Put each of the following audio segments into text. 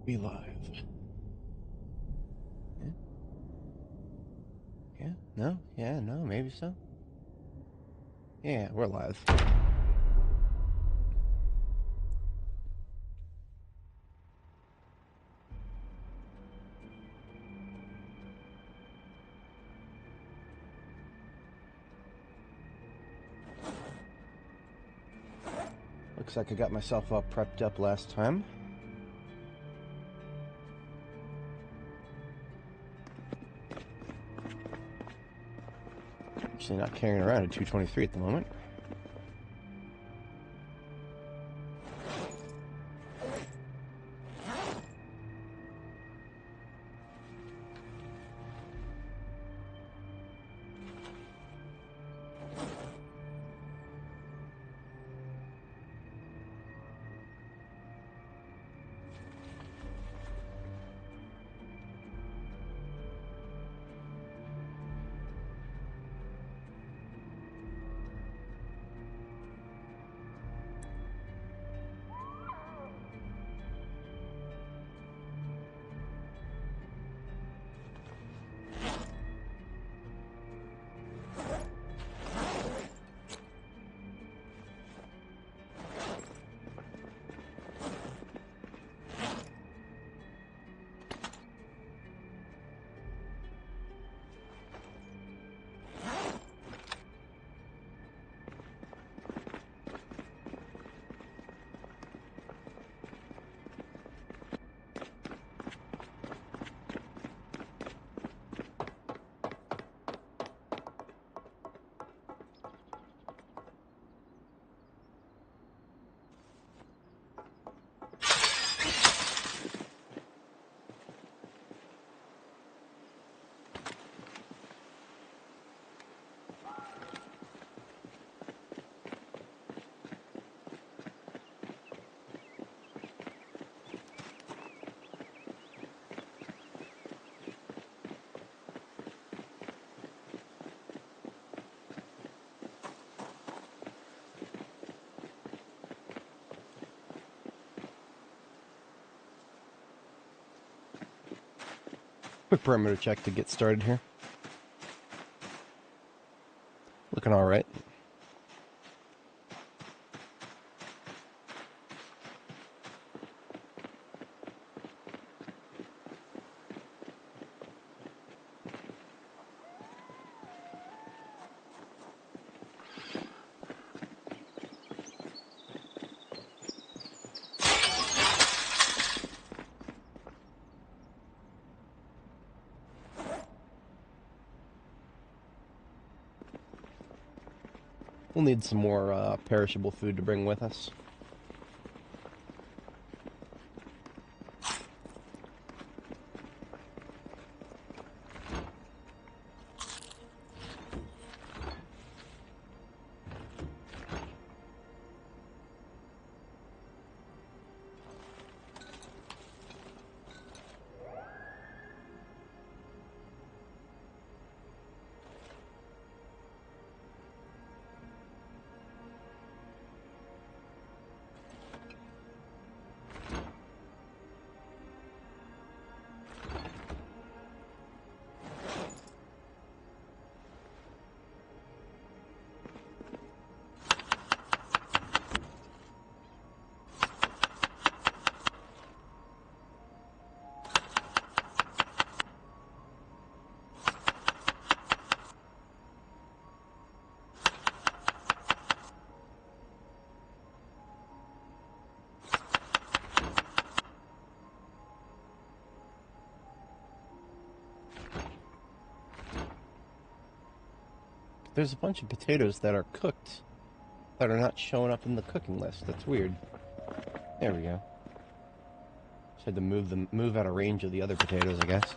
We live. Yeah. Yeah. No. Yeah. No. Maybe so. Yeah, we're live. Looks like I got myself all prepped up last time. Actually not carrying around a 223 at the moment. Quick perimeter check to get started here. Looking all right. We'll need some more perishable food to bring with us. There's a bunch of potatoes that are cooked that are not showing up in the cooking list. That's weird. There we go. Just had to move out of range of the other potatoes, I guess.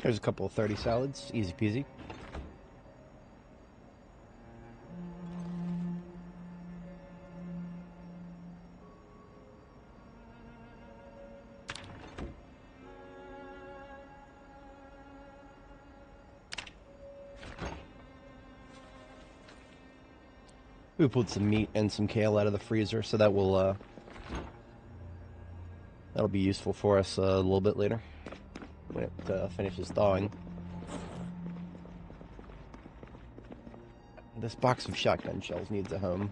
There's a couple of 30 salads, easy peasy. We pulled some meat and some kale out of the freezer, so that will that'll be useful for us a little bit later when it finishes thawing. This box of shotgun shells needs a home.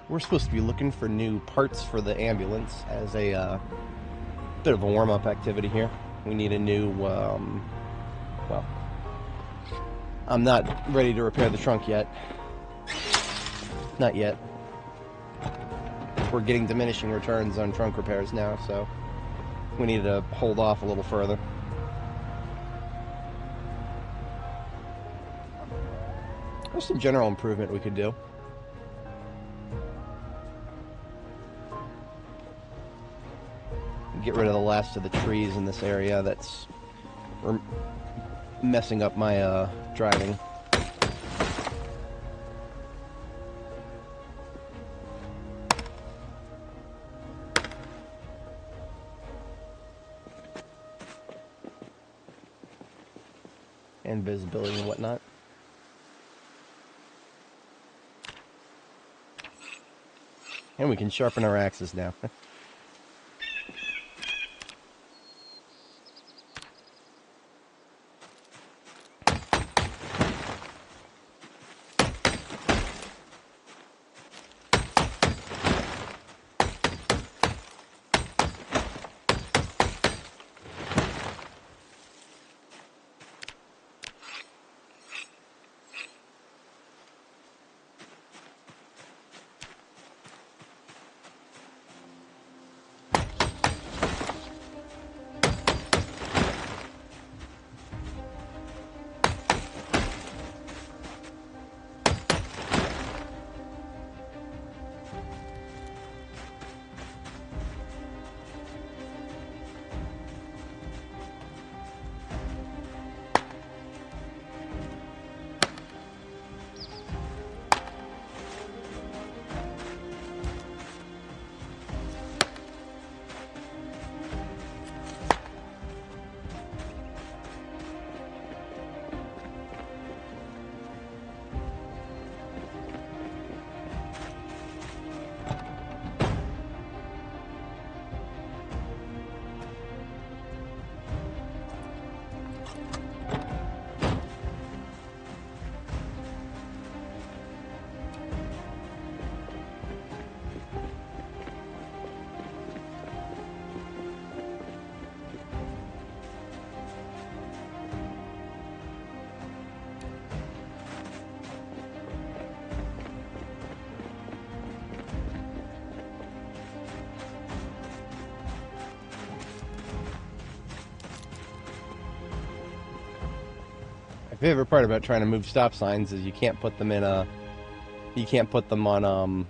We're supposed to be looking for new parts for the ambulance as a bit of a warm-up activity here. We need a new, well, I'm not ready to repair the trunk yet. Not yet. We're getting diminishing returns on trunk repairs now, so we need to hold off a little further. There's some general improvement we could do. Get rid of the last of the trees in this area that's messing up my driving. And visibility and whatnot. And we can sharpen our axes now. My favorite part about trying to move stop signs is you can't put them in you can't put them on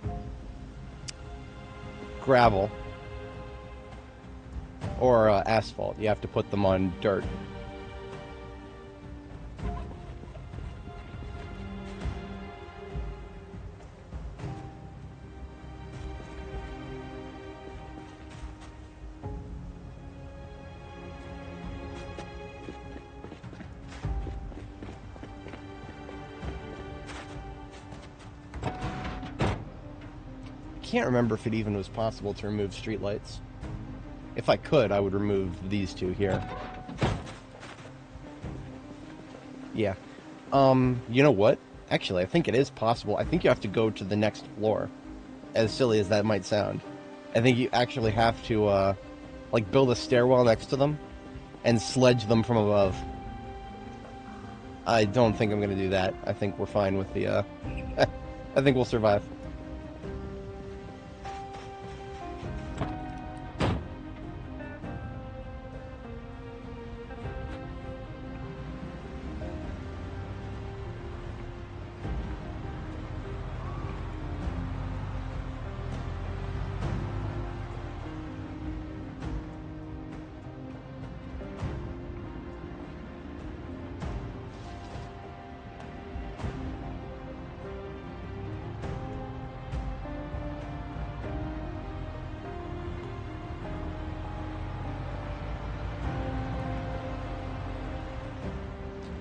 gravel or asphalt. You have to put them on dirt. I can't remember if it even was possible to remove streetlights. If I could, I would remove these two here. Yeah. You know what? Actually, I think it is possible. I think you have to go to the next floor. As silly as that might sound. I think you actually have to, like, build a stairwell next to them and sledge them from above. I don't think I'm going to do that. I think we're fine with the, I think we'll survive.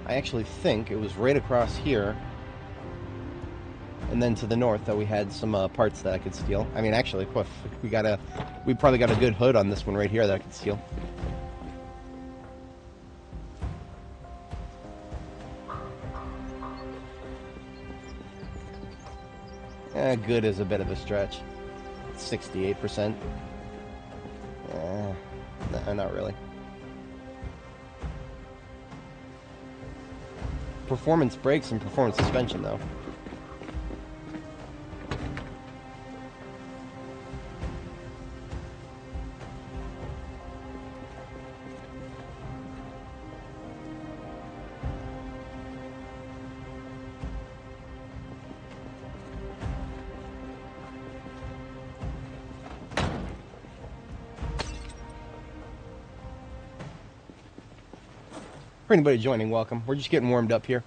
I actually think it was right across here, and then to the north that we had some parts that I could steal. I mean, actually, woof, we probably got a good hood on this one right here that I could steal. Good is a bit of a stretch. 68%. No, not really. Performance brakes and performance suspension, though. For anybody joining, welcome. We're just getting warmed up here.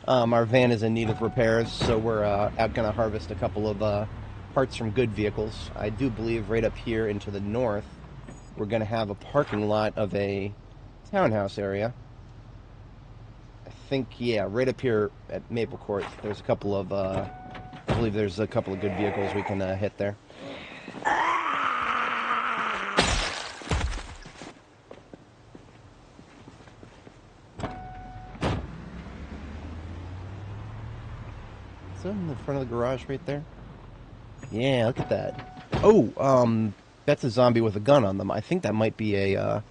Our van is in need of repairs, so we're out going to harvest a couple of parts from good vehicles. I do believe right up here into the north, we're going to have a parking lot of a townhouse area. I think, yeah, right up here at Maple Court, there's a couple of, I believe there's a couple of good vehicles we can hit there. In the front of the garage right there. Yeah, look at that. Oh, that's a zombie with a gun on them. I think that might be a,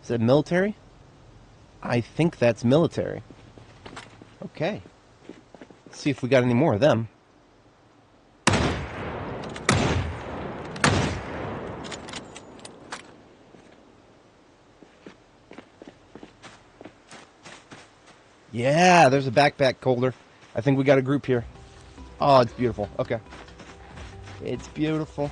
is that military? I think that's military. Okay. Let's see if we got any more of them. Yeah, there's a backpack holder. I think we got a group here. Oh, it's beautiful. Okay. It's beautiful.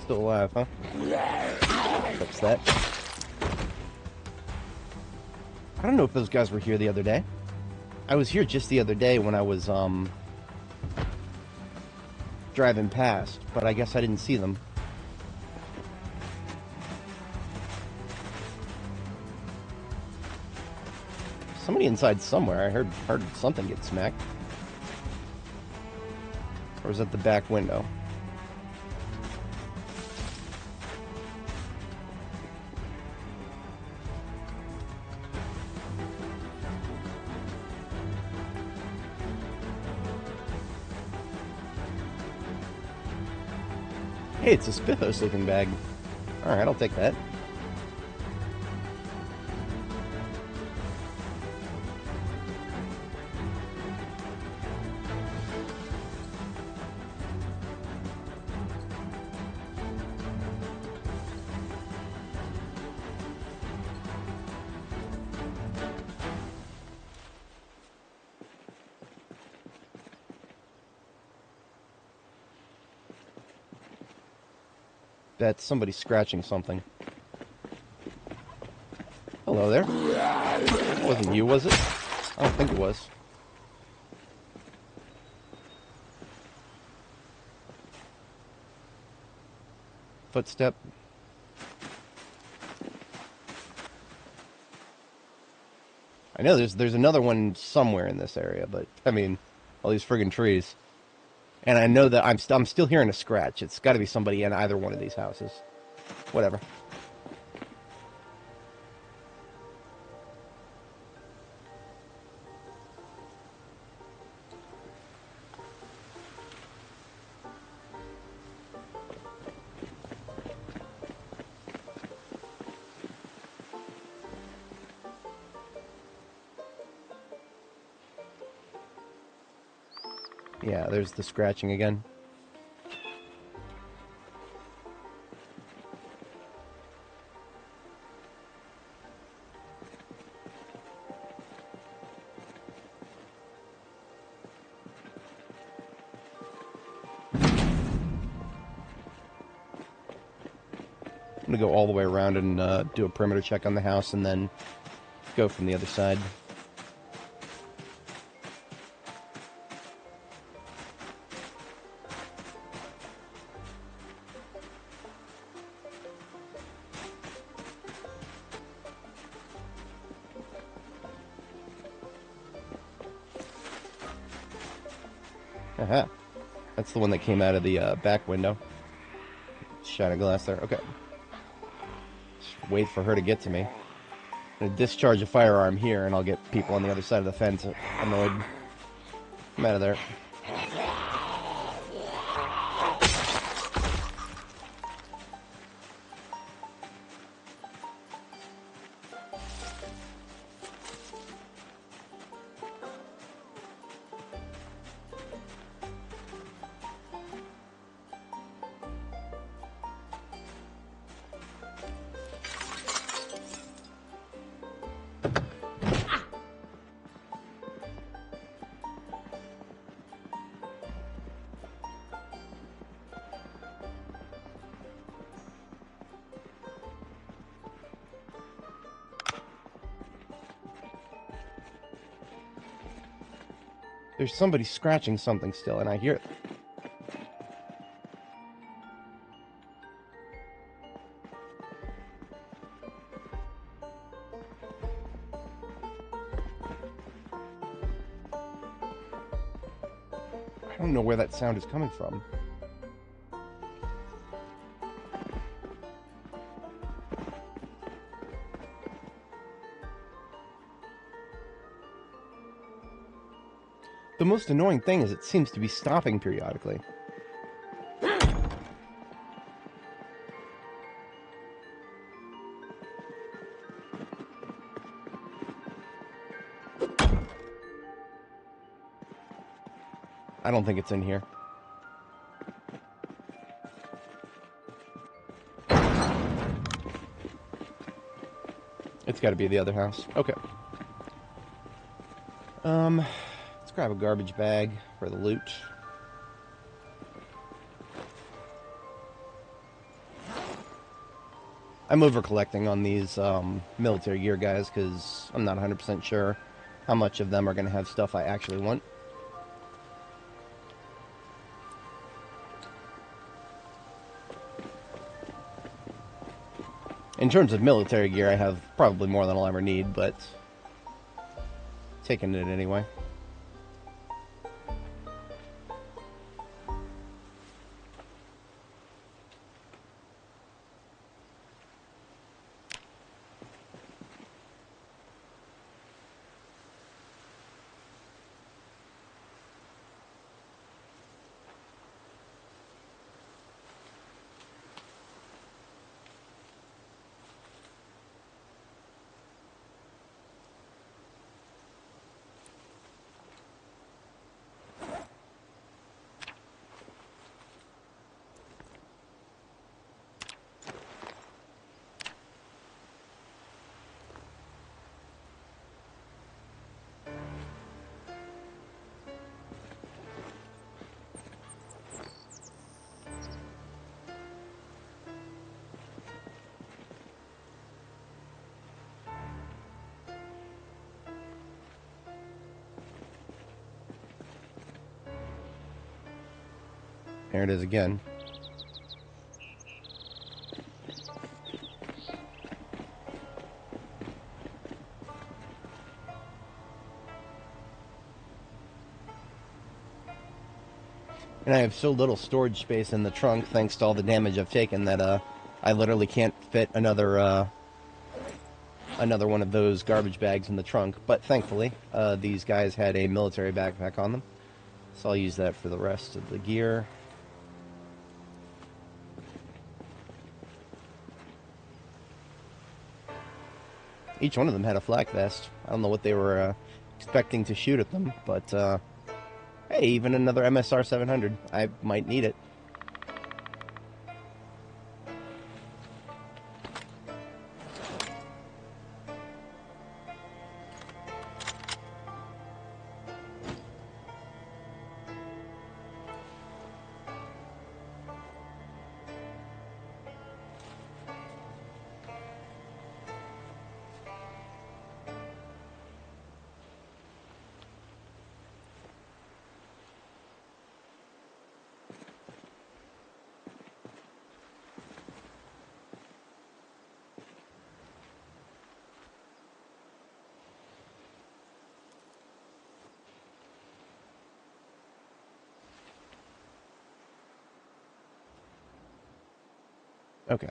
Still alive, huh? What's that? I don't know if those guys were here the other day. I was here just the other day when I was, driving past, but I guess I didn't see them. Somebody inside somewhere. I heard something get smacked. Or was that the back window? Hey, it's a Spiffo sleeping bag. Alright, I'll take that. That's somebody scratching something. Hello there. It wasn't you, was it? I don't think it was. Footstep. I know there's another one somewhere in this area, but I mean, all these friggin' trees. And I know that I'm still hearing a scratch. It's got to be somebody in either one of these houses. Whatever. Yeah, there's the scratching again. I'm gonna go all the way around and do a perimeter check on the house and then go from the other side. Aha. That's the one that came out of the back window. Shot of glass there. Okay. Just wait for her to get to me. I'm gonna discharge a firearm here, and I'll get people on the other side of the fence annoyed. I'm out of there. There's somebody scratching something still, and I hear it. I don't know where that sound is coming from. The most annoying thing is it seems to be stopping periodically. I don't think it's in here. It's got to be the other house. Okay. Let's grab a garbage bag for the loot. I'm over-collecting on these military gear guys because I'm not 100% sure how much of them are going to have stuff I actually want. In terms of military gear, I have probably more than I'll ever need, but taking it anyway. There it is again. And I have so little storage space in the trunk, thanks to all the damage I've taken, that I literally can't fit another one of those garbage bags in the trunk. But thankfully, these guys had a military backpack on them, so I'll use that for the rest of the gear. Each one of them had a flak vest. I don't know what they were expecting to shoot at them, but hey, even another MSR 700. I might need it. Okay.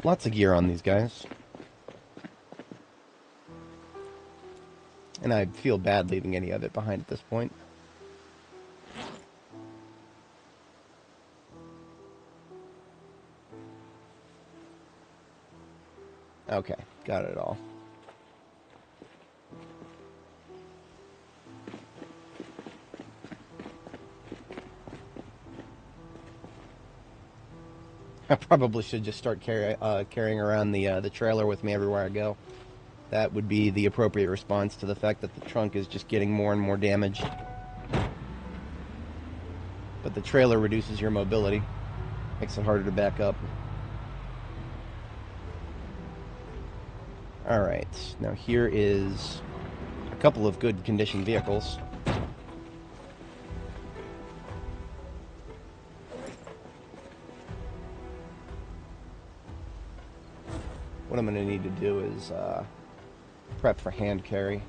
Lots of gear on these guys. And I feel bad leaving any of it behind at this point. Okay, got it all. I probably should just start carrying around the trailer with me everywhere I go. That would be the appropriate response to the fact that the trunk is just getting more and more damaged. But the trailer reduces your mobility, makes it harder to back up. Alright, now here is a couple of good condition vehicles. What I'm going to need to do is prep for hand carry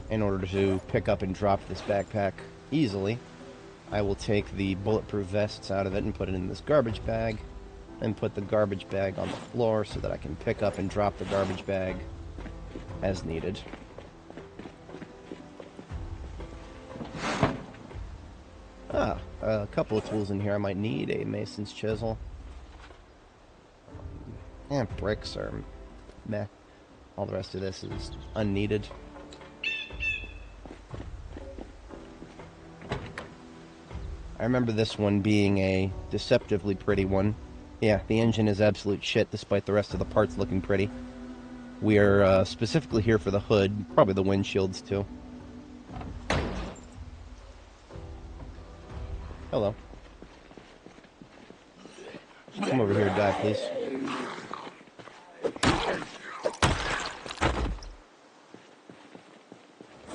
in order to pick up and drop this backpack easily. I will take the bulletproof vests out of it and put it in this garbage bag, and put the garbage bag on the floor so that I can pick up and drop the garbage bag as needed. A couple of tools in here I might need. A mason's chisel. Bricks are meh. All the rest of this is unneeded. I remember this one being a deceptively pretty one. Yeah, the engine is absolute shit despite the rest of the parts looking pretty. We are specifically here for the hood, probably the windshields too. Hello. Come over here and die, please.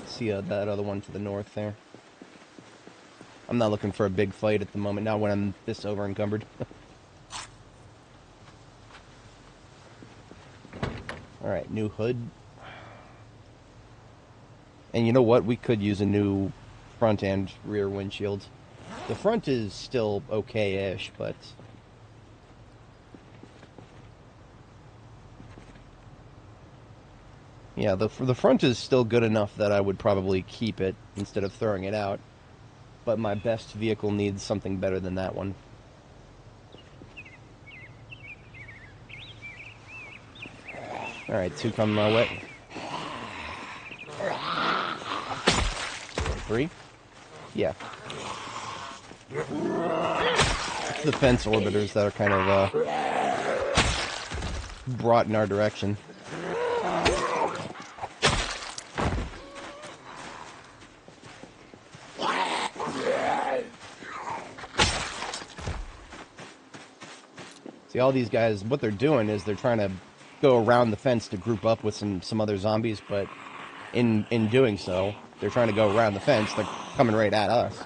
See that other one to the north there. I'm not looking for a big fight at the moment, not when I'm this over encumbered. Alright, new hood. And you know what? We could use a new front and rear windshield. The front is still okay-ish, but... yeah, the front is still good enough that I would probably keep it instead of throwing it out. But my best vehicle needs something better than that one. Alright, 2 coming my way. 3? Yeah. It's the fence orbiters that are kind of brought in our direction. See, all these guys, what they're doing is they're trying to go around the fence to group up with some other zombies, but in doing so, they're trying to go around the fence. They're coming right at us.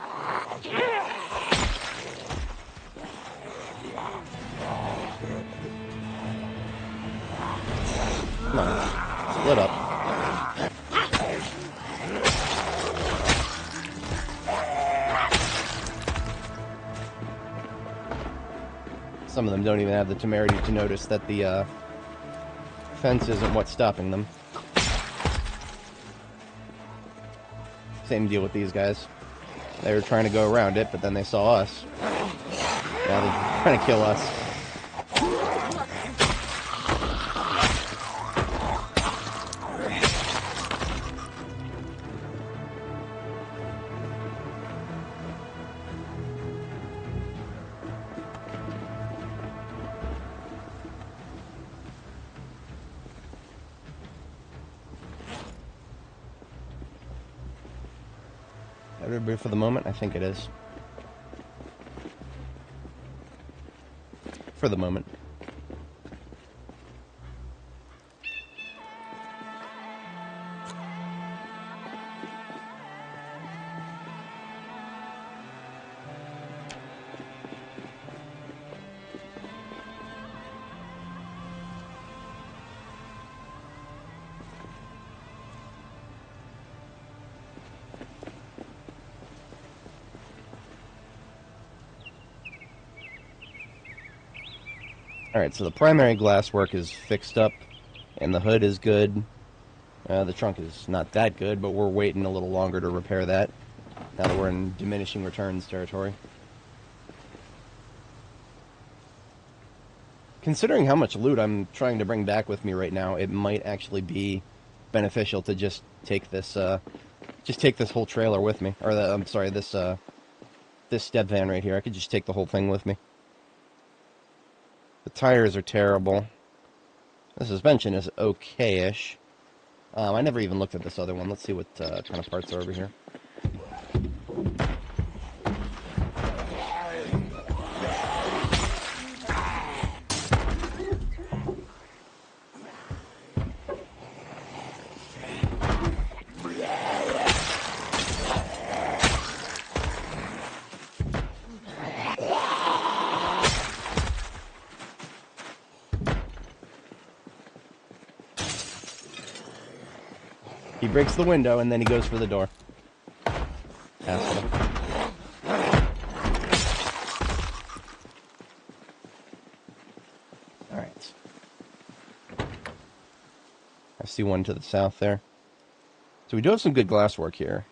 Come on, split up. Some of them don't even have the temerity to notice that the fence isn't what's stopping them. Same deal with these guys. They were trying to go around it, but then they saw us. Now they're trying to kill us. everybody for the moment? I think it is. For the moment. Alright, so the primary glass work is fixed up, and the hood is good. The trunk is not that good, but we're waiting a little longer to repair that, now that we're in diminishing returns territory. Considering how much loot I'm trying to bring back with me right now, it might actually be beneficial to just take this whole trailer with me. Or, I'm sorry, this step van right here. I could just take the whole thing with me. The tires are terrible. The suspension is okay-ish. I never even looked at this other one. Let's see what kind of parts are over here. He breaks the window, and then he goes for the door. Asshole. Alright. I see one to the south there. So we do have some good glass work here.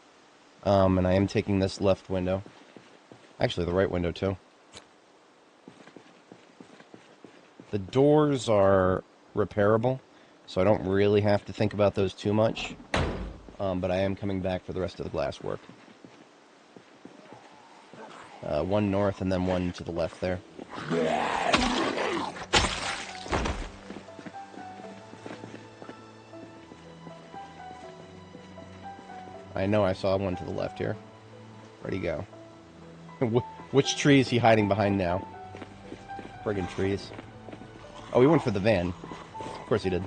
And I am taking this left window. Actually, the right window, too. The doors are repairable, so I don't really have to think about those too much. But I am coming back for the rest of the glass work. One north and then one to the left there. I know I saw one to the left here. Where'd he go? Which tree is he hiding behind now? Friggin' trees. Oh, he went for the van. Of course he did.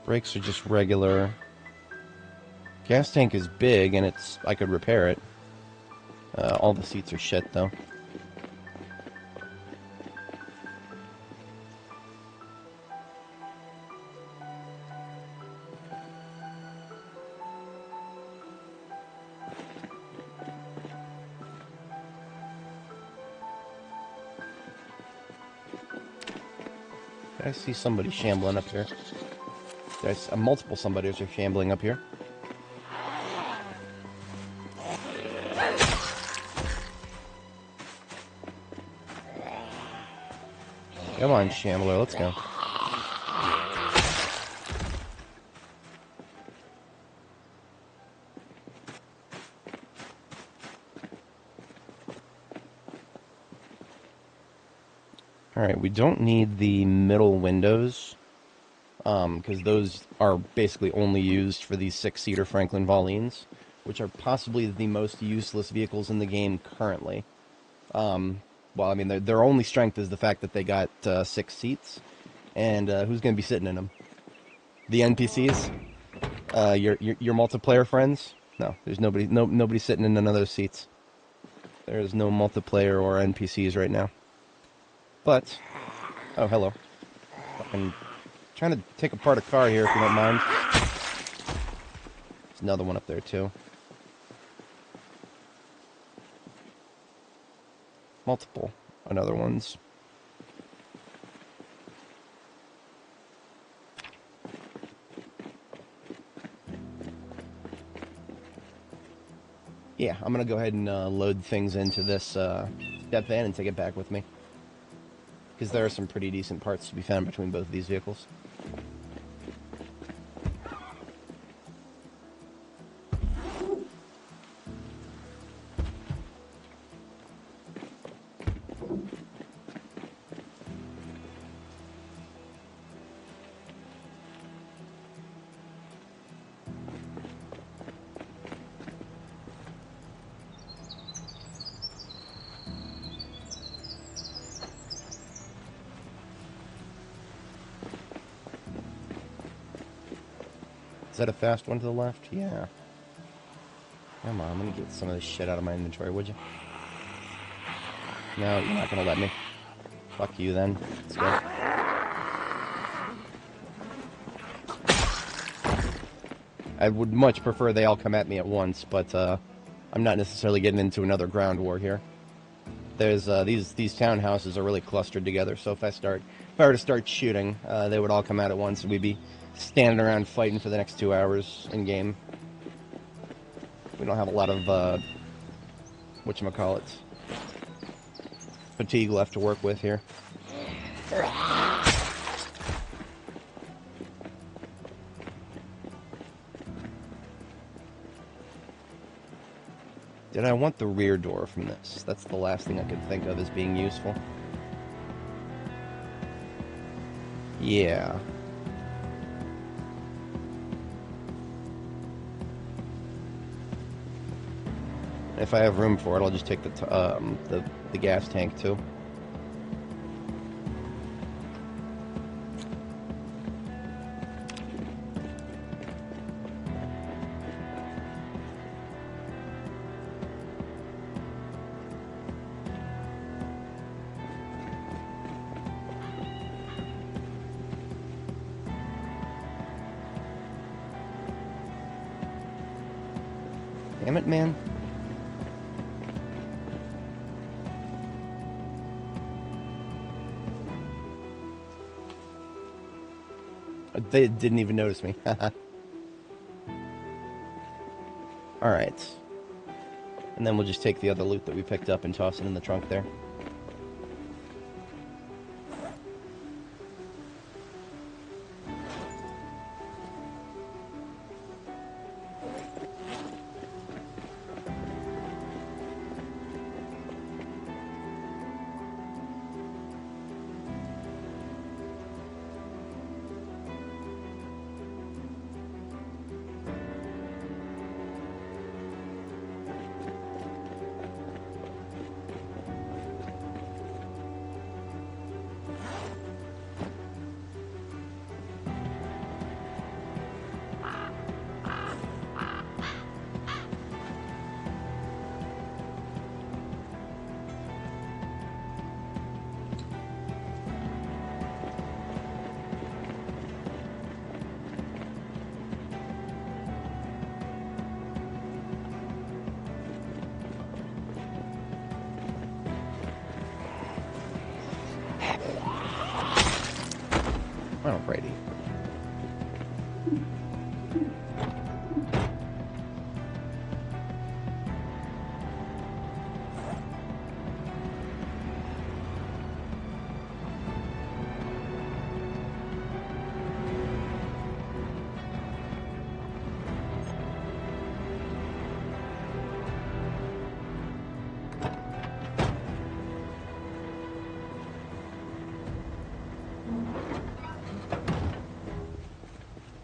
Brakes are just regular. Gas tank is big, and I could repair it. All the seats are shit, though. I see somebody shambling up here. There's multiple somebodies are shambling up here. Come on, shambler, let's go. Alright, we don't need the middle windows, because those are basically only used for these 6-seater Franklin Volines, which are possibly the most useless vehicles in the game currently. Well, I mean, their only strength is the fact that they got 6 seats, and who's going to be sitting in them? The NPCs? Your multiplayer friends? No, there's nobody sitting in none of those seats. There is no multiplayer or NPCs right now. But, oh, hello. Fucking trying to take apart a car here, if you don't mind. There's another one up there, too. Multiple another ones. Yeah, I'm gonna go ahead and load things into this step van and take it back with me. Because there are some pretty decent parts to be found between both of these vehicles. Is that a fast one to the left? Yeah. Come on, I'm gonna get some of this shit out of my inventory, would you? No, you're not gonna let me. Fuck you then. Let's go. I would much prefer they all come at me at once, but I'm not necessarily getting into another ground war here. There's these townhouses are really clustered together, so if I were to start shooting, they would all come out at once, and we'd be standing around fighting for the next 2 hours in game. We don't have a lot of whatchamacallit, fatigue left to work with here. Did I want the rear door from this? That's the last thing I could think of as being useful. Yeah. If I have room for it, I'll just take the gas tank too. Damn it, man. They didn't even notice me. Alright. And then we'll just take the other loot that we picked up and toss it in the trunk there. Alrighty.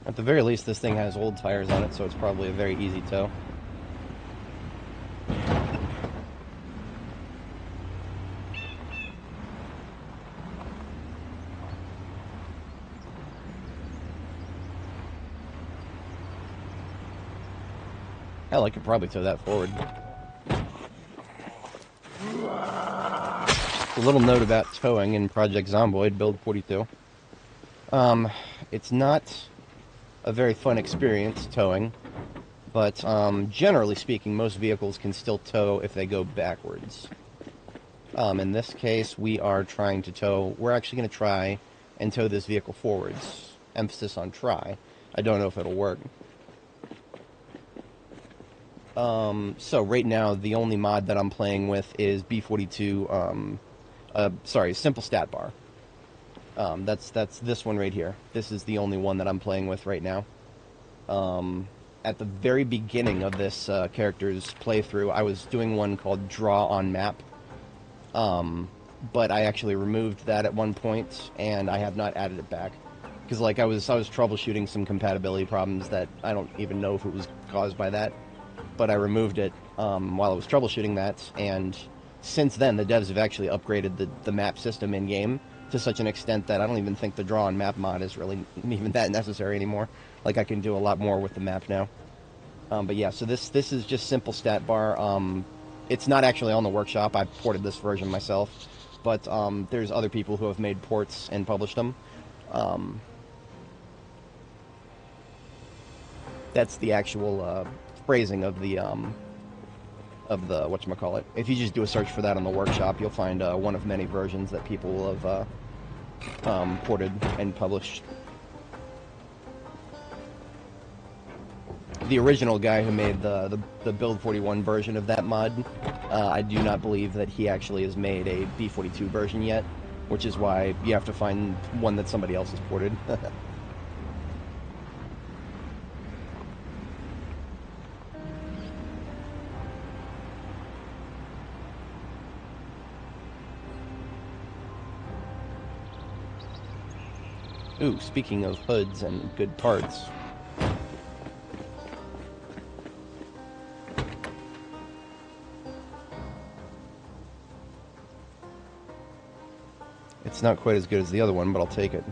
At the very least, this thing has old tires on it, so it's probably a very easy tow. Hell, I could probably tow that forward. Just a little note about towing in Project Zomboid B42. It's not a very fun experience towing, but generally speaking, most vehicles can still tow if they go backwards. In this case, we are trying to tow. We're actually going to try and tow this vehicle forwards. Emphasis on try. I don't know if it'll work. So right now, the only mod that I'm playing with is B42, sorry, Simple Stat Bar. That's this one right here. This is the only one that I'm playing with right now. At the very beginning of this character's playthrough, I was doing one called Draw on Map, but I actually removed that at one point, and I have not added it back. Because like I was troubleshooting some compatibility problems that I don't even know if it was caused by that, but I removed it while I was troubleshooting that, and since then the devs have actually upgraded the map system in game to such an extent that I don't even think the draw on map mod is really even that necessary anymore. Like I can do a lot more with the map now. But yeah, so this is just simple stat bar. It's not actually on the workshop. I ported this version myself, but there's other people who have made ports and published them. That's the actual phrasing of the whatchamacallit. If you just do a search for that on the workshop, you'll find one of many versions that people will have ported and published. The original guy who made the Build 41 version of that mod, I do not believe that he actually has made a B42 version yet, which is why you have to find one that somebody else has ported. Ooh, speaking of hoods and good parts. It's not quite as good as the other one, but I'll take it.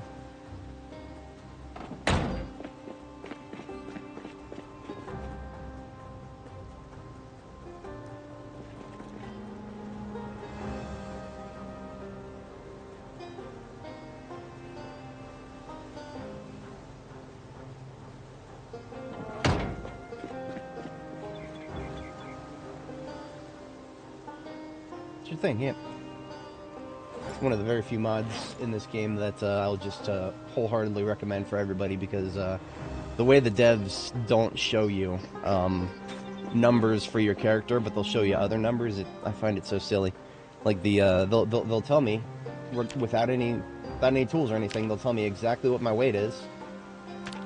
It's your thing, yeah. It's one of the very few mods in this game that I'll just wholeheartedly recommend for everybody because the way the devs don't show you numbers for your character, but they'll show you other numbers, I find it so silly. Like they'll tell me without any tools or anything, they'll tell me exactly what my weight is,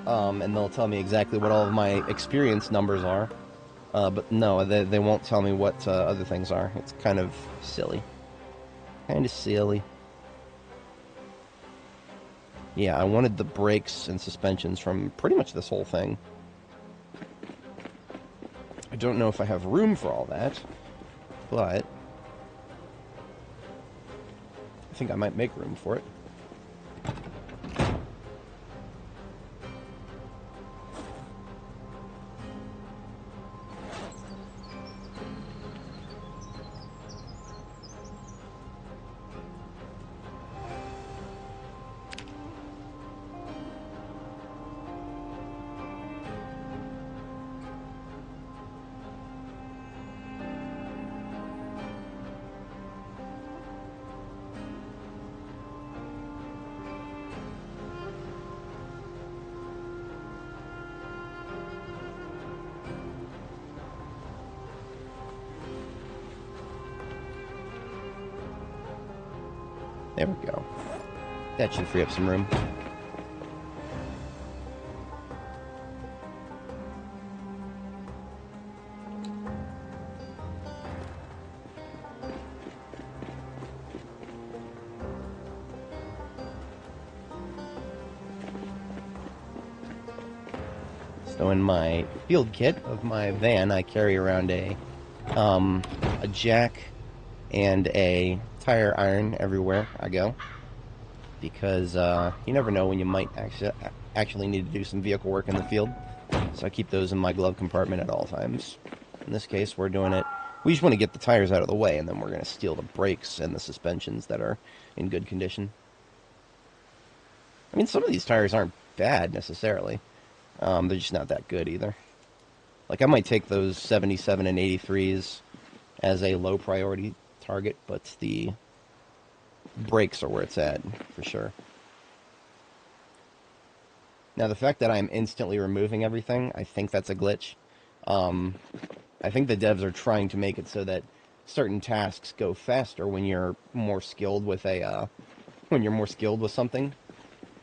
and they'll tell me exactly what all of my experience numbers are. But no, they won't tell me what other things are. It's kind of silly. Kind of silly. Yeah, I wanted the brakes and suspensions from pretty much this whole thing. I don't know if I have room for all that, but I think I might make room for it. There we go. That should free up some room. So in my field kit of my van, I carry around a jack and a tire iron everywhere I go, because you never know when you might actually need to do some vehicle work in the field. So I keep those in my glove compartment at all times. In this case, we're doing it. We just want to get the tires out of the way, and then we're going to steal the brakes and the suspensions that are in good condition. I mean, some of these tires aren't bad necessarily. They're just not that good either. Like, I might take those 77 and 83s as a low priority target, but the brakes are where it's at, for sure. Now, the fact that I'm instantly removing everything, I think that's a glitch. I I think the devs are trying to make it so that certain tasks go faster when you're more skilled with something.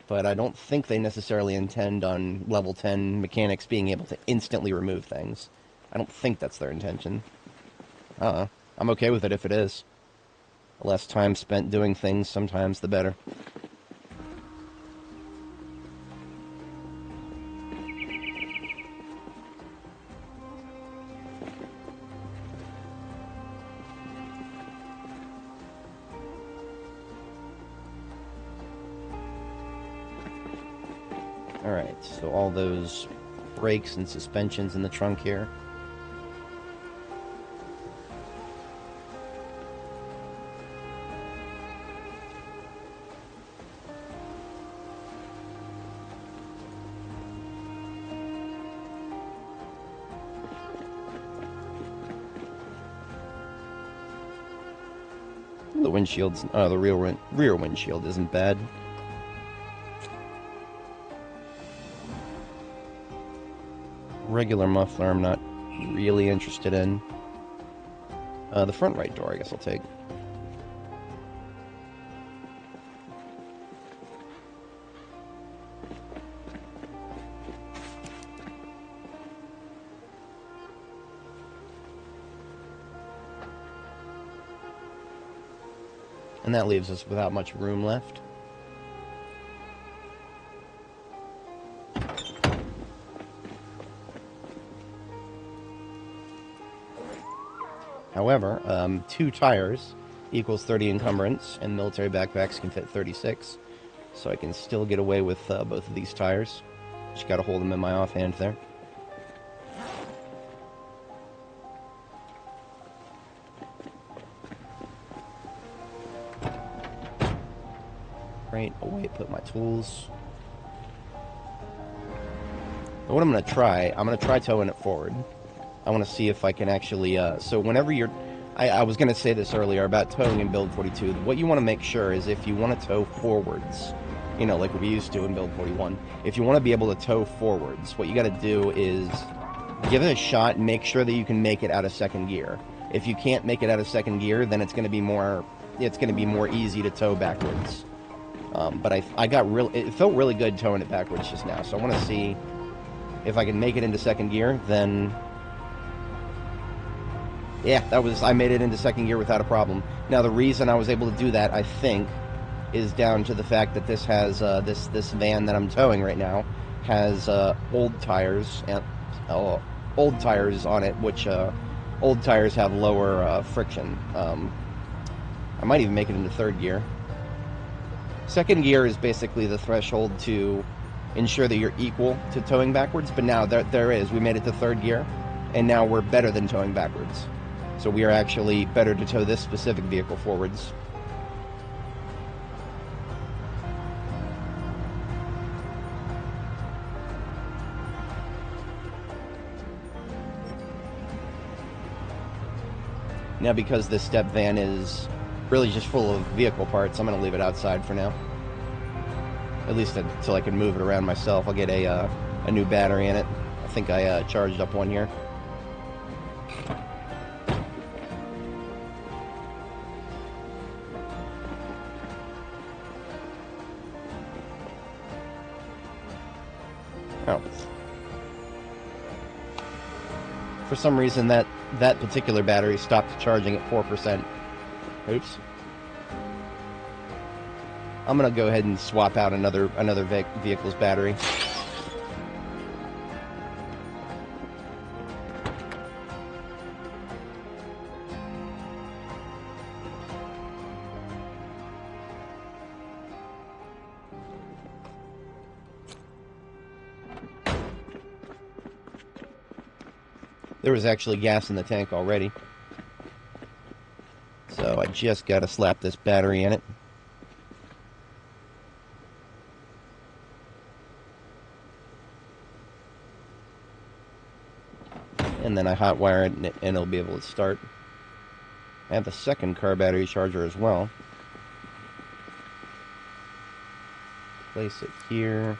But I don't think they necessarily intend on level 10 mechanics being able to instantly remove things. I don't think that's their intention. I'm okay with it if it is. The less time spent doing things, sometimes the better. Alright, so all those brakes and suspensions in the trunk here. The windshield's, the rear windshield isn't bad. Regular muffler I'm not really interested in. The front right door I guess I'll take. And that leaves us without much room left. However, 2 tires equals 30 encumbrance, and military backpacks can fit 36. So I can still get away with both of these tires. Just gotta hold them in my offhand there. Right away, put my tools. But what I'm gonna try towing it forward. I want to see if I can actually, so whenever you're, I was going to say this earlier about towing in build 42, what you want to make sure is if you want to tow forwards, you know, like we used to in build 41, if you want to be able to tow forwards, what you got to do is give it a shot and make sure that you can make it out of second gear. If you can't make it out of second gear, then it's going to be more easy to tow backwards. But it felt really good towing it backwards just now, so I want to see if I can make it into second gear, then... Yeah, I made it into second gear without a problem. Now, the reason I was able to do that, I think, is down to the fact that this has, this van that I'm towing right now has, old tires on it, which, old tires have lower, friction. I might even make it into third gear. Second gear is basically the threshold to ensure that you're equal to towing backwards, but now we made it to third gear, and now we're better than towing backwards. So we are actually better to tow this specific vehicle forwards. Now, because this step van is really just full of vehicle parts, I'm going to leave it outside for now. At least until I can move it around myself. I'll get a new battery in it. I think I charged up one here. Oh. For some reason, that particular battery stopped charging at 4%. Oops. I'm gonna go ahead and swap out another vehicle's battery. There was actually gas in the tank already. So I just gotta slap this battery in it. And then I hotwire it and it'll be able to start. I have the second car battery charger as well. Place it here.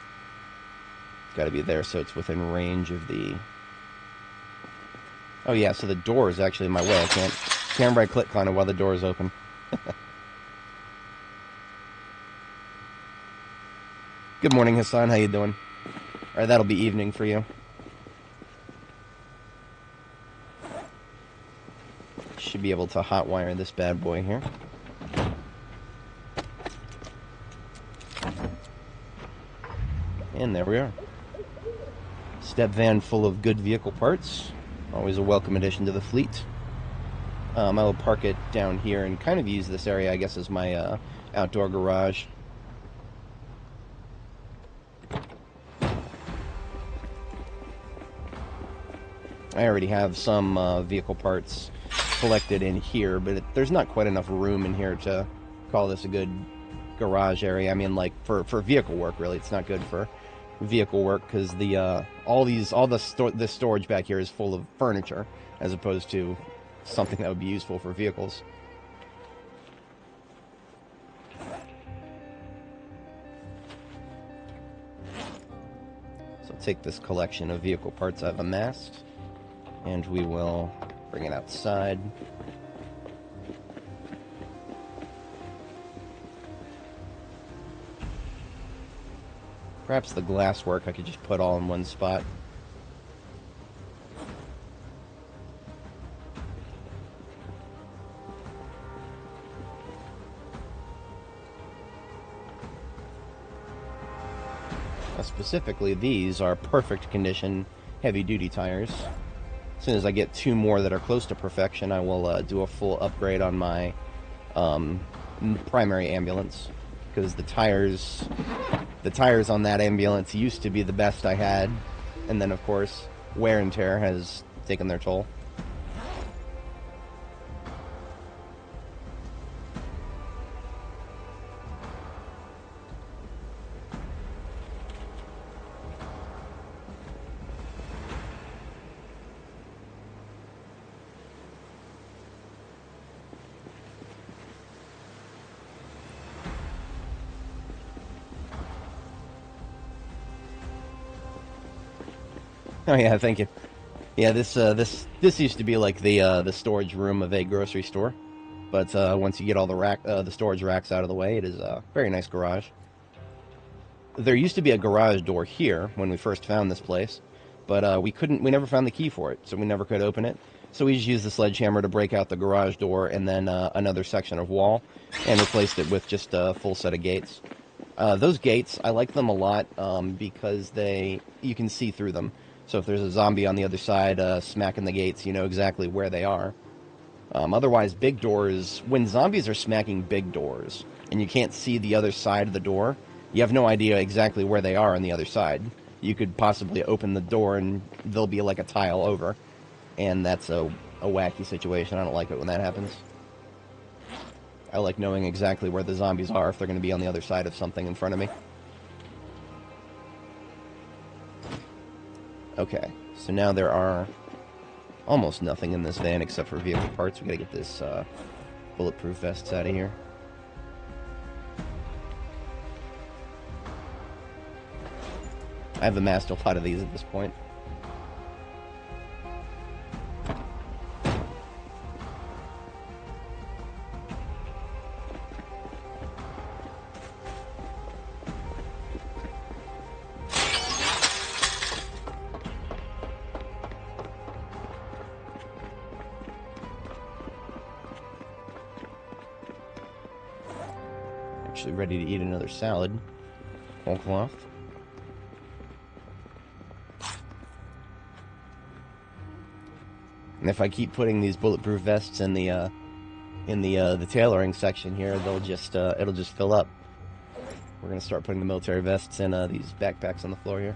It's gotta be there so it's within range of the Oh yeah, so the door is actually in my way. I can't right click on it while the door is open. Good morning, Hassan. How you doing? Alright, that'll be evening for you. Should be able to hotwire this bad boy here. And there we are. Step van full of good vehicle parts. Always a welcome addition to the fleet. I will park it down here and kind of use this area, I guess, as my outdoor garage. I already have some vehicle parts collected in here, but there's not quite enough room in here to call this a good garage area. I mean, like, for vehicle work, really. It's not good for vehicle work because this storage back here is full of furniture as opposed to something that would be useful for vehicles. So I'll take this collection of vehicle parts I've amassed and we will bring it outside. Perhaps the glass work I could just put all in one spot. Specifically, these are perfect condition heavy-duty tires. As soon as I get 2 more that are close to perfection, I will do a full upgrade on my primary ambulance, because the tires on that ambulance used to be the best I had, and then of course wear and tear has taken their toll. Oh yeah, thank you. Yeah, this used to be like the storage room of a grocery store, but once you get all the storage racks out of the way, it is a very nice garage. There used to be a garage door here when we first found this place, but we never found the key for it, so we never could open it. So we just used the sledgehammer to break out the garage door and then another section of wall, and replaced it with just a full set of gates. Those gates, I like them a lot because you can see through them. So if there's a zombie on the other side smacking the gates, you know exactly where they are. Otherwise, big doors, when zombies are smacking big doors and you can't see the other side of the door, you have no idea exactly where they are on the other side. You could possibly open the door and they'll be like a tile over. And that's a wacky situation. I don't like it when that happens. I like knowing exactly where the zombies are if they're going to be on the other side of something in front of me. Okay, so now there are almost nothing in this van except for vehicle parts. We gotta get this bulletproof vests out of here. I've amassed a lot of these at this point. Actually ready to eat another salad. Whole cloth. And if I keep putting these bulletproof vests in the tailoring section here, it'll just fill up. We're gonna start putting the military vests in these backpacks on the floor here.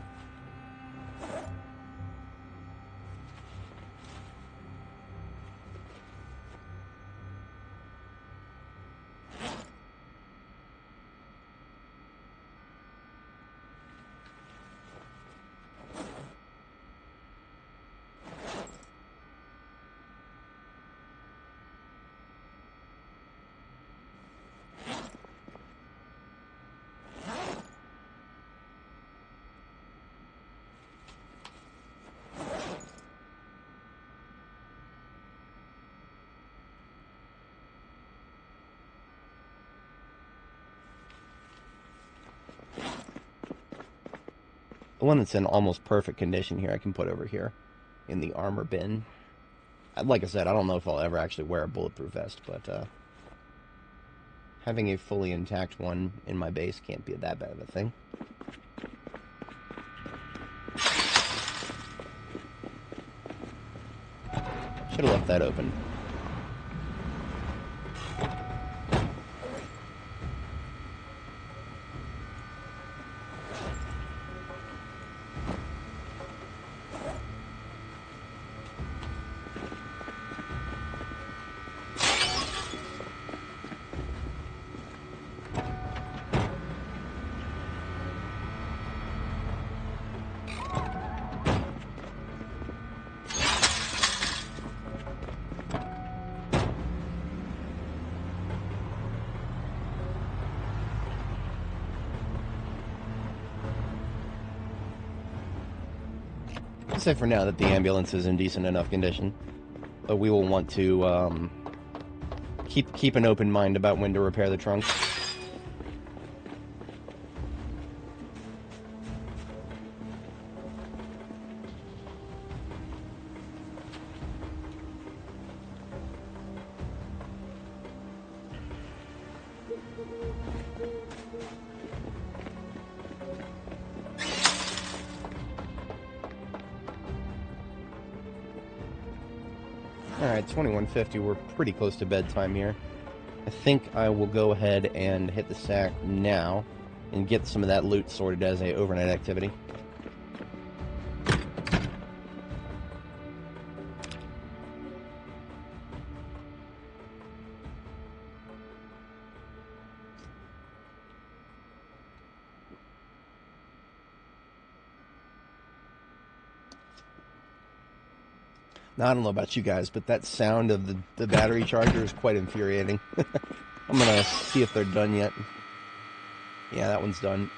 The one that's in almost perfect condition here, I can put over here in the armor bin. Like I said, I don't know if I'll ever actually wear a bulletproof vest, but having a fully intact one in my base can't be that bad of a thing. Should have left that open. I'll say for now that the ambulance is in decent enough condition, but we will want to keep an open mind about when to repair the trunk. Alright, 21:50, we're pretty close to bedtime here. I think I will go ahead and hit the sack now and get some of that loot sorted as a overnight activity. Now, I don't know about you guys, but that sound of the battery charger is quite infuriating. I'm gonna see if they're done yet. Yeah, that one's done.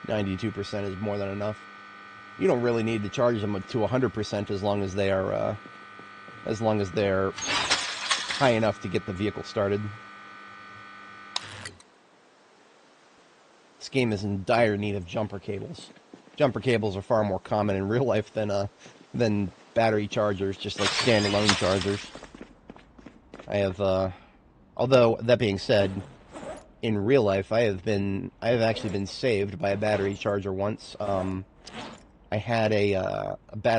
92% is more than enough. You don't really need to charge them to 100% as long as they're high enough to get the vehicle started. This game is in dire need of jumper cables. Jumper cables are far more common in real life than battery chargers, just like standalone chargers. I have, although that being said, in real life, I have actually been saved by a battery charger once. I had I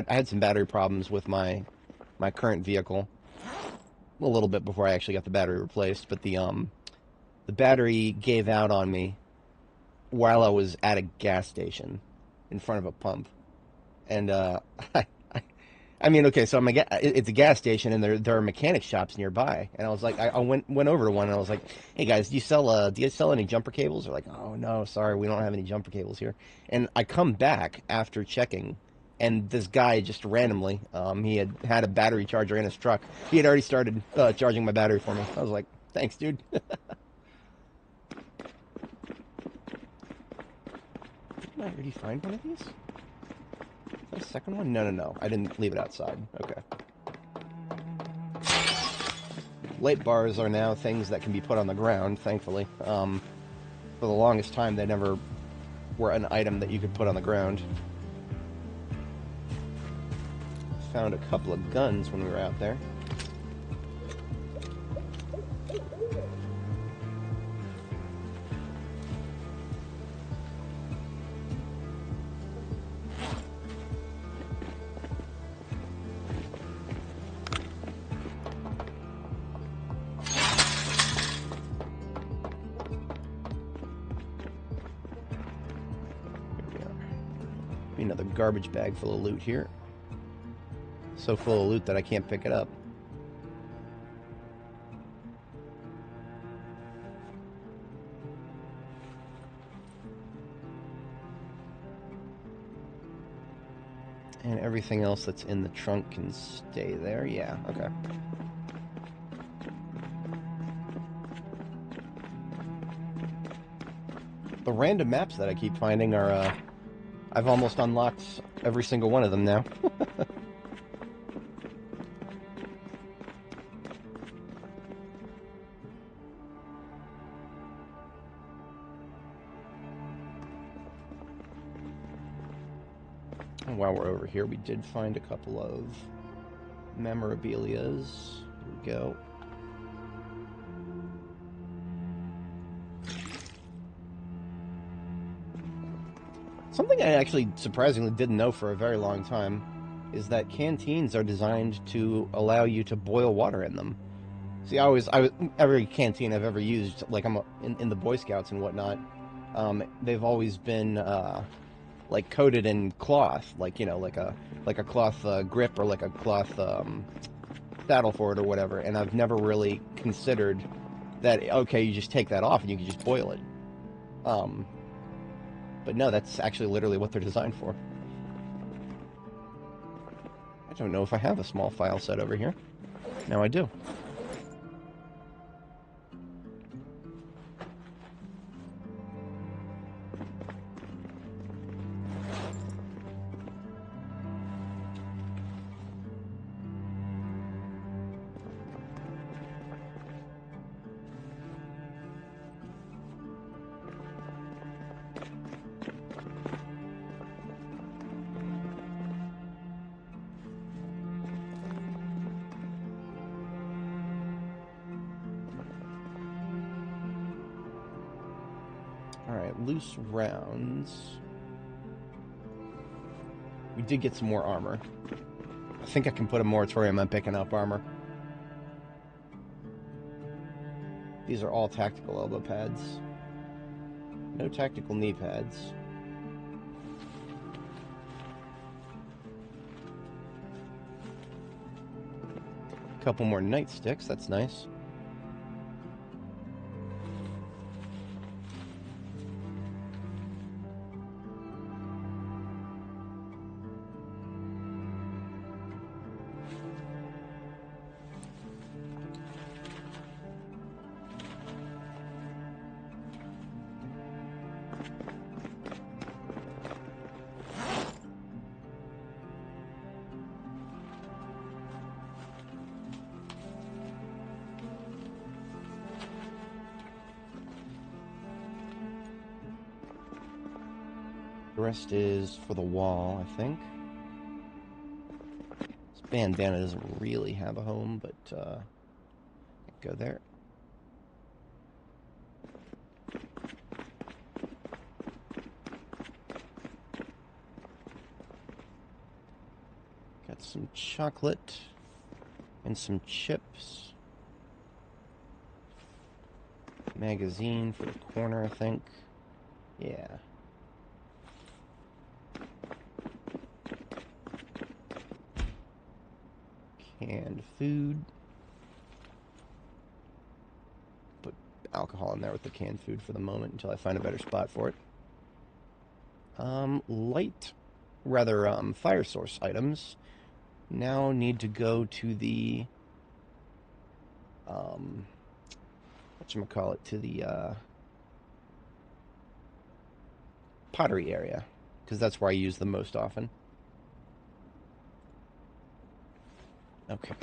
had some battery problems with my current vehicle a little bit before I actually got the battery replaced, but the battery gave out on me while I was at a gas station in front of a pump, and I mean, okay, so it's a gas station, and there are mechanic shops nearby, and I was like, I went over to one, and I was like, hey guys, do you sell any jumper cables? They're like, oh no, sorry, we don't have any jumper cables here. And I come back after checking, and this guy just randomly, he had a battery charger in his truck. He had already started charging my battery for me. I was like, thanks, dude. Didn't I already find one of these? The second one? No. I didn't leave it outside. Okay. Light bars are now things that can be put on the ground, thankfully. For the longest time, they never were an item that you could put on the ground. Found a couple of guns when we were out there. Another garbage bag full of loot here. So full of loot that I can't pick it up. And everything else that's in the trunk can stay there. Yeah, okay. The random maps that I keep finding are, I've almost unlocked every single one of them now. And while we're over here, we did find a couple of memorabilias. Here we go. Something I actually surprisingly didn't know for a very long time is that canteens are designed to allow you to boil water in them. See, every canteen I've ever used, like in the Boy Scouts and whatnot, they've always been like coated in cloth, like like a cloth grip or like a cloth saddle for it or whatever. And I've never really considered that. Okay, you just take that off and you can just boil it. But no, that's actually literally what they're designed for. I don't know if I have a small file set over here. Now I do. Alright, loose rounds. We did get some more armor. I think I can put a moratorium on picking up armor. These are all tactical elbow pads. No tactical knee pads. A couple more nightsticks, that's nice. The rest is for the wall, I think. This bandana doesn't really have a home, but go there. Got some chocolate and some chips. Magazine for the corner, I think. Yeah. Canned food. Put alcohol in there with the canned food for the moment until I find a better spot for it. Fire source items now need to go to the whatchamacallit, to the pottery area, because that's where I use them most often. Okay.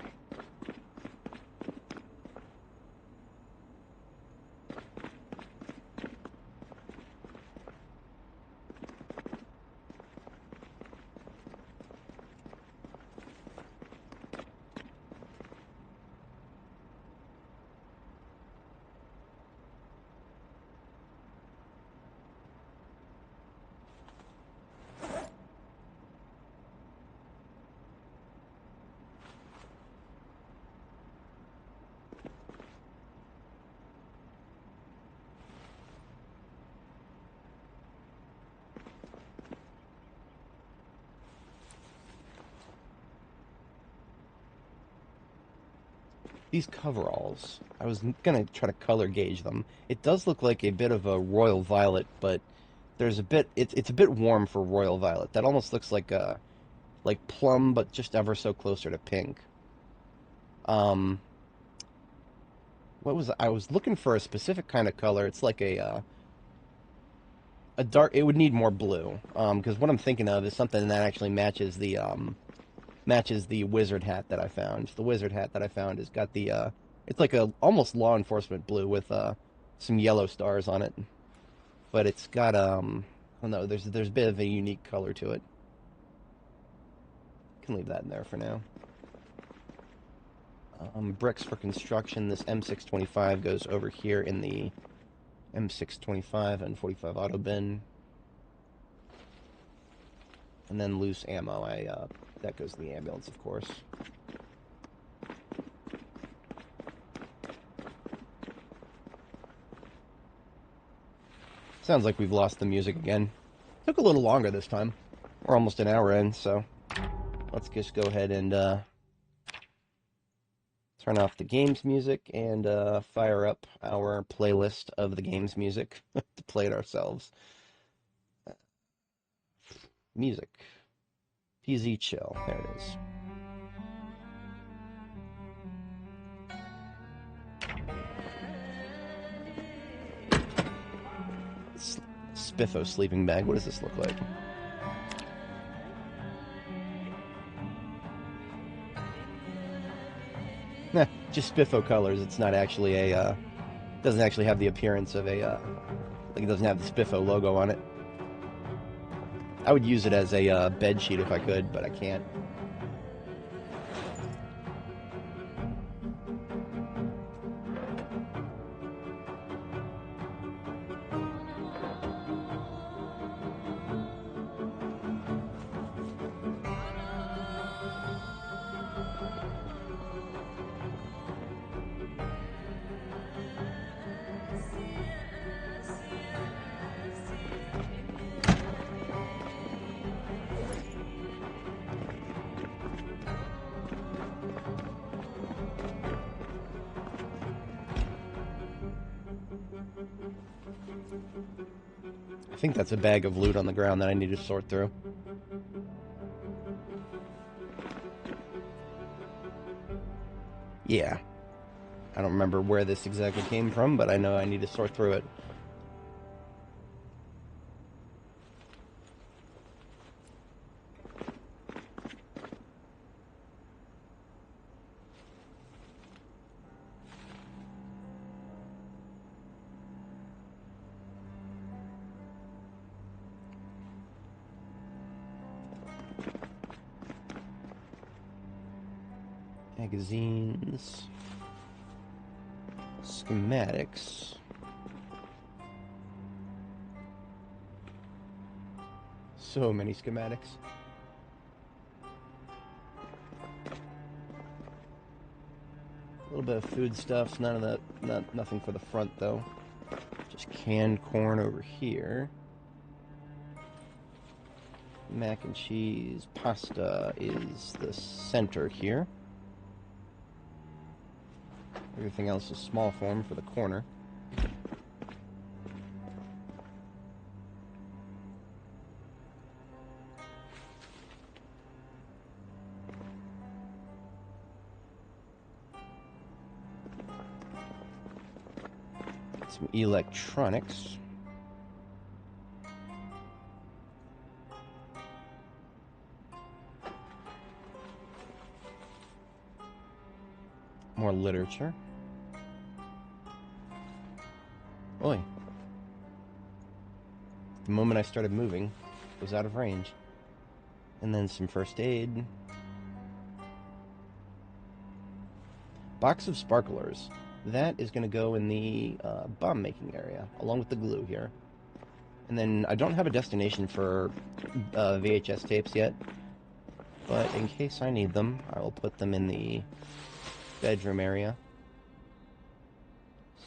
These coveralls, I was gonna try to color gauge them. It does look like a bit of a royal violet, but there's a bit, it's a bit warm for royal violet. That almost looks like plum, but just ever so closer to pink. What was I was looking for a specific kind of color. It's like a dark. It would need more blue. Because what I'm thinking of is something that actually matches the wizard hat that I found. The wizard hat that I found has got the it's like a almost law enforcement blue with some yellow stars on it, but it's got I don't know. There's a bit of a unique color to it. can leave that in there for now. Bricks for construction. This M625 goes over here in the M625 and 45 auto bin. And then loose ammo, that goes to the ambulance, of course. Sounds like we've lost the music again. Took a little longer this time. We're almost an hour in, so let's just go ahead and turn off the game's music and fire up our playlist of the game's music to play it ourselves. Music. PZ Chill. There it is. Spiffo sleeping bag. What does this look like? Nah, just Spiffo colors. It's not actually a, doesn't actually have the appearance of a, like it doesn't have the Spiffo logo on it. I would use it as a bed sheet if I could, but I can't. I think that's a bag of loot on the ground that I need to sort through. Yeah. I don't remember where this exactly came from, but I know I need to sort through it. Magazines, schematics, so many schematics. A little bit of food stuff, none of that, nothing for the front though. Just canned corn over here. Mac and cheese, pasta is the center here. Everything else is small form for the corner. Some electronics. More literature. Oi. The moment I started moving, it was out of range. And then some first aid. Box of sparklers. That is going to go in the bomb making area, along with the glue here. And then I don't have a destination for VHS tapes yet, but in case I need them, I will put them in the bedroom area.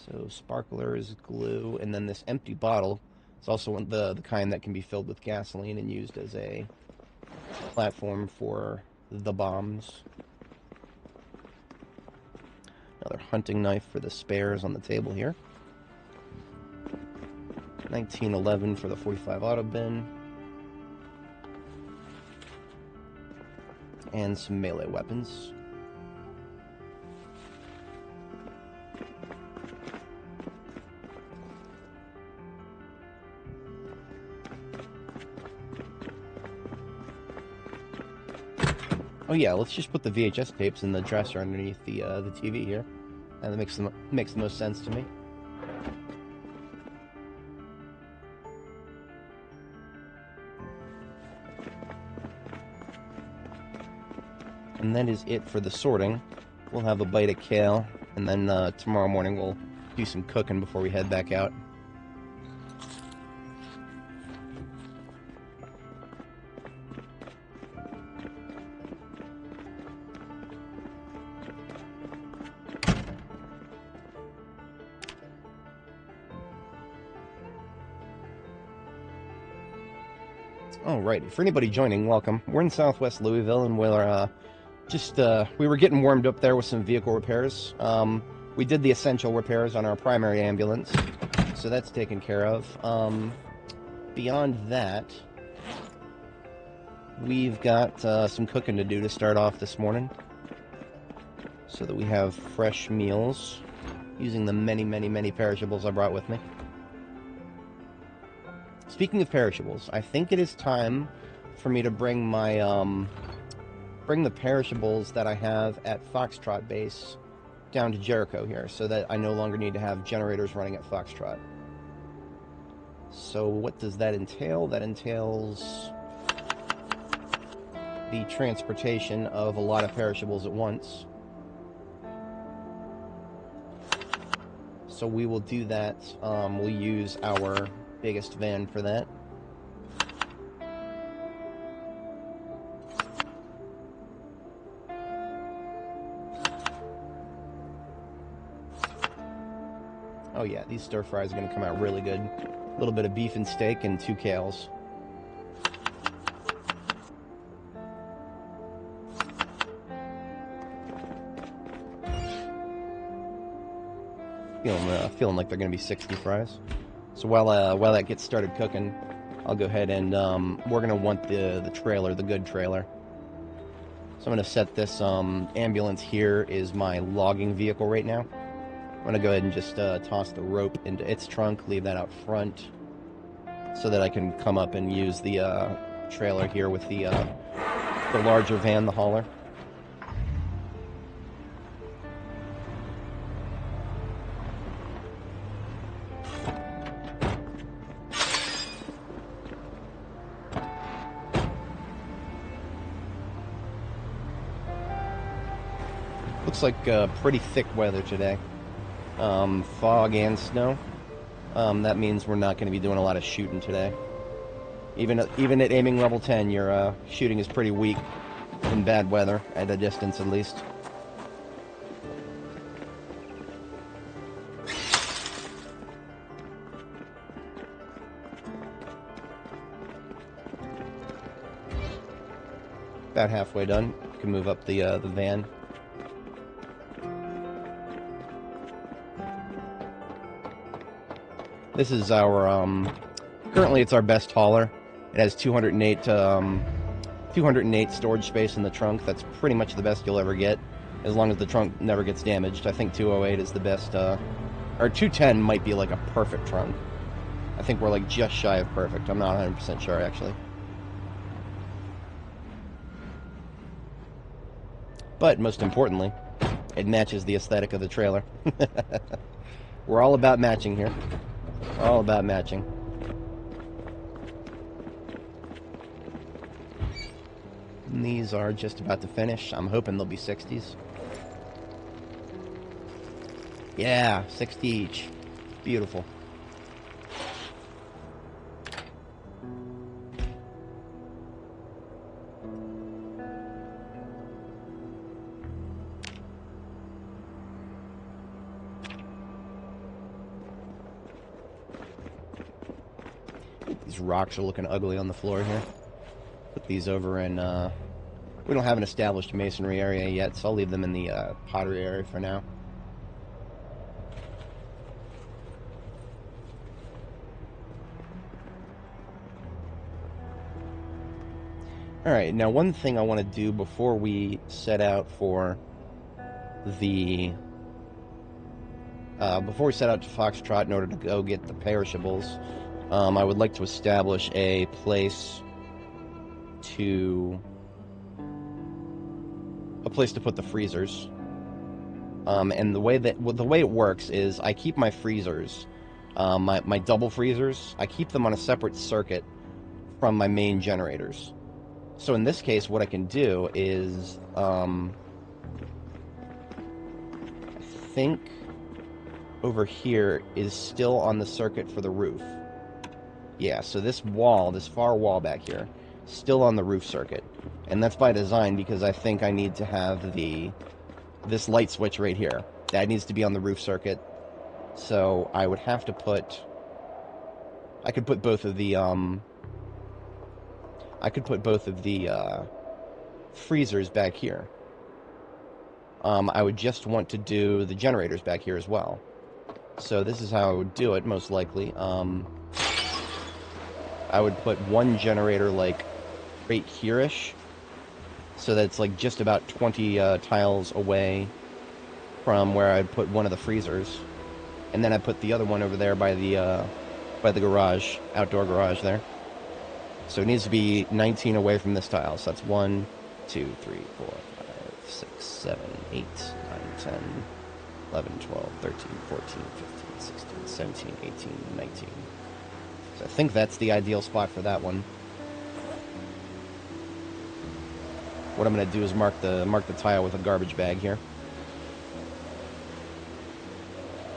So sparklers, glue, and then this empty bottle. It's also the kind that can be filled with gasoline and used as a platform for the bombs. Another hunting knife for the spares on the table here. 1911 for the 45 auto bin. And some melee weapons. Oh yeah, let's just put the VHS tapes in the dresser underneath the TV here. And that makes the most sense to me. And that is it for the sorting. We'll have a bite of kale, and then tomorrow morning we'll do some cooking before we head back out. Alright, for anybody joining, welcome. We're in Southwest Louisville, and we're we were getting warmed up there with some vehicle repairs. We did the essential repairs on our primary ambulance, so that's taken care of. Beyond that, we've got some cooking to do to start off this morning, so that we have fresh meals, using the many perishables I brought with me. Speaking of perishables, I think it is time for me to bring my, bring the perishables that I have at Foxtrot Base down to Jericho here, so that I no longer need to have generators running at Foxtrot. So what does that entail? That entails the transportation of a lot of perishables at once. So we will do that. We'll use our biggest van for that. Oh yeah, these stir fries are going to come out really good. A little bit of beef and steak and 2 kales. Feeling like they're going to be 60 fries. So while that gets started cooking, I'll go ahead and we're going to want the trailer, the good trailer. So I'm going to set this ambulance here is my logging vehicle right now. I'm going to go ahead and just toss the rope into its trunk, leave that out front, so that I can come up and use the trailer here with the larger van, the hauler. Looks like pretty thick weather today. Fog and snow. That means we're not going to be doing a lot of shooting today. Even at aiming level 10, your shooting is pretty weak in bad weather, at a distance at least. About halfway done. You can move up the van. This is our, currently it's our best hauler. It has 208 storage space in the trunk. That's pretty much the best you'll ever get, as long as the trunk never gets damaged. I think 208 is the best, or 210 might be like a perfect trunk. I think we're like just shy of perfect. I'm not 100% sure, actually. But most importantly, it matches the aesthetic of the trailer. We're all about matching here. All about matching. And these are just about to finish. I'm hoping they'll be 60s. Yeah, 60 each. Beautiful. These rocks are looking ugly on the floor here. Put these over in, we don't have an established masonry area yet, so I'll leave them in the pottery area for now. Alright, now one thing I want to do before we set out for the before we set out to Foxtrot in order to go get the perishables, I would like to establish a place to put the freezers. And the way it works is I keep my freezers, my double freezers, I keep them on a separate circuit from my main generators. So in this case, what I can do is, I think over here is still on the circuit for the roof. Yeah, so this wall, this far wall back here, still on the roof circuit. And that's by design because I think I need to have this light switch right here. That needs to be on the roof circuit. So I would have to put... I could put both of the, freezers back here. I would just want to do the generators back here as well. So this is how I would do it, most likely. I would put one generator, like, right here-ish. So that's, like, just about 20 tiles away from where I'd put one of the freezers. And then I'd put the other one over there by the garage, outdoor garage there. So it needs to be 19 away from this tile. So that's 1, 2, 3, 4, 5, 6, 7, 8, 9, 10, 11, 12, 13, 14, 15, 16, 17, 18, 19. So I think that's the ideal spot for that one. What I'm going to do is mark the tile with a garbage bag here.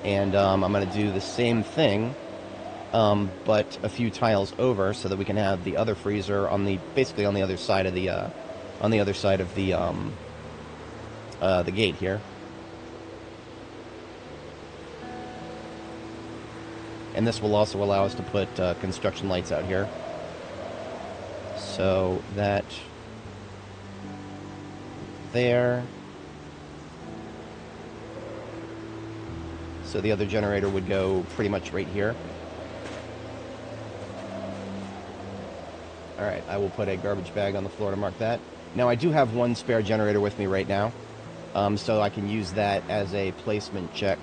And I'm going to do the same thing, but a few tiles over, so that we can have the other freezer on basically on the other side of the gate here. And this will also allow us to put construction lights out here. So that there. So the other generator would go pretty much right here. Alright, I will put a garbage bag on the floor to mark that. Now I do have one spare generator with me right now, so I can use that as a placement check.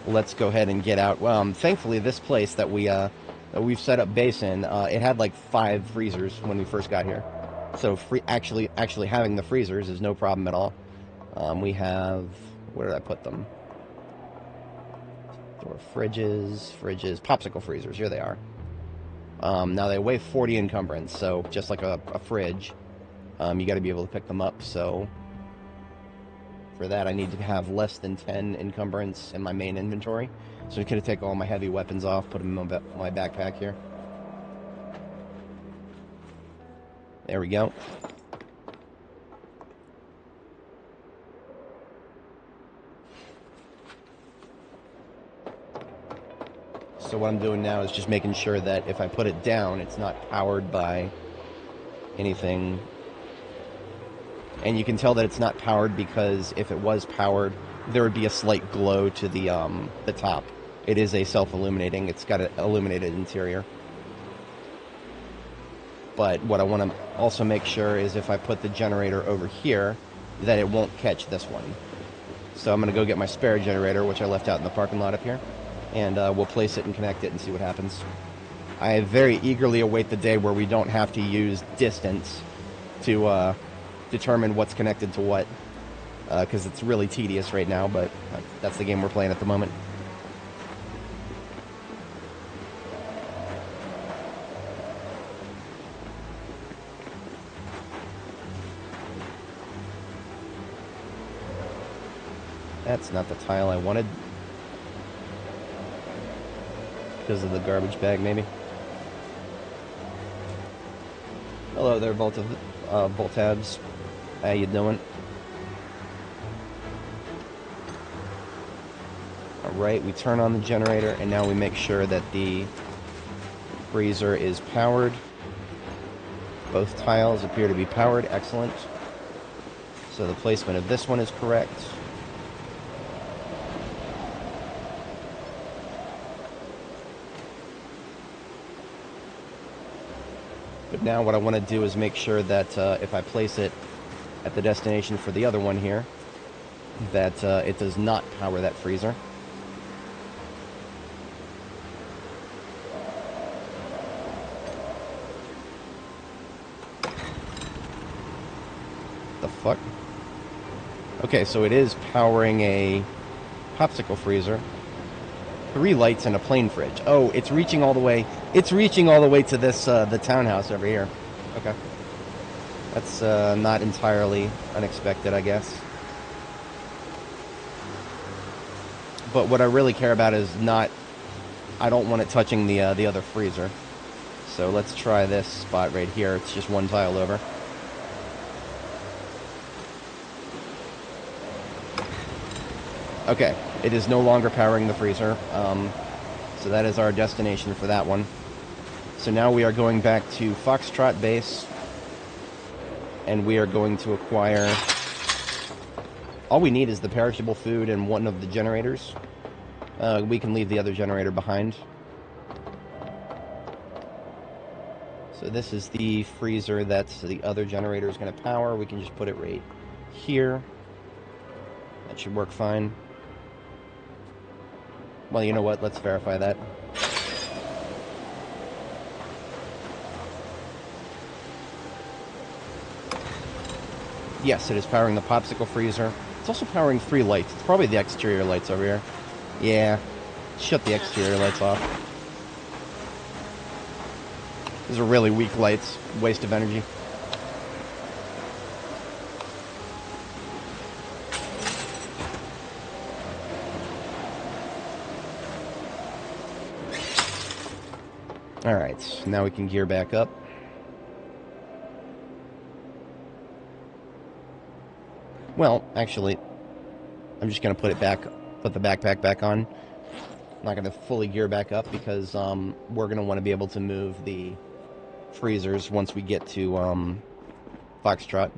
Let's go ahead and get out. Thankfully, this place that we've set up base in, it had like 5 freezers when we first got here. So actually having the freezers is no problem at all. We have, where did I put them? There were fridges, popsicle freezers. Here they are. Now they weigh 40 encumbrance, so just like a fridge, you got to be able to pick them up. So for that, I need to have less than 10 encumbrance in my main inventory. So I'm going to take all my heavy weapons off, put them in my backpack here. There we go. So what I'm doing now is just making sure that if I put it down, it's not powered by anything. And you can tell that it's not powered because if it was powered, there would be a slight glow to the top. It is a self-illuminating. It's got an illuminated interior. But what I want to also make sure is if I put the generator over here, that it won't catch this one. So I'm going to go get my spare generator, which I left out in the parking lot up here, and we'll place it and connect it and see what happens. I very eagerly await the day where we don't have to use distance to determine what's connected to what, because it's really tedious right now, but that's the game we're playing at the moment. That's not the tile I wanted. Because of the garbage bag, maybe. Hello there, Voltabs. How you doing? Alright, we turn on the generator, and now we make sure that the freezer is powered. Both tiles appear to be powered. Excellent. So the placement of this one is correct. But now what I want to do is make sure that if I place it at the destination for the other one here, that it does not power that freezer. The fuck? Okay, so it is powering a popsicle freezer, 3 lights, and a plain fridge. Oh, it's reaching all the way. It's reaching all the way to this, the townhouse over here. Okay. That's not entirely unexpected, I guess. But what I really care about is not... I don't want it touching the other freezer. So let's try this spot right here. It's just one tile over. Okay, it is no longer powering the freezer. So that is our destination for that one. So now we are going back to Foxtrot Base. And we are going to acquire... All we need is the perishable food and one of the generators. We can leave the other generator behind. So this is the freezer that the other generator is going to power. We can just put it right here. That should work fine. Well, you know what? Let's verify that. Yes, it is powering the popsicle freezer. It's also powering 3 lights. It's probably the exterior lights over here. Yeah. Shut the exterior lights off. These are really weak lights. Waste of energy. Alright, now we can gear back up. Well, actually, I'm just going to put the backpack back on. I'm not going to fully gear back up because we're going to want to be able to move the freezers once we get to Foxtrot.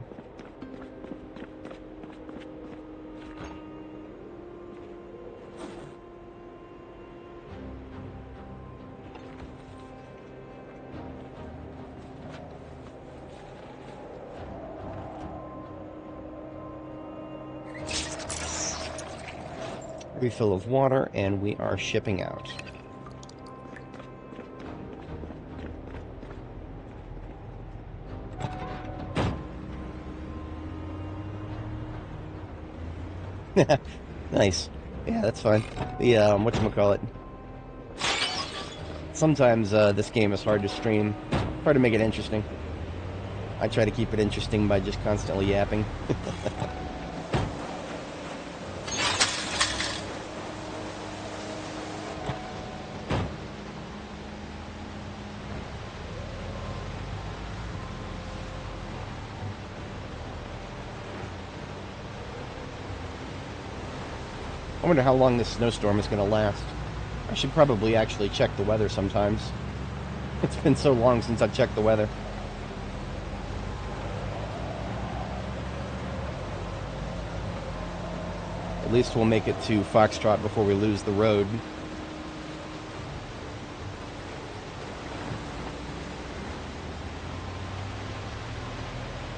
Refill of water, and we are shipping out. Nice. Yeah, that's fine. The, whatchamacallit. Sometimes, this game is hard to stream. Hard to make it interesting. I try to keep it interesting by just constantly yapping. I wonder how long this snowstorm is going to last. I should probably actually check the weather sometimes. It's been so long since I've checked the weather. At least we'll make it to Foxtrot before we lose the road.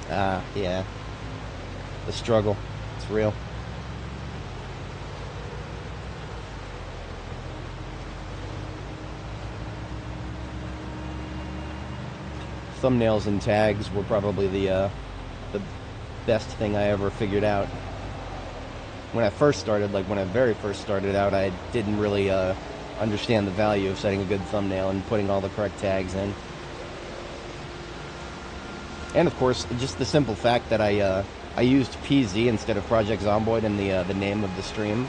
Ah, yeah. The struggle. It's real. Thumbnails and tags were probably the best thing I ever figured out. When I first started, like when I very first started out, I didn't really understand the value of setting a good thumbnail and putting all the correct tags in. And of course, just the simple fact that I used PZ instead of Project Zomboid in the name of the stream.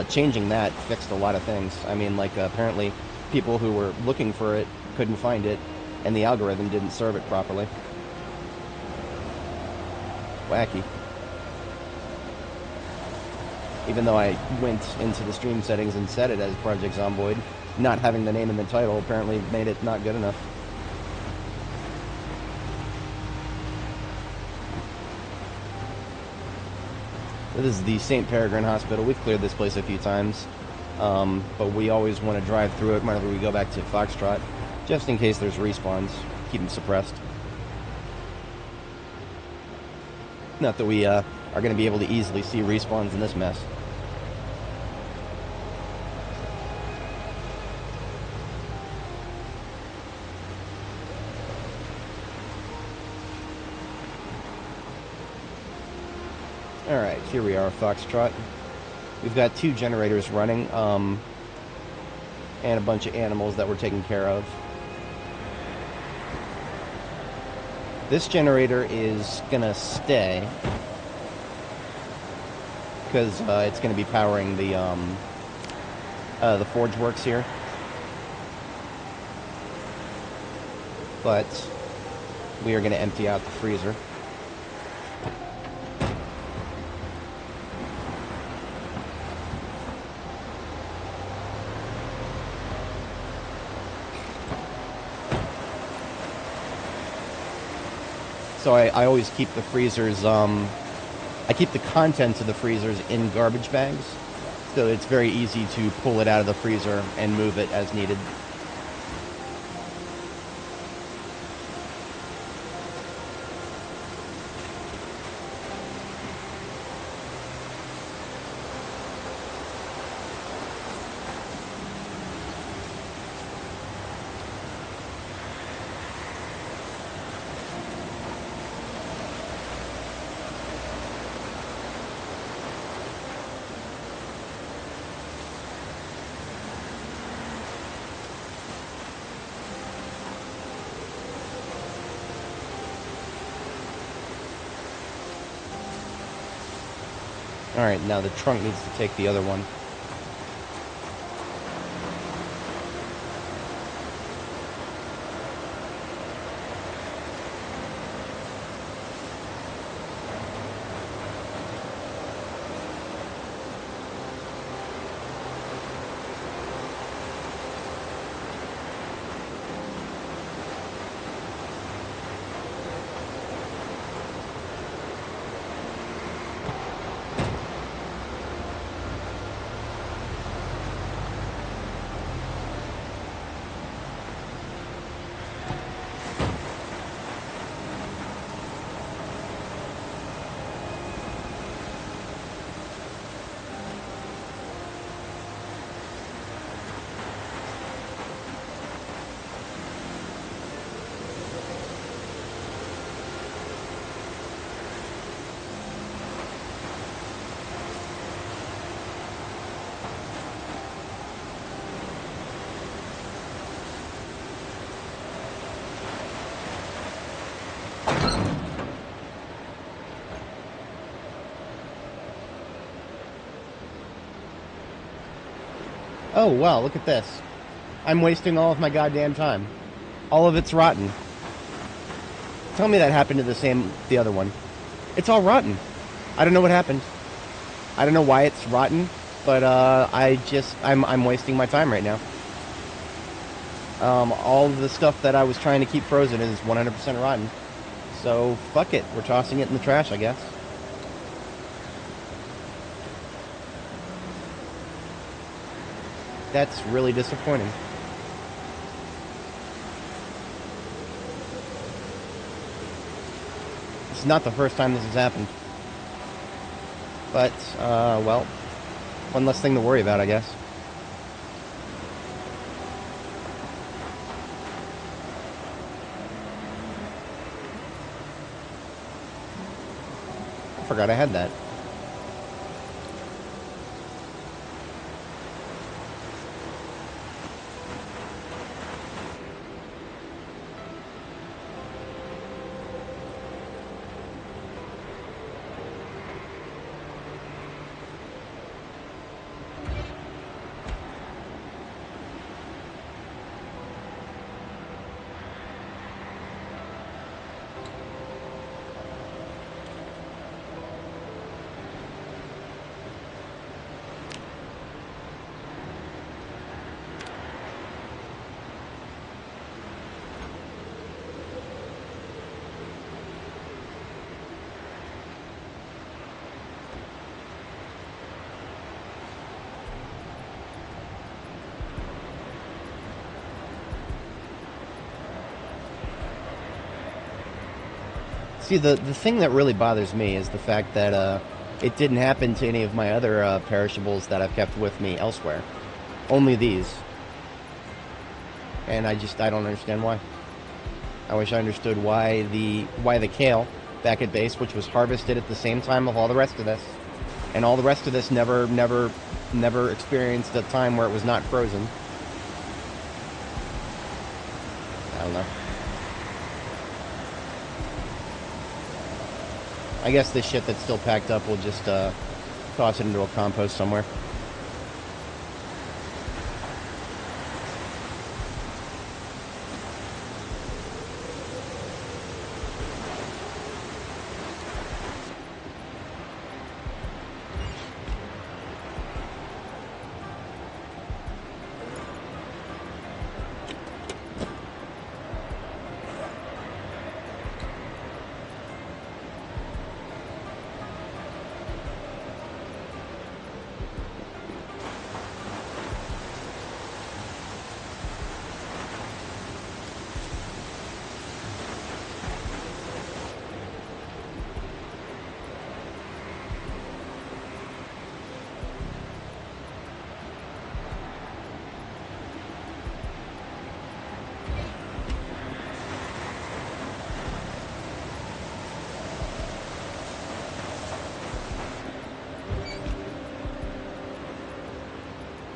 Changing that fixed a lot of things. I mean, like apparently people who were looking for it couldn't find it, and the algorithm didn't serve it properly. Wacky. Even though I went into the stream settings and set it as Project Zomboid, not having the name in the title apparently made it not good enough. This is the St. Peregrine Hospital. We've cleared this place a few times, but we always want to drive through it whenever we go back to Foxtrot, just in case there's respawns. Keep them suppressed. Not that we are going to be able to easily see respawns in this mess. Alright, here we are, Foxtrot. We've got 2 generators running, and a bunch of animals that we're taking care of. This generator is gonna stay because it's gonna be powering the forge works here. But we are gonna empty out the freezer. So I always keep the freezers, I keep the contents of the freezers in garbage bags, so it's very easy to pull it out of the freezer and move it as needed. Alright, now the trunk needs to take the other one. Oh, wow, look at this. I'm wasting all of my goddamn time. All of it's rotten. Tell me that happened to the other one. It's all rotten. I don't know what happened. I don't know why it's rotten, but I'm wasting my time right now. All of the stuff that I was trying to keep frozen is 100% rotten. So, fuck it. We're tossing it in the trash, I guess. That's really disappointing. It's not the first time this has happened. But, well, one less thing to worry about, I guess. I forgot I had that. See, the thing that really bothers me is the fact that it didn't happen to any of my other perishables that I've kept with me elsewhere. Only these. And I don't understand why. I wish I understood why the kale back at base, which was harvested at the same time of all the rest of this, and all the rest of this never experienced a time where it was not frozen. I don't know. I guess this shit that's still packed up, we'll just toss it into a compost somewhere.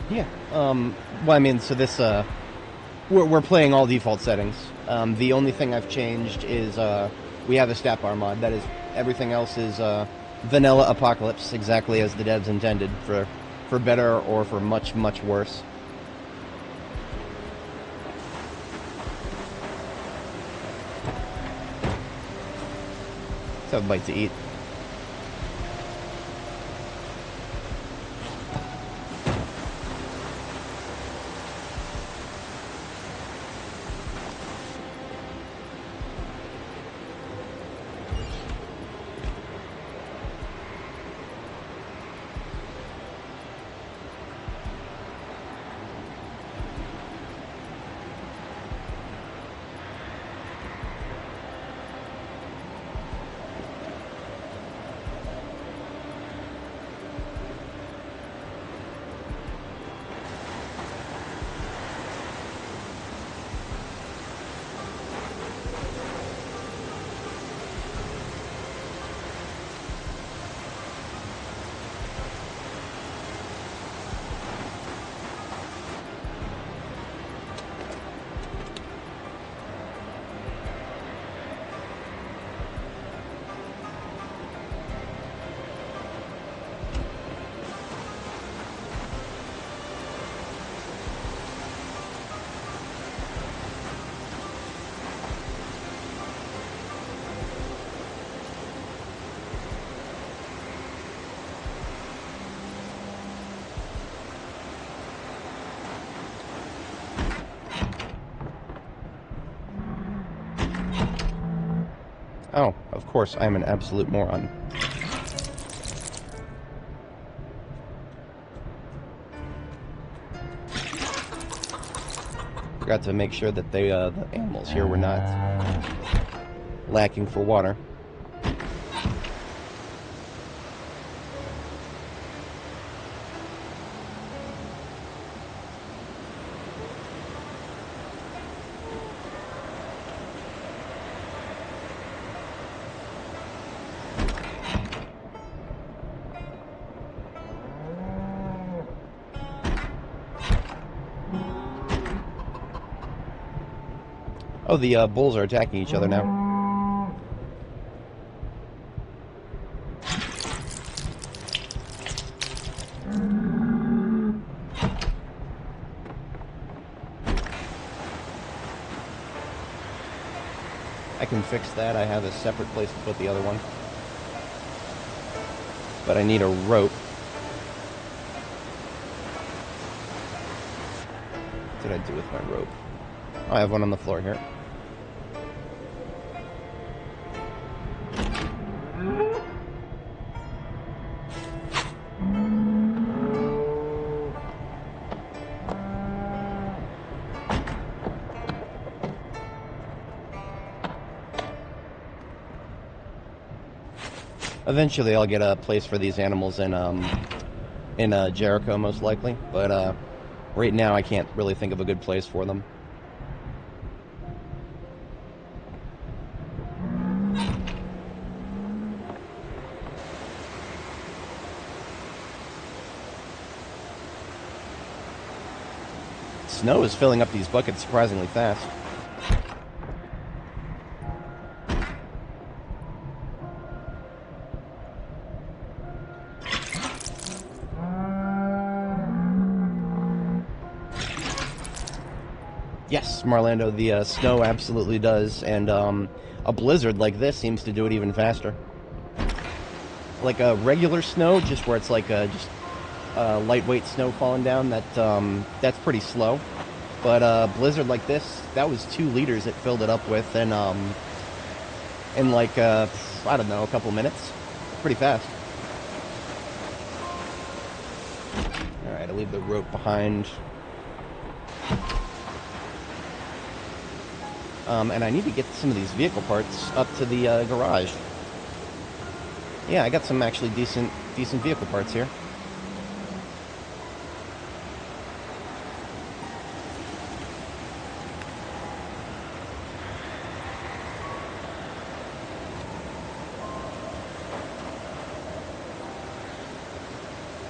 Yeah. Well, I mean, so this, we're playing all default settings. The only thing I've changed is, we have a stat bar mod. That is, everything else is, vanilla apocalypse, exactly as the devs intended, for better or for much, much worse. Let's have a bite to eat. Oh, of course, I'm an absolute moron. Forgot to make sure that the animals here were not lacking for water. Oh, the bulls are attacking each other now. I can fix that. I have a separate place to put the other one. But I need a rope. What did I do with my rope? Oh, I have one on the floor here. Eventually, I'll get a place for these animals in Jericho, most likely. But right now, I can't really think of a good place for them. Snow is filling up these buckets surprisingly fast. Yes, Marlando, the snow absolutely does, and a blizzard like this seems to do it even faster. Like a regular snow, just where it's like just lightweight snow falling down, that's pretty slow. But blizzard like this, that was 2 liters it filled it up with, and in like I don't know, a couple minutes, pretty fast. All right, I'll leave the rope behind. And I need to get some of these vehicle parts up to the garage. Yeah, I got some actually decent vehicle parts here.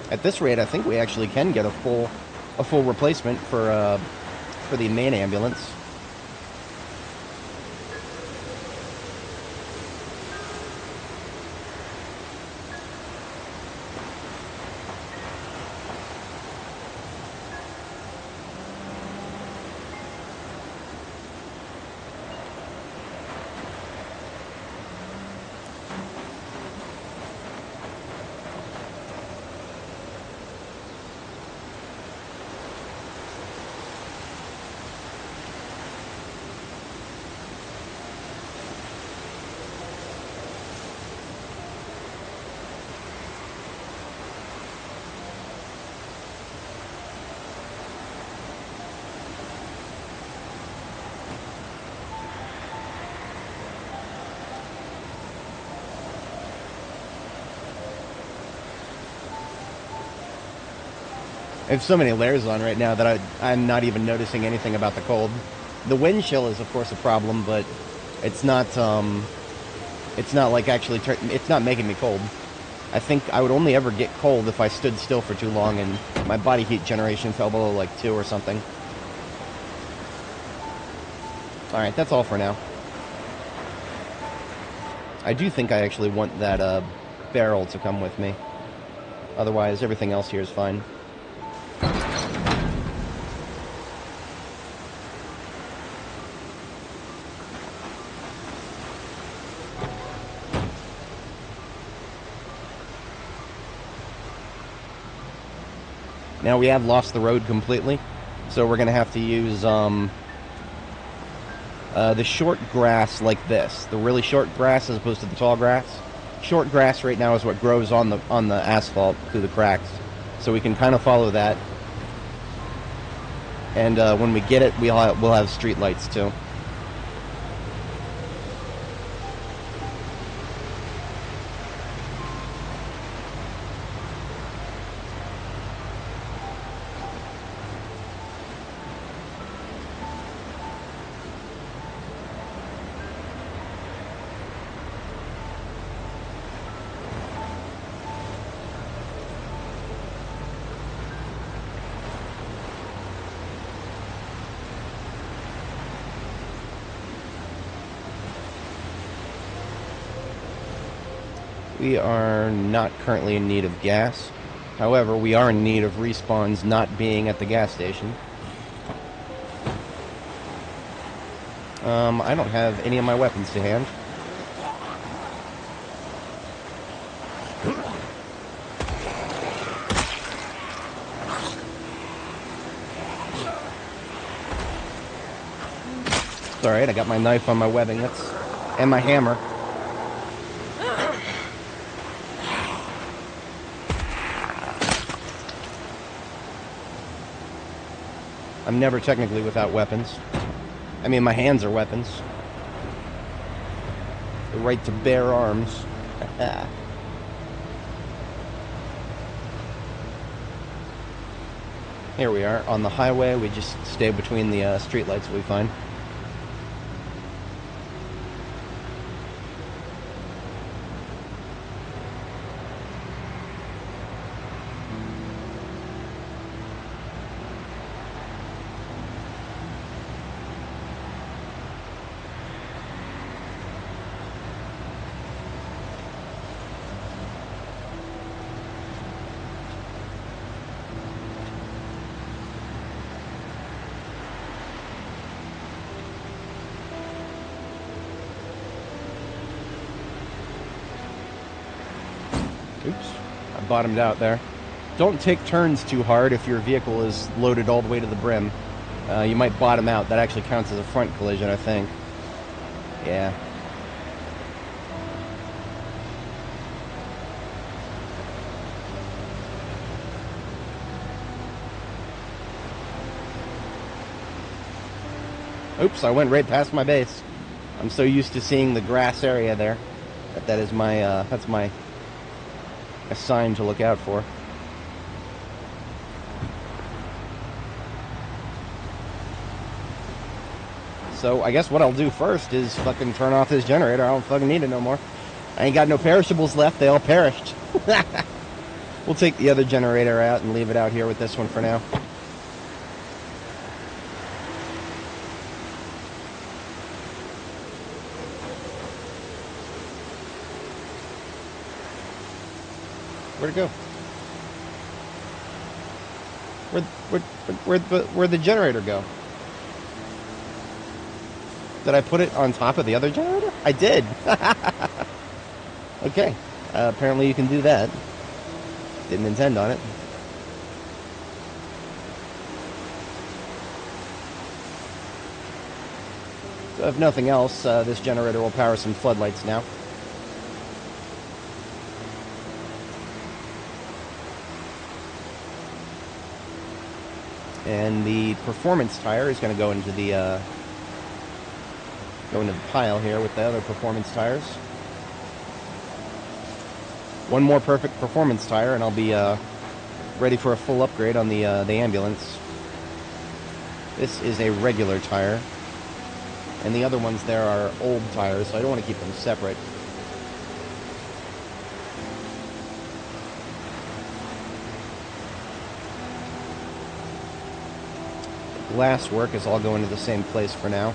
At this rate, I think we actually can get a full replacement for the main ambulance. I have so many layers on right now that I'm not even noticing anything about the cold. The wind chill is, of course, a problem, but it's not like actually, it's not making me cold. I think I would only ever get cold if I stood still for too long and my body heat generation fell below like 2 or something. Alright, that's all for now. I do think I actually want that barrel to come with me. Otherwise, everything else here is fine. Now we have lost the road completely, so we're going to have to use the short grass like this. The really short grass as opposed to the tall grass. Short grass right now is what grows on the asphalt through the cracks, so we can kind of follow that. And when we get it, we'll have street lights too. We are not currently in need of gas. However, we are in need of respawns not being at the gas station. I don't have any of my weapons to hand. It's alright, I got my knife on my webbing, and my hammer. I'm never technically without weapons. I mean, my hands are weapons. The right to bear arms. Here we are, on the highway. We just stay between the streetlights we find. Oops, I bottomed out there. Don't take turns too hard if your vehicle is loaded all the way to the brim. You might bottom out. That actually counts as a front collision, I think. Yeah. Oops, I went right past my base. I'm so used to seeing the grass area there. That is my, that's my a sign to look out for. So I guess what I'll do first is fucking turn off this generator. I don't fucking need it no more. I ain't got no perishables left. They all perished. We'll take the other generator out and leave it out here with this one for now. Where'd it go? Where'd the generator go? Did I put it on top of the other generator? I did. Okay. Apparently you can do that. Didn't intend on it. So if nothing else, this generator will power some floodlights now. And the performance tire is going to go into the pile here with the other performance tires. One more perfect performance tire, and I'll be ready for a full upgrade on the ambulance. This is a regular tire, and the other ones there are old tires, so I don't want to keep them separate. The glass work is all going to the same place for now.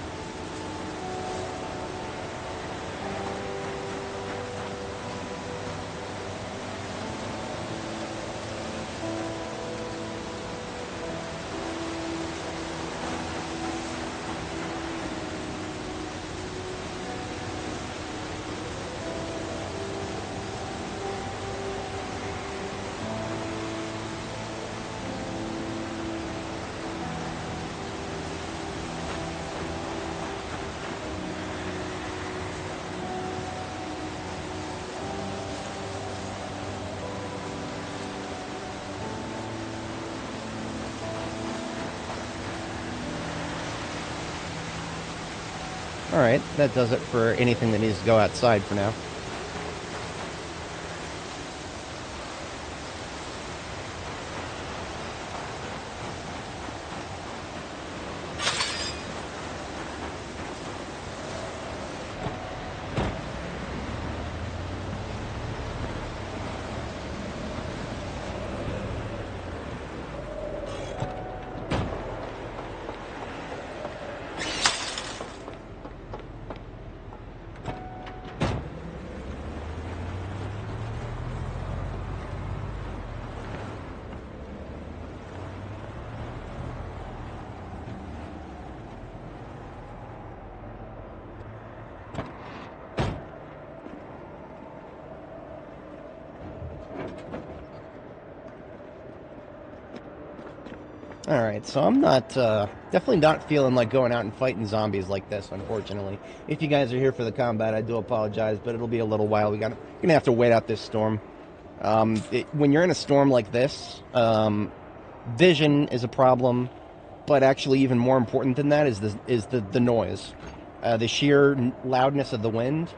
Alright, that does it for anything that needs to go outside for now. Alright, so I'm not, definitely not feeling like going out and fighting zombies like this, unfortunately. If you guys are here for the combat, I do apologize, but it'll be a little while. We're gonna have to wait out this storm. When you're in a storm like this, vision is a problem, but actually even more important than that is the noise. The sheer loudness of the wind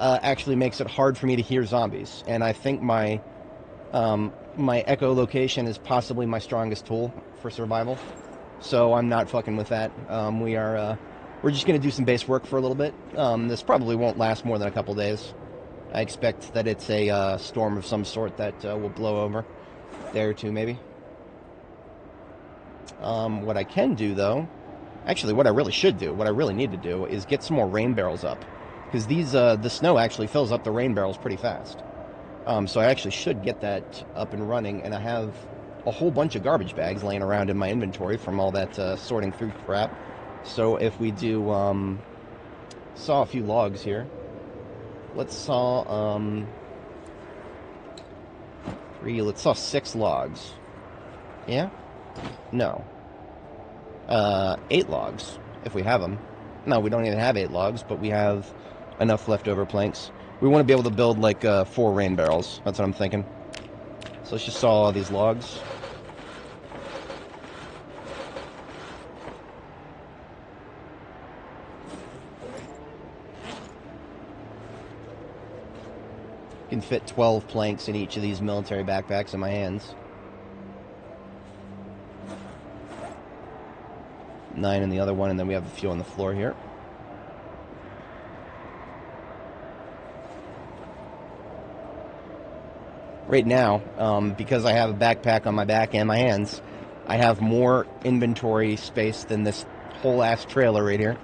actually makes it hard for me to hear zombies, and I think my echolocation is possibly my strongest tool for survival, so I'm not fucking with that. We're just gonna do some base work for a little bit. This probably won't last more than a couple days. I expect that it's a storm of some sort that will blow over. Day or two, maybe. What I can do, though, actually, what I really should do, what I really need to do, is get some more rain barrels up, because the snow actually fills up the rain barrels pretty fast. So I actually should get that up and running, and I have a whole bunch of garbage bags laying around in my inventory from all that sorting through crap. So if we do saw a few logs here, let's saw 3, let's saw 6 logs. Yeah? No. 8 logs, if we have them. No, we don't even have 8 logs, but we have enough leftover planks. We want to be able to build, like, 4 rain barrels. That's what I'm thinking. So let's just saw all these logs. Can fit 12 planks in each of these military backpacks in my hands. 9 in the other one, and then we have a few on the floor here. Right now, because I have a backpack on my back and my hands, I have more inventory space than this whole ass trailer right here.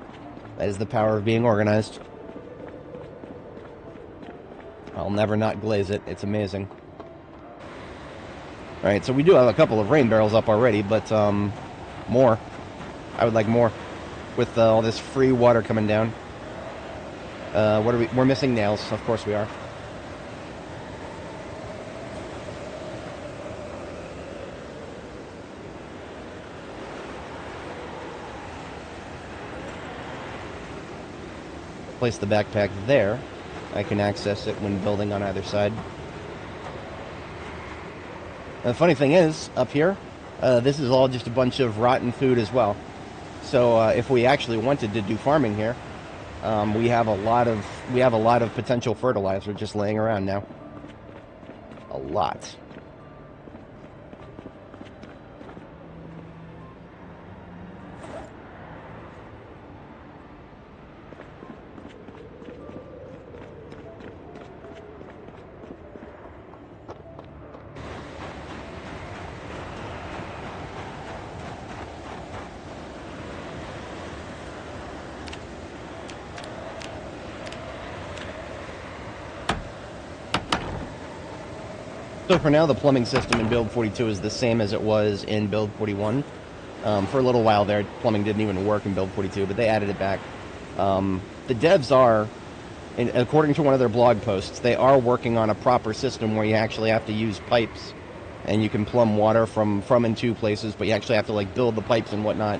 That is the power of being organized. I'll never not glaze it. It's amazing. Alright, so we do have a couple of rain barrels up already, but more. I would like more. With all this free water coming down. What are we? We're missing nails. Of course we are. Place the backpack there. I can access it when building on either side. And the funny thing is, up here, this is all just a bunch of rotten food as well. So if we actually wanted to do farming here, we have a lot of potential fertilizer just laying around now. A lot. So for now, the plumbing system in build 42 is the same as it was in build 41. For a little while there, plumbing didn't even work in build 42, but they added it back. The devs are, according to one of their blog posts, they are working on a proper system where you actually have to use pipes, and you can plumb water from and to places, but you actually have to like build the pipes and whatnot.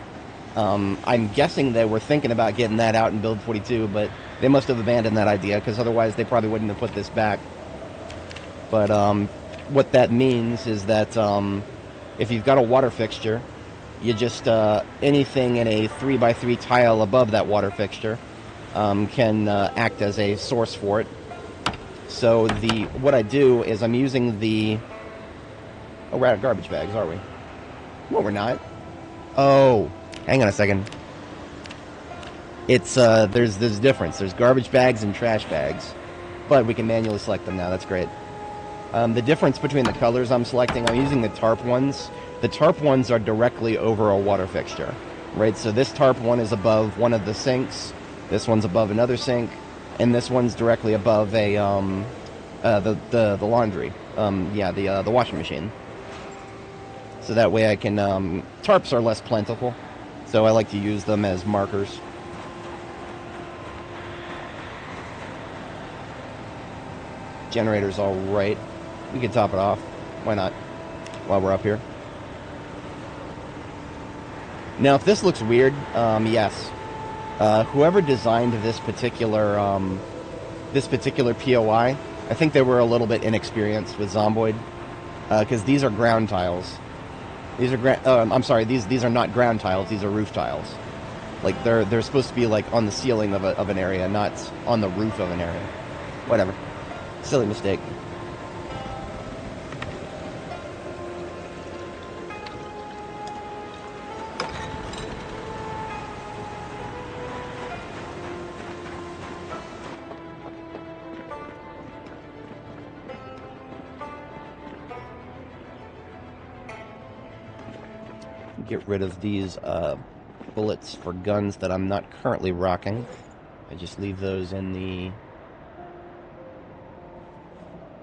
I'm guessing they were thinking about getting that out in build 42, but they must have abandoned that idea, because otherwise they probably wouldn't have put this back. But what that means is that if you've got a water fixture, you just anything in a 3x3 tile above that water fixture can act as a source for it. So what I do is I'm using the... Oh, we're out of garbage bags, are we? No, we're not. Oh, hang on a second. It's there's a difference. There's garbage bags and trash bags, but we can manually select them now. That's great. The difference between the colors I'm selecting, I'm using the tarp ones. The tarp ones are directly over a water fixture, right? So this tarp one is above one of the sinks, this one's above another sink, and this one's directly above a the laundry, the washing machine. So that way I can tarps are less plentiful, so I like to use them as markers. Generator's all right. We can top it off. Why not? While we're up here. Now, if this looks weird, yes. Whoever designed this particular POI, I think they were a little bit inexperienced with Zomboid, because these are ground tiles. These are I'm sorry. These are not ground tiles. These are roof tiles. Like they're supposed to be like on the ceiling of an area, not on the roof of an area. Whatever. Silly mistake. Get rid of these bullets for guns that I'm not currently rocking. I just leave those in the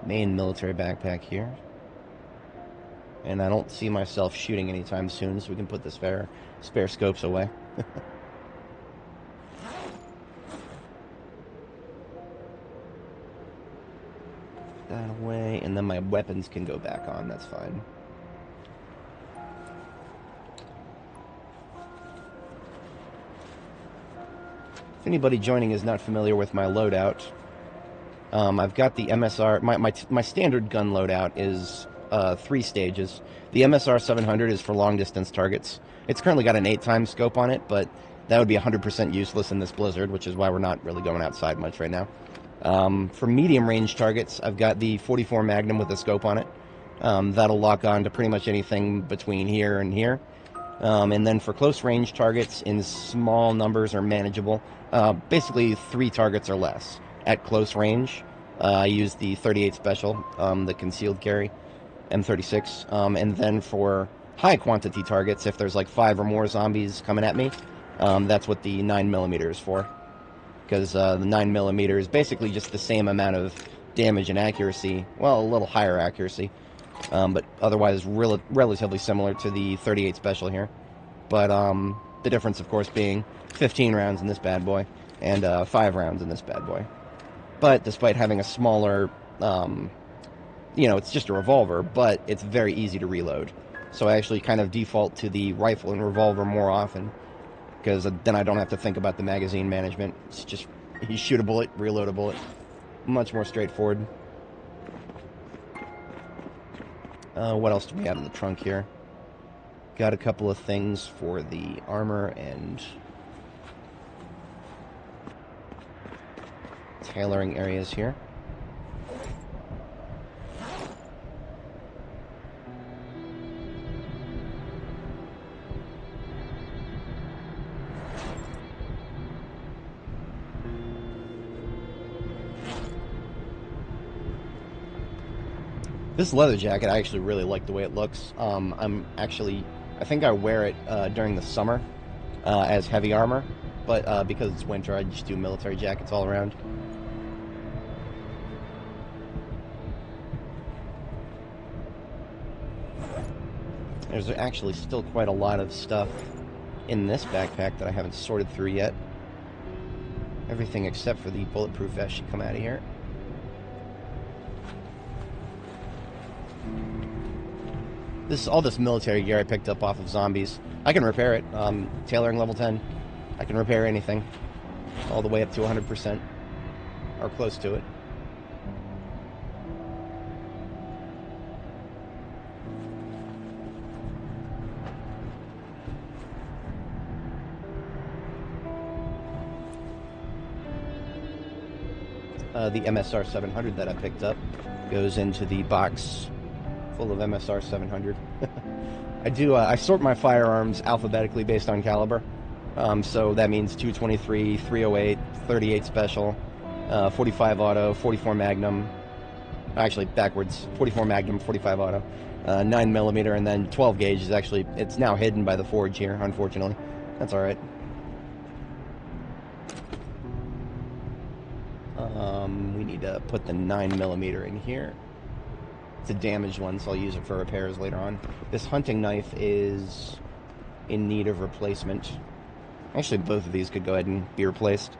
main military backpack here. And I don't see myself shooting anytime soon, so we can put the spare scopes away. that away, and then my weapons can go back on. That's fine. If anybody joining is not familiar with my loadout, I've got the MSR. My standard gun loadout is 3 stages. The MSR 700 is for long distance targets. It's currently got an 8x scope on it, but that would be 100% useless in this blizzard, which is why we're not really going outside much right now. For medium range targets, I've got the 44 Magnum with a scope on it. That'll lock on to pretty much anything between here and here. And then for close range targets in small numbers or manageable, basically 3 targets or less at close range, I use the 38 Special, the concealed carry M36. And then for high quantity targets, if there's like 5 or more zombies coming at me, that's what the 9mm is for. Because the 9mm is basically just the same amount of damage and accuracy, well, a little higher accuracy, but otherwise relatively similar to the 38 Special here. But the difference, of course, being 15 rounds in this bad boy and 5 rounds in this bad boy. But despite having a smaller, it's just a revolver, but it's very easy to reload. So I actually kind of default to the rifle and revolver more often, because then I don't have to think about the magazine management. It's just, you shoot a bullet, reload a bullet. Much more straightforward. What else do we have in the trunk here? Got a couple of things for the armor and tailoring areas here. This leather jacket, I actually really like the way it looks. I think I wear it during the summer as heavy armor, but because it's winter, I just do military jackets all around. There's actually still quite a lot of stuff in this backpack that I haven't sorted through yet. Everything except for the bulletproof vest should come out of here. All this military gear I picked up off of zombies. I can repair it. Tailoring level 10. I can repair anything. All the way up to 100%. Or close to it. The MSR 700 that I picked up goes into the box full of MSR 700. I sort my firearms alphabetically based on caliber. So that means 223, 308, 38 Special, 45 Auto, 44 Magnum. Actually, backwards. 44 Magnum, 45 Auto, 9mm, and then 12 gauge is actually, it's now hidden by the forge here, unfortunately. That's alright. We need to put the 9mm in here. It's a damaged one, so I'll use it for repairs later on. This hunting knife is in need of replacement. Actually, both of these could go ahead and be replaced.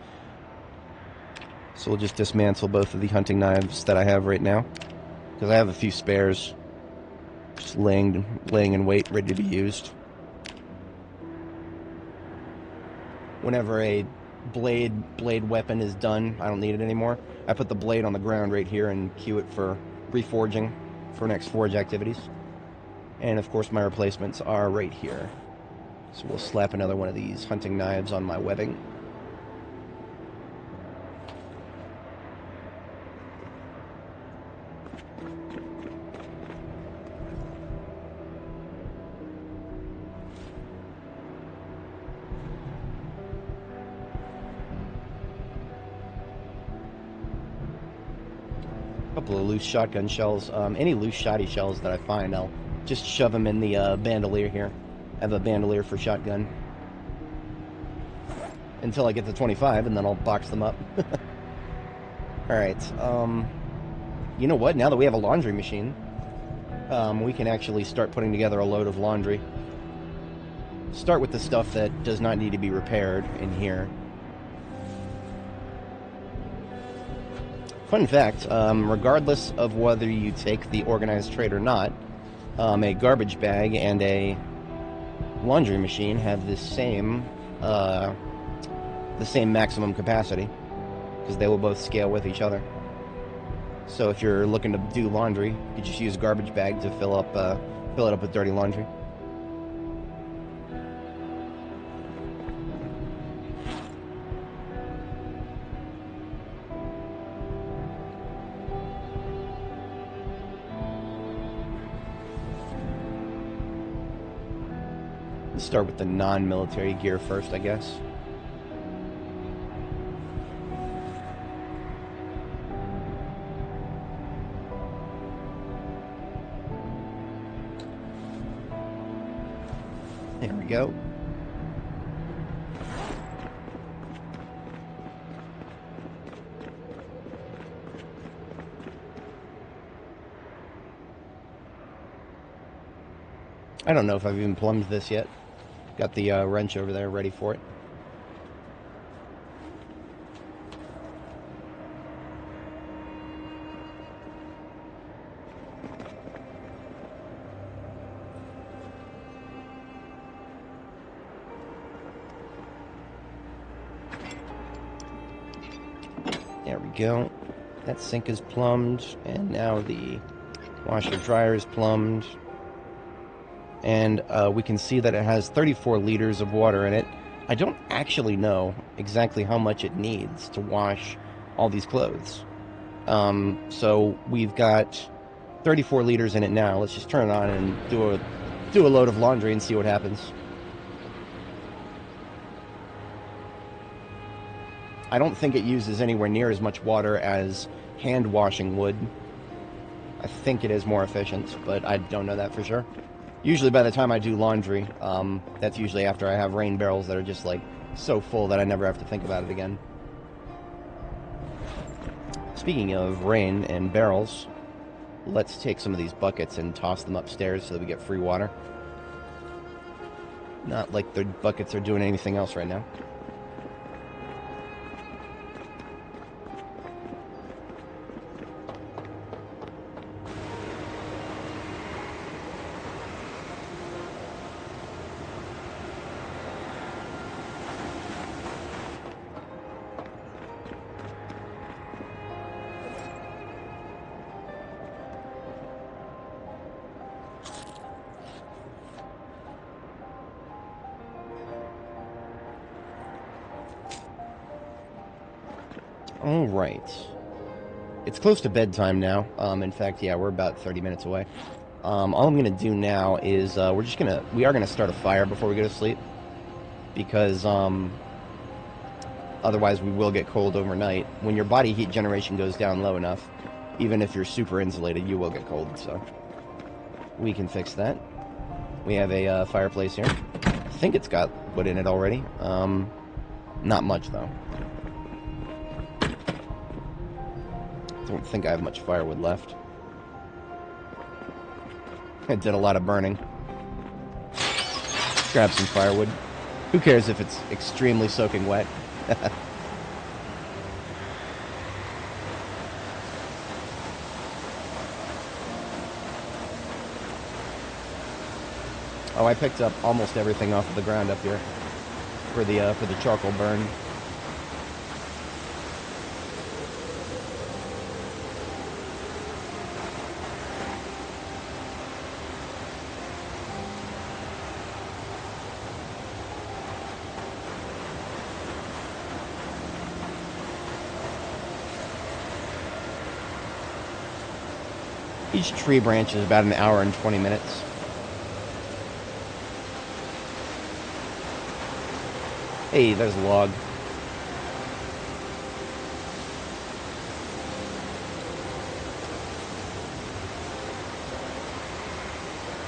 So we'll just dismantle both of the hunting knives that I have right now, because I have a few spares just laying in wait, ready to be used. Whenever a blade weapon is done, I don't need it anymore. I put the blade on the ground right here and queue it for reforging for next forge activities. And of course my replacements are right here. So we'll slap another one of these hunting knives on my webbing. Couple of loose shotgun shells. Any loose shotty shells that I find, I'll just shove them in the bandolier here. I have a bandolier for shotgun. Until I get to 25, and then I'll box them up. Alright, you know what? Now that we have a laundry machine, we can actually start putting together a load of laundry. Start with the stuff that does not need to be repaired in here. Fun fact, regardless of whether you take the organized trade or not, a garbage bag and a laundry machine have the same maximum capacity, because they will both scale with each other. So if you're looking to do laundry, you just use a garbage bag to fill it up with dirty laundry. Let's start with the non-military gear first, I guess. There we go. I don't know if I've even plumbed this yet. Got the wrench over there ready for it. There we go. That sink is plumbed, and now the washer dryer is plumbed. And we can see that it has 34 liters of water in it. I don't actually know exactly how much it needs to wash all these clothes. So we've got 34 liters in it now. Let's just turn it on and do a load of laundry and see what happens. I don't think it uses anywhere near as much water as hand washing would. I think it is more efficient, but I don't know that for sure. Usually by the time I do laundry, that's usually after I have rain barrels that are just like so full that I never have to think about it again. Speaking of rain and barrels, let's take some of these buckets and toss them upstairs so that we get free water. Not like the buckets are doing anything else right now. Alright. It's close to bedtime now. In fact, yeah, we're about 30 minutes away. All I'm going to do now is we are going to start a fire before we go to sleep. Because otherwise we will get cold overnight. When your body heat generation goes down low enough, even if you're super insulated, you will get cold. So we can fix that. We have a fireplace here. I think it's got wood in it already. Not much, though. I don't think I have much firewood left. I did a lot of burning. Grab some firewood. Who cares if it's extremely soaking wet? Oh, I picked up almost everything off of the ground up here for the charcoal burn. Each tree branch is about an hour and 20 minutes. Hey, there's a log.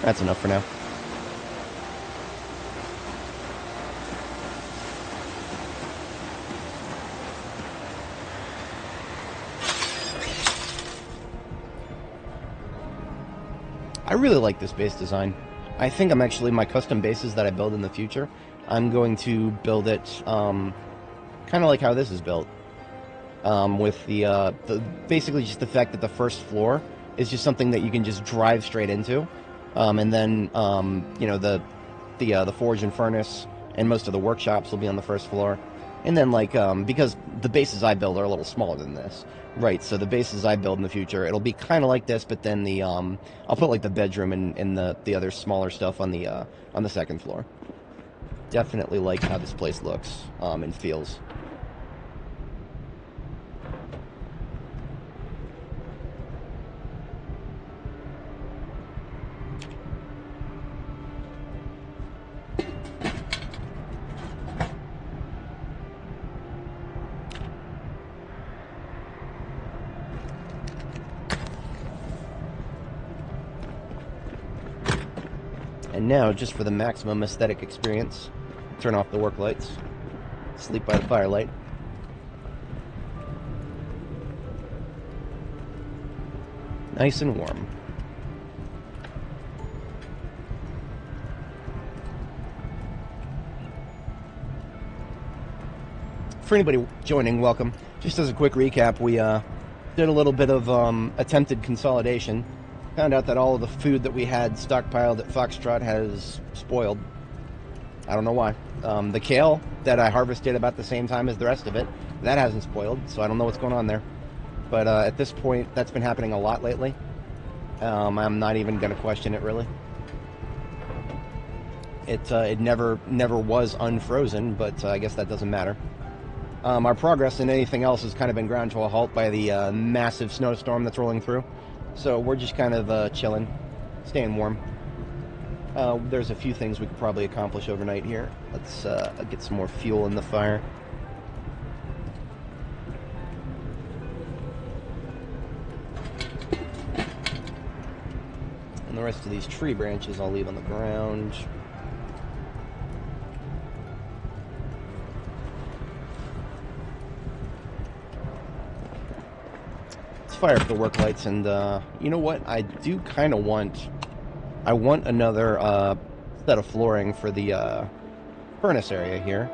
That's enough for now. I really like this base design. I think my custom bases that I build in the future, I'm going to build it kind of like how this is built. with the basically just the fact that the first floor is just something that you can just drive straight into, and then you know, the forge and furnace and most of the workshops will be on the first floor, and then like because the bases I build are a little smaller than this, right? So the bases I build in the future, it'll be kind of like this, but then the I'll put like the bedroom and the other smaller stuff on the second floor. Definitely like how this place looks and feels. And now, just for the maximum aesthetic experience, turn off the work lights, sleep by the firelight. Nice and warm. For anybody joining, welcome. Just as a quick recap, we did a little bit of attempted consolidation. Found out that all of the food that we had stockpiled at Foxtrot has spoiled. I don't know why. The kale that I harvested about the same time as the rest of it, that hasn't spoiled, so I don't know what's going on there. But at this point, that's been happening a lot lately. I'm not even going to question it, really. It never was unfrozen, but I guess that doesn't matter. Our progress in anything else has kind of been ground to a halt by the massive snowstorm that's rolling through. So we're just kind of chilling, staying warm. There's a few things we could probably accomplish overnight here. Let's get some more fuel in the fire. And the rest of these tree branches I'll leave on the ground. Fire up the work lights, and you know what? I do kind of want. I want another set of flooring for the furnace area here.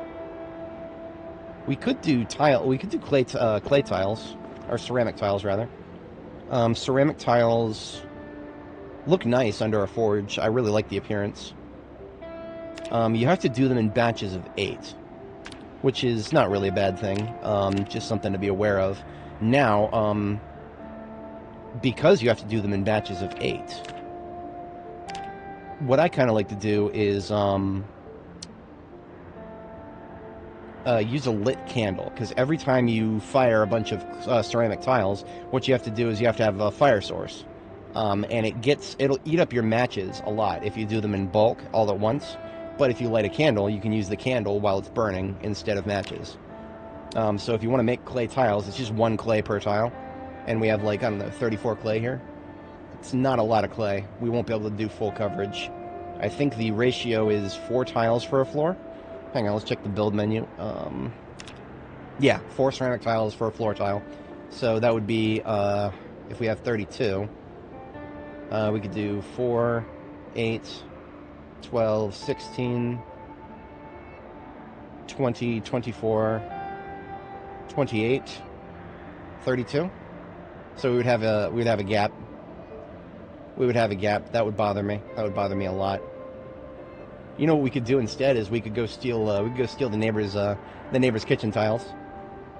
We could do tile. We could do clay tiles, or ceramic tiles rather. Ceramic tiles look nice under a forge. I really like the appearance. You have to do them in batches of 8, which is not really a bad thing. Just something to be aware of. Now, because you have to do them in batches of 8, what I kind of like to do is use a lit candle, because every time you fire a bunch of ceramic tiles, what you have to do is you have to have a fire source, and it'll eat up your matches a lot if you do them in bulk all at once. But if you light a candle, you can use the candle while it's burning instead of matches. So if you want to make clay tiles, it's just 1 clay per tile. And we have, like, I don't know, 34 clay here. It's not a lot of clay. We won't be able to do full coverage. I think the ratio is 4 tiles for a floor. Hang on, let's check the build menu. Yeah, 4 ceramic tiles for a floor tile. So that would be, if we have 32, we could do 4, 8, 12, 16, 20, 24, 28, 32. So we would have a gap. We would have a gap. That would bother me. That would bother me a lot. You know what we could do instead is we could go steal the neighbor's kitchen tiles.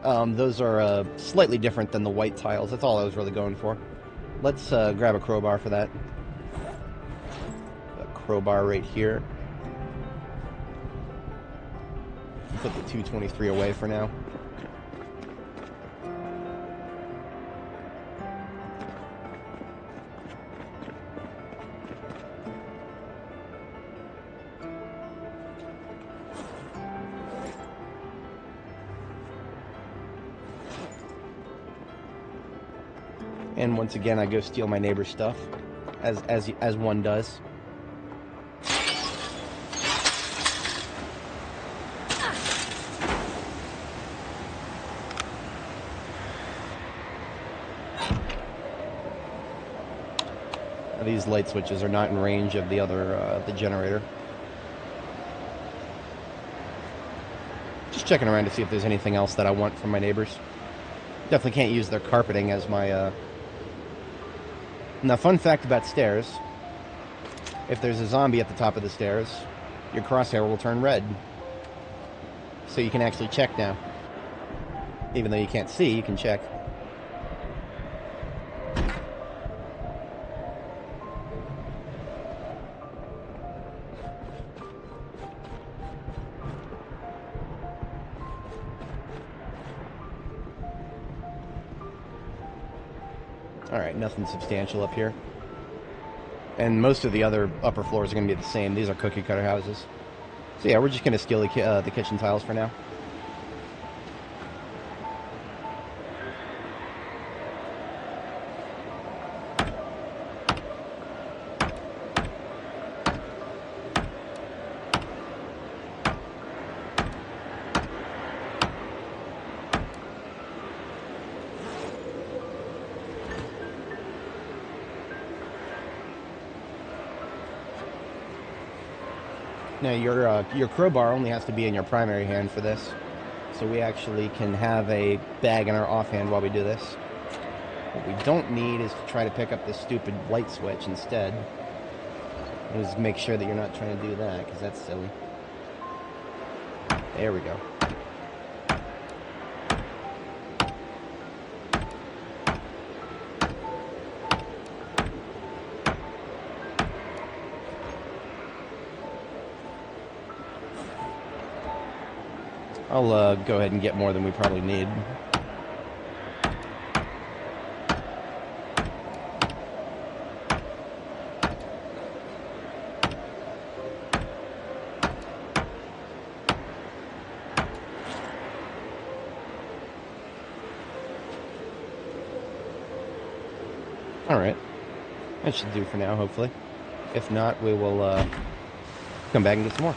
Those are slightly different than the white tiles. That's all I was really going for. Let's grab a crowbar for that. A crowbar right here. Put the 223 away for now. And once again, I go steal my neighbor's stuff, as one does. These light switches are not in range of the other the generator. Just checking around to see if there's anything else that I want from my neighbors. Definitely can't use their carpeting as my, Now, fun fact about stairs. If there's a zombie at the top of the stairs, your crosshair will turn red. So you can actually check now. Even though you can't see, you can check. Alright, nothing substantial up here. And most of the other upper floors are going to be the same. These are cookie cutter houses. So yeah, we're just going to steal the kitchen tiles for now. Now, your crowbar only has to be in your primary hand for this. So we actually can have a bag in our offhand while we do this. What we don't need is to try to pick up this stupid light switch instead. Just make sure that you're not trying to do that, because that's silly. There we go. I'll go ahead and get more than we probably need. Alright. That should do for now, hopefully. If not, we will come back and get some more.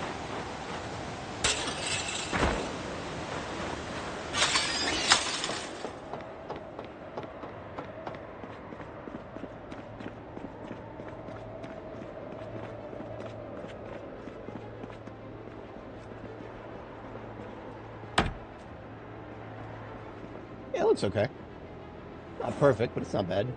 Yeah, it looks okay. Not perfect, but it's not bad.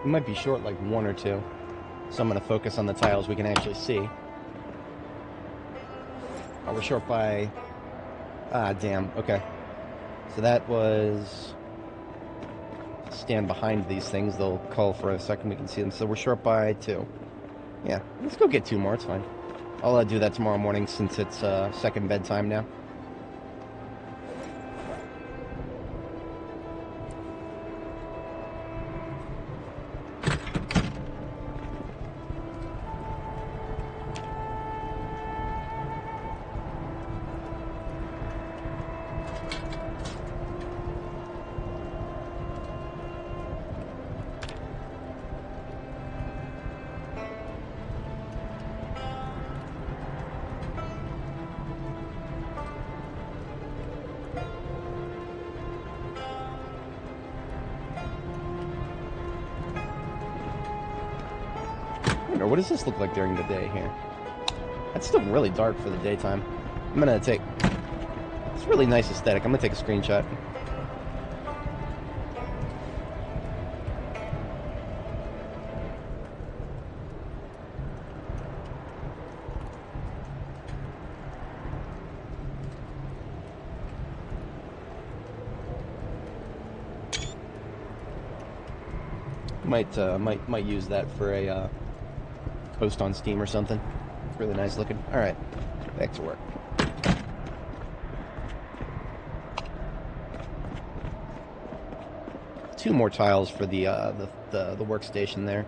We might be short like one or two. So I'm going to focus on the tiles we can actually see. Oh, we're short by... Ah, damn. Okay. So that was... Stand behind these things. They'll call for a second. We can see them. So we're short by 2. Yeah. Let's go get 2 more. It's fine. I'll do that tomorrow morning since it's second bedtime now. What does this look like during the day here? It's still really dark for the daytime. I'm gonna take... It's a really nice aesthetic. I'm gonna take a screenshot. Might use that for a post on Steam or something. It's really nice looking. All right, back to work. Two more tiles for the workstation there.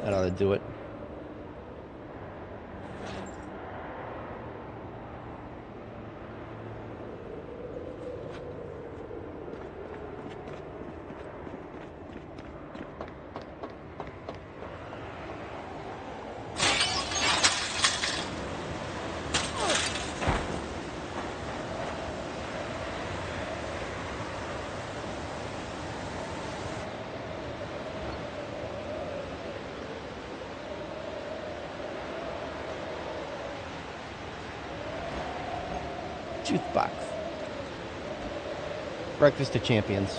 That ought to do it. Bluetooth box. Breakfast of Champions.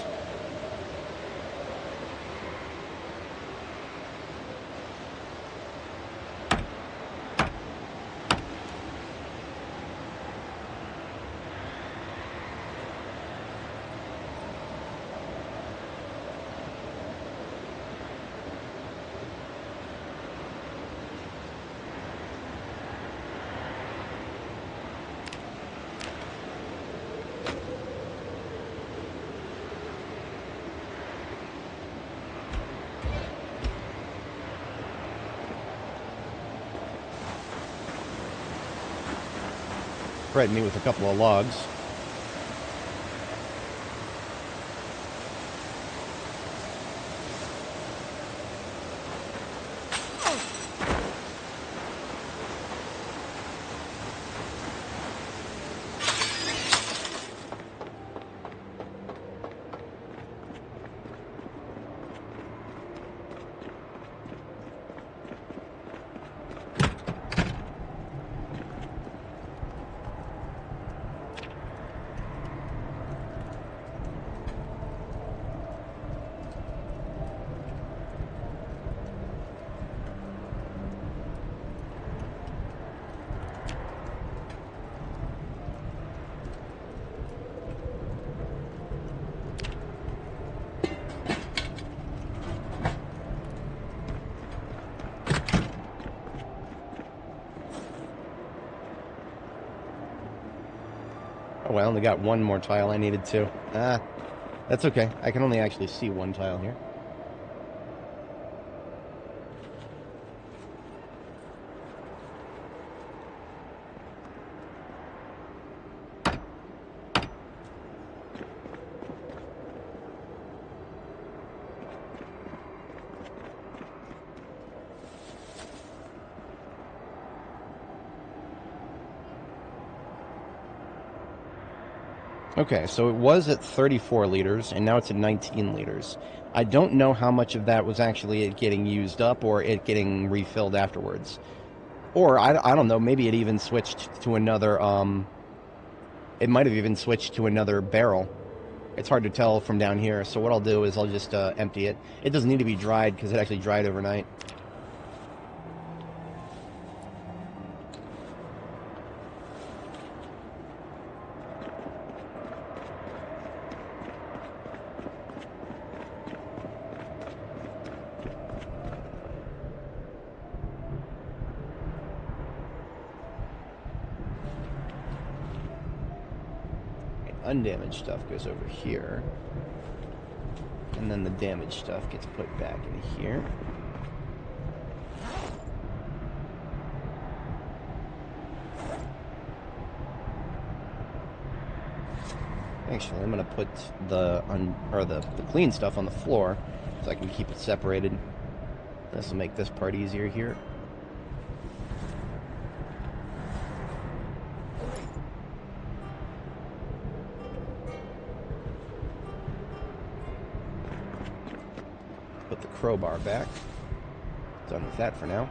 Threatened me with a couple of logs. Oh, I only got one more tile I needed to. That's okay. I can only actually see one tile here. Okay, so it was at 34 liters, and now it's at 19 liters. I don't know how much of that was actually it getting used up or it getting refilled afterwards. Or, I don't know, maybe it even switched to another, it might have even switched to another barrel. It's hard to tell from down here, so what I'll do is I'll just empty it. It doesn't need to be dried, because it actually dried overnight. Undamaged stuff goes over here, and then the damaged stuff gets put back in here. Actually, I'm gonna put the clean stuff on the floor so I can keep it separated. This will make this part easier here. Put the crowbar back. Done with that for now.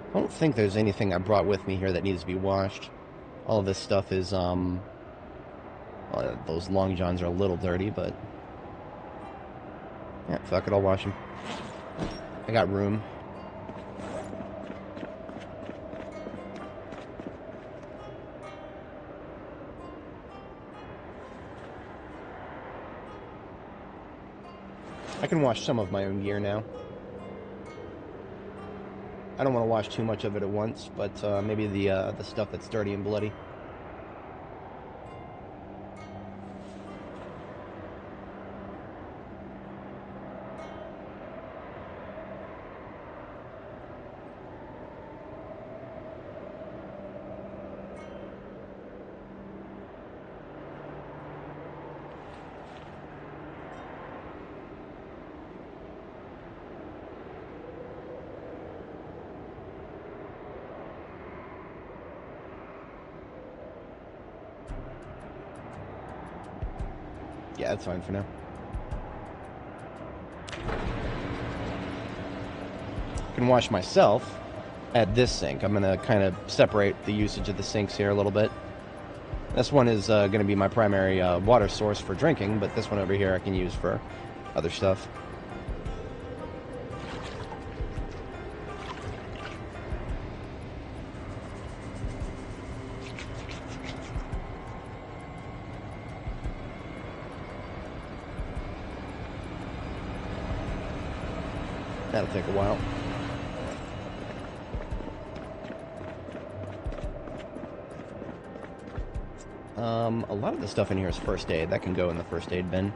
I don't think there's anything I brought with me here that needs to be washed. All of this stuff is, those long johns are a little dirty, but yeah, fuck it, I'll wash them. I got room. I can wash some of my own gear now. I don't want to wash too much of it at once, but maybe the stuff that's dirty and bloody. Yeah, that's fine for now. I can wash myself at this sink. I'm going to kind of separate the usage of the sinks here a little bit. This one is going to be my primary water source for drinking, but this one over here I can use for other stuff. That'll take a while. A lot of the stuff in here is first aid. That can go in the first aid bin.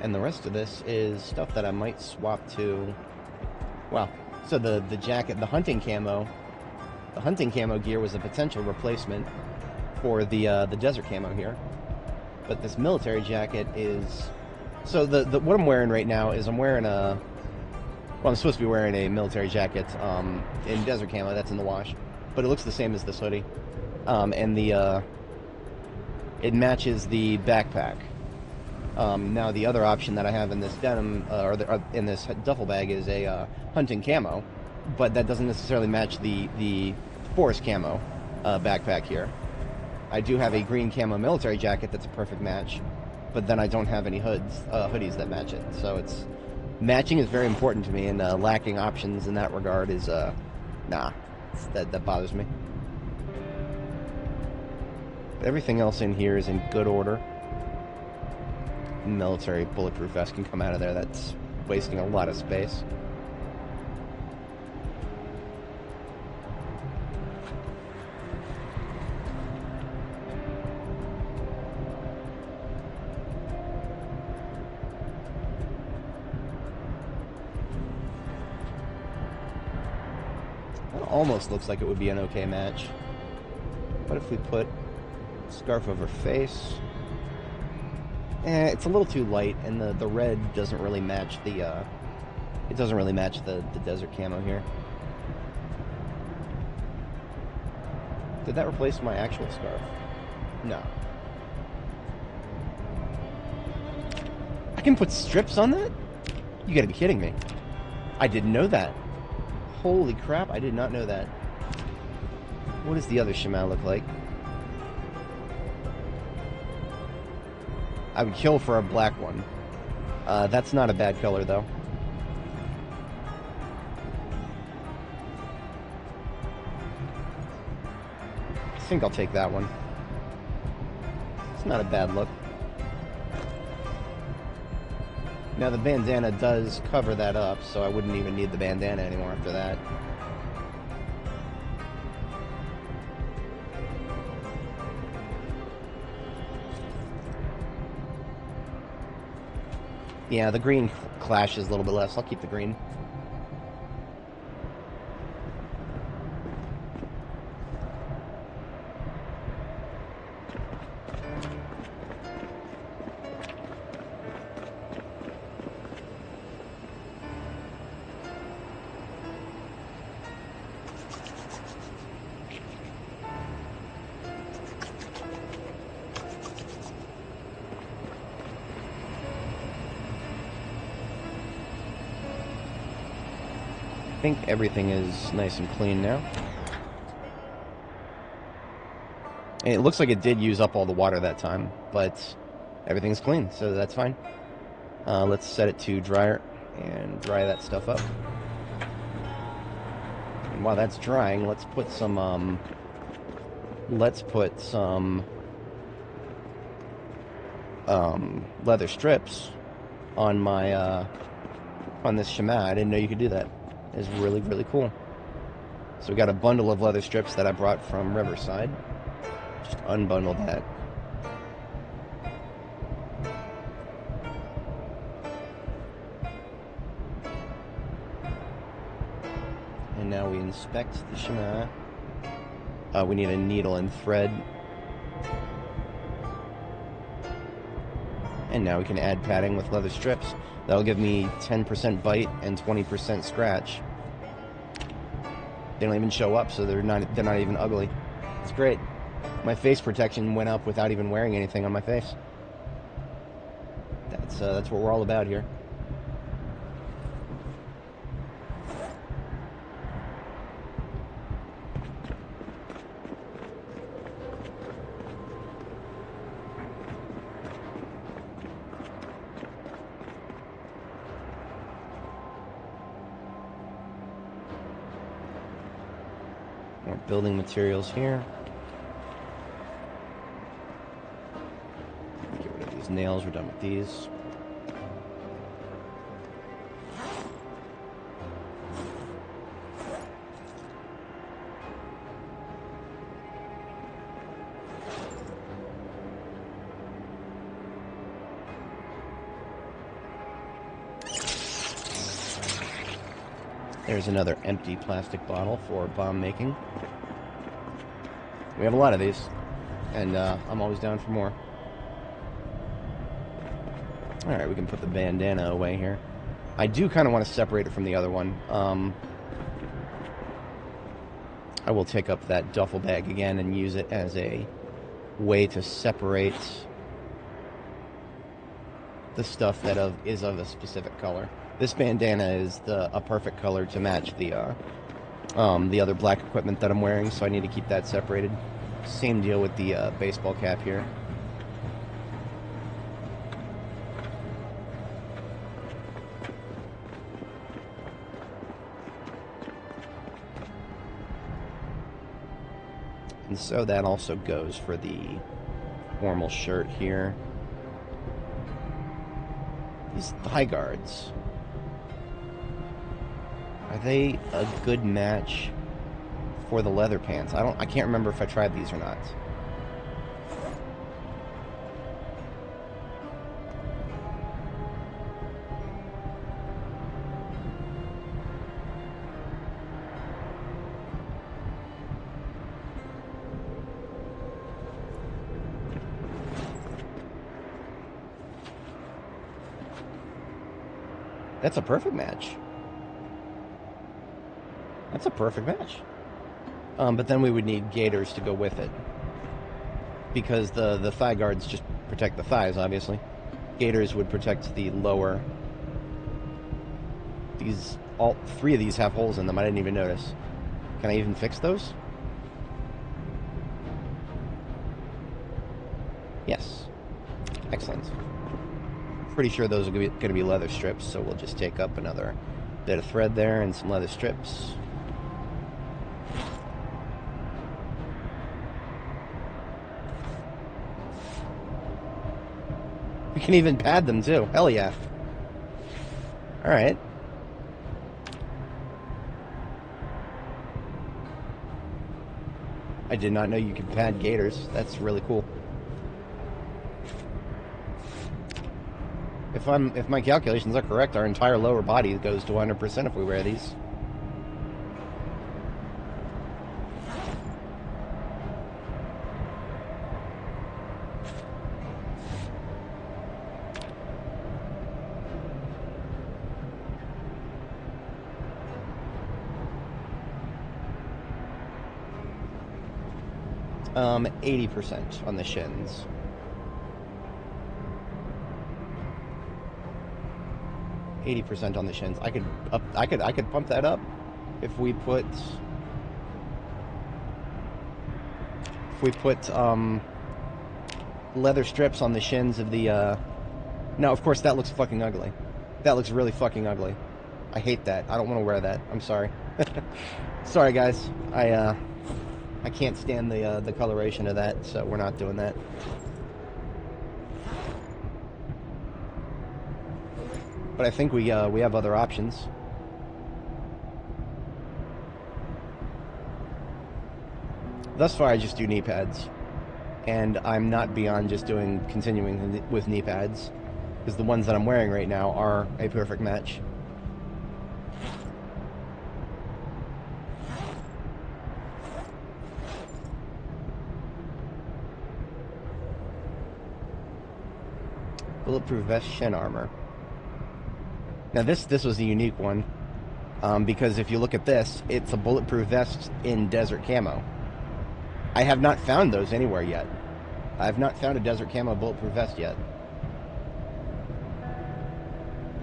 And the rest of this is stuff that I might swap to... Well, so the jacket, the hunting camo gear was a potential replacement for the desert camo here. But this military jacket is... So what I'm wearing right now is I'm wearing a... Well, I'm supposed to be wearing a military jacket in desert camo. That's in the wash. But it looks the same as this hoodie. And it matches the backpack. Now, the other option that I have in this denim, in this duffel bag is a hunting camo. But that doesn't necessarily match the forest camo backpack here. I do have a green camo military jacket that's a perfect match. But then I don't have any hoodies that match it. So it's... Matching is very important to me, and lacking options in that regard is, nah, that bothers me. Everything else in here is in good order. Military bulletproof vest can come out of there. That's wasting a lot of space. Almost looks like it would be an okay match. What if we put scarf over face? It's a little too light, and the red doesn't really match the it doesn't really match the desert camo here. Did that replace my actual scarf? No. I can put strips on that? You gotta be kidding me. I didn't know that. Holy crap, I did not know that. What does the other Shimao look like? I would kill for a black one. That's not a bad color, though. I think I'll take that one. It's not a bad look. Now the bandana does cover that up, so I wouldn't even need the bandana anymore after that. Yeah, the green clashes a little bit less. I'll keep the green. I think everything is nice and clean now. And it looks like it did use up all the water that time, but everything's clean, so that's fine. Let's set it to dryer and dry that stuff up. And while that's drying, let's put some leather strips on my on this Shimao. I didn't know you could do that. It's really, really cool. So we got a bundle of leather strips that I brought from Riverside. Just unbundled that. And now we inspect the Shimao. We need a needle and thread. And now we can add padding with leather strips. That'll give me 10% bite and 20% scratch. They don't even show up, so they're not even ugly. It's great. My face protection went up without even wearing anything on my face. That's what we're all about here. More building materials here. Get rid of these nails. We're done with these. There's another empty plastic bottle for bomb making. We have a lot of these, and I'm always down for more. Alright, we can put the bandana away here. I do kind of want to separate it from the other one. I will take up that duffel bag again and use it as a way to separate the stuff that is of a specific color. This bandana is a perfect color to match the other black equipment that I'm wearing, so I need to keep that separated. Same deal with the baseball cap here. And so that also goes for the formal shirt here. These thigh guards. Are they a good match for the leather pants? I can't remember if I tried these or not. That's a perfect match. That's a perfect match. But then we would need gaiters to go with it. Because the thigh guards just protect the thighs, obviously. Gaiters would protect the lower. All three of these have holes in them. I didn't even notice. Can I even fix those? Yes. Excellent. Pretty sure those are going to be leather strips, so we'll just take up another bit of thread there and some leather strips. We can even pad them too. Hell yeah. Alright. I did not know you could pad gaiters. That's really cool. If my calculations are correct, our entire lower body goes to 100% if we wear these. Um, 80% on the shins. %, on the shins. I could pump that up if we put leather strips on the shins of the no, of course that looks fucking ugly. That looks really fucking ugly. I hate that. I don't want to wear that. I'm sorry. Sorry guys. I can't stand the coloration of that, so we're not doing that. But I think we have other options. Thus far, I just do knee pads, and I'm not beyond just continuing with knee pads, because the ones that I'm wearing right now are a perfect match. Bulletproof vest, shin armor. Now this was a unique one. Because if you look at this, it's a bulletproof vest in desert camo. I have not found those anywhere yet. I've not found a desert camo bulletproof vest yet.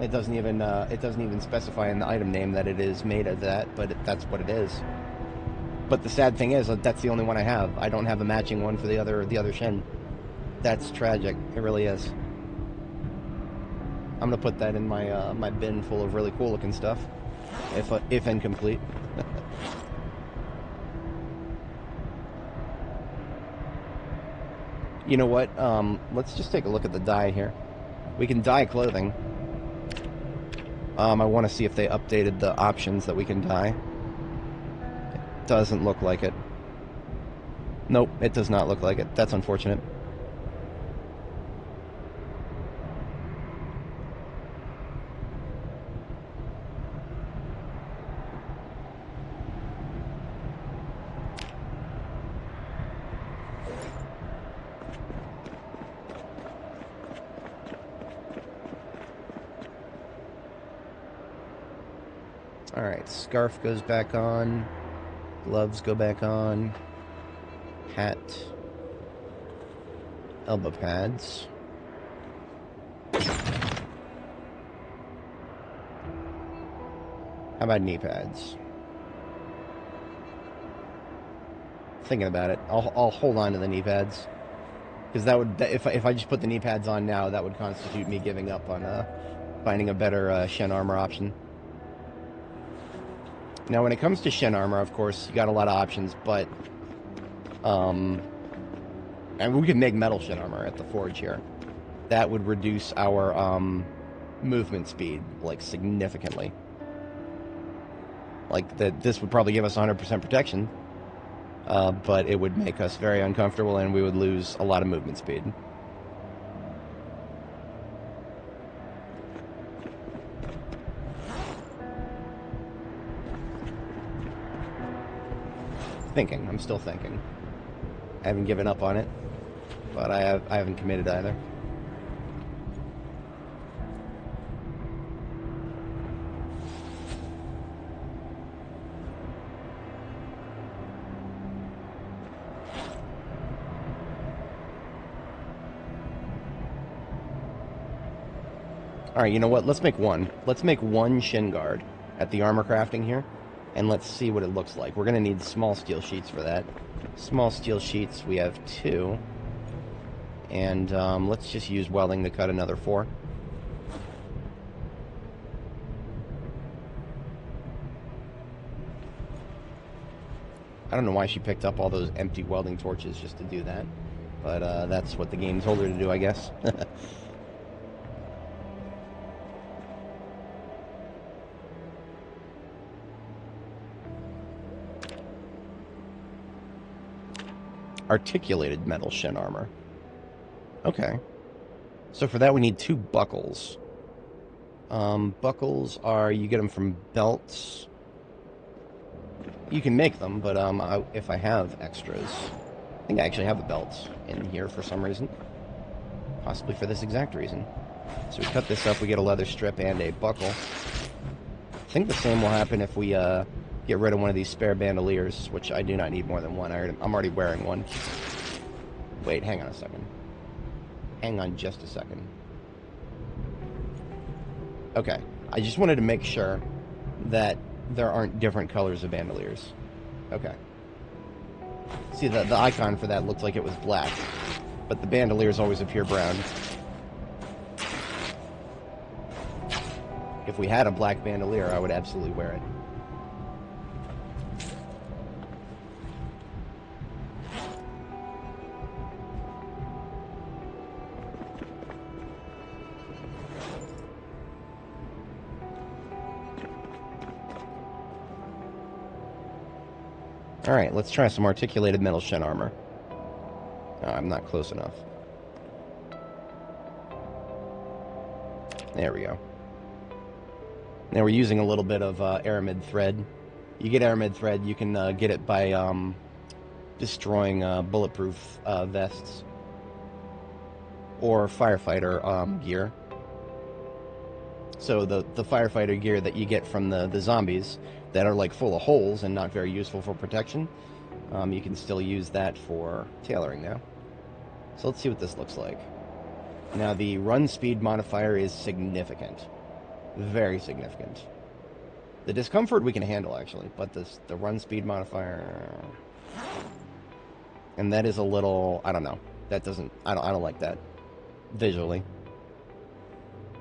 It doesn't even specify in the item name that it is made of that, but that's what it is. But the sad thing is, that's the only one I have. I don't have a matching one for the other shin. That's tragic. It really is. I'm gonna put that in my my bin full of really cool looking stuff, if incomplete. You know what? Let's just take a look at the dye here. We can dye clothing. I want to see if they updated the options that we can dye. It doesn't look like it. Nope, it does not look like it. That's unfortunate. Alright, scarf goes back on. Gloves go back on. Hat. Elbow pads. How about knee pads? Thinking about it. I'll hold on to the knee pads. Because that would, if I just put the knee pads on now, that would constitute me giving up on finding a better shin armor option. Now, when it comes to shin armor, of course, you got a lot of options, but and we could make metal shin armor at the forge here. That would reduce our movement speed, like, significantly. Like, this would probably give us 100% protection, but it would make us very uncomfortable, and we would lose a lot of movement speed. I'm still thinking. I haven't given up on it, but I haven't committed either. Alright, you know what? Let's make one. Let's make one shin guard at the armor crafting here. And let's see what it looks like. We're going to need small steel sheets for that. Small steel sheets, we have 2. And let's just use welding to cut another 4. I don't know why she picked up all those empty welding torches just to do that. But that's what the game told her to do, I guess. Articulated metal shin armor. Okay. So for that we need 2 buckles. Buckles are, you get them from belts. You can make them, but if I have extras. I think I actually have a belt in here for some reason. Possibly for this exact reason. So we cut this up, we get a leather strip and a buckle. I think the same will happen if we get rid of one of these spare bandoliers, which I do not need more than one. I'm already wearing one. Wait, hang on a second. Hang on just a second. Okay, I just wanted to make sure that there aren't different colors of bandoliers. Okay. See, the icon for that looked like it was black, but the bandoliers always appear brown. If we had a black bandolier, I would absolutely wear it. Alright, let's try some articulated metal shin armor. Oh, I'm not close enough. There we go. Now we're using a little bit of aramid thread. You get aramid thread, you can get it by destroying bulletproof vests or firefighter gear. So the firefighter gear that you get from the zombies that are like full of holes and not very useful for protection, you can still use that for tailoring now. So let's see what this looks like. Now the run speed modifier is significant. Very significant. The discomfort we can handle actually, but the run speed modifier, and that is a little, I don't know. That doesn't, I don't like that visually.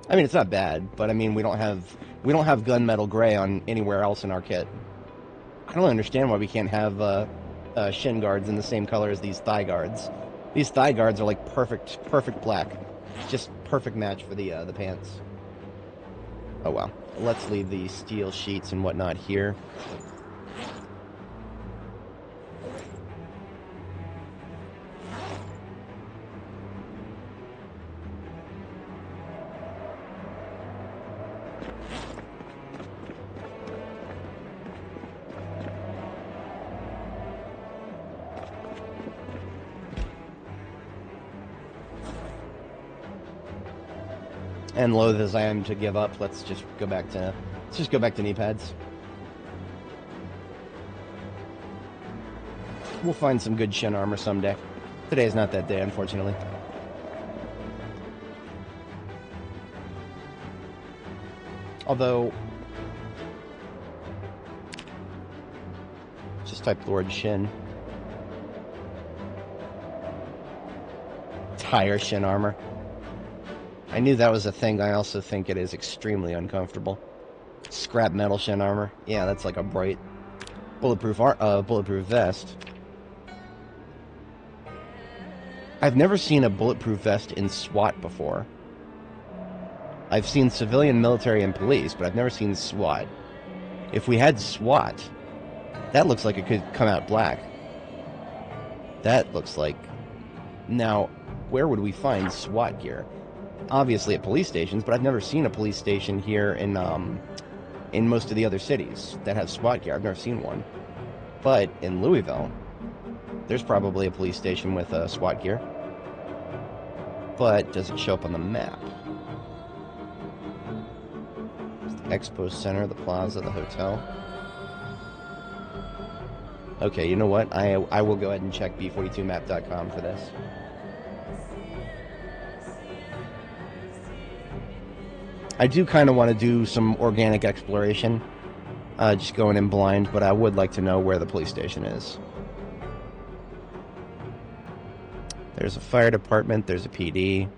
I mean, it's not bad, but I mean, we don't have gunmetal gray on anywhere else in our kit. I don't understand why we can't have shin guards in the same color as these thigh guards. These thigh guards are like perfect black, just perfect match for the pants. Oh well, let's leave the steel sheets and whatnot here. And loath as I am to give up, let's just go back to knee pads. We'll find some good shin armor someday. Today is not that day, unfortunately. Although, just type Lord Shin. Tire shin armor. I knew that was a thing. I also think it is extremely uncomfortable. Scrap metal shin armor. Yeah, that's like a bright bulletproof vest. I've never seen a bulletproof vest in SWAT before. I've seen civilian, military, and police, but I've never seen SWAT. If we had SWAT, that looks like it could come out black. That looks like... Now, where would we find SWAT gear? Obviously at police stations, but I've never seen a police station here in most of the other cities that have SWAT gear. I've never seen one. But in Louisville, there's probably a police station with SWAT gear. But does it show up on the map? The Expo Center, the plaza, the hotel. Okay, you know what? I will go ahead and check b42map.com for this. I do kind of want to do some organic exploration, just going in blind, but I would like to know where the police station is. There's a fire department, there's a PD.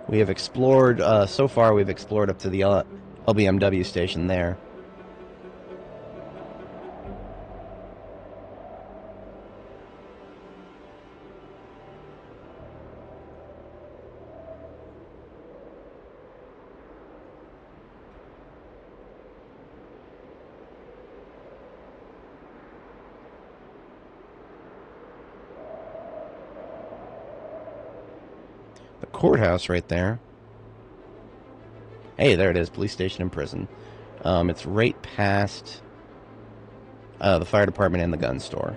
We have explored, so far we've explored up to the LBMW station there. Courthouse right there. Hey, there it is. Police station and prison. It's right past the fire department and the gun store.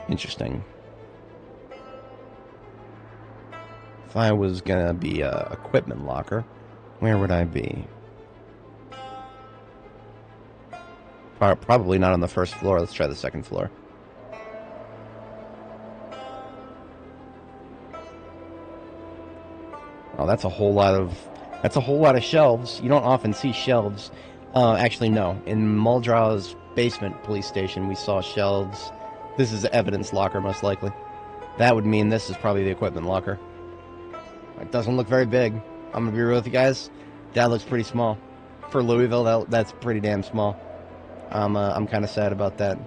Interesting. If I was gonna be a equipment locker, where would I be? Probably not on the first floor. Let's try the second floor. Oh, that's a whole lot of shelves. You don't often see shelves. Actually, no. In Muldraw's basement police station, we saw shelves. This is the evidence locker, most likely. That would mean this is probably the equipment locker. It doesn't look very big. I'm gonna be real with you guys. That looks pretty small. For Louisville, that's pretty damn small. I'm kind of sad about that.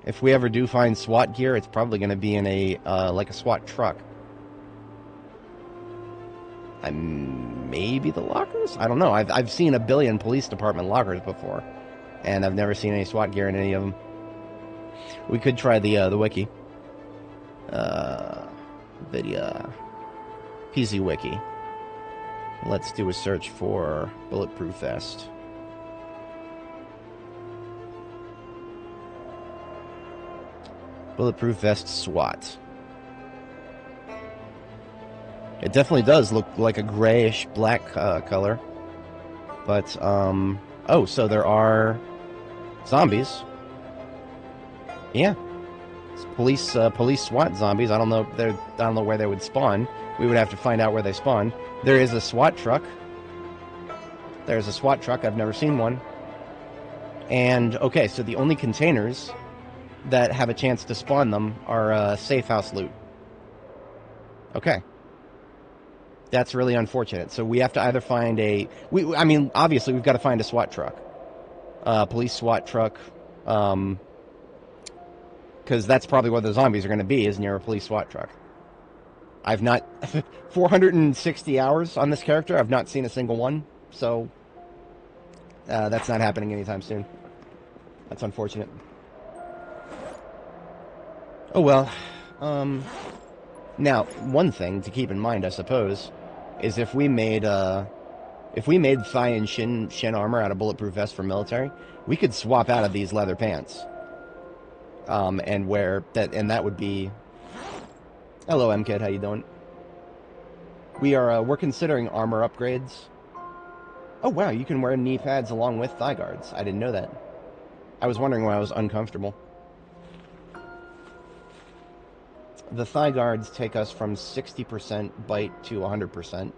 If we ever do find SWAT gear, it's probably going to be in a like a SWAT truck. Maybe the lockers? I don't know. I've seen a billion police department lockers before, and I've never seen any SWAT gear in any of them. We could try the wiki. Video. PC wiki. Let's do a search for bulletproof vest. Bulletproof vest SWAT. It definitely does look like a grayish black color. But, oh, so there are zombies. Yeah. It's police SWAT zombies. I don't know where they would spawn. We would have to find out where they spawn. There is a SWAT truck. There's a SWAT truck. I've never seen one. And, okay, so the only containers that have a chance to spawn them are safe house loot. Okay. That's really unfortunate. So we have to either find I mean, obviously we've got to find a SWAT truck. Police SWAT truck. Because that's probably where the zombies are going to be, is near a police SWAT truck. I've not... 460 hours on this character, I've not seen a single one. So, that's not happening anytime soon. That's unfortunate. Oh well. Now, one thing to keep in mind, I suppose, is if we made thigh and shin armor out of bulletproof vest for military, we could swap out of these leather pants. And wear that, and that would be... Hello, MKid, how you doing? We're considering armor upgrades. Oh wow, you can wear knee pads along with thigh guards. I didn't know that. I was wondering why I was uncomfortable. The thigh guards take us from 60% bite to 100%.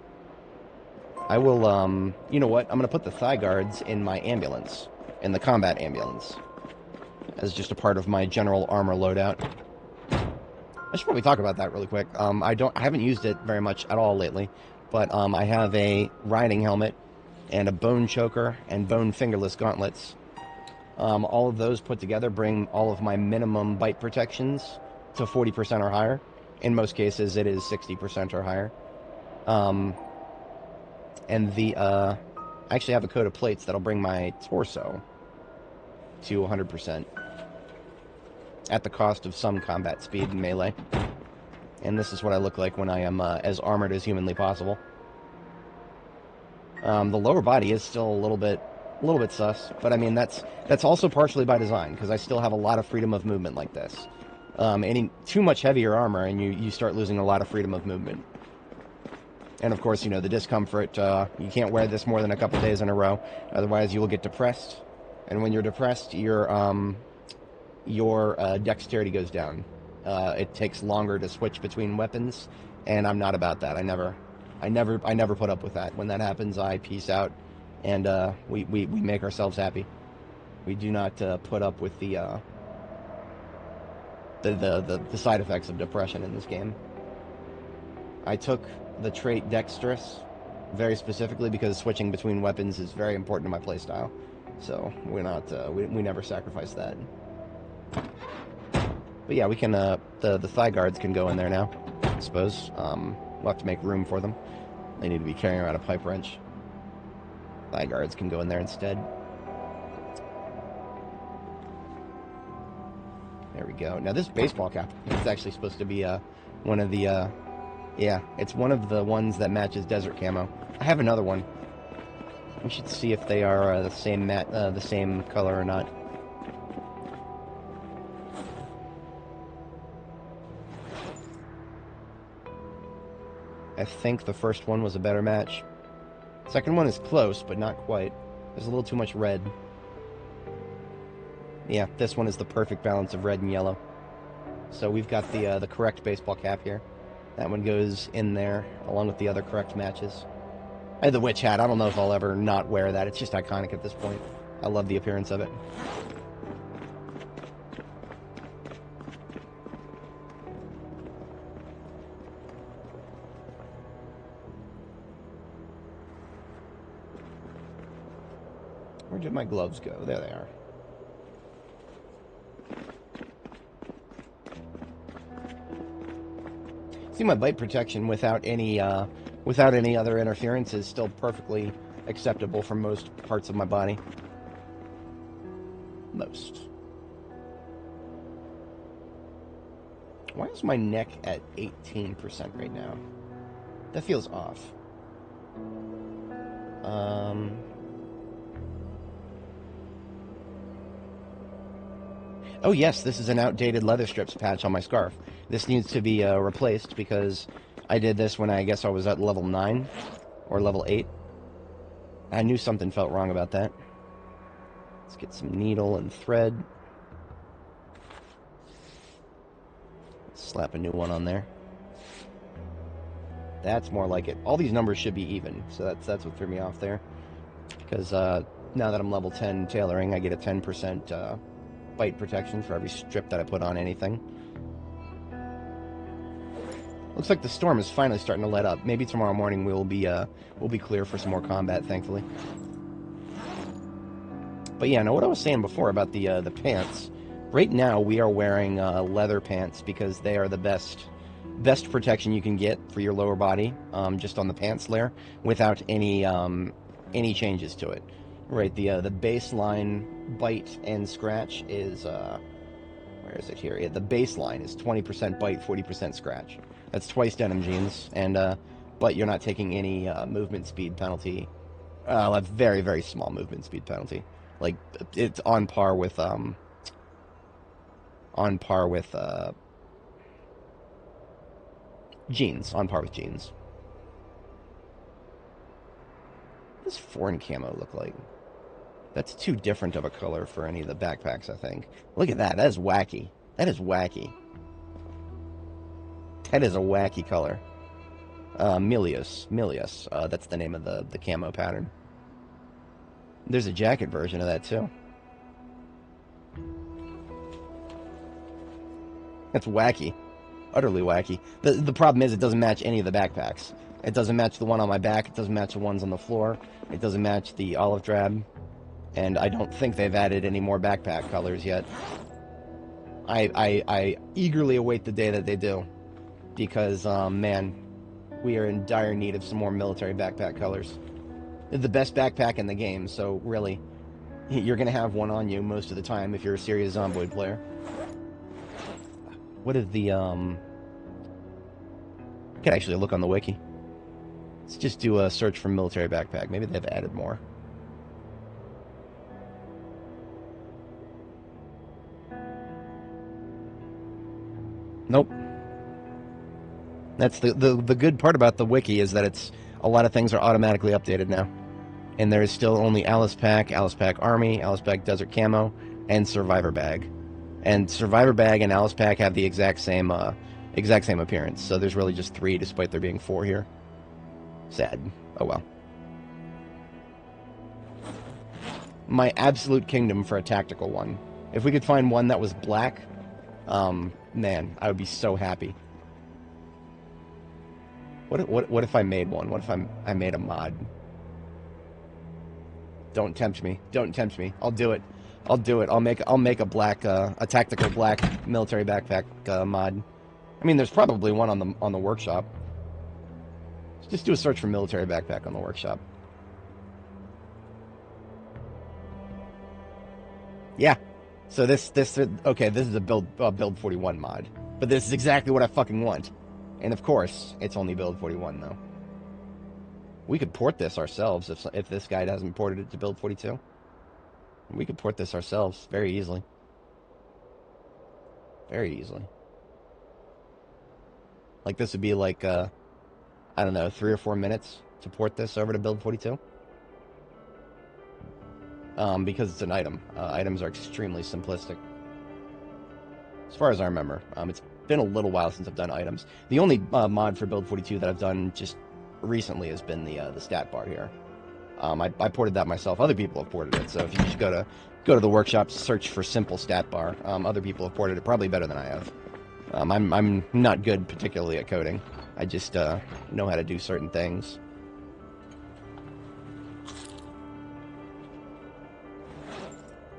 I will, you know what? I'm going to put the thigh guards in my ambulance. In the combat ambulance. As just a part of my general armor loadout. I should probably talk about that really quick. I haven't used it very much at all lately. But, I have a riding helmet. And a bone choker. And bone fingerless gauntlets. All of those put together bring all of my minimum bite protections to 40% or higher. In most cases, it is 60% or higher. And I actually have a coat of plates that'll bring my torso to 100%. At the cost of some combat speed and melee. And this is what I look like when I am as armored as humanly possible. The lower body is still a little bit sus, but I mean that's also partially by design, because I still have a lot of freedom of movement like this. Any too much heavier armor, and you start losing a lot of freedom of movement. And of course, you know, the discomfort, you can't wear this more than a couple days in a row, otherwise you will get depressed. And when you're depressed, your dexterity goes down. It takes longer to switch between weapons, and I'm not about that. I never put up with that. When that happens, I peace out, and we make ourselves happy. We do not put up with the side effects of depression in this game. I took the trait Dexterous very specifically because switching between weapons is very important to my playstyle. So we're not we never sacrifice that. But yeah, we can the thigh guards can go in there now, I suppose. We'll have to make room for them. They need to be carrying around a pipe wrench. Thigh guards can go in there instead. There we go. Now this baseball cap is actually supposed to be one of the yeah, it's one of the ones that matches desert camo. I have another one. We should see if they are the same color or not. I think the first one was a better match. Second one is close, but not quite. There's a little too much red. Yeah, this one is the perfect balance of red and yellow. So we've got the correct baseball cap here. That one goes in there, along with the other correct matches. I had the witch hat. I don't know if I'll ever not wear that. It's just iconic at this point. I love the appearance of it. Where did my gloves go? There they are. See, my bite protection without any other interference is still perfectly acceptable for most parts of my body. Most. Why is my neck at 18% right now? That feels off. Oh yes, this is an outdated leather strips patch on my scarf. This needs to be replaced because I did this when I guess I was at level 9 or level 8. I knew something felt wrong about that. Let's get some needle and thread. Slap a new one on there. That's more like it. All these numbers should be even, so that's what threw me off there. Because now that I'm level 10 tailoring, I get a 10% bite protection for every strip that I put on anything. Looks like the storm is finally starting to let up. Maybe tomorrow morning we'll be clear for some more combat, thankfully. But yeah, now what I was saying before about the pants. Right now we are wearing leather pants because they are the best protection you can get for your lower body, just on the pants layer, without any changes to it. Right, the baseline bite and scratch is where is it here? Yeah, the baseline is 20% bite, 40% scratch. That's twice denim jeans, and but you're not taking any movement speed penalty. A very, very small movement speed penalty. Like it's on par with jeans. On par with jeans. What does foreign camo look like? That's too different of a color for any of the backpacks, I think. Look at that. That is wacky. That is wacky. That is a wacky color. Milius. That's the name of the camo pattern. There's a jacket version of that, too. That's wacky. Utterly wacky. The problem is it doesn't match any of the backpacks. It doesn't match the one on my back. It doesn't match the ones on the floor. It doesn't match the olive drab. And I don't think they've added any more backpack colors yet. I eagerly await the day that they do. Because, man, we are in dire need of some more military backpack colors. They're the best backpack in the game, so really, you're going to have one on you most of the time if you're a serious Zomboid player. What is the, I could actually look on the wiki. Let's just do a search for military backpack. Maybe they've added more. Nope. That's the good part about the wiki is that it's a lot of things are automatically updated now. And there is still only Alice Pack Army, Alice Pack Desert Camo, and Survivor Bag. And Survivor Bag and Alice Pack have the exact same appearance. So there's really just 3, despite there being 4 here. Sad. Oh well. My absolute kingdom for a tactical one. If we could find one that was black, man, I would be so happy. What if I made one? What if I made a mod? Don't tempt me. Don't tempt me. I'll do it. I'll do it. I'll make a black a tactical black military backpack mod. I mean, there's probably one on the workshop. Let's just do a search for military backpack on the workshop. Yeah. So this okay, this is a build 41 mod. But this is exactly what I fucking want. And of course, it's only build 41 though. We could port this ourselves if this guy hasn't ported it to build 42. We could port this ourselves very easily. Very easily. Like this would be like I don't know, 3 or 4 minutes to port this over to build 42. Because it's an item. Items are extremely simplistic. As far as I remember. It's been a little while since I've done items. The only mod for build 42 that I've done just recently has been the stat bar here. I ported that myself. Other people have ported it, so if you just go to the workshop, search for simple stat bar. Other people have ported it probably better than I have. I'm not good particularly at coding. I just know how to do certain things.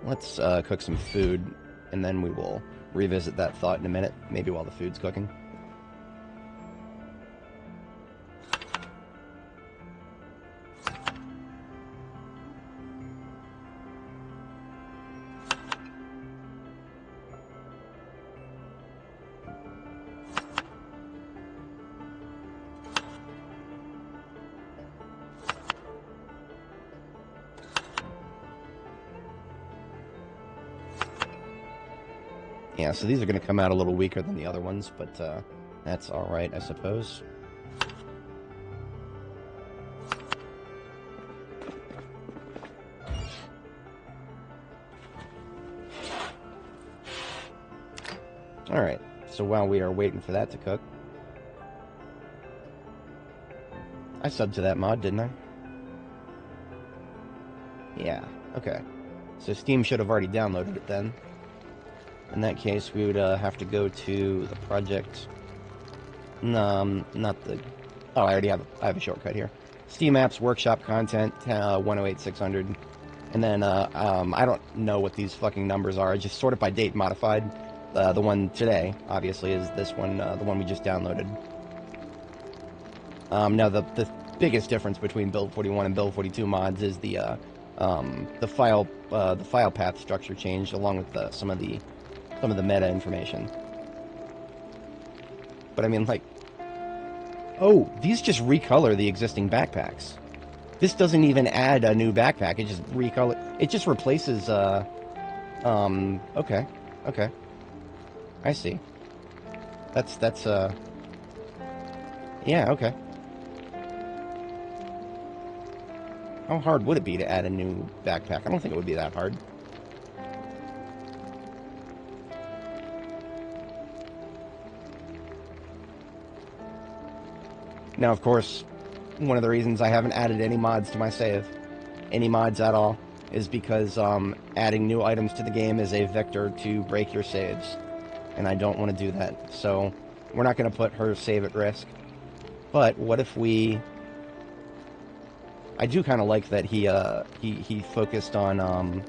Let's cook some food, and then we will revisit that thought in a minute, maybe while the food's cooking. Yeah, so these are going to come out a little weaker than the other ones, but that's alright, I suppose. Alright, so while we are waiting for that to cook... I subbed to that mod, didn't I? Yeah, okay. So Steam should have already downloaded it then. In that case, we would have to go to the project... No, not the... Oh, I have a shortcut here. Steam Apps Workshop Content, 108600. And then, I don't know what these fucking numbers are. I just sort it by date modified. The one today, obviously, is this one, the one we just downloaded. Now, the biggest difference between Build 41 and Build 42 mods is the file path structure changed, along with some of the meta information. But I mean, like, oh, these just recolor the existing backpacks. This doesn't even add a new backpack. It just recolor. It just replaces. Okay, okay. I see. That's yeah, okay. How hard would it be to add a new backpack? I don't think it would be that hard. Now, of course, one of the reasons I haven't added any mods to my save, any mods at all, is because adding new items to the game is a vector to break your saves. And I don't want to do that. So, we're not going to put her save at risk. But what if we... I do kind of like that he focused on, I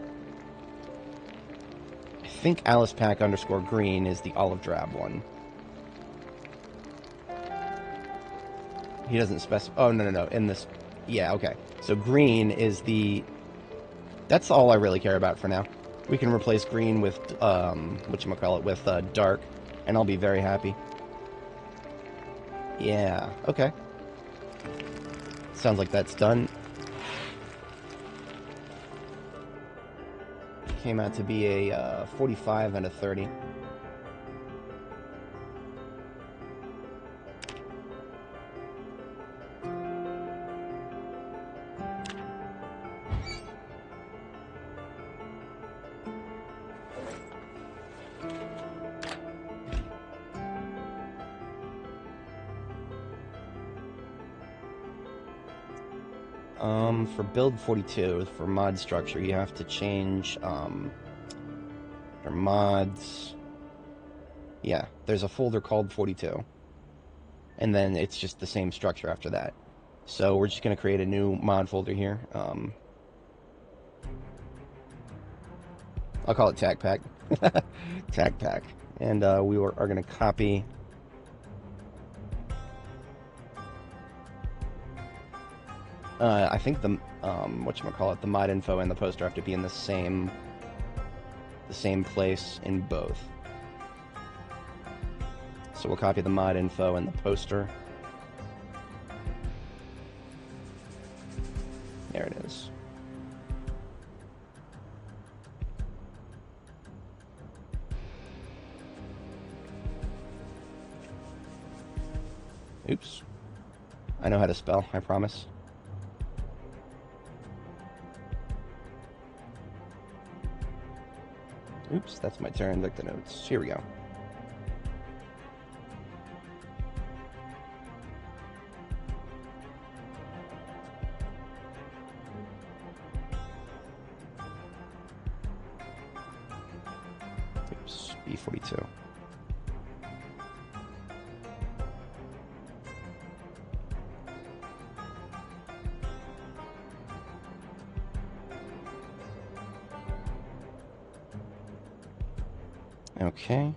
think Alice Pack _ green is the olive drab one. He doesn't specify... Oh, no. In this... Yeah, okay. So green is the... That's all I really care about for now. We can replace green with, whatchamacallit, with dark, and I'll be very happy. Yeah, okay. Sounds like that's done. Came out to be a 45 and a 30. For build 42, for mod structure, you have to change, for mods, yeah, there's a folder called 42, and then it's just the same structure after that. So we're just going to create a new mod folder here. I'll call it Tag Pack. Tag Pack. And we are going to copy... I think the the mod info and the poster have to be in the same place in both. So we'll copy the mod info and the poster. There it is. Oops. I know how to spell, I promise. Oops, that's my turn. Look the notes. Here we go. Oops, B42. Okay.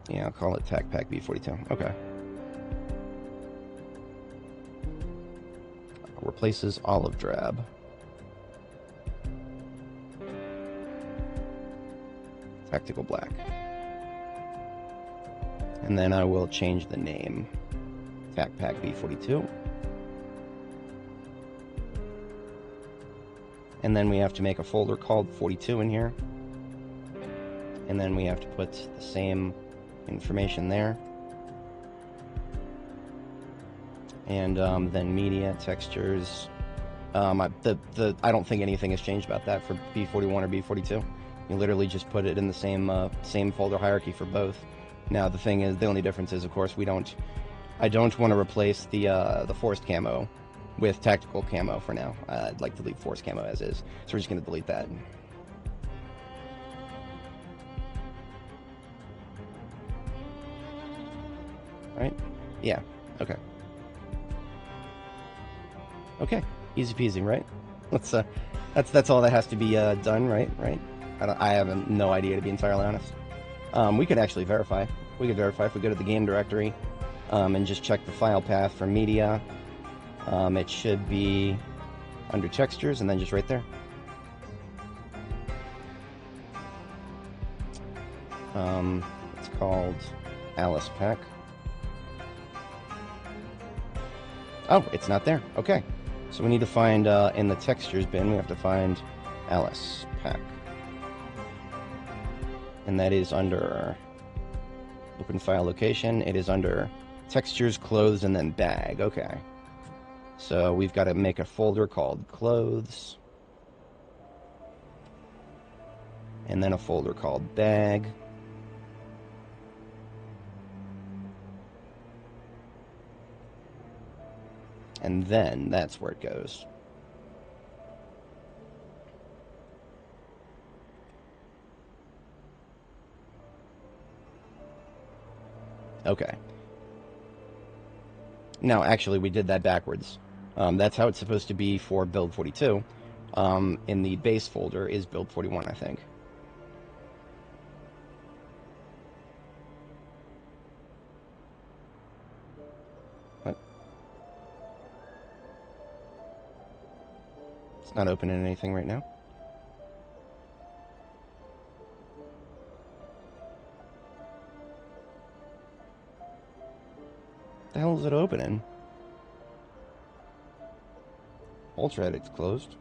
Yeah, I'll call it Tag Pack B42. Okay. Replaces olive drab. Tactical black. And then I will change the name. Tac Pack B42. And then we have to make a folder called 42 in here. And then we have to put the same information there. And then media, textures. I don't think anything has changed about that for B41 or B42. You literally just put it in the same folder hierarchy for both. Now the thing is, the only difference is, of course, I don't want to replace the forced camo with tactical camo for now. I'd like to leave forced camo as is, so we're just going to delete that. Right? Yeah. Okay. Okay. Easy peasy, right? That's all that has to be done, right? Right? I have no idea, to be entirely honest. We could actually verify. We could verify if we go to the game directory and just check the file path for media. It should be under textures and then just right there. It's called Alice Pack. Oh, it's not there. Okay. So we need to find, in the textures bin, we have to find Alice Pack. And that is under open file location. It is under textures, clothes, and then bag. Okay. So we've got to make a folder called clothes. And then a folder called bag. And then that's where it goes. Okay. No, actually, we did that backwards. That's how it's supposed to be for build 42. In the base folder is build 41, I think. What? It's not opening anything right now. The hell is it opening? Ultra Edit's closed.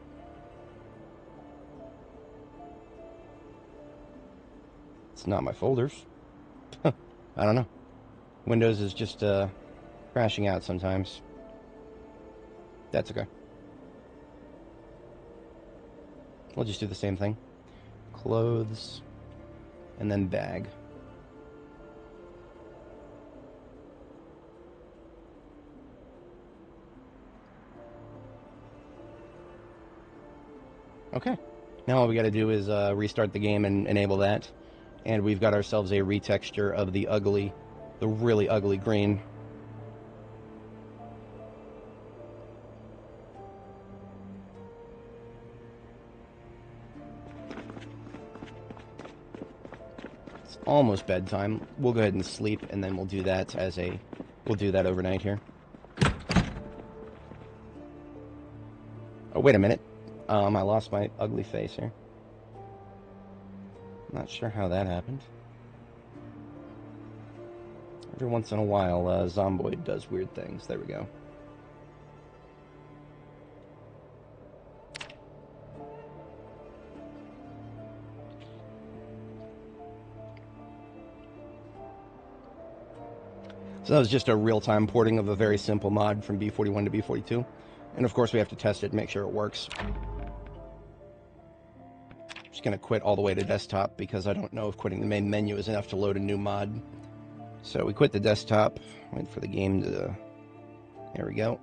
It's not my folders. I don't know. Windows is just crashing out sometimes. That's okay. We'll just do the same thing. Clothes, and then bag. Okay. Now all we got to do is restart the game and enable that. And we've got ourselves a retexture of the really ugly green. It's almost bedtime. We'll go ahead and sleep, and then we'll do that we'll do that overnight here. Oh, wait a minute. I lost my ugly face here. Not sure how that happened. Every once in a while, Zomboid does weird things. There we go. So that was just a real-time porting of a very simple mod from B41 to B42. And of course we have to test it and make sure it works. Just going to quit all the way to desktop because I don't know if quitting the main menu is enough to load a new mod. So we quit the desktop, wait for the game to... There we go.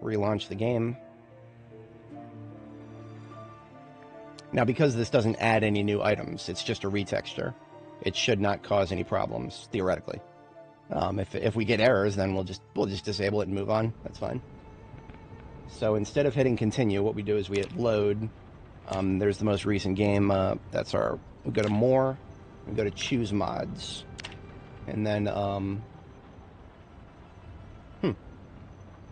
Relaunch the game. Now because this doesn't add any new items, it's just a retexture. It should not cause any problems, theoretically. If we get errors, then we'll just disable it and move on. That's fine. So instead of hitting continue, what we do is we hit load. There's the most recent game. We go to more. We go to choose mods, and then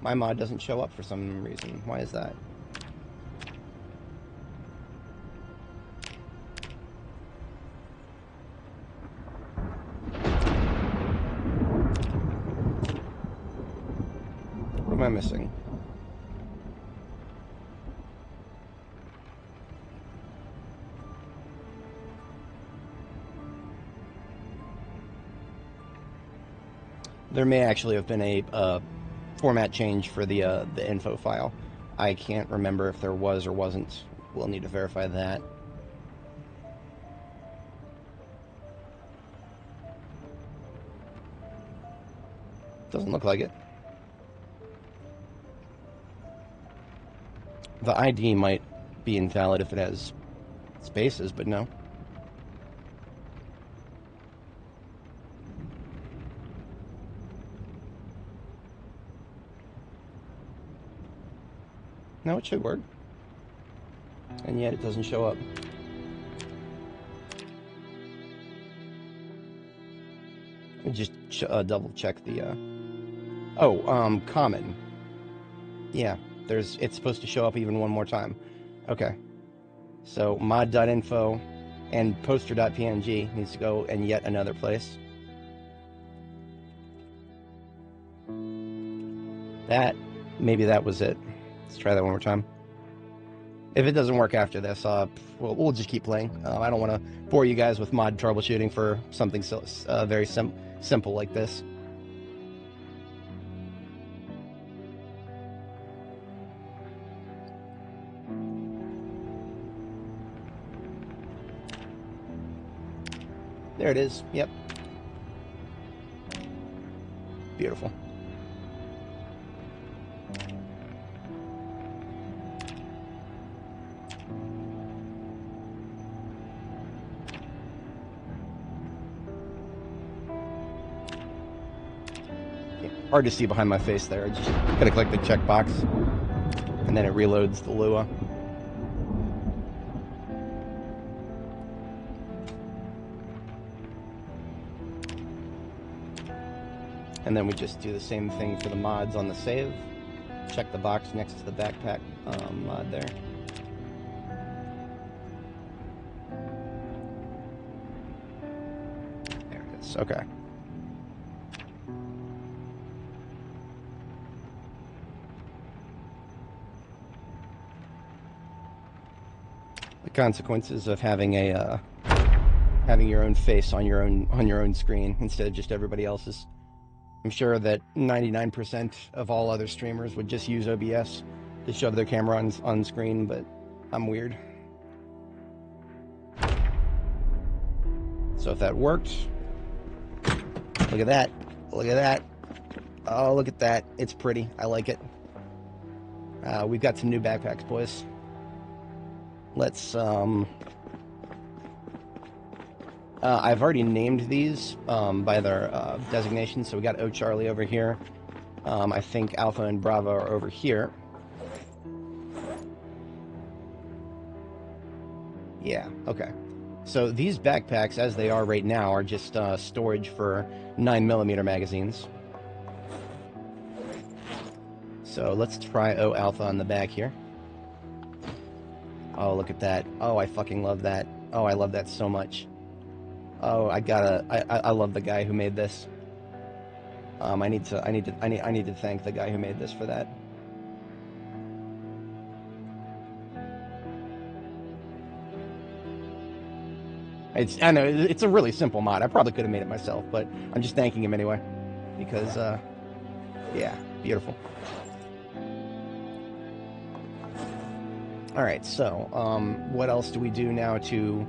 my mod doesn't show up for some reason. Why is that? am I missing? There may actually have been a format change for the info file. I can't remember if there was or wasn't. We'll need to verify that. Doesn't look like it. The ID might be invalid if it has spaces, but no. No, it should work. And yet it doesn't show up. Let me just double check the... common. Yeah, it's supposed to show up even one more time. Okay. So mod.info and poster.png needs to go in yet another place. Maybe that was it. Let's try that one more time. If it doesn't work after this, we'll just keep playing. I don't want to bore you guys with mod troubleshooting for something so very simple like this. There it is. Yep. Beautiful. Hard to see behind my face there. I just gotta click the checkbox, and then it reloads the Lua. And then we just do the same thing for the mods on the save. Check the box next to the backpack mod there. There it is. Okay. The consequences of having having your own face on your own screen instead of just everybody else's. I'm sure that 99% of all other streamers would just use OBS to shove their camera on screen, but I'm weird. So if that worked, look at that. Look at that. Oh, look at that. It's pretty. I like it. We've got some new backpacks, boys. Let's, I've already named these by their designation. So we got O Charlie over here. I think Alpha and Bravo are over here. Yeah, okay. So these backpacks, as they are right now, are just storage for 9mm magazines. So let's try O Alpha on the back here. Oh, look at that. Oh, I fucking love that. Oh, I love that so much. Oh, I love the guy who made this. I need to thank the guy who made this for that. I know it's a really simple mod. I probably could have made it myself, but I'm just thanking him anyway because yeah, beautiful. All right, so what else do we do now to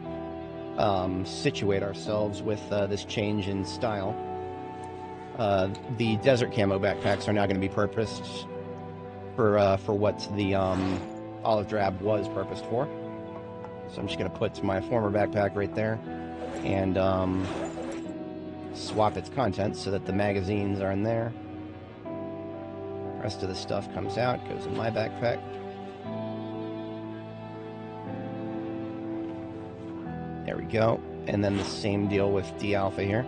situate ourselves with this change in style? The desert camo backpacks are now going to be purposed for what the olive drab was purposed for. So I'm just going to put my former backpack right there and swap its contents so that the magazines are in there. The rest of the stuff comes out, goes in my backpack. There we go. And then the same deal with D Alpha here.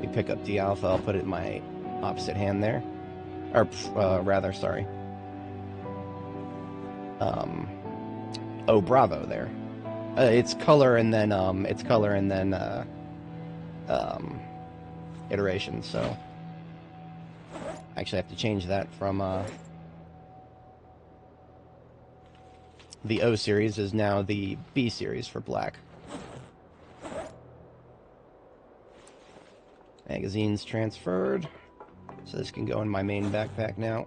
We pick up D Alpha, I'll put it in my opposite hand there. Or rather, sorry. Oh, Bravo there. It's color and then iteration. So Actually, I have to change that from the O series is now the B series for black. Magazines transferred. So this can go in my main backpack now.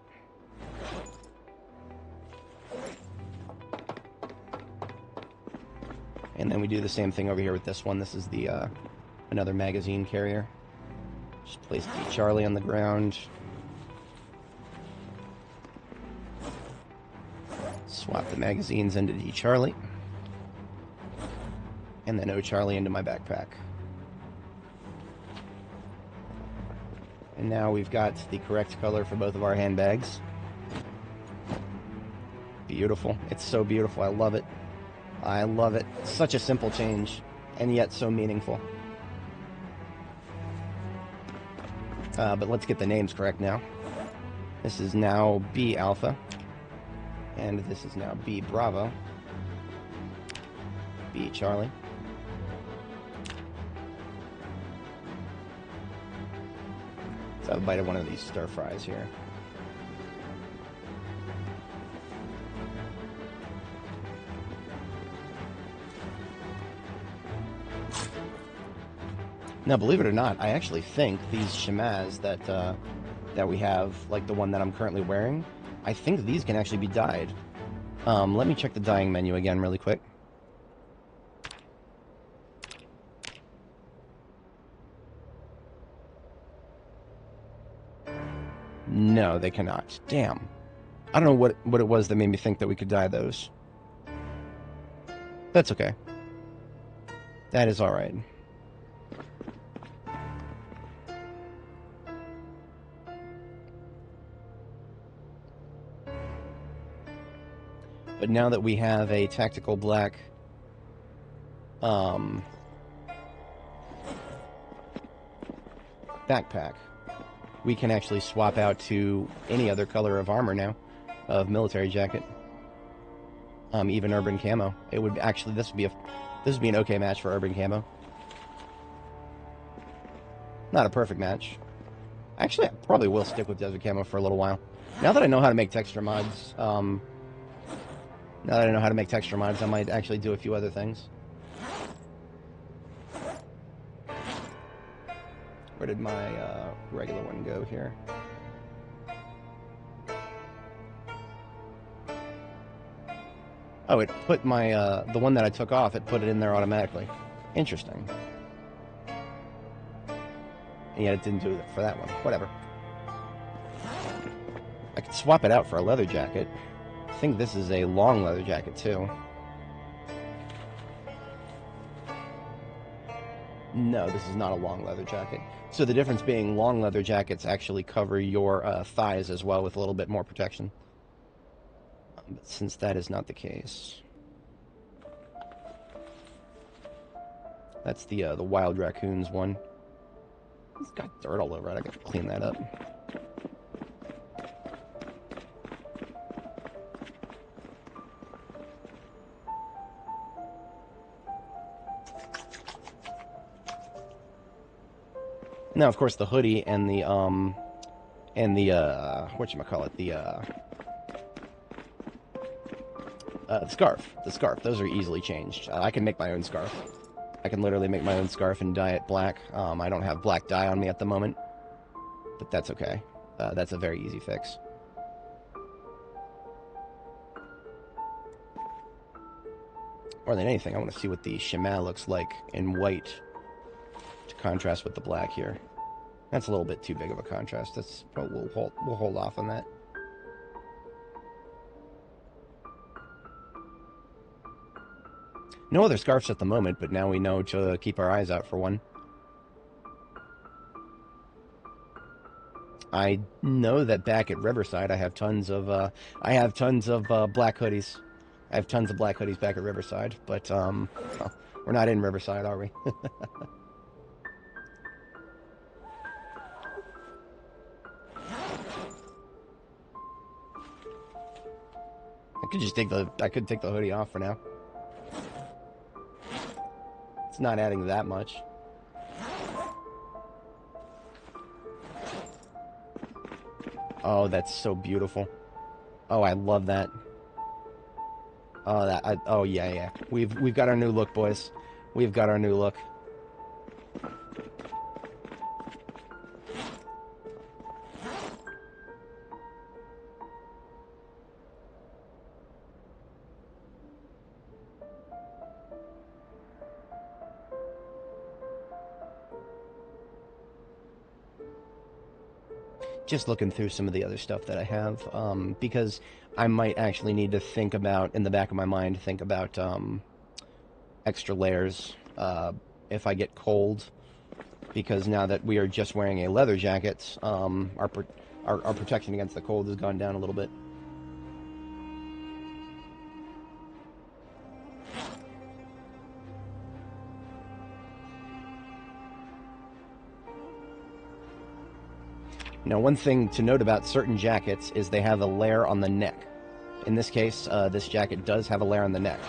And then we do the same thing over here with this one. This is the another magazine carrier. Just place D Charlie on the ground. Swap the magazines into D Charlie. And then O Charlie into my backpack. And now we've got the correct color for both of our handbags. Beautiful. It's so beautiful. I love it. I love it. Such a simple change, and yet so meaningful. But let's get the names correct now. This is now B Alpha, and this is now B Bravo, B Charlie, so have a bite of one of these stir fries here. Now, believe it or not, I actually think these chamas that we have, like the one that I'm currently wearing, I think these can actually be dyed. Let me check the dyeing menu again really quick. No, they cannot. Damn. I don't know what it was that made me think that we could dye those. That's okay. That is alright. But now that we have a tactical black backpack, we can actually swap out to any other color of armor now, of military jacket, even urban camo. It would actually this would be an okay match for urban camo. Not a perfect match. Actually, I probably will stick with desert camo for a little while. Now that I know how to make texture mods, I might actually do a few other things. Where did my regular one go here? Oh, it put my, the one that I took off, it put it in there automatically. Interesting. And yet it didn't do it for that one. Whatever. I could swap it out for a leather jacket. I think this is a long leather jacket, too. No, this is not a long leather jacket. So the difference being long leather jackets actually cover your thighs as well with a little bit more protection. But since that is not the case... That's the Wild Raccoons one. It's got dirt all over it. I gotta clean that up. Now, of course, the hoodie and the whatchamacallit, the scarf, those are easily changed. I can make my own scarf. I can literally make my own scarf and dye it black. I don't have black dye on me at the moment, but that's okay. That's a very easy fix. More than anything, I want to see what the chama looks like in white to contrast with the black here. That's a little bit too big of a contrast. But we'll hold off on that. No other scarves at the moment, but now we know to keep our eyes out for one. I know that back at Riverside, I have tons of black hoodies. I have tons of black hoodies back at Riverside, but well, we're not in Riverside, are we? I could take the hoodie off for now. It's not adding that much. Oh, that's so beautiful. Oh, I love that. Oh, oh yeah, yeah. We've got our new look, boys. We've got our new look. Just looking through some of the other stuff that I have, because I might actually need to think about, in the back of my mind, think about extra layers if I get cold, because now that we are just wearing a leather jacket, our protection against the cold has gone down a little bit. Now, one thing to note about certain jackets is they have a layer on the neck. In this case, this jacket does have a layer on the neck.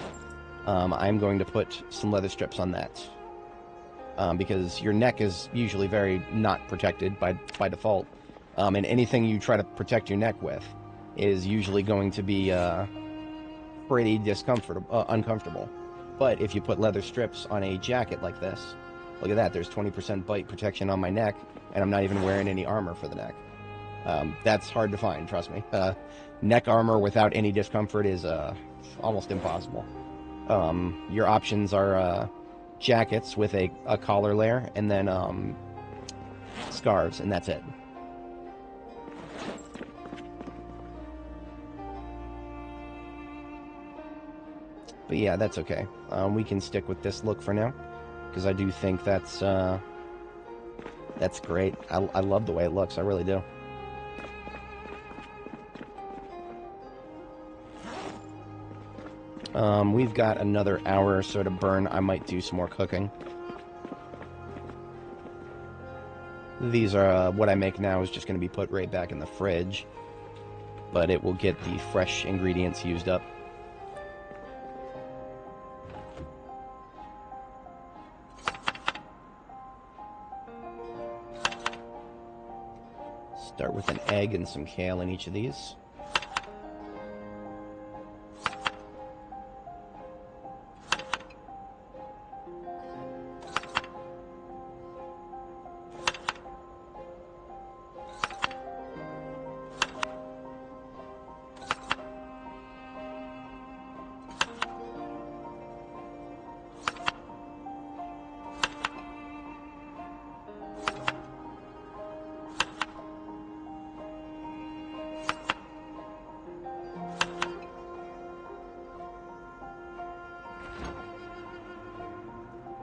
I'm going to put some leather strips on that. Because your neck is usually very not protected by default. And anything you try to protect your neck with is usually going to be pretty uncomfortable. But if you put leather strips on a jacket like this, look at that, there's 20% bite protection on my neck, and I'm not even wearing any armor for the neck. That's hard to find, trust me. Neck armor without any discomfort is almost impossible. Your options are jackets with a collar layer, and then scarves, and that's it. But yeah, that's okay. We can stick with this look for now, because I do think that's great. I love the way it looks, I really do. We've got another hour or so to burn. I might do some more cooking. These are, what I make now is just going to be put right back in the fridge, but it will get the fresh ingredients used up. Start with an egg and some kale in each of these.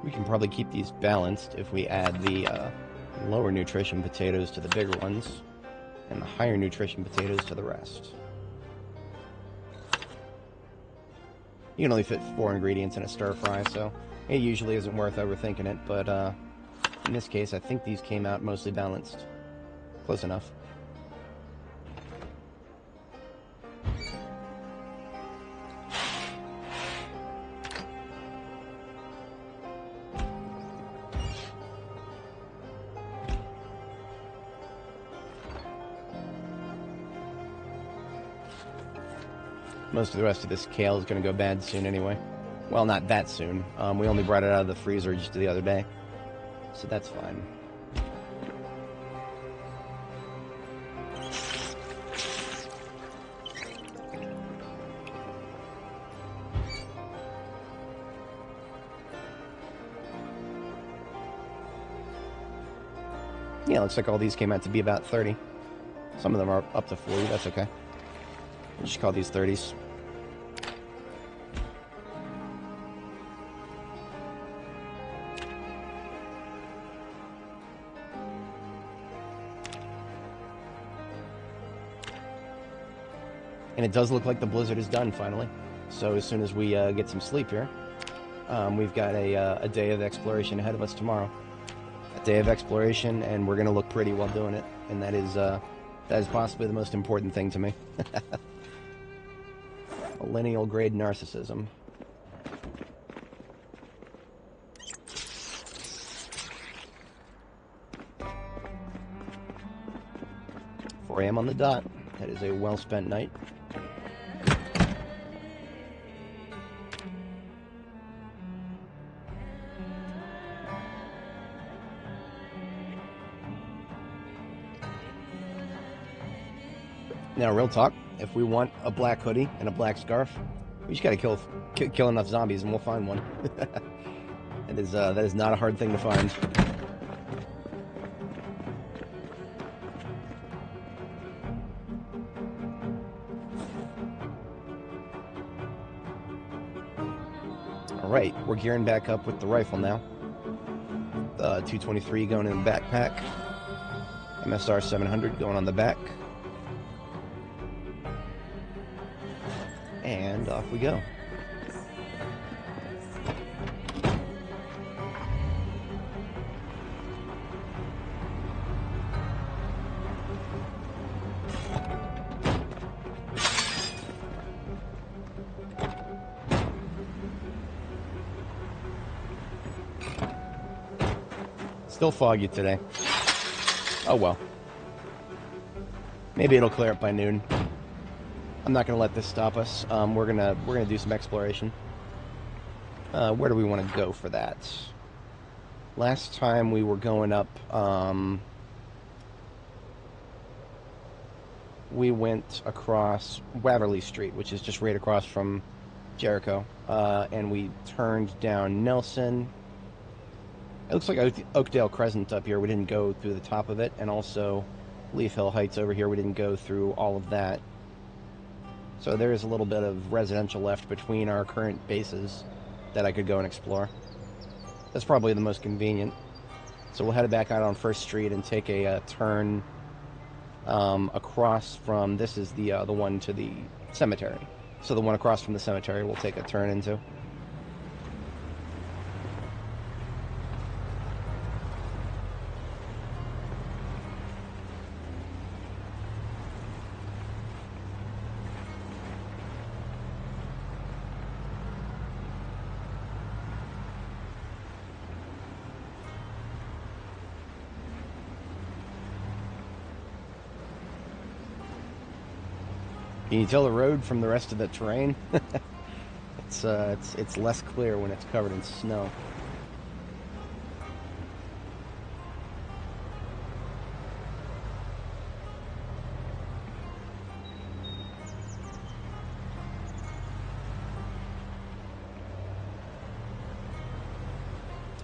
We can probably keep these balanced if we add the lower nutrition potatoes to the bigger ones, and the higher nutrition potatoes to the rest. You can only fit 4 ingredients in a stir fry, so it usually isn't worth overthinking it, but in this case, I think these came out mostly balanced. Close enough. Most of the rest of this kale is going to go bad soon anyway. Well, not that soon. We only brought it out of the freezer just the other day, so that's fine. Yeah, looks like all these came out to be about 30. Some of them are up to 40, that's okay. We'll just call these 30s. And it does look like the blizzard is done finally. So as soon as we get some sleep here, we've got a day of exploration ahead of us tomorrow. A day of exploration, and we're going to look pretty while doing it. And that is possibly the most important thing to me. Millennial grade narcissism. 4 a.m. on the dot. That is a well-spent night. Now, real talk, if we want a black hoodie and a black scarf, we just gotta kill enough zombies and we'll find one. That is not a hard thing to find. Alright, we're gearing back up with the rifle now. The 223 going in the backpack. MSR 700 going on the back. And off we go. Still foggy today. Oh well. Maybe it'll clear up by noon. I'm not gonna let this stop us. We're gonna do some exploration. Where do we want to go for that? Last time we were going up. We went across Waverly Street, which is just right across from Jericho, and we turned down Nelson. It looks like Oakdale Crescent up here. We didn't go through the top of it, and also Leaf Hill Heights over here. We didn't go through all of that. So there is a little bit of residential left between our current bases that I could go and explore. That's probably the most convenient. So we'll head back out on First Street and take a turn across from, this is the one to the cemetery. So the one across from the cemetery we'll take a turn into. Can you tell the road from the rest of the terrain? It's less clear when it's covered in snow.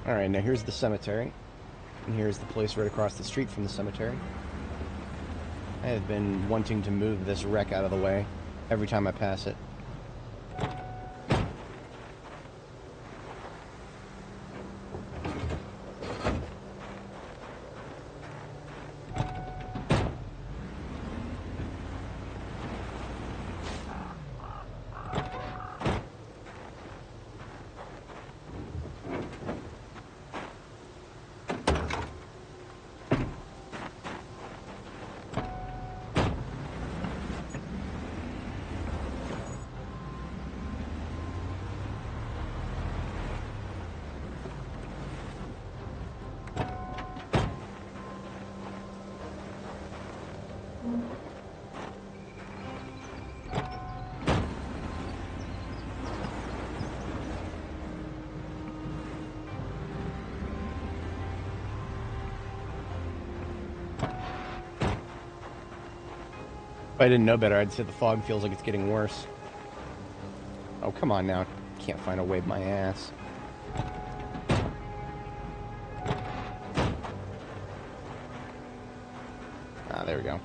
Alright, now here's the cemetery. And here's the place right across the street from the cemetery. I have been wanting to move this wreck out of the way every time I pass it. If I didn't know better, I'd say the fog feels like it's getting worse. Oh, come on now. Can't find a wave my ass. Ah, there we go.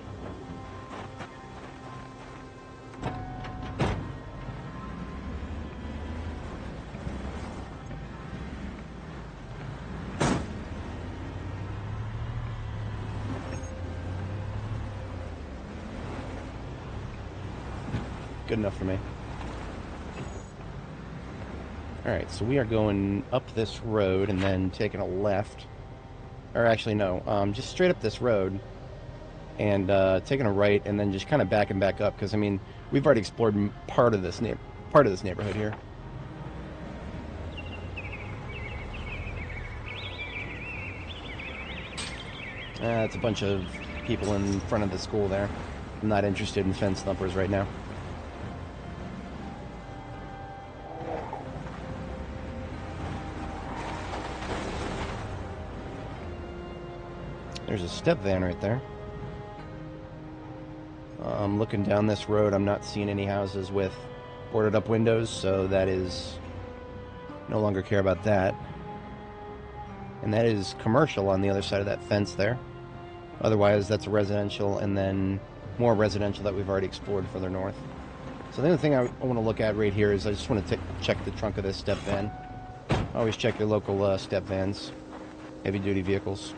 Good enough for me. Alright, so we are going up this road and then taking a left. Or actually, no, just straight up this road and taking a right and then just kind of backing back up, because, I mean, we've already explored part of this neighborhood here. It's a bunch of people in front of the school there. I'm not interested in fence thumpers right now. There's a step van right there. I'm looking down this road. I'm not seeing any houses with boarded up windows, so that is... no longer care about that. And that is commercial on the other side of that fence there. Otherwise, that's residential, and then more residential that we've already explored further north. So the other thing I want to look at right here is I just want to check the trunk of this step van. Always check your local step vans, heavy-duty vehicles.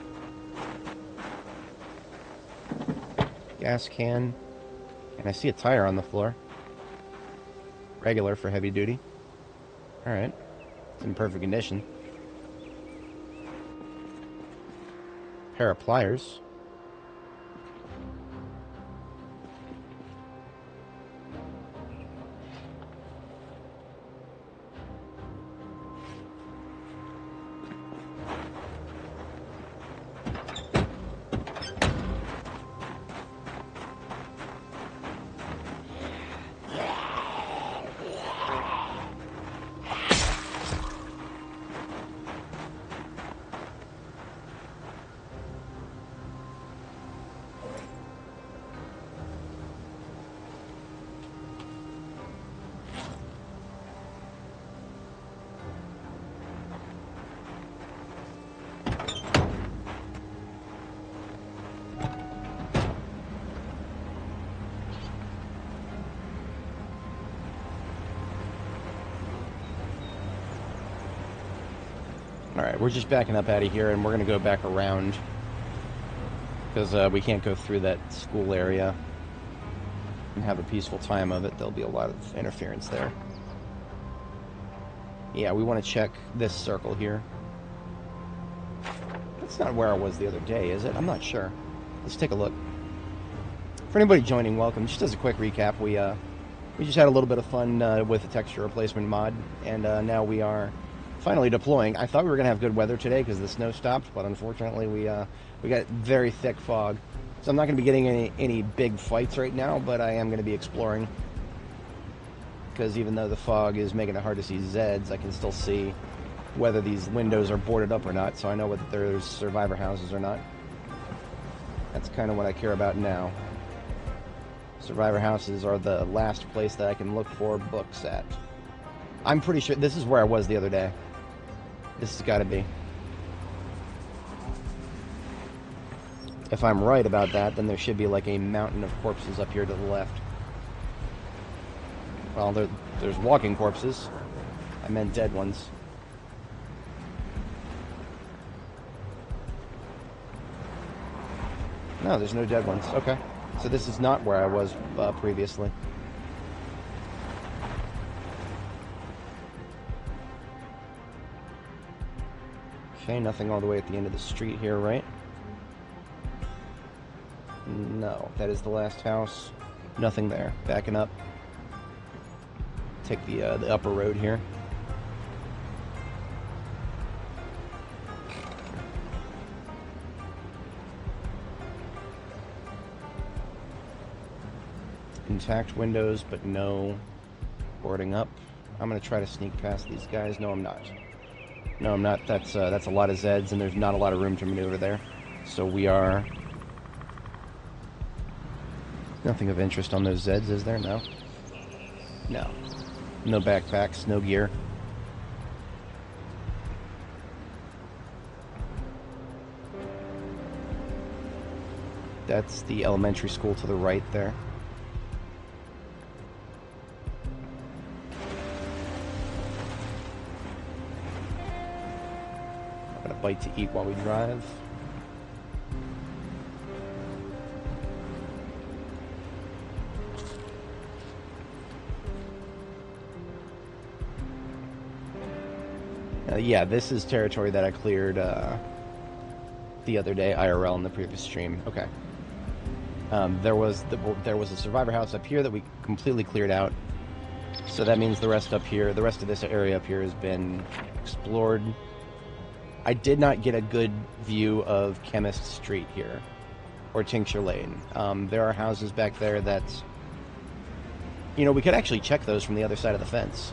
Gas can, and I see a tire on the floor. Regular for heavy-duty. Alright, it's in perfect condition. Pair of pliers. Alright, we're just backing up out of here, and we're going to go back around, because we can't go through that school area and have a peaceful time of it. There'll be a lot of interference there. Yeah, we want to check this circle here. That's not where I was the other day, is it? I'm not sure. Let's take a look. For anybody joining, welcome. Just as a quick recap, we just had a little bit of fun with the texture replacement mod, and now we are finally deploying. I thought we were going to have good weather today because the snow stopped, but unfortunately we got very thick fog. So I'm not going to be getting any big fights right now, but I am going to be exploring. Because even though the fog is making it hard to see Zeds, I can still see whether these windows are boarded up or not, so I know whether there's survivor houses or not. That's kind of what I care about now. Survivor houses are the last place that I can look for books at. I'm pretty sure this is where I was the other day. This has got to be. If I'm right about that, then there should be like a mountain of corpses up here to the left. Well, there's walking corpses. I meant dead ones. No, there's no dead ones. Okay. So this is not where I was previously. Okay, nothing all the way at the end of the street here, right? No, that is the last house. Nothing there. Backing up. Take the upper road here. Intact windows, but no boarding up. I'm gonna try to sneak past these guys. No, I'm not. No, I'm not. That's a lot of Zeds, and there's not a lot of room to maneuver there. So we are... Nothing of interest on those Zeds, is there? No. No. No backpacks, no gear. That's the elementary school to the right there. Got a bite to eat while we drive. Yeah, this is territory that I cleared the other day, IRL, in the previous stream. Okay. There was a survivor house up here that we completely cleared out. So that means the rest up here, the rest of this area up here has been explored. I did not get a good view of Chemist Street here. or Tincture Lane. There are houses back there that, you know, we could actually check those from the other side of the fence.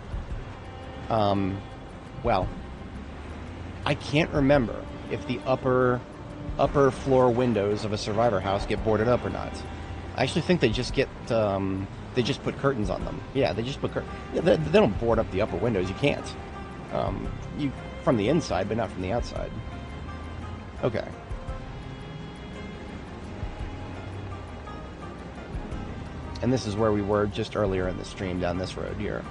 Well, I can't remember if the upper floor windows of a survivor house get boarded up or not. I actually think they just get, they just put curtains on them. Yeah, they just put curtains. They don't board up the upper windows. You can't. You from the inside, but not from the outside. Okay. And this is where we were just earlier in the stream, down this road here.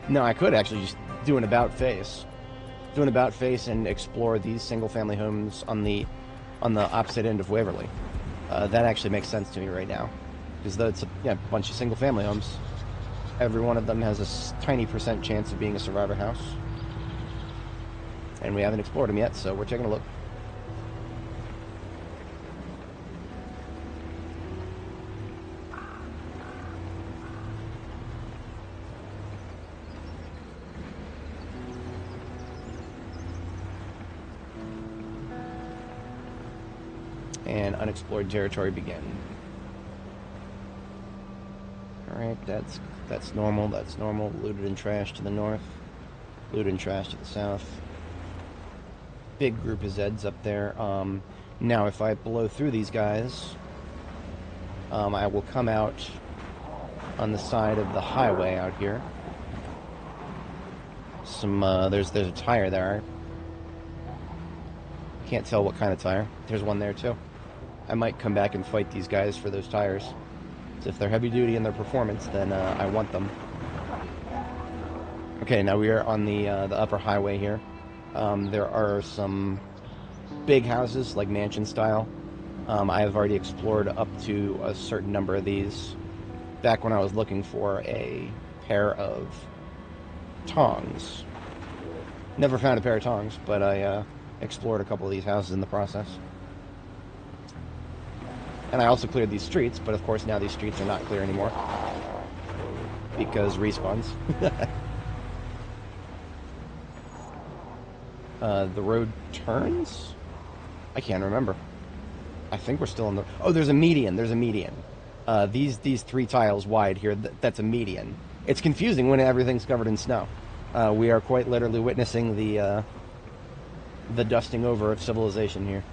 No, I could actually just do an about face. Do an about face and explore these single-family homes on the opposite end of Waverly. That actually makes sense to me right now. Because it's a bunch of single-family homes. Every one of them has a tiny % chance of being a survivor house. And we haven't explored them yet, so we're taking a look. And unexplored territory begin. Alright, that's normal, that's normal. Looted and trashed to the north. Looted and trashed to the south. Big group of Zeds up there. Now if I blow through these guys, I will come out on the side of the highway out here. There's a tire there. Can't tell what kind of tire. There's one there too. I might come back and fight these guys for those tires. So if they're heavy duty in their performance, then I want them. Okay, now we are on the upper highway here. There are some big houses, like mansion style. I have already explored up to a certain number of these. Back when I was looking for a pair of tongs. Never found a pair of tongs, but I explored a couple of these houses in the process. And I also cleared these streets, but of course now these streets are not clear anymore. Because respawns. The road turns? I can't remember. I think we're still in the... Oh, there's a median. There's a median. These 3 tiles wide here, that's a median. It's confusing when everything's covered in snow. We are quite literally witnessing the dusting over of civilization here.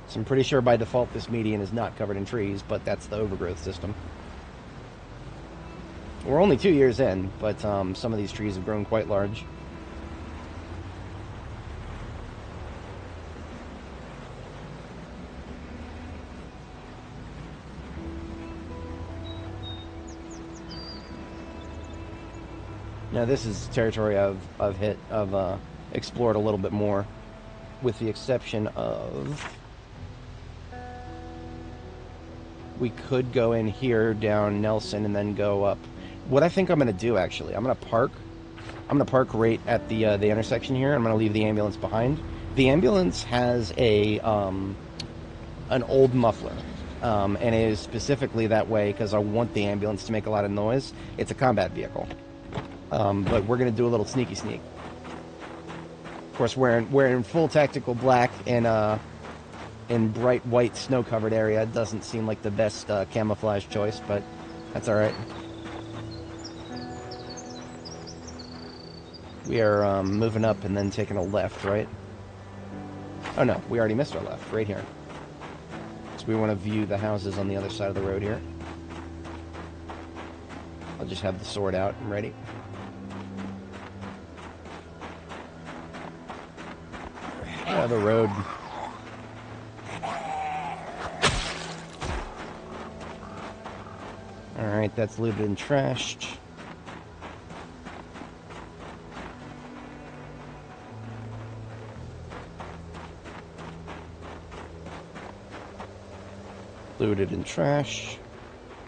So I'm pretty sure by default this median is not covered in trees, but that's the overgrowth system. We're only 2 years in, but some of these trees have grown quite large. Now this is territory I've explored a little bit more, with the exception of... We could go in here down Nelson and then go up. What I think I'm going to do, actually, I'm going to park right at the intersection here. I'm going to leave the ambulance behind. The ambulance has an old muffler, and it is specifically that way because I want the ambulance to make a lot of noise. It's a combat vehicle, but we're going to do a little sneaky sneak. Of course, wearing full tactical black and in bright white snow-covered area doesn't seem like the best camouflage choice, but that's alright. We are moving up and then taking a left, right? Oh no, we already missed our left, right here. So we want to view the houses on the other side of the road here. I'll just have the sword out and ready. The road... Alright, that's looted and trashed. Looted and trash.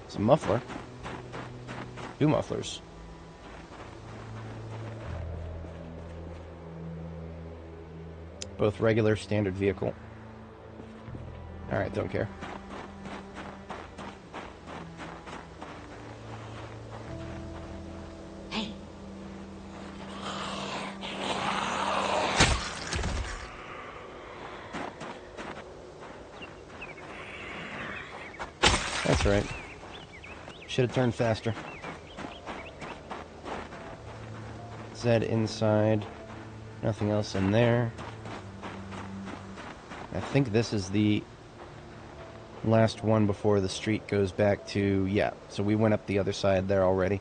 It's a muffler. 2 mufflers. Both regular, standard vehicle. Alright, don't care. That's right. Should have turned faster. Z inside. Nothing else in there. I think this is the last one before the street goes back to... Yeah, so we went up the other side there already.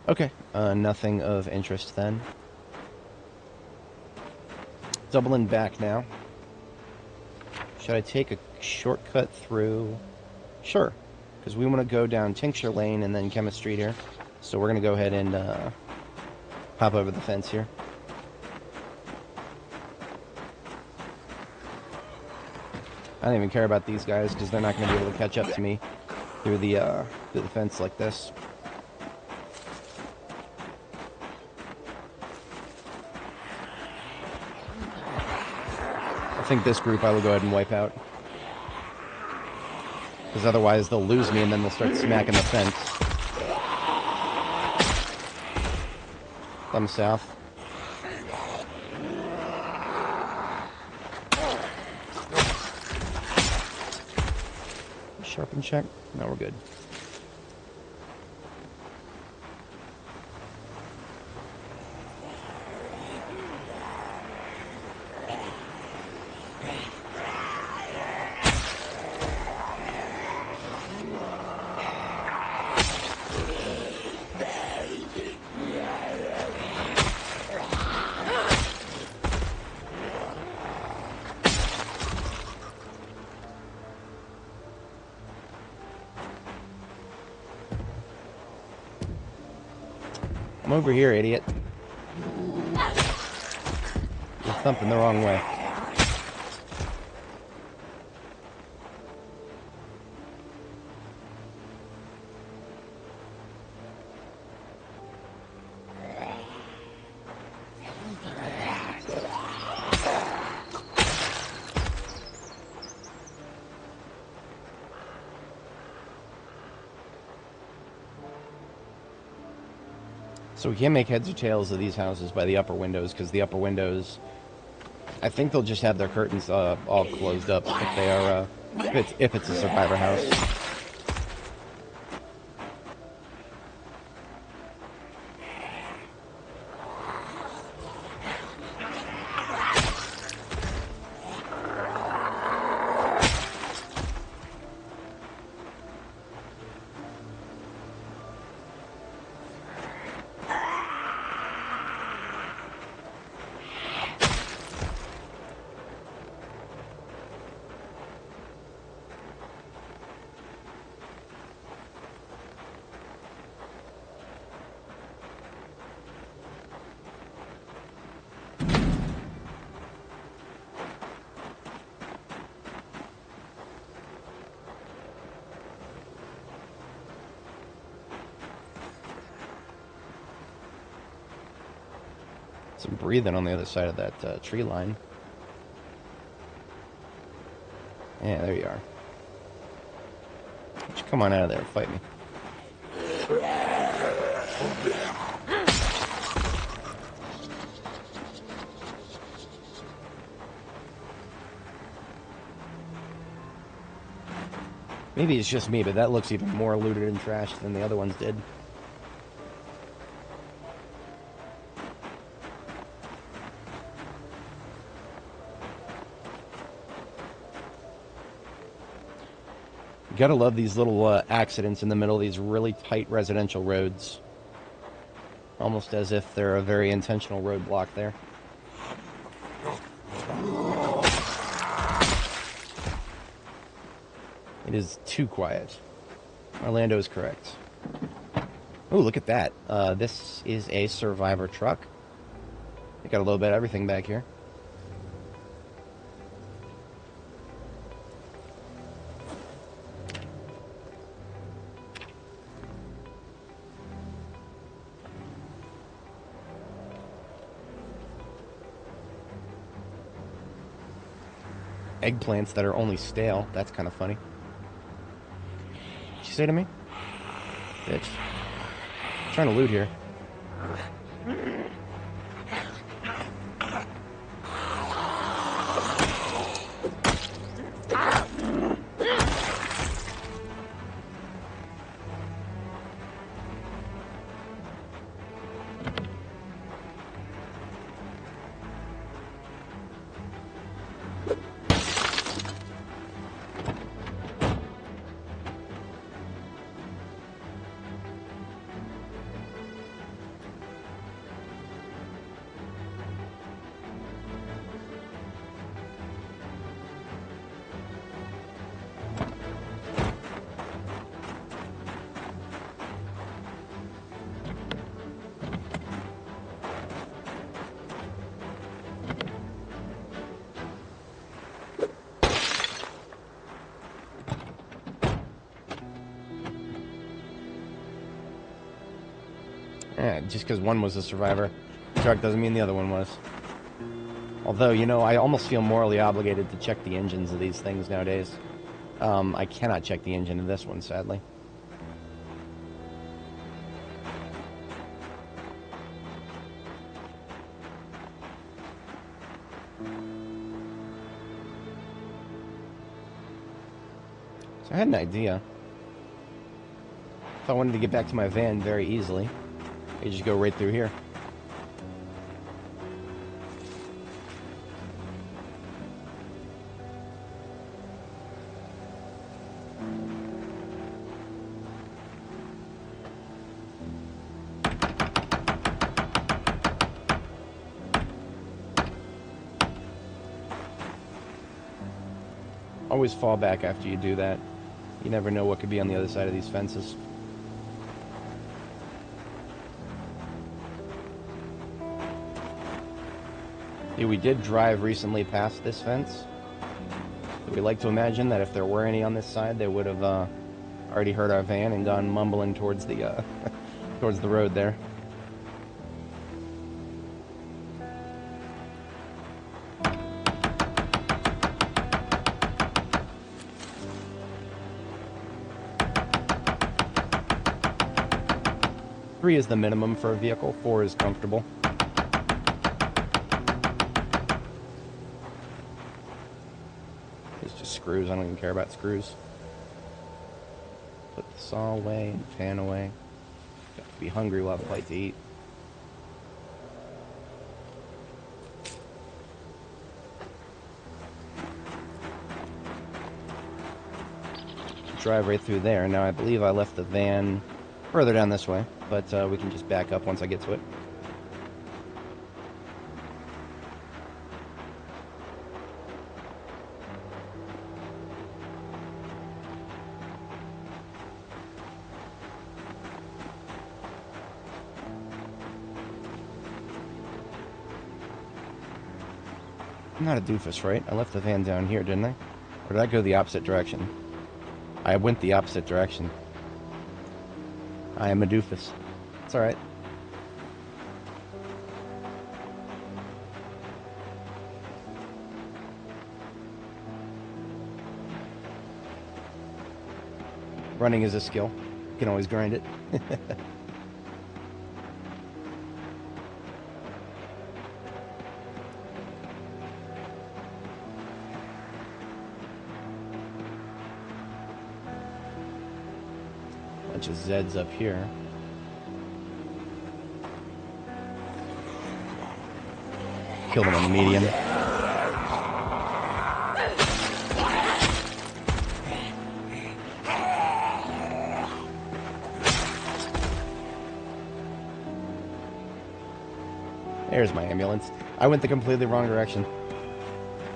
Okay, nothing of interest then. Doubling back now. Should I take a shortcut through... Sure, because we want to go down Tincture Lane and then Chemist Street here. So we're going to go ahead and hop over the fence here. I don't even care about these guys because they're not going to be able to catch up to me through the fence like this. I think this group I will go ahead and wipe out. Because otherwise they'll lose me and then they'll start smacking the fence. Thumb south. Sharpen check? No, we're good. I'm over here, idiot. You're thumping the wrong way. So we can't make heads or tails of these houses by the upper windows, because the upper windows, I think they'll just have their curtains all closed up if they are, if it's a survivor house. Some breathing on the other side of that tree line. Yeah, there you are. Why don't you come on out of there and fight me? Maybe it's just me, but that looks even more looted and trashed than the other ones did. You gotta love these little accidents in the middle of these really tight residential roads. Almost as if they're a very intentional roadblock there. It is too quiet. Orlando is correct. Oh, look at that. This is a survivor truck. They got a little bit of everything back here. eggplants that are only stale. That's kind of funny. What'd you say to me? Bitch. I'm trying to loot here. Yeah, just because one was a survivor truck doesn't mean the other one was. Although, you know, I almost feel morally obligated to check the engines of these things nowadays. I cannot check the engine of this one, sadly. So I had an idea. If I wanted to get back to my van very easily, I just go right through here. Always fall back after you do that. You never know what could be on the other side of these fences. Yeah, we did drive recently past this fence. We like to imagine that if there were any on this side, they would have already heard our van and gone mumbling towards the towards the road there. Three is the minimum for a vehicle. 4 is comfortable. It's just screws. I don't even care about screws. Put the saw away and fan away. Got to be hungry while the flight to eat. Drive right through there. Now I believe I left the van further down this way, but we can just back up once I get to it. I'm not a doofus, right? I left the van down here, didn't I? Or did I go the opposite direction? I went the opposite direction. I am a doofus. It's alright. Running is a skill. You can always grind it. Bunch of Zeds up here. Kill them on the median. There's my ambulance. I went the completely wrong direction.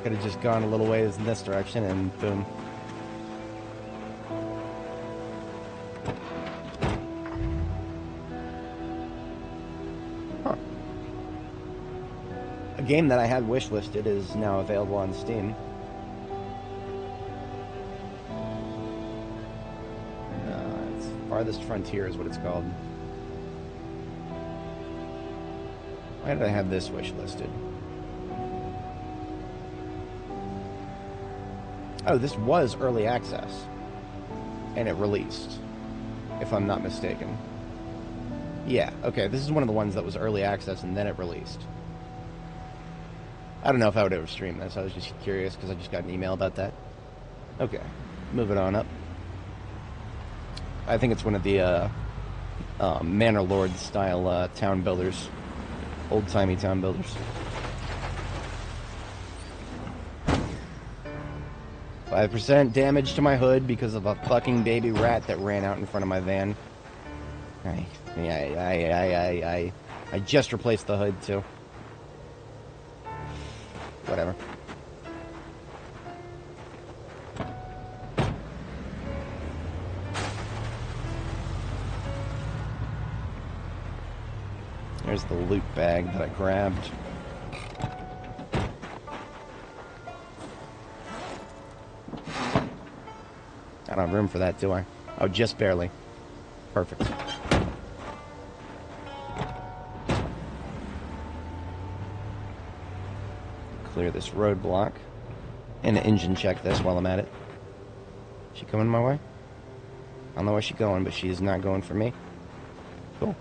Could have just gone a little ways in this direction and boom. A game that I had wishlisted is now available on Steam. It's Farthest Frontier is what it's called. Why did I have this wishlisted? Oh, this was early access. And it released, if I'm not mistaken. Yeah, okay, this is one of the ones that was early access and then it released. I don't know if I would ever stream this. I was just curious because I just got an email about that. Okay, moving on up. I think it's one of the Manor Lord style town builders. Old-timey town builders. 5% damage to my hood because of a fucking baby rat that ran out in front of my van. I just replaced the hood too. Whatever. There's the loot bag that I grabbed. I don't have room for that, do I? Oh, just barely. Perfect. Clear this roadblock. And engine check this while I'm at it. She coming my way? I don't know where she's going, but she's not going for me. Cool.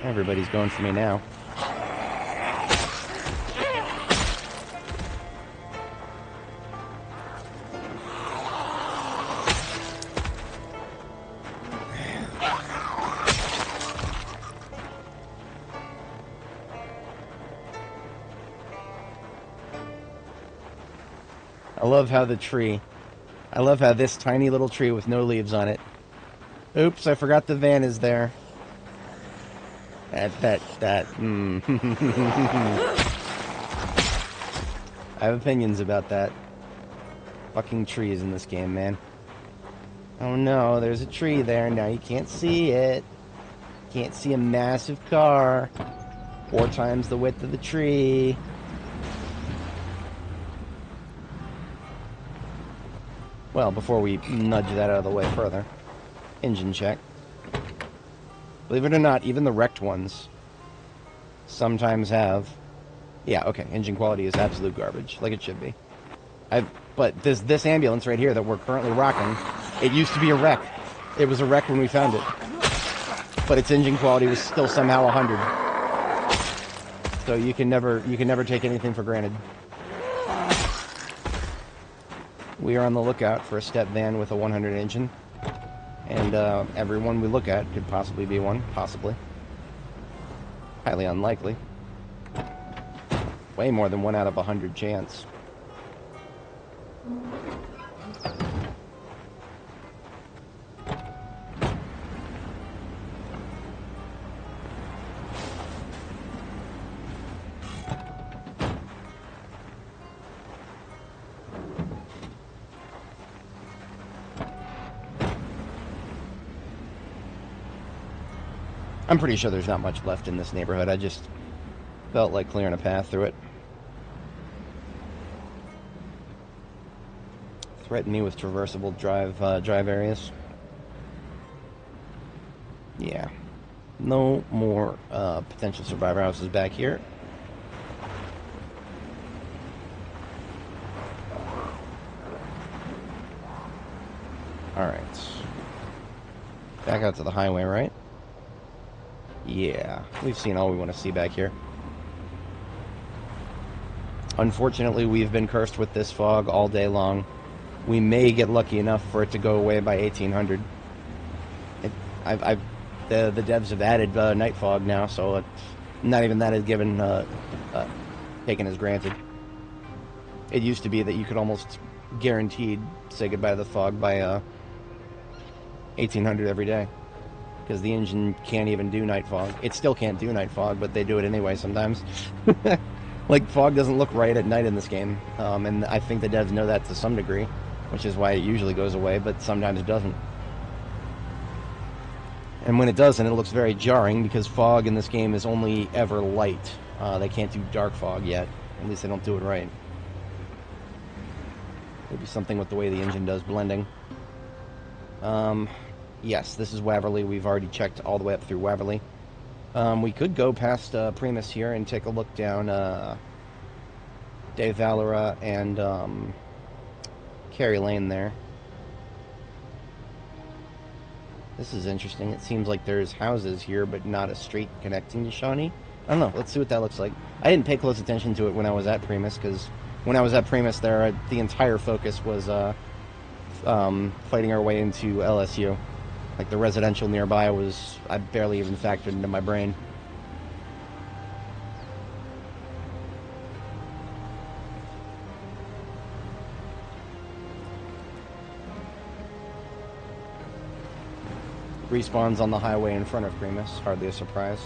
Everybody's going for me now. I love how this tiny little tree with no leaves on it. Oops, I forgot the van is there. I have opinions about that. Fucking trees in this game, man. Oh no, there's a tree there. Now you can't see it. Can't see a massive car. 4 times the width of the tree. Well, before we nudge that out of the way further. Engine check. Believe it or not, even the wrecked ones sometimes have... Yeah, okay, engine quality is absolute garbage, like it should be. But this ambulance right here that we're currently rocking, it used to be a wreck. It was a wreck when we found it. But its engine quality was still somehow 100. So you can never take anything for granted. We are on the lookout for a step van with a 100 engine. And every one we look at could possibly be one. Possibly. Highly unlikely. Way more than 1 out of 100 chance. I'm pretty sure there's not much left in this neighborhood. I just felt like clearing a path through it. Threaten me with traversable drive areas. Yeah. No more potential survivor houses back here. Alright. Back out to the highway, right? Yeah, we've seen all we want to see back here. Unfortunately, we've been cursed with this fog all day long. We may get lucky enough for it to go away by 1800. The devs have added night fog now, so not even that is taken as granted. It used to be that you could almost guaranteed say goodbye to the fog by 1800 every day. Because the engine can't even do night fog. It still can't do night fog, but they do it anyway sometimes. Like, fog doesn't look right at night in this game. And I think the devs know that to some degree, which is why it usually goes away, but sometimes it doesn't. And when it doesn't, it looks very jarring, because fog in this game is only ever light. They can't do dark fog yet. At least they don't do it right. Maybe something with the way the engine does blending. Yes, this is Waverly. We've already checked all the way up through Waverly. We could go past Primus here and take a look down De Valera and Carey Lane there. This is interesting. It seems like there's houses here, but not a street connecting to Shawnee. I don't know. Let's see what that looks like. I didn't pay close attention to it when I was at Primus, because when I was at Primus there, the entire focus was fighting our way into LSU. Like, the residential nearby I barely even factored into my brain. Respawns on the highway in front of Primus, hardly a surprise.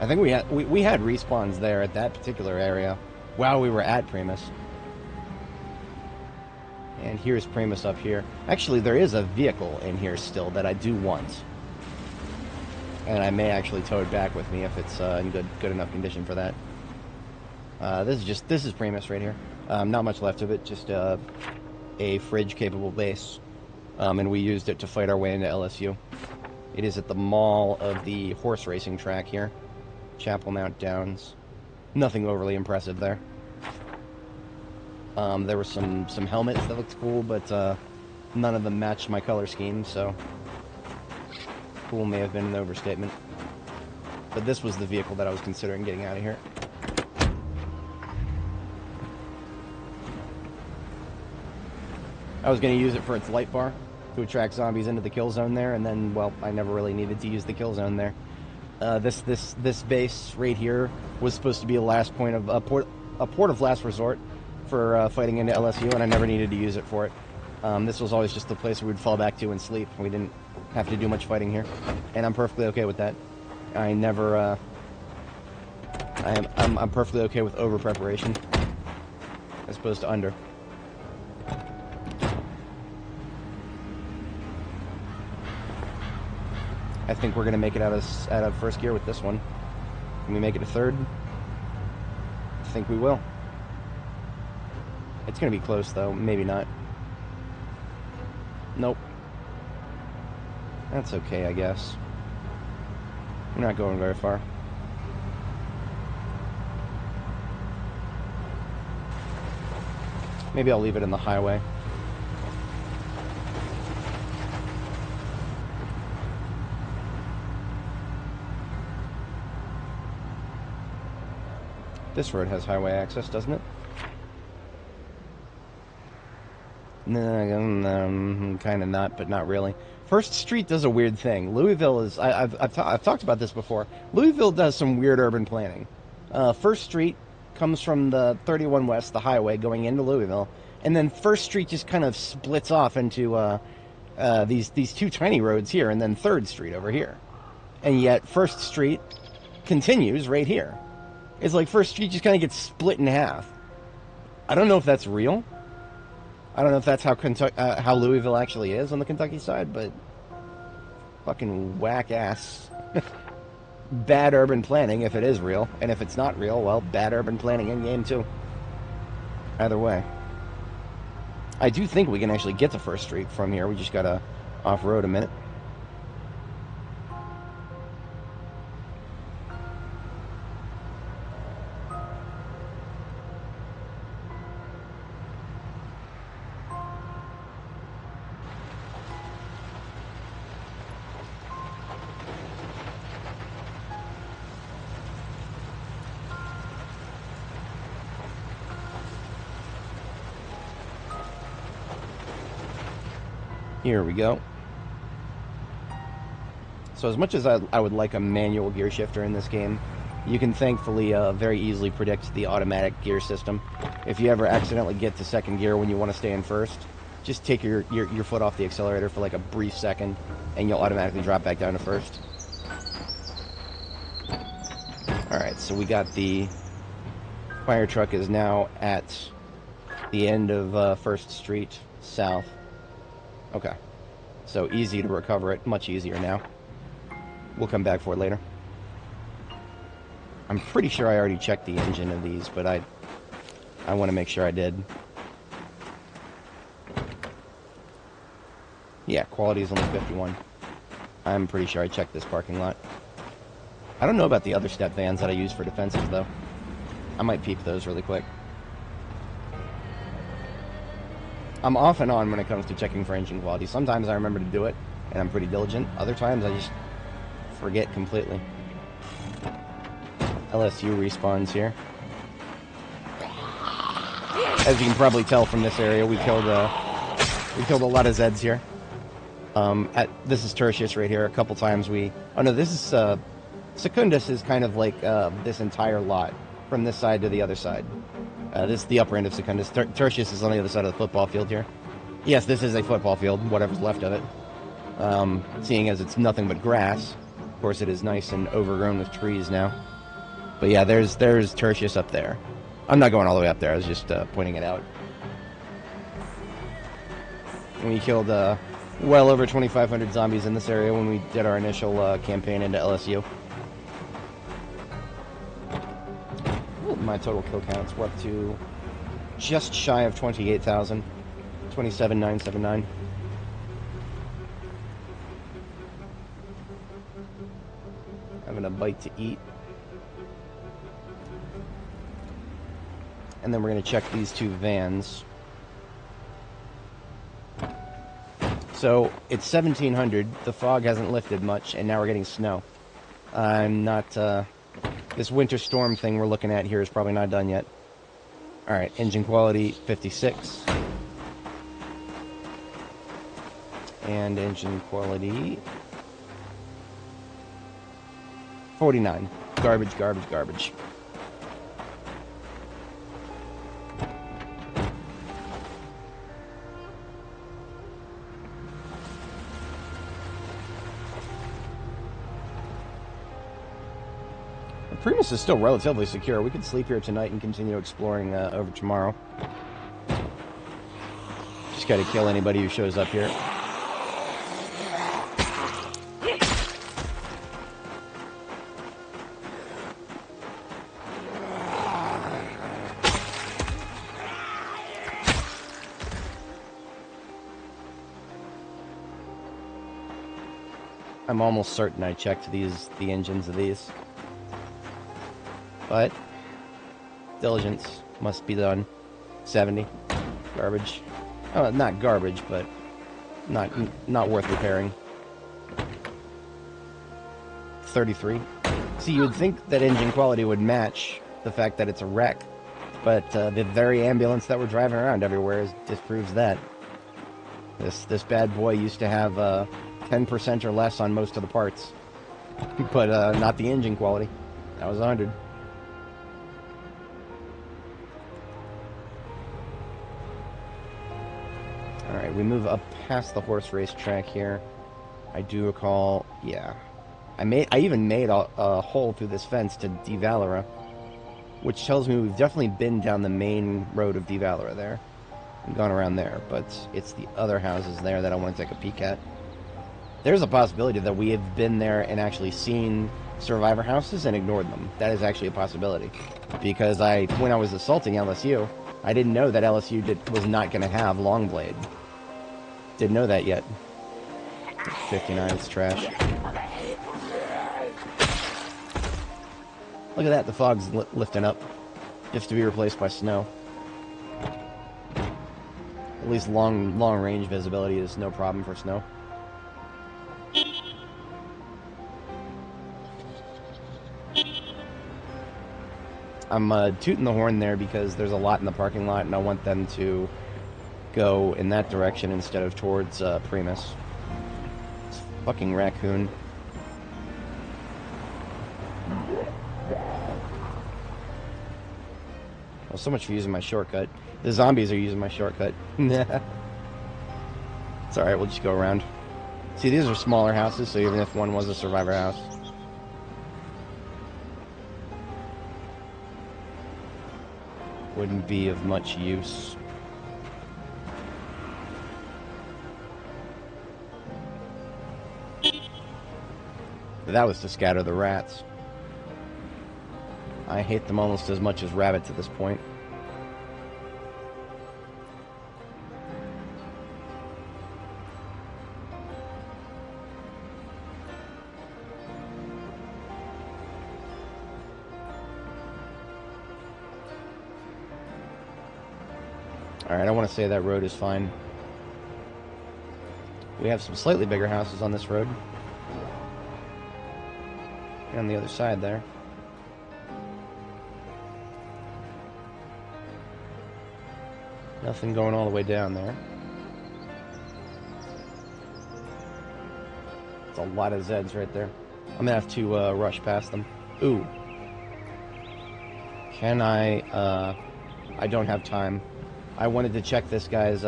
I think we had respawns there at that particular area while we were at Primus. And here's Primus up here. Actually, there is a vehicle in here still that I do want. And I may actually tow it back with me if it's in good enough condition for that. This is Primus right here. Not much left of it, just a fridge-capable base. And we used it to fight our way into LSU. It is at the mall of the horse racing track here. Chapel Mount Downs. Nothing overly impressive there. There were some helmets that looked cool, but none of them matched my color scheme, so cool may have been an overstatement. But this was the vehicle that I was considering getting out of here. I was going to use it for its light bar to attract zombies into the kill zone there, and then, well, I never really needed to use the kill zone there. This base right here was supposed to be a last point of a port of last resort for fighting into LSU, and I never needed to use it for it. This was always just the place we would fall back to and sleep. We didn't have to do much fighting here, and I'm perfectly okay with that. I'm perfectly okay with over preparation as opposed to under. I think we're going to make it out of first gear with this one. Can we make it a third? I think we will. It's going to be close, though. Maybe not. Nope. That's okay, I guess. We're not going very far. Maybe I'll leave it in the highway. This road has highway access, doesn't it? Kind of not, but not really. First Street does a weird thing. Louisville is... I've talked about this before. Louisville does some weird urban planning. First Street comes from the 31 West, the highway, going into Louisville, and then First Street just kind of splits off into these two tiny roads here, and then 3rd Street over here. And yet First Street continues right here. It's like First Street just kind of gets split in half. I don't know if that's real. I don't know if that's how Louisville actually is on the Kentucky side, but fucking whack-ass bad urban planning if it is real. And if it's not real, well, bad urban planning in game too. Either way. I do think we can actually get to First Street from here. We just gotta off-road a minute. Here we go. So as much as I would like a manual gear shifter in this game, you can thankfully very easily predict the automatic gear system. If you ever accidentally get to second gear when you want to stay in first, just take your foot off the accelerator for like a brief second, and you'll automatically drop back down to first. Alright, so we got the fire truck is now at the end of First Street South. Okay, so easy to recover it, much easier now. We'll come back for it later. I'm pretty sure I already checked the engine of these, but I want to make sure I did. Yeah, quality is only 51. I'm pretty sure I checked this parking lot. I don't know about the other step vans that I use for defenses, though. I might peep those really quick. I'm off and on when it comes to checking for engine quality. Sometimes I remember to do it, and I'm pretty diligent. Other times I just forget completely. LSU respawns here. As you can probably tell from this area, we killed a lot of Zeds here. This is Tertius right here. A couple times we... Oh no, this is... Secundus is kind of like this entire lot, from this side to the other side. This is the upper end of Secundus. Tertius is on the other side of the football field here. Yes, this is a football field, whatever's left of it. Seeing as it's nothing but grass. Of course, it is nice and overgrown with trees now. But yeah, there's Tertius up there. I'm not going all the way up there, I was just pointing it out. And we killed well over 2,500 zombies in this area when we did our initial campaign into LSU. My total kill counts, we're up to just shy of 28,000. 27,979. Having a bite to eat. And then we're going to check these two vans. So, it's 1,700, the fog hasn't lifted much, and now we're getting snow. I'm not, this winter storm thing we're looking at here is probably not done yet. Alright, engine quality, 56. And engine quality... 49. Garbage, garbage, garbage. Primus is still relatively secure. We could sleep here tonight and continue exploring over tomorrow. Just gotta kill anybody who shows up here. I'm almost certain I checked the engines of these. But diligence must be done. 70. Garbage. Oh, not garbage, but not worth repairing. 33. See, you would think that engine quality would match the fact that it's a wreck, but the very ambulance that we're driving around everywhere disproves that. This bad boy used to have 10% or less on most of the parts, but not the engine quality. That was 100. Alright, we move up past the horse race track here. I do recall, yeah. I even made a hole through this fence to Devalora, which tells me we've definitely been down the main road of Devalora there. And gone around there, but it's the other houses there that I want to take a peek at. There's a possibility that we have been there and actually seen survivor houses and ignored them. That is actually a possibility. Because when I was assaulting LSU, I didn't know that LSU was not going to have Longblade. Didn't know that yet. 59, it's trash. Look at that, the fog's lifting up. Just to be replaced by snow. At least long range visibility is no problem for snow. I'm tooting the horn there because there's a lot in the parking lot and I want them to go in that direction instead of towards Primus. It's fucking raccoon. Well, so much for using my shortcut. The zombies are using my shortcut. It's alright, we'll just go around. See, these are smaller houses, so even if one was a survivor house. Wouldn't be of much use. But that was to scatter the rats. I hate them almost as much as rabbits at this point. Alright, I want to say that road is fine. We have some slightly bigger houses on this road. And on the other side there. Nothing going all the way down there. It's a lot of Zeds right there. I'm gonna have to rush past them. Ooh. Can I don't have time. I wanted to check this guy's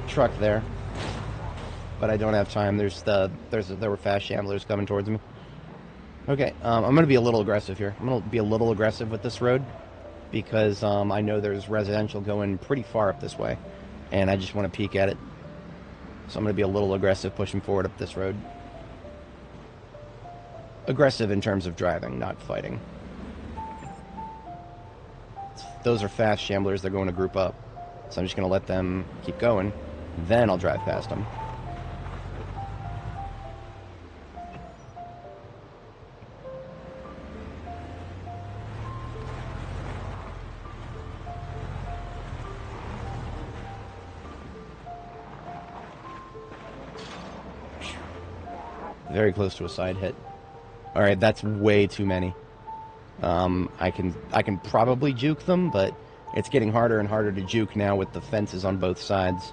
truck there, but I don't have time. There were fast shamblers coming towards me. Okay, I'm gonna be a little aggressive here. I'm gonna be a little aggressive with this road because I know there's residential going pretty far up this way, and I just want to peek at it. So I'm gonna be a little aggressive pushing forward up this road. Aggressive in terms of driving, not fighting. Those are fast shamblers. They're going to group up. So I'm just going to let them keep going. Then I'll drive past them. Very close to a side hit. Alright, that's way too many. I can probably juke them, but it's getting harder and harder to juke now with the fences on both sides.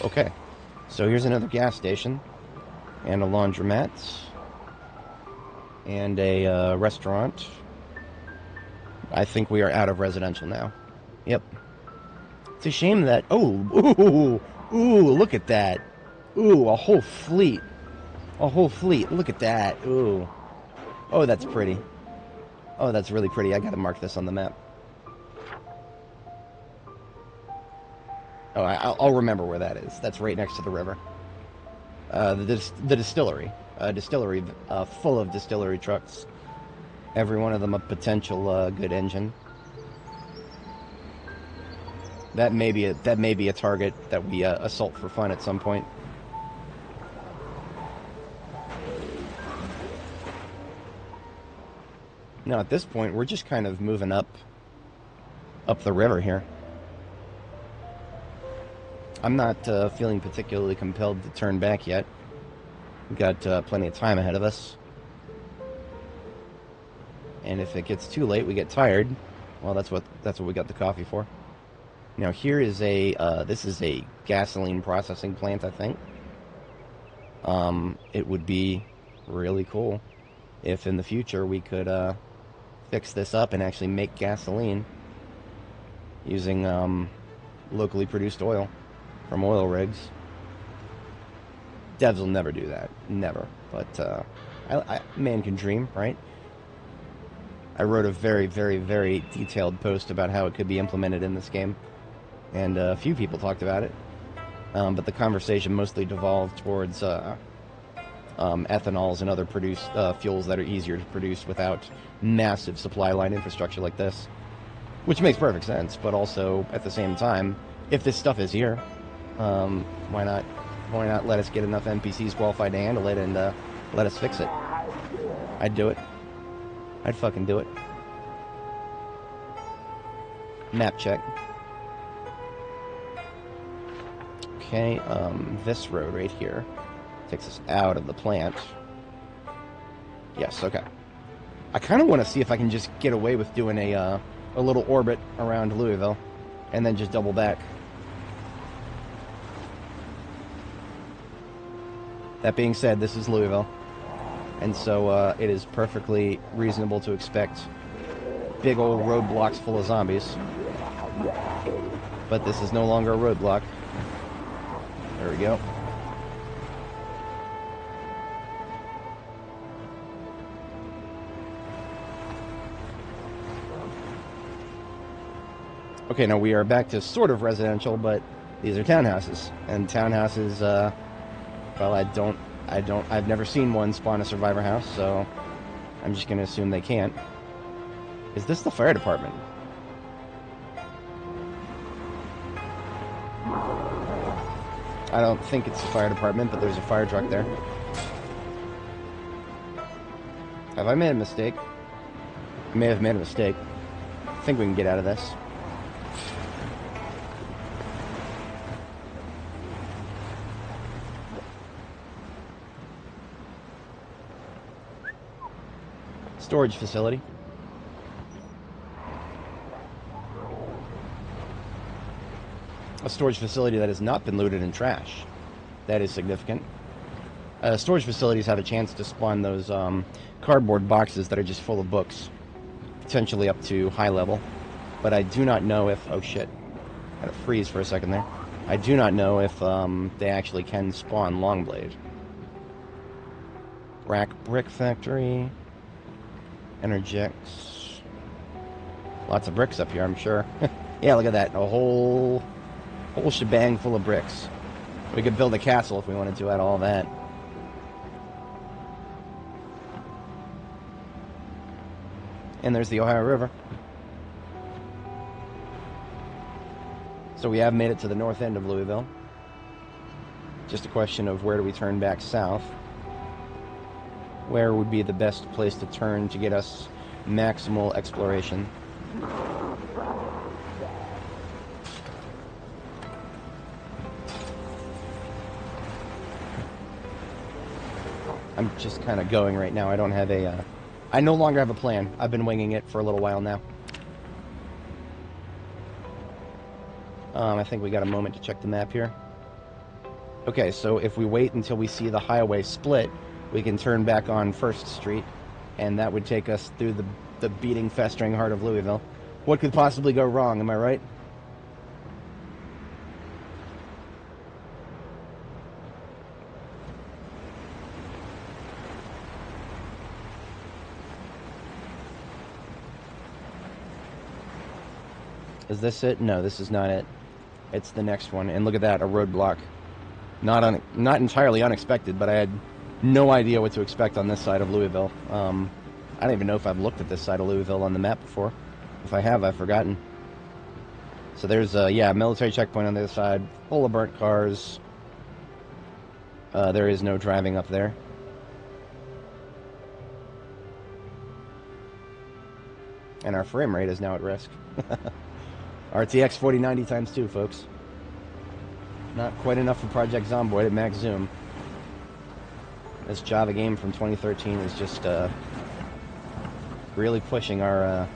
Okay, so here's another gas station, and a laundromat, and a restaurant. I think we are out of residential now. Yep. It's a shame that... ooh, look at that. Ooh, a whole fleet. A whole fleet. Look at that. Ooh. Oh, that's pretty. Oh, that's really pretty. I gotta mark this on the map. Oh, I'll remember where that is. That's right next to the river. The distillery. Distillery full of distillery trucks. Every one of them a potential good engine. That may be a target that we assault for fun at some point. Now at this point we're just kind of moving up the river here. I'm not feeling particularly compelled to turn back yet. We've got plenty of time ahead of us. And if it gets too late, we get tired. Well, that's what we got the coffee for. Now here is this is a gasoline processing plant, I think. It would be really cool if in the future we could fix this up and actually make gasoline using locally produced oil from oil rigs. Devs will never do that, never. But man can dream, right? I wrote a very, very, very detailed post about how it could be implemented in this game, and a few people talked about it, but the conversation mostly devolved towards ethanols and other fuels that are easier to produce without massive supply line infrastructure like this, which makes perfect sense, but also, at the same time, if this stuff is here, why not let us get enough NPCs qualified to handle it and let us fix it? I'd do it. I'd fucking do it. Map check. Okay, this road right here takes us out of the plant. Yes, okay. I kind of want to see if I can just get away with doing a little orbit around Louisville, and then just double back. That being said, this is Louisville. And so it is perfectly reasonable to expect big old roadblocks full of zombies. But this is no longer a roadblock. There we go. Okay, now we are back to sort of residential, but these are townhouses. And townhouses, well, I've never seen one spawn a survivor house, so I'm just going to assume they can't. Is this the fire department? I don't think it's the fire department, but there's a fire truck there. Have I made a mistake? I may have made a mistake. I think we can get out of this. Storage facility. A storage facility that has not been looted and trashed. That is significant. Storage facilities have a chance to spawn those cardboard boxes that are just full of books. Potentially up to high level. But I do not know if... Oh shit. Had to freeze for a second there. I do not know if they actually can spawn Longblade. Rack Brick Factory. Energex. Lots of bricks up here, I'm sure. Yeah, look at that. A whole shebang full of bricks. We could build a castle if we wanted to out of all that. And there's the Ohio River. So we have made it to the north end of Louisville. Just a question of where do we turn back south? Where would be the best place to turn to get us maximal exploration? I'm just kind of going right now. I don't have a... I no longer have a plan. I've been winging it for a little while now. I think we got a moment to check the map here. Okay, so if we wait until we see the highway split, we can turn back on 1st Street, and that would take us through the beating, festering heart of Louisville. What could possibly go wrong, am I right? Is this it? No, this is not it. It's the next one. And look at that, a roadblock. Not entirely unexpected, but I had no idea what to expect on this side of Louisville. I don't even know if I've looked at this side of Louisville on the map before. If I have, I've forgotten. So there's a military checkpoint on the other side, full of burnt cars. There is no driving up there. And our frame rate is now at risk. RTX 4090 times 2, folks. Not quite enough for Project Zomboid at max zoom. This Java game from 2013 is just really pushing our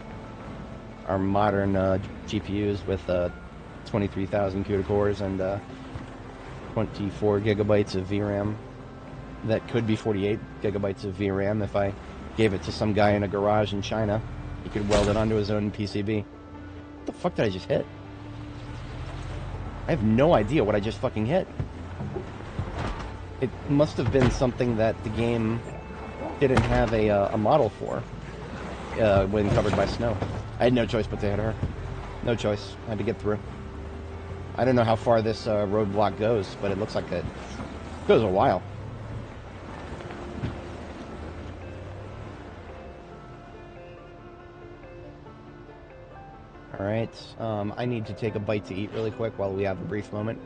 modern GPUs with 23,000 CUDA cores and 24 gigabytes of VRAM. That could be 48 gigabytes of VRAM if I gave it to some guy in a garage in China. He could weld it onto his own PCB. What the fuck did I just hit? I have no idea what I just fucking hit. It must have been something that the game didn't have a model for when covered by snow. I had no choice but to hit her. No choice. I had to get through. I don't know how far this roadblock goes, but it looks like it goes a while. Alright, I need to take a bite to eat really quick while we have a brief moment.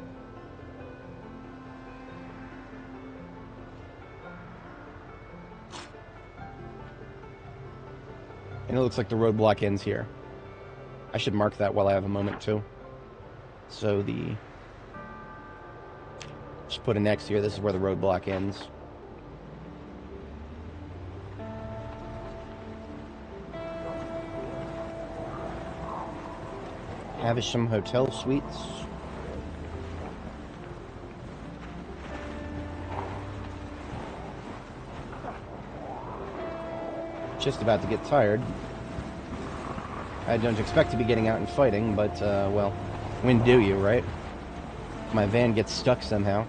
And it looks like the roadblock ends here. I should mark that while I have a moment too. So just put an X here, this is where the roadblock ends. Havisham Hotel Suites. Just about to get tired. I don't expect to be getting out and fighting, but, well, when do you, right? My van gets stuck somehow.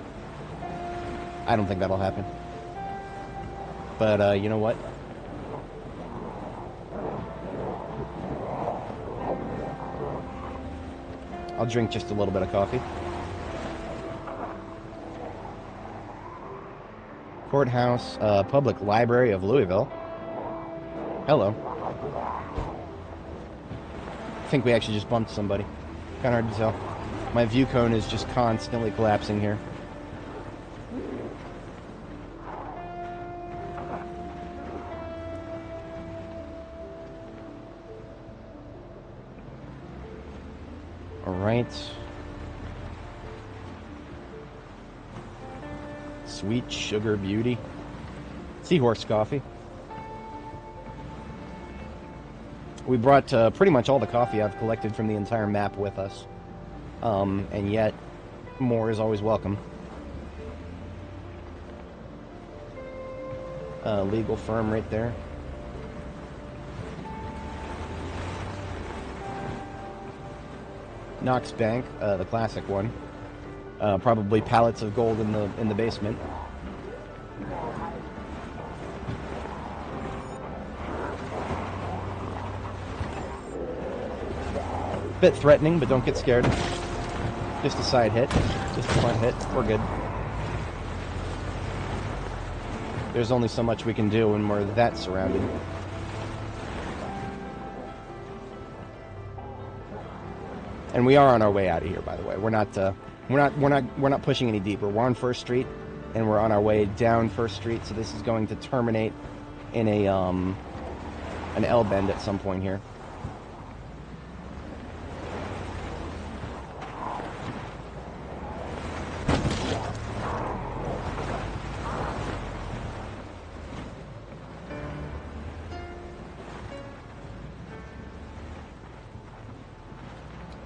I don't think that'll happen. But, you know what? I'll drink just a little bit of coffee. Courthouse, Public Library of Louisville. Hello. I think we actually just bumped somebody. Kind of hard to tell. My view cone is just constantly collapsing here. Alright. Sweet sugar beauty. Seahorse coffee. We brought pretty much all the coffee I've collected from the entire map with us. And yet, more is always welcome. Legal firm right there. Knox Bank, the classic one. Probably pallets of gold in the basement. Bit threatening, but don't get scared. Just a side hit, just a front hit. We're good. There's only so much we can do when we're that surrounded. And we are on our way out of here, by the way. We're not pushing any deeper. We're on First Street, and we're on our way down First Street. So this is going to terminate in a an L bend at some point here.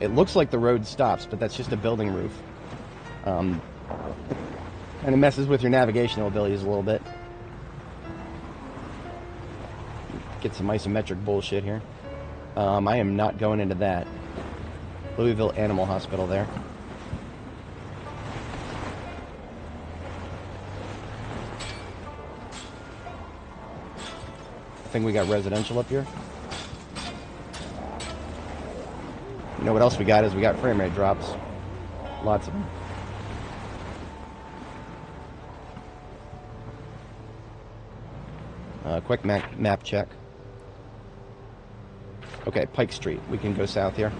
It looks like the road stops, but that's just a building roof. Kind of messes with your navigational abilities a little bit. Get some isometric bullshit here. I am not going into that. Louisville Animal Hospital there. I think we got residential up here. You know what else we got is we got frame rate drops. Lots of them. Quick map check. Okay, Pike Street. We can go south here.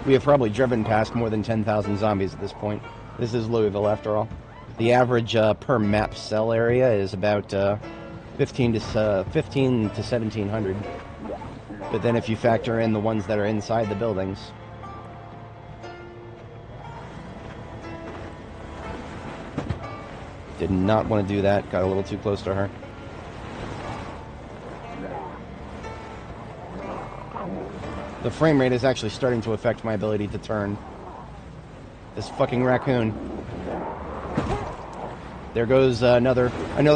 We have probably driven past more than 10,000 zombies at this point. This is Louisville, after all. The average per map cell area is about 15 to 1,700. But then if you factor in the ones that are inside the buildings... Did not want to do that. Got a little too close to her. The frame rate is actually starting to affect my ability to turn. This fucking raccoon. There goes another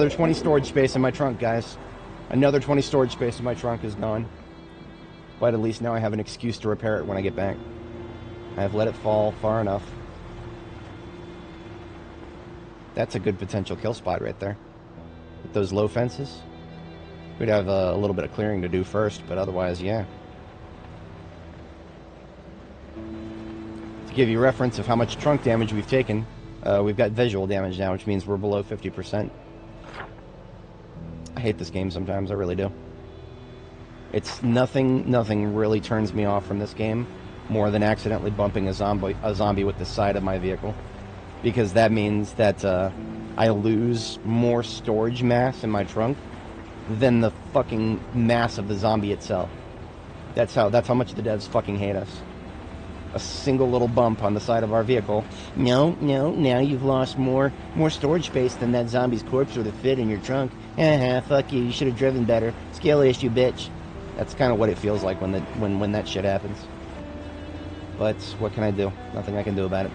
20 storage space in my trunk, guys. Another 20 storage space in my trunk is gone. But at least now I have an excuse to repair it when I get back. I have let it fall far enough. That's a good potential kill spot right there. With those low fences. We'd have a little bit of clearing to do first, but otherwise, yeah. To give you reference of how much trunk damage we've taken, we've got visual damage now, which means we're below 50%. I hate this game sometimes, I really do. It's nothing really turns me off from this game more than accidentally bumping a zombie with the side of my vehicle. Because that means that I lose more storage mass in my trunk than the fucking mass of the zombie itself. That's how much the devs fucking hate us. A single little bump on the side of our vehicle. No, now you've lost more storage space than that zombie's corpse would have fit in your trunk. Fuck you should have driven better. Skill issue, bitch. That's kind of what it feels like when that shit happens. But what can I do? Nothing I can do about it.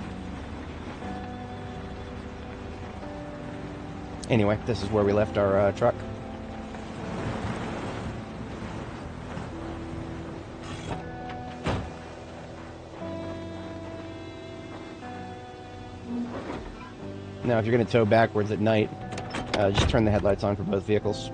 Anyway, this is where we left our truck. Now, if you're going to tow backwards at night, just turn the headlights on for both vehicles.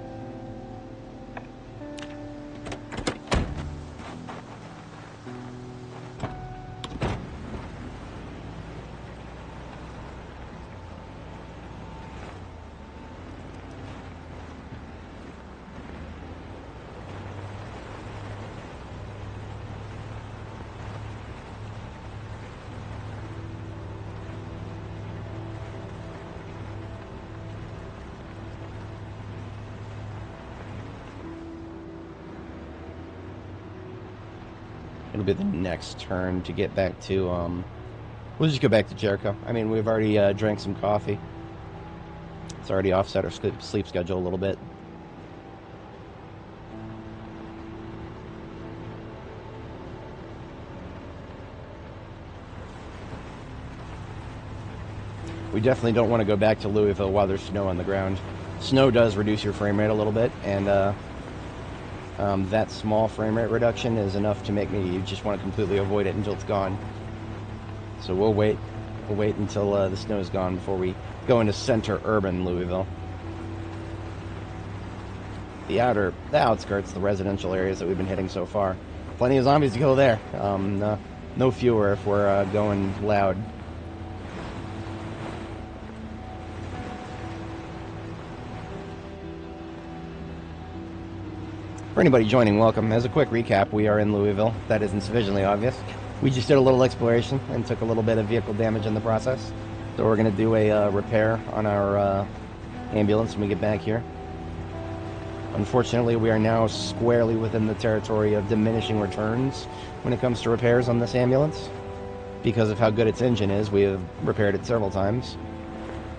It'll be the next turn to get back to, we'll just go back to Jericho. I mean, we've already drank some coffee. It's already offset our sleep schedule a little bit. We definitely don't want to go back to Louisville while there's snow on the ground. Snow does reduce your frame rate a little bit, and that small frame rate reduction is enough to make me just want to completely avoid it until it's gone. So we'll wait. We'll wait until the snow is gone before we go into center urban Louisville. The outskirts, the residential areas that we've been hitting so far. Plenty of zombies to kill there. No fewer if we're going loud. For anybody joining, welcome. As a quick recap, we are in Louisville. If that isn't sufficiently obvious. We just did a little exploration and took a little bit of vehicle damage in the process. So we're going to do a repair on our ambulance when we get back here. Unfortunately, we are now squarely within the territory of diminishing returns when it comes to repairs on this ambulance. Because of how good its engine is, we have repaired it several times.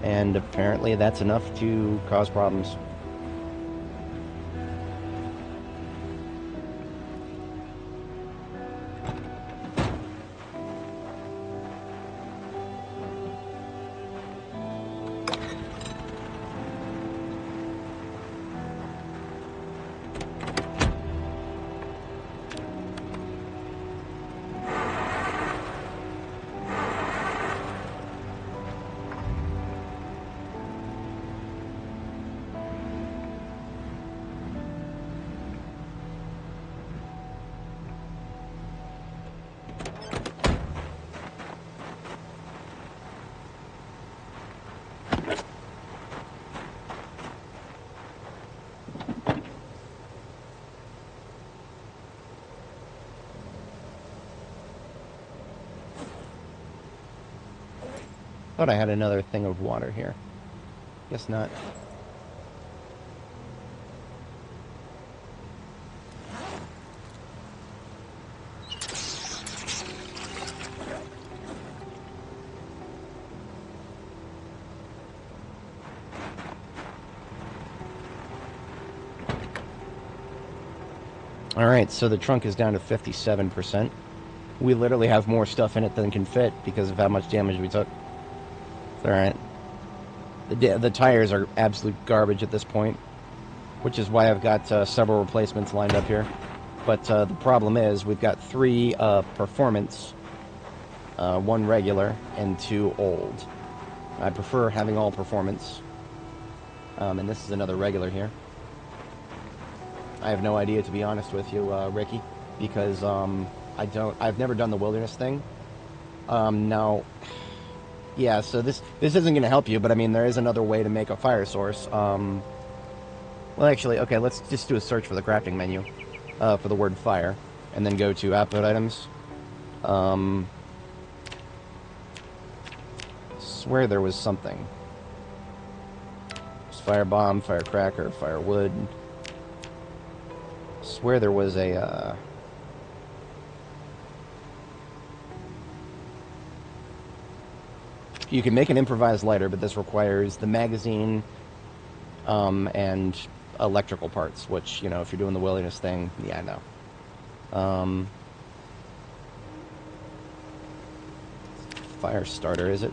And apparently that's enough to cause problems. Thought I had another thing of water here. Guess not. Alright, so the trunk is down to 57%. We literally have more stuff in it than can fit because of how much damage we took. Alright. The tires are absolute garbage at this point, which is why I've got several replacements lined up here. But the problem is we've got 3 performance, 1 regular, and 2 old. I prefer having all performance. And this is another regular here. I have no idea, to be honest with you, Ricky, because I've never done the wilderness thing. Now... Yeah, so this isn't going to help you, but I mean, there is another way to make a fire source. Well, actually, okay, let's just do a search for the crafting menu for the word fire, and then go to output items. Swear there was something. There's firebomb, firecracker, firewood. Swear there was a... You can make an improvised lighter, but this requires the magazine and electrical parts, which, you know, if you're doing the wilderness thing, yeah, I know. Fire starter, is it?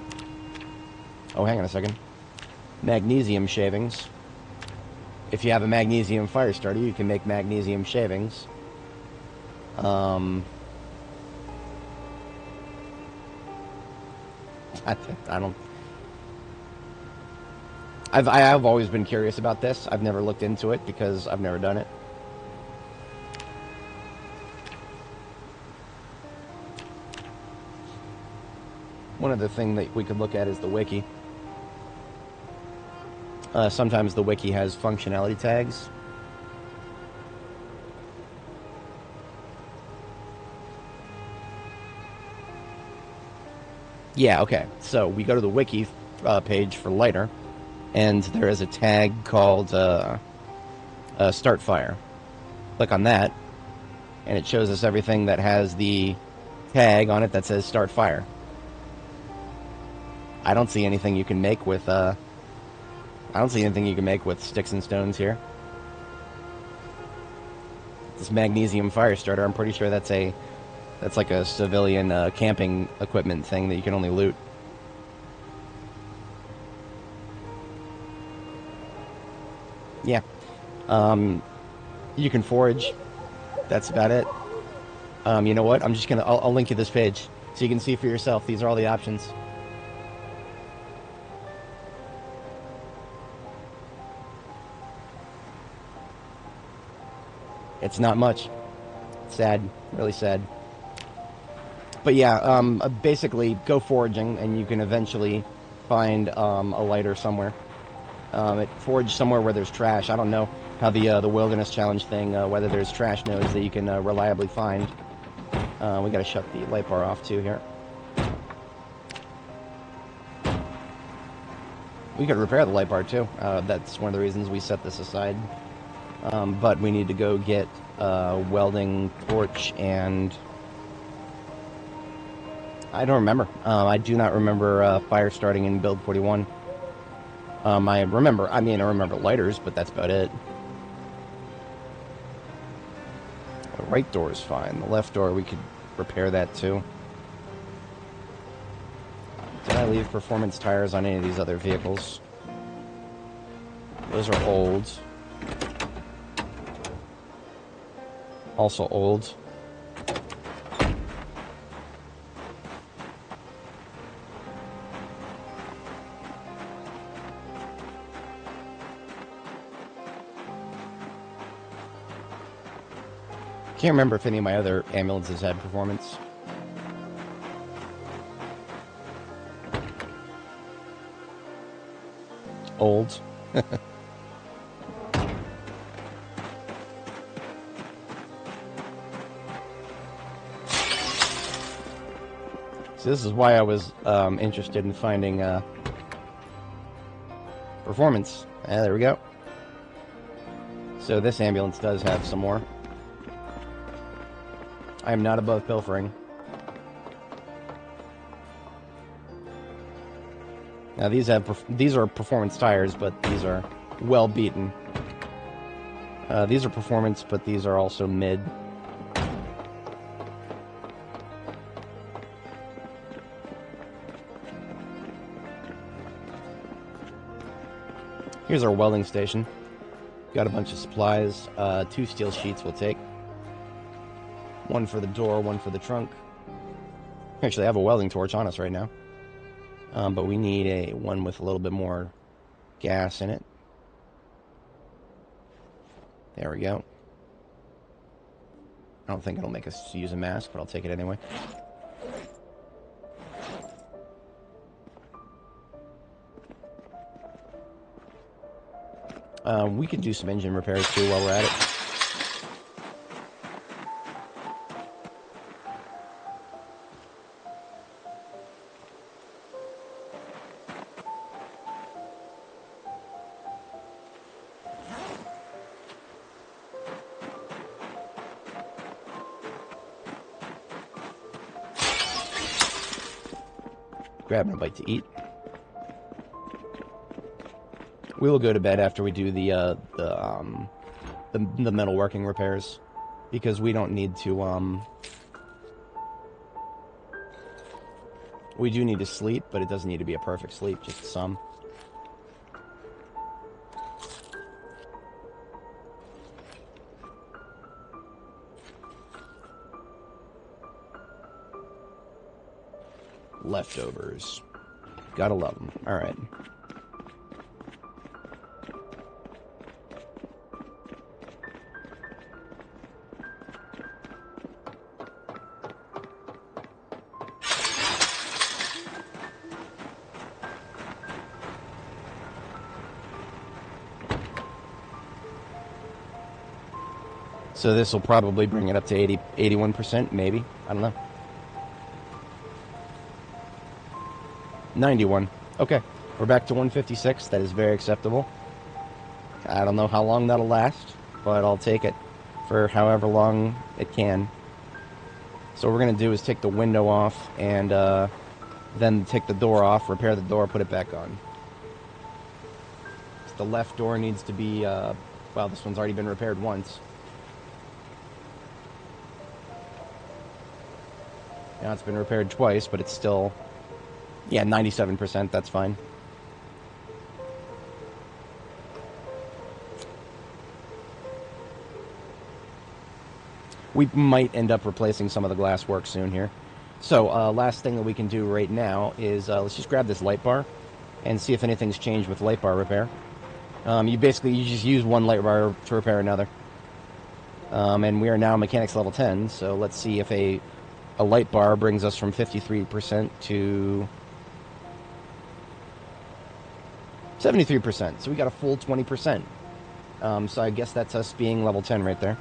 Oh, hang on a second. Magnesium shavings. If you have a magnesium fire starter, you can make magnesium shavings. I don't... I've always been curious about this. I've never looked into it because I've never done it. One other thing that we could look at is the wiki. Sometimes the wiki has functionality tags. Yeah, okay. So we go to the wiki page for lighter, and there is a tag called start fire. Click on that, and it shows us everything that has the tag on it that says start fire. I don't see anything you can make with sticks and stones here. This magnesium fire starter, I'm pretty sure that's like a civilian camping equipment thing that you can only loot. Yeah. You can forage. That's about it. You know what? I'll link you this page so you can see for yourself. These are all the options. It's not much. Sad. Really sad. But yeah, basically go foraging and you can eventually find a lighter somewhere. Forage somewhere where there's trash. I don't know how the wilderness challenge thing, whether there's trash nodes that you can reliably find. We gotta shut the light bar off too here. We could repair the light bar too. That's one of the reasons we set this aside. But we need to go get welding torch and... I don't remember. I do not remember fire starting in build 41. I remember lighters, but that's about it. The right door is fine. The left door, we could repair that too. Did I leave performance tires on any of these other vehicles? Those are old. Also old. Can't remember if any of my other ambulances had performance. Old. So this is why I was interested in finding performance. There we go. So this ambulance does have some more. I am not above pilfering. Now these are performance tires, but these are well beaten. These are performance, but these are also mid. Here's our welding station. Got a bunch of supplies. 2 steel sheets we'll take. 1 for the door, 1 for the trunk. Actually, I have a welding torch on us right now. But we need one with a little bit more gas in it. There we go. I don't think it'll make us use a mask, but I'll take it anyway. We can do some engine repairs too while we're at it. Grabbing a bite to eat. We will go to bed after we do the metalworking repairs, because we don't need to. We do need to sleep, but it doesn't need to be a perfect sleep, just some. Leftovers. Gotta love them. Alright. So this will probably bring it up to 81%, maybe. I don't know. 91. Okay, we're back to 156. That is very acceptable. I don't know how long that'll last, but I'll take it. for however long it can. So what we're going to do is take the window off and then take the door off, repair the door, put it back on. The left door needs to be, well, this one's already been repaired once. Now it's been repaired twice, but it's still, yeah, 97%, that's fine. We might end up replacing some of the glass work soon here. So, last thing that we can do right now is, let's just grab this light bar and see if anything's changed with light bar repair. You just use one light bar to repair another. And we are now mechanics level 10, so let's see if a light bar brings us from 53% to 73%. So we got a full 20%. So I guess that's us being level 10 right there.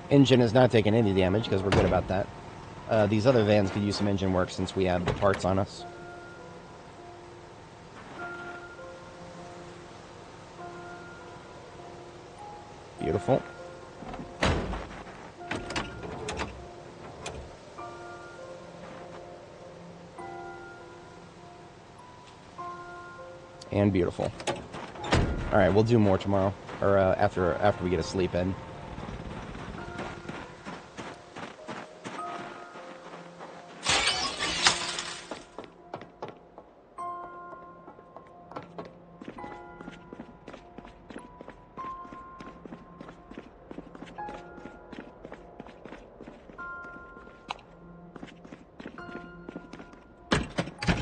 Engine is not taking any damage because we're good about that. These other vans could use some engine work since we have the parts on us. Beautiful. And beautiful. Alright, we'll do more tomorrow. Or after we get a sleep in.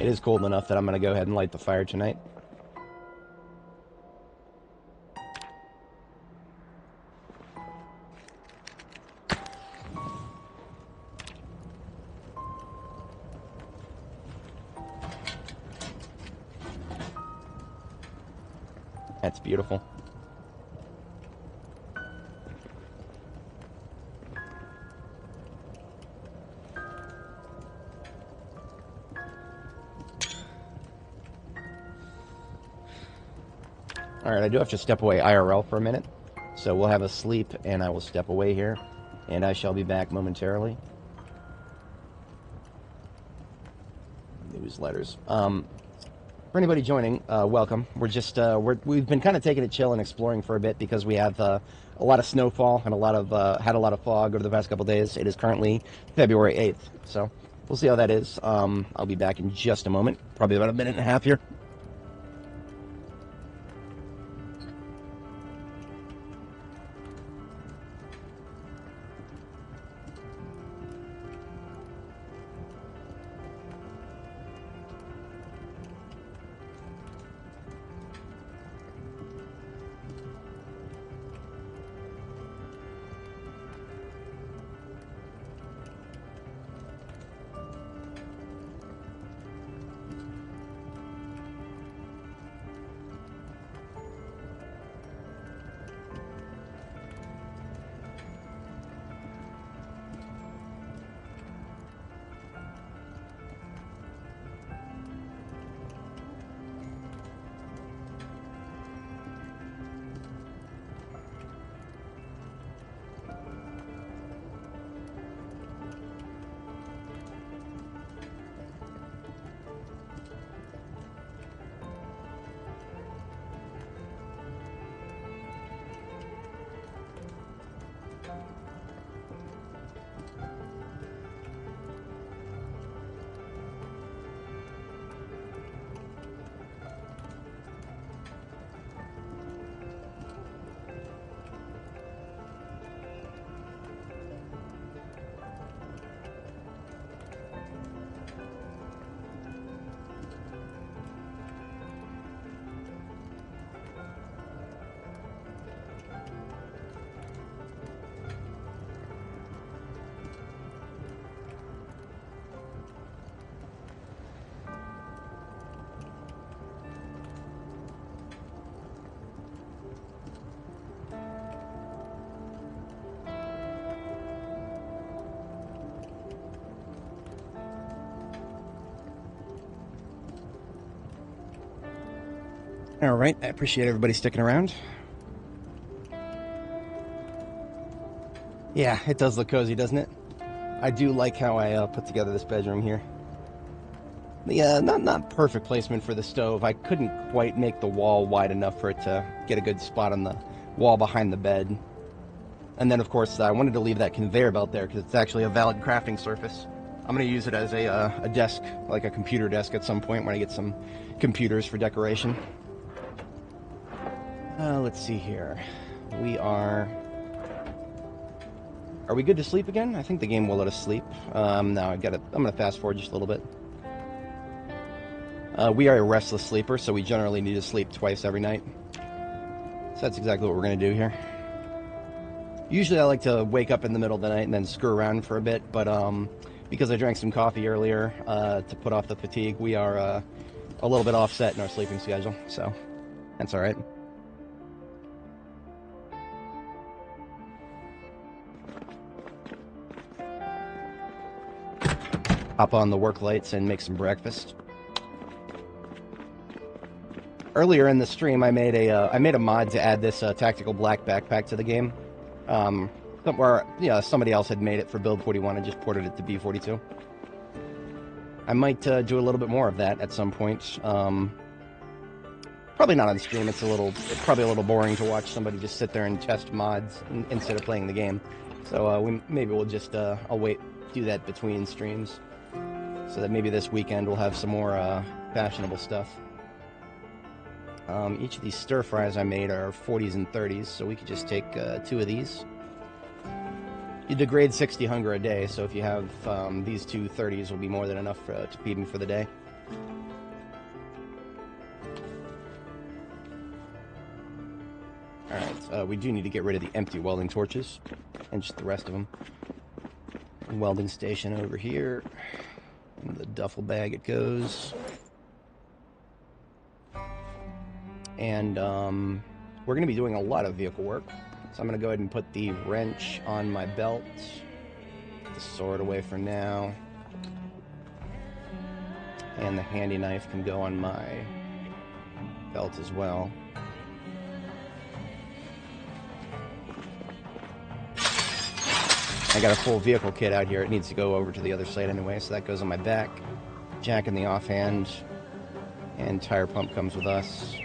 It is cold enough that I'm going to go ahead and light the fire tonight. That's beautiful. Alright, I do have to step away IRL for a minute. So we'll have a sleep, and I will step away here. And I shall be back momentarily. Newsletters. For anybody joining, welcome. We're just, we've been kind of taking it chill and exploring for a bit because we have a lot of snowfall and had a lot of fog over the past couple days. It is currently February 8th, so we'll see how that is. I'll be back in just a moment, probably about a minute and a half here. Alright, I appreciate everybody sticking around. Yeah, it does look cozy, doesn't it? I do like how I put together this bedroom here. Yeah, not perfect placement for the stove. I couldn't quite make the wall wide enough for it to get a good spot on the wall behind the bed. And then, of course, I wanted to leave that conveyor belt there because it's actually a valid crafting surface. I'm going to use it as a desk, like a computer desk at some point when I get some computers for decoration. Let's see here. Are we good to sleep again? I think the game will let us sleep. No, I'm going to fast forward just a little bit. We are a restless sleeper, so we generally need to sleep twice every night. So that's exactly what we're going to do here. Usually I like to wake up in the middle of the night and then screw around for a bit, but because I drank some coffee earlier to put off the fatigue, we are a little bit offset in our sleeping schedule, so that's all right. Hop on the work lights and make some breakfast. Earlier in the stream, I made a mod to add this tactical black backpack to the game. Somebody else had made it for build 41 and just ported it to B42. I might do a little bit more of that at some point. Probably not on stream. It's probably a little boring to watch somebody just sit there and test mods instead of playing the game. So maybe we'll just do that between streams, so that maybe this weekend we'll have some more fashionable stuff. Each of these stir fries I made are 40s and 30s, so we could just take 2 of these. You degrade 60 hunger a day, so if you have these 2 30s, will be more than enough to feed me for the day. Alright, we do need to get rid of the empty welding torches, and just the rest of them. Welding station over here. In the duffel bag it goes. And we're going to be doing a lot of vehicle work. So I'm going to go ahead and put the wrench on my belt. Put the sword away for now. And the handy knife can go on my belt as well. I got a full vehicle kit out here. It needs to go over to the other side anyway, so that goes on my back. Jack in the offhand. And tire pump comes with us.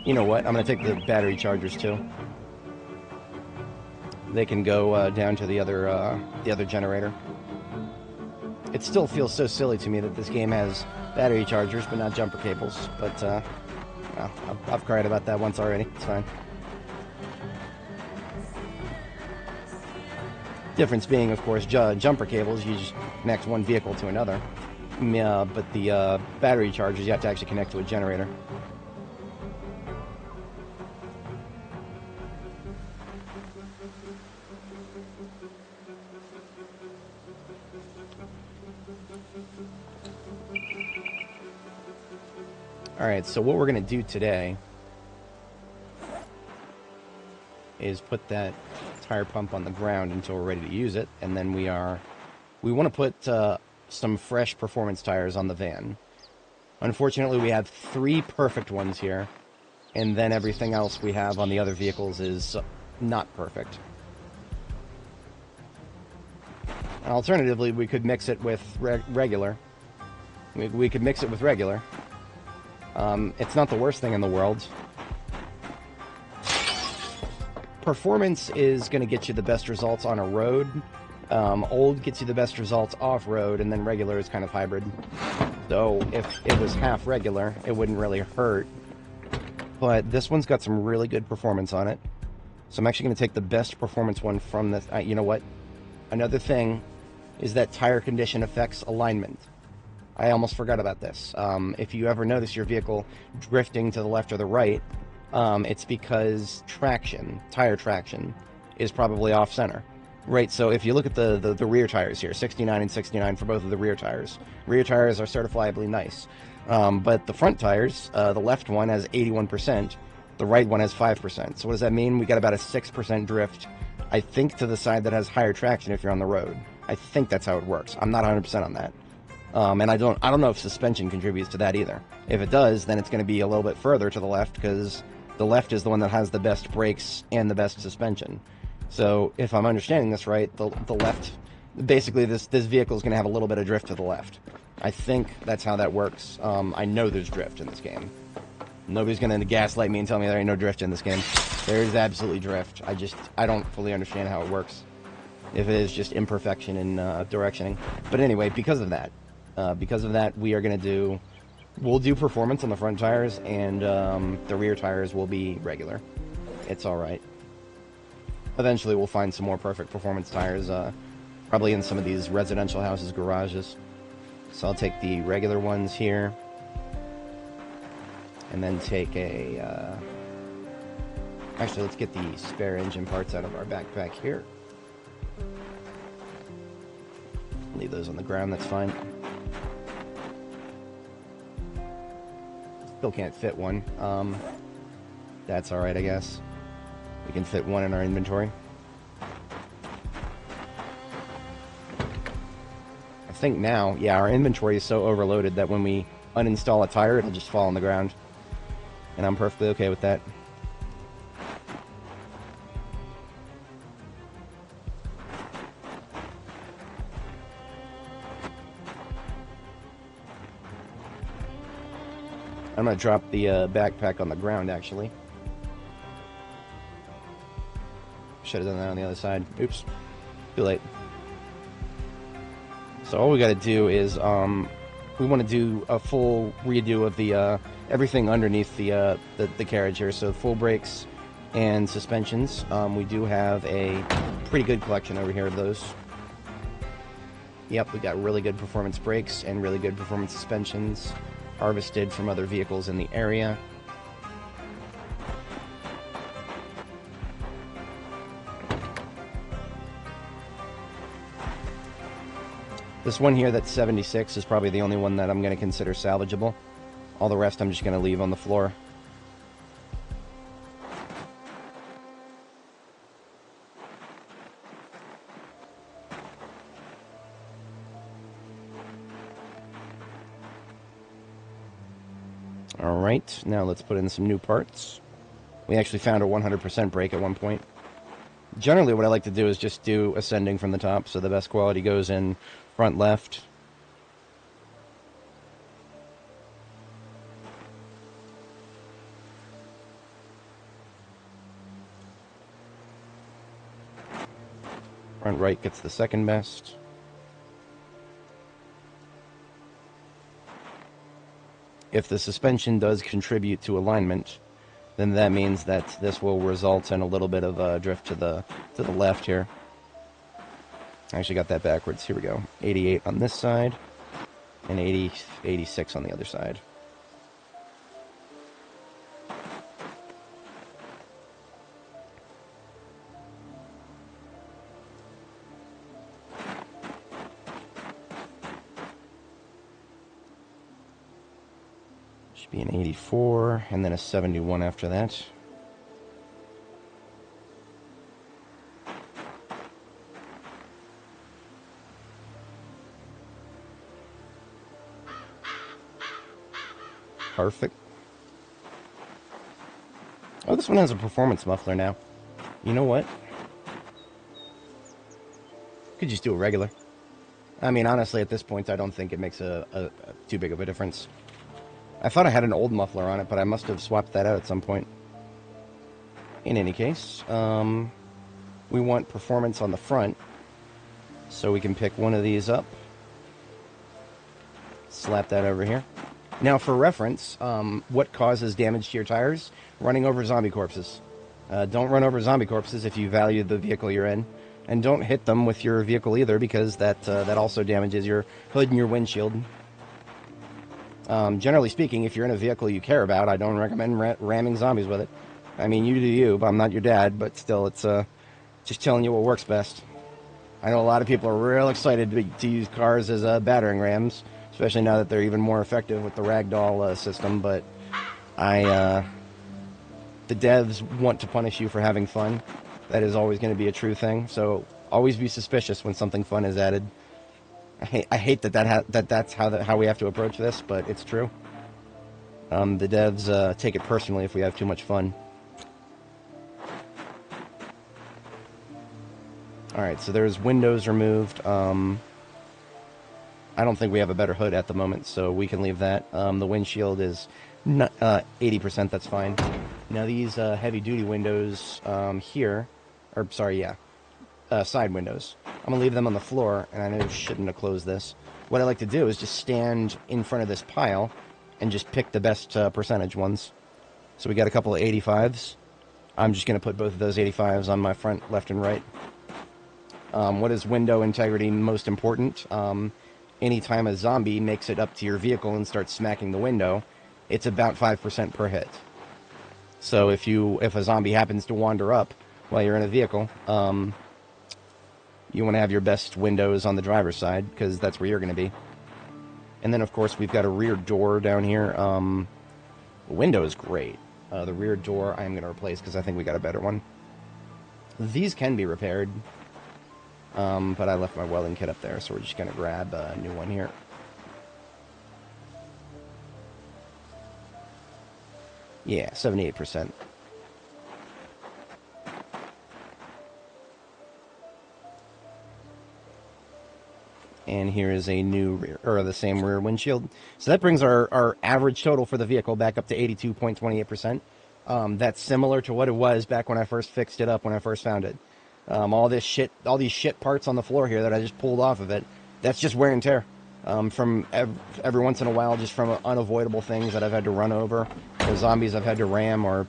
You know what? I'm going to take the battery chargers too. They can go down to the other generator. It still feels so silly to me that this game has battery chargers but not jumper cables. But well, I've cried about that once already. It's fine. Difference being, of course, jumper cables, you just connect one vehicle to another. But the battery chargers, you have to actually connect to a generator. Alright, so what we're going to do today is put that tire pump on the ground until we're ready to use it, and then we want to put some fresh performance tires on the van. Unfortunately, we have 3 perfect ones here, and then everything else we have on the other vehicles is not perfect. Alternatively, we could mix it with regular. We could mix it with regular. It's not the worst thing in the world. Performance is going to get you the best results on a road. Old gets you the best results off-road, and then regular is kind of hybrid. So if it was half regular, it wouldn't really hurt. But this one's got some really good performance on it. So I'm actually going to take the best performance one from this. You know what? Another thing is that tire condition affects alignment. I almost forgot about this. If you ever notice your vehicle drifting to the left or the right, it's because tire traction, is probably off-center. Right, so if you look at the rear tires here, 69 and 69 for both of the rear tires. Rear tires are certifiably nice. But the front tires, the left one has 81%, the right one has 5%. So what does that mean? We got about a 6% drift, I think, to the side that has higher traction if you're on the road. I think that's how it works. I'm not 100% on that. And I don't know if suspension contributes to that either. If it does, then it's going to be a little bit further to the left because the left is the one that has the best brakes and the best suspension. So if I'm understanding this right, the left, basically this vehicle is going to have a little bit of drift to the left. I think that's how that works. I know there's drift in this game. Nobody's going to gaslight me and tell me there ain't no drift in this game. There is absolutely drift. I don't fully understand how it works. If it is just imperfection in directioning. But anyway, because of that, we are going to we'll do performance on the front tires, and the rear tires will be regular. It's alright. Eventually we'll find some more perfect performance tires, probably in some of these residential houses' garages. So I'll take the regular ones here, and then take a... actually, let's get the spare engine parts out of our backpack here. Leave those on the ground, that's fine. Still can't fit one. That's alright, I guess. We can fit one in our inventory. I think now, yeah, our inventory is so overloaded that when we uninstall a tire, it'll just fall on the ground. And I'm perfectly okay with that. I'm going to drop the backpack on the ground, actually. Should have done that on the other side. Oops. Too late. So all we got to do is, we want to do a full redo of the, everything underneath the carriage here. So full brakes and suspensions. We do have a pretty good collection over here of those. Yep, we got really good performance brakes and really good performance suspensions, harvested from other vehicles in the area. This one here that's 76 is probably the only one that I'm going to consider salvageable. All the rest I'm just going to leave on the floor. Alright, now let's put in some new parts. We actually found a 100% brake at one point. Generally what I like to do is just do ascending from the top, so the best quality goes in front left. Front right gets the second best. If the suspension does contribute to alignment, then that means that this will result in a little bit of drift to the left here. I actually got that backwards. Here we go. 88 on this side, and 86 on the other side. Should be an 84, and then a 71 after that. Perfect. Oh, this one has a performance muffler now. You know what? Could just do a regular. I mean, honestly, at this point, I don't think it makes a too big of a difference. I thought I had an old muffler on it, but I must have swapped that out at some point. In any case, we want performance on the front, so we can pick one of these up. Slap that over here. Now, for reference, what causes damage to your tires? Running over zombie corpses. Don't run over zombie corpses if you value the vehicle you're in. And don't hit them with your vehicle either, because that also damages your hood and your windshield. Generally speaking, if you're in a vehicle you care about, I don't recommend ramming zombies with it. I mean, you do you, but I'm not your dad, but still, it's just telling you what works best. I know a lot of people are real excited to use cars as battering rams, especially now that they're even more effective with the ragdoll system, but the devs want to punish you for having fun. That is always going to be a true thing, so always be suspicious when something fun is added. I hate that's how we have to approach this, but it's true. The devs take it personally if we have too much fun. Alright, so there's windows removed. I don't think we have a better hood at the moment, so we can leave that. The windshield is 80%, that's fine. Now these heavy-duty windows here, or sorry, yeah, side windows. I'm going to leave them on the floor, and I know I shouldn't have closed this. What I like to do is just stand in front of this pile and just pick the best percentage ones. So we got a couple of 85s. I'm just going to put both of those 85s on my front, left and right. What is window integrity most important? Anytime a zombie makes it up to your vehicle and starts smacking the window, it's about 5% per hit. So if a zombie happens to wander up while you're in a vehicle, you want to have your best windows on the driver's side, because that's where you're going to be. And then, of course, we've got a rear door down here. The window is great. The rear door I am going to replace, because I think we got a better one. These can be repaired, but I left my welding kit up there, so we're just going to grab a new one here. Yeah, 78%. And here is a new rear, or the same rear windshield. So that brings our average total for the vehicle back up to 82.28%. That's similar to what it was back when I first fixed it up, when I first found it. All these shit parts on the floor here that I just pulled off of it, that's just wear and tear. From every once in a while, just from unavoidable things that I've had to run over, or zombies I've had to ram, or,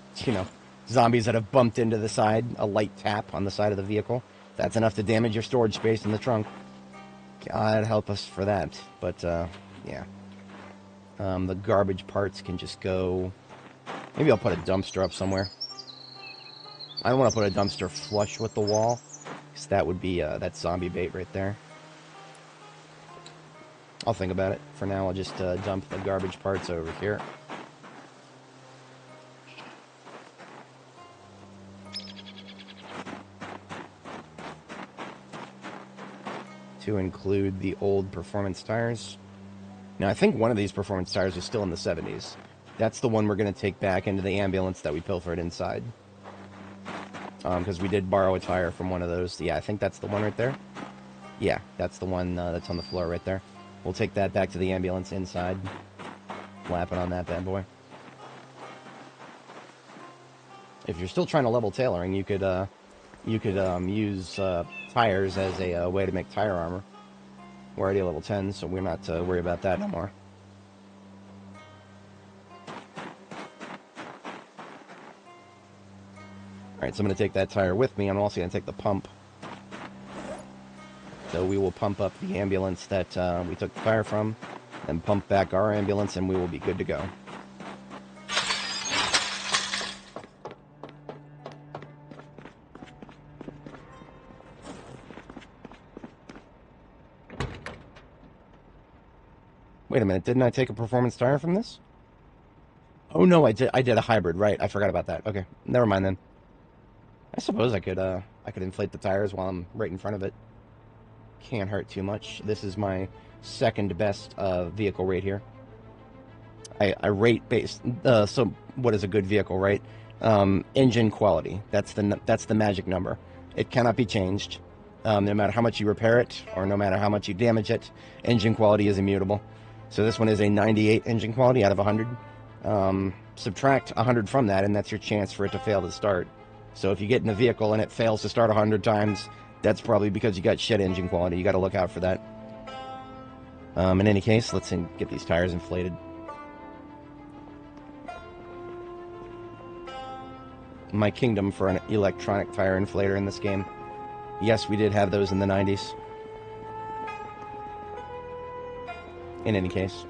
zombies that have bumped into the side, a light tap on the side of the vehicle. That's enough to damage your storage space in the trunk. God help us for that. But, yeah. The garbage parts can just go... Maybe I'll put a dumpster up somewhere. I don't want to put a dumpster flush with the wall, because that would be, that's zombie bait right there. I'll think about it. For now, I'll just dump the garbage parts over here. To include the old performance tires. Now, I think one of these performance tires is still in the 70s. That's the one we're going to take back into the ambulance that we pilfered inside. Because we did borrow a tire from one of those. Yeah, I think that's the one right there. Yeah, that's the one that's on the floor right there. We'll take that back to the ambulance inside. Lap it on that bad boy. If you're still trying to level tailoring, you could use tires as a way to make tire armor. We're already at level 10, so we're not to worry about that no more. Alright, so I'm going to take that tire with me. I'm also going to take the pump. So we will pump up the ambulance that we took the tire from, then pump back our ambulance, and we will be good to go. Wait a minute, didn't I take a performance tire from this? Oh no, I did a hybrid, right. I forgot about that. Okay, never mind then. I suppose I could inflate the tires while I'm right in front of it. Can't hurt too much. This is my second best vehicle right here. I rate based. So what is a good vehicle, right? Engine quality. That's the magic number. It cannot be changed. No matter how much you repair it, or no matter how much you damage it, engine quality is immutable. So this one is a 98 engine quality out of 100. Subtract 100 from that, and that's your chance for it to fail to start. So if you get in a vehicle and it fails to start 100 times, that's probably because you got shit engine quality. You got to look out for that. In any case, let's get these tires inflated. My kingdom for an electronic tire inflator in this game. Yes, we did have those in the 90s. In any case.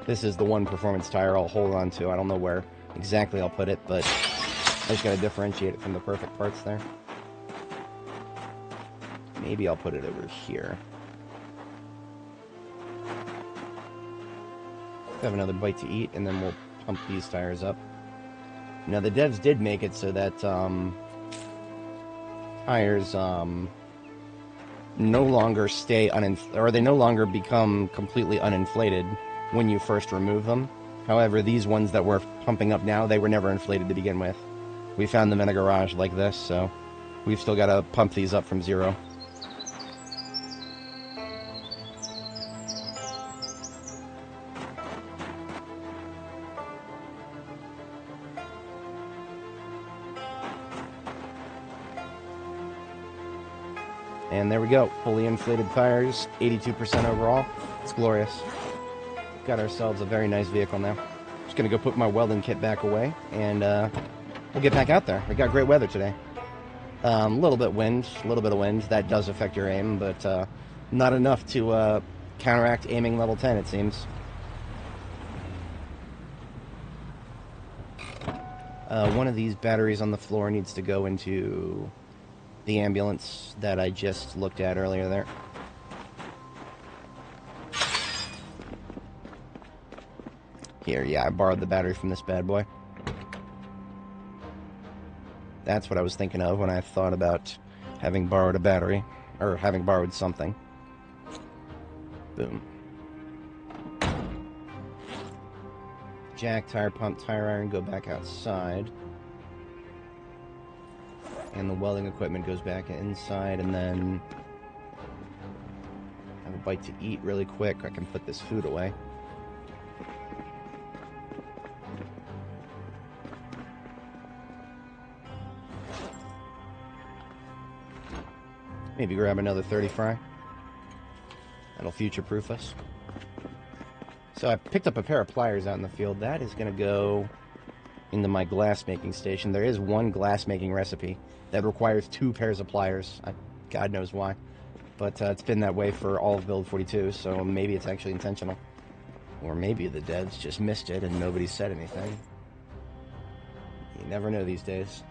This is the one performance tire I'll hold on to. I don't know where exactly I'll put it, but I just got to differentiate it from the perfect parts there. Maybe I'll put it over here. Have another bite to eat, and then we'll pump these tires up. Now, the devs did make it so that tires no longer stay or they no longer become completely uninflated when you first remove them. However, these ones that we're pumping up now, they were never inflated to begin with. We found them in a garage like this, so we've still got to pump these up from 0. And there we go, fully inflated tires, 82% overall. It's glorious. Got ourselves a very nice vehicle now. Just gonna go put my welding kit back away, and we'll get back out there. We got great weather today. A little bit of wind. That does affect your aim, but not enough to counteract aiming level 10, it seems. One of these batteries on the floor needs to go into the ambulance that I just looked at earlier there. Here, yeah, I borrowed the battery from this bad boy. That's what I was thinking of when I thought about having borrowed a battery, or having borrowed something. Boom. Jack, tire pump, tire iron go back outside. And the welding equipment goes back inside, and then have a bite to eat really quick. I can put this food away. Maybe grab another 30 fry. That'll future-proof us. So I picked up a pair of pliers out in the field. That is going to go into my glass-making station. There is one glass-making recipe that requires 2 pairs of pliers. God knows why. But it's been that way for all of build 42, so maybe it's actually intentional. Or maybe the devs just missed it and nobody said anything. You never know these days.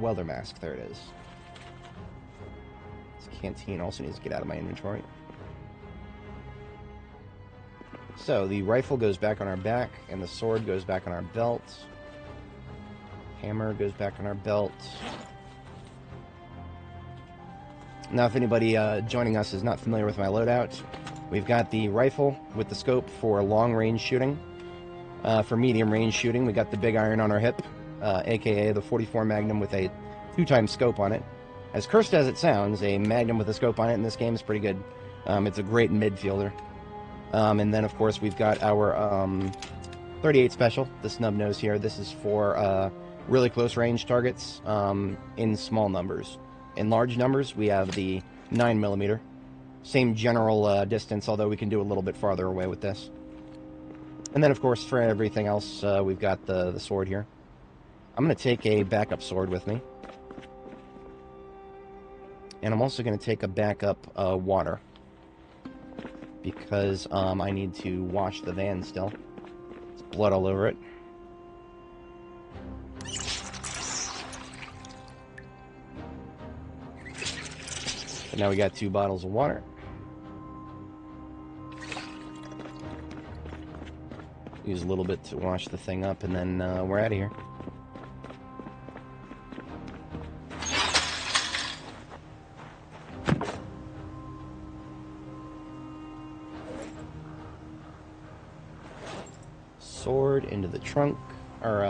Welder mask, there it is. This canteen also needs to get out of my inventory. So the rifle goes back on our back, and the sword goes back on our belt. Hammer goes back on our belt. Now, if anybody joining us is not familiar with my loadout, we've got the rifle with the scope for long-range shooting. For medium-range shooting, we got the big iron on our hip, aka the 44 Magnum with a 2x scope on it. As cursed as it sounds, a Magnum with a scope on it in this game is pretty good. It's a great midfielder. And then, of course, we've got our 38 Special, the snub nose here. This is for really close-range targets in small numbers. In large numbers, we have the 9mm. Same general distance, although we can do a little bit farther away with this. And then, of course, for everything else, we've got the sword here. I'm going to take a backup sword with me. And I'm also going to take a backup water. Because I need to wash the van still. There's blood all over it. But now we got 2 bottles of water. Use a little bit to wash the thing up, and then we're out of here. Sword into the trunk, or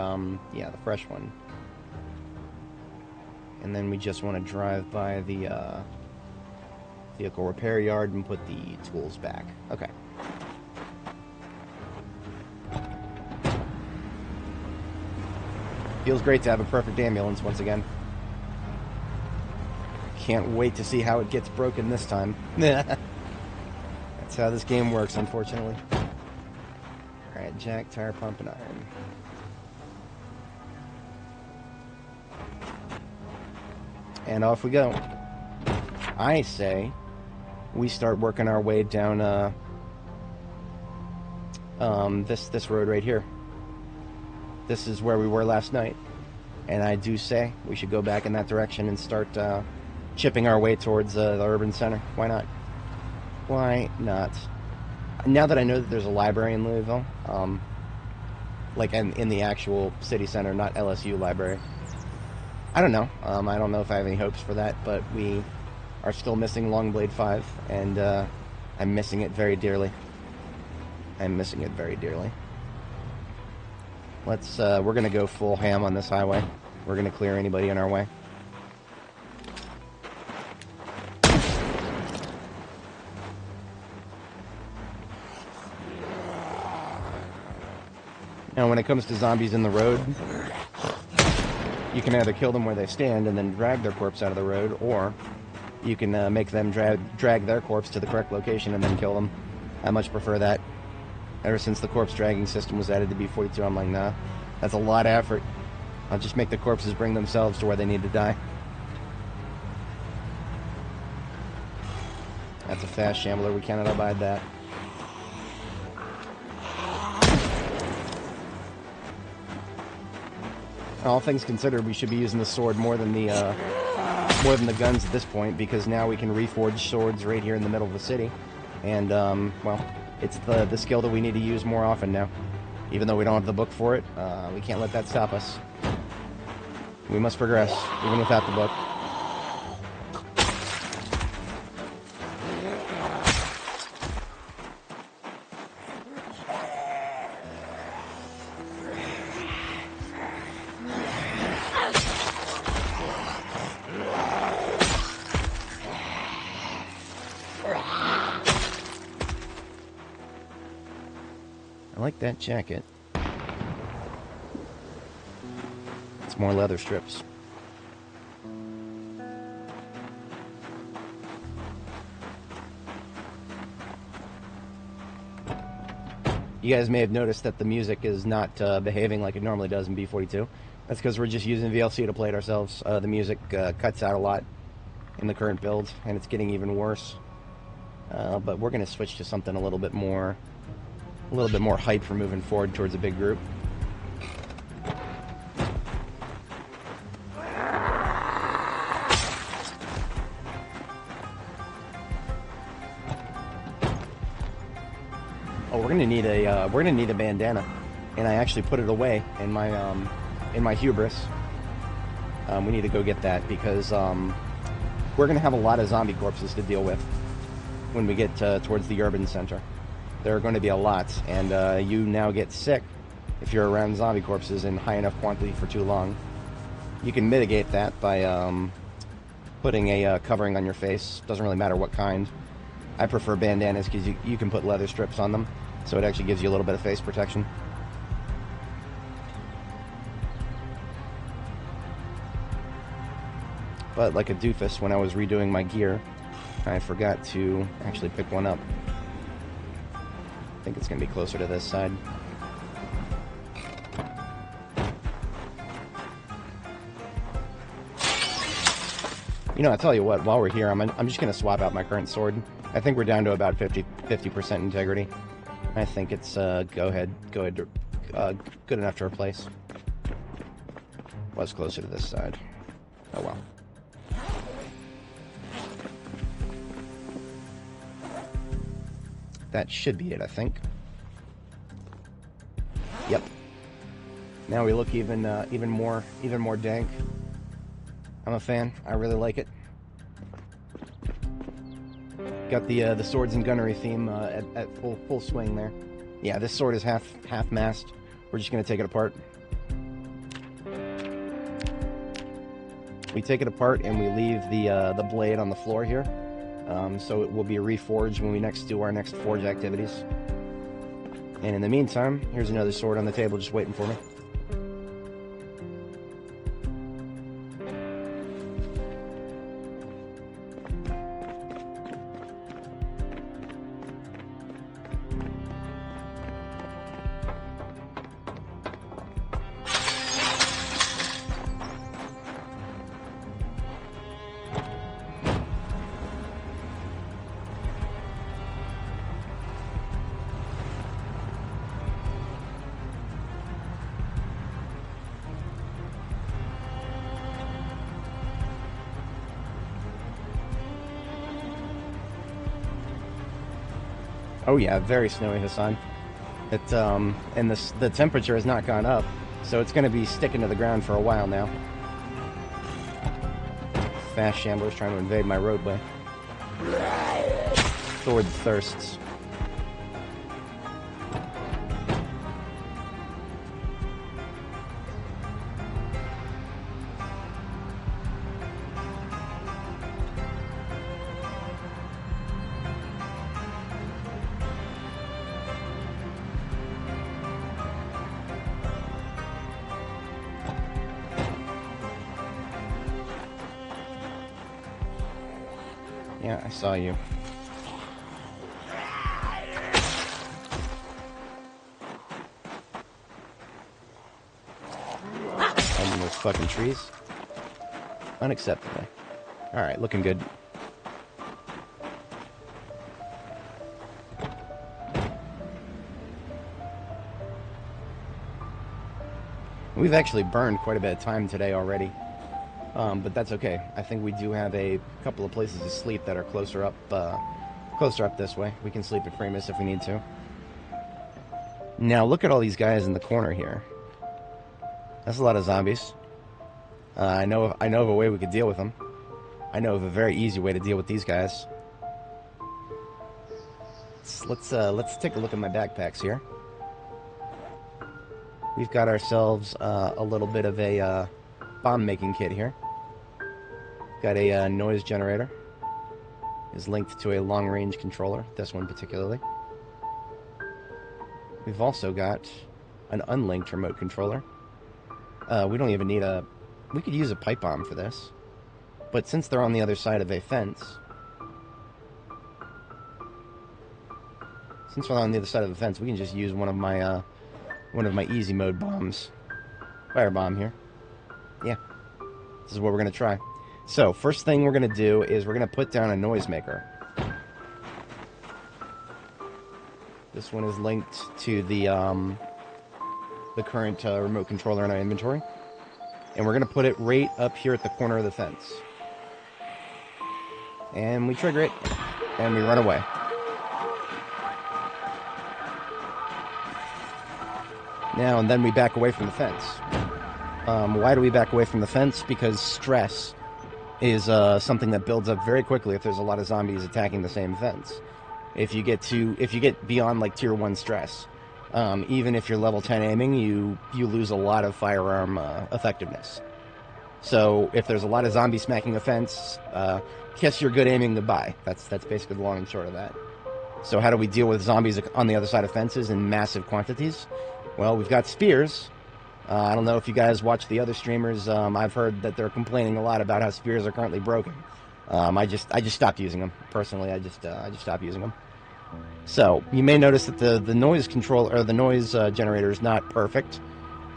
yeah, the fresh one. And then we just want to drive by the vehicle repair yard and put the tools back. Okay. Feels great to have a perfect ambulance once again. Can't wait to see how it gets broken this time. That's how this game works, unfortunately. Alright, jack, tire, pump, and iron. And off we go. I say we start working our way down this road right here. This is where we were last night. And I do say we should go back in that direction and start chipping our way towards the urban center. Why not? Why not? Now that I know that there's a library in Louisville, like in the actual city center, not LSU library, I don't know. I don't know if I have any hopes for that, but we are still missing Longblade 5, and I'm missing it very dearly. I'm missing it very dearly. We're gonna go full ham on this highway. We're gonna clear anybody in our way. Now, when it comes to zombies in the road, you can either kill them where they stand and then drag their corpse out of the road, or you can make them drag their corpse to the correct location and then kill them. I much prefer that. Ever since the corpse dragging system was added to B42, I'm like, nah, that's a lot of effort. I'll just make the corpses bring themselves to where they need to die. That's a fast shambler. We cannot abide that. All things considered, we should be using the sword more than the guns at this point, because now we can reforge swords right here in the middle of the city, and well, it's the skill that we need to use more often now. Even though we don't have the book for it, we can't let that stop us. We must progress, even without the book. I like that jacket. It's more leather strips. You guys may have noticed that the music is not behaving like it normally does in B42. That's because we're just using VLC to play it ourselves. The music cuts out a lot in the current build, and it's getting even worse. But we're going to switch to something a little bit more hype for moving forward towards a big group. Oh, we're gonna need a bandana, and I actually put it away in my hubris. We need to go get that, because we're gonna have a lot of zombie corpses to deal with when we get towards the urban center. There are going to be a lot, and you now get sick if you're around zombie corpses in high enough quantity for too long. You can mitigate that by putting a covering on your face. Doesn't really matter what kind. I prefer bandanas because you can put leather strips on them, so it actually gives you a little bit of face protection. But like a doofus, when I was redoing my gear, I forgot to actually pick one up. I think it's going to be closer to this side. You know, I'll tell you what, while we're here, I'm just going to swap out my current sword. I think we're down to about 50% integrity. I think it's good enough to replace. Was closer to this side. Oh well. That should be it, I think. Yep. Now we look even more dank. I'm a fan. I really like it. Got the swords and gunnery theme at full swing there. Yeah, this sword is half mast. We're just gonna take it apart. We take it apart and we leave the blade on the floor here. So it will be reforged when we next do our next forge activities. And in the meantime, here's another sword on the table just waiting for me. Oh yeah, very snowy, Hassan. It and the temperature has not gone up, so it's going to be sticking to the ground for a while now. Fast shamblers trying to invade my roadway. Sword thirsts. Yeah, I saw you. And those fucking trees. Unacceptable. Alright, looking good. We've actually burned quite a bit of time today already. But that's okay. I think we do have a couple of places to sleep that are closer up this way. We can sleep at Primus if we need to. Now look at all these guys in the corner here. That's a lot of zombies. I know of a way we could deal with them. I know of a very easy way to deal with these guys. Let's take a look at my backpacks here. We've got ourselves a little bit of a bomb making kit here. Got a noise generator. Is linked to a long range controller. This one particularly. We've also got an unlinked remote controller. We don't even need a... We could use a pipe bomb for this. But since they're on the other side of a fence... Since we're on the other side of the fence, we can just use one of my easy mode bombs. Fire bomb here. Yeah. This is what we're going to try. So, first thing we're going to do is we're going to put down a noisemaker. This one is linked to the current remote controller in our inventory. And we're going to put it right up here at the corner of the fence. And we trigger it, and we run away. Now and then we back away from the fence. Why do we back away from the fence? Because stress is something that builds up very quickly if there's a lot of zombies attacking the same fence. If you get beyond like tier 1 stress, even if you're level 10 aiming, you lose a lot of firearm effectiveness. So if there's a lot of zombies smacking a fence, kiss your good aiming goodbye. That's basically the long and short of that. So how do we deal with zombies on the other side of fences in massive quantities? Well, we've got spears. I don't know if you guys watch the other streamers. I've heard that they're complaining a lot about how spears are currently broken. I just stopped using them. Personally, I just stopped using them. So you may notice that the noise control or the noise generator is not perfect.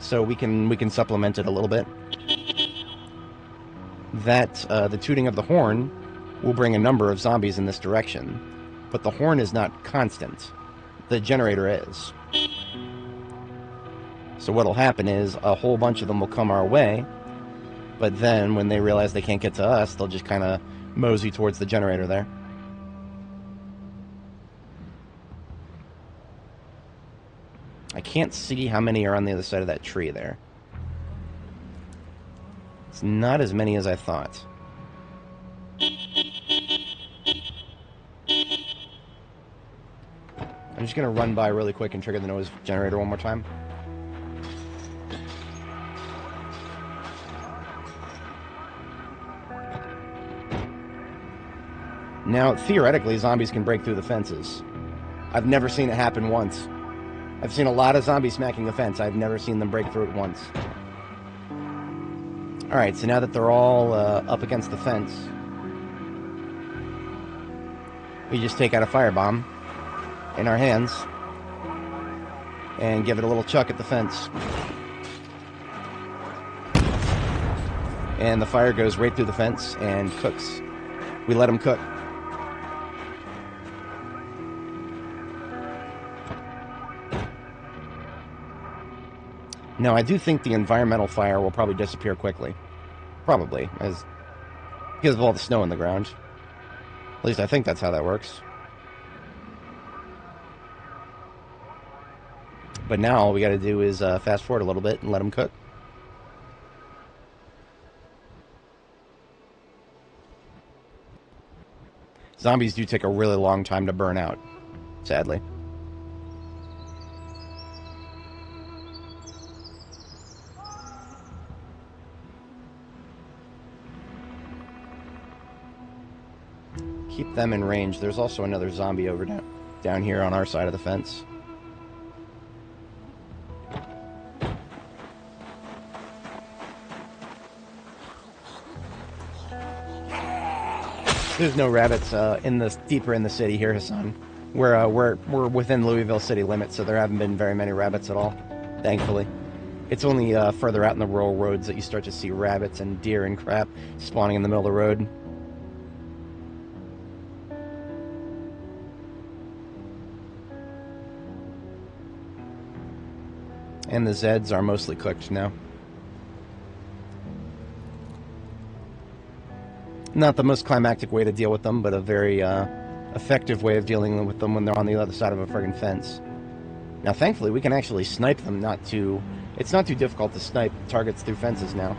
So we can supplement it a little bit. That the tooting of the horn will bring a number of zombies in this direction, but the horn is not constant. The generator is. So what'll happen is a whole bunch of them will come our way, but then when they realize they can't get to us, they'll just kind of mosey towards the generator there. I can't see how many are on the other side of that tree there. It's not as many as I thought. I'm just going to run by really quick and trigger the noise generator one more time. Now, theoretically, zombies can break through the fences. I've never seen it happen once. I've seen a lot of zombies smacking a fence. I've never seen them break through it once. Alright, so now that they're all up against the fence, we just take out a firebomb in our hands and give it a little chuck at the fence. And the fire goes right through the fence and cooks. We let them cook. Now, I do think the environmental fire will probably disappear quickly. Probably, because of all the snow on the ground. At least I think that's how that works. But now all we gotta do is fast forward a little bit and let them cook. Zombies do take a really long time to burn out, sadly. Keep them in range. There's also another zombie over down here on our side of the fence. There's no rabbits deeper in the city here, Hassan. We're within Louisville city limits, so there haven't been very many rabbits at all, thankfully. It's only further out in the rural roads that you start to see rabbits and deer and crap spawning in the middle of the road. And the Zeds are mostly cooked now. Not the most climactic way to deal with them, but a very effective way of dealing with them when they're on the other side of a friggin' fence. Now, thankfully, we can actually snipe them. It's not too difficult to snipe targets through fences now.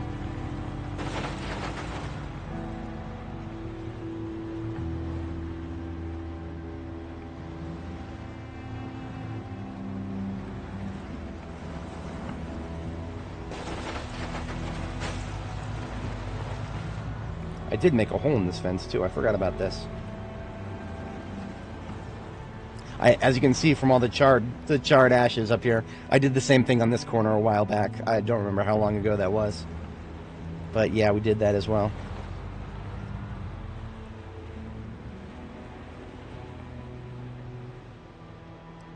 I did make a hole in this fence, too. I forgot about this. As you can see from all the charred ashes up here, I did the same thing on this corner a while back. I don't remember how long ago that was. But yeah, we did that as well.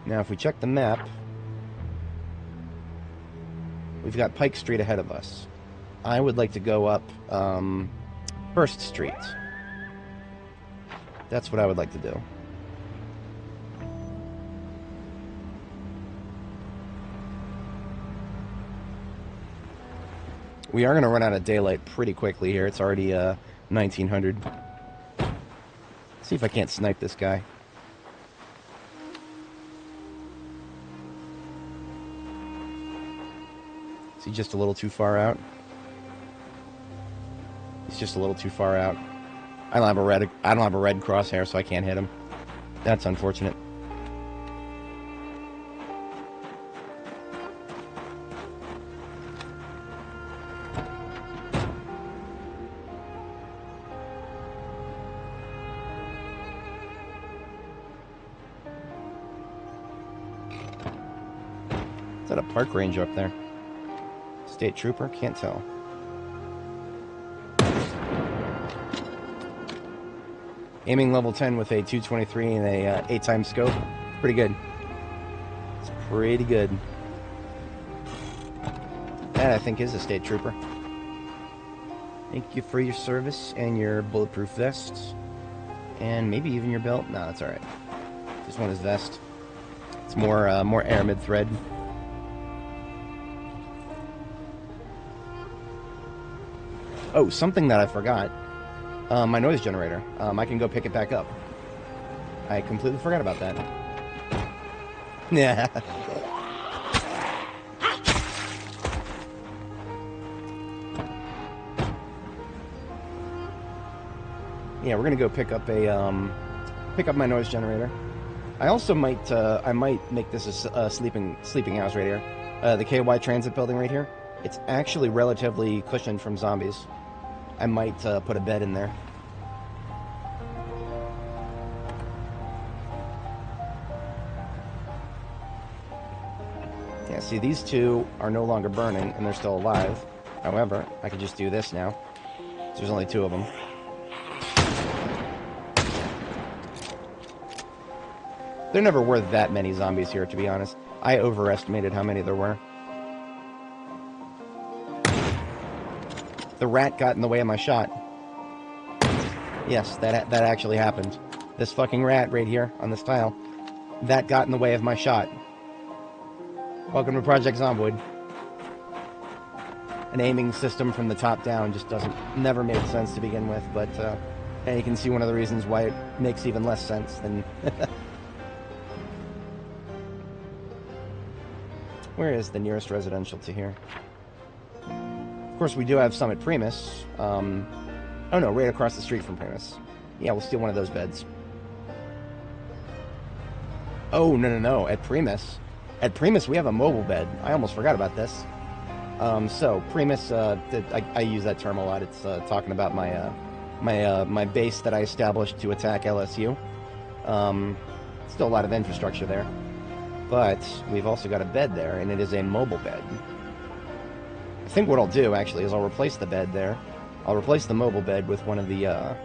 Now, if we check the map, we've got Pike Street ahead of us. I would like to go up First Street. That's what I would like to do. We are going to run out of daylight pretty quickly here. It's already 1900. Let's see if I can't snipe this guy. Is he just a little too far out? He's just a little too far out. I don't have a red crosshair, so I can't hit him. That's unfortunate. Is that a park ranger up there? State trooper? Can't tell. Aiming level 10 with a 223 and a 8x scope. Pretty good. It's pretty good. That, I think, is a state trooper. Thank you for your service and your bulletproof vest. And maybe even your belt. No, that's alright. Just want his vest. It's more aramid thread. Oh, something that I forgot. My noise generator. I can go pick it back up. I completely forgot about that. Yeah. Yeah, we're gonna go pick up my noise generator. I also might make this a sleeping house right here. The KY Transit building right here. It's actually relatively cushioned from zombies. I might put a bed in there. Yeah, see, these two are no longer burning, and they're still alive. However, I could just do this now. There's only two of them. There never were that many zombies here, to be honest. I overestimated how many there were. The rat got in the way of my shot. Yes, that actually happened. This fucking rat right here on this tile, that got in the way of my shot. Welcome to Project Zomboid. An aiming system from the top down just never made sense to begin with, but and you can see one of the reasons why it makes even less sense than... Where is the nearest residential to here? Of course, we do have some at Primus. Oh no, right across the street from Primus. Yeah, we'll steal one of those beds. Oh, no. At Primus, we have a mobile bed. I almost forgot about this. So, Primus, I use that term a lot. It's talking about my base that I established to attack LSU. Still a lot of infrastructure there. But we've also got a bed there, and it is a mobile bed. I think what I'll do, actually, is I'll replace the bed there. I'll replace the mobile bed with one of the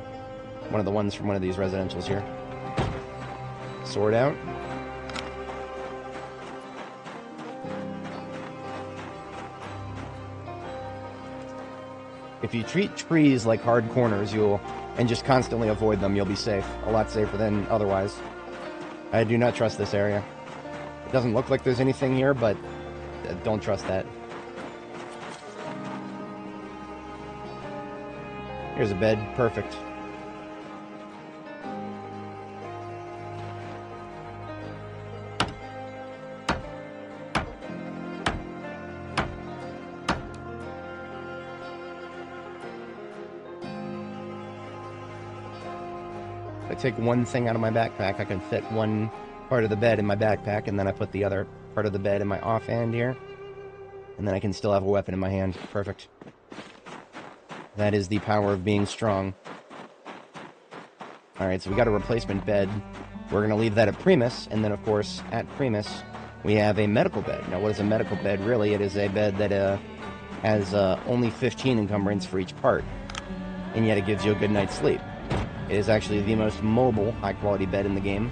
One of the ones from one of these residentials here. Sword out. If you treat trees like hard corners, and just constantly avoid them, you'll be safe. A lot safer than otherwise. I do not trust this area. It doesn't look like there's anything here, but don't trust that. Here's a bed. Perfect. I take one thing out of my backpack, I can fit one part of the bed in my backpack, and then I put the other part of the bed in my offhand here, and then I can still have a weapon in my hand. Perfect. That is the power of being strong. Alright, so we got a replacement bed. We're going to leave that at Primus, and then of course, at Primus, we have a medical bed. Now, what is a medical bed? Really, it is a bed that has only 15 encumbrance for each part, and yet it gives you a good night's sleep. It is actually the most mobile, high-quality bed in the game,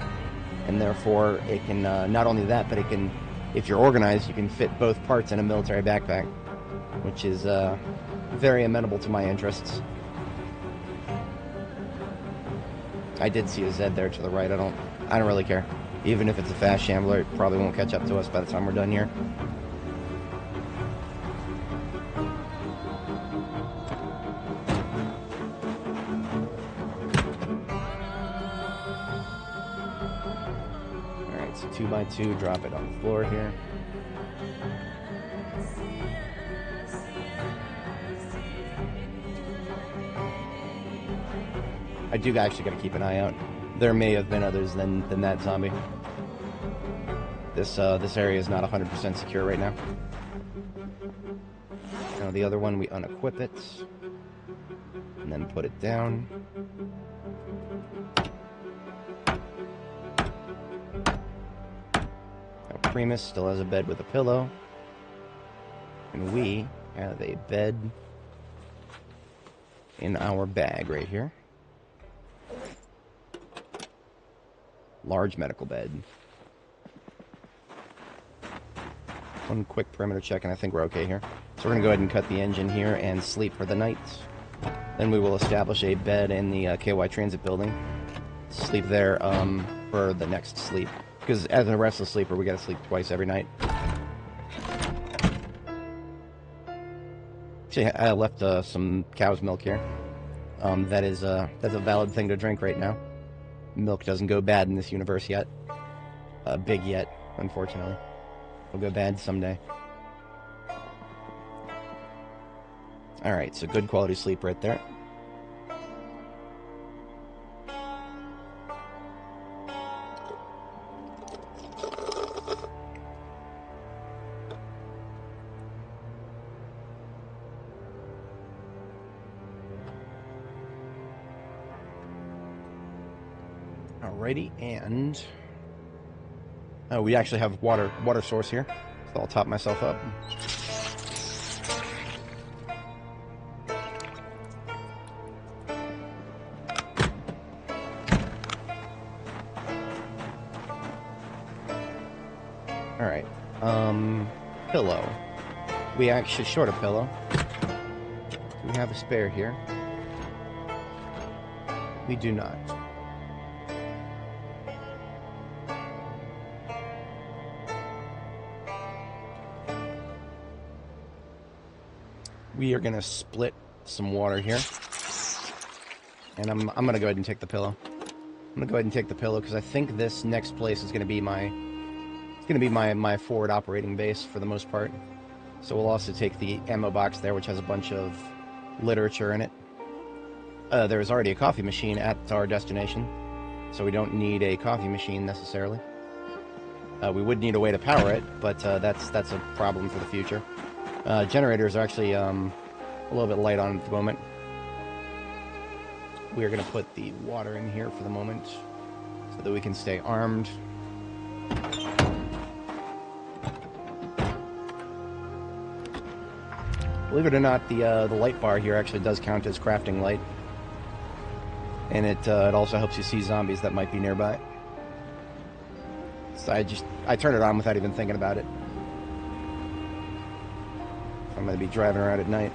and therefore it can, not only that, but it can, if you're organized, you can fit both parts in a military backpack, which is very amenable to my interests. I did see a Zed there to the right. I don't really care. Even if it's a fast shambler, it probably won't catch up to us by the time we're done here. Alright, so 2x2, drop it on the floor here. I do actually got to keep an eye out. There may have been others than that zombie. This area is not 100% secure right now. Now the other one, we unequip it, and then put it down. Now Primus still has a bed with a pillow, and we have a bed in our bag right here. Large medical bed. One quick perimeter check, and I think we're okay here. So we're going to go ahead and cut the engine here and sleep for the night. Then we will establish a bed in the KY Transit building. Sleep there for the next sleep. Because as a restless sleeper, we got to sleep twice every night. Actually, I left some cow's milk here. That's a valid thing to drink right now. Milk doesn't go bad in this universe yet. Big yet, unfortunately. It'll go bad someday. Alright, so good quality sleep right there. Alrighty, and we actually have water source here, so I'll top myself up. Alright, pillow. We actually short a pillow. We have a spare here. We do not. We are going to split some water here. And I'm going to go ahead and take the pillow. I'm going to go ahead and take the pillow because I think this next place is going to be my forward operating base for the most part. So we'll also take the ammo box there, which has a bunch of literature in it. There's already a coffee machine at our destination, so we don't need a coffee machine necessarily. We would need a way to power it, but that's a problem for the future. Generators are actually a little bit light on at the moment. We are going to put the water in here for the moment so that we can stay armed. Believe it or not, the light bar here actually does count as crafting light. And it also helps you see zombies that might be nearby. So I turn it on without even thinking about it. I'm going to be driving around at night.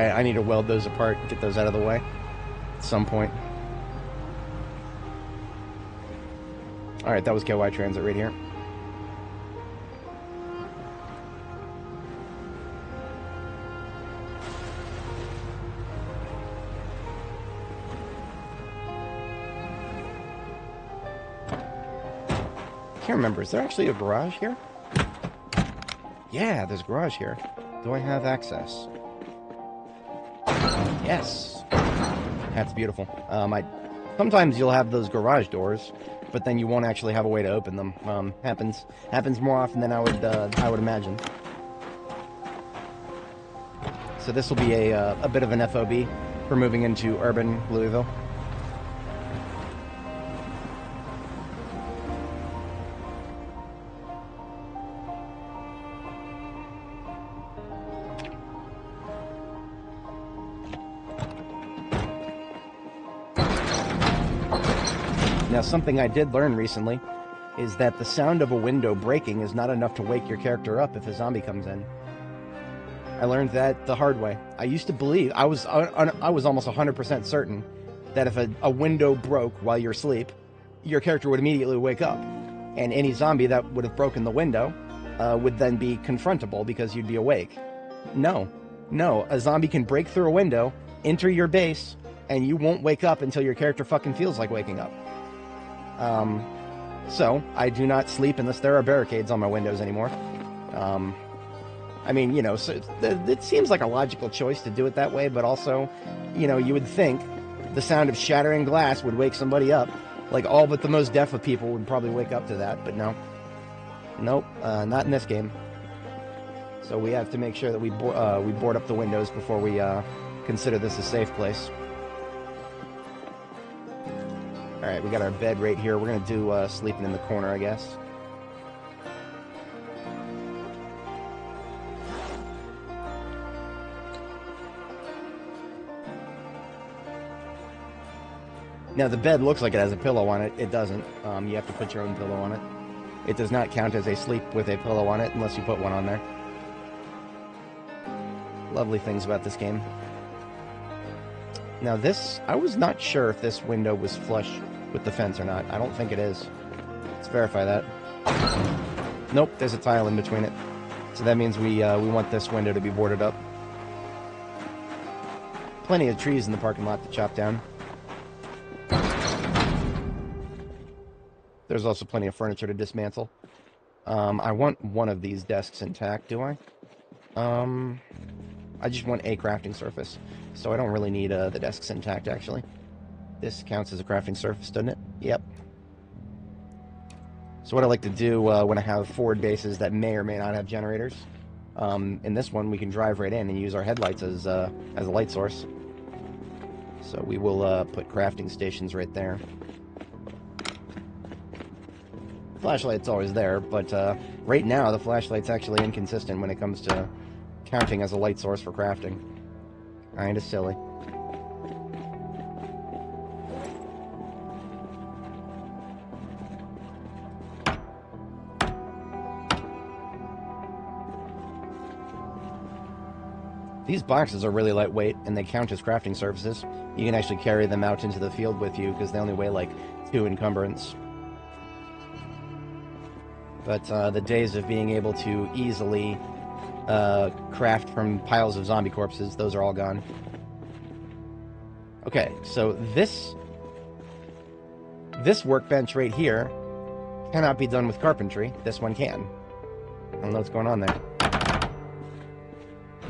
I need to weld those apart and get those out of the way at some point. Alright, that was KY Transit right here. I can't remember, is there actually a garage here? Yeah, there's a garage here. Do I have access? Yes. That's beautiful. Sometimes you'll have those garage doors, but then you won't actually have a way to open them. Happens more often than I would imagine. So this will be a bit of an FOB for moving into urban Louisville. Now, something I did learn recently is that the sound of a window breaking is not enough to wake your character up if a zombie comes in. I learned that the hard way. I used to believe, I was almost 100% certain that if a window broke while you're asleep, your character would immediately wake up. And any zombie that would have broken the window would then be confrontable because you'd be awake. No, a zombie can break through a window, enter your base, and you won't wake up until your character fucking feels like waking up. So, I do not sleep unless there are barricades on my windows anymore. I mean, you know, so it seems like a logical choice to do it that way, but also, you know, you would think the sound of shattering glass would wake somebody up. Like, all but the most deaf of people would probably wake up to that, but no. Nope, not in this game. So we have to make sure that we board up the windows before we consider this a safe place. Alright, we got our bed right here. We're going to do sleeping in the corner, I guess. Now, the bed looks like it has a pillow on it. It doesn't. You have to put your own pillow on it. It does not count as a sleep with a pillow on it unless you put one on there. Lovely things about this game. Now this, I was not sure if this window was flush with the fence or not. I don't think it is. Let's verify that. Nope, there's a tile in between it. So that means we want this window to be boarded up. Plenty of trees in the parking lot to chop down. There's also plenty of furniture to dismantle. I want one of these desks intact, do I? I just want a crafting surface, so I don't really need the desks intact, actually. This counts as a crafting surface, doesn't it? Yep. So what I like to do when I have forward bases that may or may not have generators, in this one we can drive right in and use our headlights as a light source. So we will put crafting stations right there. Flashlight's always there, but right now the flashlight's actually inconsistent when it comes to counting as a light source for crafting. Kinda silly. These boxes are really lightweight, and they count as crafting surfaces. You can actually carry them out into the field with you, because they only weigh like 2 encumbrance. But the days of being able to easily craft from piles of zombie corpses, those are all gone. Okay, so this workbench right here cannot be done with carpentry. This one can. I don't know what's going on there.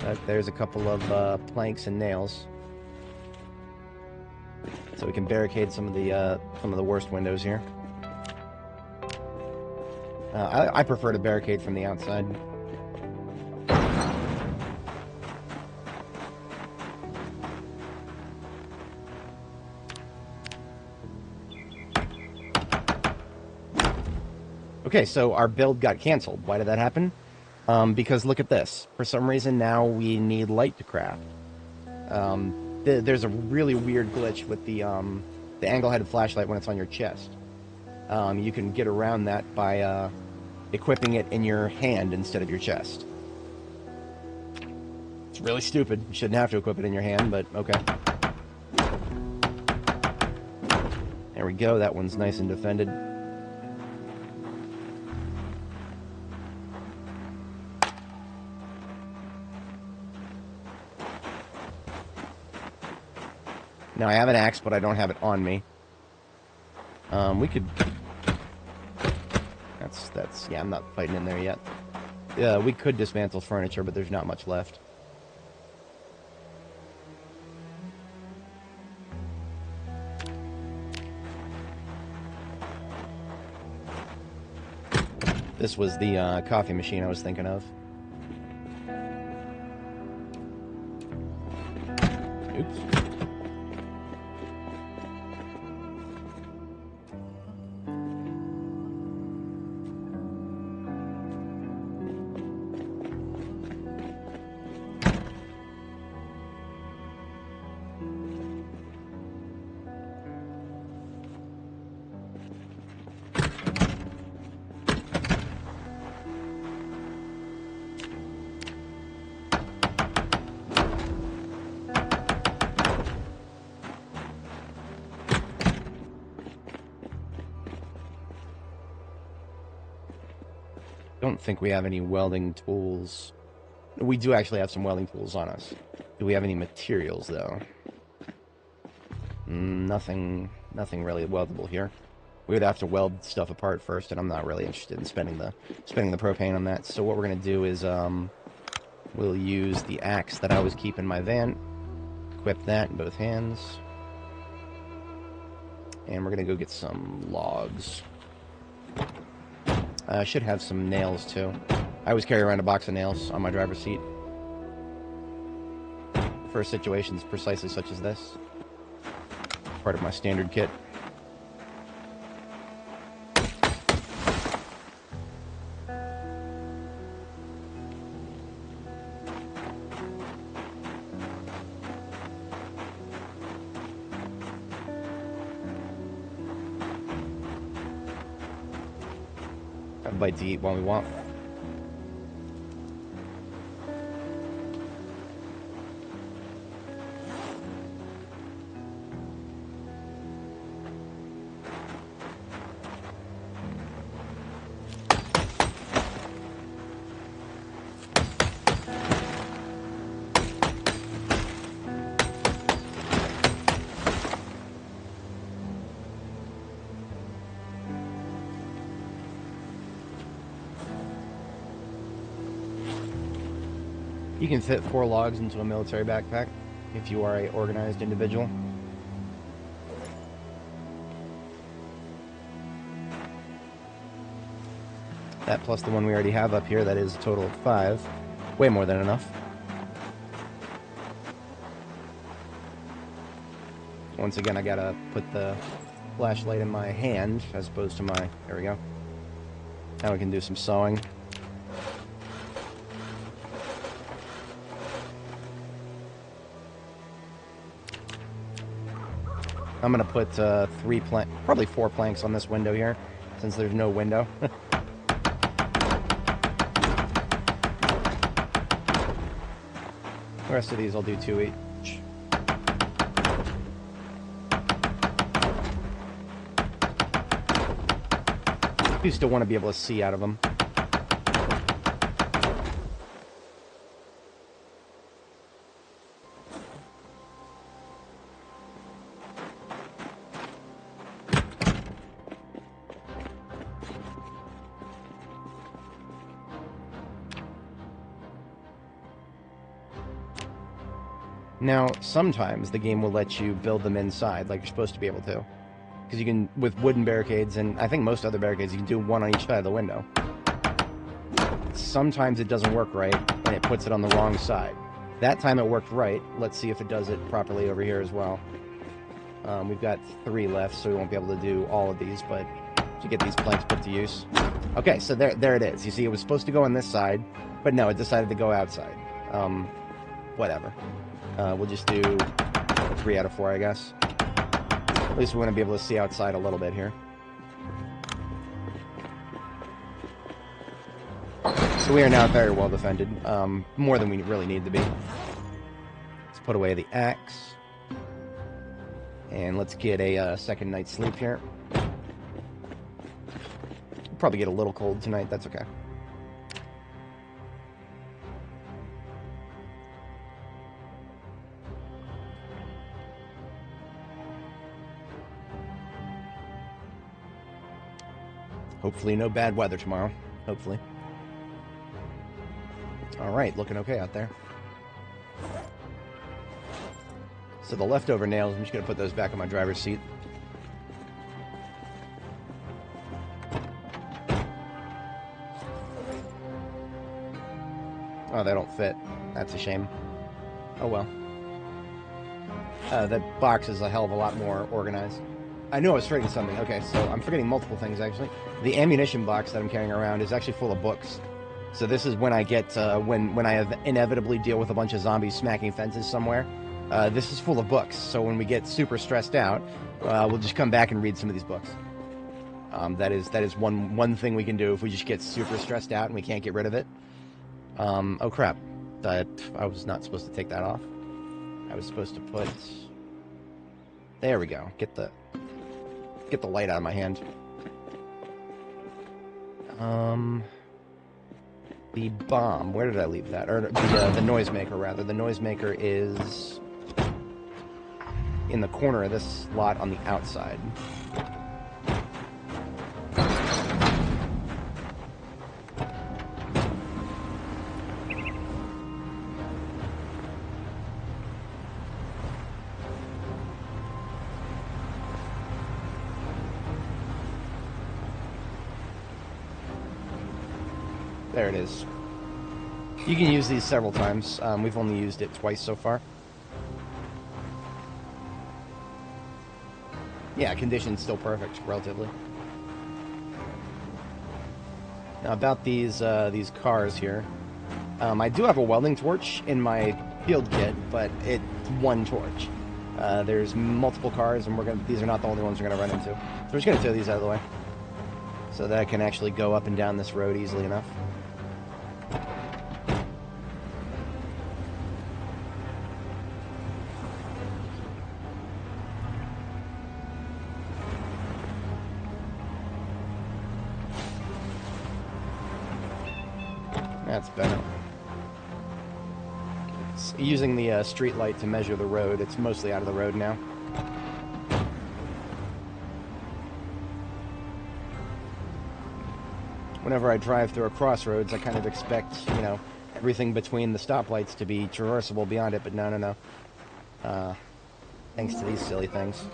But there's a couple of planks and nails, so we can barricade some of the worst windows here. I prefer to barricade from the outside. Okay, so our build got canceled. Why did that happen? Because look at this. For some reason now we need light to craft. There's a really weird glitch with the angle-headed flashlight when it's on your chest. You can get around that by equipping it in your hand instead of your chest. It's really stupid. You shouldn't have to equip it in your hand, but okay. There we go. That one's nice and defended. Now, I have an axe, but I don't have it on me. We could... That's... Yeah, I'm not fighting in there yet. Yeah, we could dismantle furniture, but there's not much left. This was the coffee machine I was thinking of. Oops. Don't think we have any welding tools. We do actually have some welding tools on us. Do we have any materials, though? Nothing really weldable here. We would have to weld stuff apart first, and I'm not really interested in spending the propane on that. So what we're going to do is we'll use the axe that I always keep in my van. Equip that in both hands. And we're going to go get some logs. I should have some nails, too. I always carry around a box of nails on my driver's seat. For situations precisely such as this. Part of my standard kit. Have a bite to eat while we walk. You can fit 4 logs into a military backpack if you are an organized individual. That plus the one we already have up here, that is a total of 5. Way more than enough. Once again, I gotta put the flashlight in my hand as opposed to my... There we go. Now we can do some sewing. I'm gonna put 3 planks, probably 4 planks on this window here, since there's no window. The rest of these I'll do 2 each. You still want to be able to see out of them. Now, sometimes the game will let you build them inside, like you're supposed to be able to. Because you can, with wooden barricades, and I think most other barricades, you can do 1 on each side of the window. Sometimes it doesn't work right, and it puts it on the wrong side. That time it worked right. Let's see if it does it properly over here as well. We've got 3 left, so we won't be able to do all of these, but to get these planks put to use. Okay, so there it is. You see, it was supposed to go on this side, but no, it decided to go outside. Whatever. We'll just do 3 out of 4, I guess. At least we want to be able to see outside a little bit here. So we are now very well defended, more than we really need to be. Let's put away the axe. And let's get a second night's sleep here. Probably get a little cold tonight, that's okay. Hopefully no bad weather tomorrow. Hopefully. Alright, looking okay out there. So the leftover nails, I'm just going to put those back on my driver's seat. Oh, they don't fit. That's a shame. Oh well. That box is a hell of a lot more organized. I knew I was forgetting something. Okay, so I'm forgetting multiple things, actually. The ammunition box that I'm carrying around is actually full of books. So this is when I get, when I inevitably deal with a bunch of zombies smacking fences somewhere. This is full of books, so when we get super stressed out, we'll just come back and read some of these books. That is one thing we can do if we just get super stressed out and we can't get rid of it. Oh crap. I was not supposed to take that off. I was supposed to put... There we go. Get the light out of my hand. The bomb. Where did I leave that? Or the noisemaker, rather. The noisemaker is in the corner of this slot on the outside. There it is. You can use these several times. We've only used it twice so far. Yeah, condition's still perfect, relatively. Now about these cars here. I do have a welding torch in my field kit, but it's one torch. There's multiple cars, and these are not the only ones we're gonna run into. So we're just gonna throw these out of the way, so that I can actually go up and down this road easily enough. That's better. It's using the street light to measure the road. It's mostly out of the road now. Whenever I drive through a crossroads, I kind of expect, you know, everything between the stoplights to be traversable beyond it, but no. Thanks to these silly things.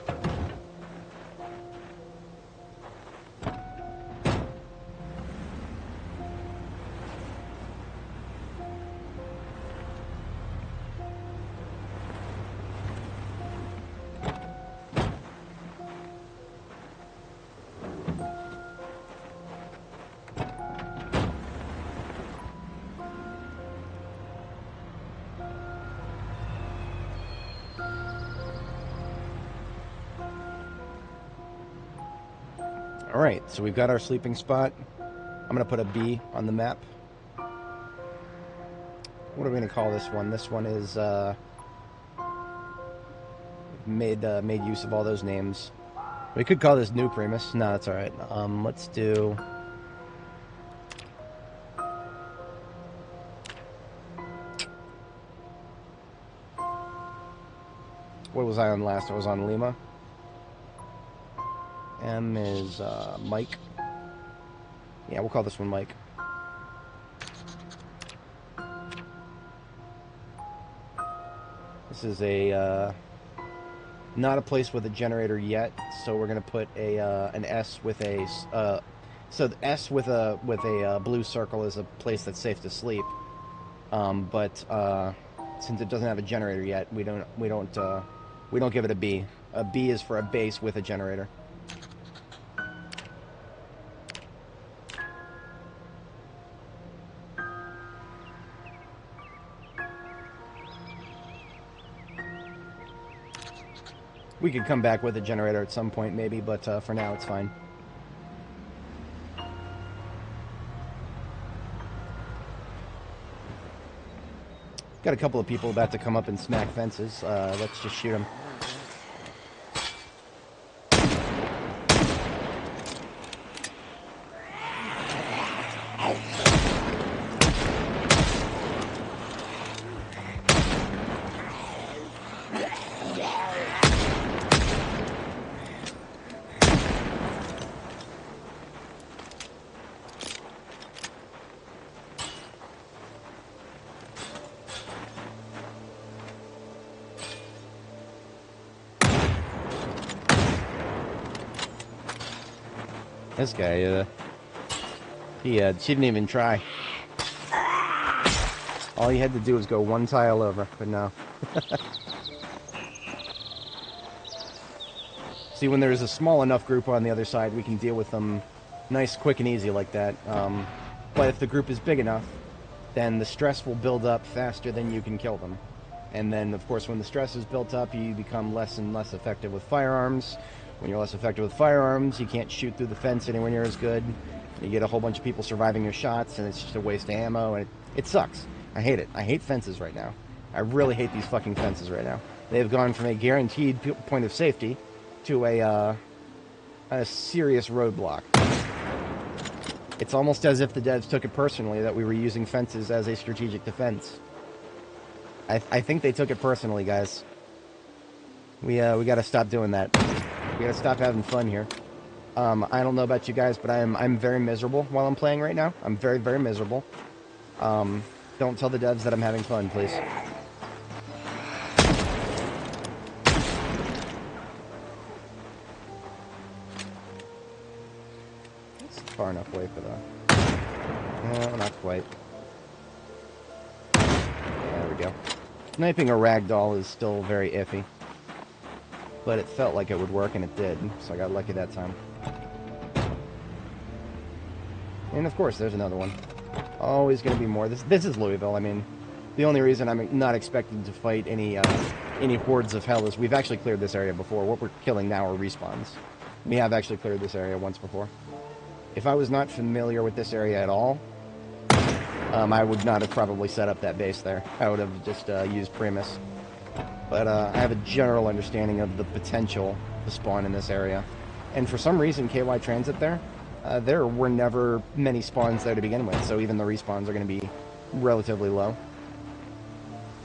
Alright, so we've got our sleeping spot. I'm going to put a B on the map. What are we going to call this one? This one is made use of all those names. We could call this New Primus. No, that's alright. Let's do... What was I on last? I was on Lima. M is Mike. Yeah, we'll call this one Mike. This is a not a place with a generator yet, so we're gonna put a an S with a so the S with a blue circle is a place that's safe to sleep. But since it doesn't have a generator yet, we don't give it a B. A B is for a base with a generator. We could come back with a generator at some point, maybe, but for now, it's fine. Got a couple of people about to come up and smack fences. Let's just shoot them. This guy, she didn't even try. All he had to do was go one tile over, but no. See, when there's a small enough group on the other side, we can deal with them nice, quick, and easy like that. But if the group is big enough, then the stress will build up faster than you can kill them. And then, of course, when the stress is built up, you become less and less effective with firearms. When you're less effective with firearms, you can't shoot through the fence anywhere near as good. You get a whole bunch of people surviving your shots, and it's just a waste of ammo, and it sucks. I hate it. I hate fences right now. I really hate these fucking fences right now. They've gone from a guaranteed point of safety to a serious roadblock. It's almost as if the devs took it personally that we were using fences as a strategic defense. I think they took it personally, guys. We gotta stop doing that. We gotta stop having fun here. I don't know about you guys, but I'm very miserable while I'm playing right now. I'm very, very miserable. Don't tell the devs that I'm having fun, please. It's far enough away for that. No, not quite. There we go. Sniping a ragdoll is still very iffy. But it felt like it would work, and it did, so I got lucky that time. And of course, there's another one. Always going to be more. This is Louisville. I mean, the only reason I'm not expecting to fight any hordes of hell is we've actually cleared this area before. What we're killing now are respawns. We have actually cleared this area once before. If I was not familiar with this area at all, I would not have probably set up that base there. I would have just used Primus. But I have a general understanding of the potential to spawn in this area. And for some reason, KY Transit there were never many spawns there to begin with, so even the respawns are going to be relatively low.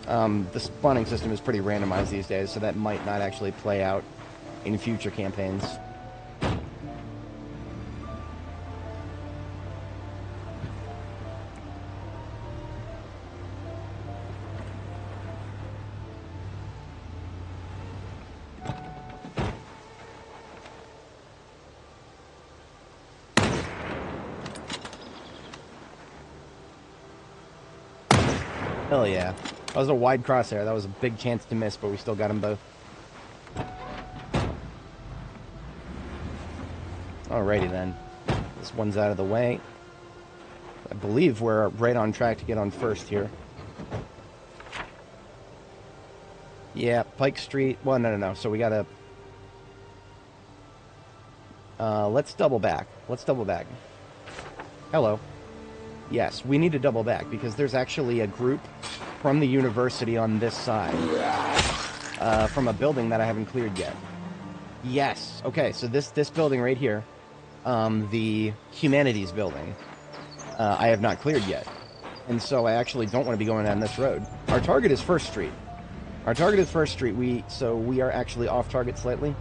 The spawning system is pretty randomized these days, so that might not actually play out in future campaigns. Hell yeah. That was a wide crosshair. That was a big chance to miss, but we still got them both. Alrighty then. This one's out of the way. I believe we're right on track to get on first here. Yeah, Pike Street. Well, no. So we gotta... let's double back. Let's double back. Hello. Yes, we need to double back, because there's actually a group from the university on this side. From a building that I haven't cleared yet. Yes. Okay, so this building right here, the Humanities building, I have not cleared yet. And so I actually don't want to be going down this road. Our target is First Street. Our target is First Street, so we are actually off target slightly.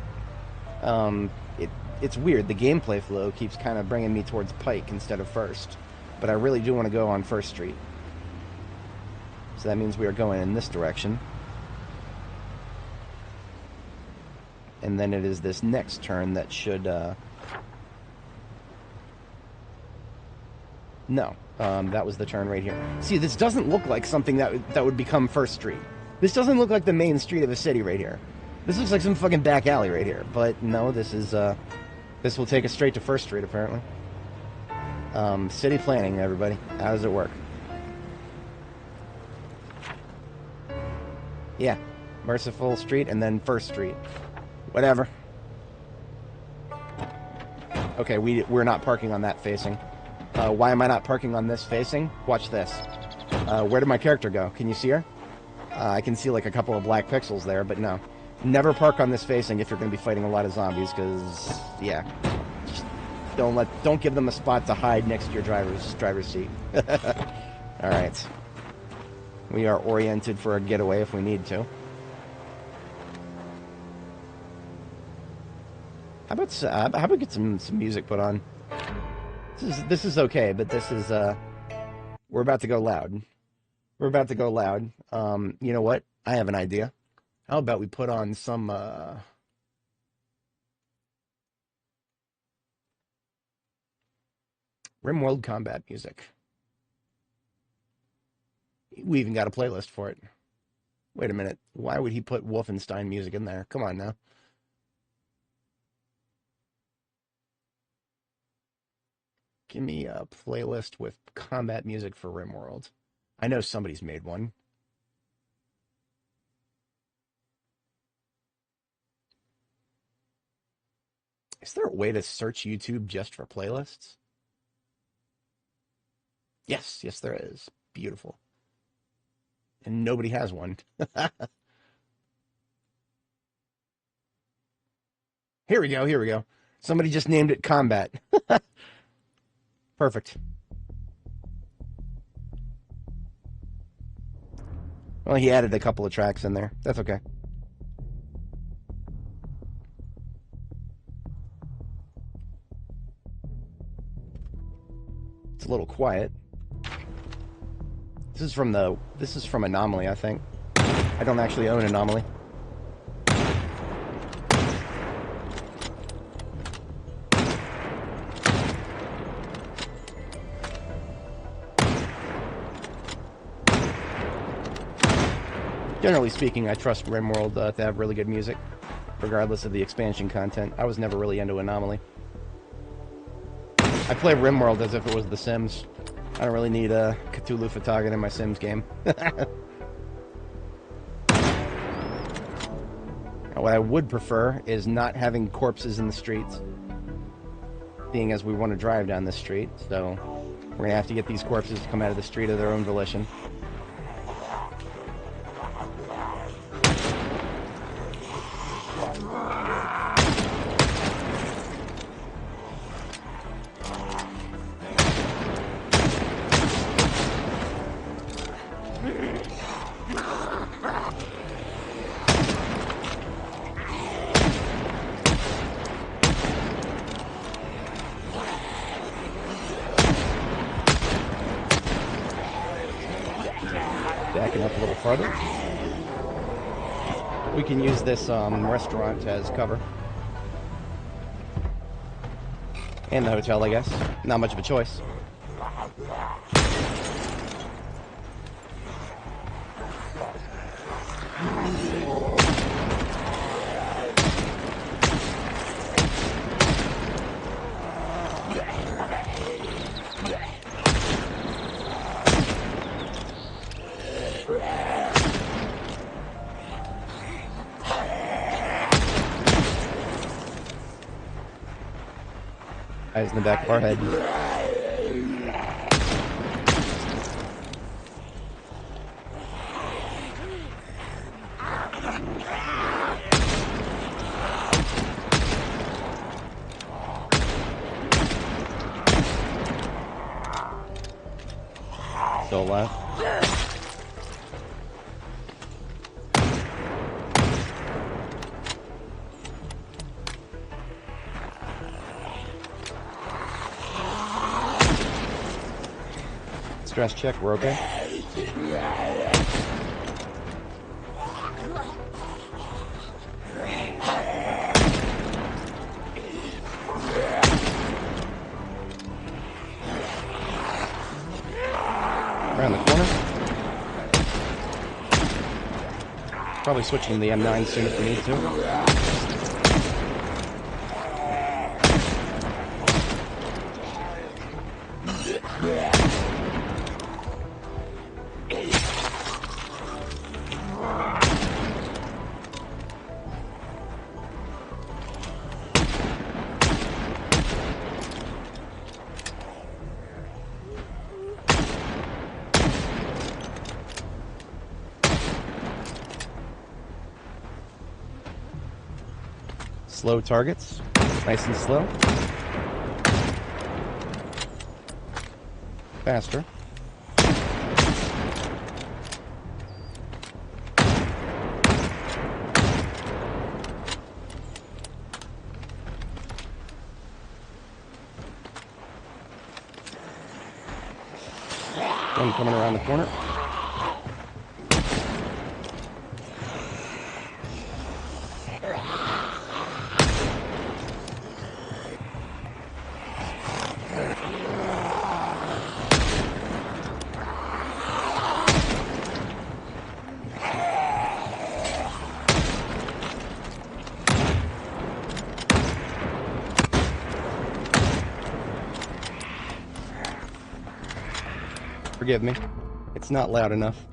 It's weird, the gameplay flow keeps kind of bringing me towards Pike instead of First. But I really do want to go on First Street. So that means we are going in this direction. And then it is this next turn that should... No, that was the turn right here. See, this doesn't look like something that would become First Street. This doesn't look like the main street of a city right here. This looks like some fucking back alley right here. But no, this is... this will take us straight to First Street, apparently. City planning, everybody. How does it work? Yeah, Merciful Street and then First Street. Whatever. Okay, we're not parking on that facing. Why am I not parking on this facing? Watch this. Where did my character go? Can you see her? I can see like a couple of black pixels there, but no. Never park on this facing if you're going to be fighting a lot of zombies, because, yeah. Just don't give them a spot to hide next to your driver's seat. Alright. We are oriented for a getaway if we need to. How about get some music put on? This is okay, but this is we're about to go loud. We're about to go loud. You know what? I have an idea. How about we put on some RimWorld combat music. We even got a playlist for it. Wait a minute. Why would he put Wolfenstein music in there? Come on now. Give me a playlist with combat music for RimWorld. I know somebody's made one. Is there a way to search YouTube just for playlists? Yes, there is. Beautiful. And nobody has one. Here we go. Somebody just named it Combat. Perfect. Well, he added a couple of tracks in there. That's okay. It's a little quiet. This is from Anomaly, I think. I don't actually own Anomaly. Generally speaking, I trust RimWorld to have really good music, regardless of the expansion content. I was never really into Anomaly. I play RimWorld as if it was The Sims. I don't really need a Cthulhu Fhtagn in my Sims game. What I would prefer is not having corpses in the streets, being as we want to drive down this street, so we're going to have to get these corpses to come out of the street of their own volition. Backing up a little farther. We can use this restaurant as cover. And the hotel, I guess. Not much of a choice. Eyes in the back of our head. Still alive. Stress check, we're okay. Around the corner. Probably switching to the M9 soon if we need to. Slow targets. Nice and slow. Faster. One coming around the corner. Forgive me. It's not loud enough.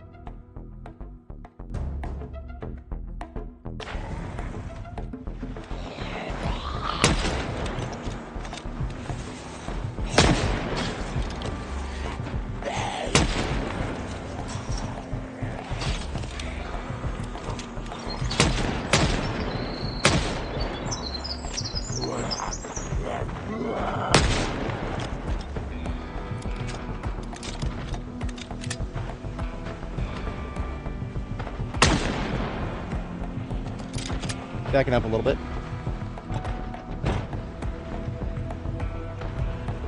Backing up a little bit.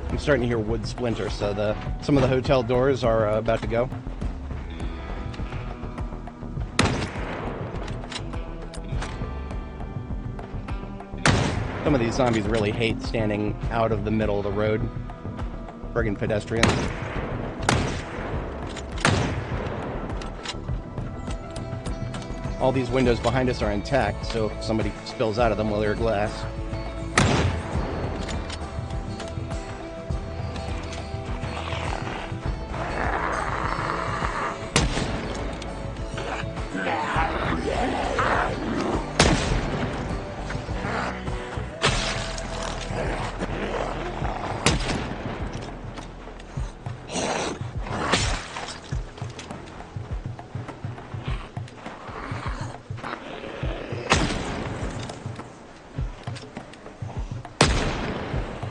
I'm starting to hear wood splinters, so some of the hotel doors are about to go. Some of these zombies really hate standing out of the middle of the road. Friggin' pedestrians. All these windows behind us are intact, so if somebody spills out of them, well, they're glass.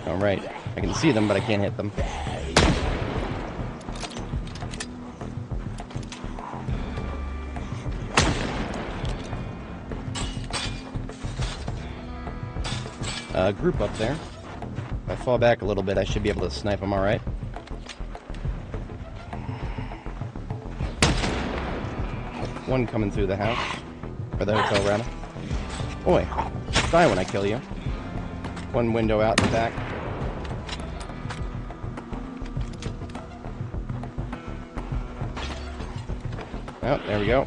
Alright, I can see them, but I can't hit them. Group up there. If I fall back a little bit, I should be able to snipe them alright. One coming through the house. Or the hotel, rather. Oi, die when I kill you. One window out the back. Oh, there we go.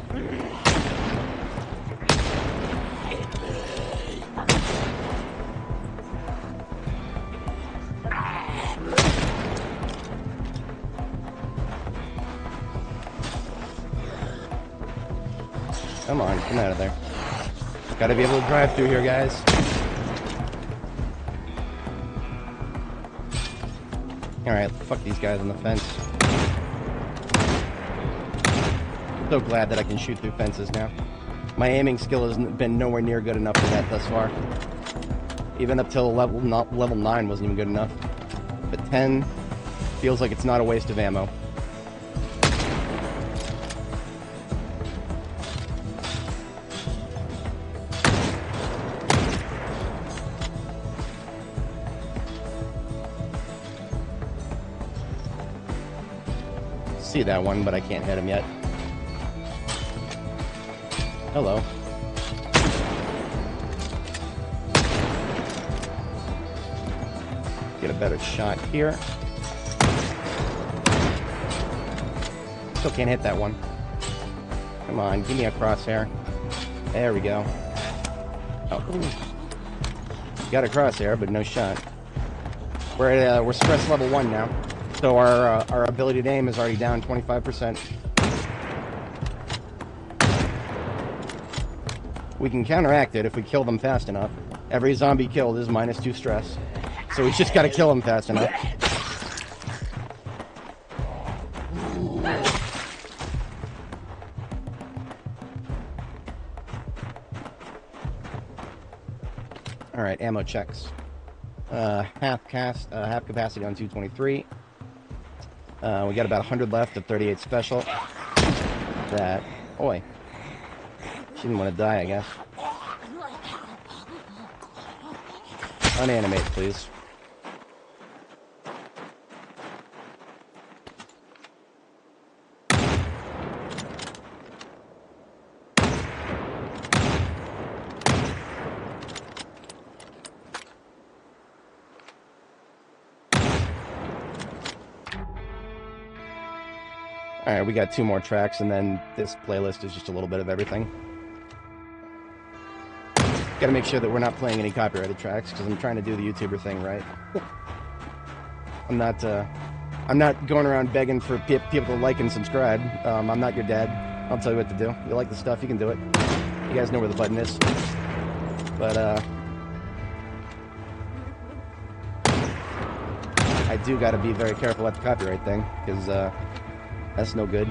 Come on, come out of there. Gotta be able to drive through here, guys. Alright, fuck these guys on the fence. So glad that I can shoot through fences now. My aiming skill has been nowhere near good enough for that thus far. Even up till level 9 wasn't even good enough. But 10 feels like it's not a waste of ammo. See that one, but I can't hit him yet. Hello. Get a better shot here. Still can't hit that one. Come on, give me a crosshair. There we go. Oh, got a crosshair, but no shot. We're stress level 1 now, so our ability to aim is already down 25%. We can counteract it if we kill them fast enough. Every zombie killed is -2 stress. So we just gotta kill them fast enough. All right, ammo checks. Half capacity on 223. We got about 100 left of 38 special. That, oi. She didn't want to die, I guess. Unanimate, please. Alright, we got 2 more tracks, and then this playlist is just a little bit of everything. Gotta make sure that we're not playing any copyrighted tracks, because I'm trying to do the YouTuber thing right. I'm not going around begging for people to like and subscribe. I'm not your dad. I'll tell you what to do. If you like the stuff, you can do it. You guys know where the button is. But, I do gotta be very careful at the copyright thing, because, that's no good.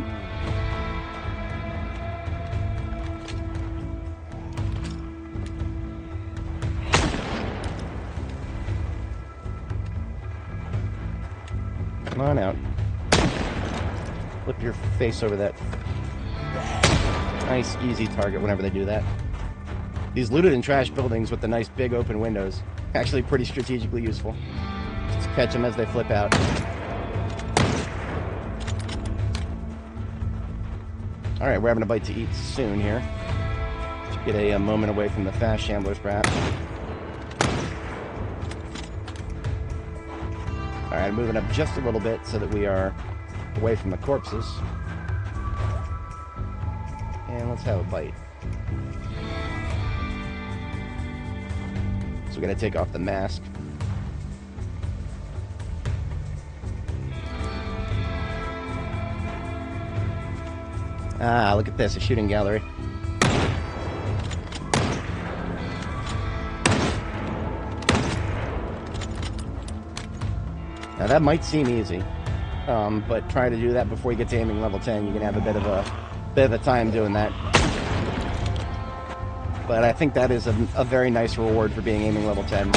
Come on out. Flip your face over that. Nice, easy target whenever they do that. These looted and trashed buildings with the nice big open windows, actually pretty strategically useful. Just catch them as they flip out. Alright, we're having a bite to eat soon here. Should get a moment away from the fast shamblers, perhaps. Alright, moving up just a little bit so that we are away from the corpses. And let's have a bite. So we gotta take off the mask. Ah, look at this, a shooting gallery. Now that might seem easy, but try to do that before you get to aiming level 10. You're gonna have a bit of a time doing that. But I think that is a very nice reward for being aiming level 10.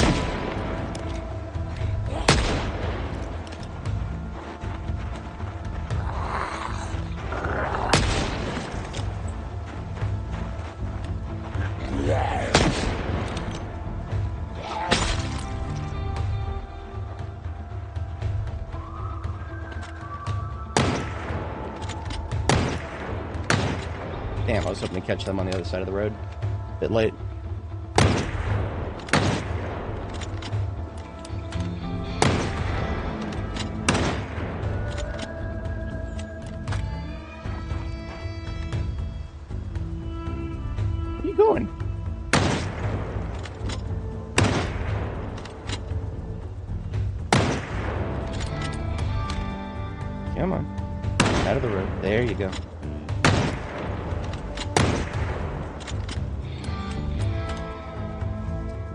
Damn, I was hoping to catch them on the other side of the road. Bit late. Where are you going? Come on. Out of the road. There you go.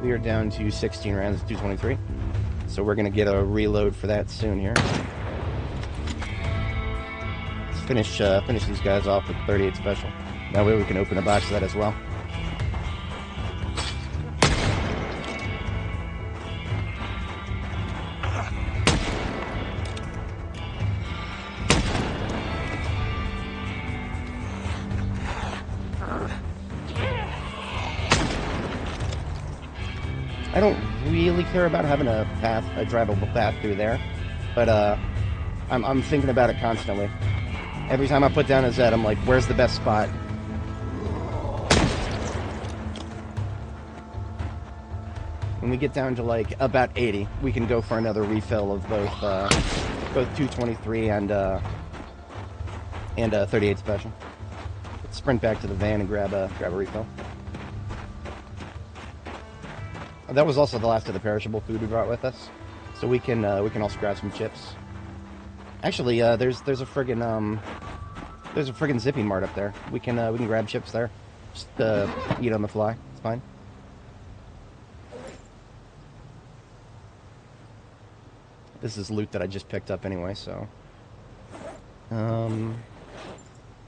We are down to 16 rounds at 223, so we're going to get a reload for that soon here. Let's finish these guys off with 38 special. That way we can open a box of that as well. I don't really care about having a drivable path through there, but I'm thinking about it constantly. Every time I put down a Z, I'm like, where's the best spot? When we get down to like about 80, we can go for another refill of both 223 and 38 special. Let's sprint back to the van and grab a refill. That was also the last of the perishable food we brought with us, so we can also grab some chips. Actually, there's a friggin' zipping mart up there. We can grab chips there. Just eat on the fly. It's fine. This is loot that I just picked up anyway, so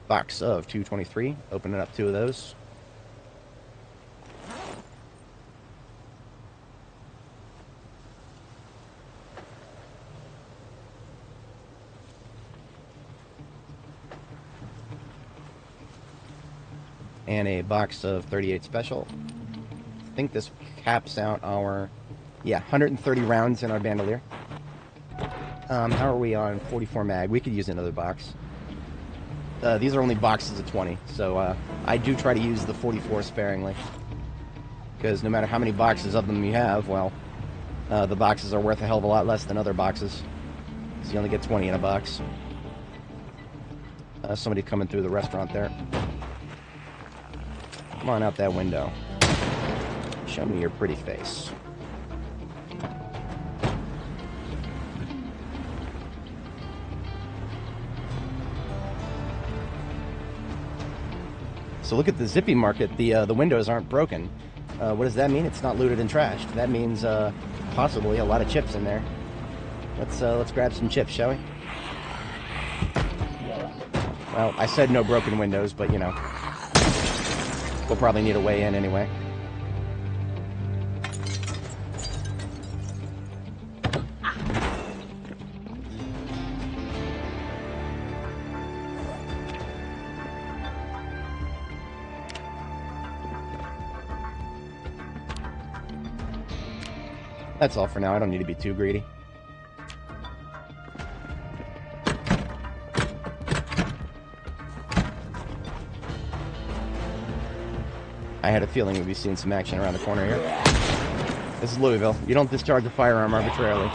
box of 223. Opening up 2 of those. and a box of 38 special. I think this caps out our, 130 rounds in our bandolier. How are we on 44 mag? We could use another box. These are only boxes of 20, so I do try to use the 44 sparingly. Because no matter how many boxes of them you have, well, the boxes are worth a hell of a lot less than other boxes. So you only get 20 in a box. Somebody coming through the restaurant there. Come on out that window. Show me your pretty face. So look at the Zippy market. The windows aren't broken. What does that mean? It's not looted and trashed. That means possibly a lot of chips in there. Let's grab some chips, shall we? Well, I said no broken windows, but you know, we'll probably need a way in anyway. That's all for now. I don't need to be too greedy. I had a feeling we'd be seeing some action around the corner here. This is Louisville. You don't discharge a firearm arbitrarily.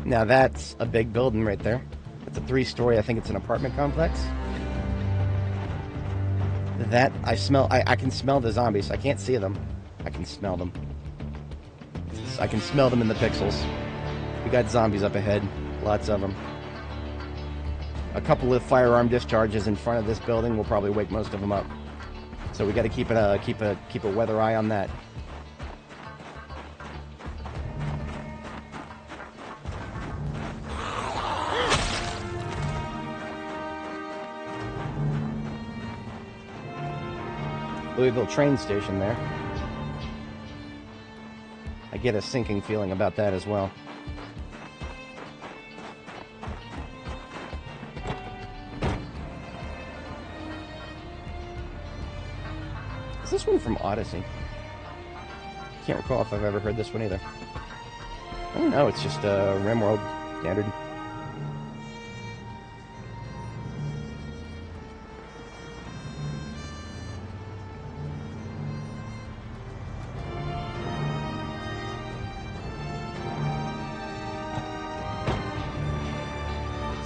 Now that's a big building right there. It's a 3-story, I think it's an apartment complex. That, I can smell the zombies. I can't see them. I can smell them. I can smell them in the pixels. We got zombies up ahead. Lots of them. A couple of firearm discharges in front of this building will probably wake most of them up. So we got to keep a weather eye on that. Louisville train station there. I get a sinking feeling about that as well. Is this one from Odyssey? Can't recall if I've ever heard this one either. I don't know, it's just RimWorld standard.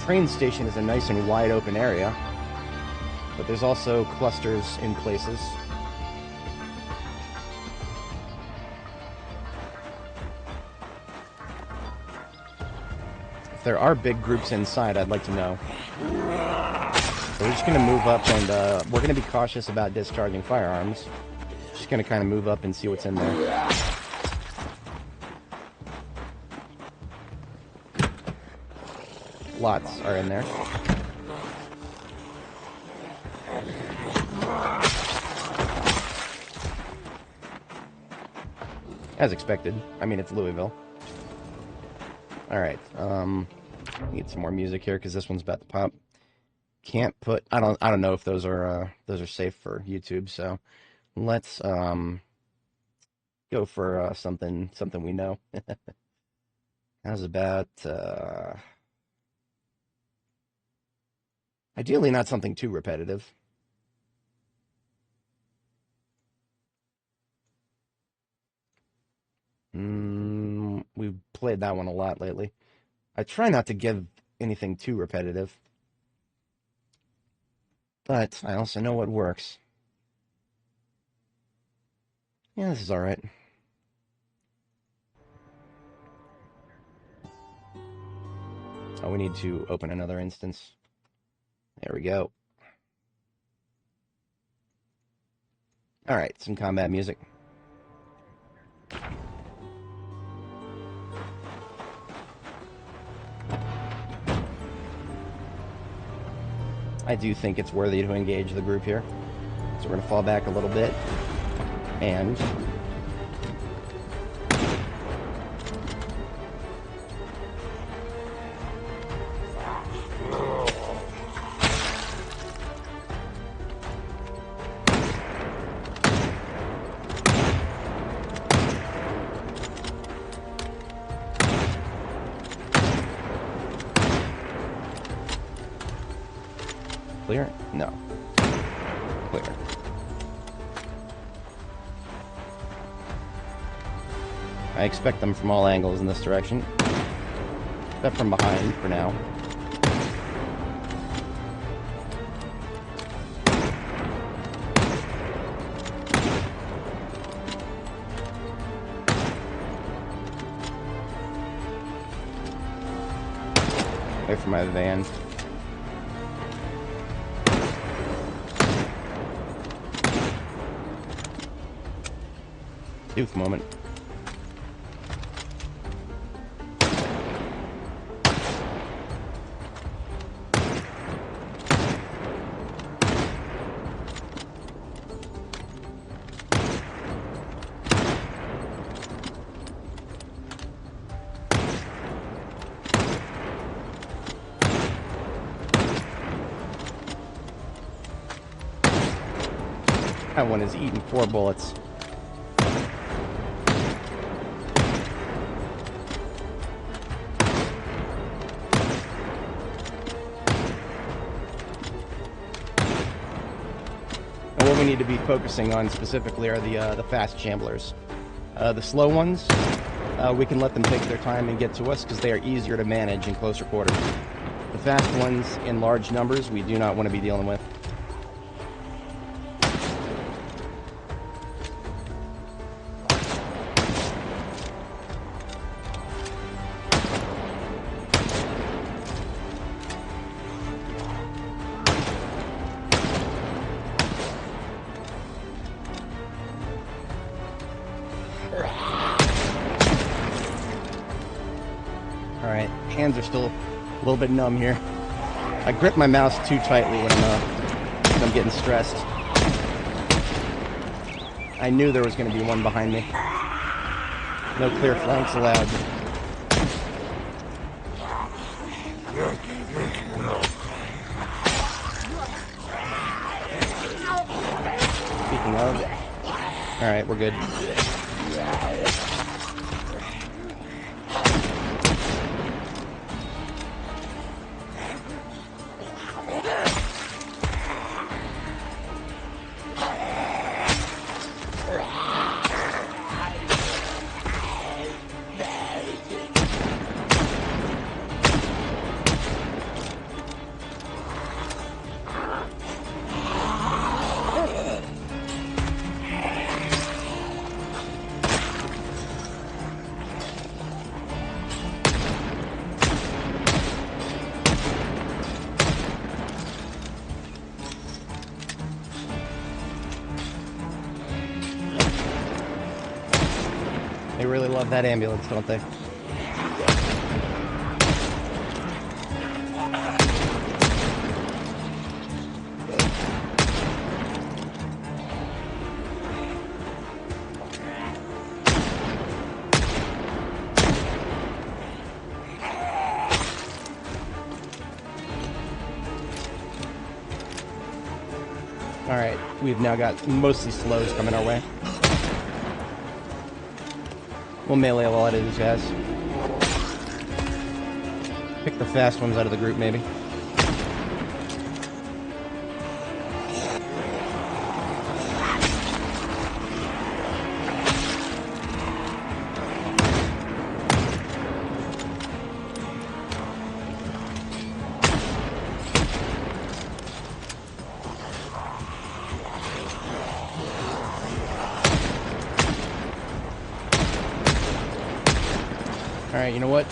Train station is a nice and wide open area, but there's also clusters in places. If there are big groups inside, I'd like to know. So we're just going to move up and we're going to be cautious about discharging firearms. Just going to kind of move up and see what's in there. Lots are in there. As expected. I mean, it's Louisville. Alright, need some more music here because this one's about to pop. Can't put, I don't know if those are safe for YouTube, so let's go for something we know. How's about ideally not something too repetitive. We've played that one a lot lately. I try not to give anything too repetitive, but I also know what works. Yeah, this is alright. Oh, we need to open another instance. There we go. Alright, some combat music. I do think it's worthy to engage the group here. So we're going to fall back a little bit. And... clear? No. Clear. I expect them from all angles in this direction. Except from behind for now. Wait for my van. Youth moment. That one is eating 4 bullets. And what we need to be focusing on specifically are the fast chamblers. The slow ones, we can let them take their time and get to us because they are easier to manage in closer quarters. The fast ones in large numbers we do not want to be dealing with. Alright, hands are still a little bit numb here. I grip my mouse too tightly when I'm getting stressed. I knew there was going to be one behind me. No clear flanks allowed. Speaking of... Alright, we're good. They really love that ambulance, don't they? Alright, we've now got mostly slows coming our way. We'll melee a lot of these guys. Pick the fast ones out of the group, maybe. Alright, you know what?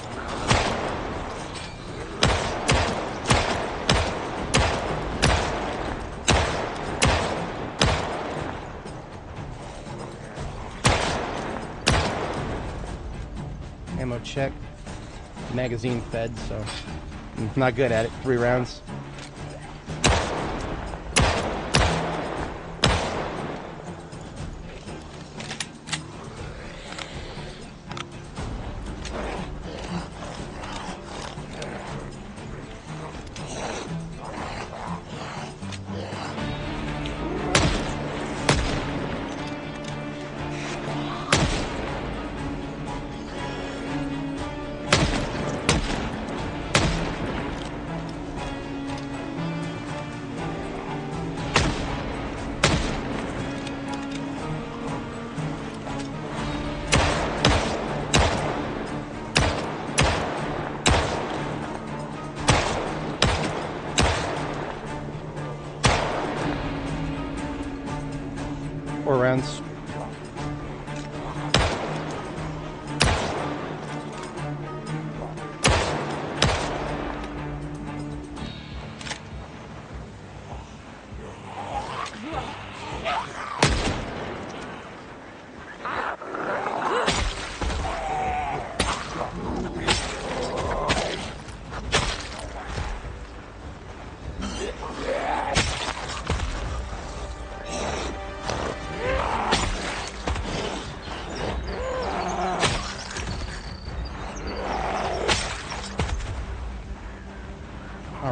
Ammo check. Magazine fed, so I'm not good at it. 3 rounds.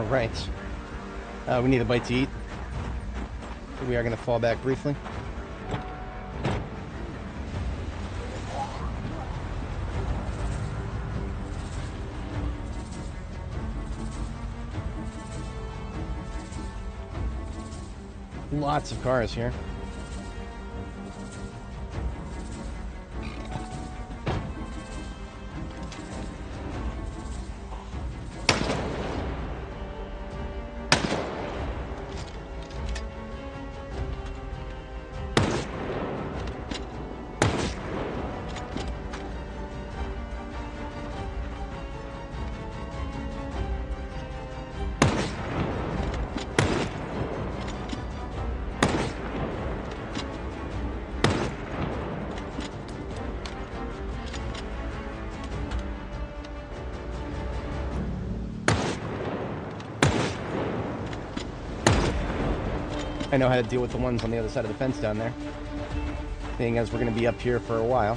Alright. We need a bite to eat. So we are going to fall back briefly. Lots of cars here. I know how to deal with the ones on the other side of the fence down there. Being as we're going to be up here for a while.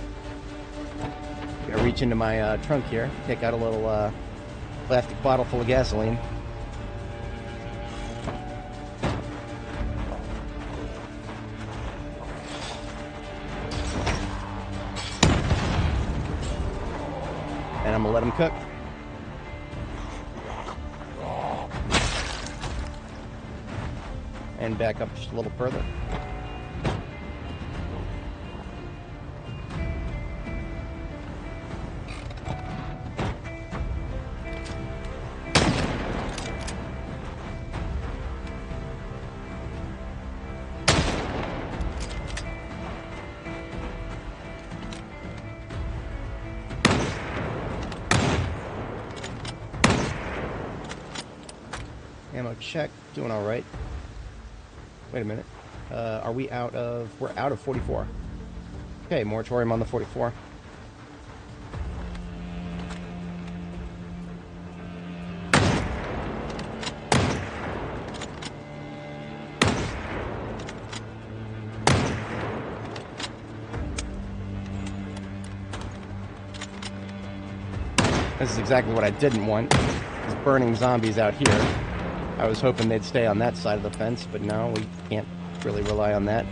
Gotta reach into my trunk here, take out a little plastic bottle full of gasoline. And I'm going to let them cook. And back up just a little further. Ammo check, doing all right. Wait a minute. Are we out of... We're out of 44. Okay, moratorium on the 44. This is exactly what I didn't want. Is burning zombies out here. I was hoping they'd stay on that side of the fence, but no, we can't really rely on that.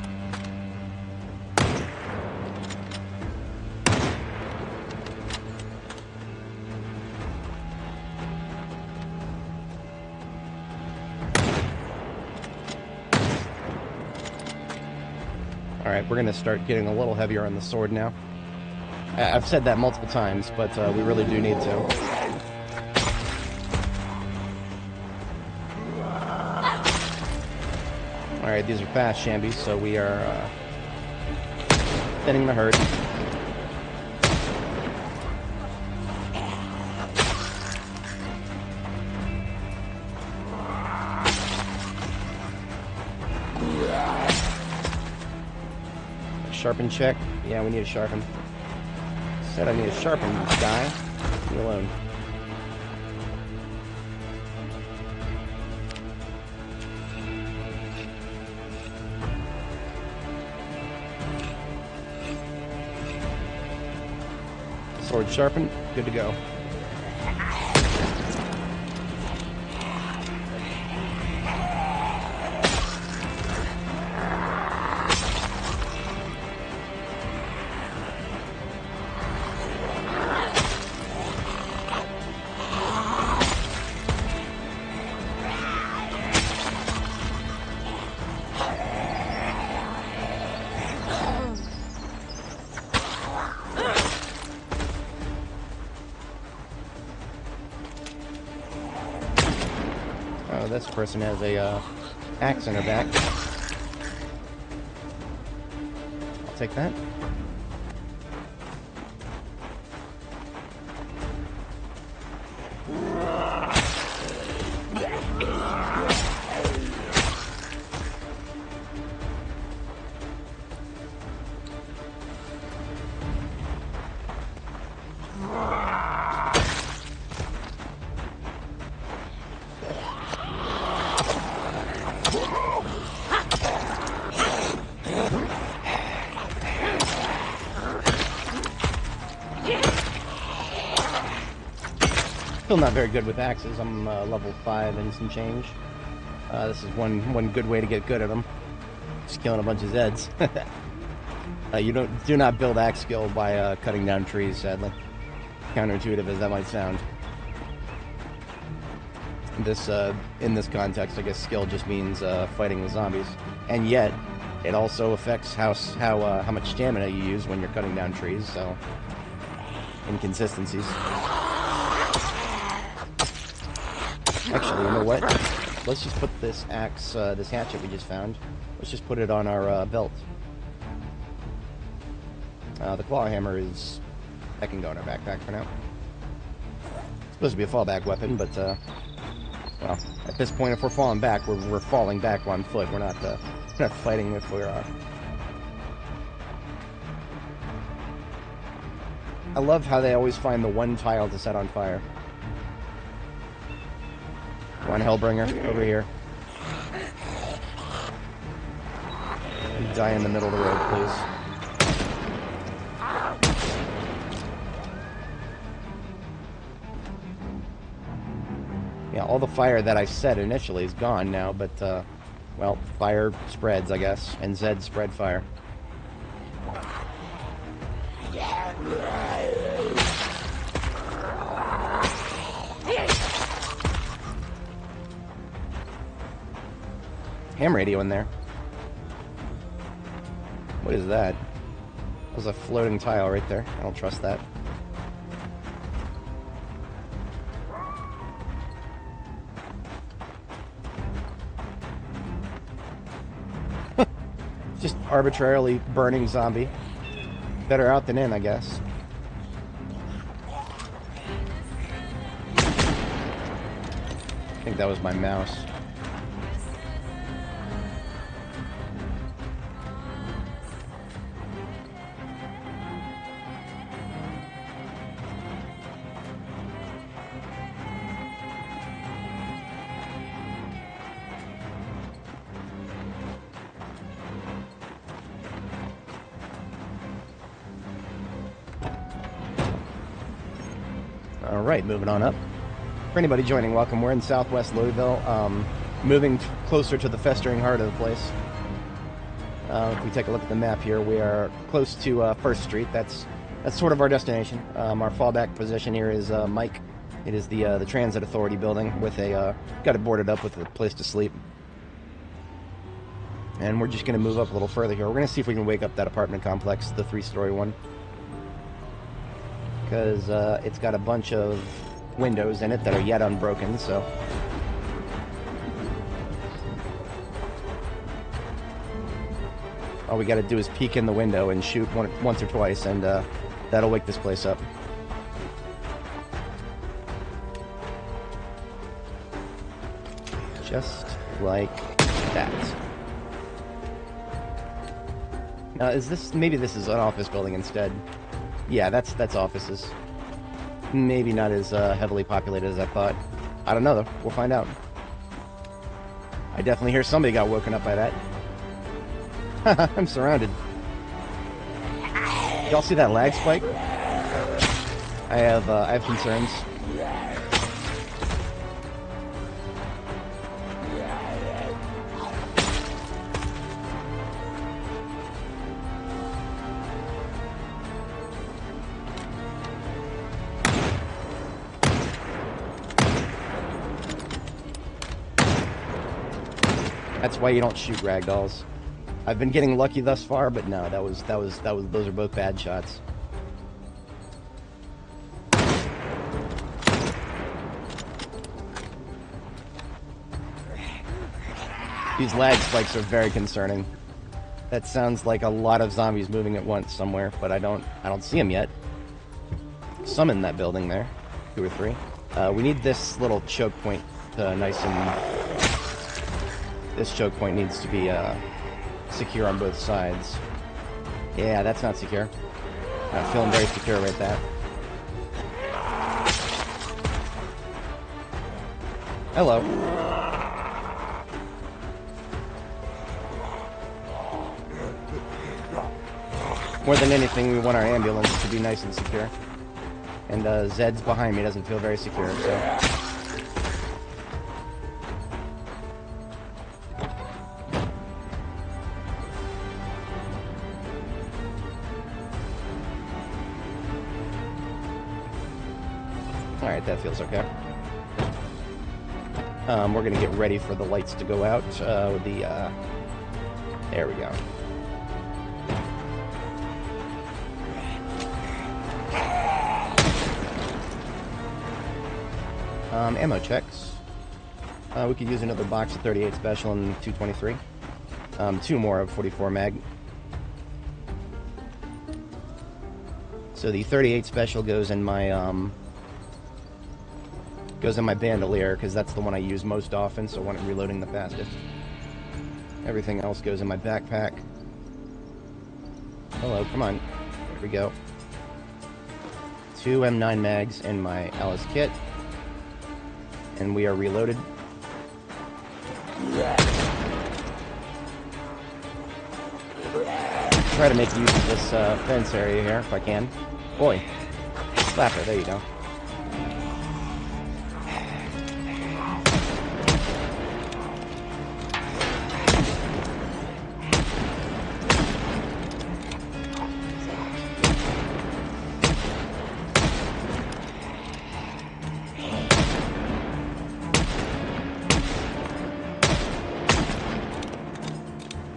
Alright, we're going to start getting a little heavier on the sword now. I've said that multiple times, but we really do need to. Alright, these are fast shambies, so we are thinning the herd. A sharpen check? Yeah, we need a sharpen. Said I need a sharpen, guy. Leave me alone. Sword sharpened, good to go. Oh, this person has a axe in her back. I'll take that. Still not very good with axes. I'm level 5 and some change. This is one good way to get good at them. Just killing a bunch of Zeds. You do not build axe skill by cutting down trees, sadly. Counterintuitive as that might sound. This in this context, I guess skill just means fighting with zombies, and yet it also affects how much stamina you use when you're cutting down trees. So inconsistencies. Actually, you know what? Let's just put this axe, this hatchet we just found. Let's just put it on our belt. The claw hammer is... that can go in our backpack for now. It's supposed to be a fallback weapon, but, well, at this point, if we're falling back, we're falling back on foot. We're not fighting if we're, I love how they always find the one tile to set on fire. Come on, Hellbringer, over here. Die in the middle of the road, please. Yeah, all the fire that I set initially is gone now, but, well, fire spreads, I guess, and Zeds spread fire. Ham radio in there. What is that? There's a floating tile right there. I don't trust that. Just arbitrarily burning zombie. Better out than in, I guess. I think that was my mouse. Alright, moving on up. For anybody joining, welcome. We're in southwest Louisville, moving closer to the festering heart of the place. If we take a look at the map here, we are close to 1st Street. That's sort of our destination. Our fallback position here is Mike. It is the Transit Authority building with a, got it boarded up with a place to sleep. And we're just going to move up a little further here. We're going to see if we can wake up that apartment complex, the 3-story one. Because it's got a bunch of windows in it that are yet unbroken, so... all we gotta do is peek in the window and shoot once or twice, and that'll wake this place up. Just like that. Now, is this... maybe this is an office building instead. Yeah, that's offices. Maybe not as heavily populated as I thought. I don't know, though. We'll find out. I definitely hear somebody got woken up by that. I'm surrounded. Y'all see that lag spike? I have concerns. That's why you don't shoot ragdolls. I've been getting lucky thus far, but no, those are both bad shots. These lag spikes are very concerning. That sounds like a lot of zombies moving at once somewhere, but I don't see them yet. Some in that building there, 2 or 3. We need this little choke point nice and... this choke point needs to be secure on both sides. Yeah, that's not secure. Not feeling very secure right there. Hello. More than anything, we want our ambulance to be nice and secure. And Zed's behind me, doesn't feel very secure, so... Alright, that feels okay. We're gonna get ready for the lights to go out. There we go. Ammo checks. We could use another box of 38 special and 223. 2 more of 44 mag. So the 38 special goes in my bandolier, because that's the one I use most often, so when I'm reloading the fastest. Everything else goes in my backpack. Hello, come on. There we go. 2 M9 mags in my Alice kit. And we are reloaded. Try to make use of this fence area here, if I can. Boy. Slapper, there you go.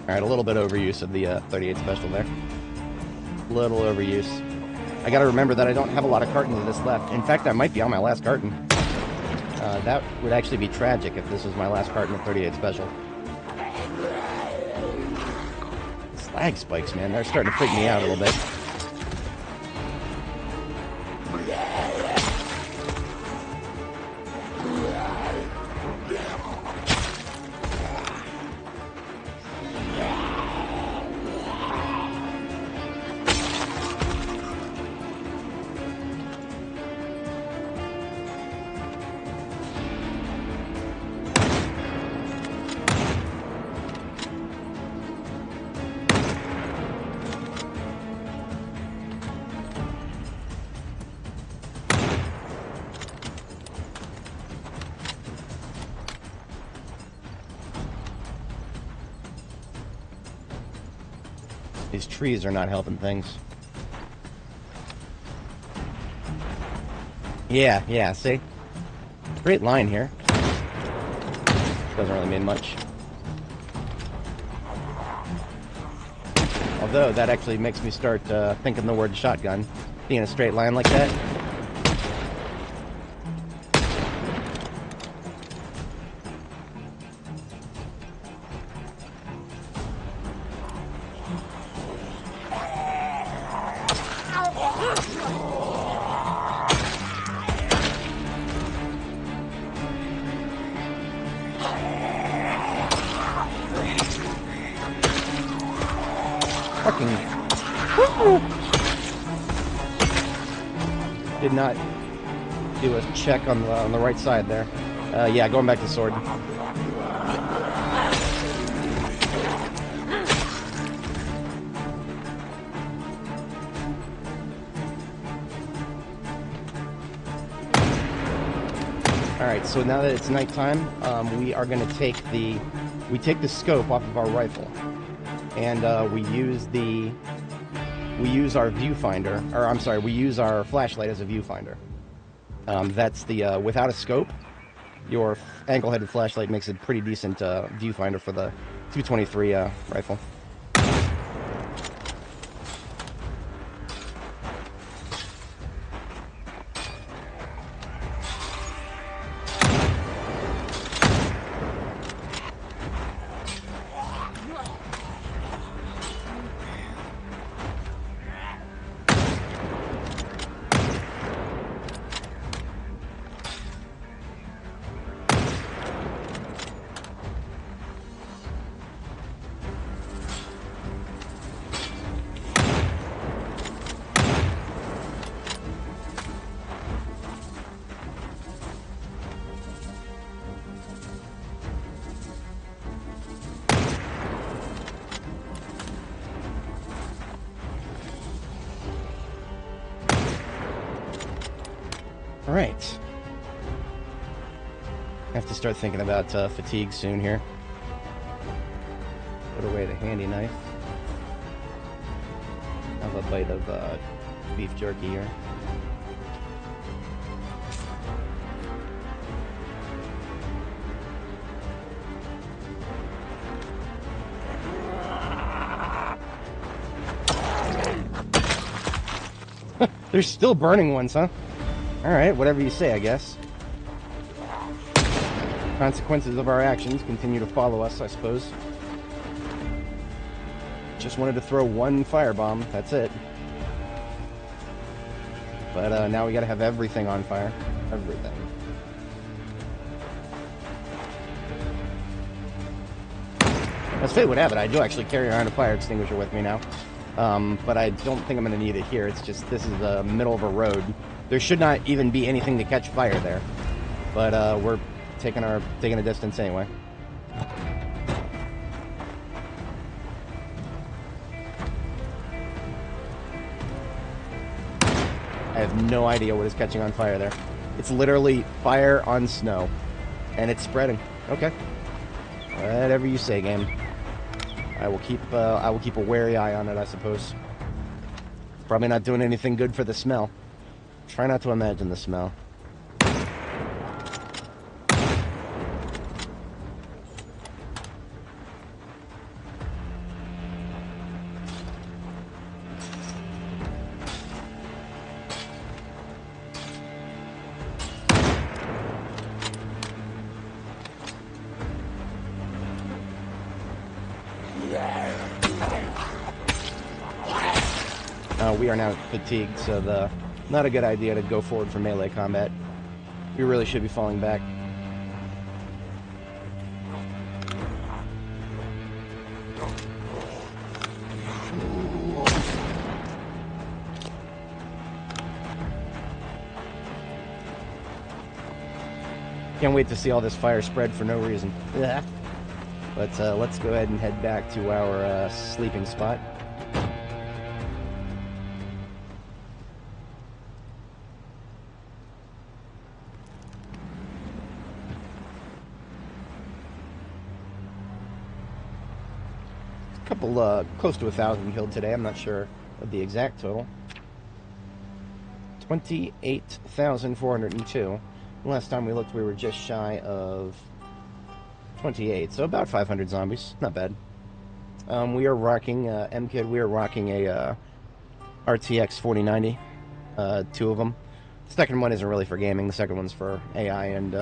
Alright, a little bit overuse of the 38 special there. Little overuse. I gotta remember that I don't have a lot of cartons of this left. In fact, I might be on my last carton. That would actually be tragic if this was my last carton of 38 special. Slag spikes, man, they're starting to freak me out a little bit. These trees are not helping things. Yeah, see? Great line here. Doesn't really mean much. Although, that actually makes me start thinking the word shotgun. Being a straight line like that. Did not do a check on the right side there. Yeah, going back to sword. Alright, so now that it's nighttime, we are going to take the scope off of our rifle, and we use our viewfinder, or I'm sorry, we use our flashlight as a viewfinder. That's the without a scope, your angle-headed flashlight makes a pretty decent viewfinder for the 223 rifle. Alright. I have to start thinking about fatigue soon here. Put away the handy knife. Have a bite of beef jerky here. There's still burning ones, huh? Alright, whatever you say, I guess. Consequences of our actions continue to follow us, I suppose. Just wanted to throw one firebomb, that's it. But now we gotta have everything on fire. Everything. As fate would have it, I do actually carry around a fire extinguisher with me now. But I don't think I'm going to need it here. It's just, this is the middle of a road. There should not even be anything to catch fire there. But we're taking a distance anyway. I have no idea what is catching on fire there. It's literally fire on snow. And it's spreading. Okay. Whatever you say, game. I will keep a wary eye on it, I suppose. Probably not doing anything good for the smell. Try not to imagine the smell. We are now fatigued, so not a good idea to go forward for melee combat. We really should be falling back. Can't wait to see all this fire spread for no reason. But let's go ahead and head back to our sleeping spot. Close to 1,000 killed today. I'm not sure of the exact total. 28,402. Last time we looked, we were just shy of 28, so about 500 zombies. Not bad. We are rocking MKid. We are rocking a RTX 4090. Two of them. The second one isn't really for gaming. The second one's for AI and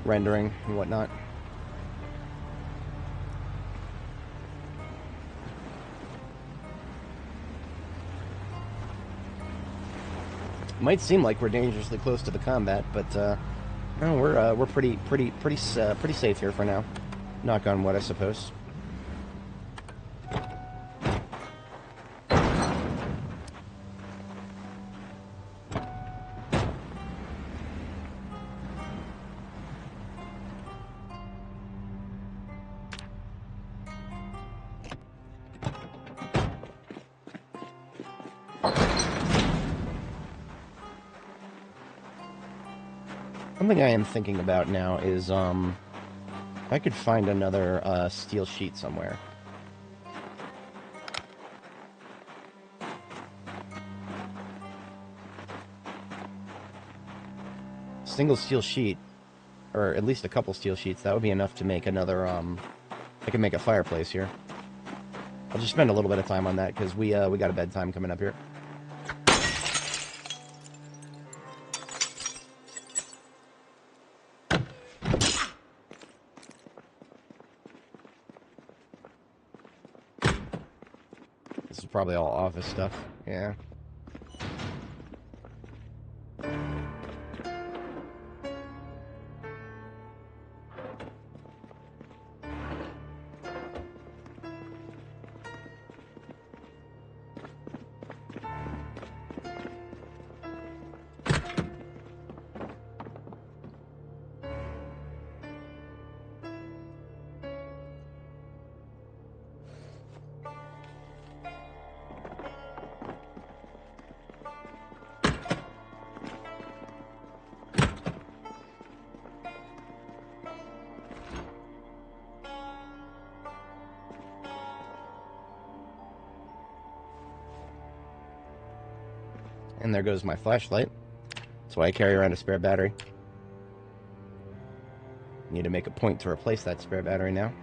rendering and whatnot. Might seem like we're dangerously close to the combat, but no, we're pretty safe here for now. Knock on wood, I suppose. Something I am thinking about now is, I could find another, steel sheet somewhere. Single steel sheet, or at least a couple steel sheets, that would be enough to make another, I can make a fireplace here. I'll just spend a little bit of time on that, because we got a bedtime coming up here. This is probably all office stuff. Yeah. And there goes my flashlight. That's why I carry around a spare battery. Need to make a point to replace that spare battery now.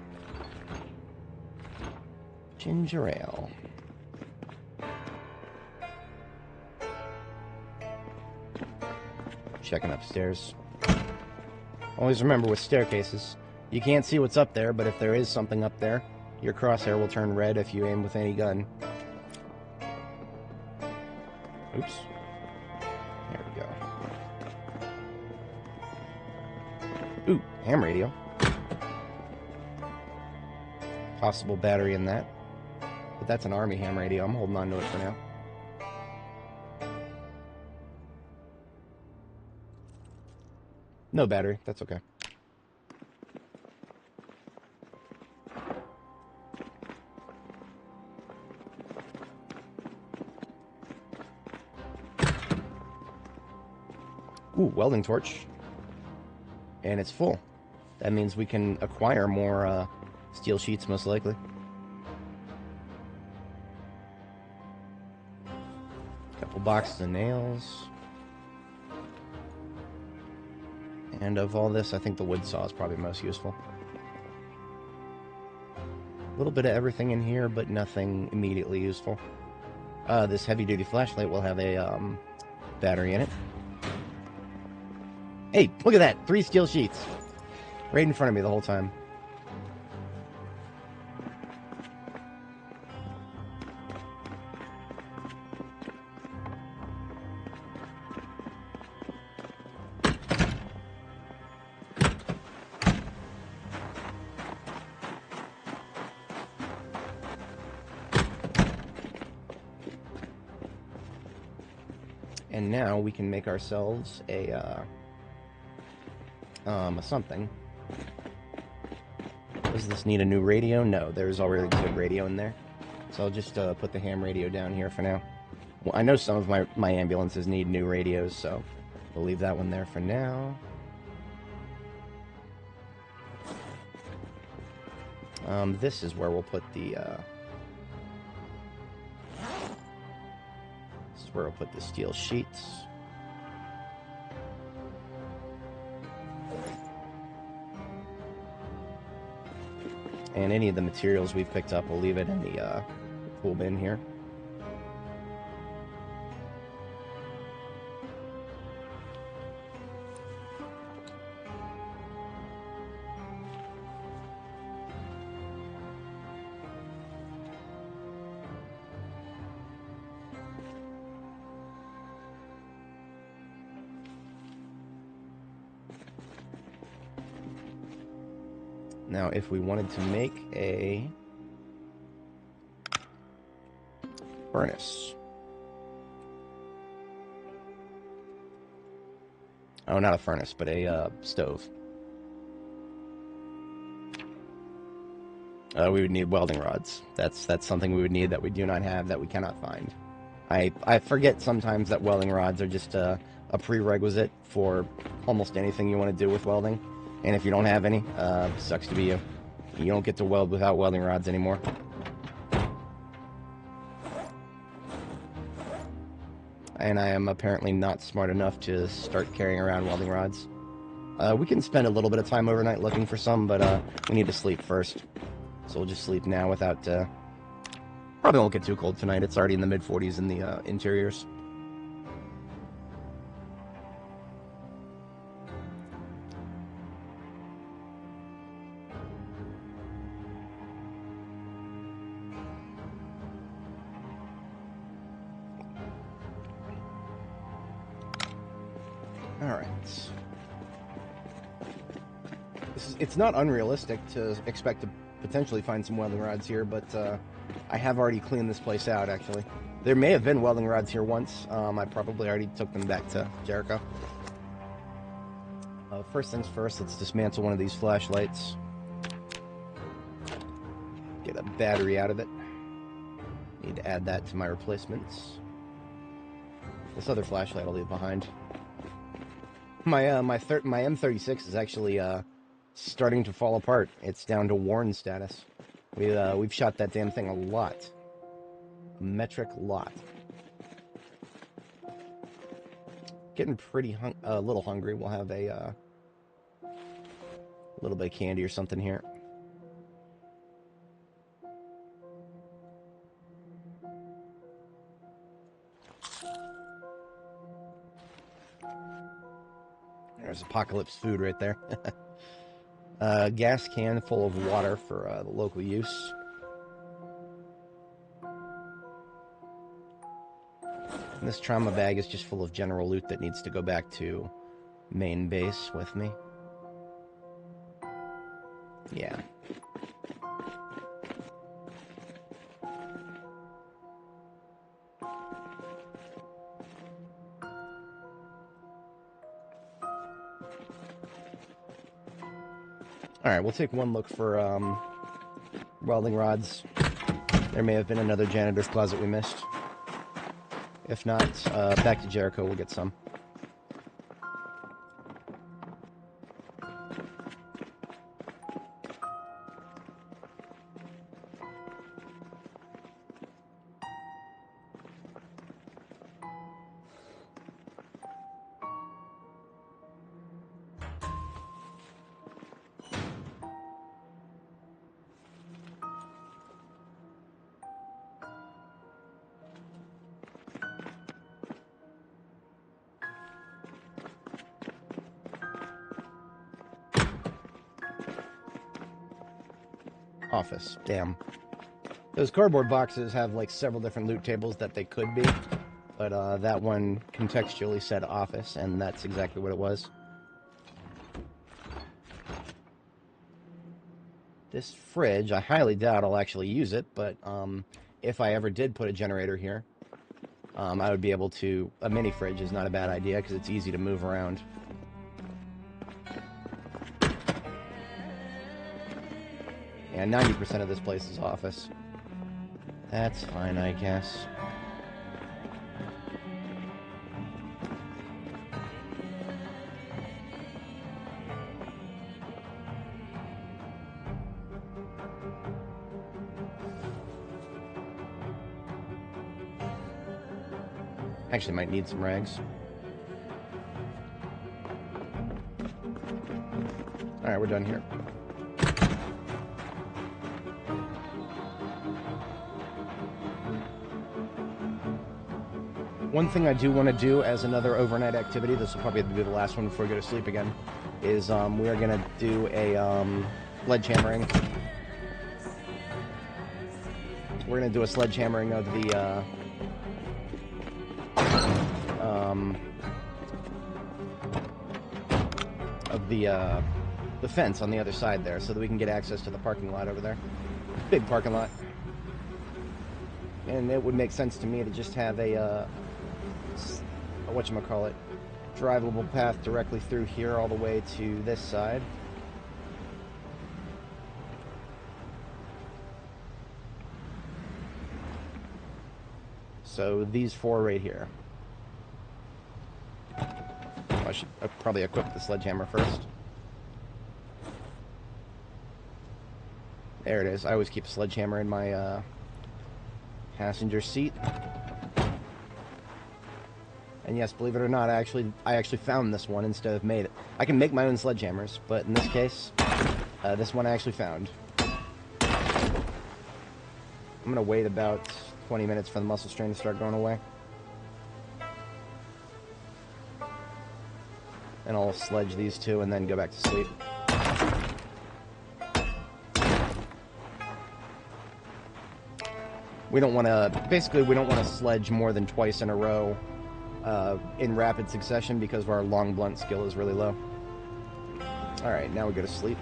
Ginger ale. Checking upstairs. Always remember with staircases, you can't see what's up there, but if there is something up there, your crosshair will turn red if you aim with any gun. Oops. There we go. Ooh, ham radio. Possible battery in that. But that's an army ham radio. I'm holding on to it for now. No battery. That's okay. Ooh, welding torch. And it's full. That means we can acquire more steel sheets, most likely. Couple boxes of nails. And of all this, I think the wood saw is probably most useful. A little bit of everything in here, but nothing immediately useful. This heavy-duty flashlight will have a battery in it. Hey, look at that! 3 steel sheets! Right in front of me the whole time. And now we can make ourselves a something. Does this need a new radio? No, there's already a good radio in there. So I'll just put the ham radio down here for now. Well, I know some of my ambulances need new radios, so we'll leave that one there for now. This is where we'll put the steel sheets. And any of the materials we've picked up, we'll leave it in the pool bin here. Now, if we wanted to make a furnace. Oh, not a furnace, but a stove. We would need welding rods. That's something we would need that we do not have, that we cannot find. I forget sometimes that welding rods are just a prerequisite for almost anything you want to do with welding. And if you don't have any, sucks to be you. You don't get to weld without welding rods anymore. And I am apparently not smart enough to start carrying around welding rods. We can spend a little bit of time overnight looking for some, but we need to sleep first. So we'll just sleep now without... Probably won't get too cold tonight. It's already in the mid-40s in the interiors. Alright. It's not unrealistic to expect to potentially find some welding rods here, but I have already cleaned this place out, actually. There may have been welding rods here once. I probably already took them back to Jericho. First things first, let's dismantle one of these flashlights. Get a battery out of it. Need to add that to my replacements. This other flashlight I'll leave behind. My M36 is actually starting to fall apart. It's down to worn status. We've shot that damn thing a lot. A metric lot. getting pretty a little hungry. We'll have a little bit of candy or something here. There's apocalypse food right there. Gas can full of water for the local use. And this trauma bag is just full of general loot that needs to go back to main base with me. Yeah. Alright, we'll take one look for welding rods. There may have been another janitor's closet we missed. If not, back to Jericho, we'll get some. Office. Damn. Those cardboard boxes have like several different loot tables that they could be, but that one contextually said office, and that's exactly what it was. This fridge, I highly doubt I'll actually use it, but if I ever did put a generator here, I would be able to... A mini fridge is not a bad idea because it's easy to move around. And 90% of this place is office. That's fine, I guess. Actually, might need some rags. Alright, we're done here. One thing I do want to do as another overnight activity, this will probably be the last one before I go to sleep again, is we are going to do a sledgehammering. We're going to do a sledgehammering of the fence on the other side there, so that we can get access to the parking lot over there. Big parking lot. And it would make sense to me to just have a whatchamacallit, drivable path directly through here all the way to this side. So these four right here. Oh, I should probably equip the sledgehammer first. There it is. I always keep a sledgehammer in my passenger seat. And yes, believe it or not, I actually found this one instead of made it. I can make my own sledgehammers, but in this case, this one I actually found. I'm gonna wait about 20 minutes for the muscle strain to start going away. And I'll sledge these two and then go back to sleep. We don't want to, basically we don't want to sledge more than twice in a row in rapid succession because our long blunt skill is really low. Alright, now we go to sleep.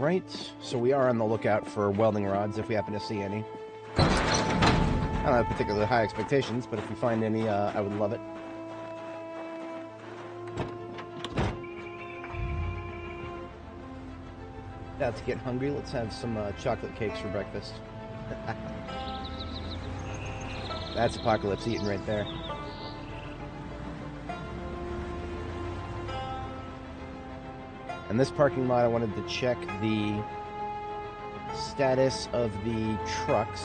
Alright, so we are on the lookout for welding rods if we happen to see any. I don't have particularly high expectations, but if we find any, I would love it. About to get hungry. Let's have some chocolate cakes for breakfast. That's Apocalypse eating right there. In this parking lot, I wanted to check the status of the trucks.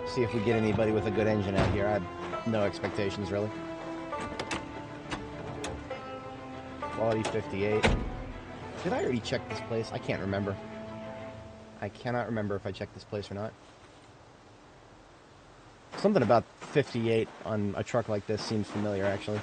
See if we get anybody with a good engine out here. I have no expectations, really. Quality 58. Did I already check this place? I can't remember. I cannot remember if I checked this place or not. Something about 58 on a truck like this seems familiar, actually.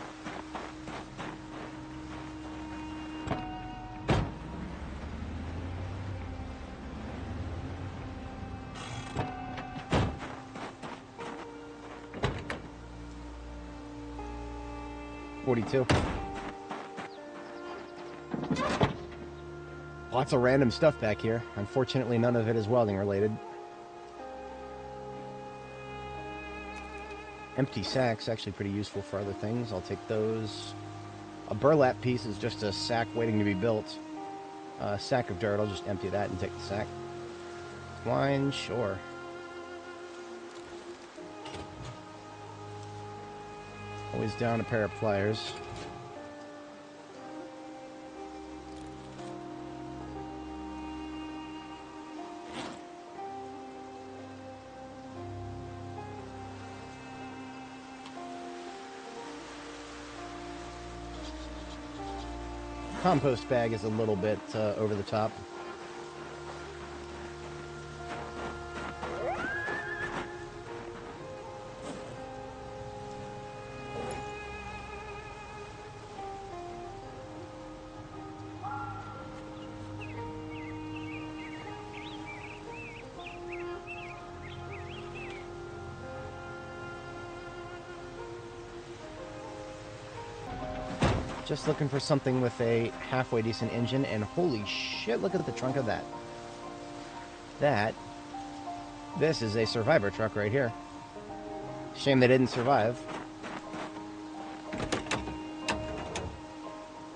Lots of random stuff back here. Unfortunately, none of it is welding related. Empty sacks, actually pretty useful for other things. I'll take those. A burlap piece is just a sack waiting to be built. A sack of dirt, I'll just empty that and take the sack. Twine, sure. Always down a pair of pliers. Compost bag is a little bit over the top. Just looking for something with a halfway decent engine, and holy shit, look at the trunk of that. This is a survivor truck right here. Shame they didn't survive.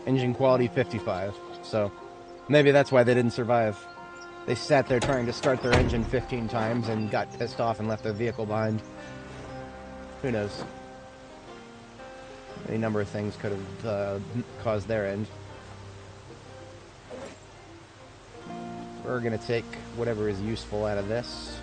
Engine quality 55, so maybe that's why they didn't survive. They sat there trying to start their engine 15 times and got pissed off and left their vehicle behind. Who knows? Any number of things could have caused their end. We're going to take whatever is useful out of this.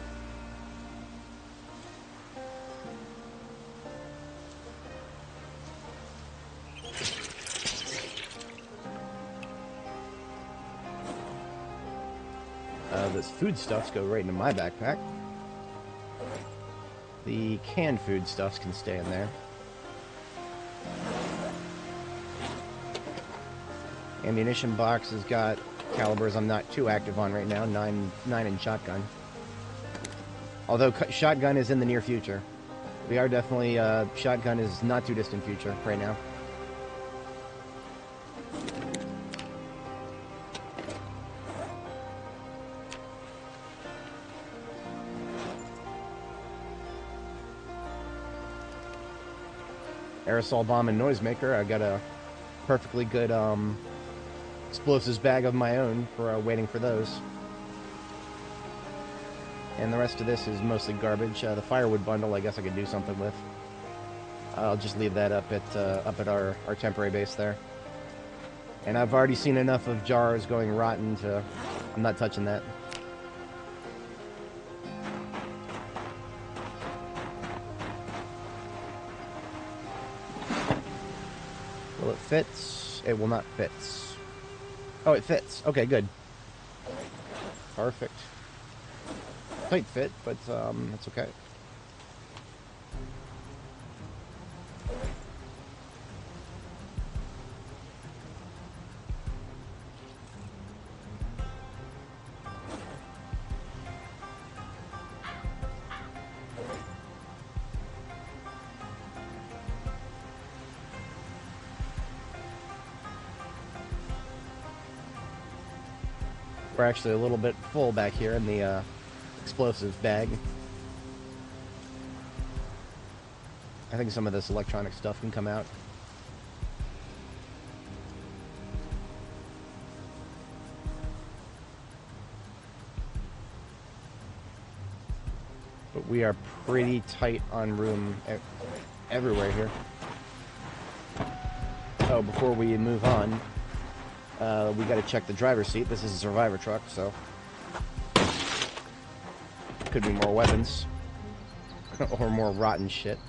Those foodstuffs go right into my backpack. The canned foodstuffs can stay in there. Ammunition box has got calibers I'm not too active on right now, 9-inch shotgun. Although shotgun is in the near future. We are definitely, shotgun is not too distant future right now. Aerosol bomb and noisemaker. I got a perfectly good, explosives bag of my own for waiting for those. And the rest of this is mostly garbage. The firewood bundle I guess I could do something with. I'll just leave that up at our temporary base there. And I've already seen enough of jars going rotten to... I'm not touching that. Will it fit? It will not fit. Oh, it fits. Okay, good. Perfect. Tight fit, but it's okay. We're actually a little bit full back here in the explosives bag. I think some of this electronic stuff can come out. But we are pretty tight on room everywhere here. Oh, before we move on, we got to check the driver's seat. This is a survivor truck, so could be more weapons or more rotten shit.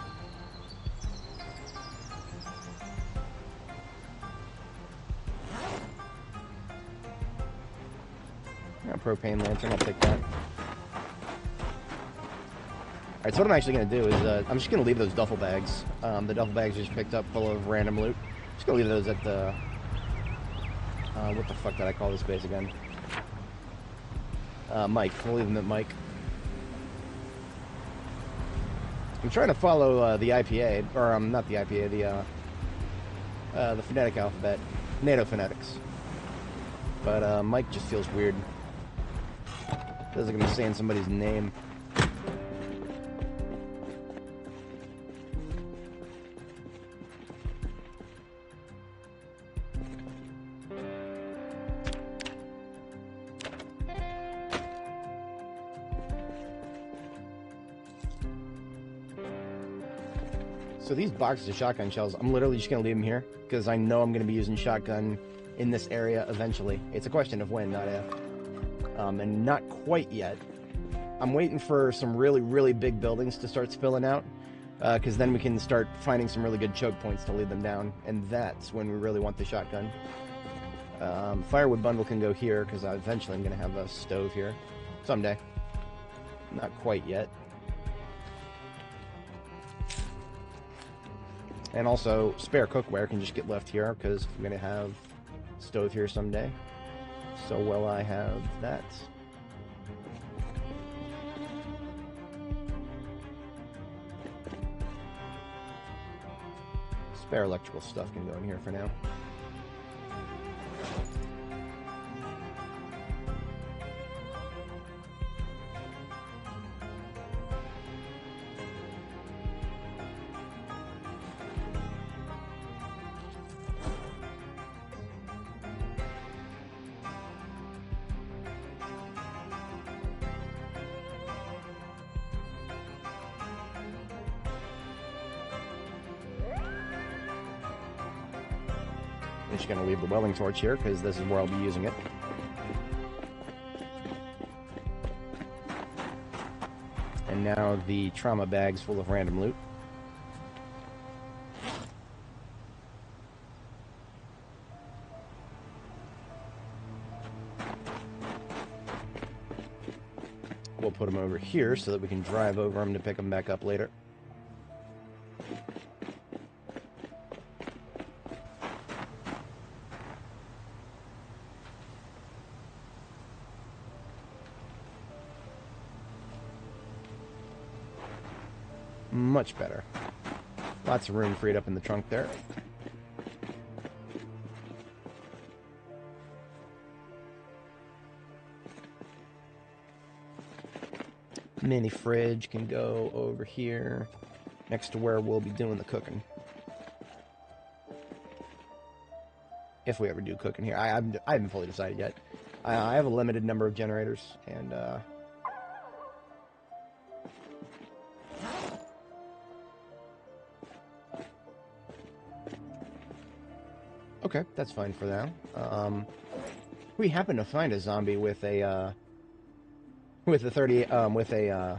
Propane lantern, I'll take that. Alright, so what I'm actually going to do is, I'm just going to leave those duffel bags. The duffel bags just picked up full of random loot. Just going to leave those at the, what the fuck did I call this base again? Mike. We'll leave them at Mike. I'm trying to follow the IPA, or not the IPA, the phonetic alphabet. NATO phonetics. But Mike just feels weird. Feels like I'm saying somebody's name. So these boxes of shotgun shells, I'm literally just going to leave them here, because I know I'm going to be using shotgun in this area eventually. It's a question of when, not if. And not quite yet. I'm waiting for some really, really big buildings to start spilling out, because then we can start finding some really good choke points to lead them down, and that's when we really want the shotgun. Firewood bundle can go here, because eventually I'm going to have a stove here. Someday. Not quite yet. And also, spare cookware can just get left here, because I'm going to have a stove here someday. So will I have that? Spare electrical stuff can go in here for now. I'm just going to leave the welding torch here, because this is where I'll be using it. And now the trauma bag's full of random loot. We'll put them over here so that we can drive over them to pick them back up later. Much better. Lots of room freed up in the trunk there. Mini fridge can go over here, next to where we'll be doing the cooking. If we ever do cooking here. I haven't fully decided yet. I have a limited number of generators, and okay, that's fine for now. We happen to find a zombie with a 30 with a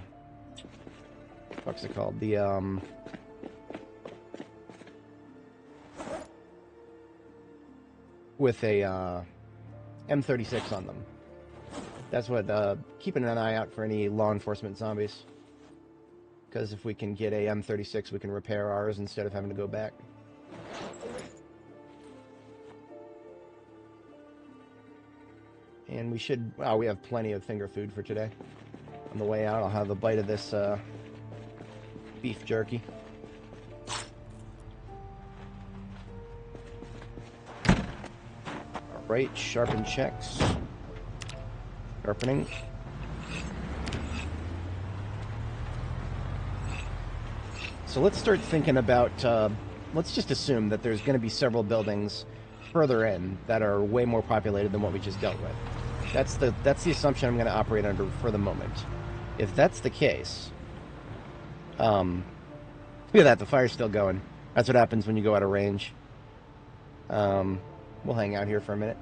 what's it called? The with a M36 on them. That's what keeping an eye out for any law enforcement zombies. Because if we can get a M36, we can repair ours instead of having to go back. And we should... Wow, we have plenty of finger food for today. On the way out, I'll have a bite of this beef jerky. Alright, sharpen checks. Sharpening. So let's start thinking about, let's just assume that there's going to be several buildings further in that are way more populated than what we just dealt with. That's the assumption I'm going to operate under for the moment. If that's the case, look at that, the fire's still going. That's what happens when you go out of range. We'll hang out here for a minute.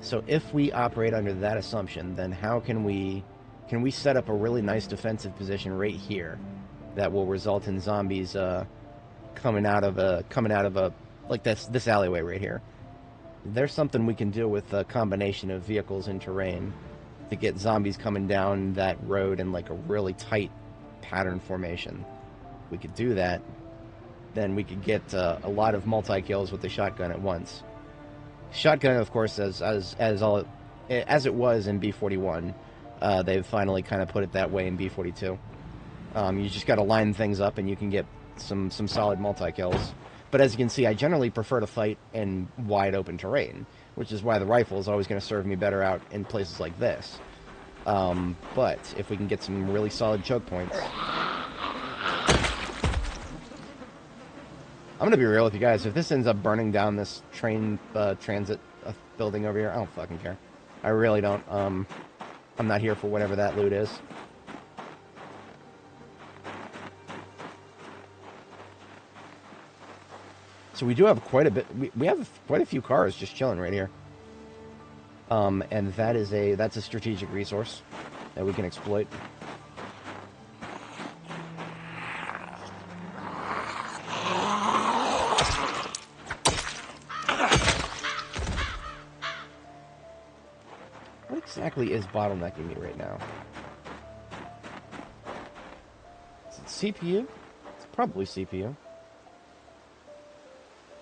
So if we operate under that assumption, then how can we set up a really nice defensive position right here that will result in zombies coming out of a like this alleyway right here. There's something we can do with a combination of vehicles and terrain to get zombies coming down that road in like a really tight pattern formation. If we could do that, then we could get a lot of multi-kills with the shotgun at once. Shotgun, of course, as it was in B41, they've finally kind of put it that way in B42. You just got to line things up, and you can get some solid multi-kills. But as you can see, I generally prefer to fight in wide open terrain, which is why the rifle is always going to serve me better out in places like this. But if we can get some really solid choke points... I'm going to be real with you guys. If this ends up burning down this train transit building over here, I don't fucking care. I really don't. I'm not here for whatever that loot is. So we do have quite a bit. We have quite a few cars just chilling right here. And that's a strategic resource that we can exploit. What exactly is bottlenecking me right now? Is it CPU? It's probably CPU.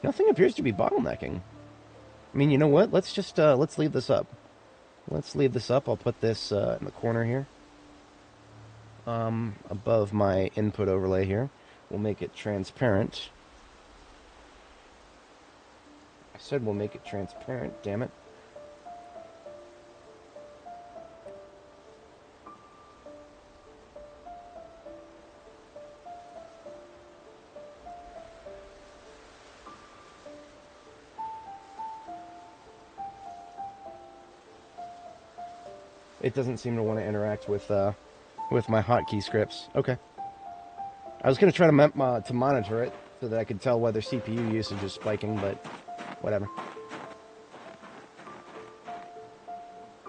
Nothing appears to be bottlenecking. I mean, you know what? Let's just, let's leave this up. Let's leave this up. I'll put this in the corner here. Above my input overlay here. We'll make it transparent. I said we'll make it transparent, damn it. It doesn't seem to want to interact with my hotkey scripts. Okay. I was going to try to monitor it so that I could tell whether CPU usage is spiking, but whatever.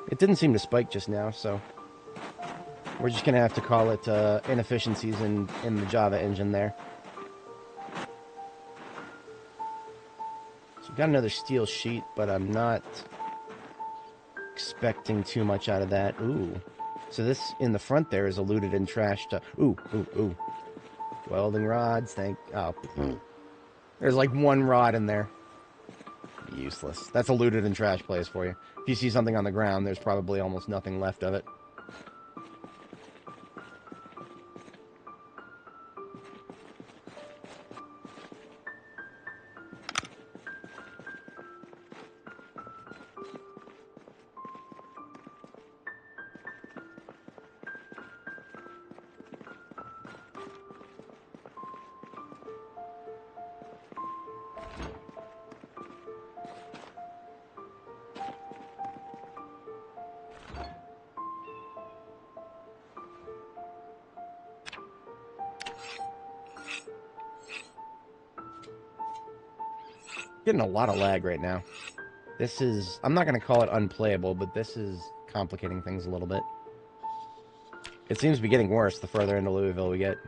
It didn't seem to spike just now, so we're just going to have to call it inefficiencies in the Java engine there. So we've got another steel sheet, but I'm not expecting too much out of that. Ooh. So this in the front there is a looted and trashed... ooh. Welding rods, oh. There's like one rod in there. Useless. That's a looted and trashed place for you. If you see something on the ground, there's probably almost nothing left of it. Getting a lot of lag right now. This is... I'm not going to call it unplayable, but this is complicating things a little bit. It seems to be getting worse the further into Louisville we get.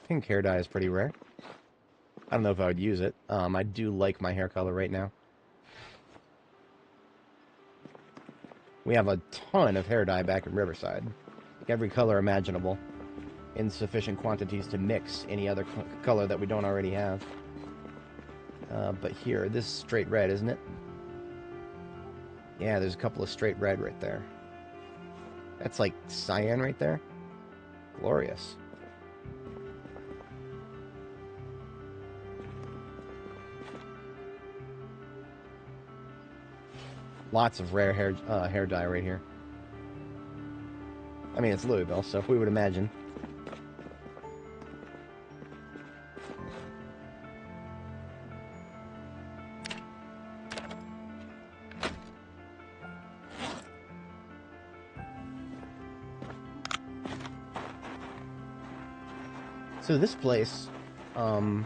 Pink hair dye is pretty rare. I don't know if I would use it. I do like my hair color right now. We have a ton of hair dye back in Riverside. Like every color imaginable. in sufficient quantities to mix any other color that we don't already have. But here, this is straight red, isn't it? Yeah, there's a couple of straight red right there. That's like cyan right there. Glorious. Lots of rare hair dye right here. I mean, it's Louisville, so we would imagine. So this place, I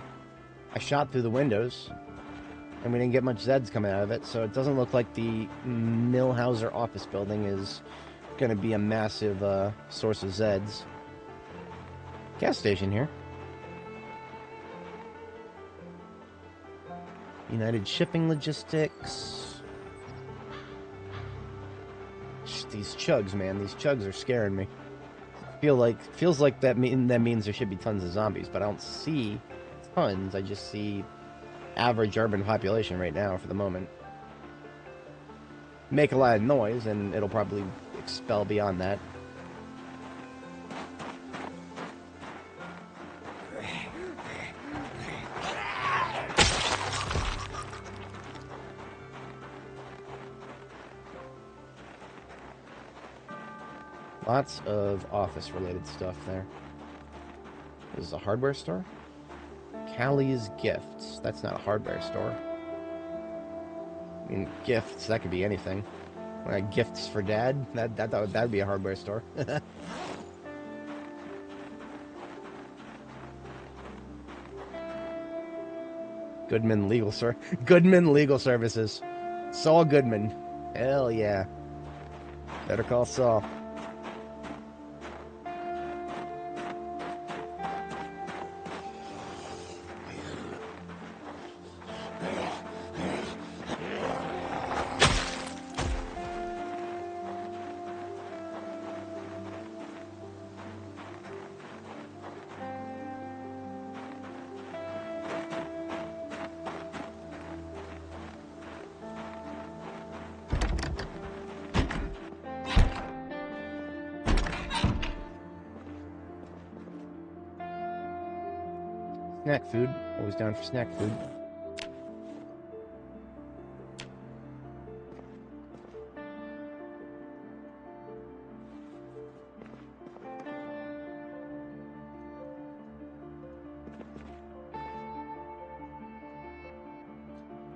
shot through the windows, and we didn't get much Zeds coming out of it, so it doesn't look like the Millhauser office building is going to be a massive source of Zeds. Gas station here. United Shipping Logistics. These chugs, man, these chugs are scaring me. Feels like that means there should be tons of zombies, but I don't see tons. I just see average urban population right now for the moment. Make a lot of noise, and it'll probably expel beyond that. Lots of office-related stuff there. This is a hardware store? Callie's Gifts. That's not a hardware store. I mean, gifts, that could be anything. Gifts for Dad? That'd be a hardware store. Goodman Legal Services. Saul Goodman. Hell yeah. Better call Saul. Snack food. Always down for snack food.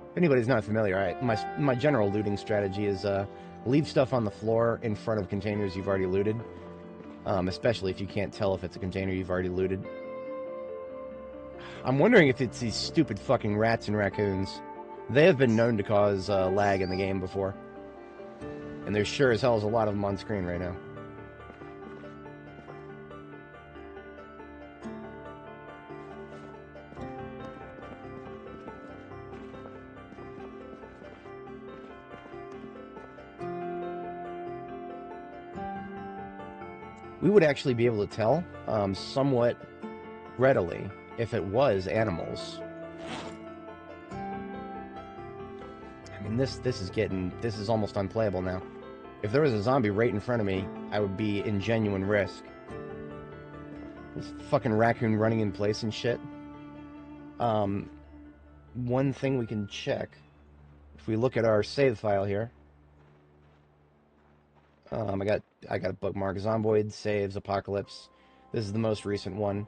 If anybody's not familiar, my general looting strategy is leave stuff on the floor in front of containers you've already looted, especially if you can't tell if it's a container you've already looted. I'm wondering if it's these stupid fucking rats and raccoons. They have been known to cause lag in the game before. And there sure as hell is a lot of them on screen right now. We would actually be able to tell somewhat readily if it was animals. I mean, this is almost unplayable now. If there was a zombie right in front of me, I would be in genuine risk. This fucking raccoon running in place and shit. One thing we can check, if we look at our save file here, I got a bookmark, Zomboid, saves, Apocalypse. This is the most recent one.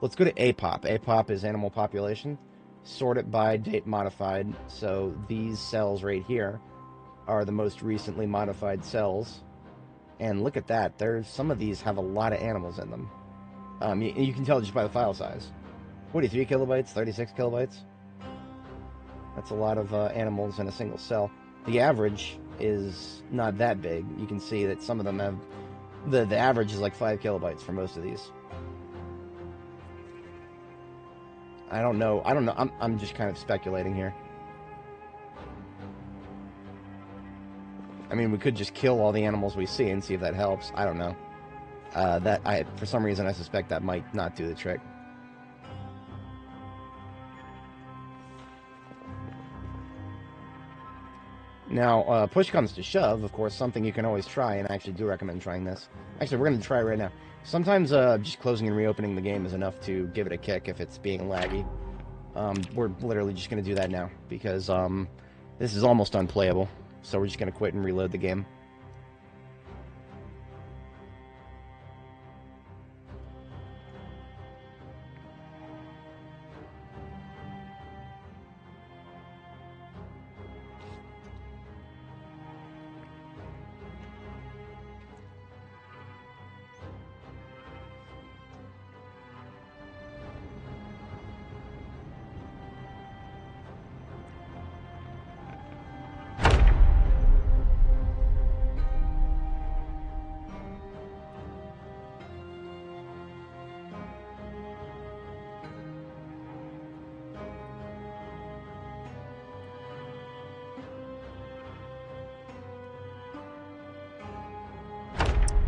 Let's go to APOP. APOP is animal population. Sort it by date modified. So these cells right here are the most recently modified cells. And look at that. Some of these have a lot of animals in them. You can tell just by the file size. 43 kilobytes, 36 kilobytes. That's a lot of animals in a single cell. The average is not that big. You can see that some of them have... The average is like 5 kilobytes for most of these. I don't know. I'm just kind of speculating here. I mean, we could just kill all the animals we see and see if that helps. I don't know. For some reason, I suspect that might not do the trick. Now, push comes to shove, of course, something you can always try, and I actually do recommend trying this. Actually, we're going to try it right now. Sometimes just closing and reopening the game is enough to give it a kick if it's being laggy. We're literally just going to do that now, because this is almost unplayable. So we're just going to quit and reload the game.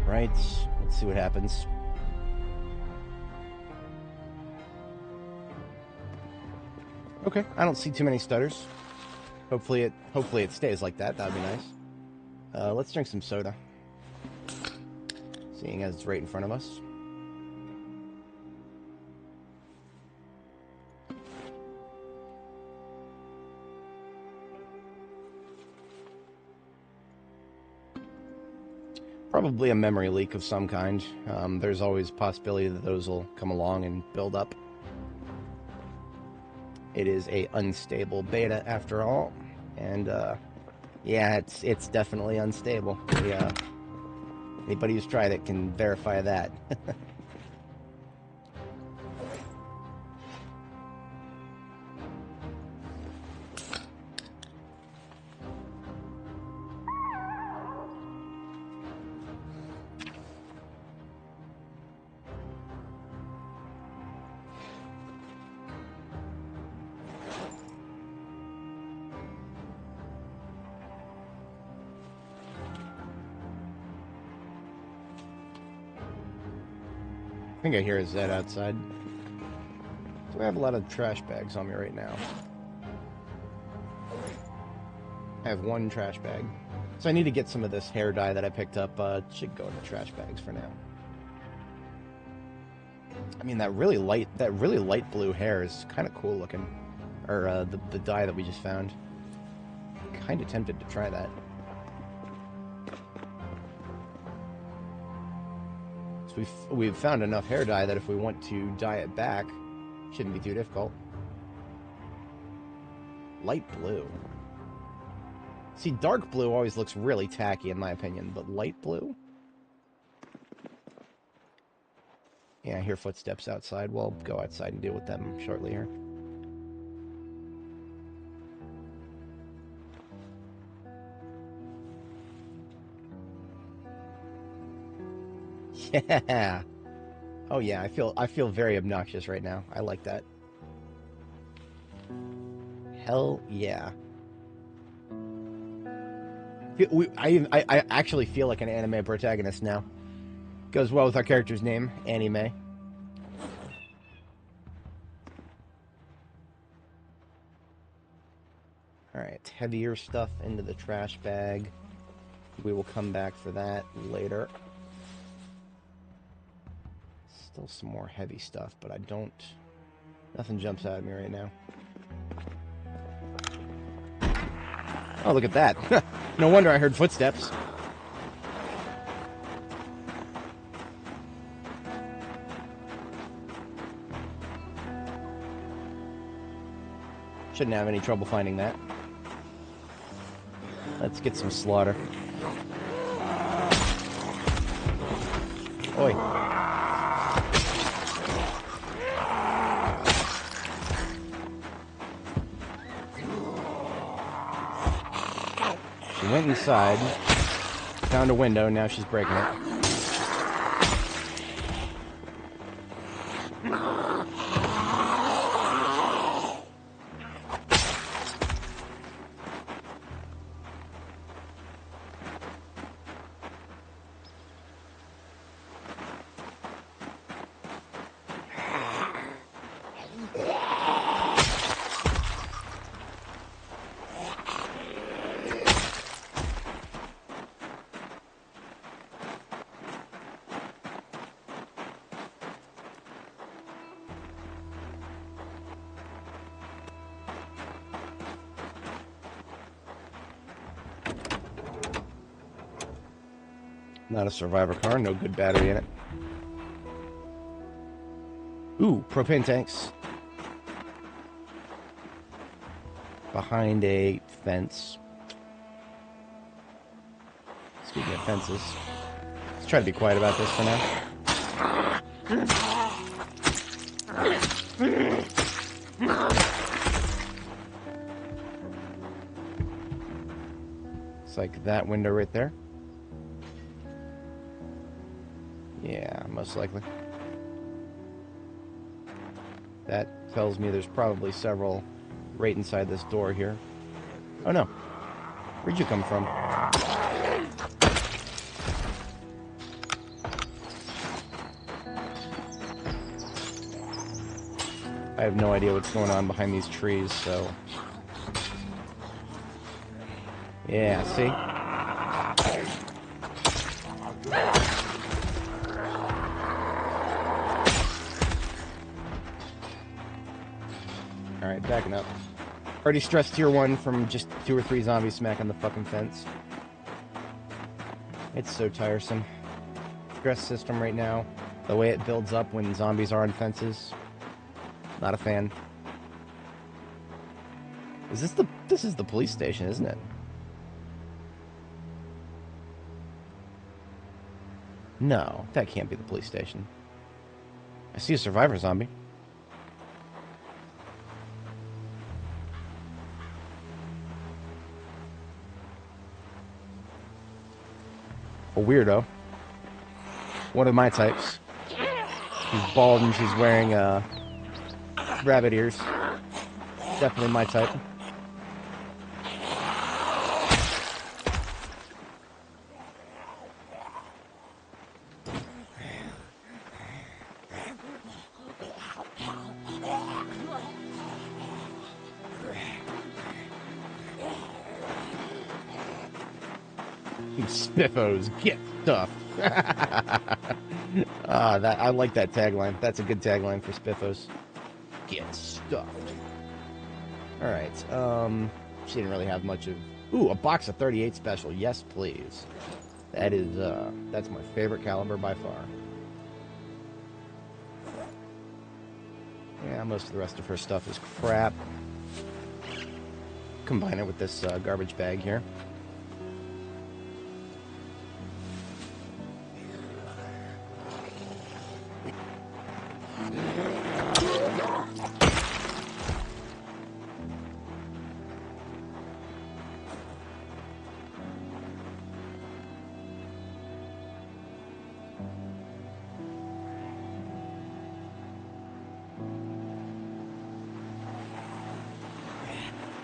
Right, let's see what happens. Okay, I don't see too many stutters. Hopefully it stays like that. That would be nice. Let's drink some soda. Seeing as it's right in front of us. Probably a memory leak of some kind. There's always a possibility that those will come along and build up. It is a unstable beta after all, and yeah, it's definitely unstable. Yeah, anybody who's tried it can verify that. I think I hear a Zed outside. So I have a lot of trash bags on me right now. I have one trash bag. So I need to get some of this hair dye that I picked up. Should go in the trash bags for now. I mean, that really light blue hair is kind of cool looking. Or the dye that we just found. Kind of tempted to try that. We've found enough hair dye that if we want to dye it back, shouldn't be too difficult. Light blue. See, dark blue always looks really tacky in my opinion, but light blue? Yeah, I hear footsteps outside. We'll go outside and deal with them shortly here. Yeah. Oh yeah, I feel very obnoxious right now. I like that. Hell yeah. I actually feel like an anime protagonist now. Goes well with our character's name, Anime. Alright, heavier stuff into the trash bag. We will come back for that later. Still some more heavy stuff, but nothing jumps out at me right now. Oh, look at that. No wonder I heard footsteps. Shouldn't have any trouble finding that. Let's get some slaughter. Oi. She went inside, found a window, and now she's breaking it. Not a survivor car, no good battery in it. Ooh, propane tanks. Behind a fence. Speaking of fences, let's try to be quiet about this for now. It's like that window right there. Yeah, most likely. That tells me there's probably several right inside this door here. Oh no. Where'd you come from? I have no idea what's going on behind these trees, so... Yeah, see? Alright, backing up. Already stressed tier 1 from just 2 or 3 zombies smacking the fucking fence. It's so tiresome. Stress system right now. The way it builds up when zombies are on fences. Not a fan. This is the police station, isn't it? No, that can't be the police station. I see a survivor zombie. A weirdo. One of my types. She's bald and she's wearing rabbit ears. Definitely my type. You spiffos, get stuffed. I like that tagline. That's a good tagline for spiffos. Get stuffed. Alright, she didn't really have much of... Ooh, a box of 38 special. Yes, please. That is, that's my favorite caliber by far. Yeah, most of the rest of her stuff is crap. Combine it with this garbage bag here.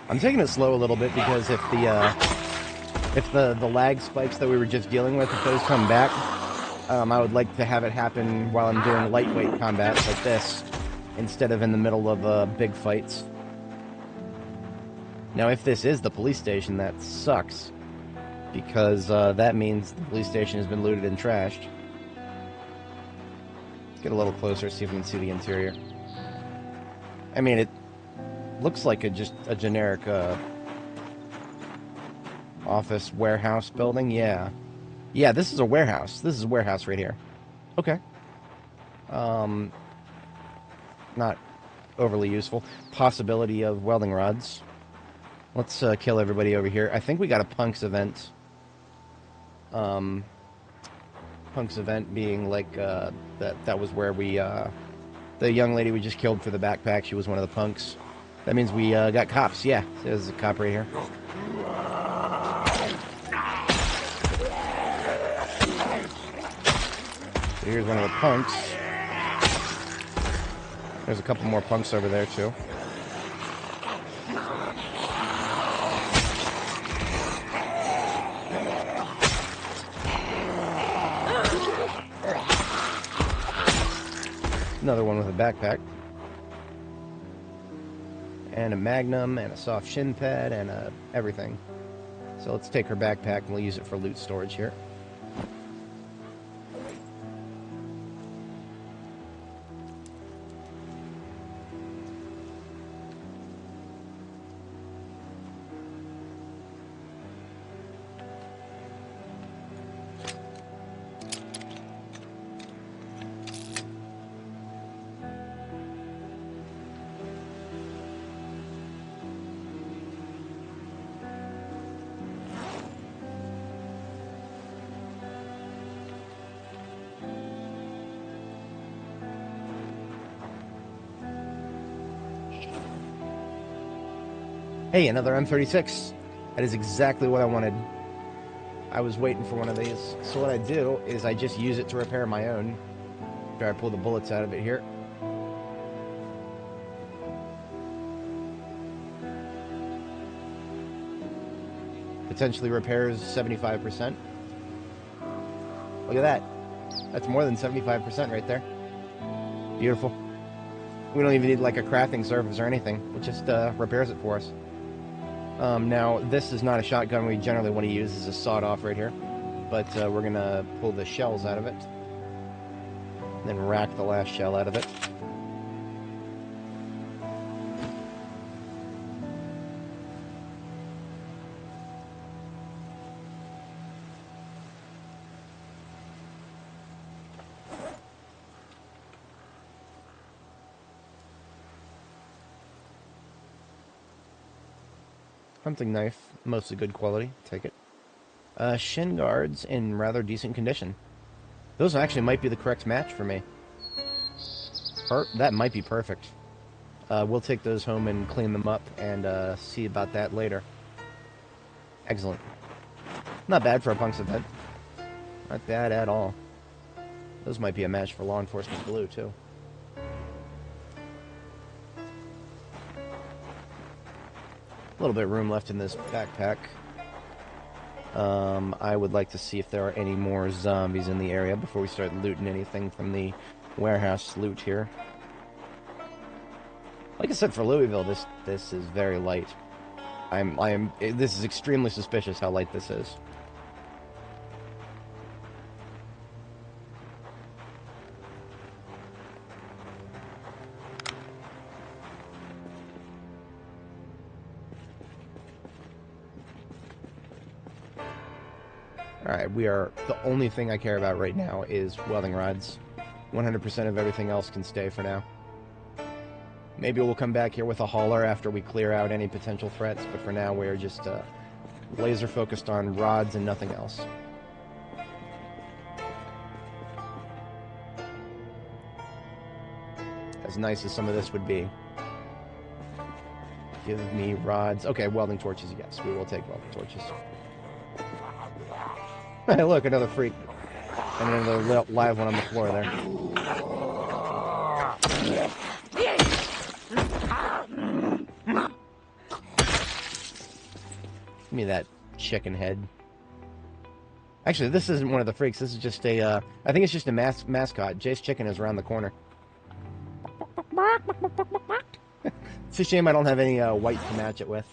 I'm taking it slow a little bit because if the lag spikes that we were just dealing with, if those come back, I would like to have it happen while I'm doing lightweight combat like this, instead of in the middle of big fights. Now, if this is the police station, that sucks, because that means the police station has been looted and trashed. Let's get a little closer, see if we can see the interior. I mean, it looks like just a generic office warehouse building. Yeah, this is a warehouse. This is a warehouse right here. Okay. Not overly useful. Possibility of welding rods. Let's kill everybody over here. I think we got a punks event. Punks event being like that was where we the young lady we just killed for the backpack. She was one of the punks. That means we got cops. Yeah, there's a cop right here. So here's one of the punks. There's a couple more punks over there, too. Another one with a backpack. And a magnum, and a soft shin pad, and everything. So let's take her backpack, and we'll use it for loot storage here. Hey, another M36. That is exactly what I wanted. I was waiting for one of these. So what I do is I just use it to repair my own. After I pull the bullets out of it here. Potentially repairs 75%. Look at that. That's more than 75% right there. Beautiful. We don't even need like a crafting surface or anything. It just repairs it for us. Now, this is not a shotgun we generally want to use. This is a sawed-off right here. But we're going to pull the shells out of it. Then rack the last shell out of it. Hunting knife, mostly good quality. Take it. Shin guards in rather decent condition. Those actually might be the correct match for me. That might be perfect. We'll take those home and clean them up and see about that later. Excellent. Not bad for a punks event. Not bad at all. Those might be a match for law enforcement blue, too. A little bit of room left in this backpack. I would like to see if there are any more zombies in the area before we start looting anything from the warehouse loot here. Like I said, for Louisville, this is very light. This is extremely suspicious how light this is. Alright, the only thing I care about right now is welding rods. 100% of everything else can stay for now. Maybe we'll come back here with a hauler after we clear out any potential threats, but for now we're just laser focused on rods and nothing else. As nice as some of this would be. Give me rods. Okay, welding torches, yes, we will take welding torches. Hey, look, another freak. And another live one on the floor there. Give me that chicken head. Actually, this isn't one of the freaks. This is just a, I think it's just a mascot. Jay's Chicken is around the corner. It's a shame I don't have any white to match it with.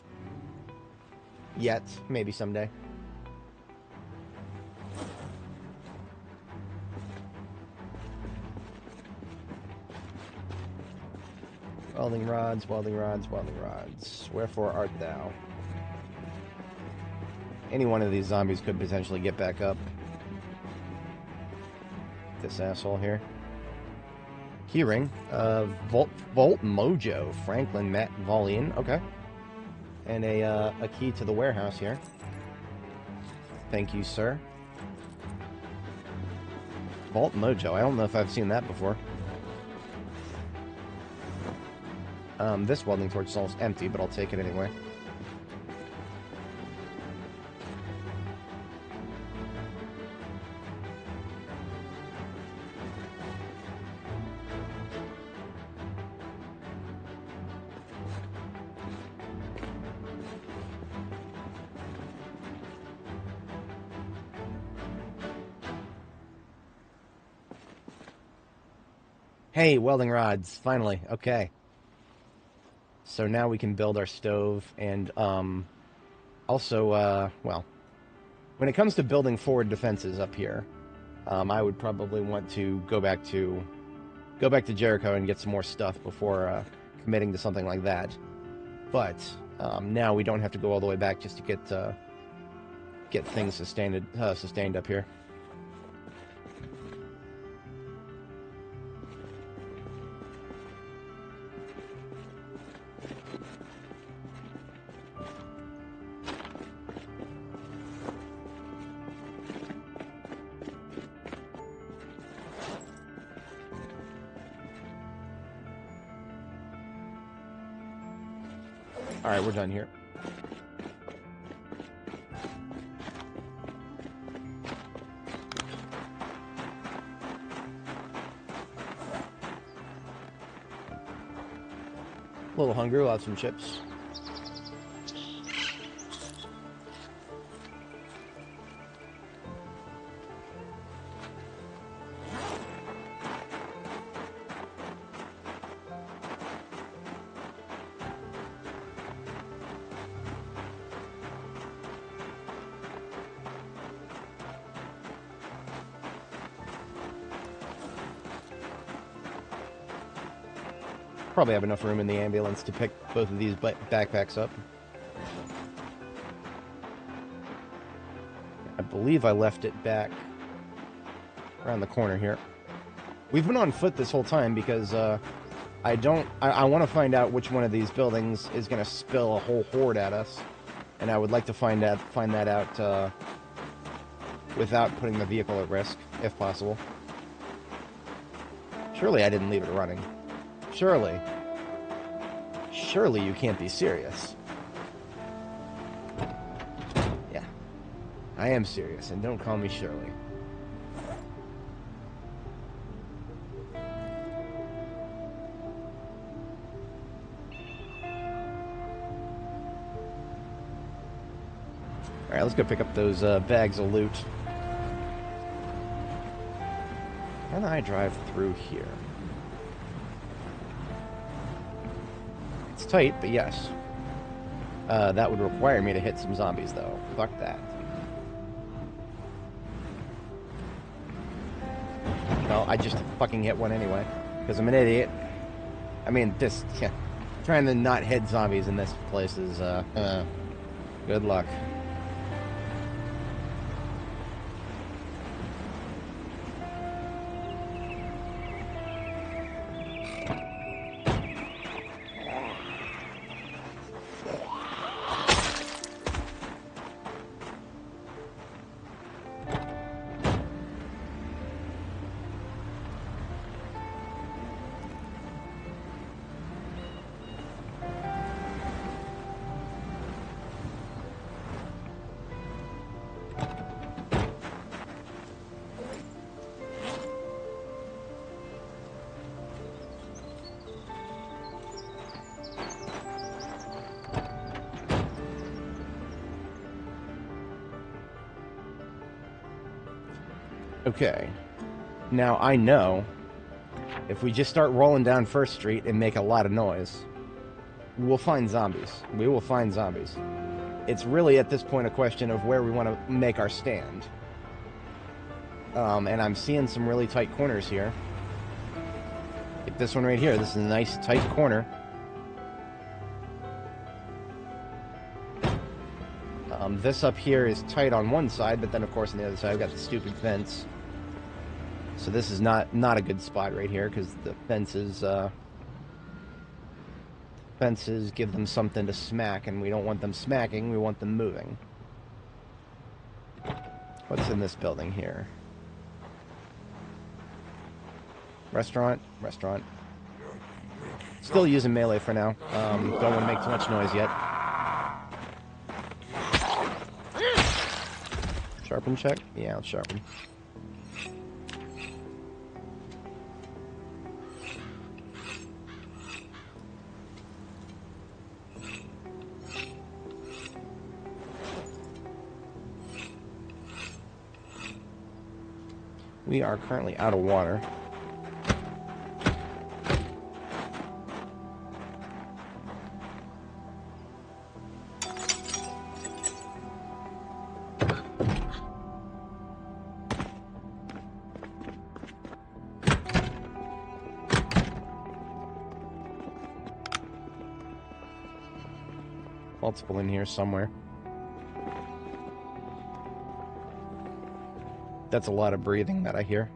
Yet. Maybe someday. Welding rods, welding rods, welding rods. Wherefore art thou? Any one of these zombies could potentially get back up. This asshole here. Keyring. Volt Mojo. Franklin Matt Vollian. Okay. And a key to the warehouse here. Thank you, sir. Vault Mojo. I don't know if I've seen that before. This welding torch is almost empty, but I'll take it anyway. Hey, welding rods, finally. Okay. So now we can build our stove, and also, well, when it comes to building forward defenses up here, I would probably want to go back to Jericho and get some more stuff before committing to something like that. But now we don't have to go all the way back just to get things sustained up here. Alright, we're done here. A little hungry, we'll have some chips. Probably have enough room in the ambulance to pick both of these backpacks up. I believe I left it back around the corner here. We've been on foot this whole time because I want to find out which one of these buildings is going to spill a whole horde at us, and I would like to find that out without putting the vehicle at risk, if possible. Surely I didn't leave it running. Surely you can't be serious. Yeah, I am serious, and don't call me Shirley. Alright, let's go pick up those bags of loot. Can I drive through here? It's tight, but yes. That would require me to hit some zombies, though. Fuck that. Well, I just fucking hit one anyway, because I'm an idiot. I mean, yeah, trying to not hit zombies in this place is, good luck. Okay, now I know if we just start rolling down First Street and make a lot of noise, we'll find zombies. We will find zombies. It's really at this point a question of where we want to make our stand. And I'm seeing some really tight corners here. Like this one right here. This is a nice tight corner. This up here is tight on one side, but then of course on the other side I've got the stupid fence. So this is not a good spot right here, because the fences give them something to smack, and we don't want them smacking, we want them moving. What's in this building here? Restaurant. Still using melee for now. Don't want to make too much noise yet. Sharpen check? Yeah, I'll sharpen. We are currently out of water. Multiple in here somewhere. That's a lot of breathing that I hear.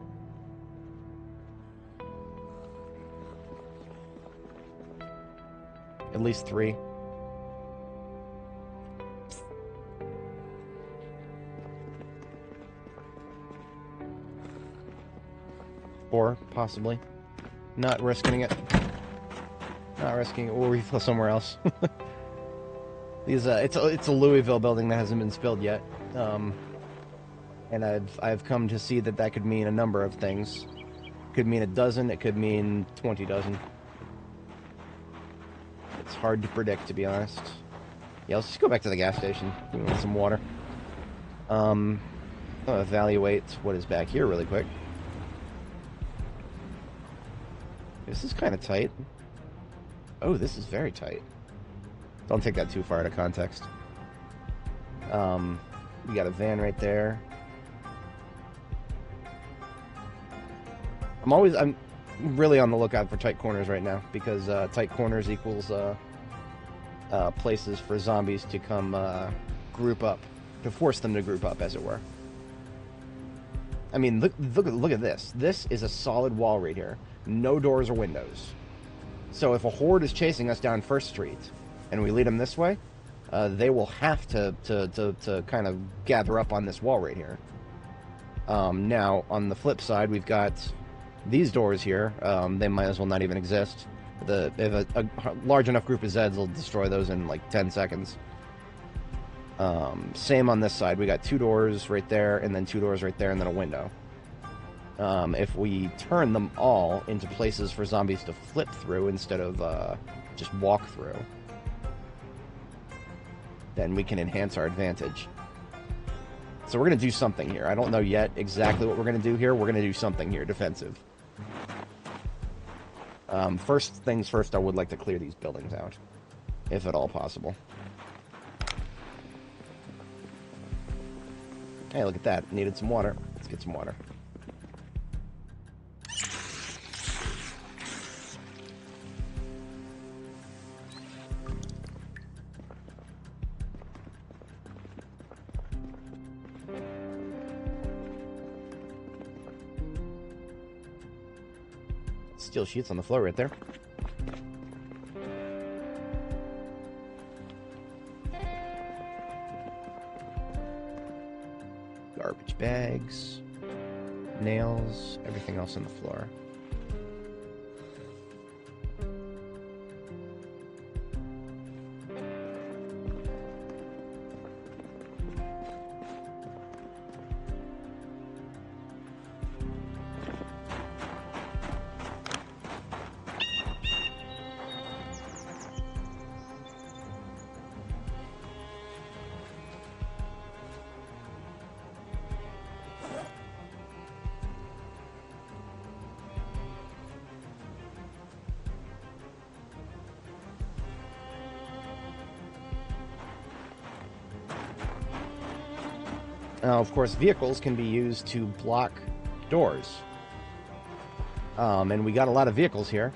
At least 3. 4, possibly. Not risking it. Not risking it. We'll refill somewhere else. These, it's a Louisville building that hasn't been spilled yet. And I've come to see that could mean a number of things. Could mean a dozen, it could mean 20 dozen. It's hard to predict, to be honest. Yeah, let's just go back to the gas station. We want some water. I'll evaluate what is back here really quick. This is kind of tight. Oh, this is very tight. Don't take that too far out of context. We got a van right there. I'm really on the lookout for tight corners right now, because tight corners equals places for zombies to come group up, to force them to group up, as it were. I mean, look at this. This is a solid wall right here. No doors or windows. So if a horde is chasing us down First Street, and we lead them this way, they will have to kind of gather up on this wall right here. Now, on the flip side, we've got these doors here. They might as well not even exist. If a large enough group of Zeds will destroy those in like 10 seconds. Same on this side. We got 2 doors right there, and then 2 doors right there, and then a window. If we turn them all into places for zombies to flip through instead of just walk through, then we can enhance our advantage. So we're going to do something here. I don't know yet exactly what we're going to do here. We're going to do something here, defensive. First things first, I would like to clear these buildings out, if at all possible. Hey, look at that. Needed some water. Let's get some water. Steel sheets on the floor right there. Garbage bags, nails, everything else on the floor. Now, of course, vehicles can be used to block doors. And we got a lot of vehicles here,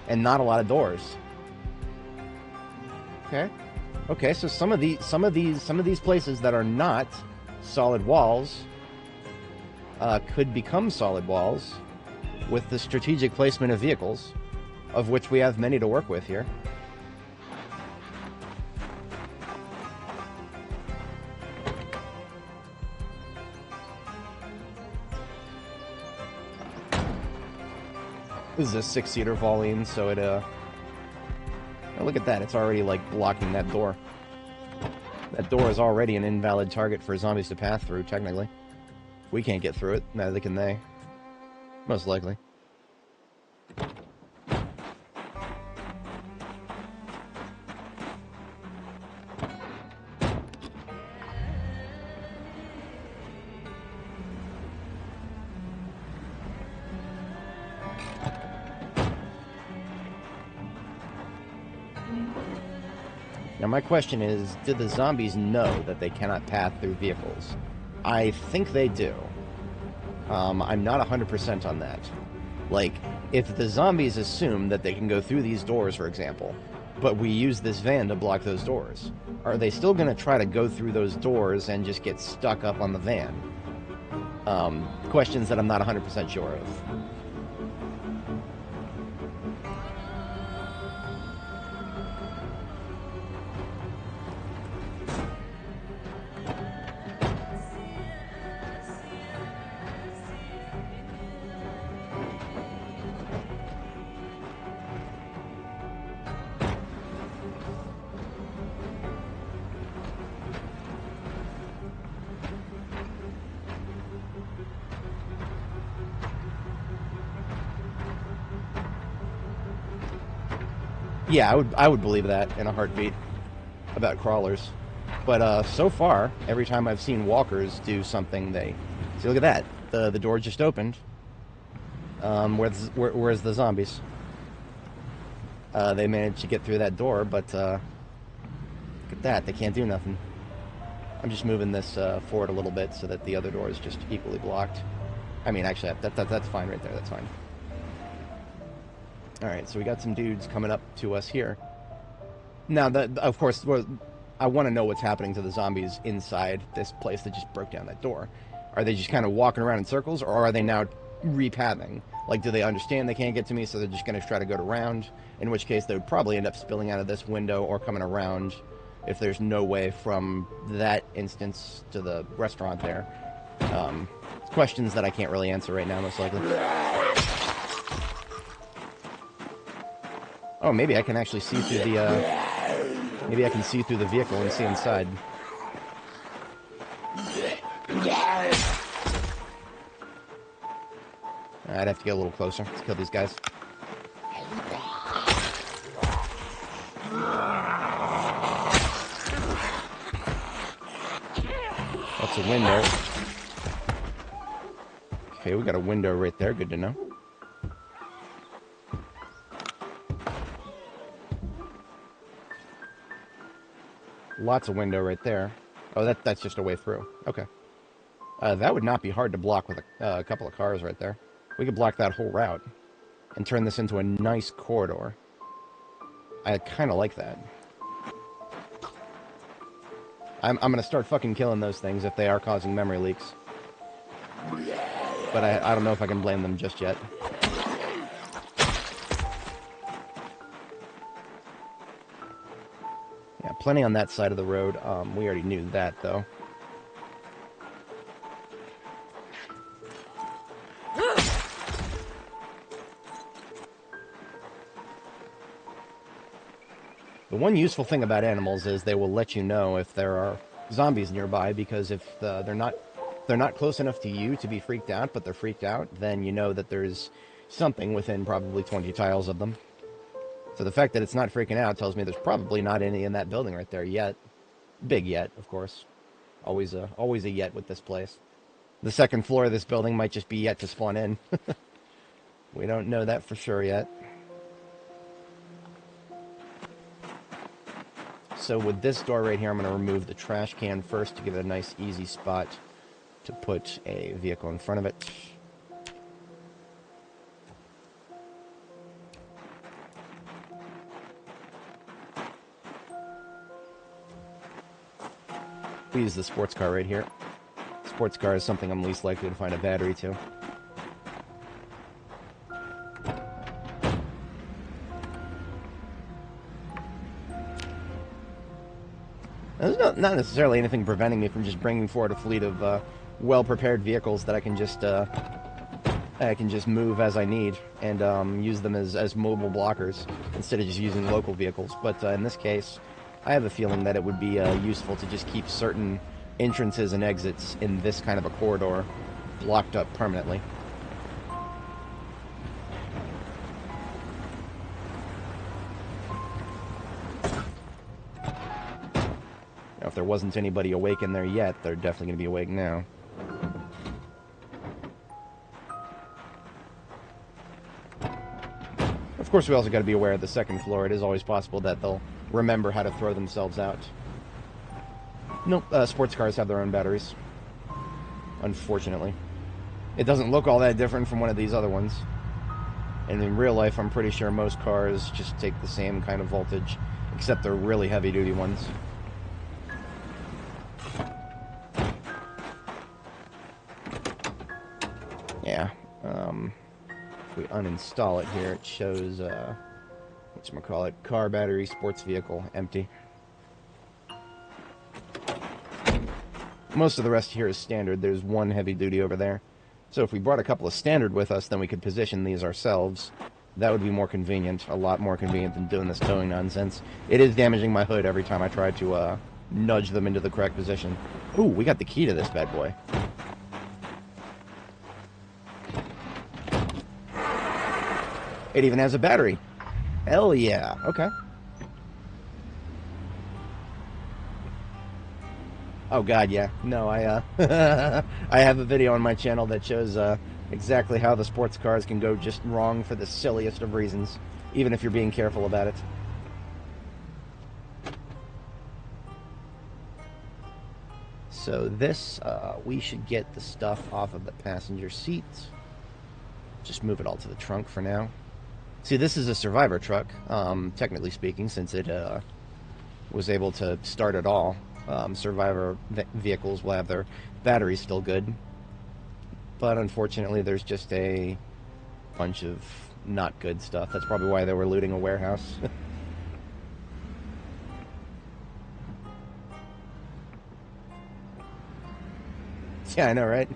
and not a lot of doors. Okay. Okay, so some of these places that are not solid walls could become solid walls with the strategic placement of vehicles, of which we have many to work with here. This is a 6-seater volume, so it, oh, look at that. It's already, like, blocking that door. That door is already an invalid target for zombies to pass through, technically. We can't get through it. Neither can they. Most likely. Now my question is, did the zombies know that they cannot pass through vehicles? I think they do. I'm not 100% on that. Like, if the zombies assume that they can go through these doors, for example, but we use this van to block those doors, are they still going to try to go through those doors and just get stuck up on the van? Questions that I'm not 100% sure of. Yeah, I would believe that in a heartbeat about crawlers. But so far, every time I've seen walkers do something, they see. Look at that. The door just opened. Where's the zombies? They managed to get through that door, but look at that. They can't do nothing. I'm just moving this forward a little bit so that the other door is just equally blocked. I mean, actually, that's fine right there. That's fine. All right, so we got some dudes coming up to us here. Now, of course, I want to know what's happening to the zombies inside this place that just broke down that door. Are they just kind of walking around in circles, or are they now repathing? Like, do they understand they can't get to me, so they're just going to try to go around? In which case, they would probably end up spilling out of this window or coming around if there's no way from that instance to the restaurant there. Questions that I can't really answer right now, most likely. Oh, maybe I can actually see through the, maybe I can see through the vehicle and see inside. I'd have to get a little closer. Let's kill these guys. That's a window. Okay, we got a window right there. Good to know. Lots of window right there. Oh, that's just a way through. Okay. That would not be hard to block with a couple of cars right there. We could block that whole route and turn this into a nice corridor. I kind of like that. I'm going to start fucking killing those things if they are causing memory leaks. But I don't know if I can blame them just yet. Yeah, plenty on that side of the road. We already knew that, though. The one useful thing about animals is they will let you know if there are zombies nearby, because if they're not close enough to you to be freaked out, but they're freaked out, then you know that there's something within probably 20 tiles of them. So the fact that it's not freaking out tells me there's probably not any in that building right there yet. Big yet, of course. Always a yet with this place. The second floor of this building might just be yet to spawn in. We don't know that for sure yet. So with this door right here, I'm going to remove the trash can first to give it a nice, easy spot to put a vehicle in front of it. We use the sports car right here. Sports car is something I'm least likely to find a battery to. There's not necessarily anything preventing me from just bringing forward a fleet of well-prepared vehicles that I can just move as I need and use them as mobile blockers instead of just using local vehicles. But in this case, I have a feeling that it would be useful to just keep certain entrances and exits in this kind of a corridor blocked up permanently. If there wasn't anybody awake in there yet, they're definitely going to be awake now. Of course, we also got to be aware of the second floor. It is always possible that they'll remember how to throw themselves out. Nope, sports cars have their own batteries. Unfortunately. It doesn't look all that different from one of these other ones. And in real life, I'm pretty sure most cars just take the same kind of voltage, except they're really heavy-duty ones. Yeah, if we uninstall it here, it shows, whatchamacallit, car battery, sports vehicle, empty. Most of the rest here is standard. There's one heavy duty over there. So if we brought a couple of standard with us, then we could position these ourselves. That would be more convenient, a lot more convenient than doing this towing nonsense. It is damaging my hood every time I try to nudge them into the correct position. Ooh, we got the key to this bad boy. It even has a battery. Hell yeah. Okay. Oh god, yeah. No, I I have a video on my channel that shows exactly how the sports cars can go just wrong for the silliest of reasons, even if you're being careful about it. So this, we should get the stuff off of the passenger seat. Just move it all to the trunk for now. See, this is a survivor truck, technically speaking, since it was able to start at all. Survivor vehicles will have their batteries still good. But unfortunately, there's just a bunch of not good stuff. That's probably why they were looting a warehouse. Yeah, I know, right?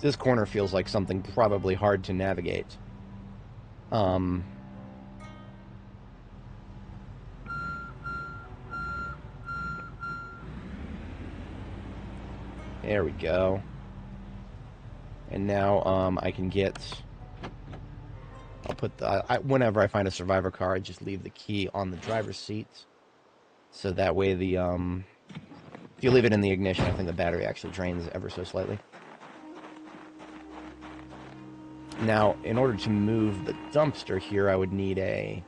This corner feels like something probably hard to navigate. There we go. And now I can get... I'll put the... whenever I find a survivor car, I just leave the key on the driver's seat. So that way the... if you leave it in the ignition, I think the battery actually drains ever so slightly. Now, in order to move the dumpster here, I would need a...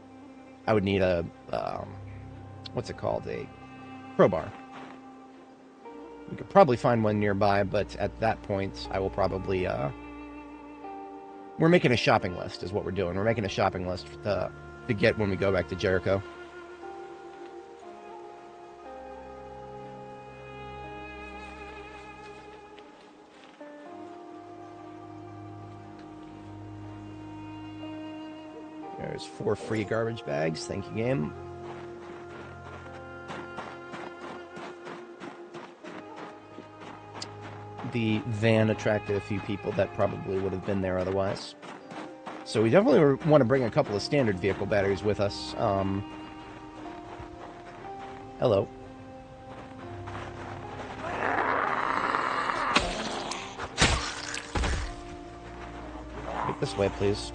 what's it called? A crowbar. We could probably find one nearby, but at that point, I will probably, we're making a shopping list, is what we're doing. We're making a shopping list to get when we go back to Jericho. There's 4 free garbage bags. Thank you, game. The van attracted a few people that probably would have been there otherwise. So we definitely want to bring a couple of standard vehicle batteries with us. Hello. Get this way, please.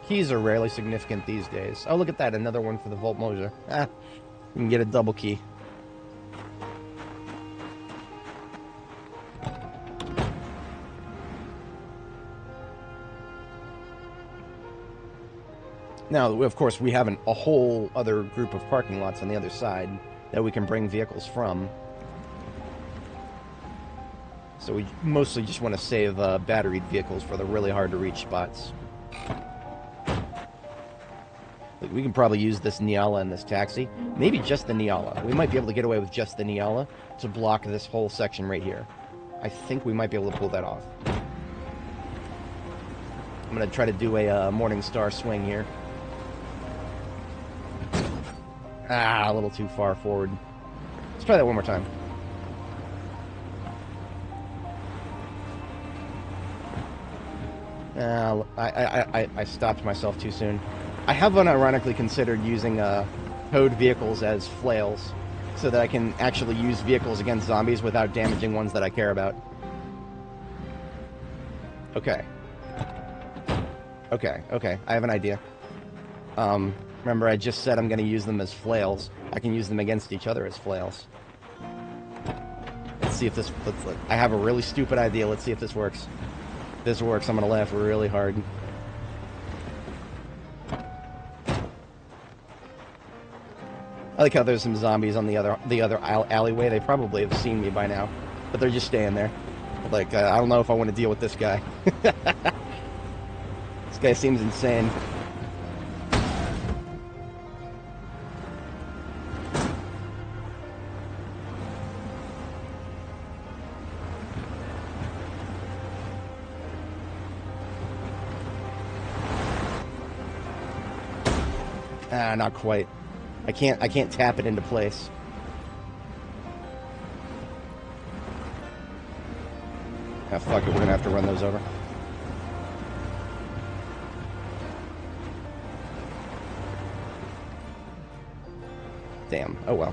Keys are rarely significant these days. Oh, look at that. Another one for the Volt Moser. Ah, you can get a double key. Now, of course, we have a whole other group of parking lots on the other side that we can bring vehicles from. So we mostly just want to save batteried vehicles for the really hard-to-reach spots. We can probably use this Niala and this taxi. Maybe just the Niala. We might be able to get away with just the Niala to block this whole section right here. I think we might be able to pull that off. I'm going to try to do a Morning Star swing here. Ah, a little too far forward. Let's try that one more time. I stopped myself too soon. I have unironically considered using towed vehicles as flails so that I can actually use vehicles against zombies without damaging ones that I care about. Okay. Okay, I have an idea. Remember, I just said I'm going to use them as flails. I can use them against each other as flails. Let's see if this... I have a really stupid idea. Let's see if this works. If this works, I'm going to laugh really hard. I like how there's some zombies on the other alleyway. They probably have seen me by now, but they're just staying there. Like, I don't know if I want to deal with this guy. This guy seems insane. Ah, not quite. I can't tap it into place. Ah, fuck it, we're gonna have to run those over. Damn, oh well.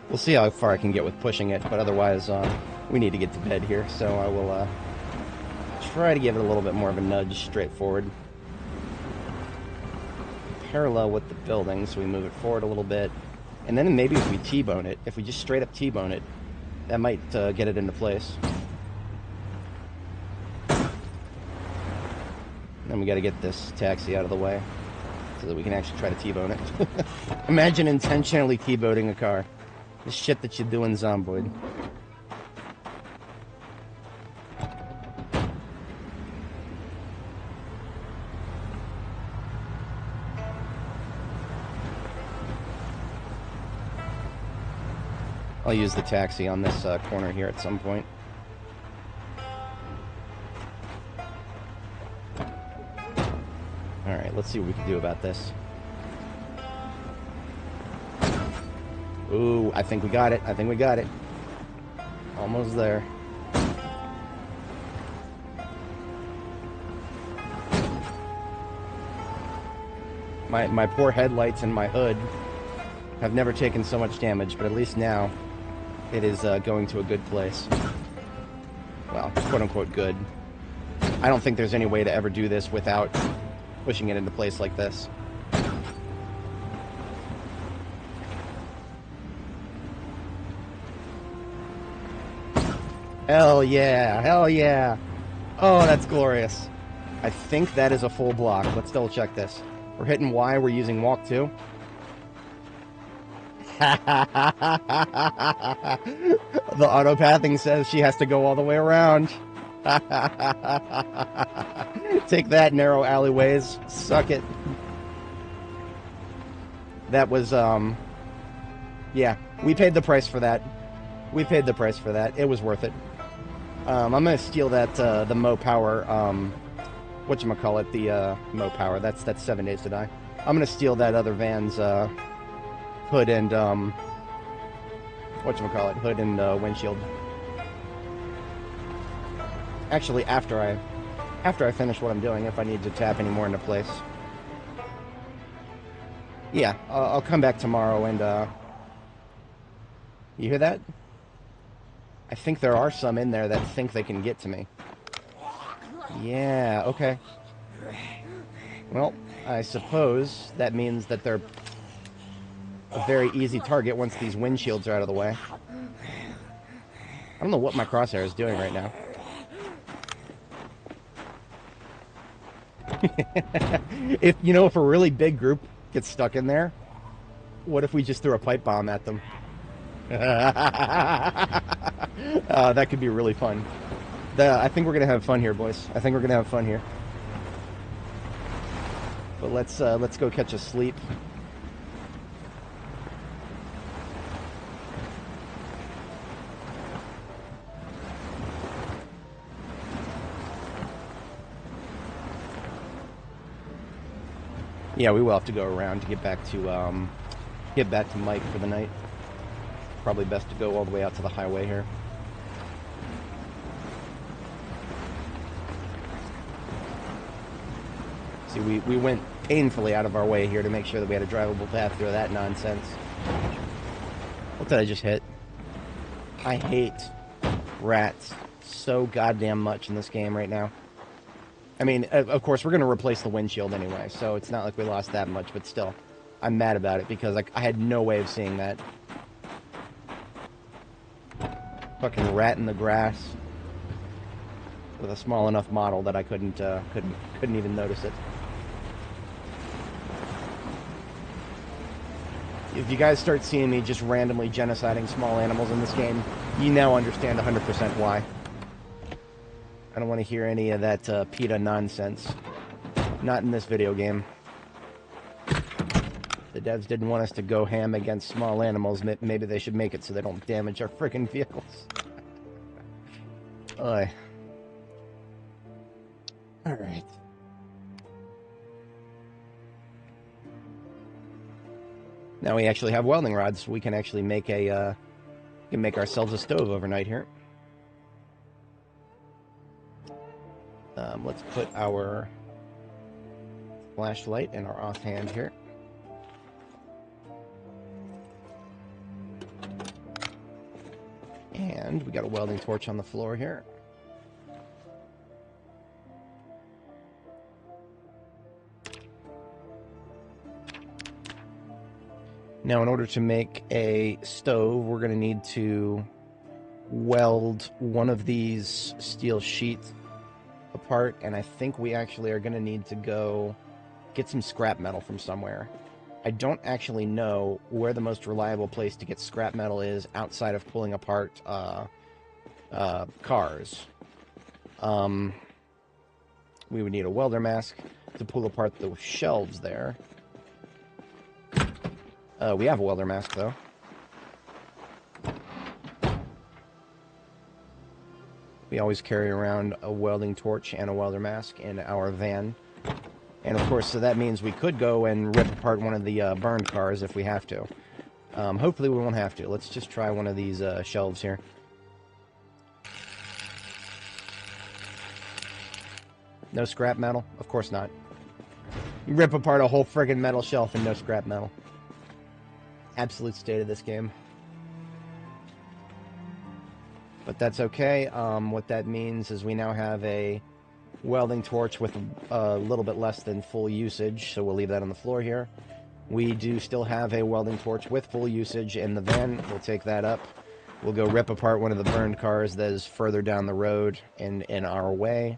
We'll see how far I can get with pushing it, but otherwise, we need to get to bed here, so I will try to give it a little bit more of a nudge straight forward. Parallel with the building, so we move it forward a little bit. And then maybe if we T-bone it, if we just straight up T-bone it, that might get it into place. Then we got to get this taxi out of the way so that we can actually try to T-bone it. Imagine intentionally T-boning a car. The shit that you do in Zomboid. I'll use the taxi on this corner here at some point. Alright, let's see what we can do about this. Ooh, I think we got it. I think we got it. Almost there. My poor headlights and my hood have never taken so much damage, but at least now it is going to a good place. Well, quote-unquote good. I don't think there's any way to ever do this without pushing it into place like this. Hell yeah, hell yeah. Oh, that's glorious. I think that is a full block. Let's double check this. We're hitting Y, we're using walk 2. The auto-pathing says she has to go all the way around. Take that, narrow alleyways. Suck it. That was, yeah, we paid the price for that. We paid the price for that. It was worth it. I'm gonna steal that, the Mo Power, whatchamacallit, the, Mo Power. That's 7 Days to Die. I'm gonna steal that other van's, hood and, whatchamacallit, hood and, windshield. Actually, after I finish what I'm doing, if I need to tap any more into place. Yeah, I'll come back tomorrow and, you hear that? I think there are some in there that think they can get to me. Yeah, okay. Well, I suppose that means that they're a very easy target once these windshields are out of the way. I don't know what my crosshair is doing right now. If a really big group gets stuck in there, what if we just threw a pipe bomb at them? That could be really fun. I think we're gonna have fun here, boys. I think we're gonna have fun here. But let's go catch a sleep. Yeah, we will have to go around to get back to Mike for the night. Probably best to go all the way out to the highway here. See, we went painfully out of our way here to make sure that we had a drivable path through that nonsense. What did I just hit? I hate rats so goddamn much in this game right now. I mean, of course, we're going to replace the windshield anyway, so it's not like we lost that much, but still, I'm mad about it because I had no way of seeing that. Fucking rat in the grass with a small enough model that I couldn't even notice it. If you guys start seeing me just randomly genociding small animals in this game, you now understand 100% why. I don't want to hear any of that PETA nonsense. Not in this video game. The devs didn't want us to go ham against small animals. Maybe they should make it so they don't damage our freaking vehicles. Alright. Now we actually have welding rods, so we can actually make ourselves a stove overnight here. Let's put our flashlight in our offhand here. And we got a welding torch on the floor here. Now, in order to make a stove, we're going to need to weld one of these steel sheets apart, and I think we actually are going to need to go get some scrap metal from somewhere. I don't actually know where the most reliable place to get scrap metal is outside of pulling apart cars. We would need a welder mask to pull apart the shelves there. We have a welder mask, though. We always carry around a welding torch and a welder mask in our van. And, of course, so that means we could go and rip apart one of the burned cars if we have to. Hopefully we won't have to. Let's just try one of these shelves here. No scrap metal? Of course not. You rip apart a whole friggin' metal shelf and no scrap metal. Absolute state of this game. But that's okay. What that means is we now have a welding torch with a little bit less than full usage, so we'll leave that on the floor here. We do still have a welding torch with full usage in the van. We'll take that up. We'll go rip apart one of the burned cars that is further down the road in our way.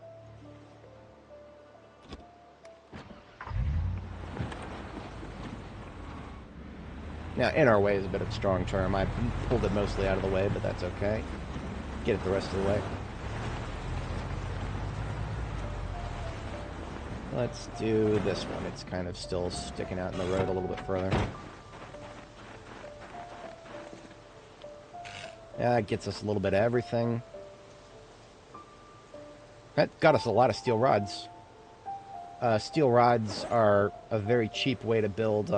Now, in our way is a bit of a strong term. I pulled it mostly out of the way, but that's okay. Get it the rest of the way. Let's do this one. It's kind of still sticking out in the road a little bit further. Yeah, that gets us a little bit of everything. That got us a lot of steel rods. Steel rods are a very cheap way to build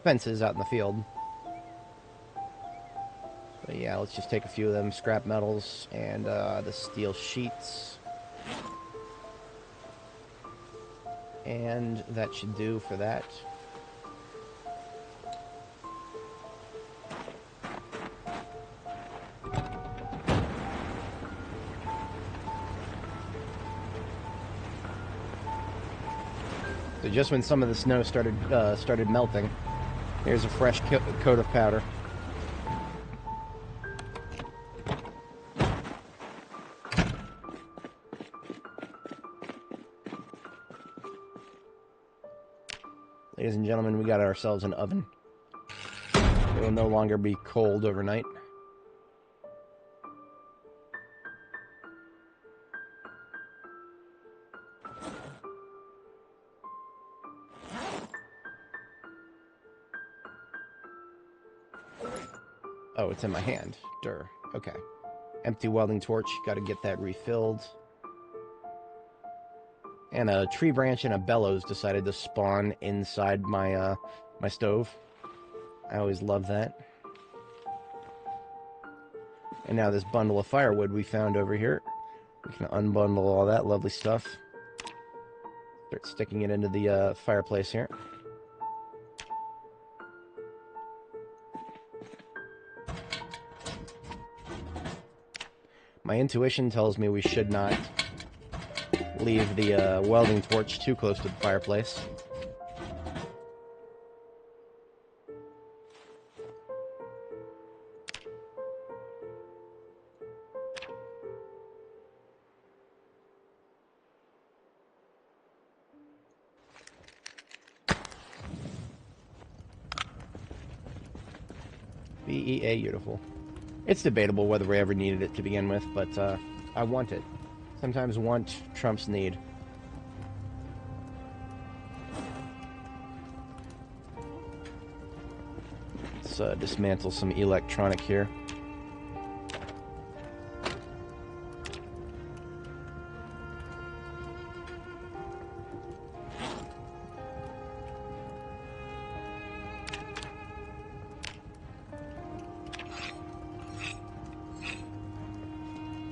fences out in the field. But yeah, let's just take a few of them scrap metals and the steel sheets. And that should do for that. So just when some of the snow started melting, here's a fresh coat of powder. Ladies and gentlemen, we got ourselves an oven. It will no longer be cold overnight. Oh, it's in my hand. Durr. Okay. Empty welding torch. Got to get that refilled. And a tree branch and a bellows decided to spawn inside my my stove. I always love that. And now this bundle of firewood we found over here. We can unbundle all that lovely stuff. Start sticking it into the fireplace here. My intuition tells me we should not leave the welding torch too close to the fireplace. BEA beautiful. It's debatable whether we ever needed it to begin with, but I want it. Sometimes want trumps need. Let's dismantle some electronic here.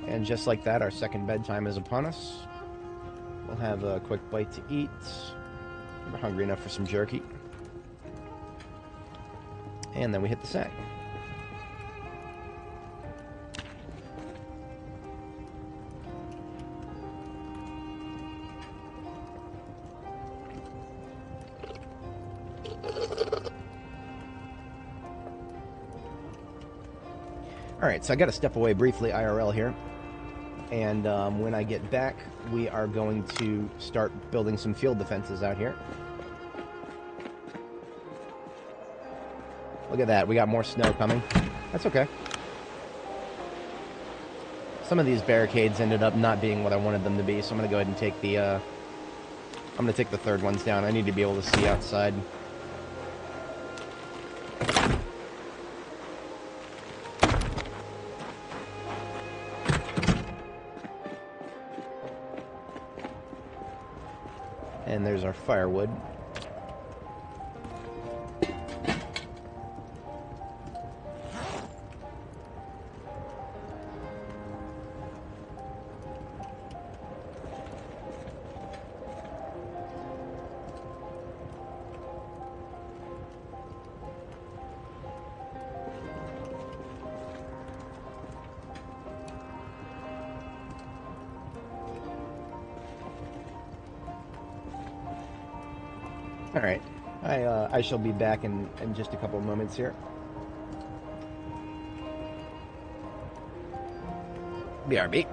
And just like that, our second bedtime is upon us. We'll have a quick bite to eat. We're hungry enough for some jerky. And then we hit the sack. Alright, so I gotta step away briefly IRL here. And when I get back, we are going to start building some field defenses out here. Look at that, we got more snow coming. That's okay. Some of these barricades ended up not being what I wanted them to be, so I'm gonna go ahead and take the I'm gonna take the third ones down. I need to be able to see outside. And there's our firewood. Alright, I shall be back in just a couple of moments here. BRB.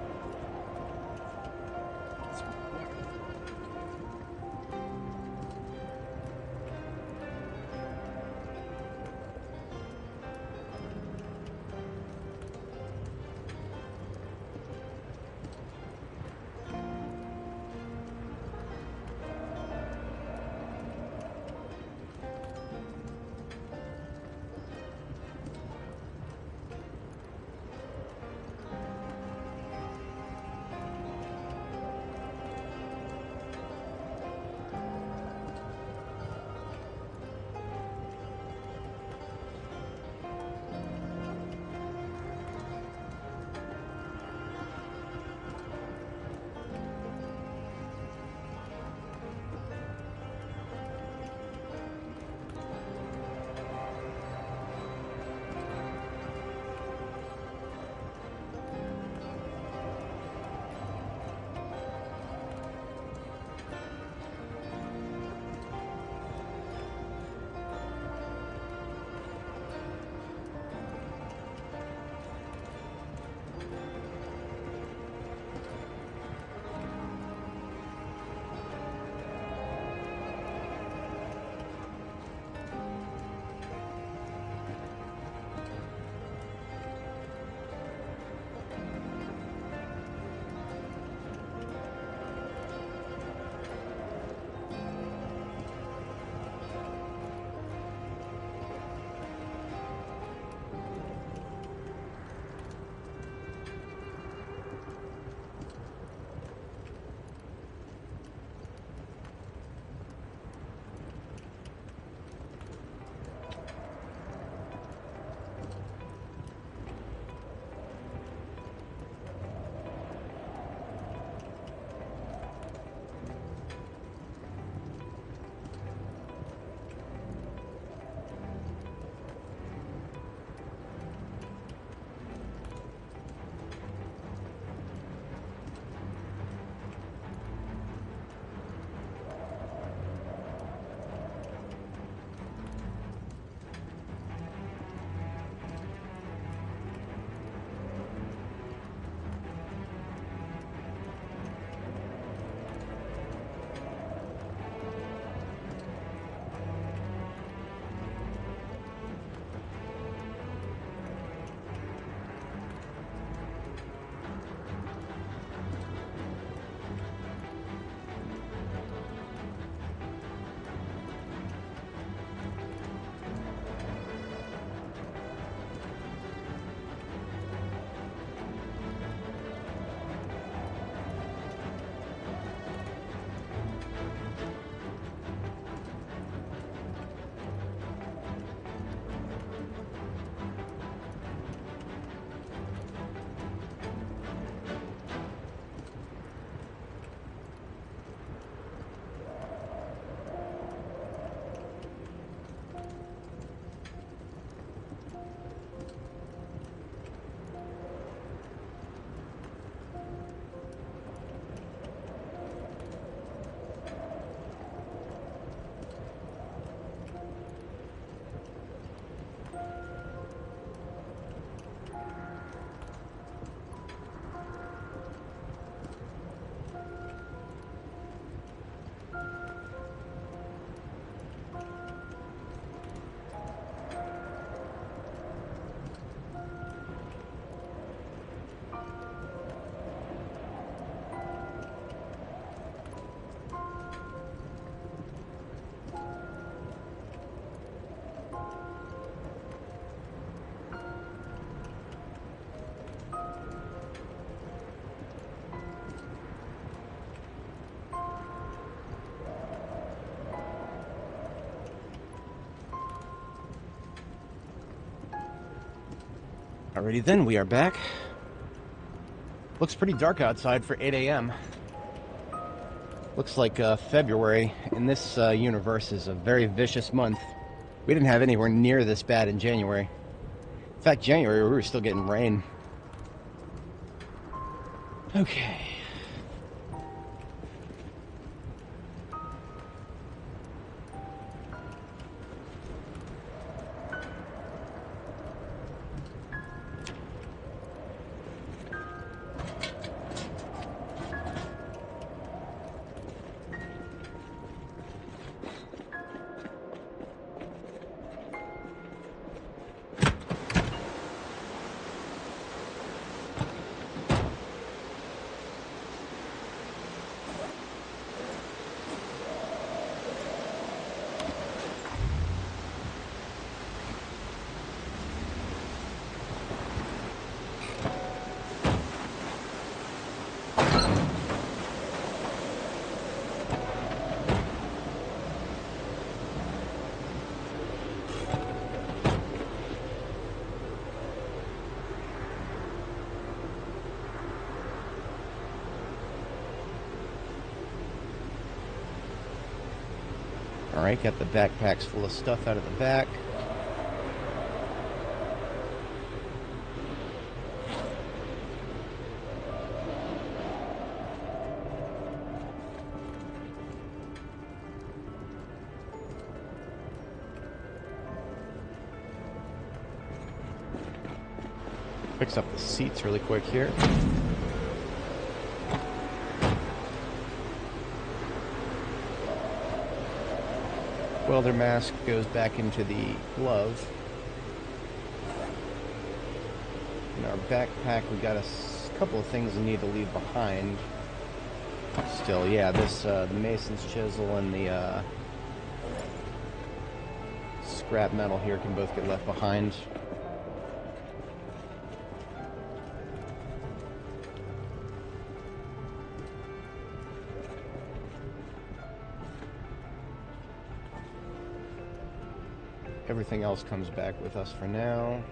Alrighty then, we are back. Looks pretty dark outside for 8 a.m. Looks like February in this universe is a very vicious month. We didn't have anywhere near this bad in January. In fact, January we were still getting rain. Okay. Alright, got the backpacks full of stuff out of the back. Fix up the seats really quick here. Welder mask goes back into the glove. In our backpack, we got a couple of things we need to leave behind. Still, yeah, this the mason's chisel and the scrap metal here can both get left behind. Everything else comes back with us for now.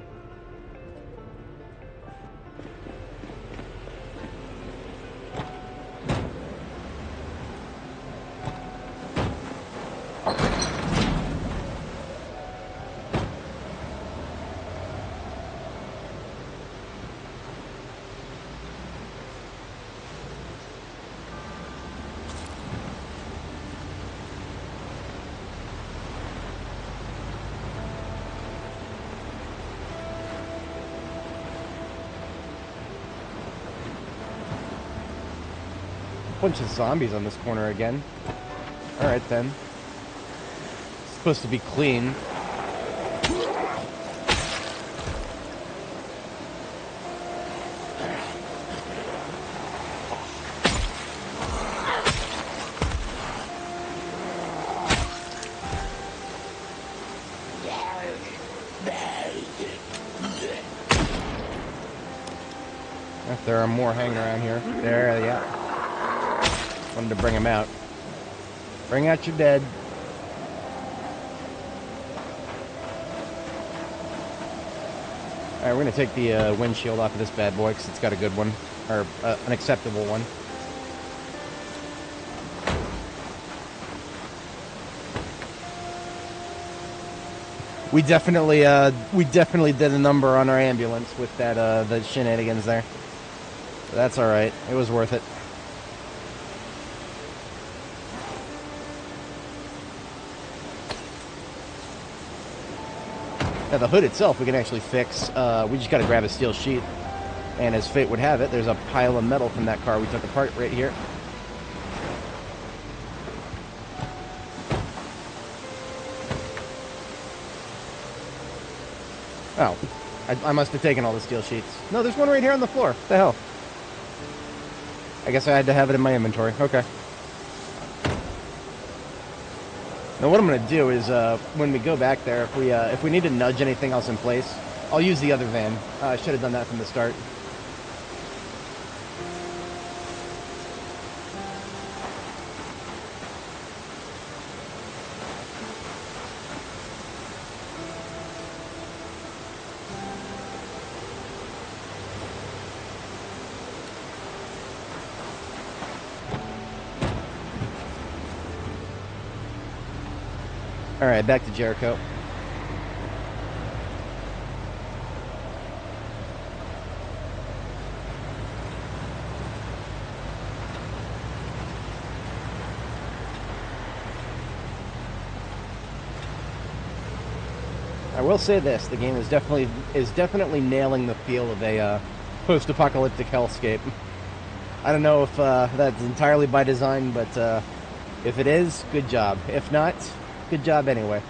Bunch of zombies on this corner again. Alright then. It's supposed to be clean. If there are more hanging around here. There, yeah. Wanted to bring him out. Bring out your dead. Alright, we're going to take the windshield off of this bad boy because it's got a good one. Or an acceptable one. We definitely did a number on our ambulance with that the shenanigans there. So that's alright. It was worth it. Now the hood itself we can actually fix. We just got to grab a steel sheet, and as fate would have it, there's a pile of metal from that car we took apart right here. Oh, I must have taken all the steel sheets. No, there's one right here on the floor. What the hell? I guess I had to have it in my inventory. Okay. Now what I'm going to do is, when we go back there, if we need to nudge anything else in place, I'll use the other van. I should have done that from the start. Alright, back to Jericho. I will say this: the game is definitely nailing the feel of a post-apocalyptic hellscape. I don't know if that's entirely by design, but if it is, good job. If not, good job anyway.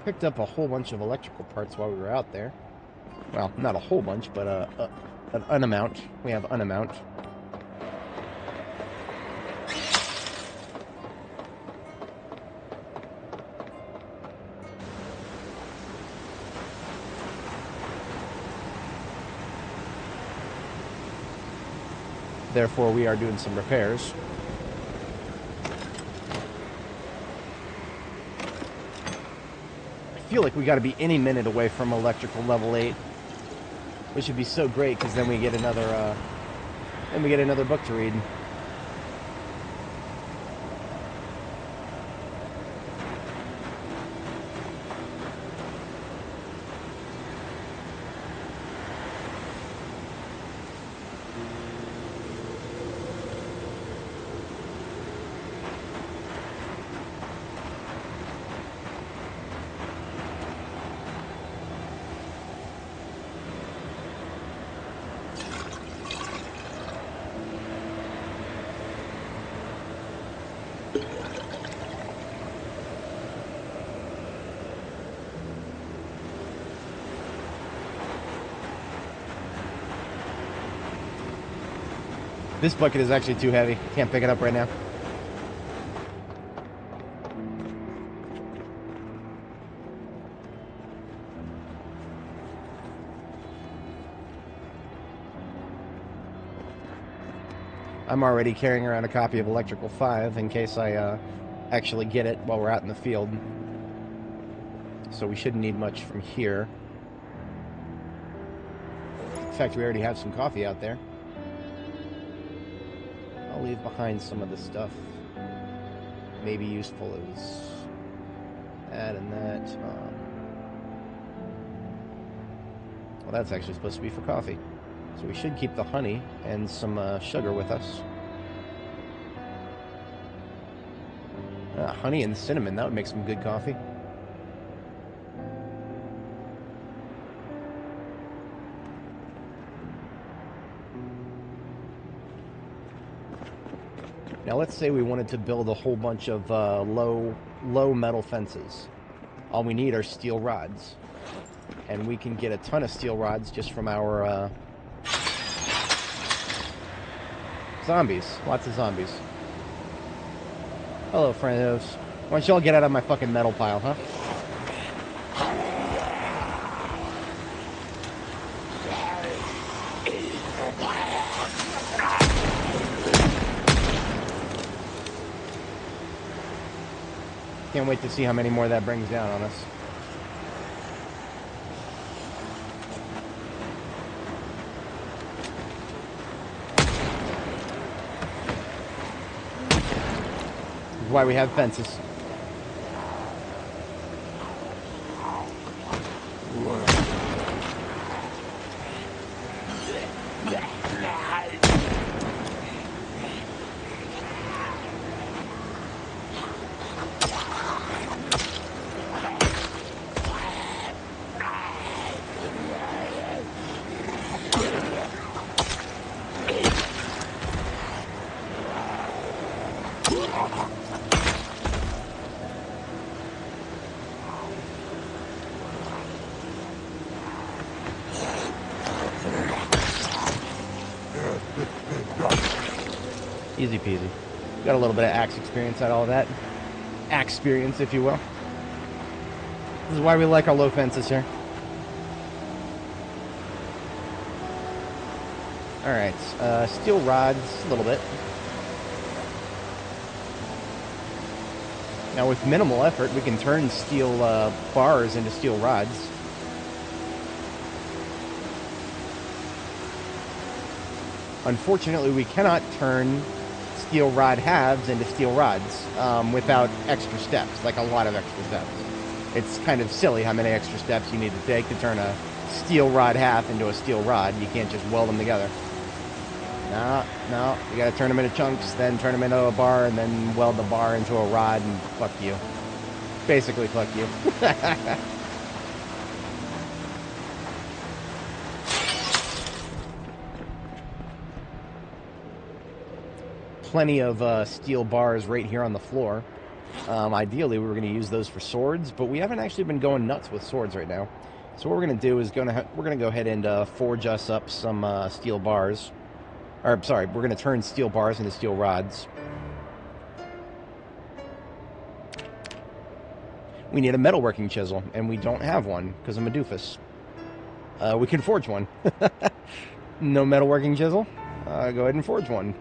Picked up a whole bunch of electrical parts while we were out there. Well, not a whole bunch, but an amount. We have an amount. Therefore, we are doing some repairs. I feel like we got to be any minute away from electrical level 8, which would be so great because then we get another book to read. This bucket is actually too heavy. Can't pick it up right now. I'm already carrying around a copy of Electrical 5 in case I actually get it while we're out in the field. So we shouldn't need much from here. In fact, we already have some coffee out there. I'll leave behind some of the stuff. Maybe useful as that and that. Well, that's actually supposed to be for coffee. So we should keep the honey and some sugar with us. Honey and cinnamon, that would make some good coffee. Now let's say we wanted to build a whole bunch of low metal fences. All we need are steel rods. And we can get a ton of steel rods just from our zombies. Lots of zombies. Hello, friendos. Why don't y'all get out of my fucking metal pile, huh? Can't wait to see how many more that brings down on us. This is why we have fences. Easy peasy. Got a little bit of axe experience out of all that. Axe experience, if you will. This is why we like our low fences here. Alright, steel rods, a little bit. Now with minimal effort, we can turn steel bars into steel rods. Unfortunately, we cannot turn steel rod halves into steel rods without extra steps, like a lot of extra steps. It's kind of silly how many extra steps you need to take to turn a steel rod half into a steel rod. You can't just weld them together. No, you gotta turn them into chunks, then turn them into a bar, and then weld the bar into a rod, and fuck you. Basically, fuck you. Plenty of steel bars right here on the floor. Ideally, we were going to use those for swords, but we haven't actually been going nuts with swords right now. So what we're going to do is we're going to go ahead and forge us up some steel bars. Or, sorry, we're going to turn steel bars into steel rods. We need a metalworking chisel, and we don't have one, because I'm a doofus. We can forge one. No metalworking chisel? Go ahead and forge one.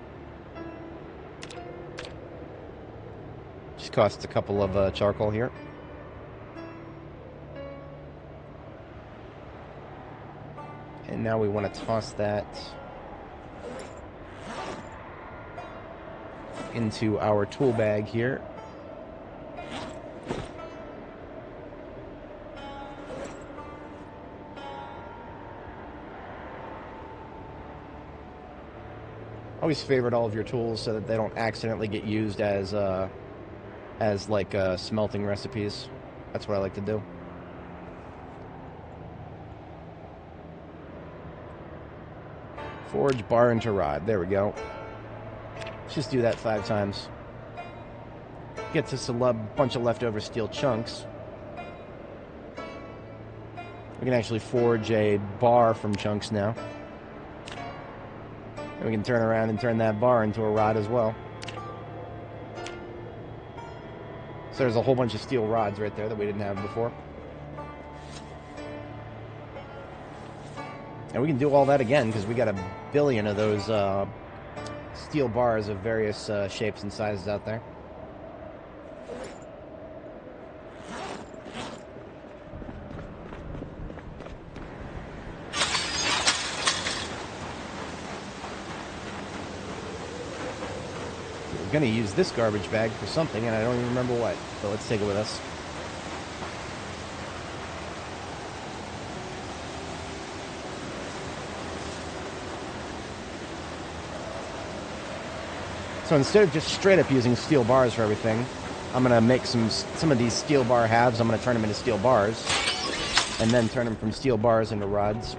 Just costs a couple of charcoal here. And now we want to toss that into our tool bag here. Always favorite all of your tools so that they don't accidentally get used as like smelting recipes. That's what I like to do. Forge bar into rod. There we go. Let's just do that 5 times. Gets us a bunch of leftover steel chunks. We can actually forge a bar from chunks now. And we can turn around and turn that bar into a rod as well. So there's a whole bunch of steel rods right there that we didn't have before. And we can do all that again because we got a billion of those steel bars of various shapes and sizes out there. We're going to use this garbage bag for something, and I don't even remember what. So let's take it with us. So instead of just straight up using steel bars for everything, I'm going to make some of these steel bar halves. I'm going to turn them into steel bars, and then turn them from steel bars into rods.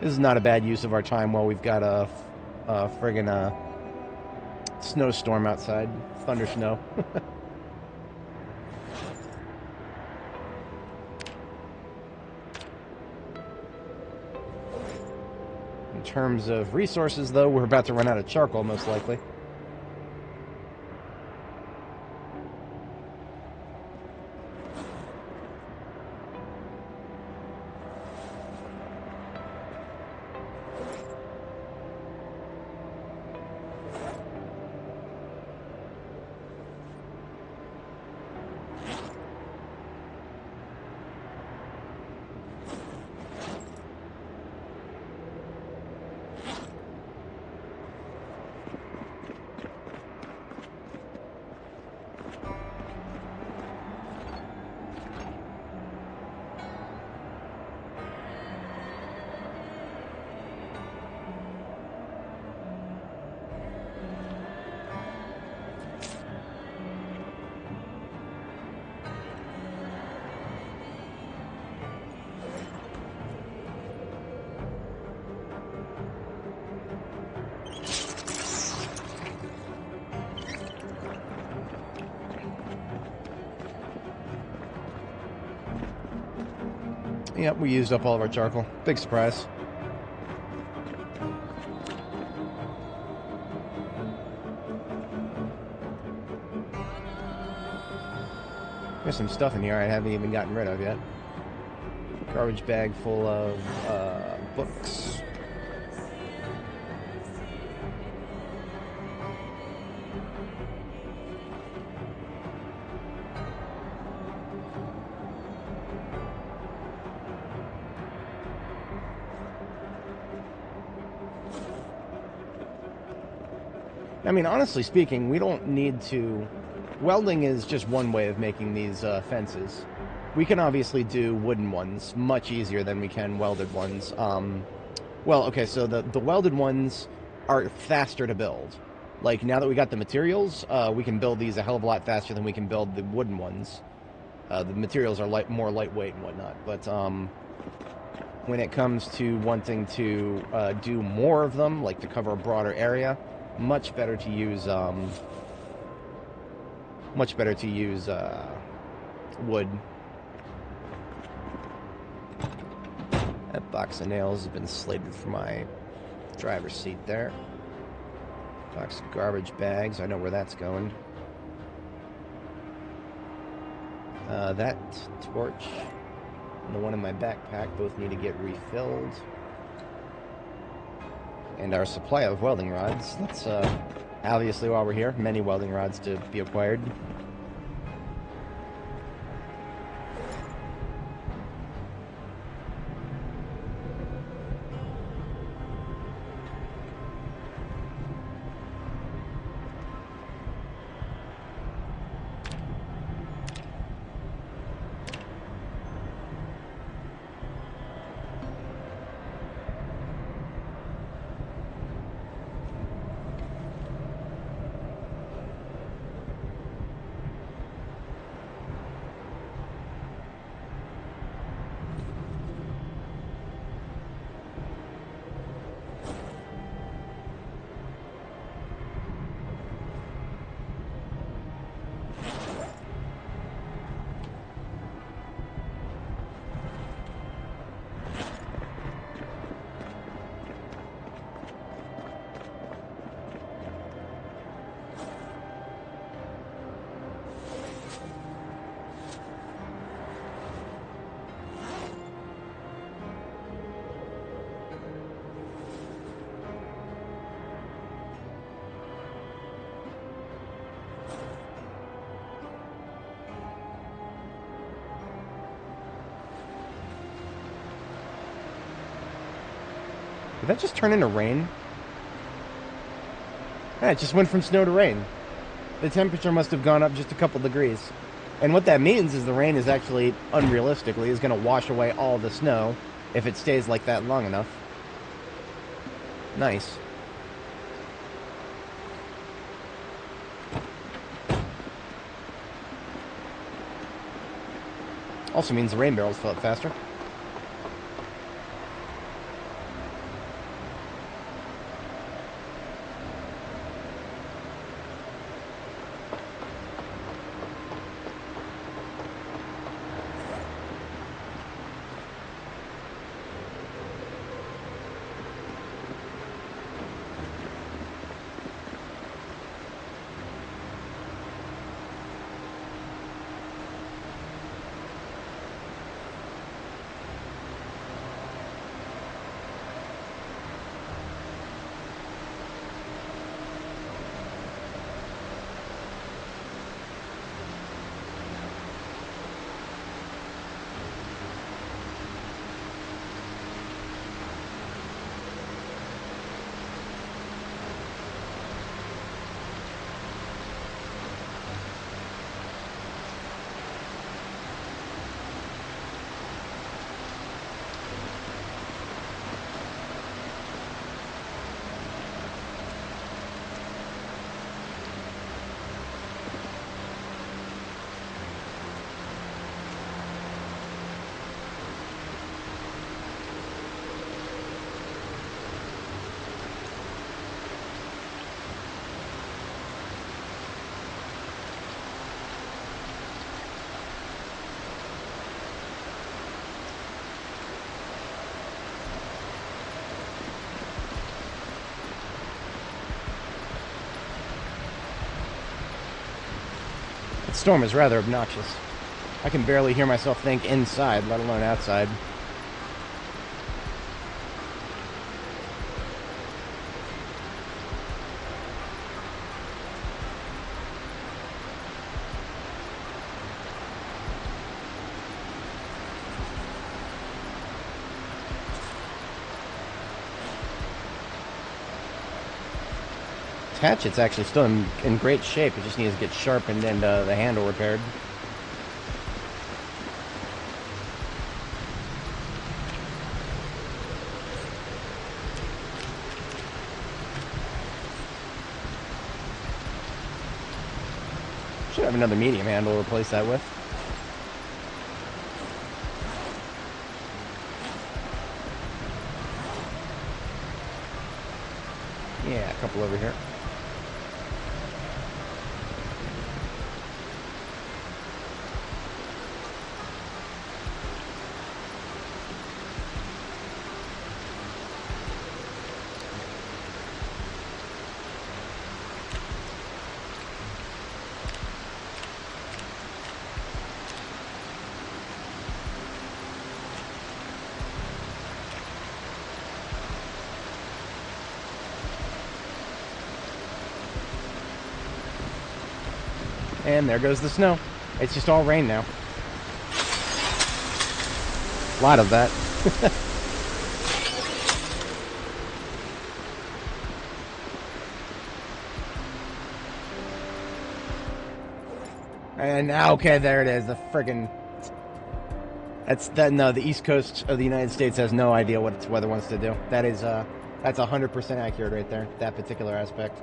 This is not a bad use of our time while we've got a friggin' snowstorm outside. Thunder snow. In terms of resources, though, we're about to run out of charcoal, most likely. Yep, we used up all of our charcoal. Big surprise. There's some stuff in here I haven't even gotten rid of yet. Garbage bag full of books. I mean, honestly speaking, we don't need to... Welding is just one way of making these fences. We can obviously do wooden ones much easier than we can welded ones. Well, okay, so the welded ones are faster to build. Like, now that we got the materials, we can build these a hell of a lot faster than we can build the wooden ones. The materials are more lightweight and whatnot, but when it comes to wanting to do more of them, like to cover a broader area, much better to use wood. That box of nails has been slated for my driver's seat there. Box of garbage bags, I know where that's going. That torch and the one in my backpack both need to get refilled. And our supply of welding rods. Let's, obviously while we're here, many welding rods to be acquired. Did that just turn into rain? Yeah, it just went from snow to rain. The temperature must have gone up just a couple degrees. And what that means is the rain is actually, unrealistically, is going to wash away all the snow if it stays like that long enough. Nice. Also means the rain barrels fill up faster. storm is rather obnoxious. I can barely hear myself think inside, let alone outside. Hatchet's actually still in great shape. It just needs to get sharpened and the handle repaired. Should have another medium handle to replace that with. Yeah, a couple over here. And there goes the snow. It's just all rain now. A lot of that. And okay, there it is. The friggin'. That's that. No, the East Coast of the United States has no idea what its weather wants to do. That is that's 100% accurate right there. That particular aspect.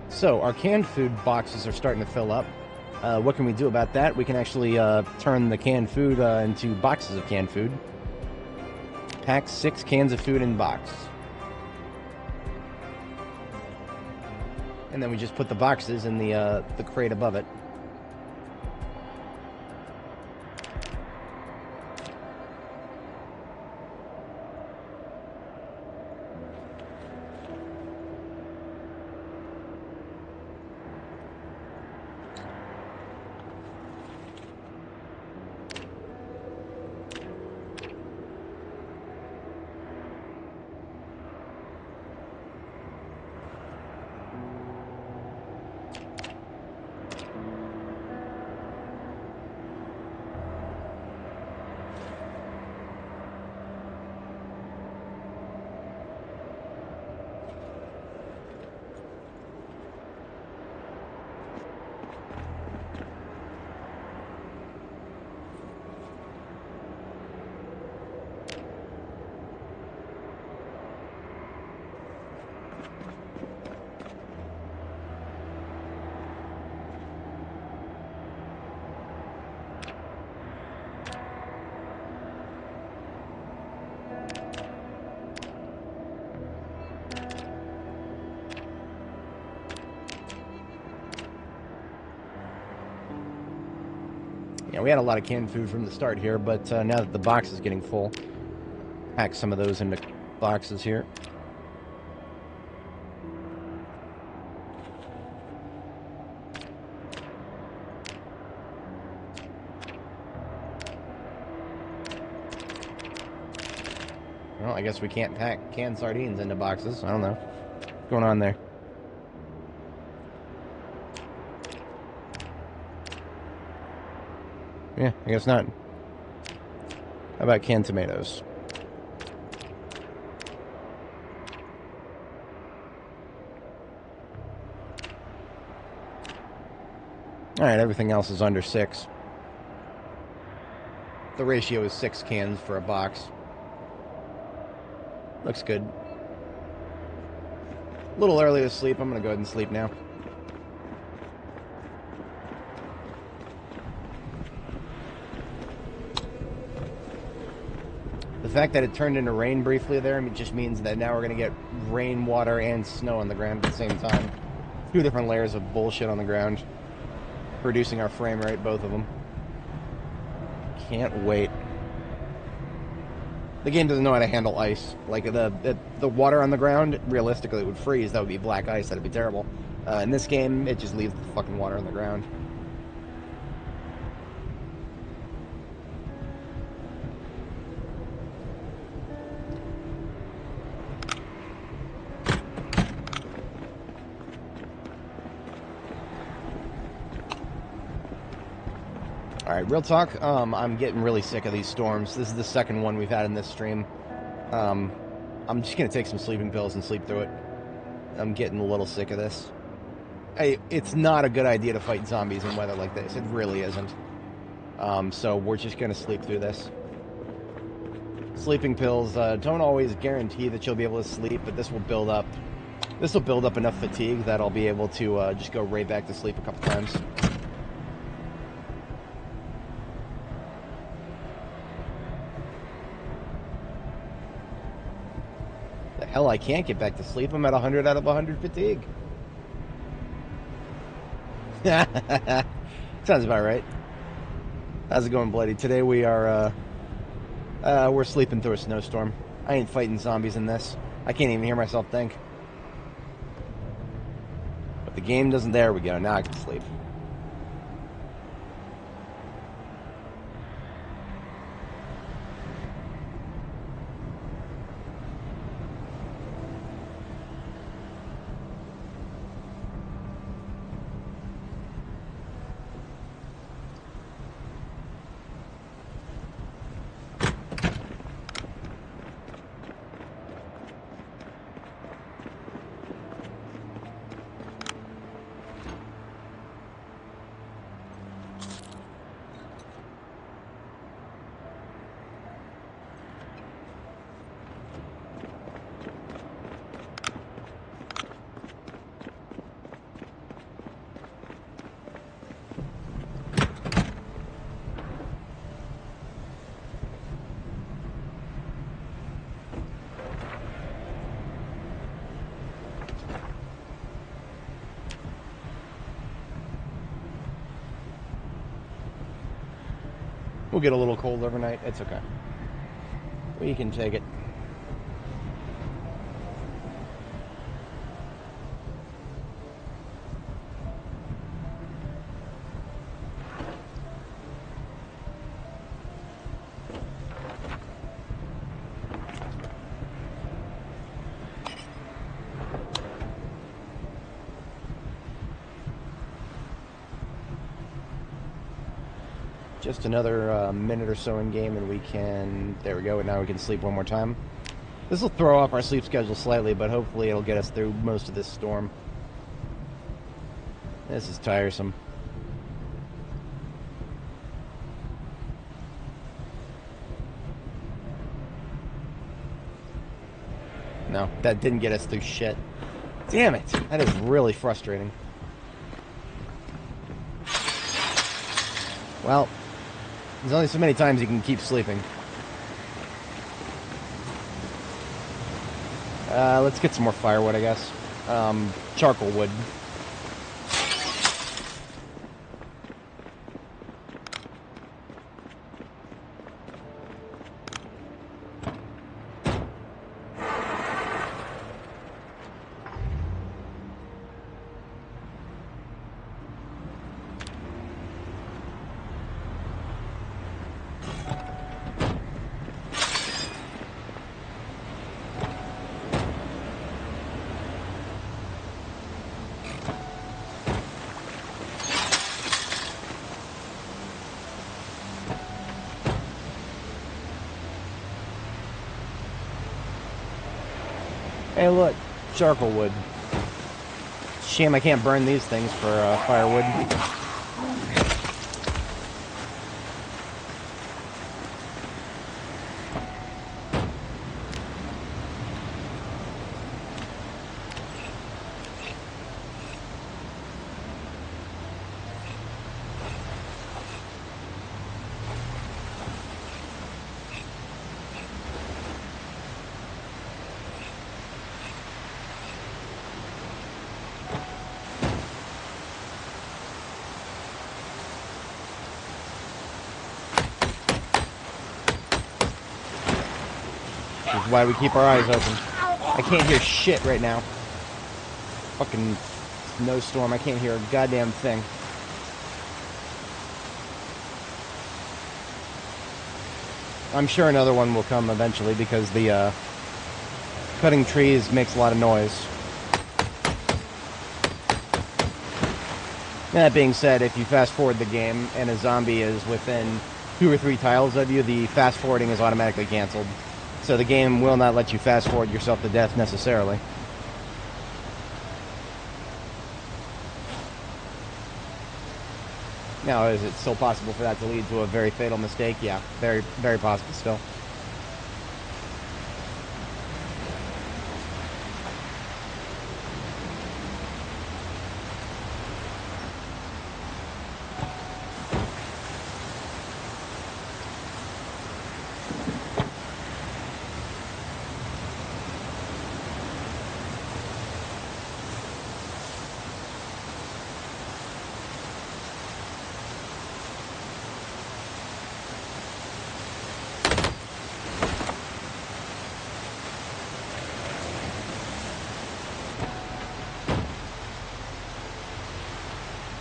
So, our canned food boxes are starting to fill up. What can we do about that? We can actually turn the canned food into boxes of canned food. Pack 6 cans of food in box. And then we just put the boxes in the crate above it. Yeah, we had a lot of canned food from the start here, but now that the box is getting full, pack some of those into boxes here. Well, I guess we can't pack canned sardines into boxes. I don't know. What's going on there? Yeah, I guess not. How about canned tomatoes? Alright, everything else is under 6. The ratio is 6 cans for a box. Looks good. A little early to sleep. I'm going to go ahead and sleep now. The fact that it turned into rain briefly there, it just means that now we're going to get rain, water, and snow on the ground at the same time. 2 different layers of bullshit on the ground. Reducing our frame rate, both of them. Can't wait. The game doesn't know how to handle ice. Like, the water on the ground, realistically, would freeze. That would be black ice. That'd be terrible. In this game, it just leaves the fucking water on the ground. Alright, real talk, I'm getting really sick of these storms. This is the second one we've had in this stream. I'm just going to take some sleeping pills and sleep through it. I'm getting a little sick of this. It's not a good idea to fight zombies in weather like this. It really isn't. So we're just going to sleep through this. Sleeping pills don't always guarantee that you'll be able to sleep, but this will build up. This will build up enough fatigue that I'll be able to just go right back to sleep a couple times. Hell, I can't get back to sleep. I'm at 100 out of 100 fatigue. Sounds about right. How's it going, Bloody? Today we are, we're sleeping through a snowstorm. I ain't fighting zombies in this. I can't even hear myself think. But the game doesn't. There we go. Now I can sleep. We'll get a little cold overnight. It's okay. We can take it. Just another minute or so in game and we can... There we go, and now we can sleep one more time. This will throw off our sleep schedule slightly, but hopefully it'll get us through most of this storm. This is tiresome. No, that didn't get us through shit. Damn it! That is really frustrating. Well... There's only so many times you can keep sleeping. Let's get some more firewood, I guess. Charcoal wood. Hey, look, charcoal wood. Shame I can't burn these things for firewood. Which is why we keep our eyes open. I can't hear shit right now. Fucking snowstorm, I can't hear a goddamn thing. I'm sure another one will come eventually because the cutting trees makes a lot of noise. That being said, if you fast forward the game and a zombie is within 2 or 3 tiles of you, the fast forwarding is automatically canceled. So the game will not let you fast forward yourself to death necessarily. Now, is it still possible for that to lead to a very fatal mistake? Yeah, very, very possible still.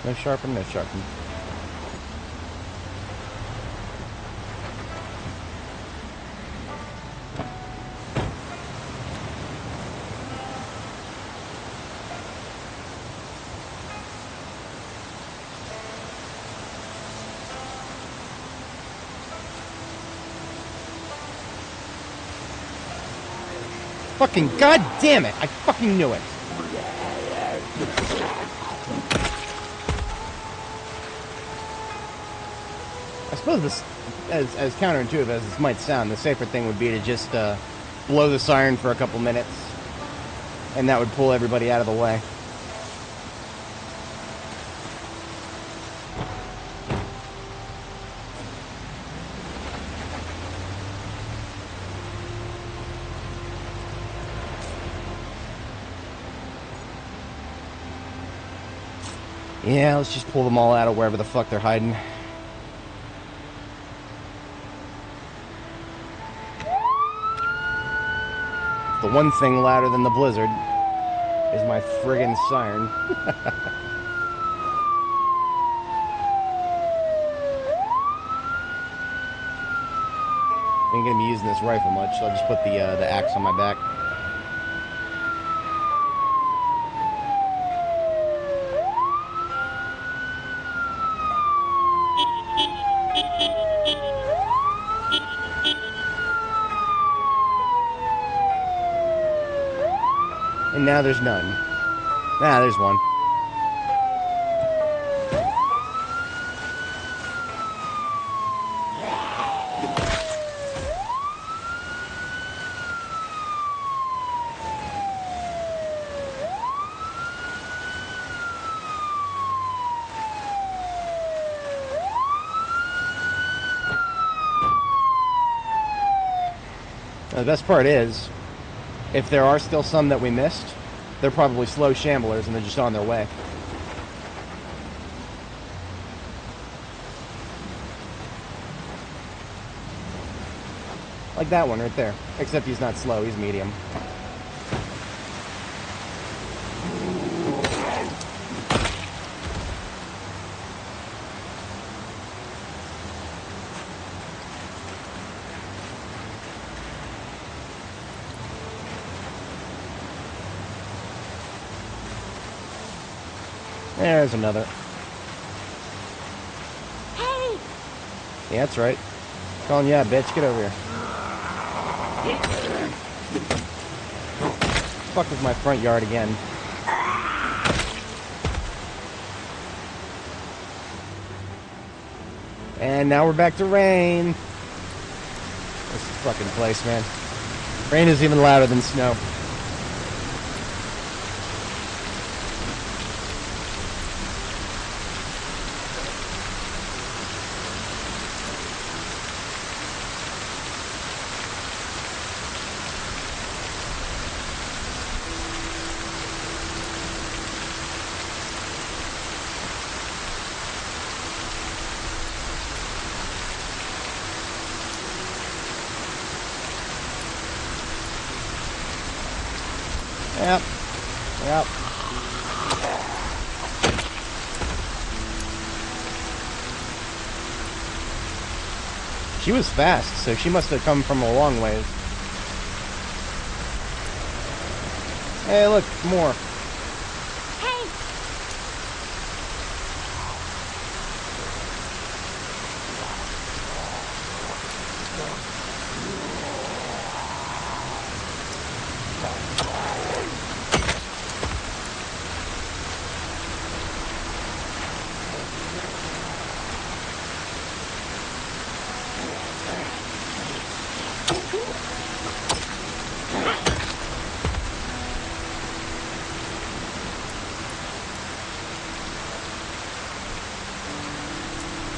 No sharpen, no sharpen. Fucking goddamn it! I fucking knew it! I suppose this, as counterintuitive as this might sound, the safer thing would be to just blow the siren for a couple minutes, and that would pull everybody out of the way. Yeah, let's just pull them all out of wherever the fuck they're hiding. The one thing louder than the blizzard is my friggin' siren. I ain't gonna be using this rifle much, so I'll just put the axe on my back. And now there's none. Ah, there's one. Now, the best part is, if there are still some that we missed, they're probably slow shamblers and they're just on their way. Like that one right there. Except he's not slow, he's medium. There's another. Hey! Yeah, that's right. Calling you out, bitch. Get over here. fuck with my front yard again. And now we're back to rain. This fucking place, man. Rain is even louder than snow. Yep. Yep. She was fast, so she must have come from a long ways. Hey, look, more. Hey!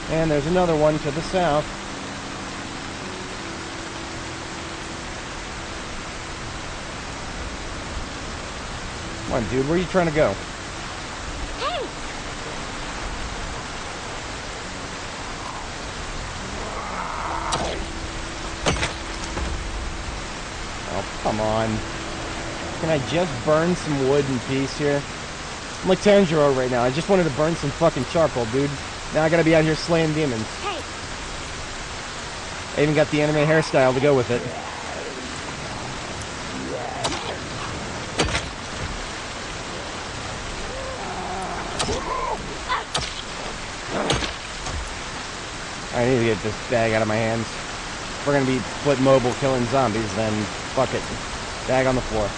And there's another one to the south. Come on, dude, where are you trying to go? Hey! Oh, come on. Can I just burn some wood in peace here? I'm like Tanjiro right now. I just wanted to burn some fucking charcoal, dude. Now I gotta be out here slaying demons. Hey! I even got the anime hairstyle to go with it. I need to get this bag out of my hands. If we're gonna be foot mobile killing zombies, then fuck it. Bag on the floor.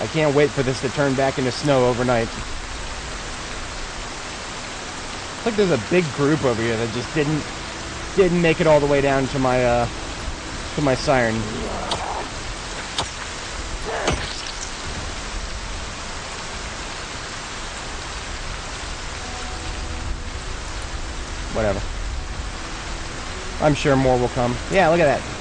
I can't wait for this to turn back into snow overnight. It's like there's a big group over here that just didn't make it all the way down to my siren. Whatever. I'm sure more will come. Yeah, look at that.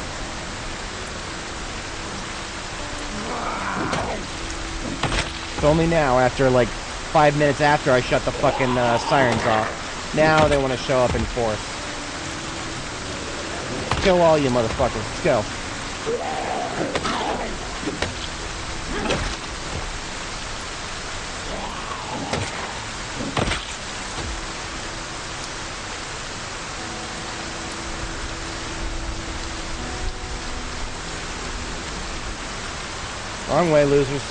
It's only now, after like 5 minutes after I shut the fucking sirens off. Now they want to show up in force. Kill all you motherfuckers. Let's go. Wrong way, losers.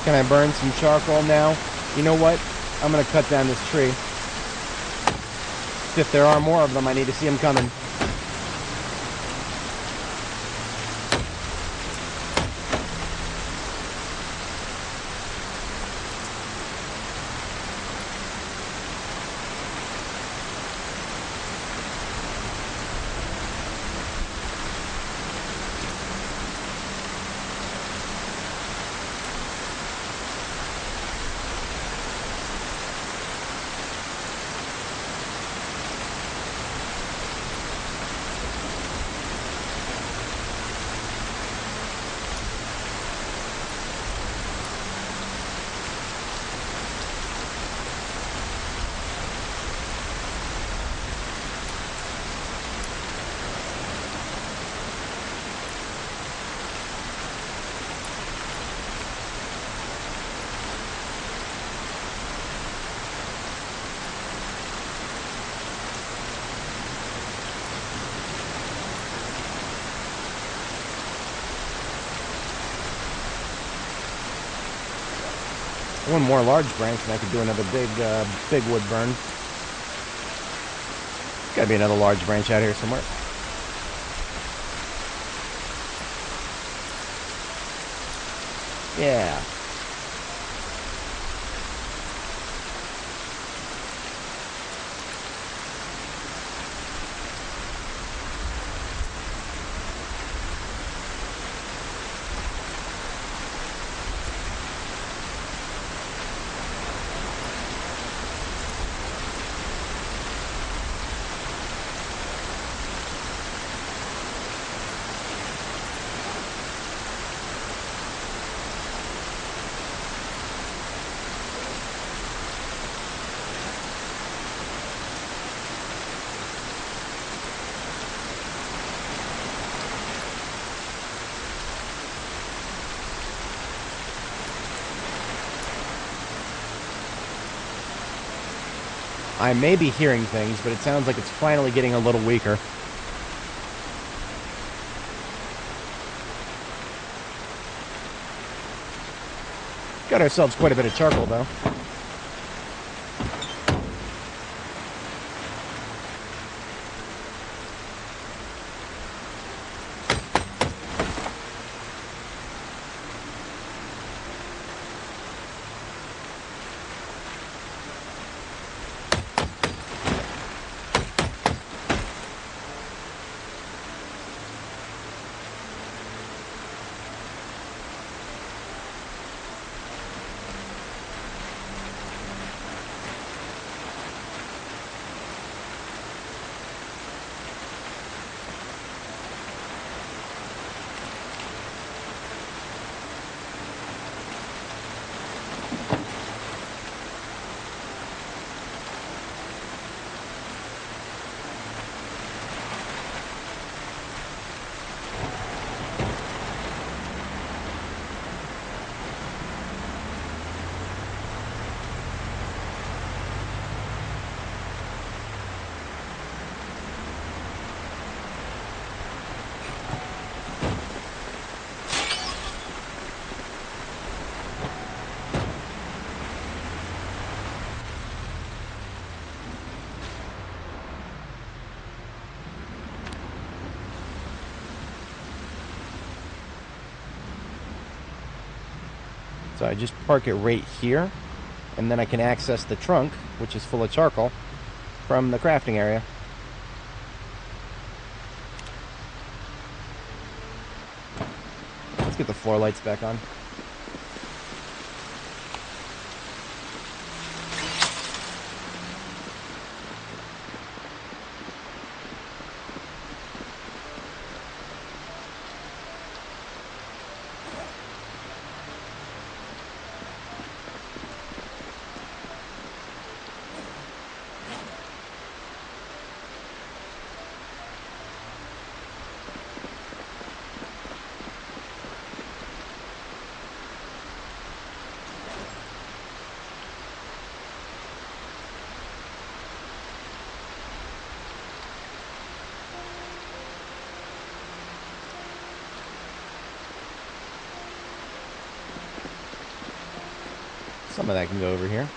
Can I burn some charcoal now? You know what? I'm gonna cut down this tree. If there are more of them, I need to see them coming. One more large branch and I could do another big wood burn. Gotta be another large branch out here somewhere. Yeah. I may be hearing things, but it sounds like it's finally getting a little weaker. Got ourselves quite a bit of charcoal, though. So I just park it right here, and then I can access the trunk, which is full of charcoal, from the crafting area. Let's get the floor lights back on. Some of that can go over here.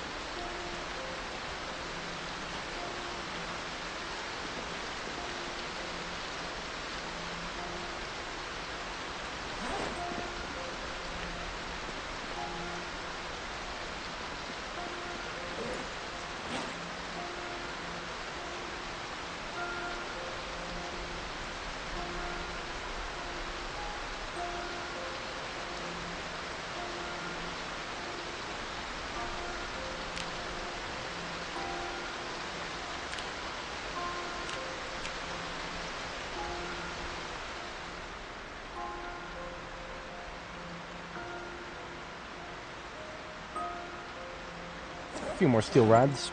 A few more steel rods.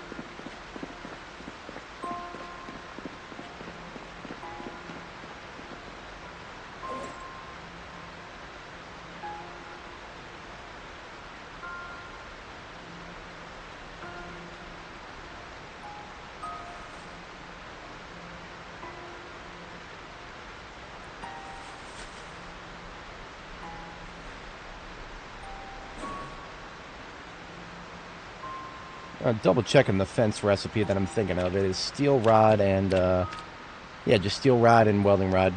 Double checking the fence recipe that I'm thinking of. It is steel rod and, yeah, just steel rod and welding rod.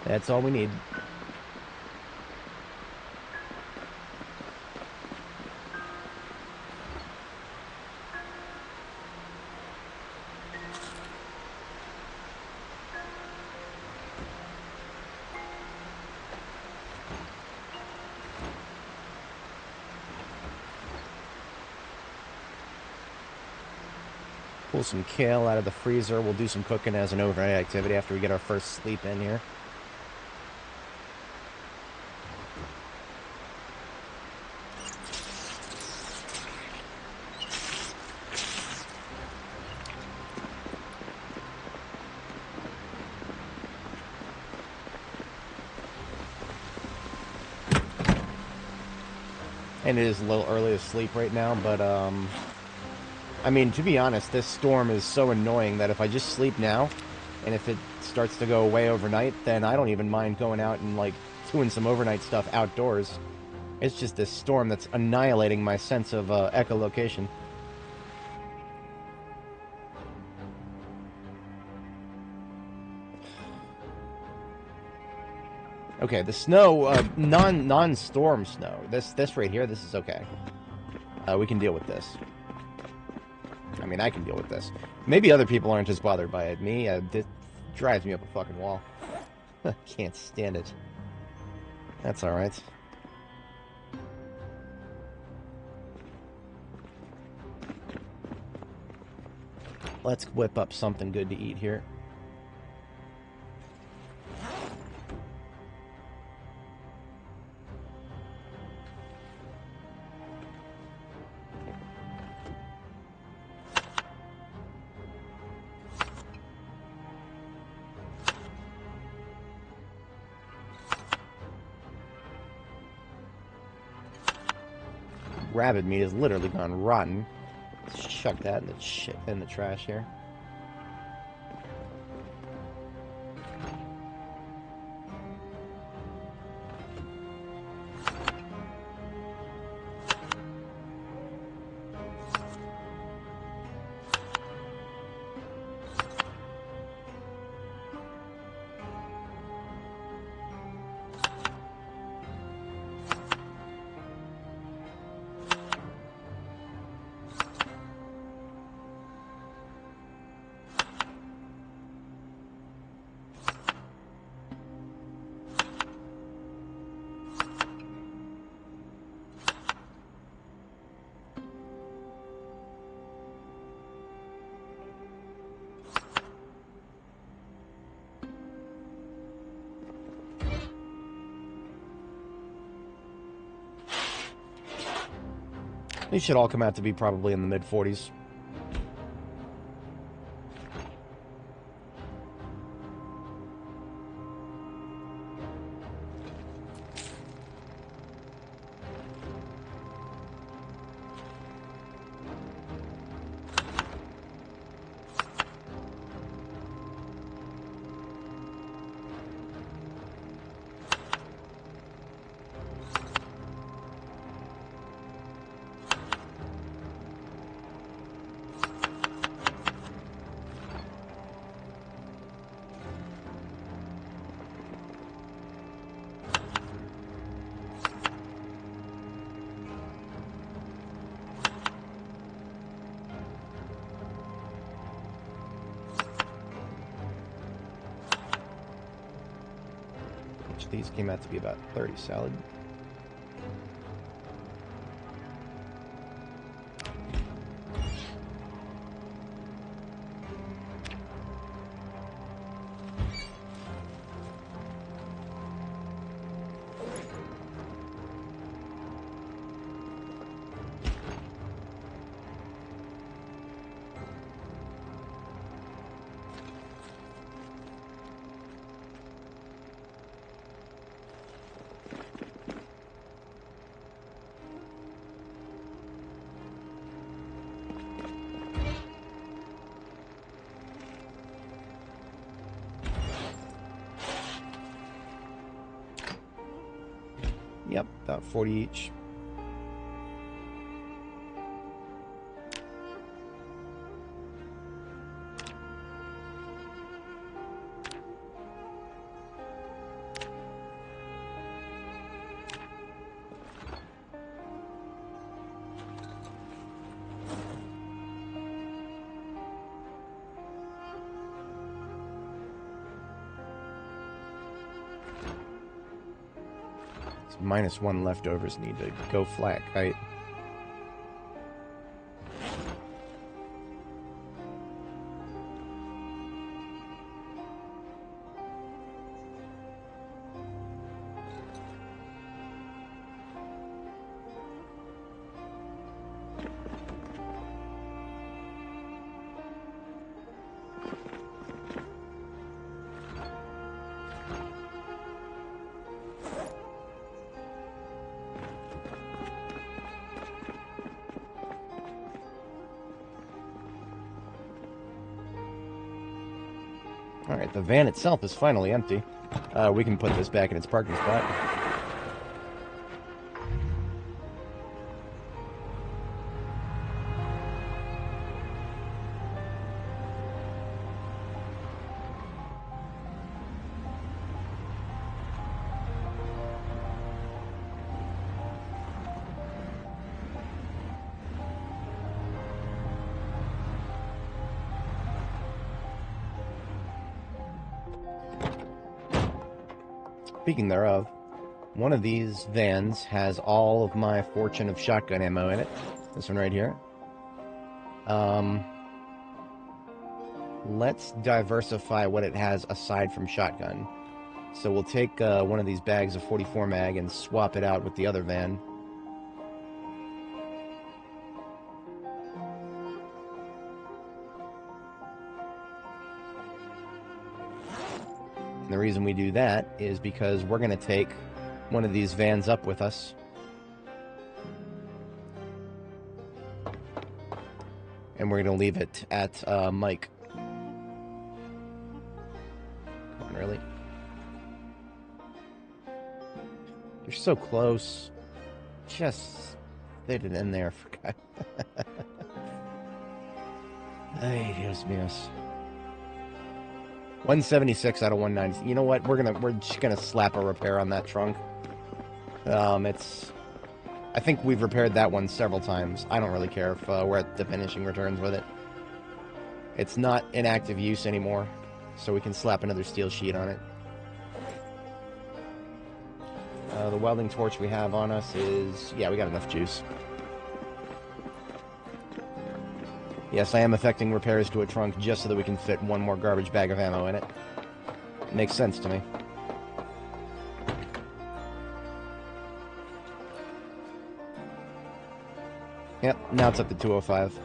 That's all we need. Pull some kale out of the freezer. We'll do some cooking as an overnight activity after we get our first sleep in here. And it is a little early to sleep right now, but, I mean, to be honest, this storm is so annoying that if I just sleep now, and if it starts to go away overnight, then I don't even mind going out and, like, doing some overnight stuff outdoors. It's just this storm that's annihilating my sense of, echolocation. Okay, the snow, non-storm snow. This right here, this is okay. We can deal with this. I mean, I can deal with this. Maybe other people aren't as bothered by it. Me, this drives me up a fucking wall. Can't stand it. That's alright. Let's whip up something good to eat here. Rabbit meat has literally gone rotten. Let's chuck that in the shit in the trash here. These should all come out to be probably in the mid-40s. These came out to be about 30 salad. Yep, about 40 each. -1 leftovers need to go flat, right? Alright, the van itself is finally empty. We can put this back in its parking spot. Speaking thereof, one of these vans has all of my fortune of shotgun ammo in it. This one right here. Let's diversify what it has aside from shotgun. So we'll take one of these bags of 44 mag and swap it out with the other van. And the reason we do that is because we're going to take one of these vans up with us. And we're going to leave it at Mike. Come on, really? You're so close. Just fit it in there for God. Ay, Dios míos. 176 out of 190. You know what? We're just gonna slap a repair on that trunk. I think we've repaired that one several times. I don't really care if we're at diminishing returns with it. It's not in active use anymore, so we can slap another steel sheet on it. The welding torch we have on us is... yeah, we got enough juice. Yes, I am effecting repairs to a trunk just so that we can fit one more garbage bag of ammo in it. Makes sense to me. Yep, now it's up to 205.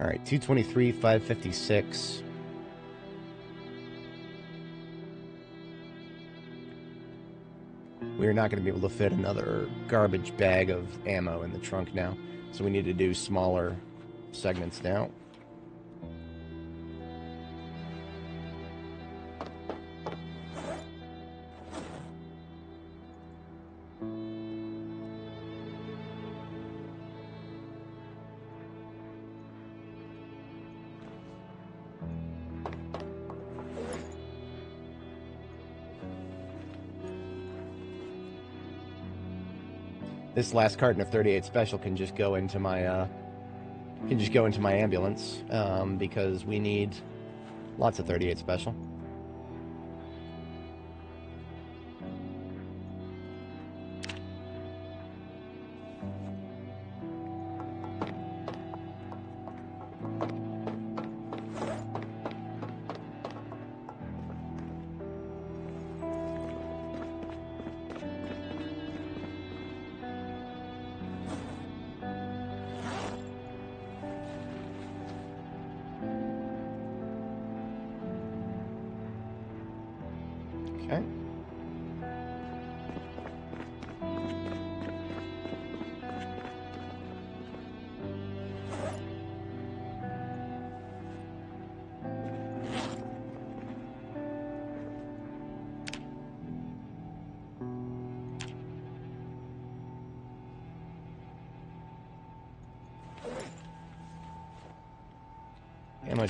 Alright, 223, 556. We're not going to be able to fit another garbage bag of ammo in the trunk now, so we need to do smaller segments now. This last carton of 38 special can just go into my ambulance because we need lots of 38 special. Okay.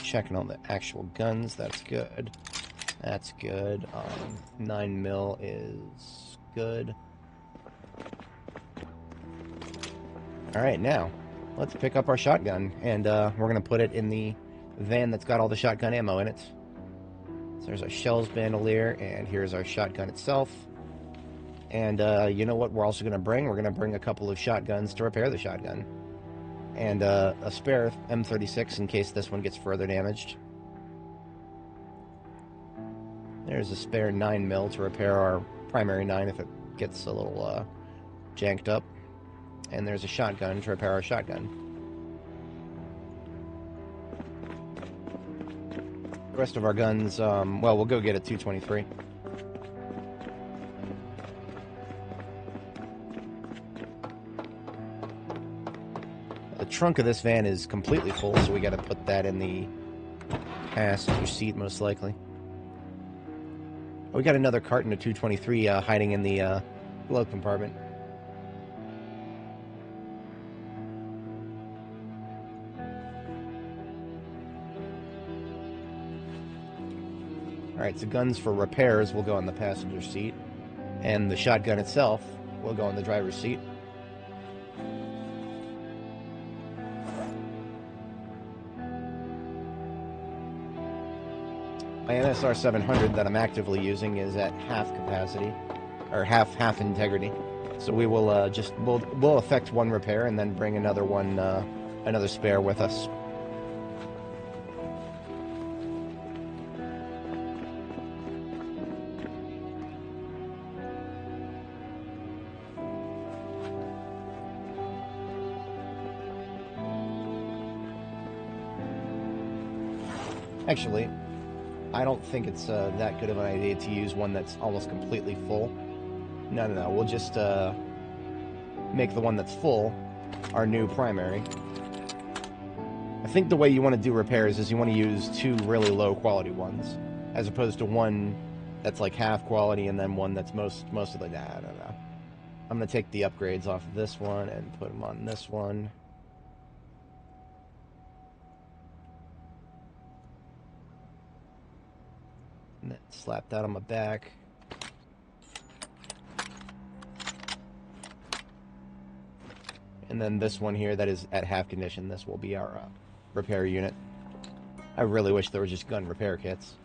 checking on the actual guns. That's good. That's good. 9mm is good. Alright, now, let's pick up our shotgun, and we're going to put it in the van that's got all the shotgun ammo in it. So there's our shells bandolier, and here's our shotgun itself. And you know what we're also going to bring? We're going to bring a couple of shotguns to repair the shotgun. And a spare M36 in case this one gets further damaged. There's a spare 9mm to repair our primary 9 if it gets a little janked up. And there's a shotgun to repair our shotgun. The rest of our guns, well, we'll go get a 223. The trunk of this van is completely full, so we got to put that in the passenger seat most likely. We got another carton of 223 hiding in the glove compartment. Alright, so guns for repairs will go on the passenger seat, and the shotgun itself will go on the driver's seat. My NSR 700 that I'm actively using is at half capacity, or half integrity. So we will we'll effect one repair and then bring another one, another spare with us. Actually, I don't think it's that good of an idea to use one that's almost completely full. No. We'll just make the one that's full our new primary. I think the way you want to do repairs is you want to use two really low quality ones, as opposed to one that's like half quality and then one that's mostly nah, I don't know. I'm going to take the upgrades off of this one and put them on this one. And then slap that on my back. And then this one here that is at half condition, this will be our repair unit. I really wish there were just gun repair kits.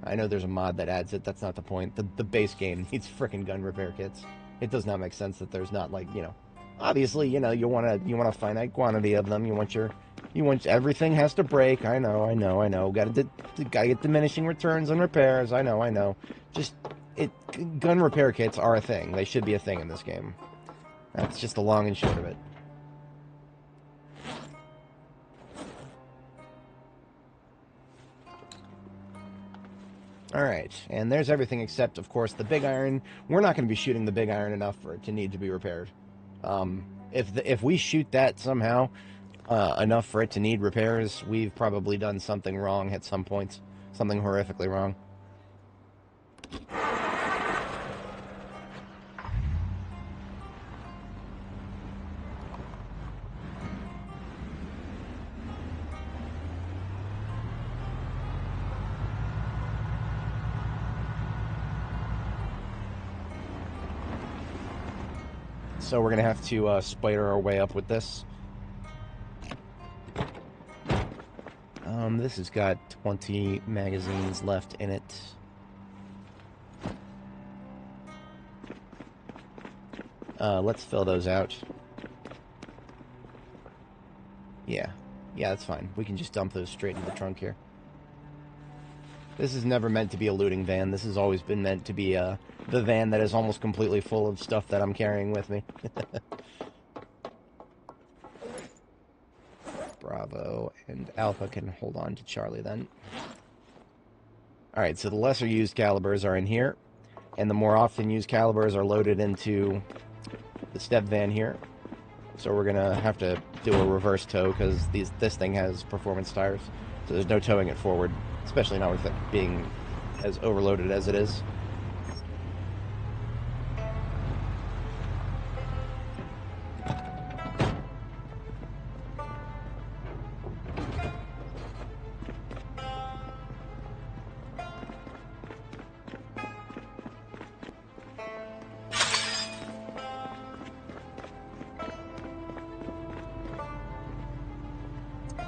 I know there's a mod that adds it, that's not the point. The base game needs frickin' gun repair kits. It does not make sense that there's not, like, you know, obviously, you know, you want a finite quantity of them. You want everything has to break. I know. Gotta get diminishing returns on repairs. I know. Just gun repair kits are a thing. They should be a thing in this game. That's just the long and short of it. Alright, and there's everything except, of course, the big iron. We're not going to be shooting the big iron enough for it to need to be repaired. If we shoot that somehow enough for it to need repairs, we've probably done something wrong at some points. Something horrifically wrong. So we're going to have to spider our way up with this. This has got 20 magazines left in it. Let's fill those out. Yeah, that's fine. We can just dump those straight into the trunk here. This is never meant to be a looting van. This has always been meant to be the van that is almost completely full of stuff that I'm carrying with me. Bravo and Alpha can hold on to Charlie then. Alright, so the lesser used calibers are in here, and the more often used calibers are loaded into the step van here. So we're going to have to do a reverse tow because this thing has performance tires. So there's no towing it forward, especially not with it being as overloaded as it is.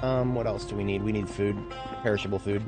What else do we need? We need food. Perishable food.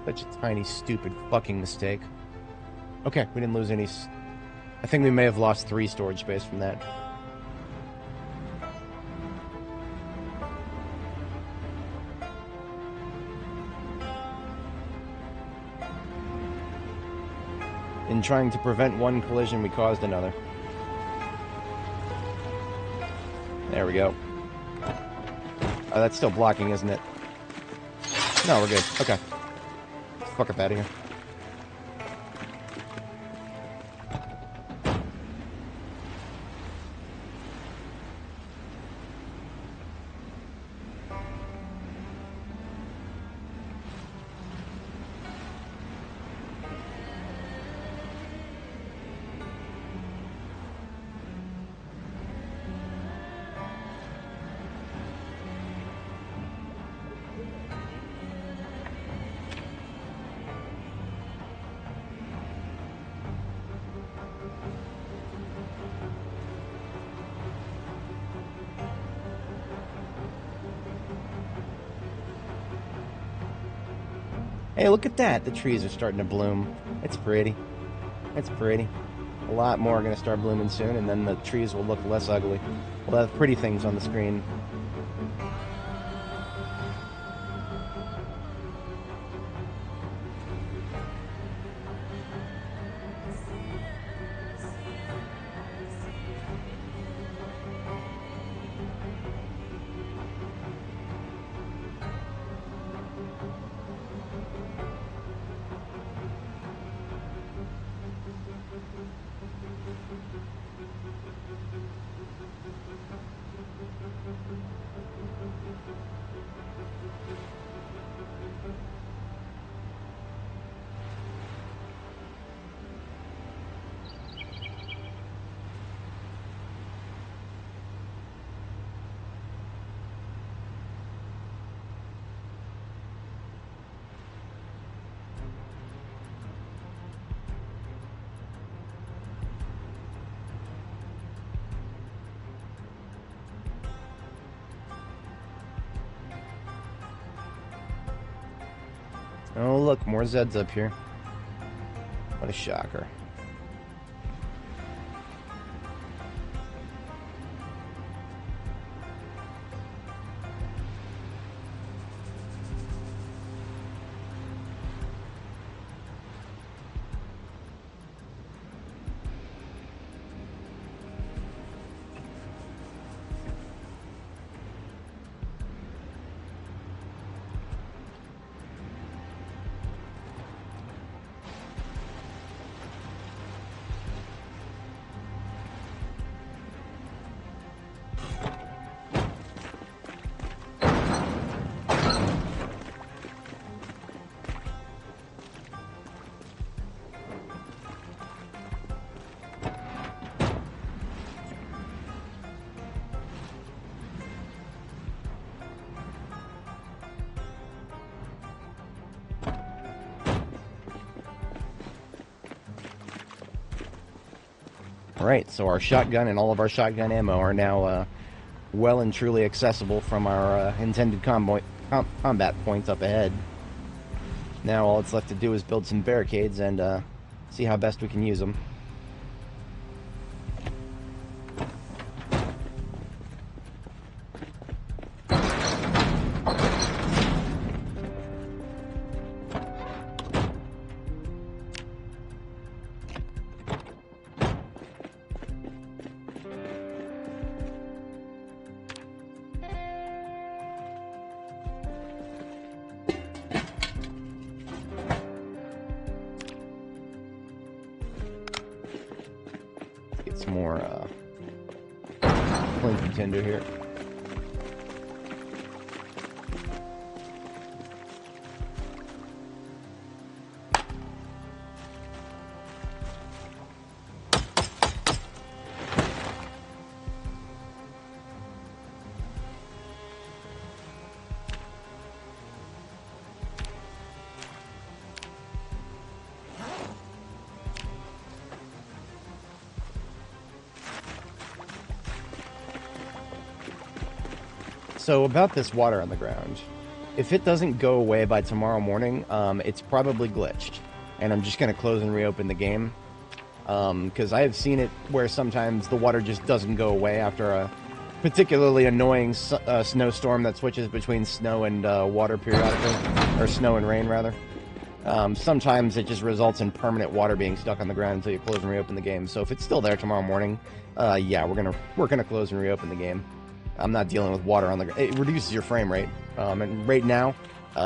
Such a tiny, stupid fucking mistake. Okay, we didn't lose any... I think we may have lost 3 storage space from that. In trying to prevent one collision, we caused another. There we go. Oh, that's still blocking, isn't it? No, we're good. Okay. Fuck up out of here. Hey, look at that. The trees are starting to bloom. It's pretty. It's pretty. A lot more are going to start blooming soon, and then the trees will look less ugly. We'll have pretty things on the screen. Oh, look, more Zeds up here. What a shocker. Alright, so our shotgun and all of our shotgun ammo are now well and truly accessible from our intended combat points up ahead. Now all it's left to do is build some barricades and see how best we can use them. some more plenty tinder here. So about this water on the ground, if it doesn't go away by tomorrow morning, it's probably glitched, and I'm just going to close and reopen the game, because I have seen it where sometimes the water just doesn't go away after a particularly annoying snowstorm that switches between snow and water periodically, or snow and rain rather. Sometimes it just results in permanent water being stuck on the ground until you close and reopen the game. So if it's still there tomorrow morning, yeah, we're gonna close and reopen the game. I'm not dealing with water on the ground. It reduces your frame rate. And right now,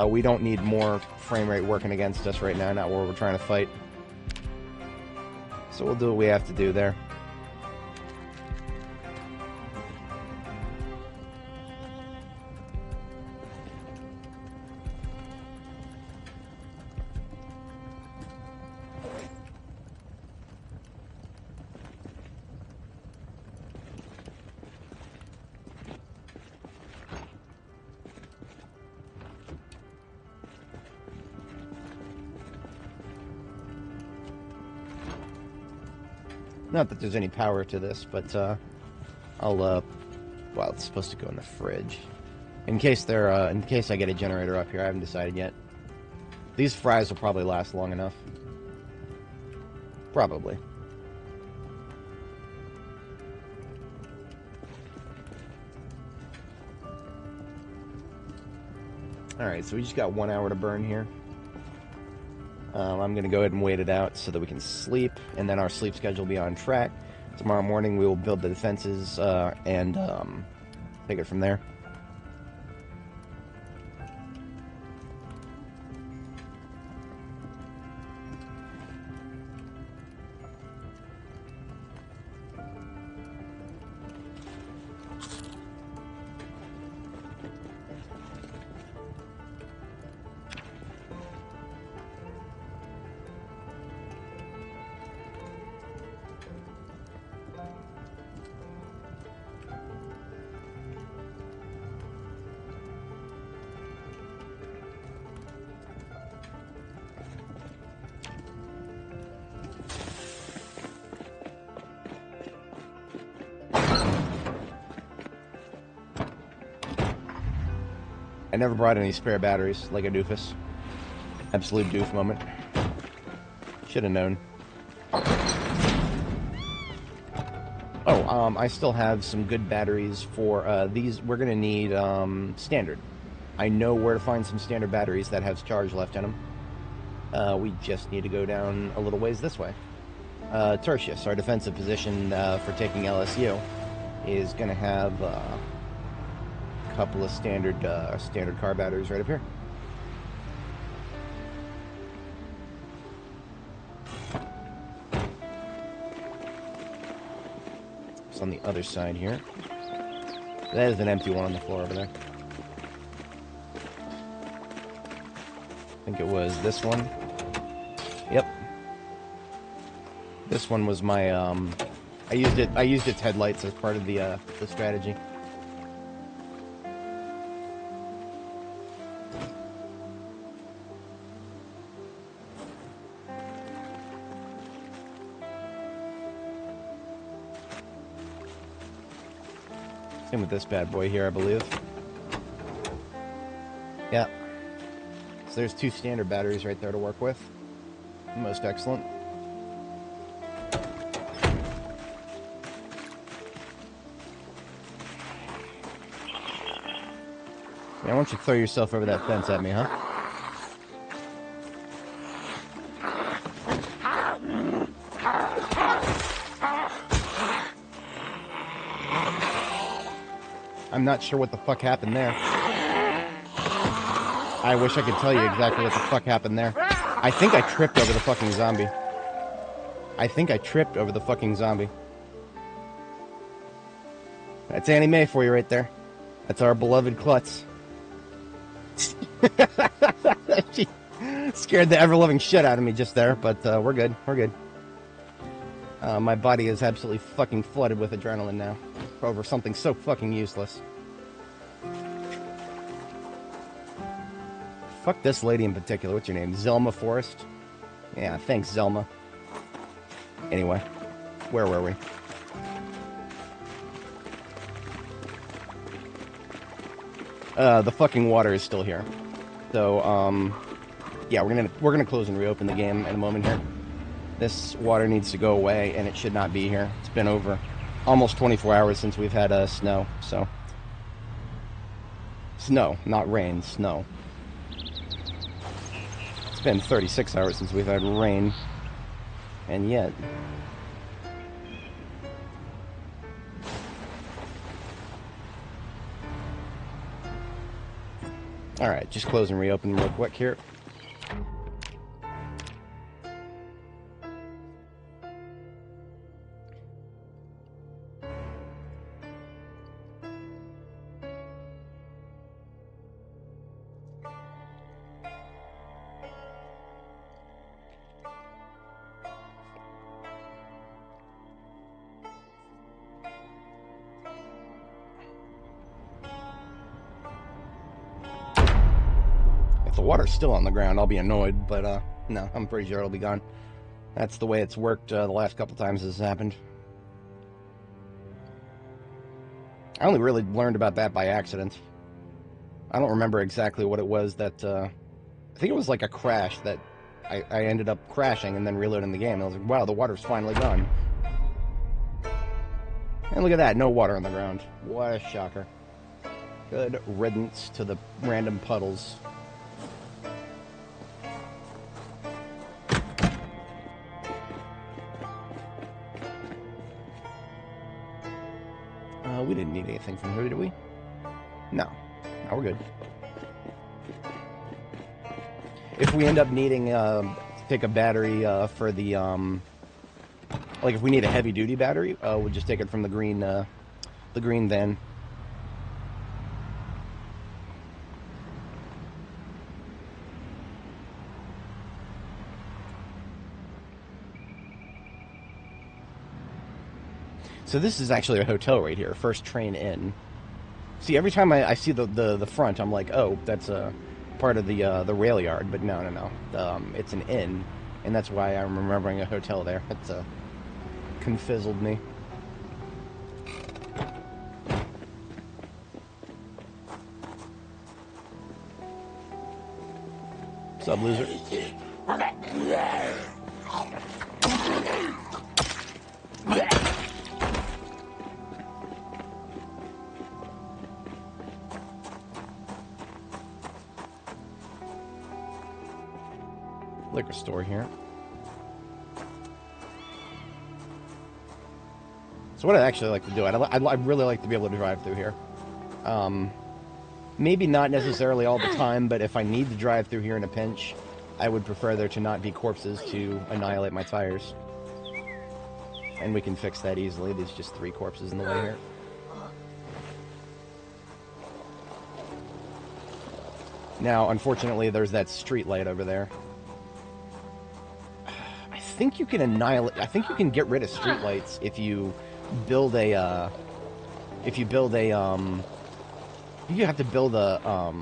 we don't need more frame rate working against us right now, not where we're trying to fight. So we'll do what we have to do there. Not that there's any power to this, but well, it's supposed to go in the fridge. In case I get a generator up here, I haven't decided yet. These fries will probably last long enough. Probably. Alright, so we just got 1 hour to burn here. I'm going to go ahead and wait it out so that we can sleep, and then our sleep schedule will be on track. Tomorrow morning we will build the defenses and take it from there. I never brought any spare batteries, like a doofus. Absolute doof moment. Should have known. Oh, I still have some good batteries for these. We're gonna need standard. I know where to find some standard batteries that have charge left in them. We just need to go down a little ways this way. Tertius, our defensive position for taking LSU, is gonna have couple of standard car batteries right up here. It's on the other side here. That is an empty one on the floor over there. I think it was this one. Yep. This one was my I used its headlights as part of the strategy. Same with this bad boy here, I believe. Yeah. So there's 2 standard batteries right there to work with. Most excellent. Yeah, why don't you throw yourself over that fence at me, huh? I'm not sure what the fuck happened there. I wish I could tell you exactly what the fuck happened there. I think I tripped over the fucking zombie. That's Annie Mae for you right there. That's our beloved Klutz. She scared the ever-loving shit out of me just there, but we're good. We're good. My body is absolutely fucking flooded with adrenaline now over something so fucking useless. Fuck this lady in particular. What's your name? Zelma Forrest? Yeah, thanks, Zelma. Anyway, where were we? The fucking water is still here. So, yeah, we're gonna close and reopen the game in a moment here. This water needs to go away, and it should not be here. It's been over almost 24 hours since we've had snow, so... Snow, not rain, snow. It's been 36 hours since we've had rain, and yet... Alright, just close and reopen real quick here. If the water's still on the ground, I'll be annoyed, but no, I'm pretty sure it'll be gone. That's the way it's worked the last couple times this has happened. I only really learned about that by accident. I don't remember exactly what it was that, I think it was like a crash that I ended up crashing and then reloading the game. I was like, wow, the water's finally gone. And look at that, no water on the ground. What a shocker. Good riddance to the random puddles. We didn't need anything from her, did we? No. No, we're good. If we end up needing to take a battery for the, like if we need a heavy-duty battery, we'll just take it from the green van. So this is actually a hotel right here. First train in. See, every time I see the front, I'm like, oh, that's a part of the rail yard. But no. It's an inn, and that's why I'm remembering a hotel there. That's confizzled me. What's up, loser? Liquor store here. So what I'd actually like to do, I'd really like to be able to drive through here. Maybe not necessarily all the time, but if I need to drive through here in a pinch, I would prefer there to not be corpses to annihilate my tires. And we can fix that easily. There's just 3 corpses in the way here. Now, unfortunately, there's that street light over there. I think you can annihilate... I think you can get rid of streetlights if you build a... You have to build a...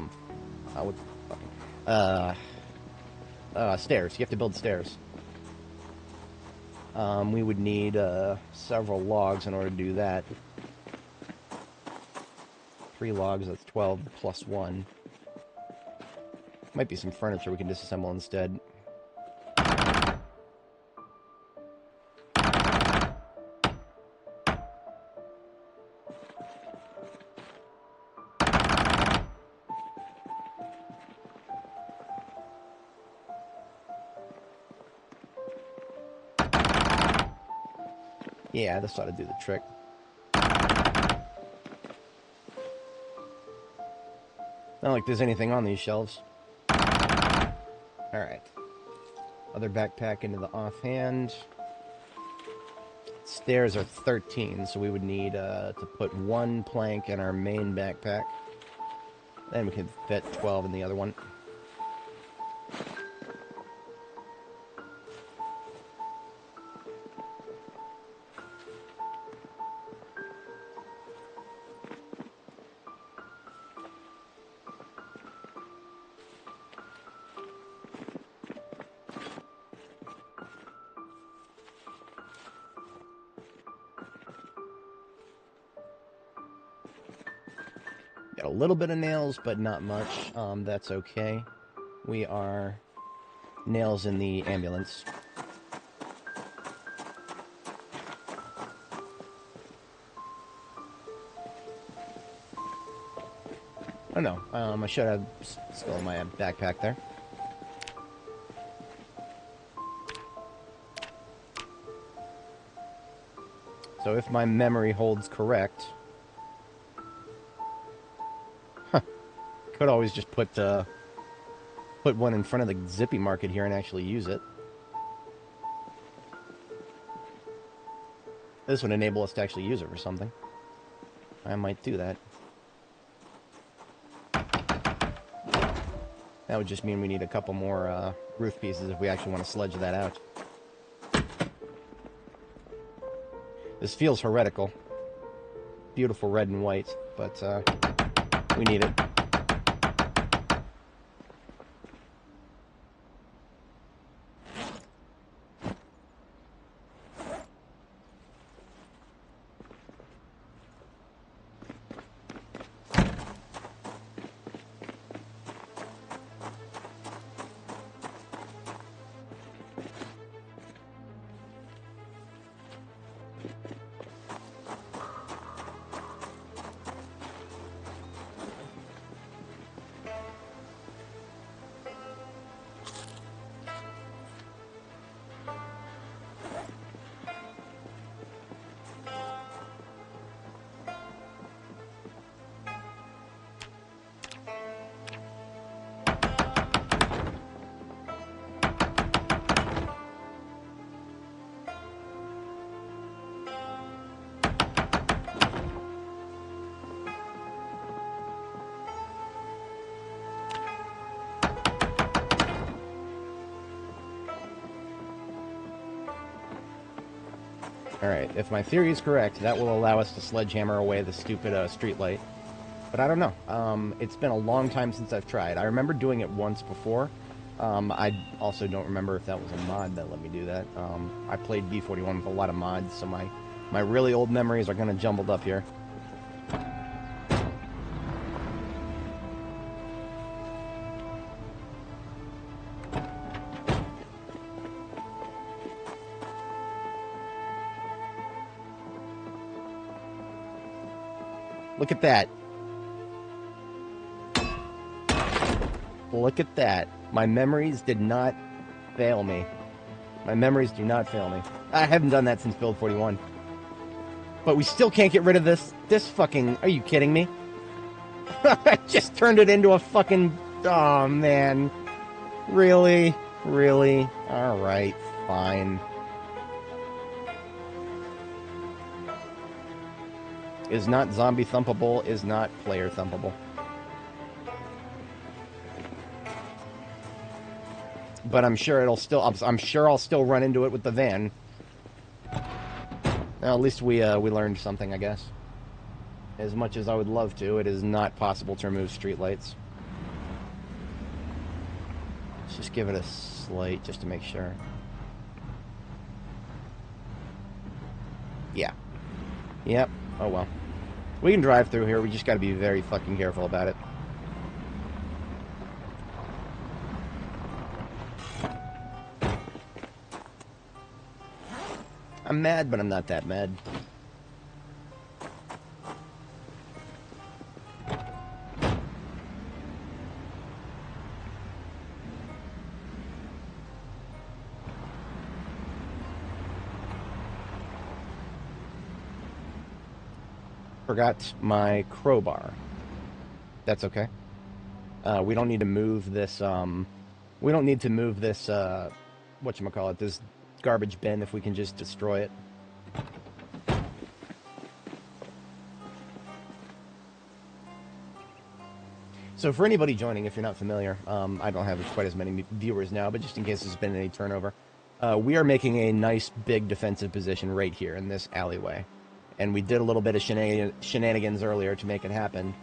stairs. You have to build stairs. We would need several logs in order to do that. 3 logs, that's 12 plus 1. Might be some furniture we can disassemble instead. Yeah, this ought to do the trick. Not like there's anything on these shelves. Alright. Other backpack into the offhand. stairs are 13, so we would need to put one plank in our main backpack. Then we can fit 12 in the other one. Got a little bit of nails, but not much. That's okay. We are nails in the ambulance. Oh no, I should have still in my backpack there. So if my memory holds correct... Could always just put one in front of the Zippy Market here and actually use it. This would enable us to actually use it for something. I might do that. That would just mean we need a couple more roof pieces if we actually want to sledge that out. This feels heretical. Beautiful red and white, but we need it. Alright, if my theory is correct, that will allow us to sledgehammer away the stupid streetlight. But I don't know. It's been a long time since I've tried. I remember doing it once before. I also don't remember if that was a mod that let me do that. I played B41 with a lot of mods, so my really old memories are kind of jumbled up here. Look at that. Look at that. My memories did not fail me. My memories do not fail me. I haven't done that since build 41. But we still can't get rid of this fucking... Are you kidding me? I just turned it into a fucking... Oh, man. Really? Really? Alright, fine. Is not zombie thumpable, is not player thumpable. But I'm sure it'll still... I'm sure I'll still run into it with the van. Well, at least we learned something, I guess. As much as I would love to, it is not possible to remove streetlights. Let's just give it a slight, just to make sure. Yeah. Yep. Oh, well. We can drive through here, we just gotta be very fucking careful about it. I'm mad, but I'm not that mad. Forgot my crowbar. That's okay. We don't need to move this, we don't need to move this, whatchamacallit, this garbage bin if we can just destroy it. So for anybody joining, if you're not familiar, I don't have quite as many viewers now, but just in case there's been any turnover, we are making a nice big defensive position right here in this alleyway. And we did a little bit of shenanigans earlier to make it happen,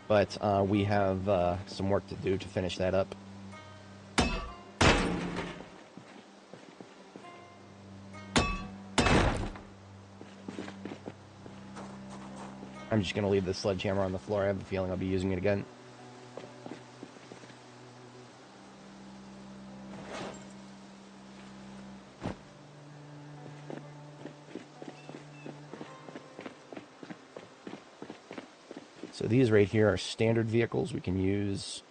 but we have some work to do to finish that up. I'm just going to leave the sledgehammer on the floor. I have a feeling I'll be using it again. So these right here are standard vehicles. We can use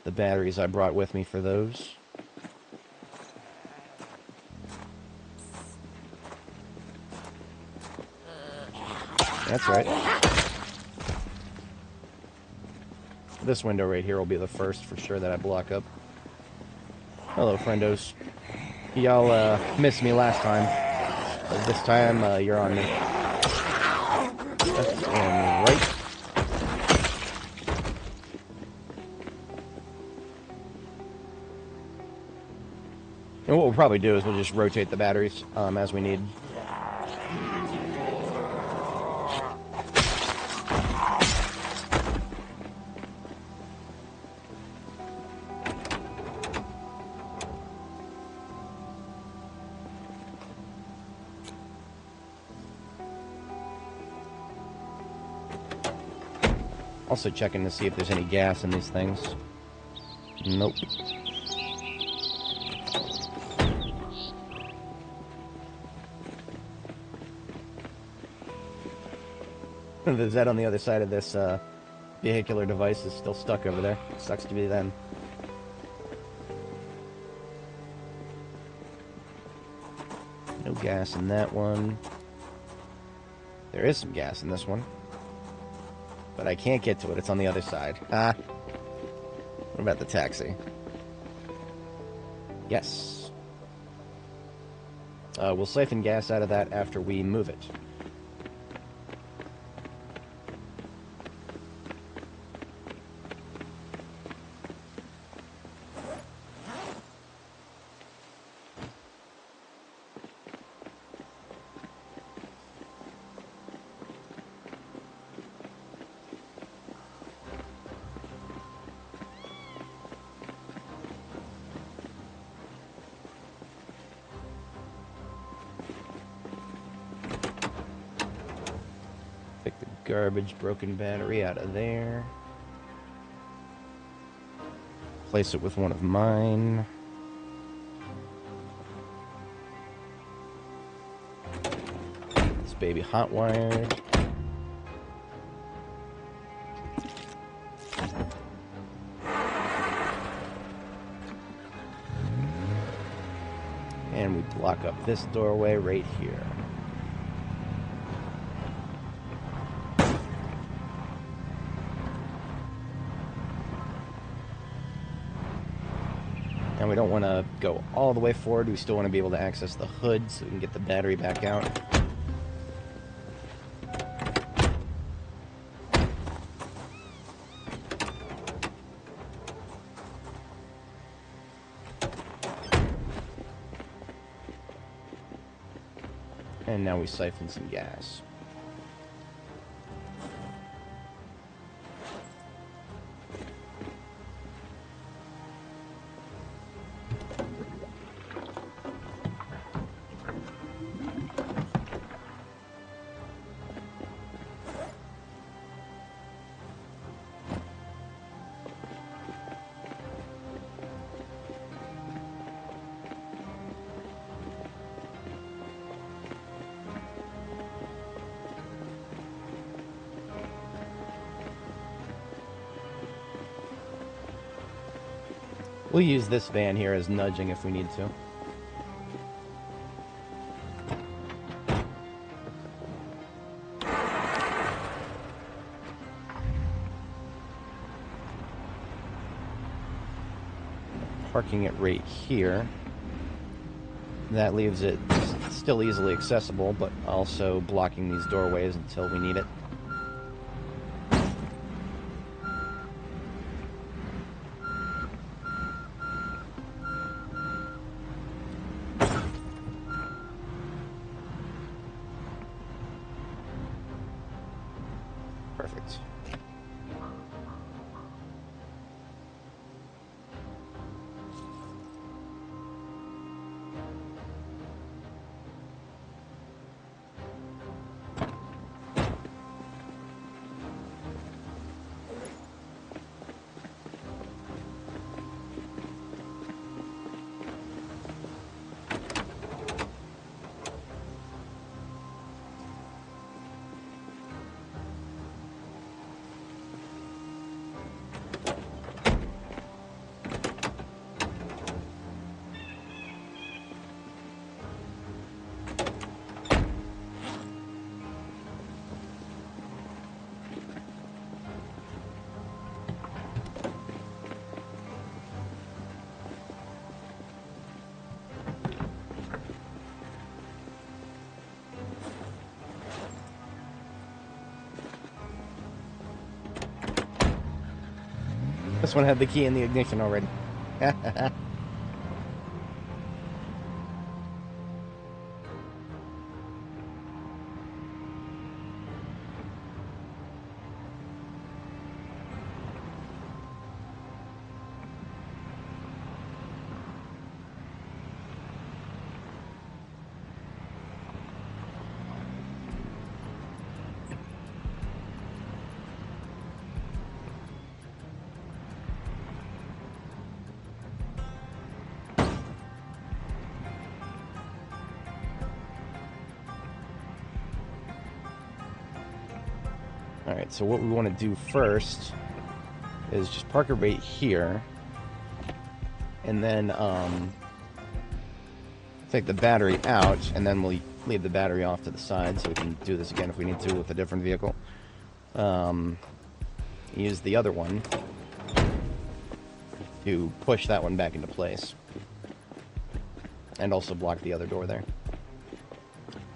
the batteries I brought with me for those. That's right. This window right here will be the first for sure that I block up. Hello, friendos. Y'all missed me last time. But this time, you're on me. Left and right. And what we'll probably do is we'll just rotate the batteries as we need. Also checking to see if there's any gas in these things. Nope. The Z on the other side of this vehicular device is still stuck over there. Sucks to be them. No gas in that one. There is some gas in this one. But I can't get to it. It's on the other side. What about the taxi? Yes. We'll siphon gas out of that after we move it. Pick the garbage broken battery out of there. Place it with one of mine. This baby hot wired. And we block up this doorway right here. And we don't want to go all the way forward. We still want to be able to access the hood so we can get the battery back out. And now we siphon some gas. We'll use this van here as nudging if we need to. Parking it right here. That leaves it still easily accessible, but also blocking these doorways until we need it. Perfect. This one had the key in the ignition already. Alright, so what we want to do first is just park it right here, and then take the battery out, and then we'll leave the battery off to the side so we can do this again if we need to with a different vehicle. Use the other one to push that one back into place, and also block the other door there.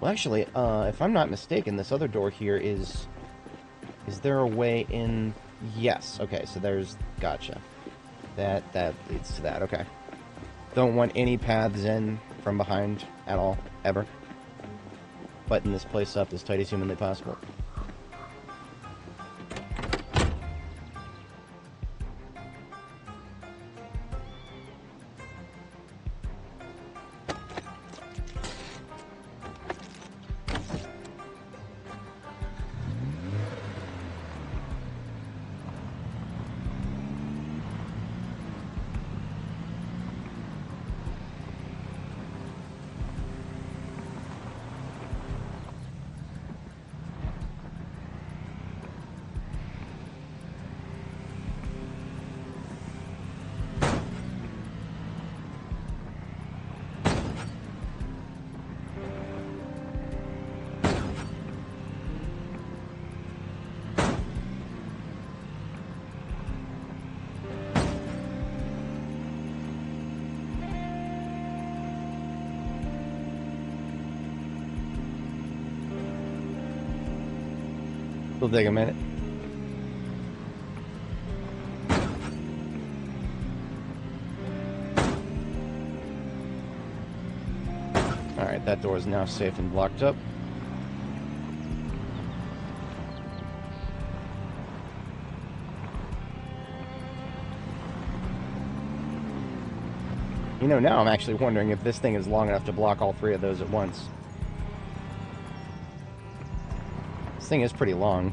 Well, actually, if I'm not mistaken, this other door here is... Is there a way in? Yes. Okay, so there's... Gotcha. That leads to that. Okay. Don't want any paths in from behind at all, ever. Button this place up as tight as humanly possible. It'll take a minute. Alright, that door is now safe and blocked up. You know, now I'm actually wondering if this thing is long enough to block all three of those at once. This thing is pretty long.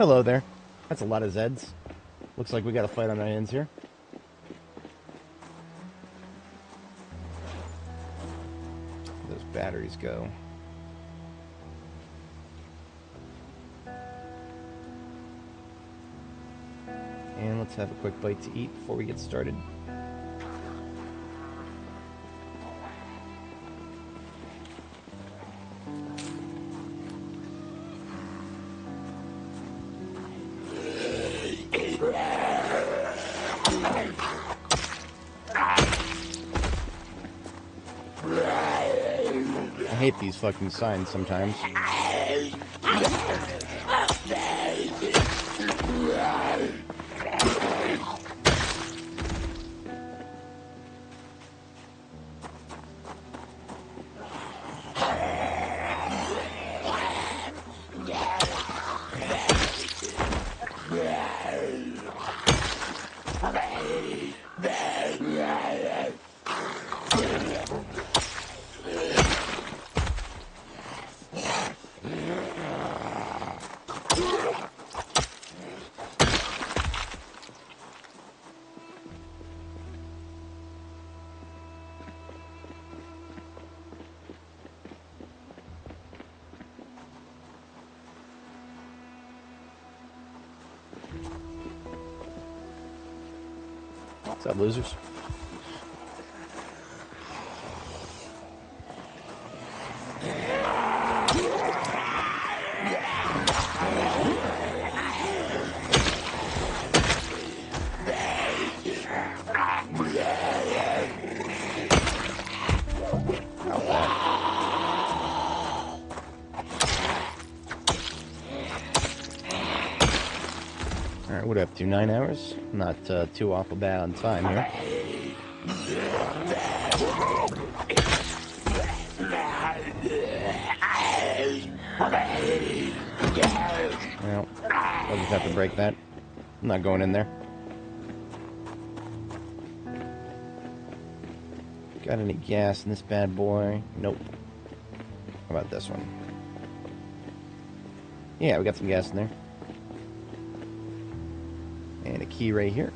Hello there. That's a lot of Zeds. Looks like we got a fight on our hands here. Where those batteries go. And let's have a quick bite to eat before we get started. I hate these fucking signs sometimes. What's up, losers? Alright, what up to? 9 hours? Not too awful bad on time here. Well, I'll just have to break that. I'm not going in there. Got any gas in this bad boy? Nope. How about this one? Yeah, we got some gas in there. And a key right here.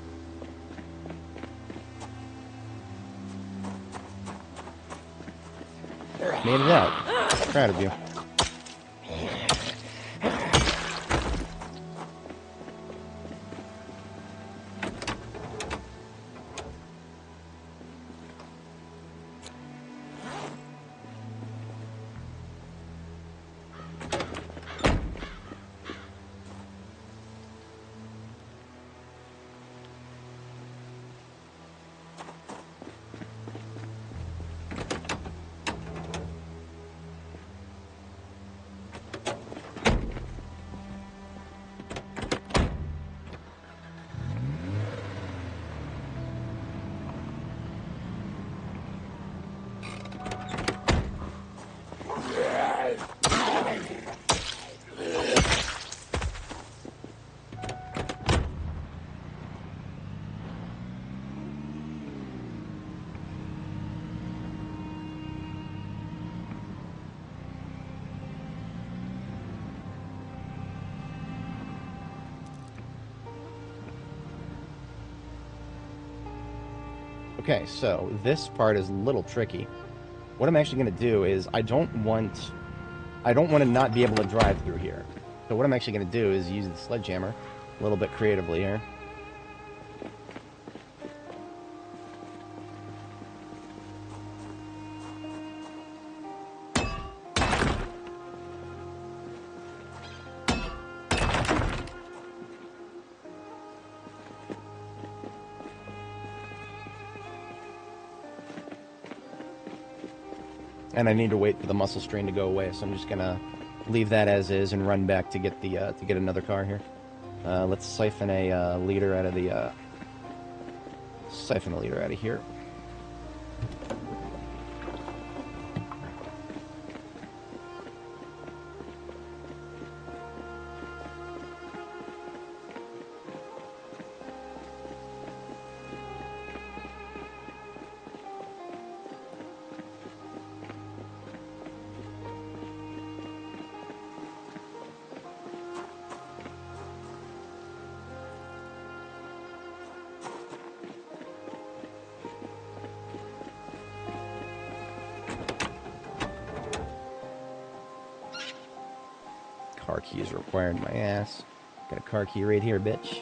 Made it out. Proud of you. Okay, so this part is a little tricky. What I'm actually going to do is I don't want to not be able to drive through here. So what I'm actually going to do is use the sledgehammer a little bit creatively here. And I need to wait for the muscle strain to go away, so I'm just gonna leave that as is and run back to get the to get another car here. Let's siphon a liter out of the siphon a liter out of here. Car key is required, my ass. Got a car key right here, bitch.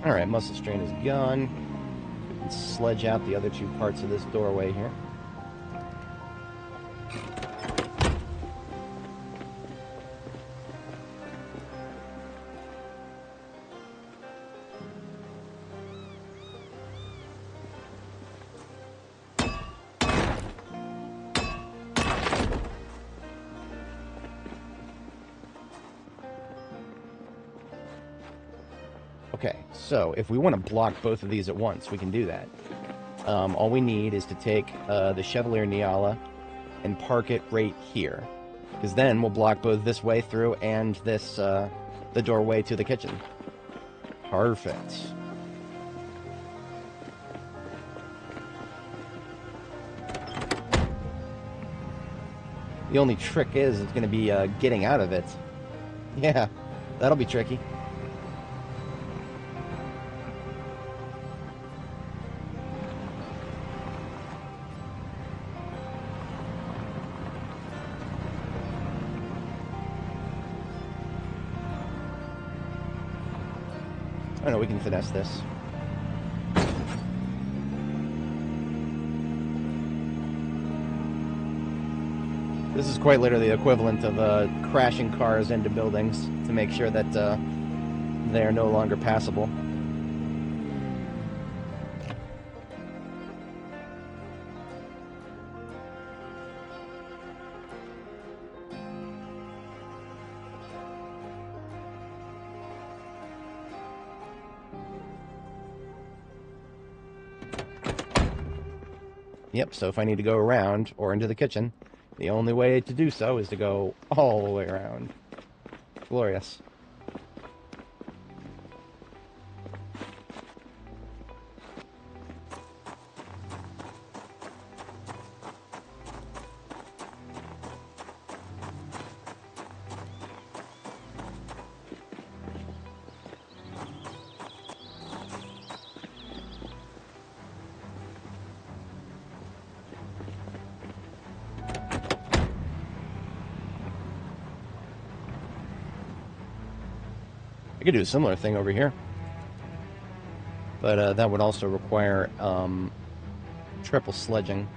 Alright, muscle strain is gone. We can sledge out the other two parts of this doorway here. Okay, so if we want to block both of these at once, we can do that. All we need is to take the Chevalier Niala and park it right here. Because then we'll block both this way through and this, the doorway to the kitchen. Perfect. The only trick is it's going to be getting out of it. Yeah, that'll be tricky. I know we can finesse this. This is quite literally the equivalent of crashing cars into buildings to make sure that they are no longer passable. Yep, so if I need to go around or into the kitchen, the only way to do so is to go all the way around. Glorious. I could do a similar thing over here, but that would also require triple sledging.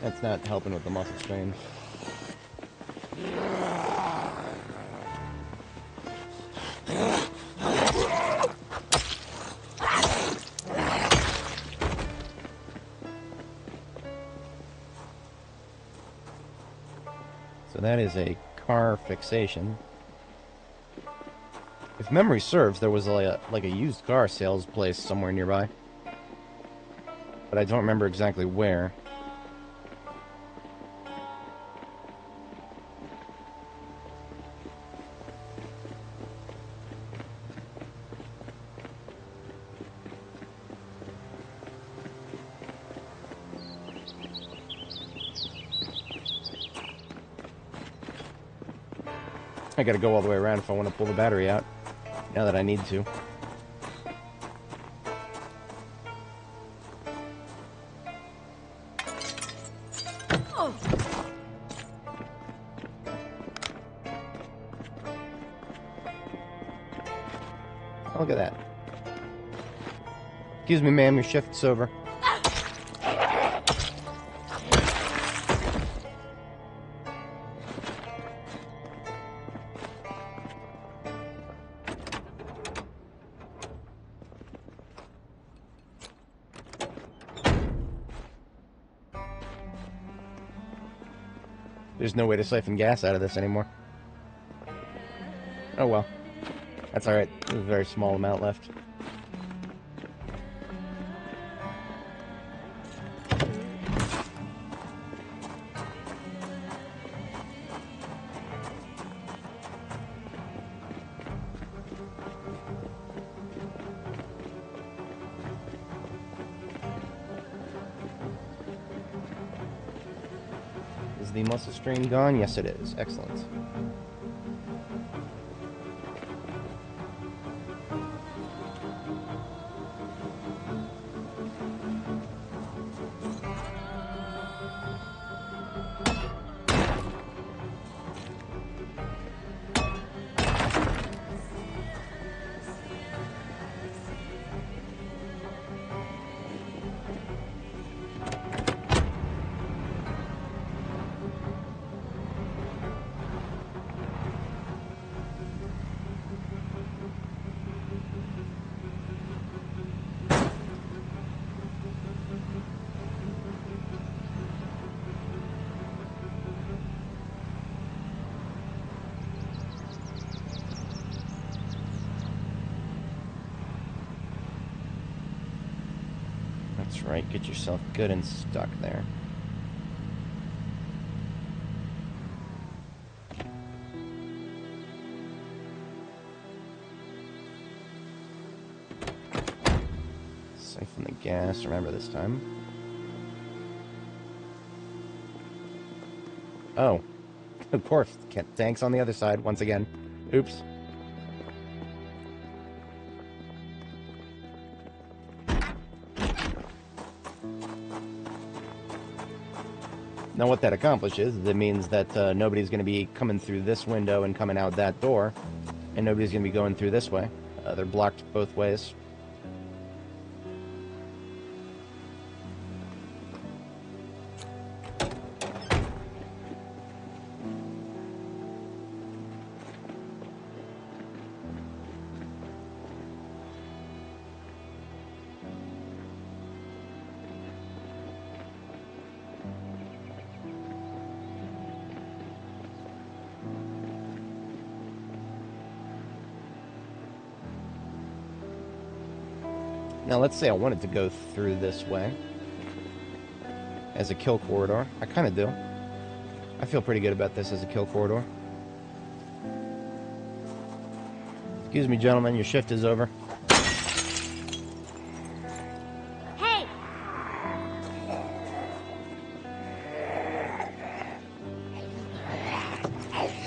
That's not helping with the muscle strain. So that is a car fixation. If memory serves, there was like a used car sales place somewhere nearby, but I don't remember exactly where. I gotta go all the way around if I want to pull the battery out. Now that I need to. Oh. Oh, look at that. Excuse me, ma'am, your shift's over. There's no way to siphon gas out of this anymore. Oh well. That's alright. There's a very small amount left. Is the muscle strain gone? Yes, it is. Excellent. That's right, get yourself good and stuck there. Siphon the gas, remember this time. Oh, of course, tank's on the other side once again. Oops. Now what that accomplishes is it means that nobody's going to be coming through this window and coming out that door, and nobody's going to be going through this way. They're blocked both ways. Now let's say I wanted to go through this way as a kill corridor. I kind of do. I feel pretty good about this as a kill corridor. Excuse me, gentlemen, your shift is over. Hey! Hey!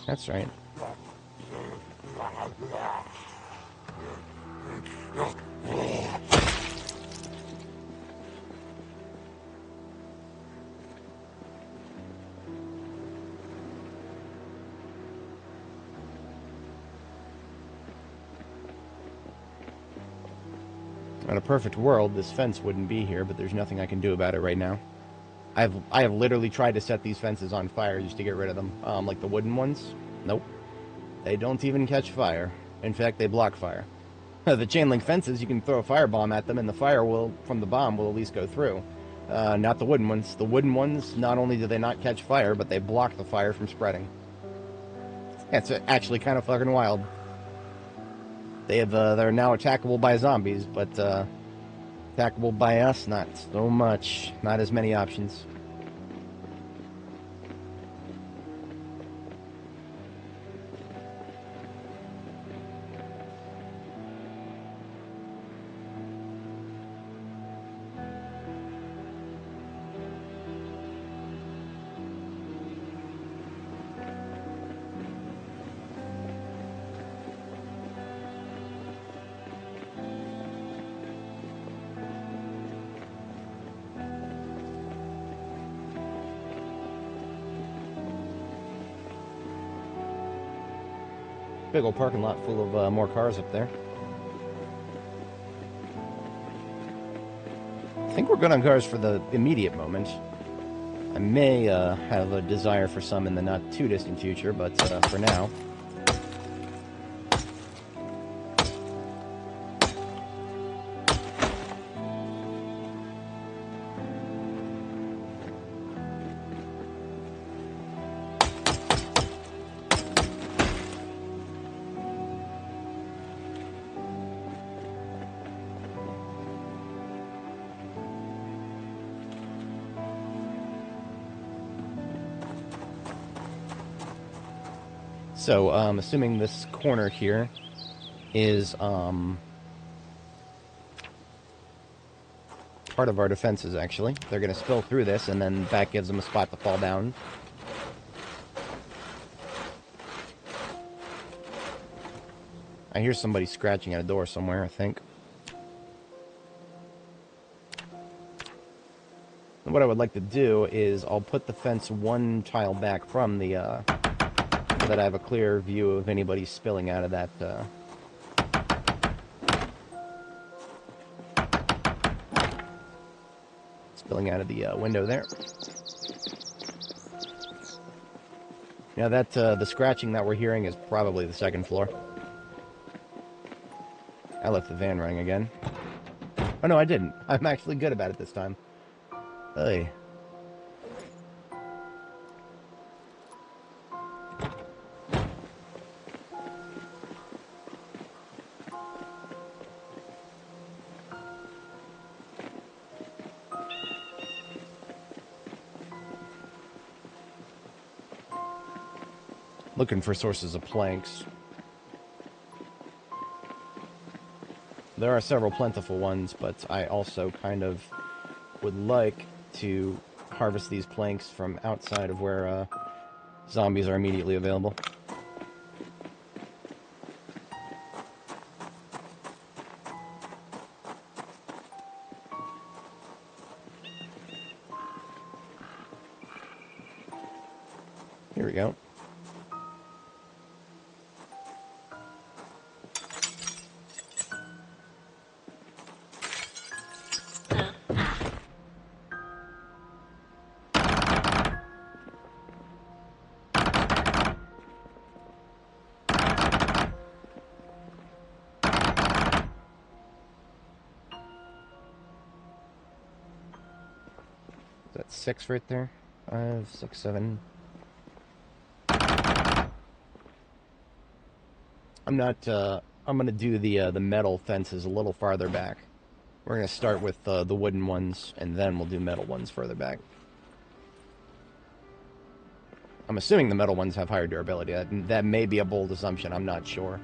That's right. In a perfect world, this fence wouldn't be here, but there's nothing I can do about it right now. I have literally tried to set these fences on fire just to get rid of them. Like the wooden ones. Nope. They don't even catch fire. In fact, they block fire. The chain link fences, you can throw a firebomb at them and the fire will, from the bomb, will at least go through. Not the wooden ones. The wooden ones, not only do they not catch fire, but they block the fire from spreading. That's actually kind of fucking wild. They're now attackable by zombies, but Attackable by us, not so much. Not as many options. Big old parking lot full of more cars up there. I think we're good on cars for the immediate moment. I may have a desire for some in the not too distant future, but for now. So, assuming this corner here is part of our defenses, actually. They're going to spill through this, and then that gives them a spot to fall down. I hear somebody scratching at a door somewhere, I think. And what I would like to do is I'll put the fence one tile back from the, so that I have a clear view of anybody spilling out of that, spilling out of the window there. Now that, the scratching that we're hearing is probably the second floor. I left the van running again. Oh no, I didn't. I'm actually good about it this time. Hey. Looking for sources of planks. There are several plentiful ones, but I also kind of would like to harvest these planks from outside of where zombies are immediately available. Here we go. Is that 6 right there? 5, 6, 7. I'm not, I'm gonna do the metal fences a little farther back. We're gonna start with the wooden ones, and then we'll do metal ones further back. I'm assuming the metal ones have higher durability. That may be a bold assumption, I'm not sure.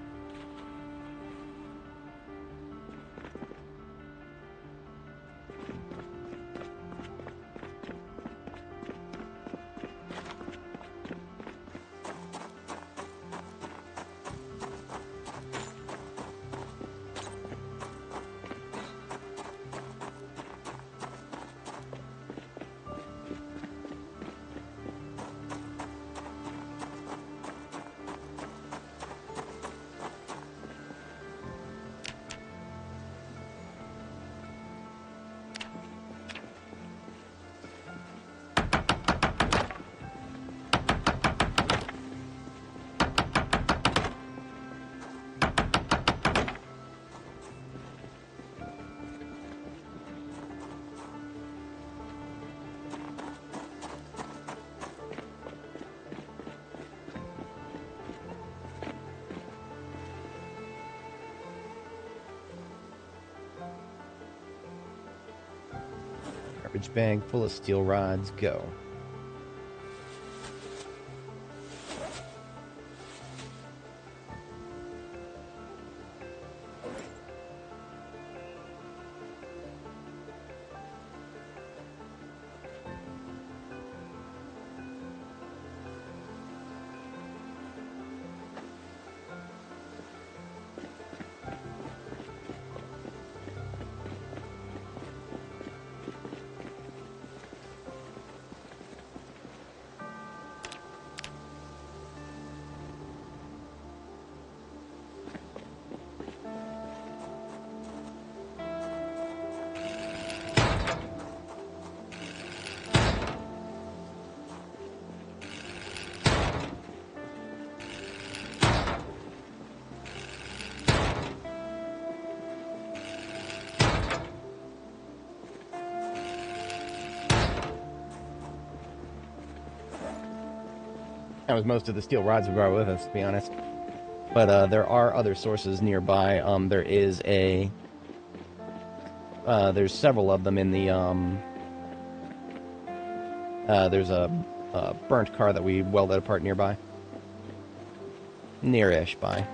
Garbage bag full of steel rods, go. That was most of the steel rods we brought with us, to be honest. But there are other sources nearby. There is a... there's several of them in the... there's a burnt car that we welded apart nearby. Near-ish by.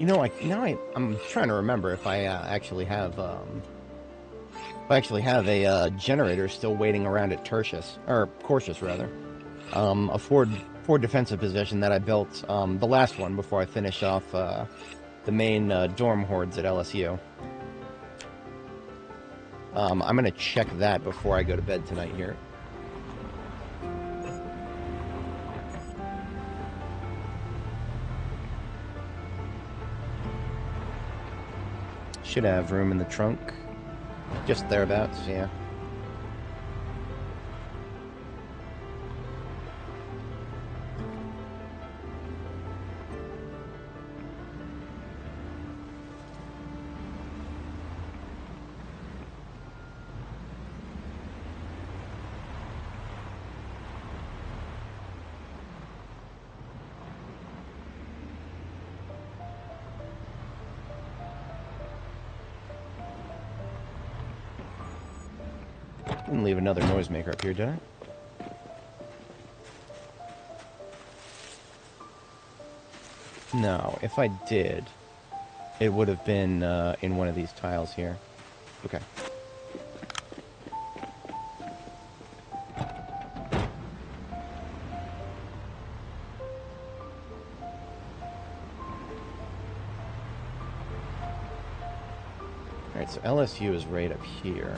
You know, I'm trying to remember if I actually have a generator still waiting around at Tertius, or Cortius rather, a Ford defensive position that I built, the last one before I finish off the main dorm hordes at LSU. I'm gonna check that before I go to bed tonight here. Should have room in the trunk. Just thereabouts, yeah. Didn't leave another noisemaker up here, did I? No, if I did, it would have been in one of these tiles here. Okay. Alright, so LSU is right up here.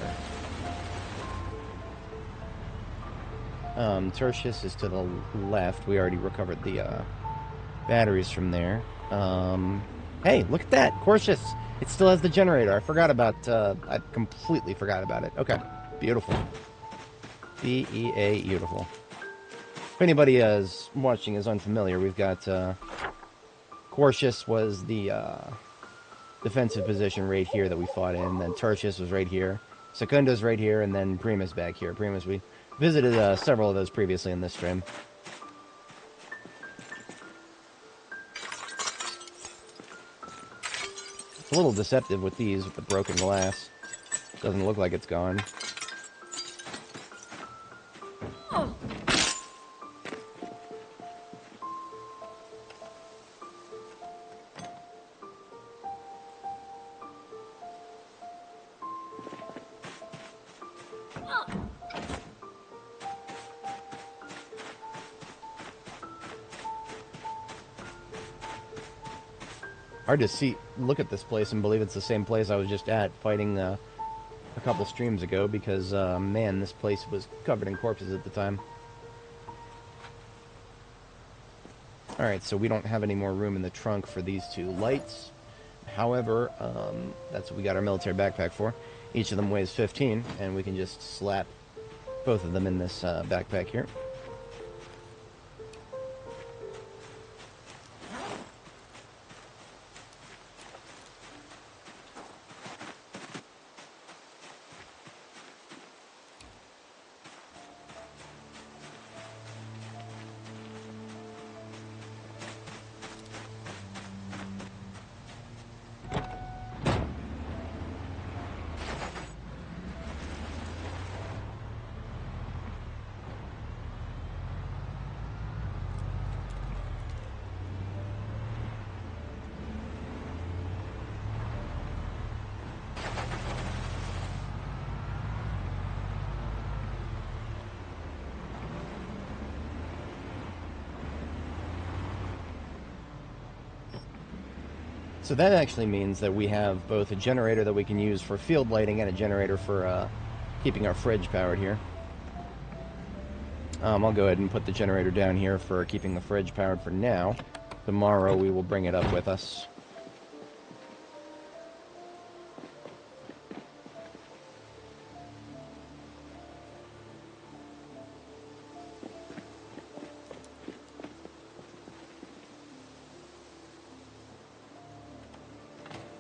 Tertius is to the left. We already recovered the batteries from there. Hey, look at that! Cortius! It still has the generator. I forgot about, I completely forgot about it. Okay. Beautiful. B-E-A, beautiful. If anybody is watching is unfamiliar, we've got, Cortius was the, defensive position right here that we fought in. Then Tertius was right here. Secunda's right here, and then Primus back here. Primus, we visited several of those previously in this stream. It's a little deceptive with these, with the broken glass. Doesn't look like it's gone. Hard to see, look at this place and believe it's the same place I was just at, fighting a couple streams ago because, man, this place was covered in corpses at the time. Alright, so we don't have any more room in the trunk for these two lights. However, that's what we got our military backpack for. Each of them weighs 15, and we can just slap both of them in this backpack here. So that actually means that we have both a generator that we can use for field lighting and a generator for keeping our fridge powered here. I'll go ahead and put the generator down here for keeping the fridge powered for now. Tomorrow we will bring it up with us.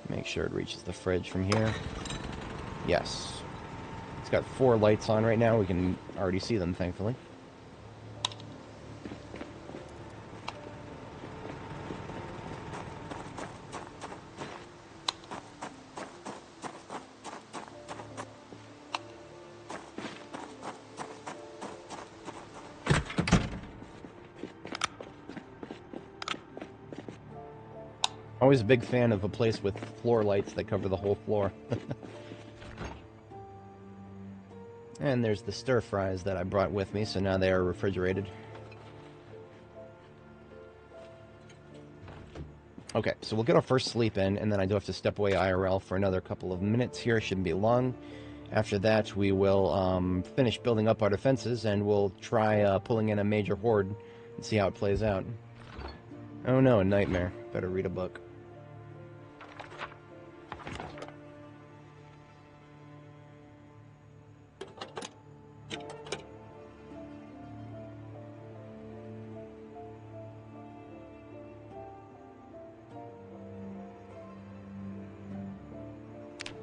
Make sure it reaches the fridge from here. Yes. It's got 4 lights on right now. We can already see them, thankfully. Always a big fan of a place with floor lights that cover the whole floor. And there's the stir fries that I brought with me, so now they are refrigerated. Okay, so we'll get our first sleep in, and then I do have to step away IRL for another couple of minutes here. Shouldn't be long. After that, we will finish building up our defenses, and we'll try pulling in a major horde and see how it plays out. Oh no, a nightmare. Better read a book.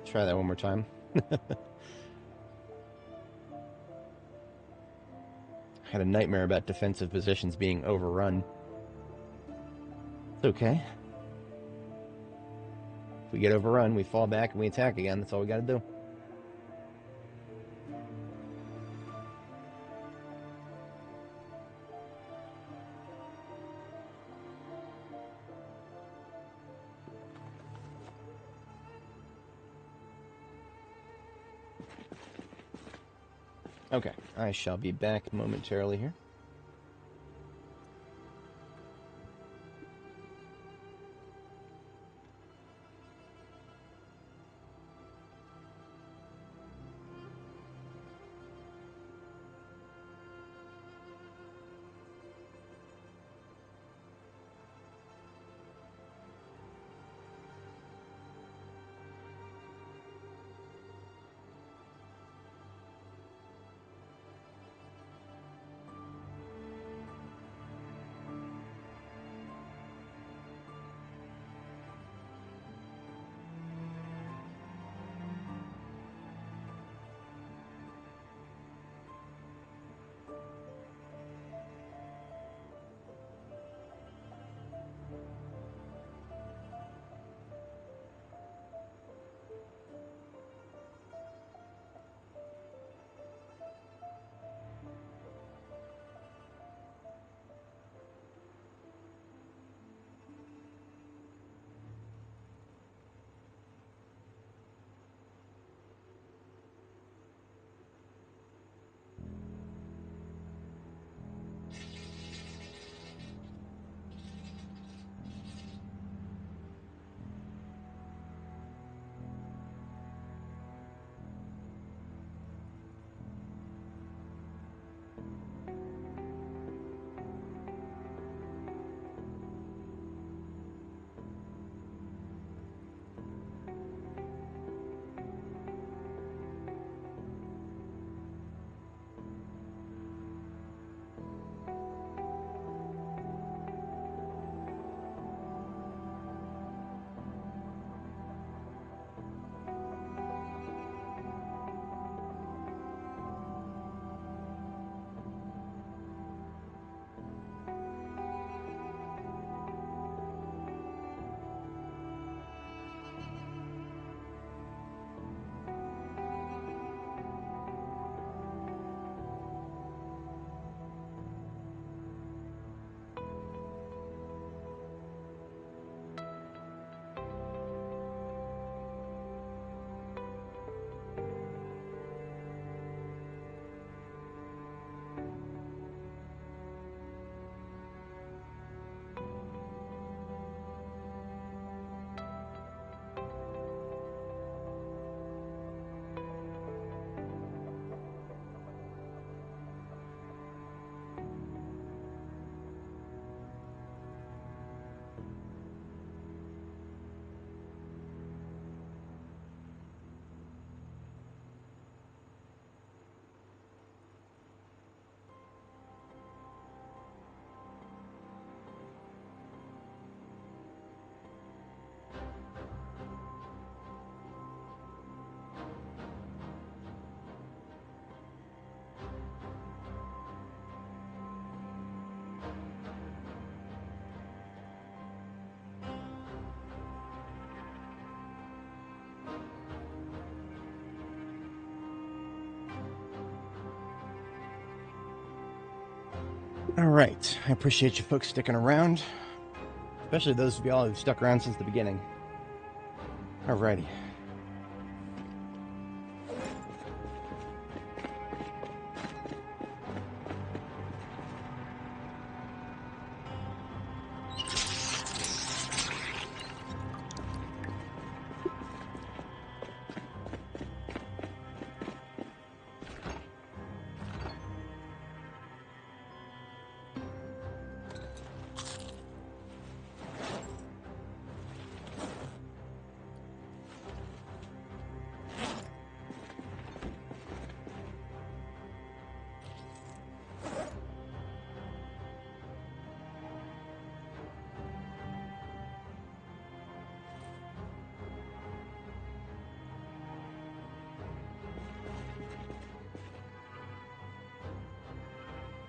Try that one more time. Had a nightmare about defensive positions being overrun. It's okay. If we get overrun, we fall back and we attack again. That's all we gotta do. Okay, I shall be back momentarily here. Alright, I appreciate you folks sticking around. Especially those of y'all who've stuck around since the beginning. Alrighty.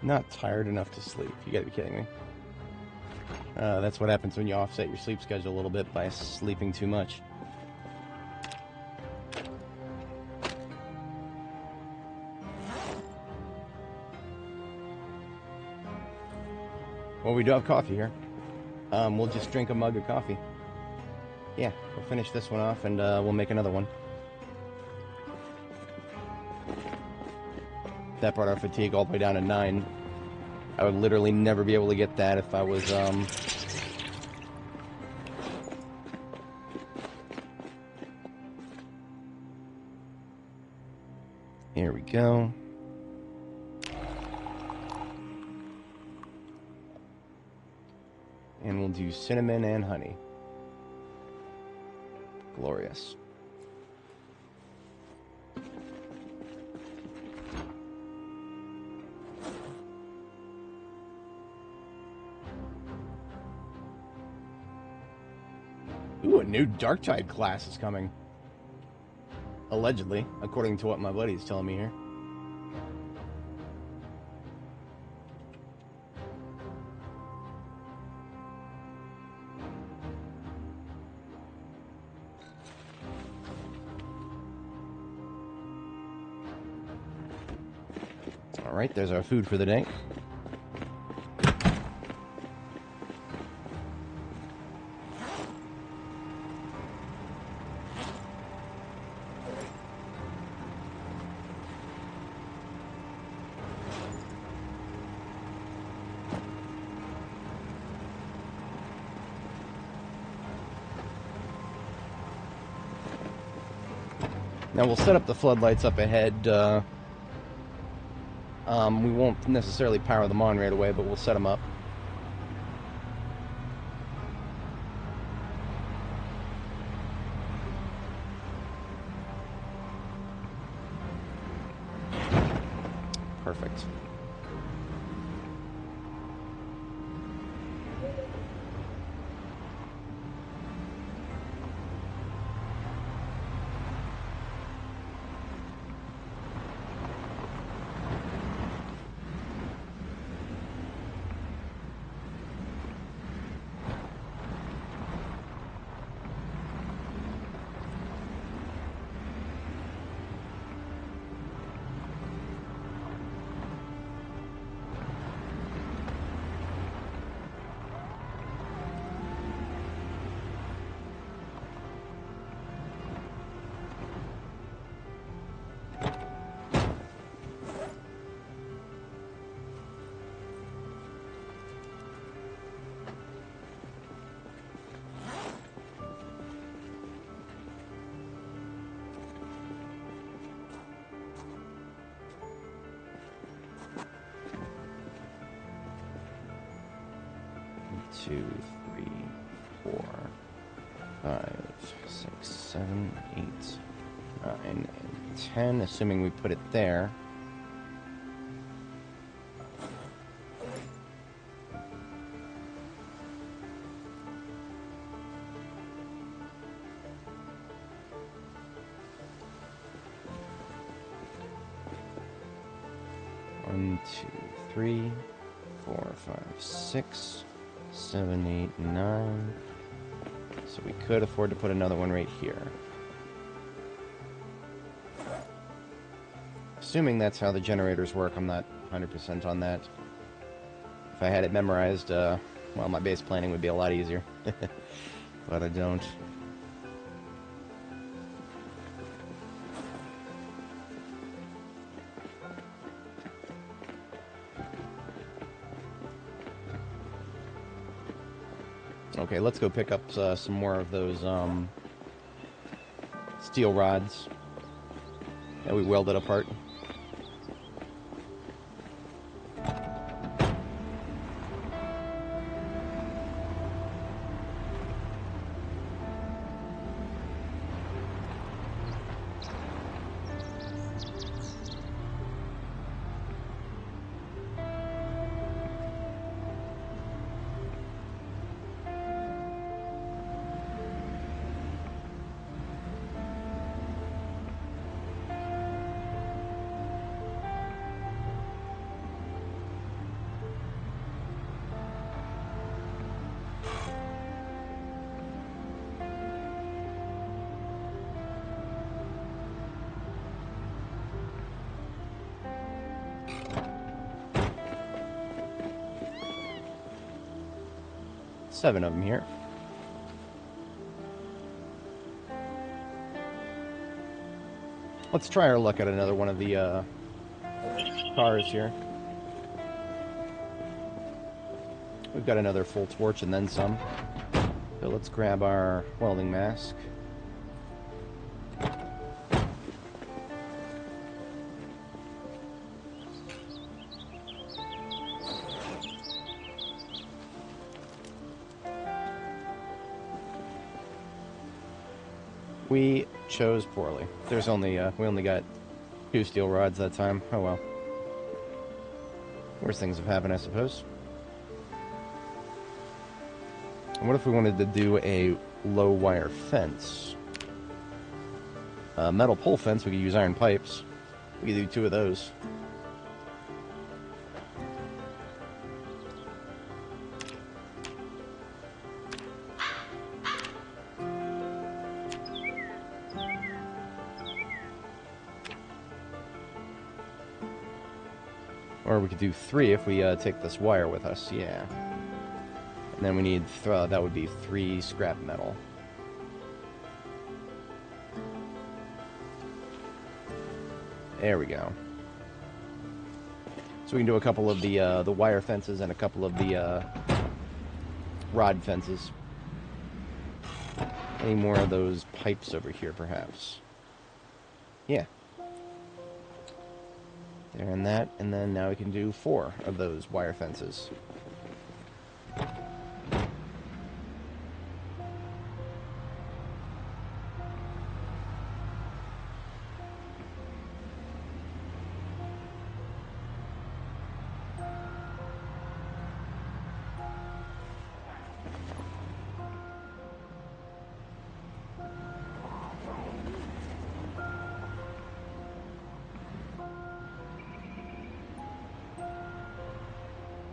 Not tired enough to sleep. You gotta be kidding me. That's what happens when you offset your sleep schedule a little bit by sleeping too much. Well, we do have coffee here. We'll just drink a mug of coffee. Yeah, we'll finish this one off and we'll make another one. That brought our fatigue all the way down to 9. I would literally never be able to get that if I was, Here we go. And we'll do cinnamon and honey. Glorious. Ooh, a new Darktide class is coming. Allegedly, according to what my buddy's telling me here. Alright, there's our food for the day. Now we'll set up the floodlights up ahead. We won't necessarily power them on right away, but we'll set them up. Perfect. Two, 3, 4, 5, 6, 7, 8, 9, and 10, assuming we put it there. One, 2, 3, 4, 5, 6, 7, 8, 9. So we could afford to put another one right here. Assuming that's how the generators work, I'm not 100% on that. I had it memorized, well, my base planning would be a lot easier. But I don't. Okay, let's go pick up some more of those steel rods that we welded apart. Seven of them here. Let's try our luck at another one of the cars here. We've got another full torch and then some. So let's grab our welding mask. We chose poorly. There's only, we only got 2 steel rods that time. Oh well. Worst things have happened, I suppose. And what if we wanted to do a low wire fence? Metal pole fence, we could use iron pipes. We could do 2 of those. Or we could do 3 if we take this wire with us, yeah. And then we need, that would be 3 scrap metal. There we go. So we can do a couple of the wire fences and a couple of the rod fences. Any more of those pipes over here, perhaps? Yeah. There and that, and then now we can do 4 of those wire fences.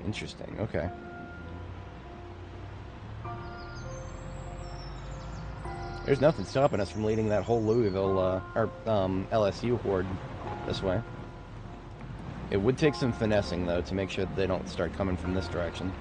Interesting, okay. There's nothing stopping us from leading that whole Louisville, LSU horde this way. It would take some finessing, though, to make sure that they don't start coming from this direction.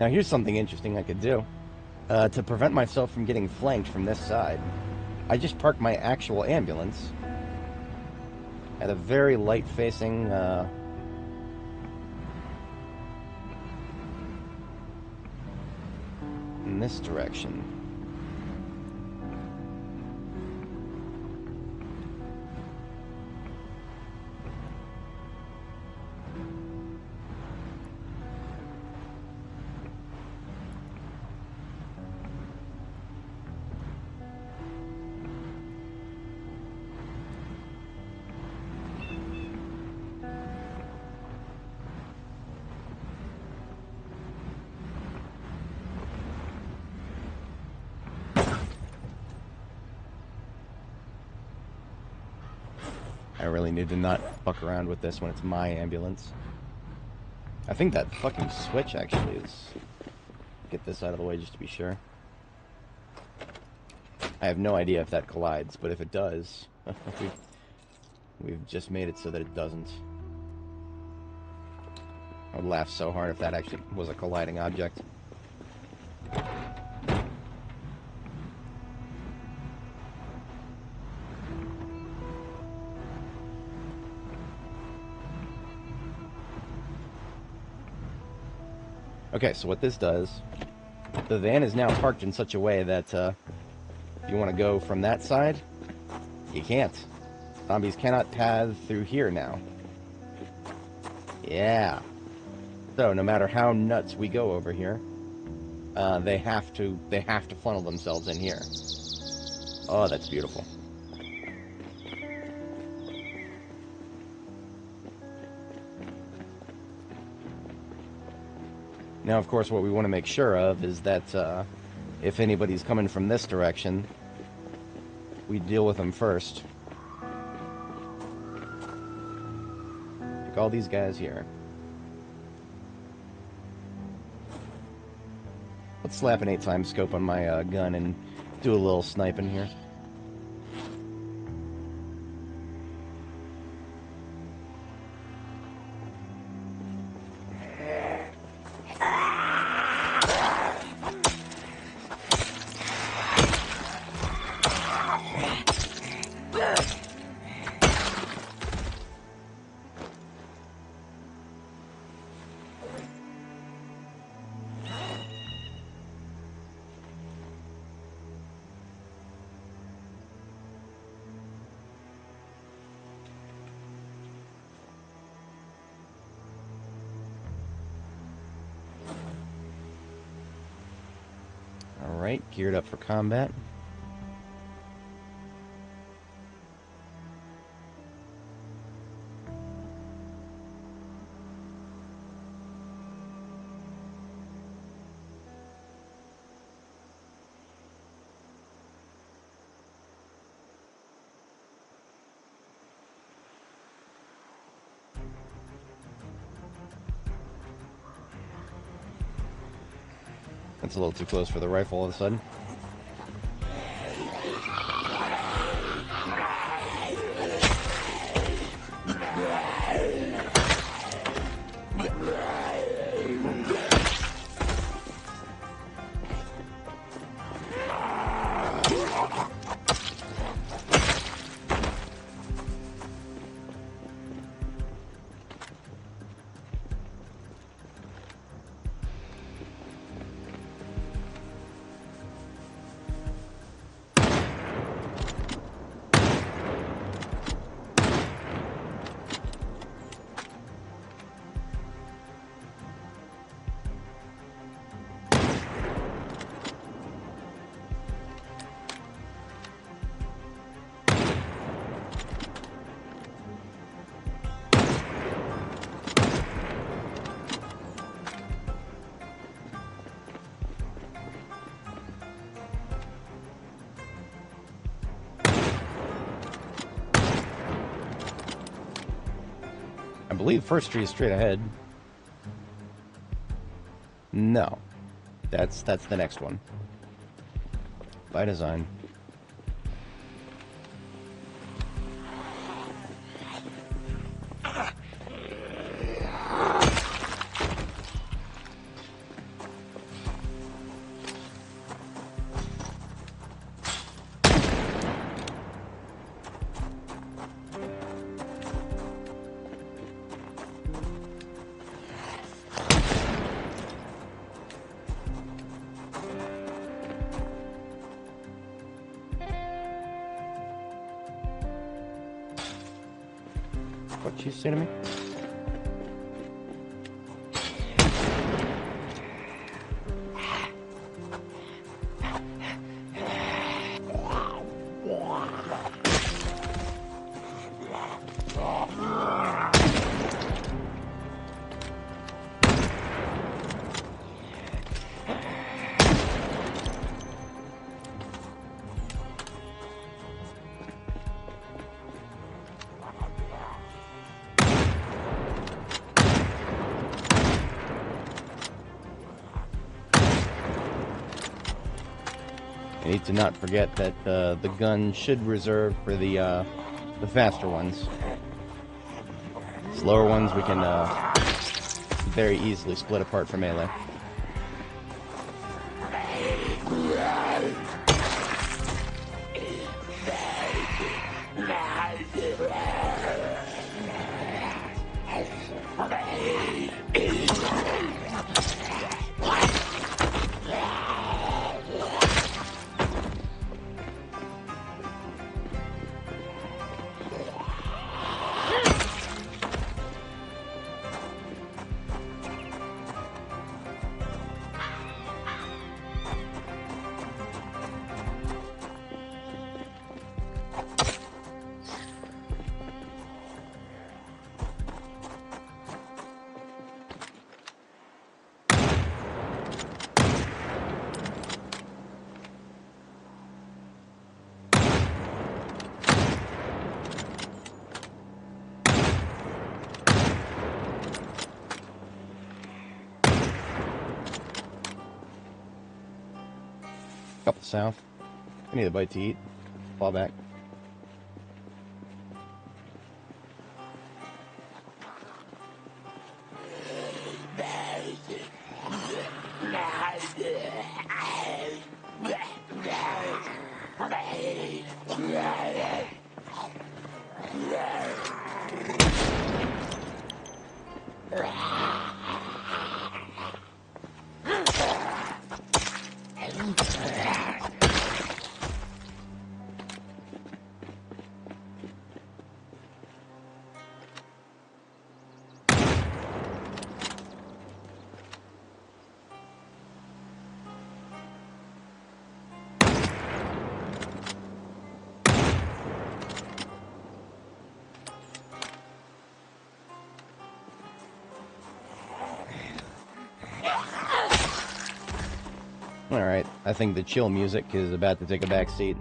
Now here's something interesting I could do. To prevent myself from getting flanked from this side, I just parked my actual ambulance at a very light-facing, in this direction. I really need to not fuck around with this when it's my ambulance. I think that fucking switch actually is... Get this out of the way just to be sure. I have no idea if that collides, but if it does, we've just made it so that it doesn't. I would laugh so hard if that actually was a colliding object. Okay, so what this does, the van is now parked in such a way that if you want to go from that side, you can't. Zombies cannot path through here now. Yeah. So no matter how nuts we go over here, they have to funnel themselves in here. Oh, that's beautiful. Now, of course, what we want to make sure of is that if anybody's coming from this direction, we deal with them first. Like all these guys here. Let's slap an 8x scope on my gun and do a little sniping here. Alright, geared up for combat. That's a little too close for the rifle all of a sudden. I believe first tree is straight ahead. No. That's the next one. By design. What you say to me? I need to not forget that the gun should reserve for the faster ones. Slower ones we can very easily split apart from melee. Couple south. I need a bite to eat. Fall back. Alright, I think the chill music is about to take a back seat.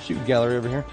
Shoot gallery over here.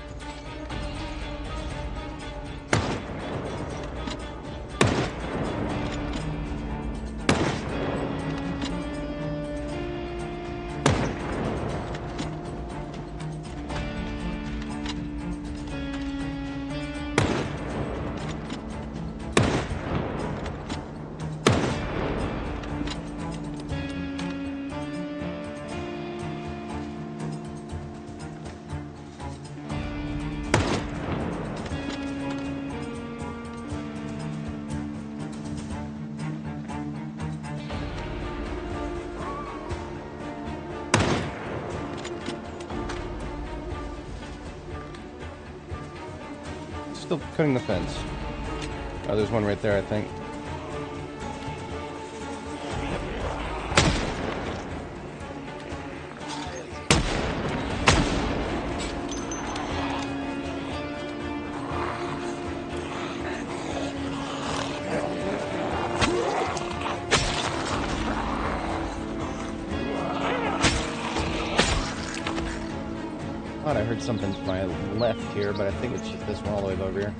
Still cutting the fence. Oh, there's one right there, I think. Thought I heard something to my left here, but I think it's just this one all the way over here.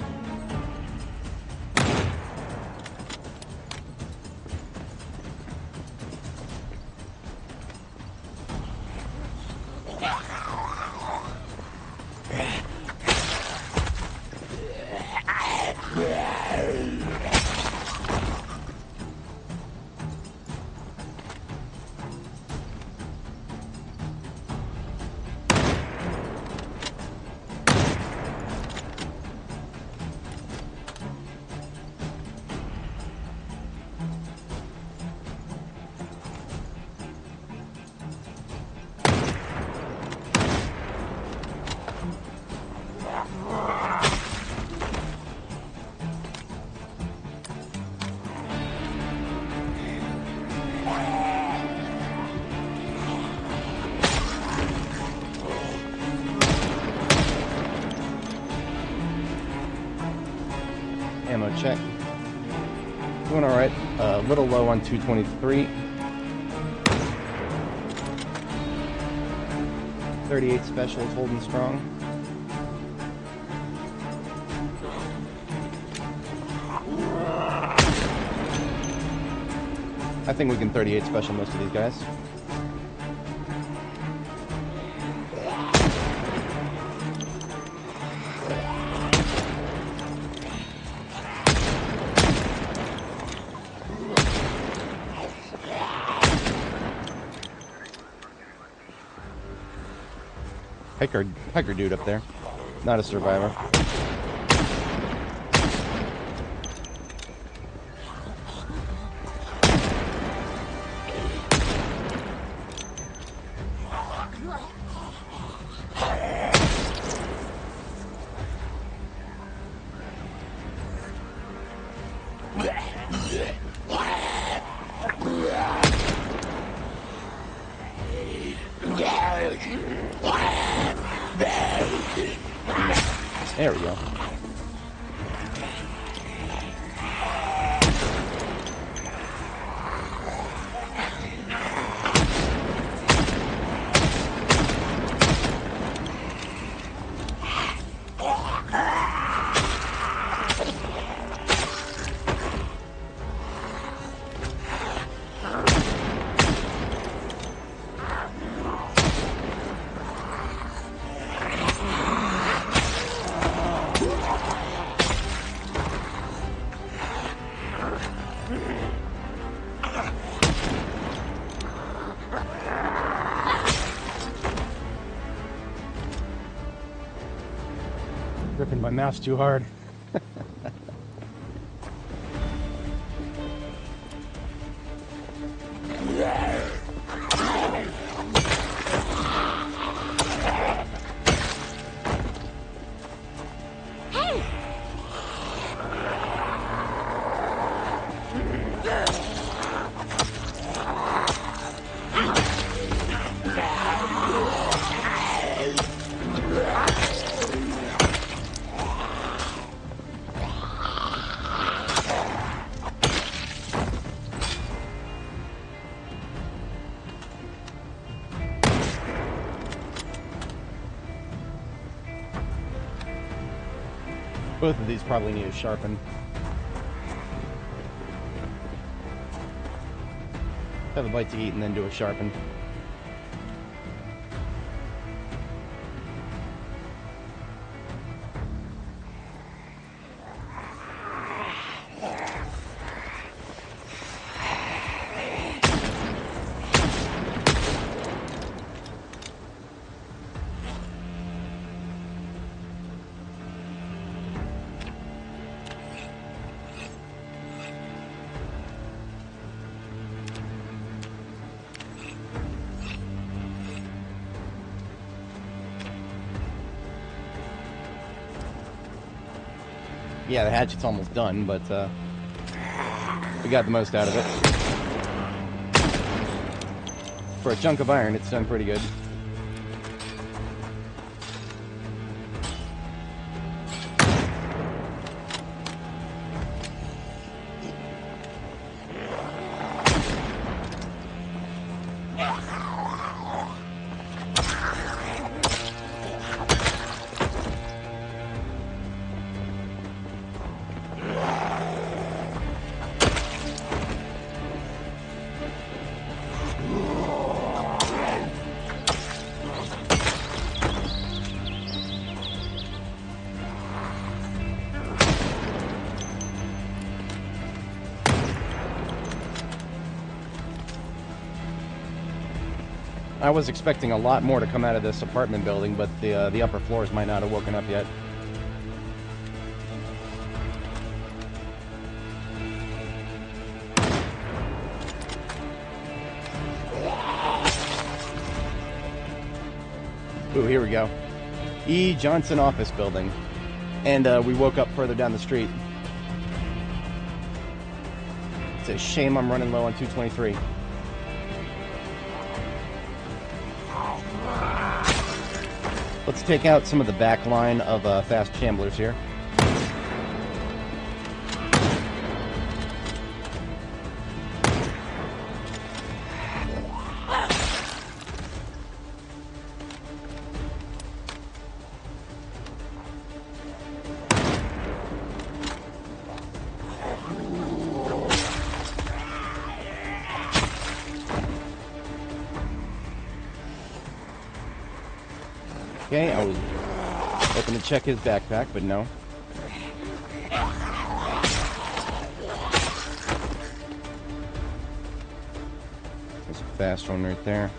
Ammo check. Doing alright. A little low on 223. 38 specials holding strong. I think we can 38 special most of these guys. Hiker dude up there. Not a survivor. There we go. Gripping my mouse too hard. Both of these probably need a sharpen. Have a bite to eat and then do a sharpen. Yeah, the hatchet's almost done, but we got the most out of it. For a chunk of iron, it's done pretty good. I was expecting a lot more to come out of this apartment building, but the upper floors might not have woken up yet. Ooh, here we go. E. Johnson office building. And we woke up further down the street. It's a shame I'm running low on 223. Let's take out some of the back line of fast chamblers here. Okay, I was hoping to check his backpack, but no. There's a fast one right there.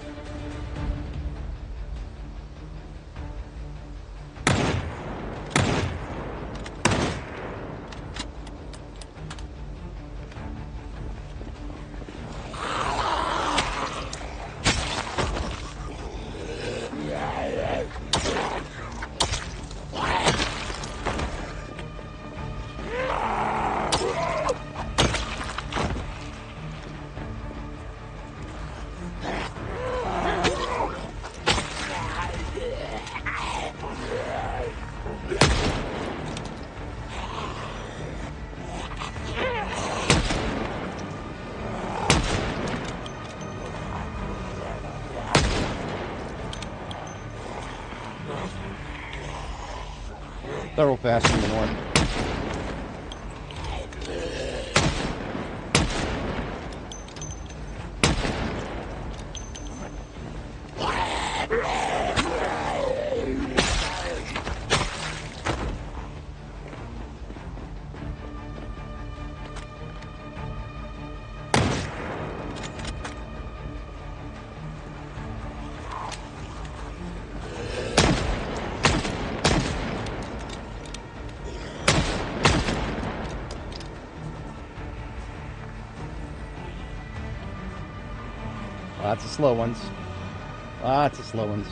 Thorough faster than one. Lots of slow ones. Lots of slow ones.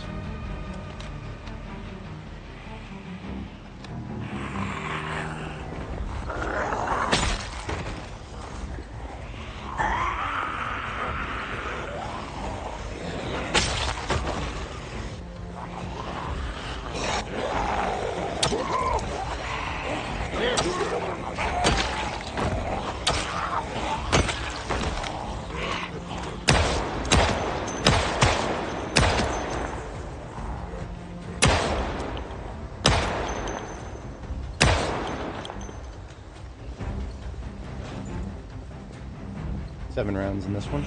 7 rounds in this one.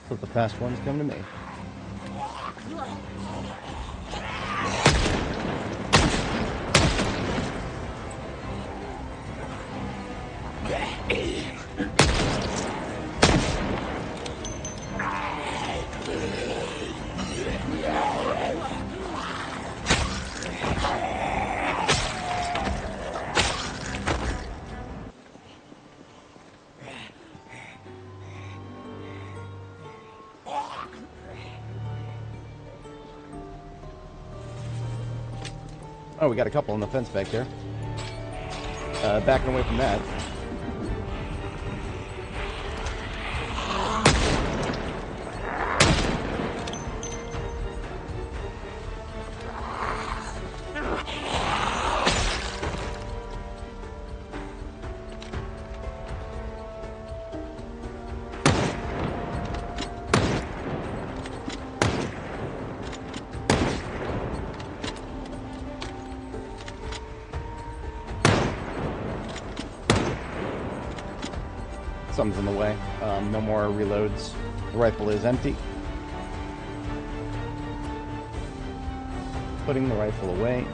Let the fast ones come to me. Oh, we got a couple on the fence back there. Backing away from that. Something's in the way. No more reloads. The rifle is empty. Putting the rifle away.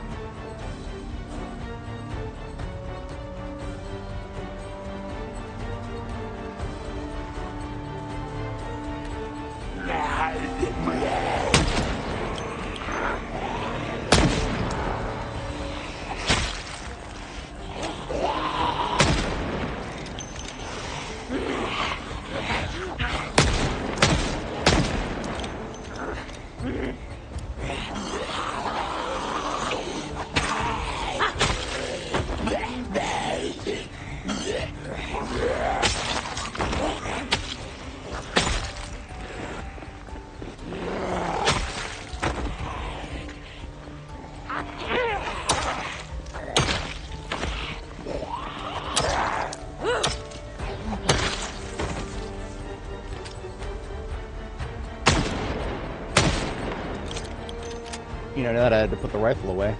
You know, now that I had to put the rifle away.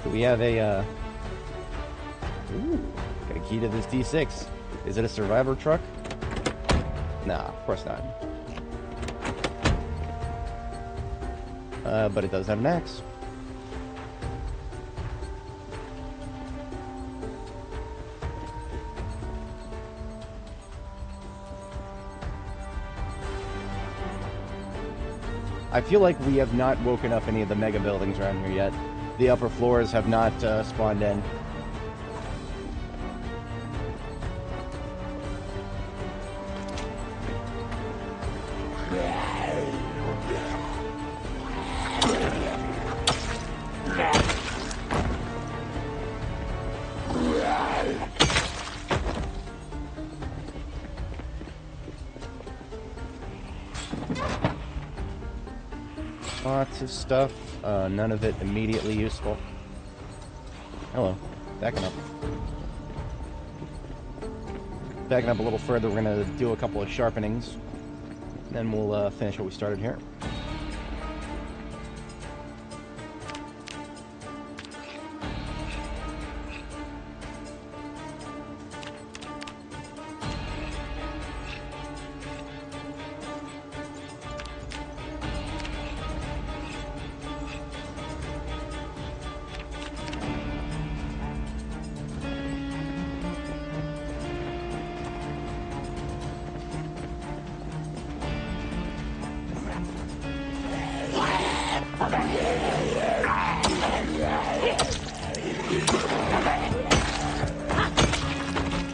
So we have a, ooh, got a key to this D6. Is it a survivor truck? Nah, of course not. But it does have an axe. I feel like we have not woken up any of the mega buildings around here yet. The upper floors have not spawned in. Lots of stuff, none of it immediately useful. Hello, backing up. Backing up a little further, we're going to do a couple of sharpenings. Then we'll finish what we started here.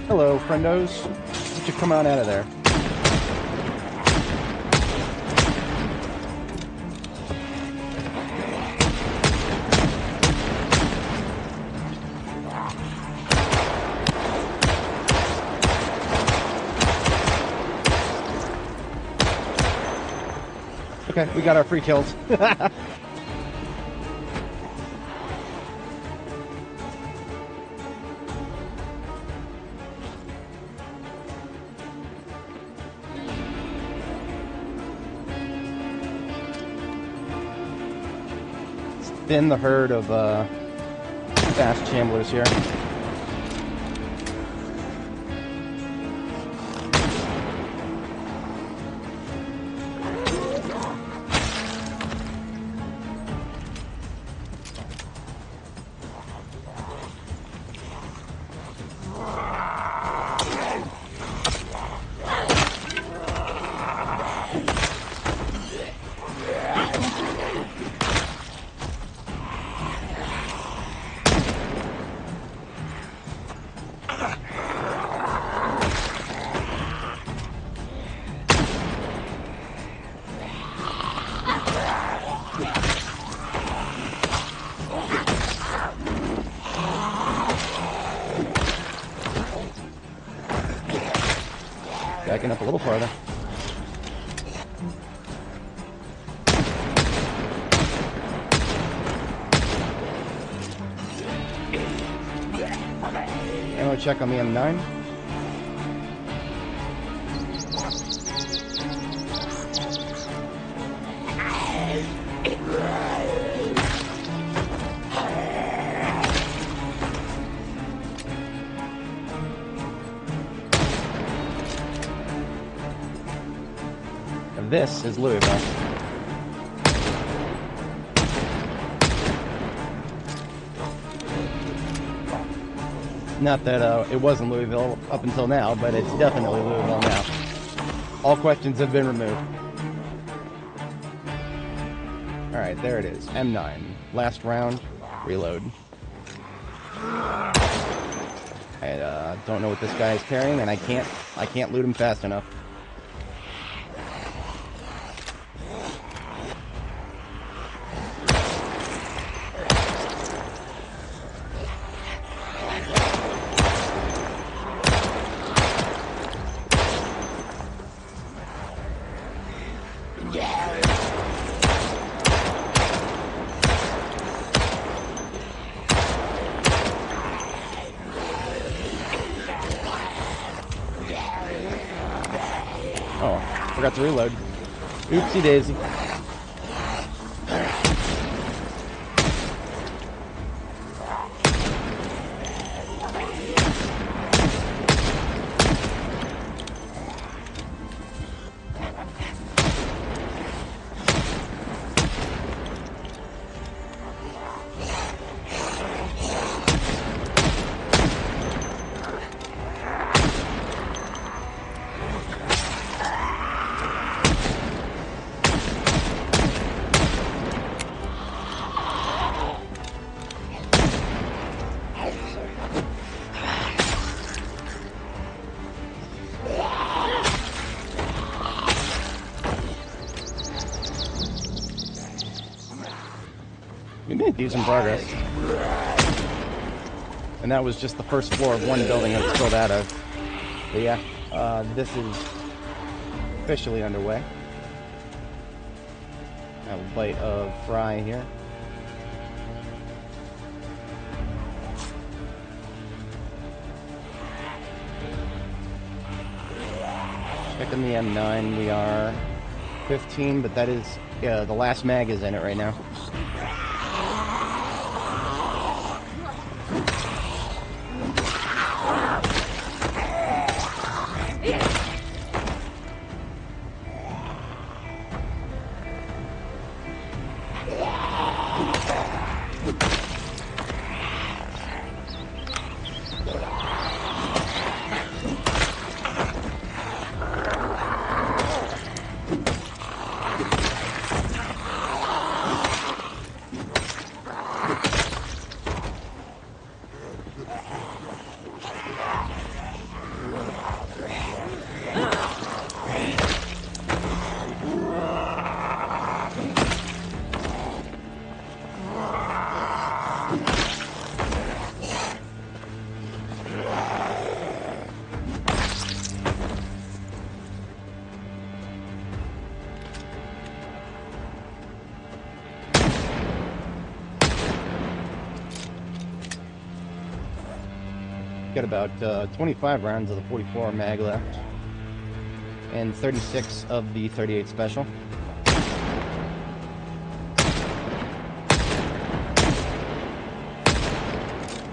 Hello, friendos. Why don't you come on out of there? Okay, we got our free kills. Thin the herd of fast chamblers here. Backing up a little farther. Ammo check on the M9. This is Louisville. Not that it wasn't Louisville up until now, but it's definitely Louisville now. All questions have been removed. Alright, there it is. M9. Last round. Reload. I don't know what this guy is carrying, and I can't loot him fast enough. Oh, forgot to reload. Oopsie daisy. We made decent progress. And that was just the first floor of one building that's built out of. But yeah, this is officially underway. Have a bite of fry here. Checking the M9, we are 15, but that is, yeah, the last mag is in it right now. got about 25 rounds of the 44 mag left, and 36 of the 38 special.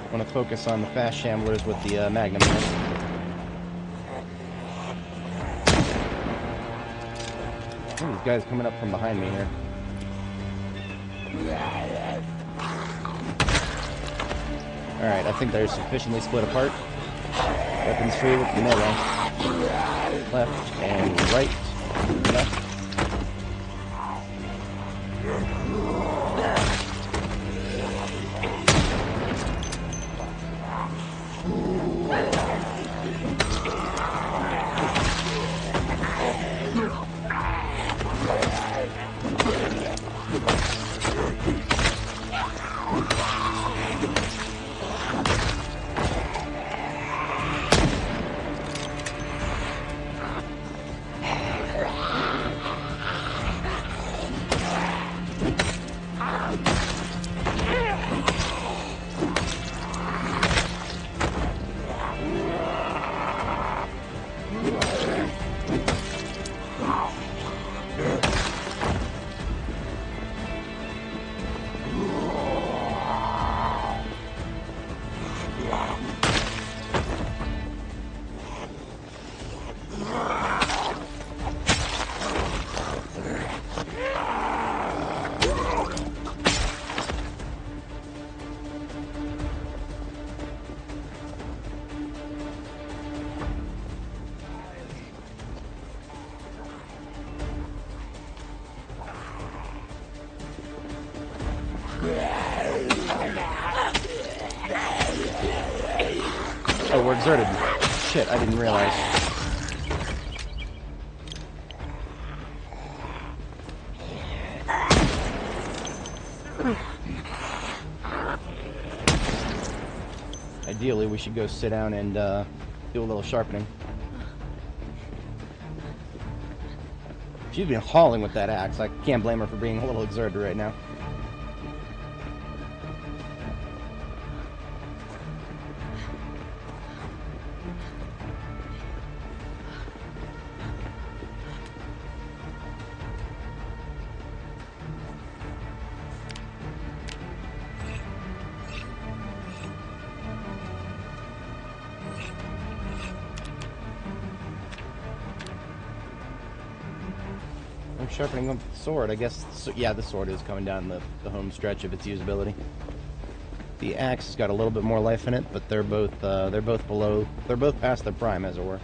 I want to focus on the fast shamblers with the Magnum here. Oh, these guys coming up from behind me here. Alright, I think they're sufficiently split apart. Weapons free with the melee. Left and right. Left. Oh, we're exerted. Shit, I didn't realize. Ideally, we should go sit down and do a little sharpening. She's been hauling with that axe. I can't blame her for being a little exerted right now. Sharpening up the sword, I guess. So, yeah, the sword is coming down the home stretch of its usability. The axe has got a little bit more life in it, but they're both past their prime, as it were.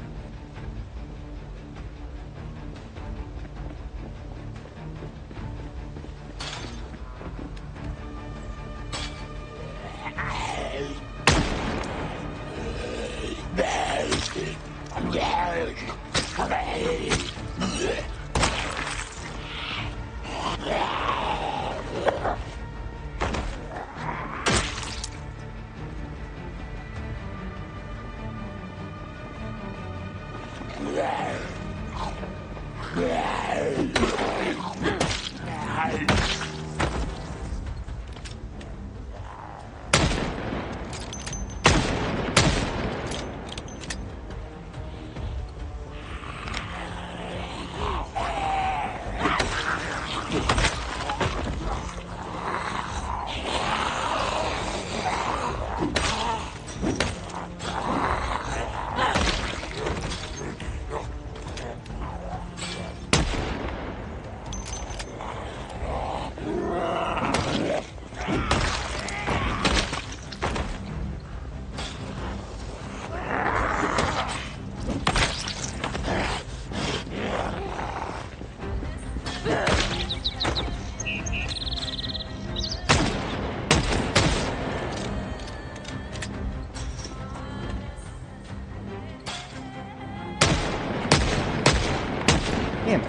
Damn it.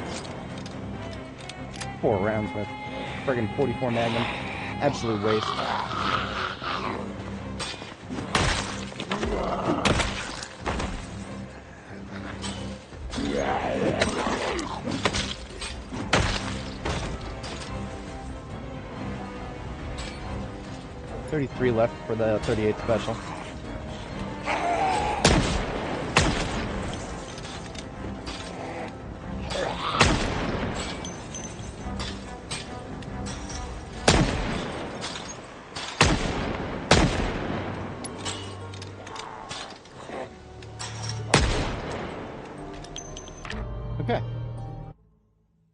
4 rounds with friggin' 44 Magnum. Absolute waste. .33 left for the 38 special.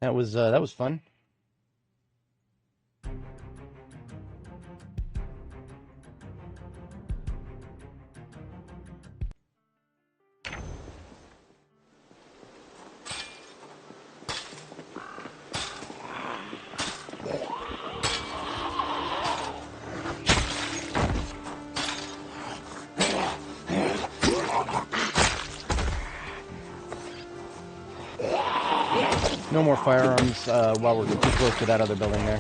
That was fun. No more firearms while we're too close to that other building there.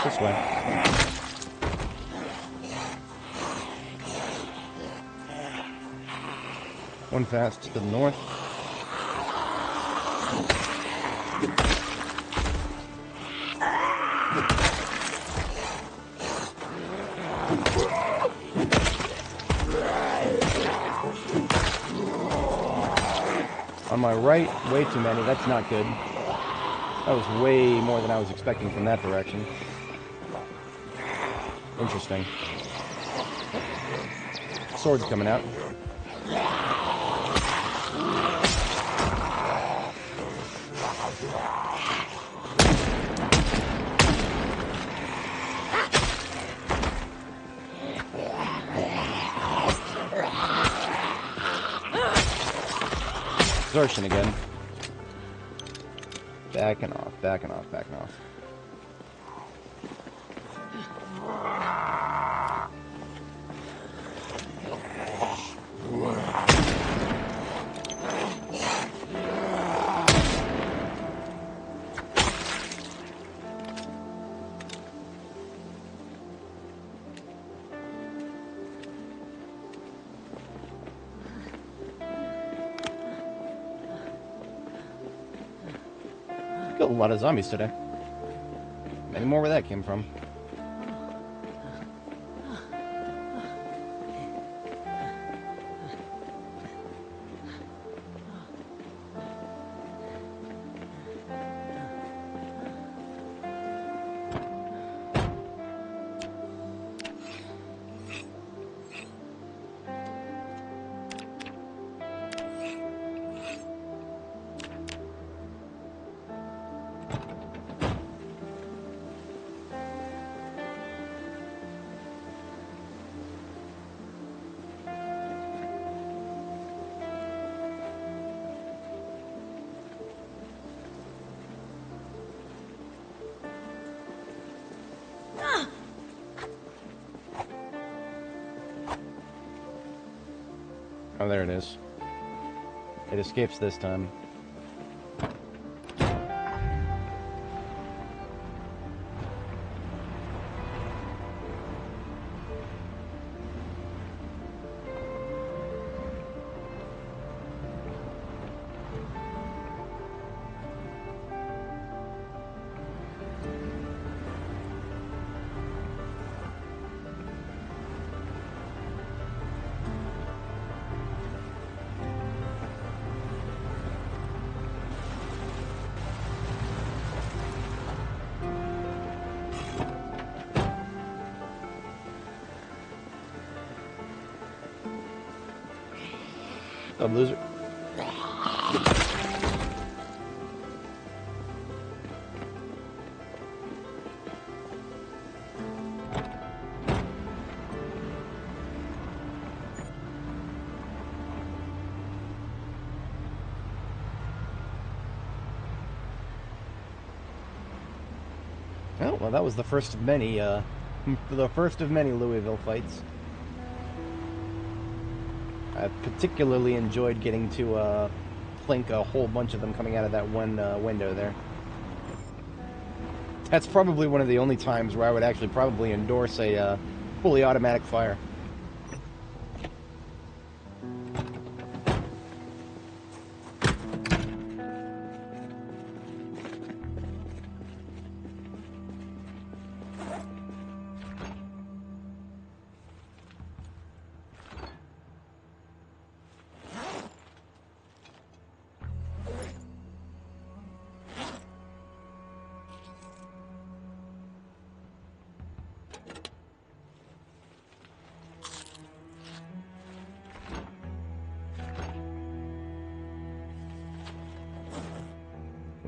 This way. One fast to the north. On my right, way too many. That's not good. That was way more than I was expecting from that direction. Interesting. Sword's coming out. Exertion again. Backing off, backing off, backing off. Killed a lot of zombies today. Many more where that came from. Oh, there it is. It escapes this time. Up, loser. Oh, well, that was the first of many, Louisville fights. I particularly enjoyed getting to clink a whole bunch of them coming out of that one window there. That's probably one of the only times where I would actually probably endorse a fully automatic fire.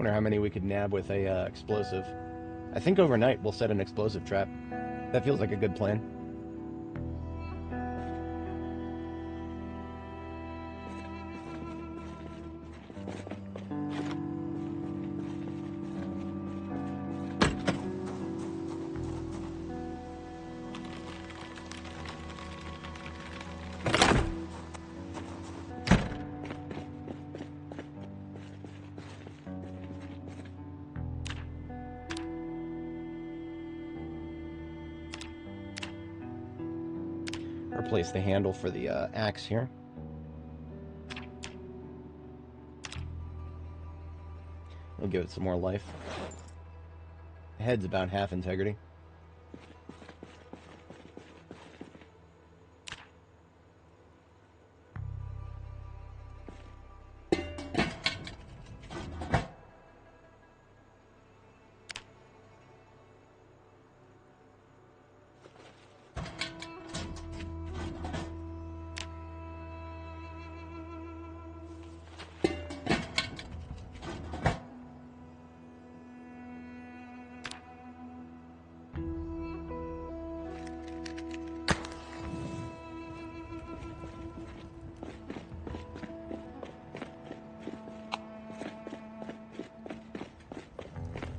Wonder how many we could nab with a explosive. I think overnight we'll set an explosive trap. That feels like a good plan. Replace the handle for the axe here. We'll give it some more life. The head's about half integrity.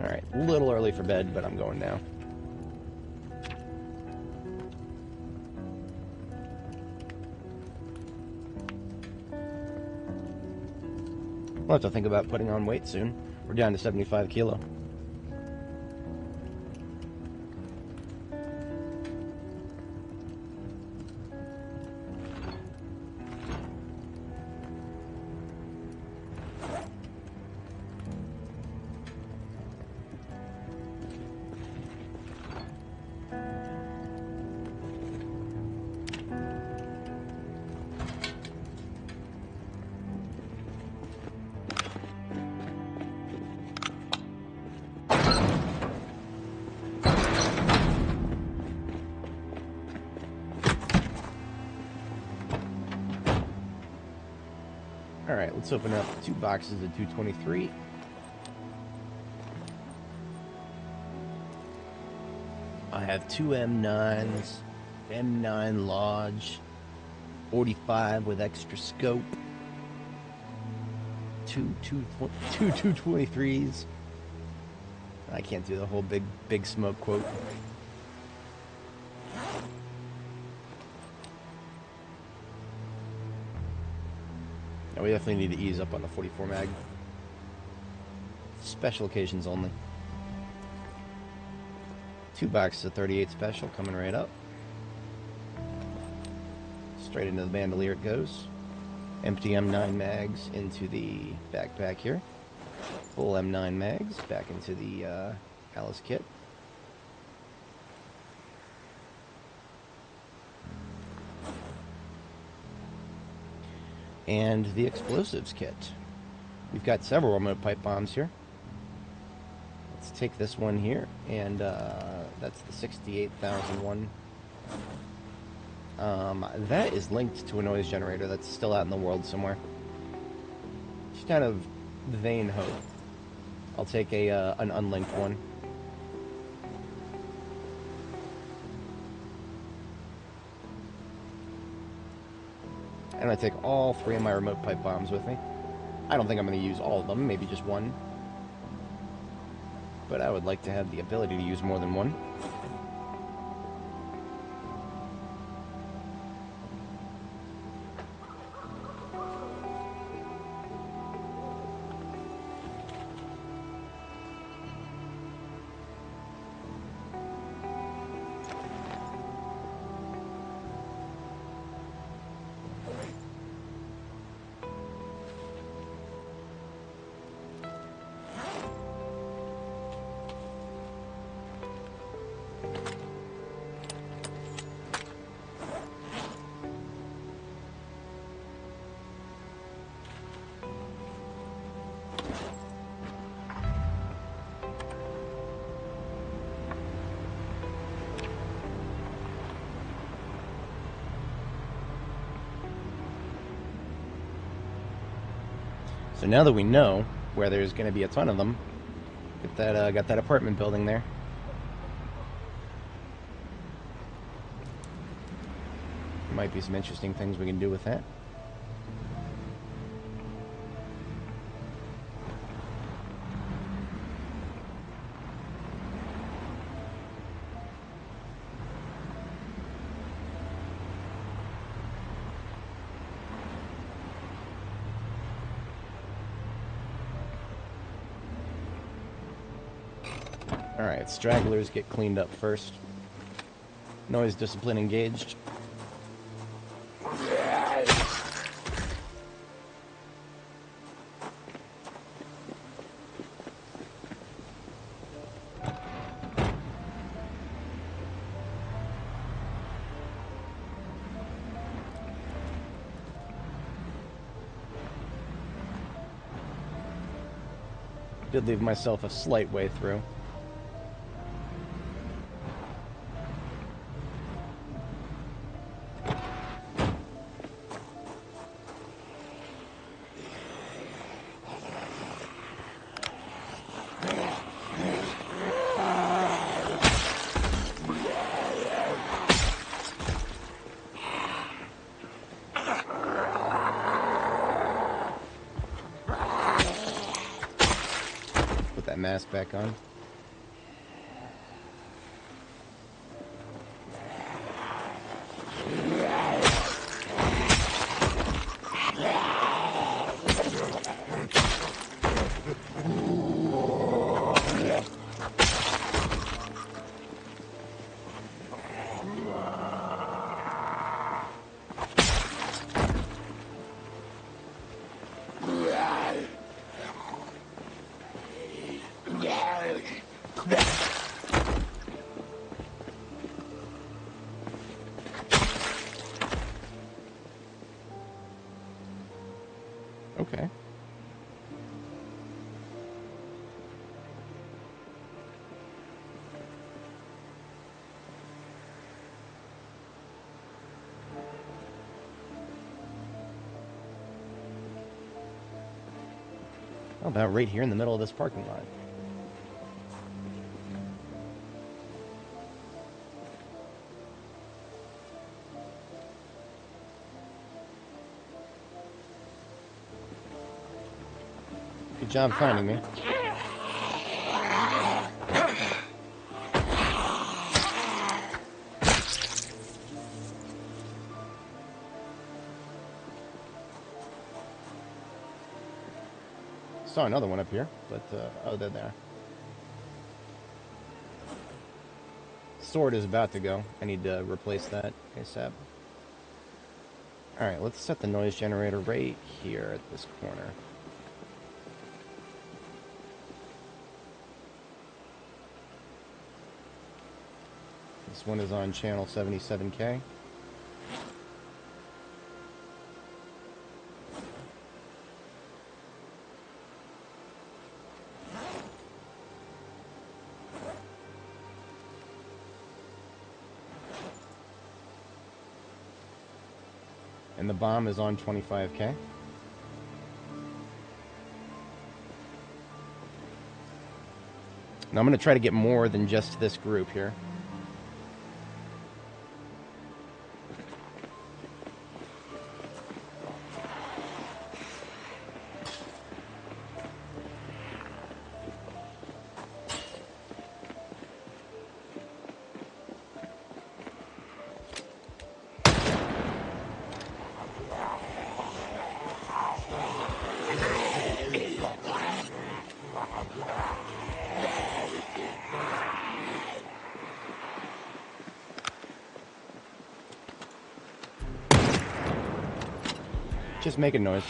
Alright, a little early for bed, but I'm going now. We'll have to think about putting on weight soon. We're down to 75 kilo. Alright, let's open up 2 boxes of 223. I have 2 M9s, M9 Lodge, 45 with extra scope, 2 223s. I can't do the whole big smoke quote. We definitely need to ease up on the 44 mag. Special occasions only. 2 boxes of 38 special coming right up. Straight into the bandolier it goes. Empty M9 mags into the backpack here. Full M9 mags back into the Alice kit. And the explosives kit. We've got several remote pipe bombs here. Let's take this one here, and that's the 68,001. That is linked to a noise generator that's still out in the world somewhere. Just kind of vain hope. I'll take an unlinked one. I'm going to take all 3 of my remote pipe bombs with me. I don't think I'm going to use all of them, maybe just one. But I would like to have the ability to use more than one. So now that we know where there's going to be a ton of them. Got that apartment building there. Might be some interesting things we can do with that. Alright, stragglers get cleaned up first. Noise discipline engaged. Did leave myself a slight way through. Mask back on. Okay. How about right here in the middle of this parking lot? Good job finding me. Saw another one up here, but oh, they're there. Sword is about to go. I need to replace that ASAP. Alright, let's set the noise generator right here at this corner. This one is on channel 77K. And the bomb is on 25K. Now I'm going to try to get more than just this group here. Just making noise.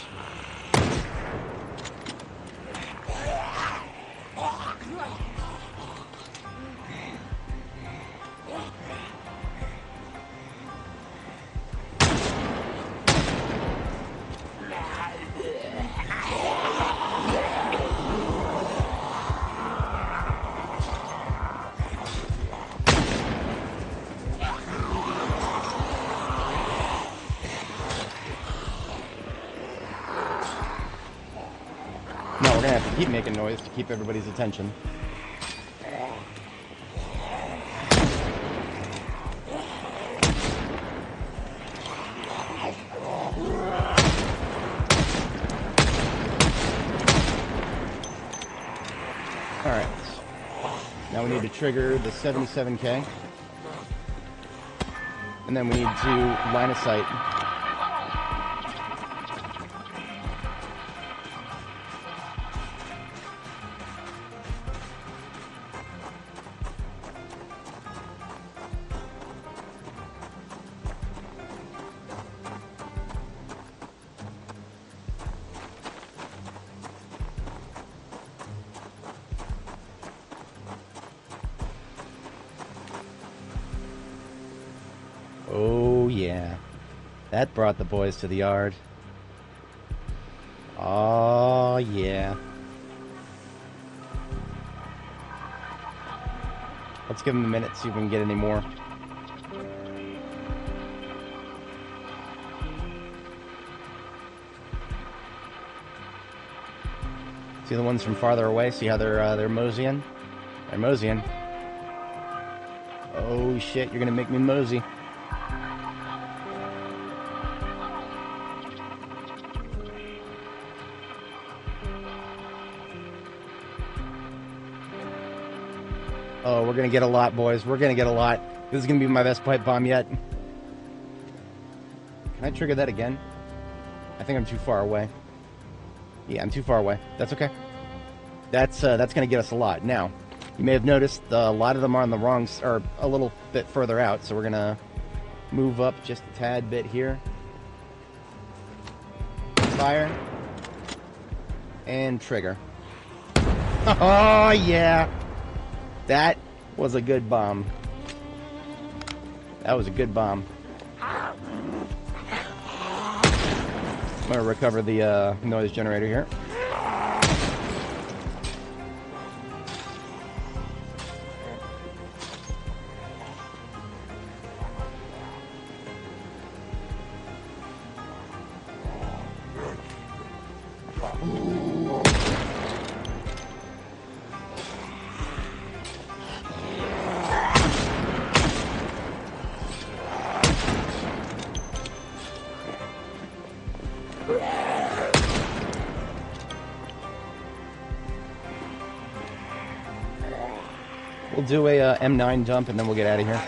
gonna have to keep making noise to keep everybody's attention. Alright. Now we need to trigger the 77K. And then we need to line of sight. Oh, yeah. That brought the boys to the yard. Oh, yeah. Let's give them a minute, see if we can get any more. See the ones from farther away? See how they're moseying? They're moseying. Oh, shit, you're gonna make me mosey. Oh, we're gonna get a lot, boys. We're gonna get a lot. This is gonna be my best pipe bomb yet. Can I trigger that again? I think I'm too far away. Yeah, I'm too far away. That's okay. That's gonna get us a lot. Now, you may have noticed a lot of them are on the wrong, or a little bit further out. So we're gonna move up just a tad bit here. Fire and trigger. Oh yeah. That was a good bomb. That was a good bomb. I'm gonna recover the noise generator here. We'll do a M9 dump and then we'll get out of here.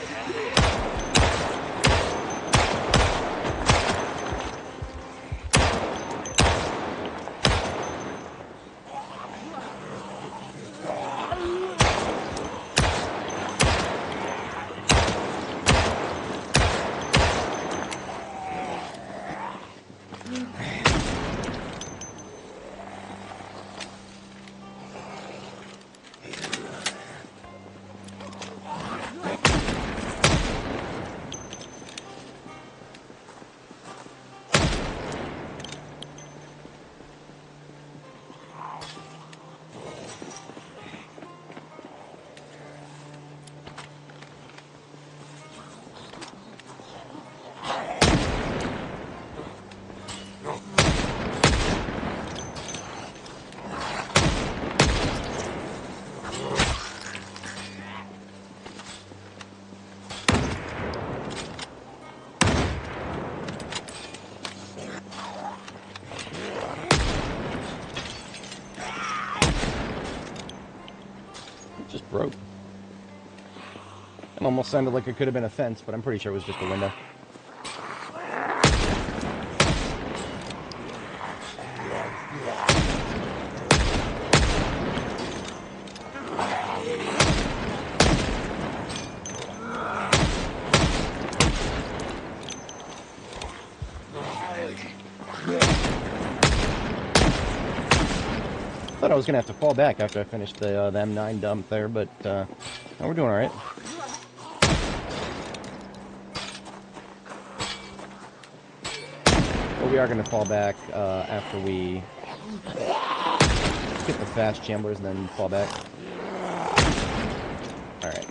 Just broke. It almost sounded like it could have been a fence, but I'm pretty sure it was just a window. I was gonna have to fall back after I finished the M9 dump there, but no, we're doing all right. Well, we are gonna fall back after we get the fast chamblers and then fall back. All right.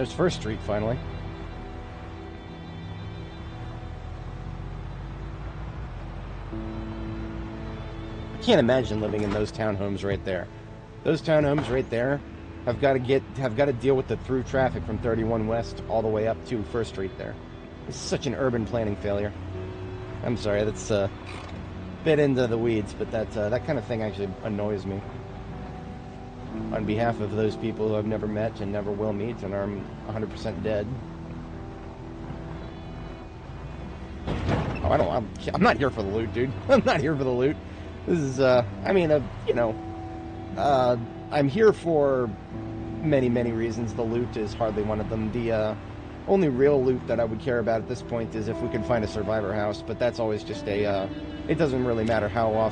There's First Street, finally. I can't imagine living in those townhomes right there. Those townhomes right there have got to deal with the through traffic from 31 West all the way up to First Street there. It's such an urban planning failure. I'm sorry, that's a bit into the weeds, but that kind of thing actually annoys me. On behalf of those people who I've never met and never will meet and are 100% dead. Oh, I'm not here for the loot, dude. I'm not here for the loot. This is, you know, I'm here for many, many reasons. The loot is hardly one of them. The only real loot that I would care about at this point is if we can find a survivor house, but that's always just a, it doesn't really matter how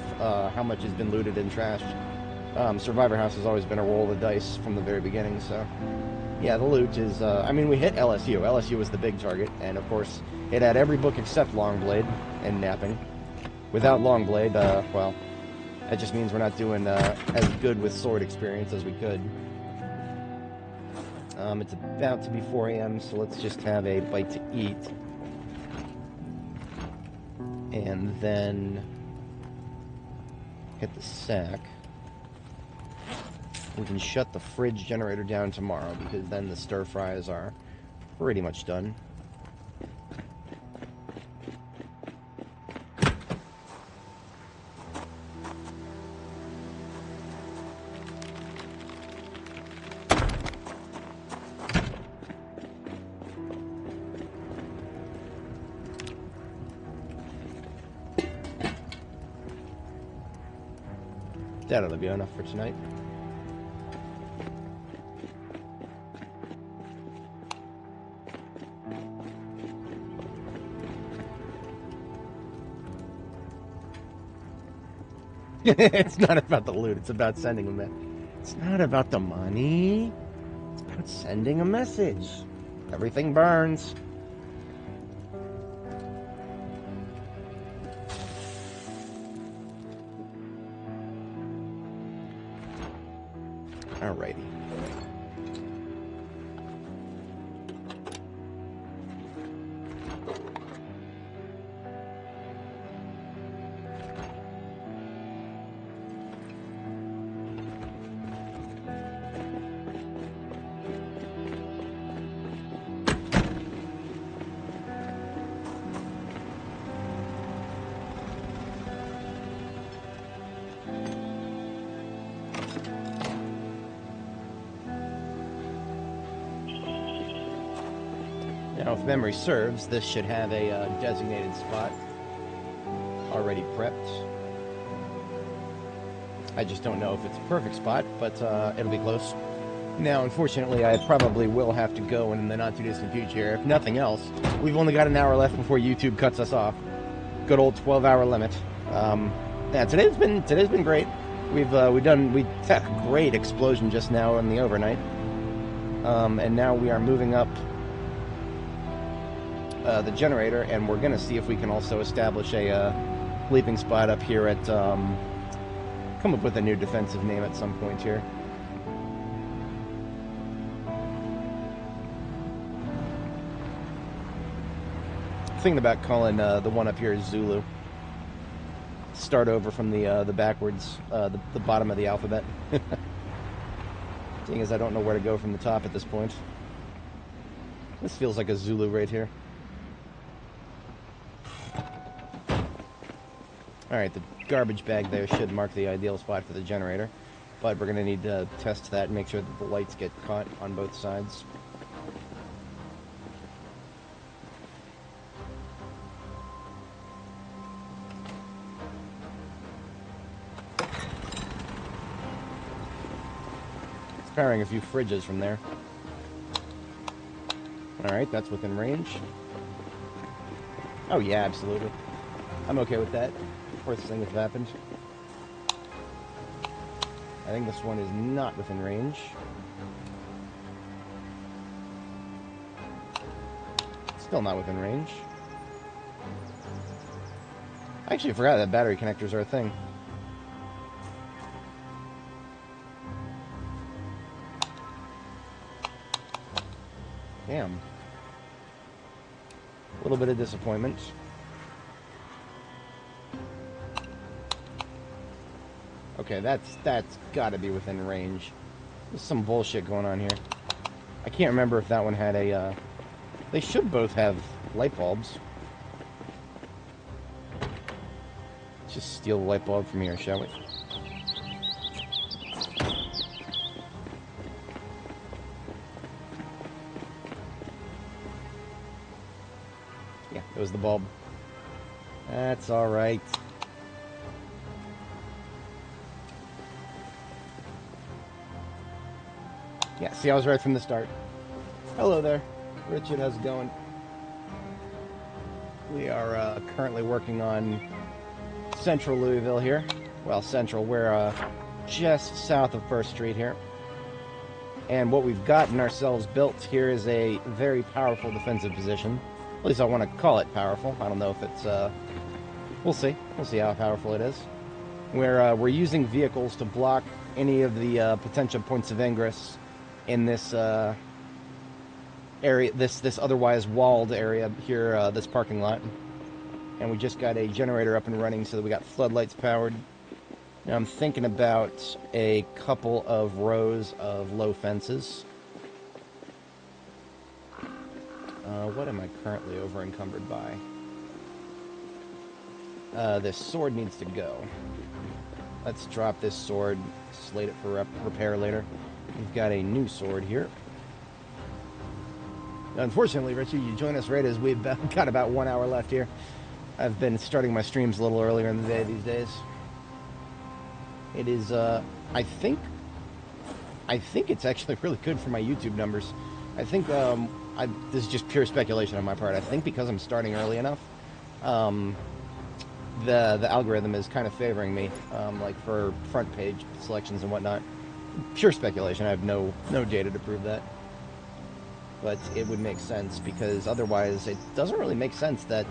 much has been looted and trashed. Survivor house has always been a roll of the dice from the very beginning, so yeah, the loot is, I mean, we hit LSU. LSU was the big target, and of course, it had every book except Longblade and Napping. Without Longblade, well, that just means we're not doing as good with sword experience as we could. It's about to be 4 a.m., so let's just have a bite to eat. And then hit the sack. We can shut the fridge generator down tomorrow, because then the stir fries are pretty much done. That'll be enough for tonight. It's not about the loot, it's about sending a message. It's not about the money. It's about sending a message. Everything burns. Alrighty. Now, if memory serves, this should have a designated spot already prepped. I just don't know if it's a perfect spot, but it'll be close. Now, unfortunately, I probably will have to go in the not-too-distant future. If nothing else, we've only got an hour left before YouTube cuts us off. Good old 12-hour limit. Yeah, today's been great. We took a great explosion just now in the overnight, and now we are moving up the generator, and we're going to see if we can also establish a sleeping spot up here at, come up with a new defensive name at some point here. Thinking about calling the one up here Zulu. Start over from the backwards, the bottom of the alphabet. Seeing as I don't know where to go from the top at this point. This feels like a Zulu right here. Alright, the garbage bag there should mark the ideal spot for the generator, but we're going to need to test that and make sure that the lights get caught on both sides. It's powering a few fridges from there. Alright, that's within range. Oh yeah, absolutely. I'm okay with that. Worst thing that's happened. I think this one is not within range. Still not within range. I actually forgot that battery connectors are a thing. Damn. A little bit of disappointment. Okay, that's got to be within range. There's some bullshit going on here. I can't remember if that one had a... They should both have light bulbs. Let's just steal the light bulb from here, shall we? Yeah, it was the bulb. That's alright. Yeah, see, I was right from the start. Hello there. Richard, how's it going? We are currently working on central Louisville here. Well, central. We're just south of 1st Street here. And what we've gotten ourselves built here is a very powerful defensive position. At least I want to call it powerful. I don't know if it's... We'll see. We'll see how powerful it is. We're using vehicles to block any of the potential points of ingress in this area, this otherwise walled area here, this parking lot. And we just got a generator up and running so that we got floodlights powered. Now I'm thinking about a couple of rows of low fences. What am I currently over encumbered by? This sword needs to go. Let's drop this sword, slate it for repair later. We've got a new sword here. Unfortunately, Richard, you join us right as we've got about 1 hour left here. I've been starting my streams a little earlier in the day these days. It is, I think it's actually really good for my YouTube numbers. I think, this is just pure speculation on my part. I think because I'm starting early enough, the algorithm is kind of favoring me, like for front page selections and whatnot. Pure speculation. I have no data to prove that. But it would make sense, because otherwise it doesn't really make sense that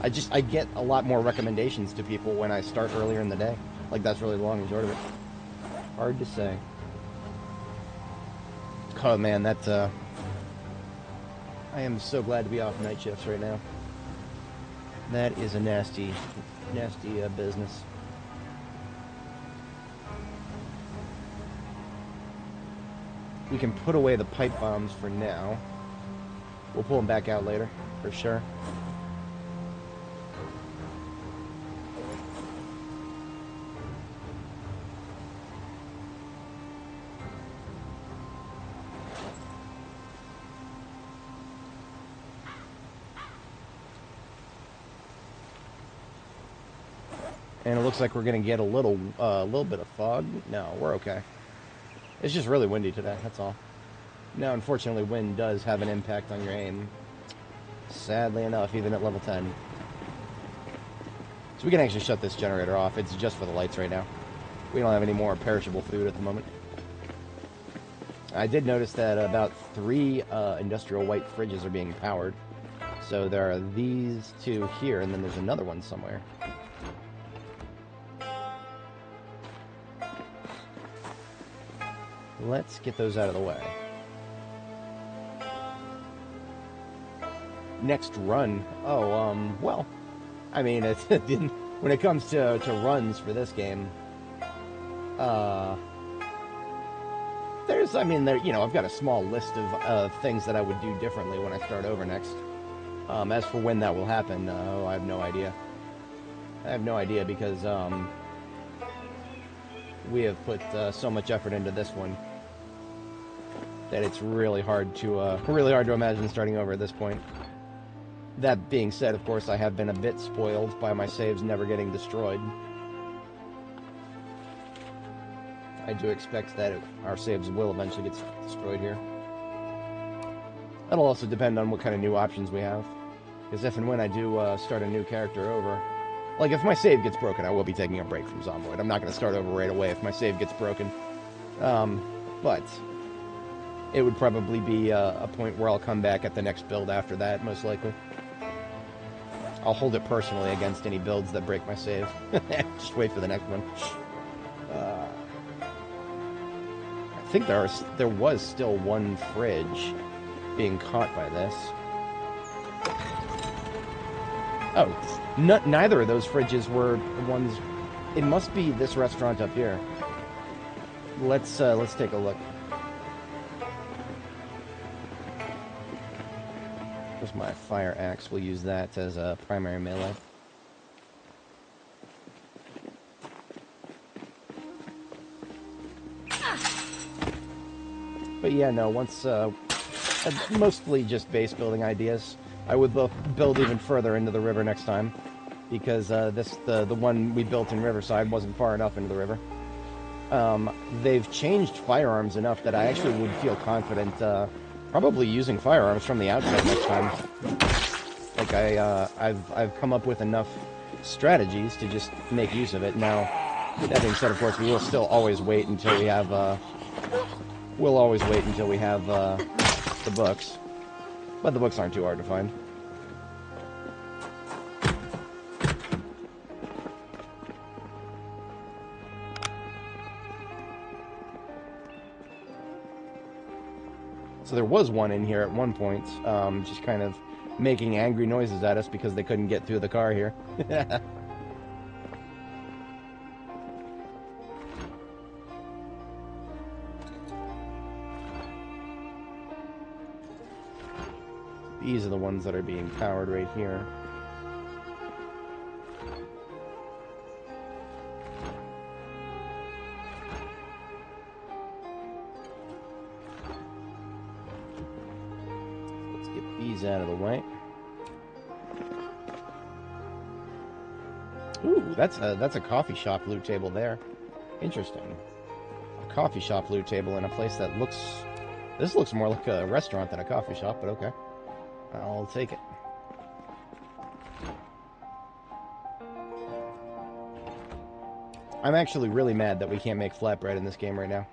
I get a lot more recommendations to people when I start earlier in the day. Like, that's really the long and short of it. Hard to say. Oh man, that's I am so glad to be off night shifts right now. That is a nasty business. We can put away the pipe bombs for now. We'll pull them back out later, for sure. And it looks like we're going to get a little bit of fog. No, we're okay. It's just really windy today, that's all. Now, unfortunately, wind does have an impact on your aim. Sadly enough, even at level 10. So we can actually shut this generator off. It's just for the lights right now. We don't have any more perishable food at the moment. I did notice that about 3 industrial white fridges are being powered. So there are these 2 here, and then there's another one somewhere. Let's get those out of the way. Next run. Oh, well, I mean, when it comes to runs for this game, I've got a small list of things that I would do differently when I start over next. As for when that will happen, I have no idea. I have no idea because we have put so much effort into this one that it's really hard to imagine starting over at this point. That being said, of course, I have been a bit spoiled by my saves never getting destroyed. I do expect that our saves will eventually get destroyed here. That'll also depend on what kind of new options we have. Because if and when I do start a new character over... Like, if my save gets broken, I will be taking a break from Zomboid. I'm not going to start over right away if my save gets broken. But it would probably be a point where I'll come back at the next build after that, most likely. I'll hold it personally against any builds that break my save. Just wait for the next one. I think there was still one fridge being caught by this. Oh, neither of those fridges were the ones. It must be this restaurant up here. Let's take a look. Here's my fire axe. We'll use that as a primary melee. But yeah, no, once, mostly just base building ideas. I would build even further into the river next time, because the one we built in Riverside wasn't far enough into the river. They've changed firearms enough that I actually would feel confident, probably using firearms from the outside next time. Like, I've come up with enough strategies to just make use of it. Now, that being said, of course, we will still always wait until we have, the books. But the books aren't too hard to find. So there was one in here at one point, just kind of making angry noises at us because they couldn't get through the car here. These are the ones that are being powered right here. Let's get these out of the way. Ooh, that's a coffee shop loot table there. Interesting. A coffee shop loot table in a place that looks... This looks more like a restaurant than a coffee shop, but okay. I'll take it. I'm actually really mad that we can't make flatbread in this game right now.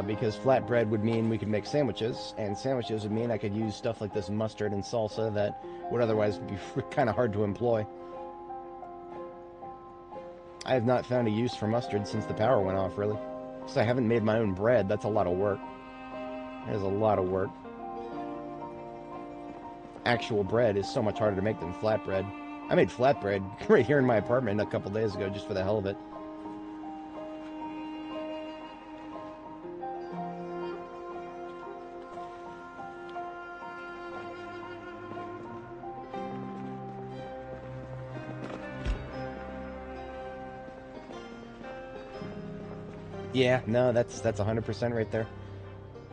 Because flatbread would mean we could make sandwiches, and sandwiches would mean I could use stuff like this mustard and salsa that would otherwise be kind of hard to employ. I have not found a use for mustard since the power went off, really. Because I haven't made my own bread. That's a lot of work. That is a lot of work. Actual bread is so much harder to make than flatbread. I made flatbread right here in my apartment a couple days ago just for the hell of it. Yeah, no, that's 100% right there.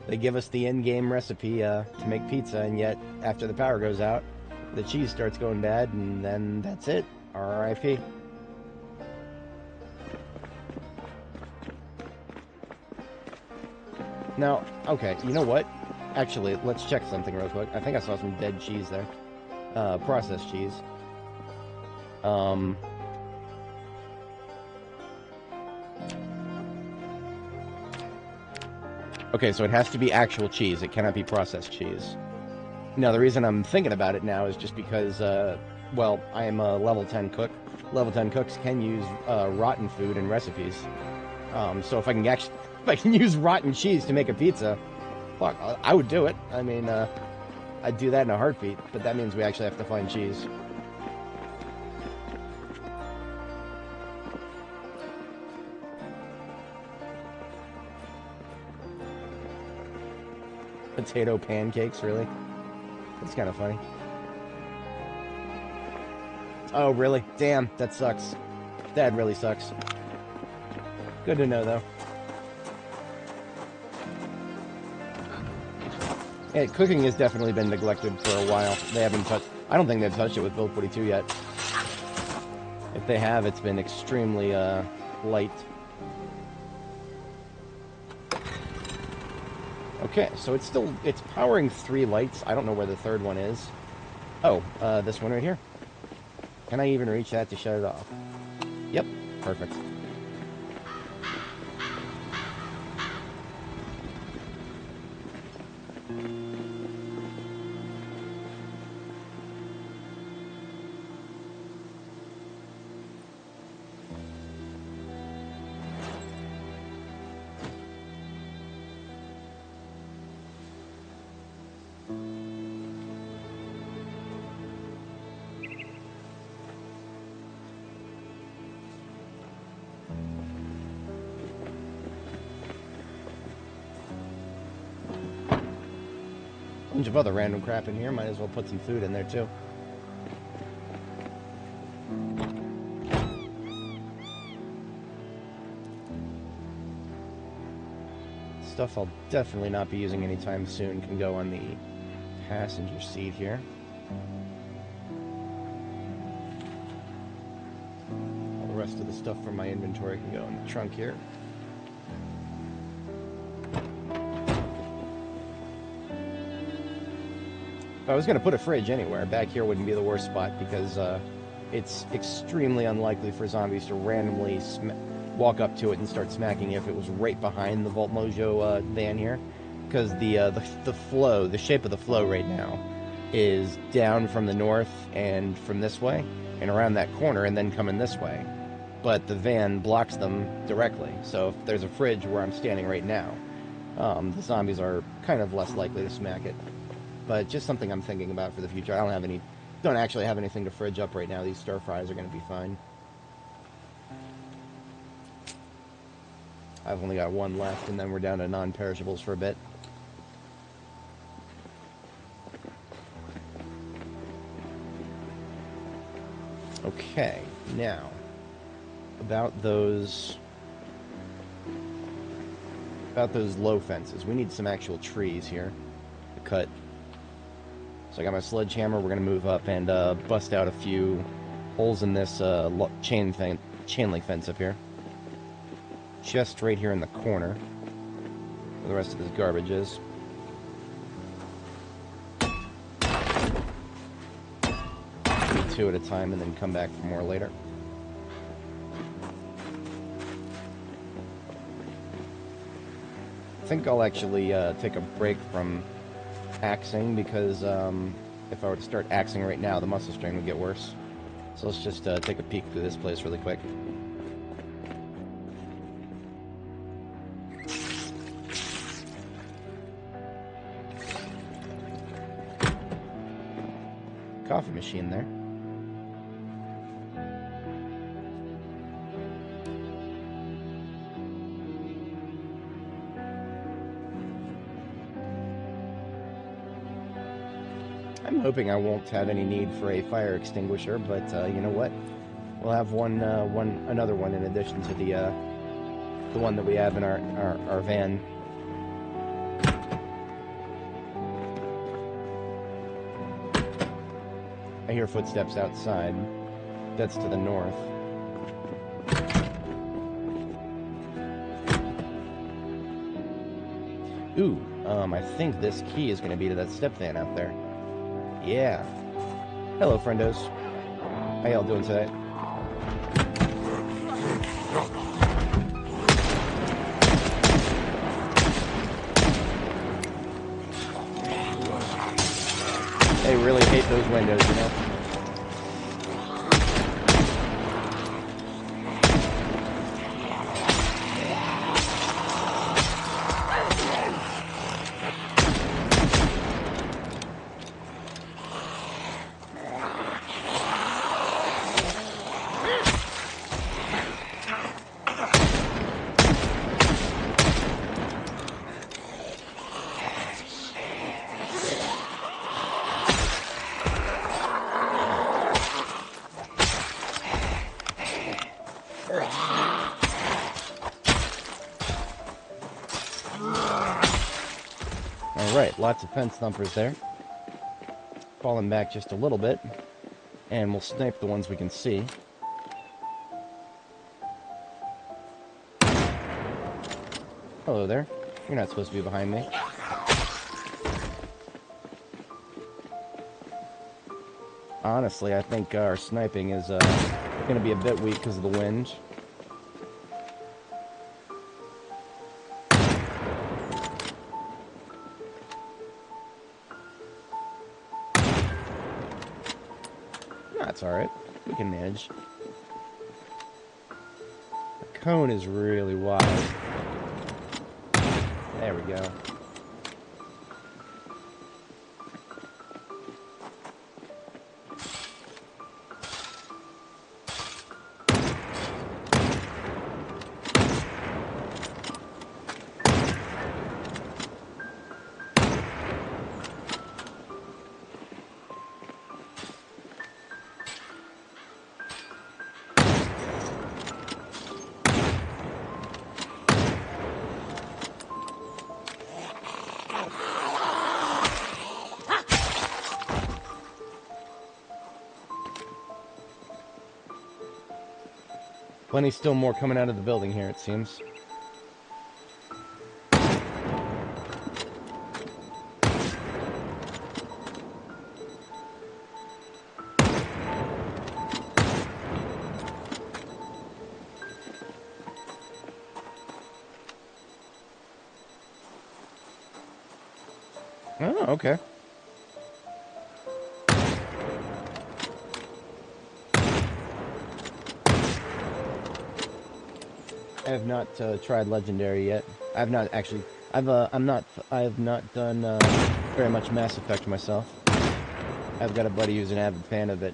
They give us the in-game recipe to make pizza, and yet, after the power goes out, the cheese starts going bad, and then that's it. R.I.P. Now, okay, you know what? Actually, let's check something real quick. I think I saw some dead cheese there. Processed cheese. Okay, so it has to be actual cheese. It cannot be processed cheese. Now, the reason I'm thinking about it now is just because, well, I am a level 10 cook. Level 10 cooks can use rotten food in recipes. So if I can use rotten cheese to make a pizza, fuck, I would do it. I mean, I'd do that in a heartbeat, but that means we actually have to find cheese. Potato pancakes, really? That's kind of funny. Oh, really? Damn, that sucks. That really sucks. Good to know, though. Yeah, cooking has definitely been neglected for a while. They haven't touched... I don't think they've touched it with Build 42 yet. If they have, it's been extremely, light. Okay, so it's powering 3 lights. I don't know where the third one is. Oh, this one right here. Can I even reach that to shut it off? Yep, perfect. bunch of other random crap in here. Might as well put some food in there, too. Stuff I'll definitely not be using anytime soon can go on the passenger seat here. All the rest of the stuff from my inventory can go in the trunk here. If I was going to put a fridge anywhere, back here wouldn't be the worst spot because it's extremely unlikely for zombies to randomly walk up to it and start smacking if it was right behind the Vault Mojo van here, because the flow, the shape of the flow right now is down from the north and from this way and around that corner and then coming this way, but the van blocks them directly. So if there's a fridge where I'm standing right now, the zombies are kind of less likely to smack it. But just something I'm thinking about for the future. I don't actually have anything to fridge up right now. These stir fries are going to be fine. I've only got one left, and then we're down to non-perishables for a bit. Okay, now, about those low fences. We need some actual trees here to cut. So I got my sledgehammer. We're going to move up and bust out a few holes in this chain link fence up here. Just right here in the corner where the rest of this garbage is. Do 2 at a time and then come back for more later. I think I'll actually take a break from axing because if I were to start axing right now, the muscle strain would get worse. So let's just take a peek through this place really quick. Coffee machine there. I'm hoping I won't have any need for a fire extinguisher, but you know what? We'll have another one in addition to the one that we have in our van. I hear footsteps outside. That's to the north. Ooh, I think this key is going to be to that step van out there. Yeah. Hello, friendos. How y'all doing today? They really hate those windows, you know? Alright, lots of fence thumpers there. Falling back just a little bit, and we'll snipe the ones we can see. Hello there. You're not supposed to be behind me. Honestly, I think our sniping is going to be a bit weak because of the wind. That's alright. We can manage. The cone is really wide. There we go. Plenty still more coming out of the building here, it seems. Oh, okay. I have not tried Legendary yet. I've not actually. I have not done very much Mass Effect myself. I've got a buddy who's an avid fan of it.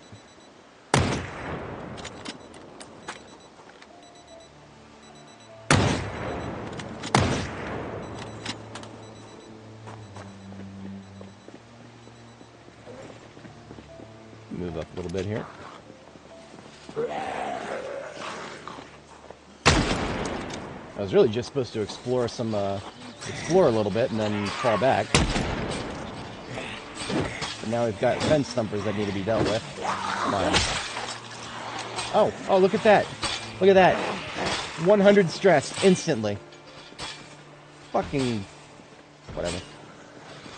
Move up a little bit here. I was really just supposed to explore a little bit and then fall back. But now we've got fence thumpers that need to be dealt with. Come on. Oh, look at that. Look at that. 100 stress instantly. Fucking whatever.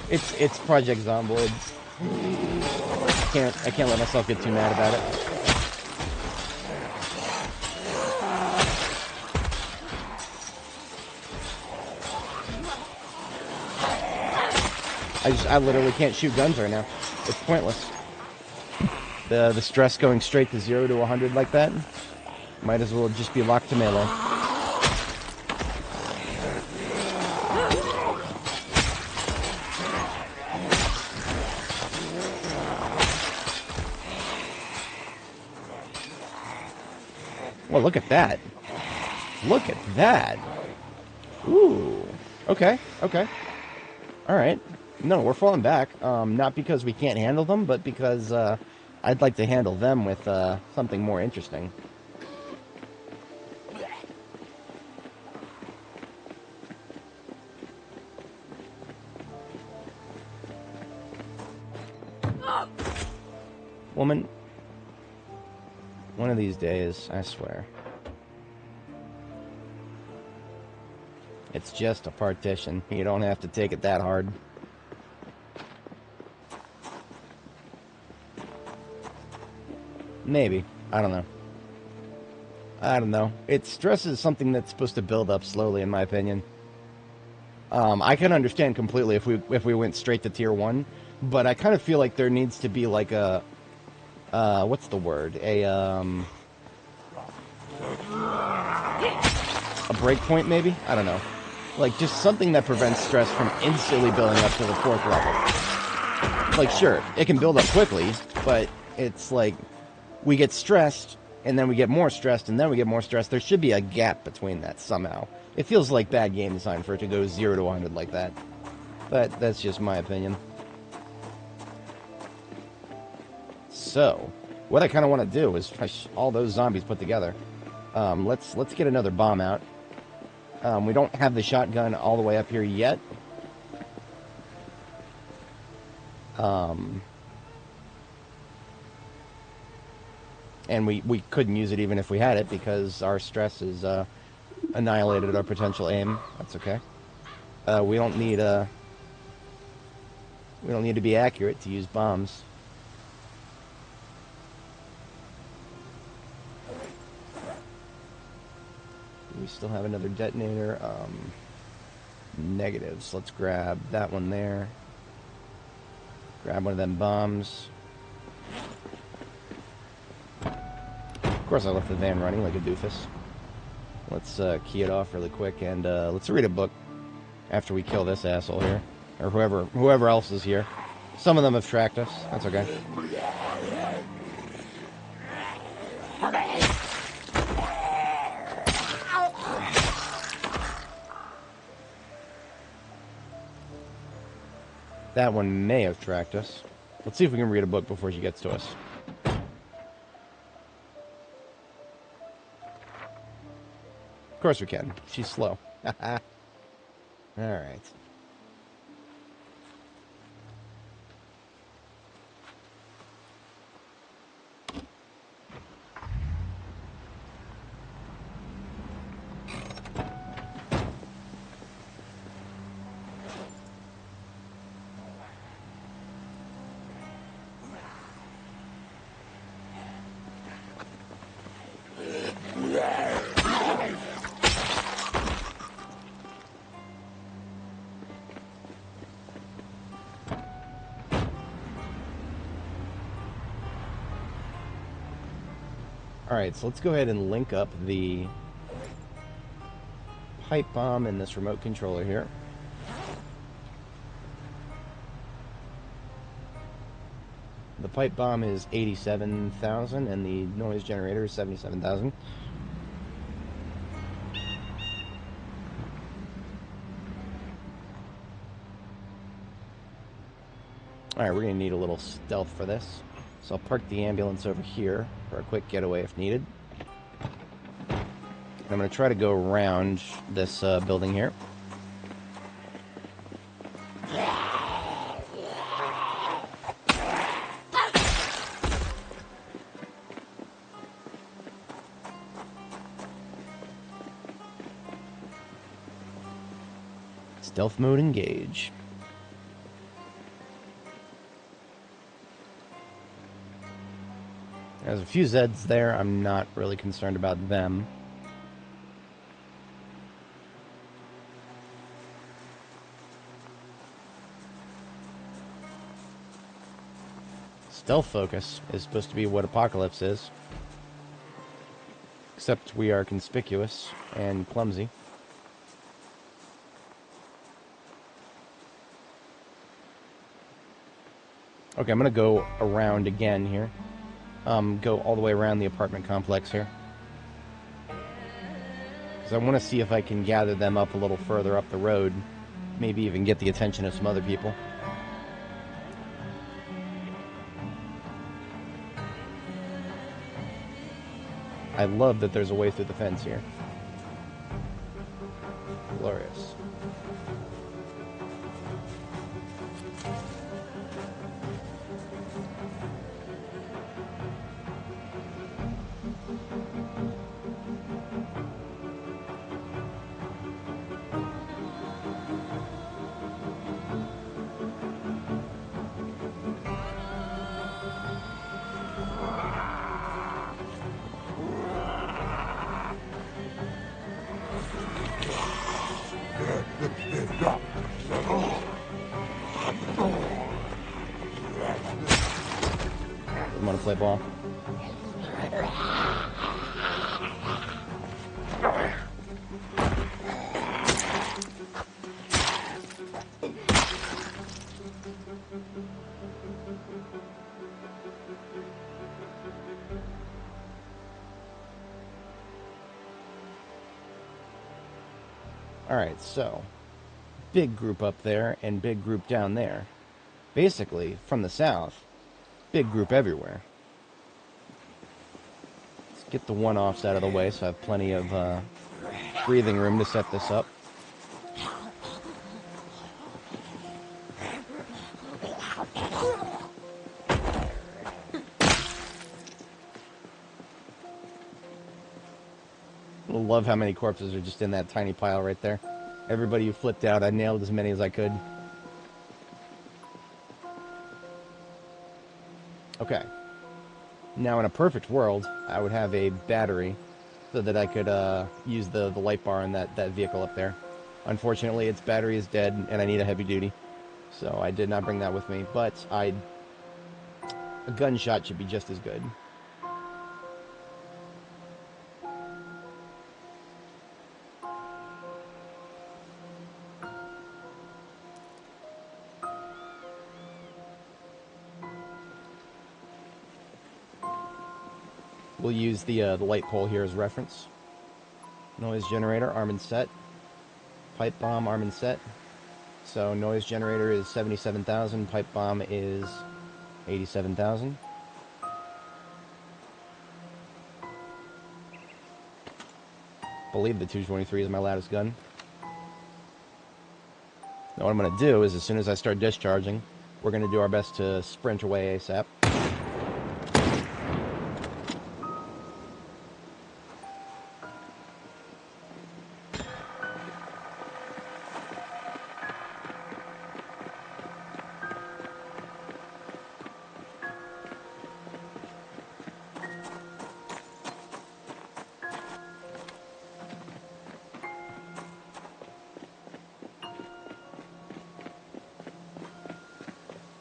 It's Project Zomboid. I can't let myself get too mad about it. I literally can't shoot guns right now. It's pointless. The stress going straight to 0 to 100 like that, might as well just be locked to melee. Well, look at that. Look at that. Ooh. Okay. Alright. No, we're falling back. Not because we can't handle them, but because I'd like to handle them with something more interesting. Woman, one of these days, I swear. It's just a partition. You don't have to take it that hard. Maybe. I don't know. Stress is something that's supposed to build up slowly, in my opinion. I can understand completely if we went straight to tier 1, but I kind of feel like there needs to be like a what's the word? A break point, maybe? I don't know. Like, just something that prevents stress from instantly building up to the 4th level. Like, sure, it can build up quickly, but it's like, we get stressed, and then we get more stressed, and then we get more stressed. There should be a gap between that somehow. It feels like bad game design for it to go 0 to 100 like that. But that's just my opinion. So, what I kind of want to do is try all those zombies put together. Let's get another bomb out. We don't have the shotgun all the way up here yet. And we couldn't use it even if we had it because our stress is annihilated our potential aim. That's okay. We don't need to be accurate to use bombs. We still have another detonator. Negatives. Let's grab that one there. Grab one of them bombs. Of course I left the van running like a doofus. Let's key it off really quick and let's read a book after we kill this asshole here. Or whoever else is here. Some of them have tracked us. That's okay. That one may have tracked us. Let's see if we can read a book before she gets to us. Of course we can. She's slow. Alright. Alright, so let's go ahead and link up the pipe bomb and this remote controller here. The pipe bomb is 87,000 and the noise generator is 77,000. Alright, we're going to need a little stealth for this. So I'll park the ambulance over here for a quick getaway if needed. I'm going to try to go around this building here. Stealth mode engage. There's a few Zeds there. I'm not really concerned about them. Stealth focus is supposed to be what Apocalypse is. Except we are conspicuous and clumsy. Okay, I'm going to go around again here. Go all the way around the apartment complex here. Because I want to see if I can gather them up a little further up the road. Maybe even get the attention of some other people. I love that there's a way through the fence here. Glorious. I'm gonna play ball. Alright, so big group up there and big group down there. Basically, from the south, big group everywhere. Let's get the one-offs out of the way so I have plenty of breathing room to set this up. I love how many corpses are just in that tiny pile right there. Everybody who flipped out, I nailed as many as I could. Okay. Now, in a perfect world, I would have a battery so that I could use the light bar on that vehicle up there. Unfortunately, its battery is dead, and I need a heavy duty. So I did not bring that with me, but a gunshot should be just as good. We'll use the light pole here as reference. Noise generator, arm and set. Pipe bomb, arm and set. So noise generator is 77,000, pipe bomb is 87,000. Believe the 223 is my loudest gun. Now what I'm going to do is as soon as I start discharging, we're going to do our best to sprint away ASAP.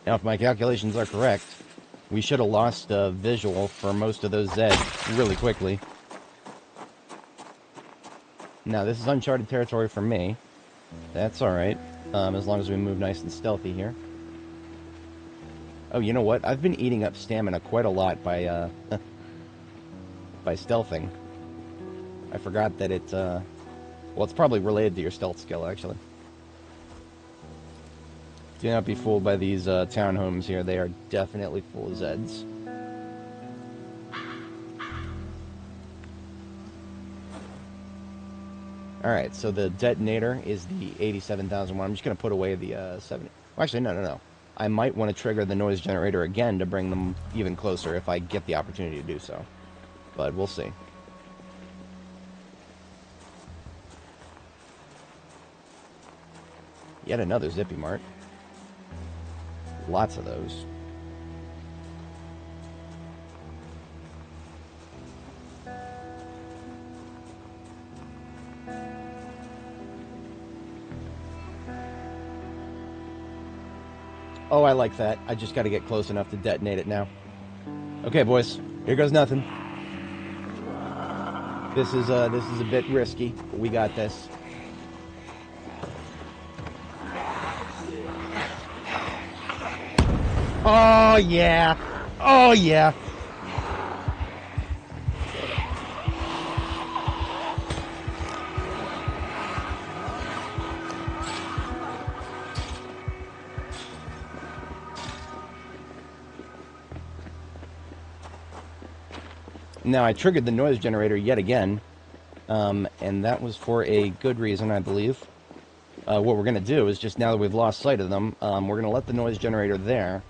Now, if my calculations are correct, We should have lost visual for most of those Zeds really quickly. Now, this is uncharted territory for me. That's alright, as long as we move nice and stealthy here. Oh, you know what? I've been eating up stamina quite a lot by, by stealthing. I forgot that it, well, it's probably related to your stealth skill, actually. Do not be fooled by these townhomes here. They are definitely full of Zeds. Alright, so the detonator is the 87,001. I'm just going to put away the 70. Well, actually, no. I might want to trigger the noise generator again to bring them even closer if I get the opportunity to do so. But we'll see. Yet another Zippy Mart. Lots of those. Oh, I like that. I just got to get close enough to detonate it now. Okay, boys. Here goes nothing. This is a bit risky, but we got this. Oh, yeah. Oh, yeah. Now, I triggered the noise generator yet again, and that was for a good reason, I believe. What we're going to do is just now that we've lost sight of them, we're going to let the noise generator there,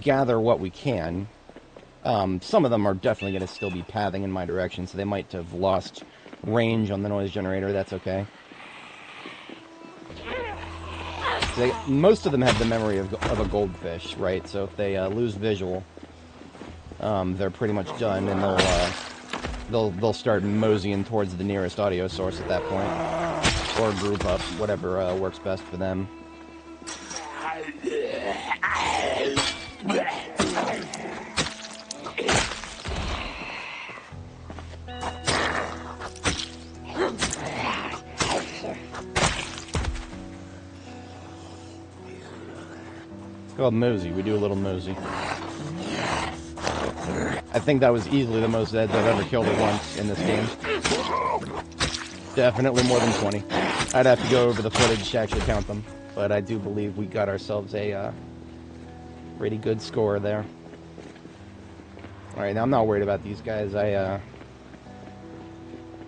gather what we can. Some of them are definitely going to still be pathing in my direction, so they might have lost range on the noise generator. That's okay. Most of them have the memory of a goldfish, right? So if they lose visual, they're pretty much done, and they'll start moseying towards the nearest audio source at that point, or group up, whatever works best for them. It's called mosey. We do a little mosey. I think that was easily the most Zeds I've ever killed at once in this game. Definitely more than 20. I'd have to go over the footage to actually count them, but I do believe we got ourselves a pretty good score there. Alright, now I'm not worried about these guys.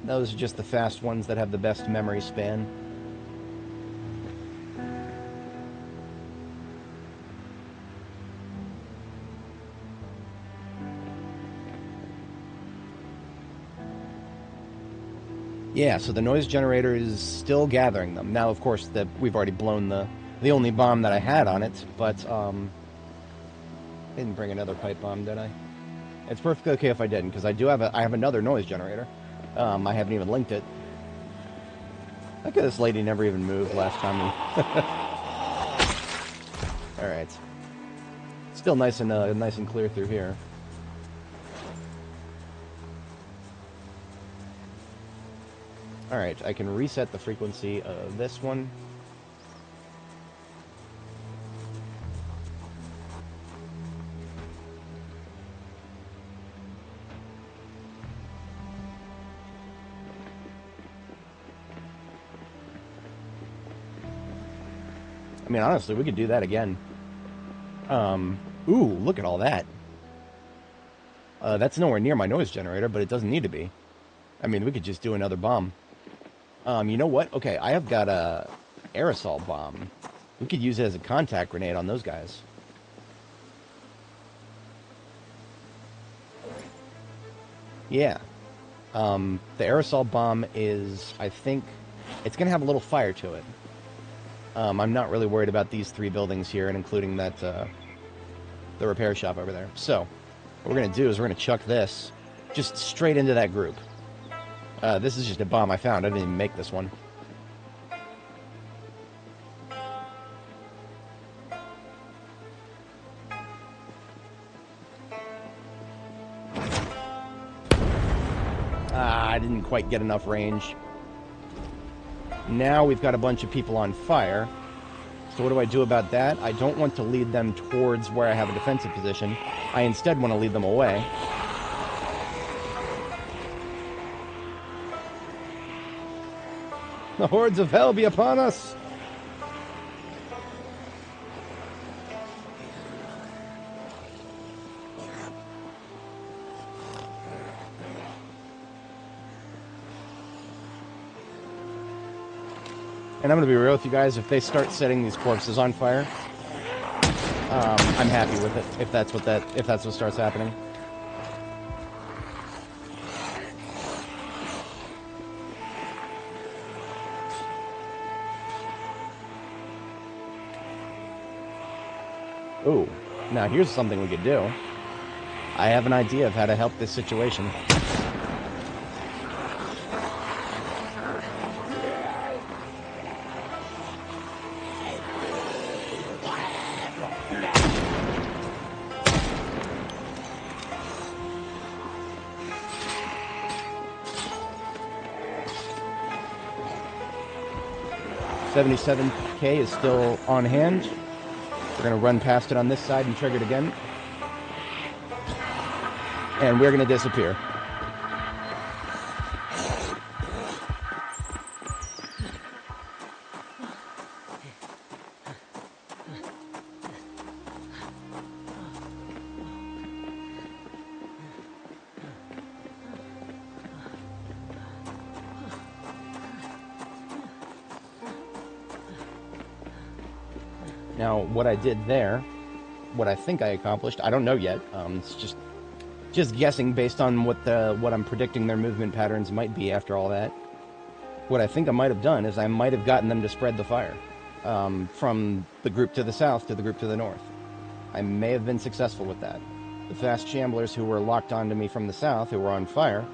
Those are just the fast ones that have the best memory span. Yeah, so the noise generator is still gathering them. Now, of course, we've already blown the only bomb that I had on it, but I didn't bring another pipe bomb, did I? It's perfectly okay if I didn't, because I have another noise generator. I haven't even linked it. Look at this lady never even moved last time. All right, still nice and clear through here. Alright, I can reset the frequency of this one. I mean, honestly, we could do that again. Ooh, look at all that. That's nowhere near my noise generator, but it doesn't need to be. I mean, we could just do another bomb. You know what? Okay, I have got a aerosol bomb. We could use it as a contact grenade on those guys. Yeah. The aerosol bomb is, I think, it's going to have a little fire to it. I'm not really worried about these 3 buildings here, and including that, the repair shop over there. So, what we're going to do is we're going to chuck this just straight into that group. This is just a bomb I found. I didn't even make this one. I didn't quite get enough range. Now we've got a bunch of people on fire. So what do I do about that? I don't want to lead them towards where I have a defensive position. I instead want to lead them away. The hordes of hell be upon us! And I'm going to be real with you guys, if they start setting these corpses on fire, I'm happy with it, if that's what starts happening. Ooh, now here's something we could do. I have an idea of how to help this situation. $77K is still on hand. We're going to run past it on this side and trigger it again. And we're going to disappear. Now, what I did there, what I think I accomplished, I don't know yet. It's just guessing based on what I'm predicting their movement patterns might be after all that. What I think I might have done is I might have gotten them to spread the fire from the group to the south to the group to the north. I may have been successful with that. The fast shamblers who were locked onto me from the south, who were on fire,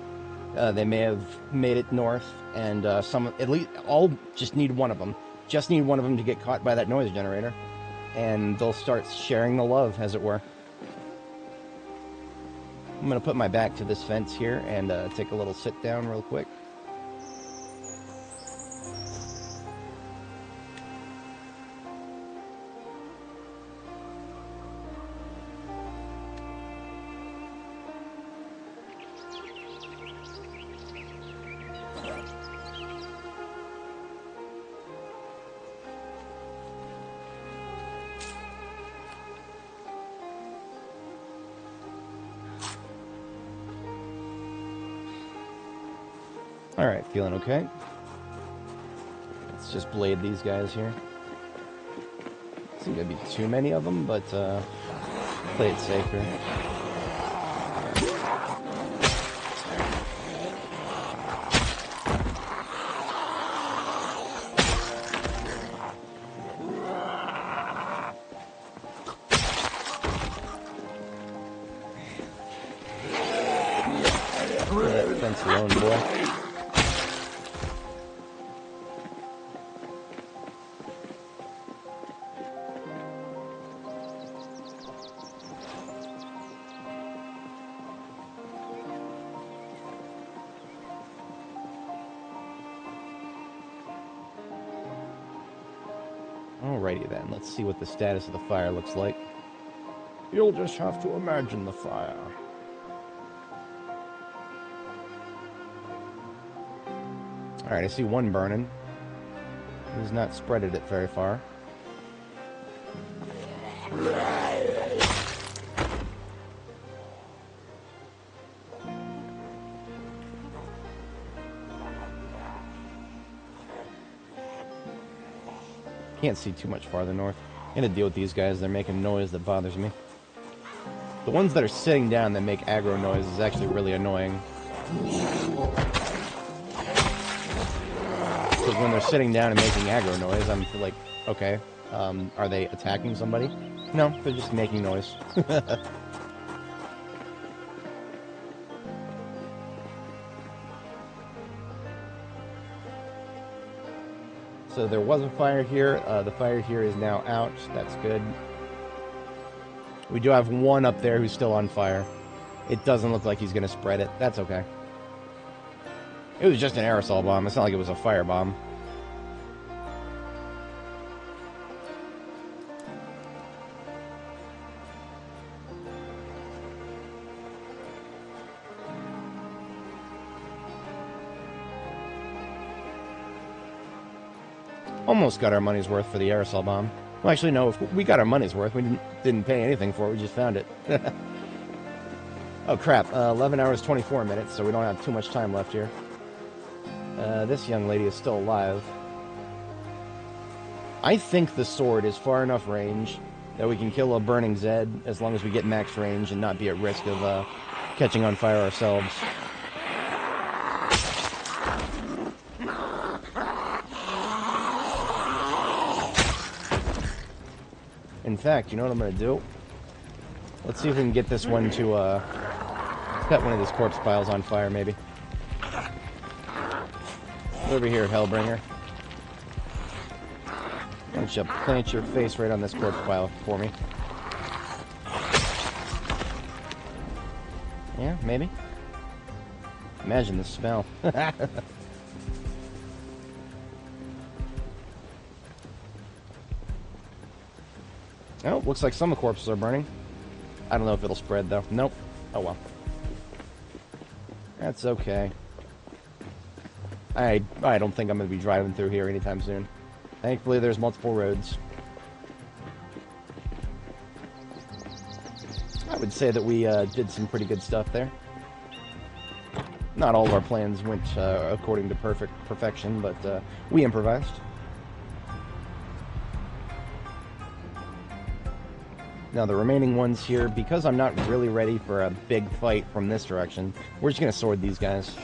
they may have made it north, and at least I'll just need one of them. Just need one of them to get caught by that noise generator, and they'll start sharing the love, as it were. I'm going to put my back to this fence here and take a little sit down real quick. Alright, feeling okay. Let's just blade these guys here. Doesn't seem to be too many of them, but play it safer. Leave that fence alone, boy. Alrighty then, let's see what the status of the fire looks like. You'll just have to imagine the fire. Alright, I see one burning. He's not spreaded it very far. Can't see too much farther north. I'm gonna deal with these guys. They're making noise that bothers me. The ones that are sitting down that make aggro noise is actually really annoying. Because when they're sitting down and making aggro noise, I'm like, okay, are they attacking somebody? No, they're just making noise. So there was a fire here. The fire here is now out. That's good. We do have one up there who's still on fire. It doesn't look like he's going to spread it. That's okay. It was just an aerosol bomb. It's not like it was a fire bomb. Almost got our money's worth for the aerosol bomb. Well, actually, no. If we got our money's worth. We didn't pay anything for it. We just found it. Oh, crap. 11 hours, 24 minutes, so we don't have too much time left here. This young lady is still alive. I think the sword is far enough range that we can kill a burning Zed as long as we get max range and not be at risk of catching on fire ourselves. In fact, you know what I'm going to do? Let's see if we can get this one to set one of these corpse piles on fire, maybe. Over here, Hellbringer. Why don't you plant your face right on this corpse pile for me? Yeah, maybe. Imagine the smell. Oh, looks like some of the corpses are burning. I don't know if it'll spread, though. Nope. Oh, well. That's okay. I don't think I'm going to be driving through here anytime soon. Thankfully, there's multiple roads. I would say that we did some pretty good stuff there. Not all of our plans went according to perfection, but we improvised. Now, the remaining ones here, because I'm not really ready for a big fight from this direction, we're just going to sword these guys.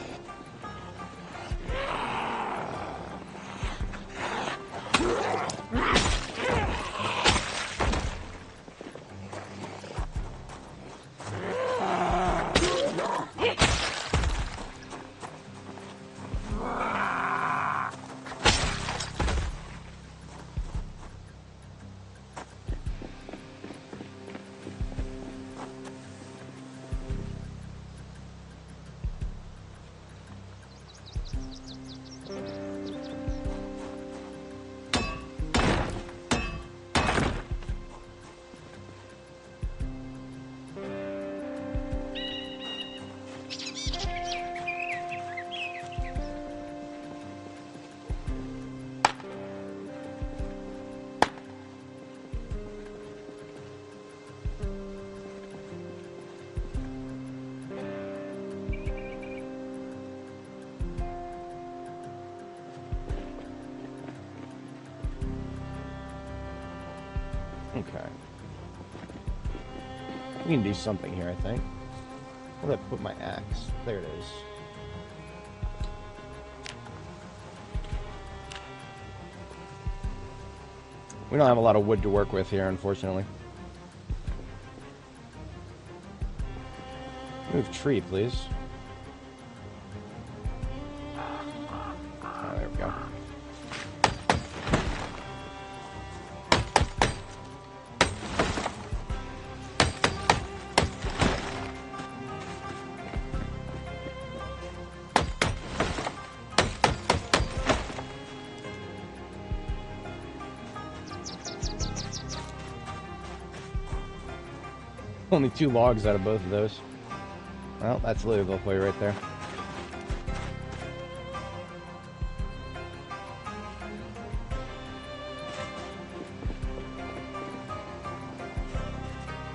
Okay. We can do something here, I think. Where did I put my axe? There it is. We don't have a lot of wood to work with here, unfortunately. Move tree, please. Oh, there we go. Only 2 logs out of both of those. Well, that's Louisville for you right there.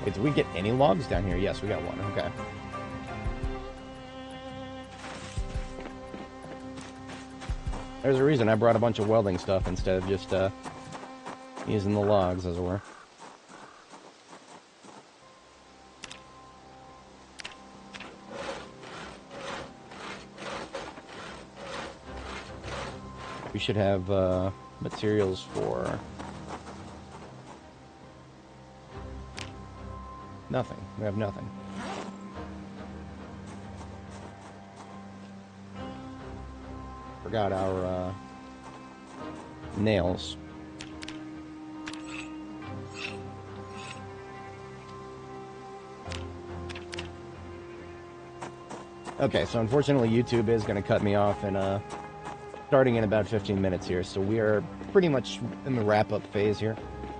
Wait, did we get any logs down here? Yes, we got one. Okay. There's a reason I brought a bunch of welding stuff instead of just using the logs, as it were. We should have materials for nothing. We have nothing. Forgot our nails. Okay, so unfortunately YouTube is going to cut me off and starting in about 15 minutes here, so we are pretty much in the wrap-up phase here.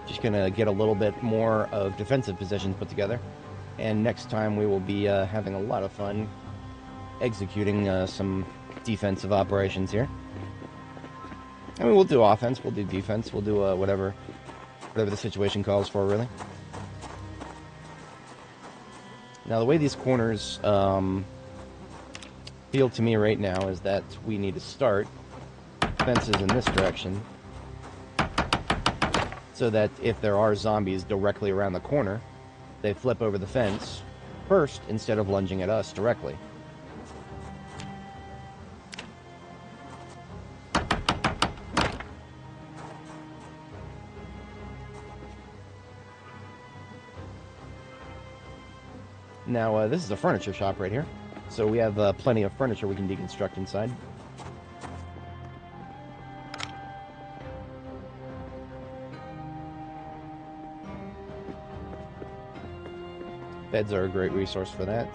Just going to get a little bit more of defensive positions put together, and next time we will be having a lot of fun executing some defensive operations here. I mean, we'll do offense, we'll do defense, we'll do whatever the situation calls for, really. Now, the way these corners feel to me right now is that we need to start fences in this direction so that if there are zombies directly around the corner, they flip over the fence first instead of lunging at us directly. Now, this is a furniture shop right here, so we have plenty of furniture we can deconstruct inside. Beds are a great resource for that.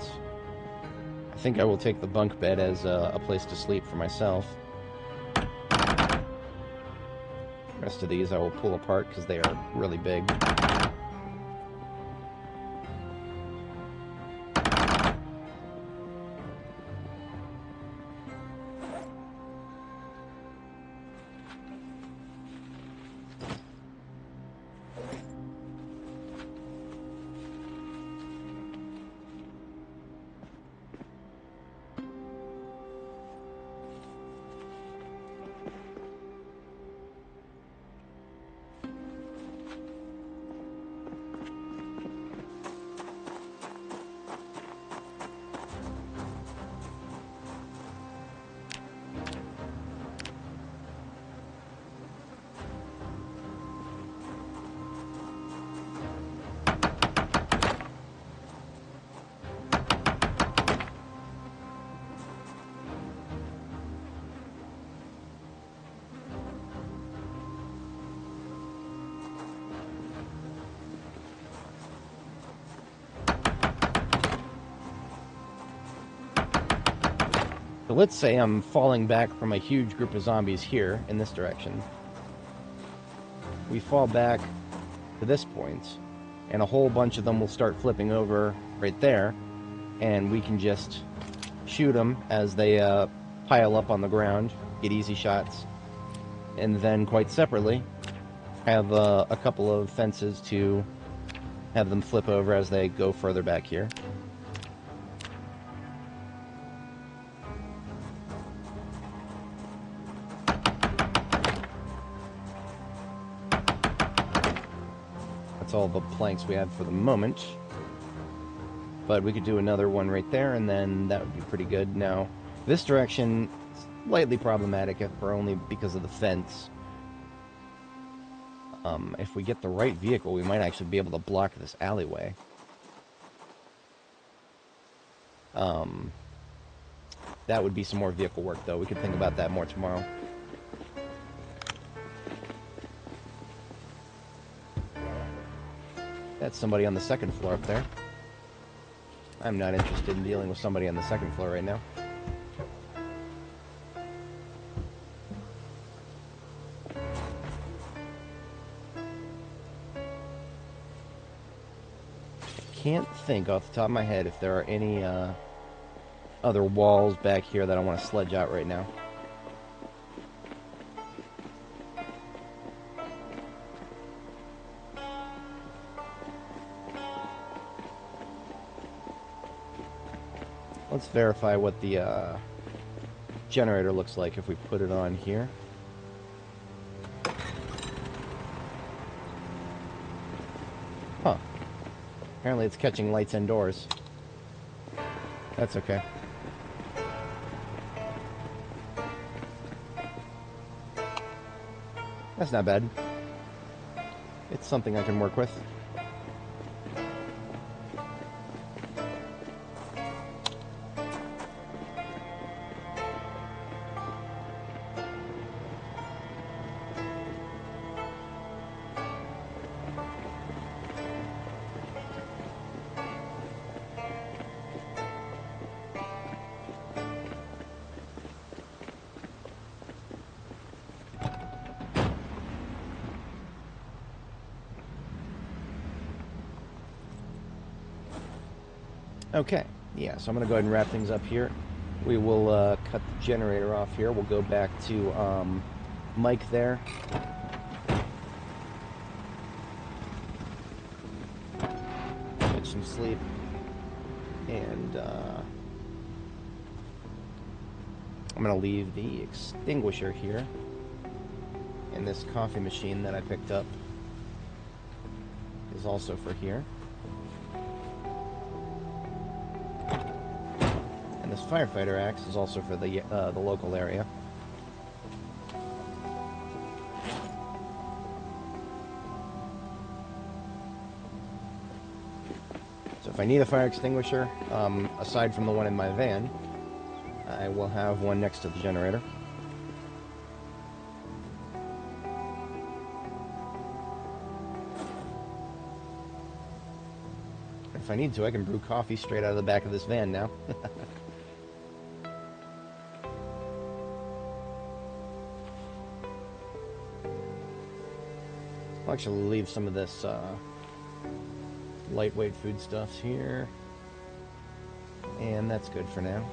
I think I will take the bunk bed as a place to sleep for myself. The rest of these I will pull apart because they are really big. So let's say I'm falling back from a huge group of zombies here in this direction. We fall back to this point, and a whole bunch of them will start flipping over right there, and we can just shoot them as they pile up on the ground, get easy shots, and then quite separately have a couple of fences to have them flip over as they go further back here. That's all the planks we have for the moment. But we could do another one right there, and then that would be pretty good. Now, this direction is slightly problematic if we're only because of the fence. If we get the right vehicle, we might actually be able to block this alleyway. That would be some more vehicle work, though. We could think about that more tomorrow. That's somebody on the second floor up there. I'm not interested in dealing with somebody on the second floor right now. Can't think off the top of my head if there are any other walls back here that I want to sledge out right now. Let's verify what the generator looks like if we put it on here. Huh. Apparently it's catching lights indoors. That's okay. That's not bad. It's something I can work with. Okay, yeah, so I'm going to go ahead and wrap things up here. We will cut the generator off here. We'll go back to Mike there. Get some sleep. And I'm going to leave the extinguisher here. And this coffee machine that I picked up is also for here. And this firefighter axe is also for the local area. So if I need a fire extinguisher, aside from the one in my van, I will have one next to the generator. If I need to, I can brew coffee straight out of the back of this van now. I'll actually leave some of this lightweight foodstuffs here. And that's good for now.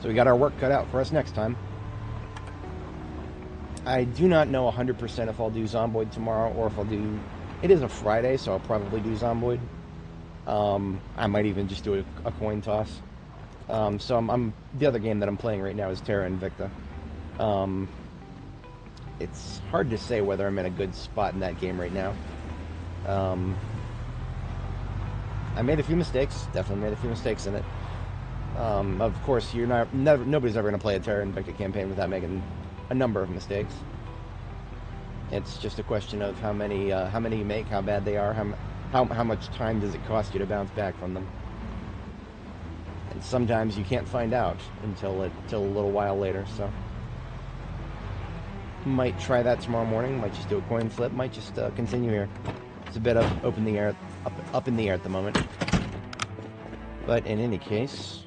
So we got our work cut out for us next time. I do not know 100% if I'll do Zomboid tomorrow or if I'll do... It is a Friday, so I'll probably do Zomboid. I might even just do a coin toss. So the other game that I'm playing right now is Terra Invicta. It's hard to say whether I'm in a good spot in that game right now. I made a few mistakes. Definitely made a few mistakes in it. Of course, nobody's ever going to play a Terra Invicta campaign without making a number of mistakes. It's just a question of how many you make, how bad they are, how much time does it cost you to bounce back from them. And sometimes you can't find out until a little while later. So might try that tomorrow morning. Might just do a coin flip. Might just continue here. It's a bit up in the air at the moment. But in any case,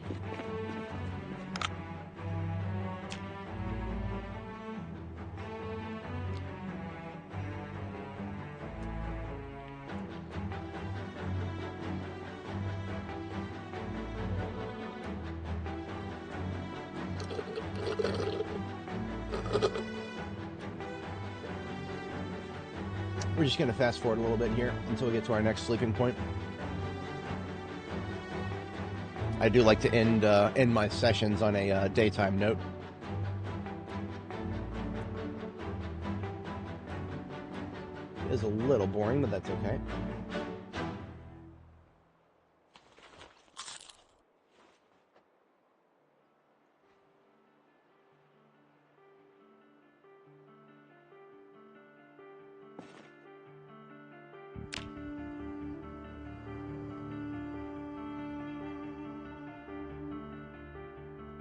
we're just going to fast forward a little bit here until we get to our next sleeping point. I do like to end my sessions on a daytime note. It is a little boring, but that's okay.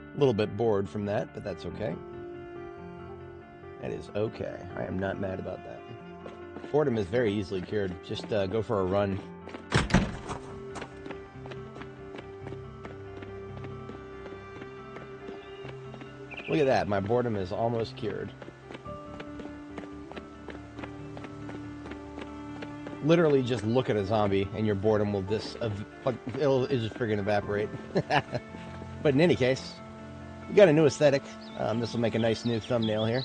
A little bit bored from that, but that's okay. That is okay. I am not mad about that. Boredom is very easily cured. Just go for a run. Look at that. My boredom is almost cured. Literally just look at a zombie and your boredom will it'll just friggin' evaporate. But in any case, we got a new aesthetic. This will make a nice new thumbnail here.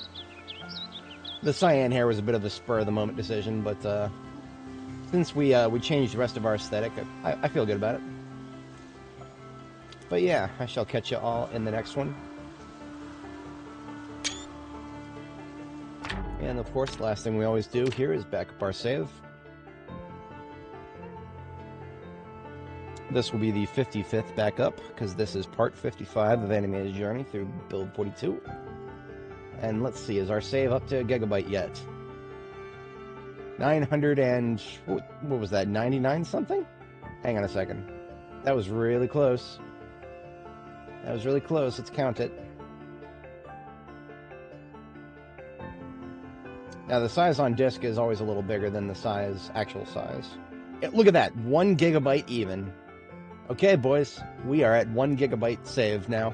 The cyan hair was a bit of a spur-of-the-moment decision, but since we changed the rest of our aesthetic, I feel good about it. But yeah, I shall catch you all in the next one. And of course, the last thing we always do here is back up our save. This will be the 55th backup, because this is part 55 of Animated Journey through build 42. And let's see, is our save up to a gigabyte yet? 900 and... what was that, 99 something? Hang on a second. That was really close. That was really close, let's count it. Now the size on disk is always a little bigger than the actual size. Look at that, 1 gigabyte even. Okay, boys, we are at 1 gigabyte save now.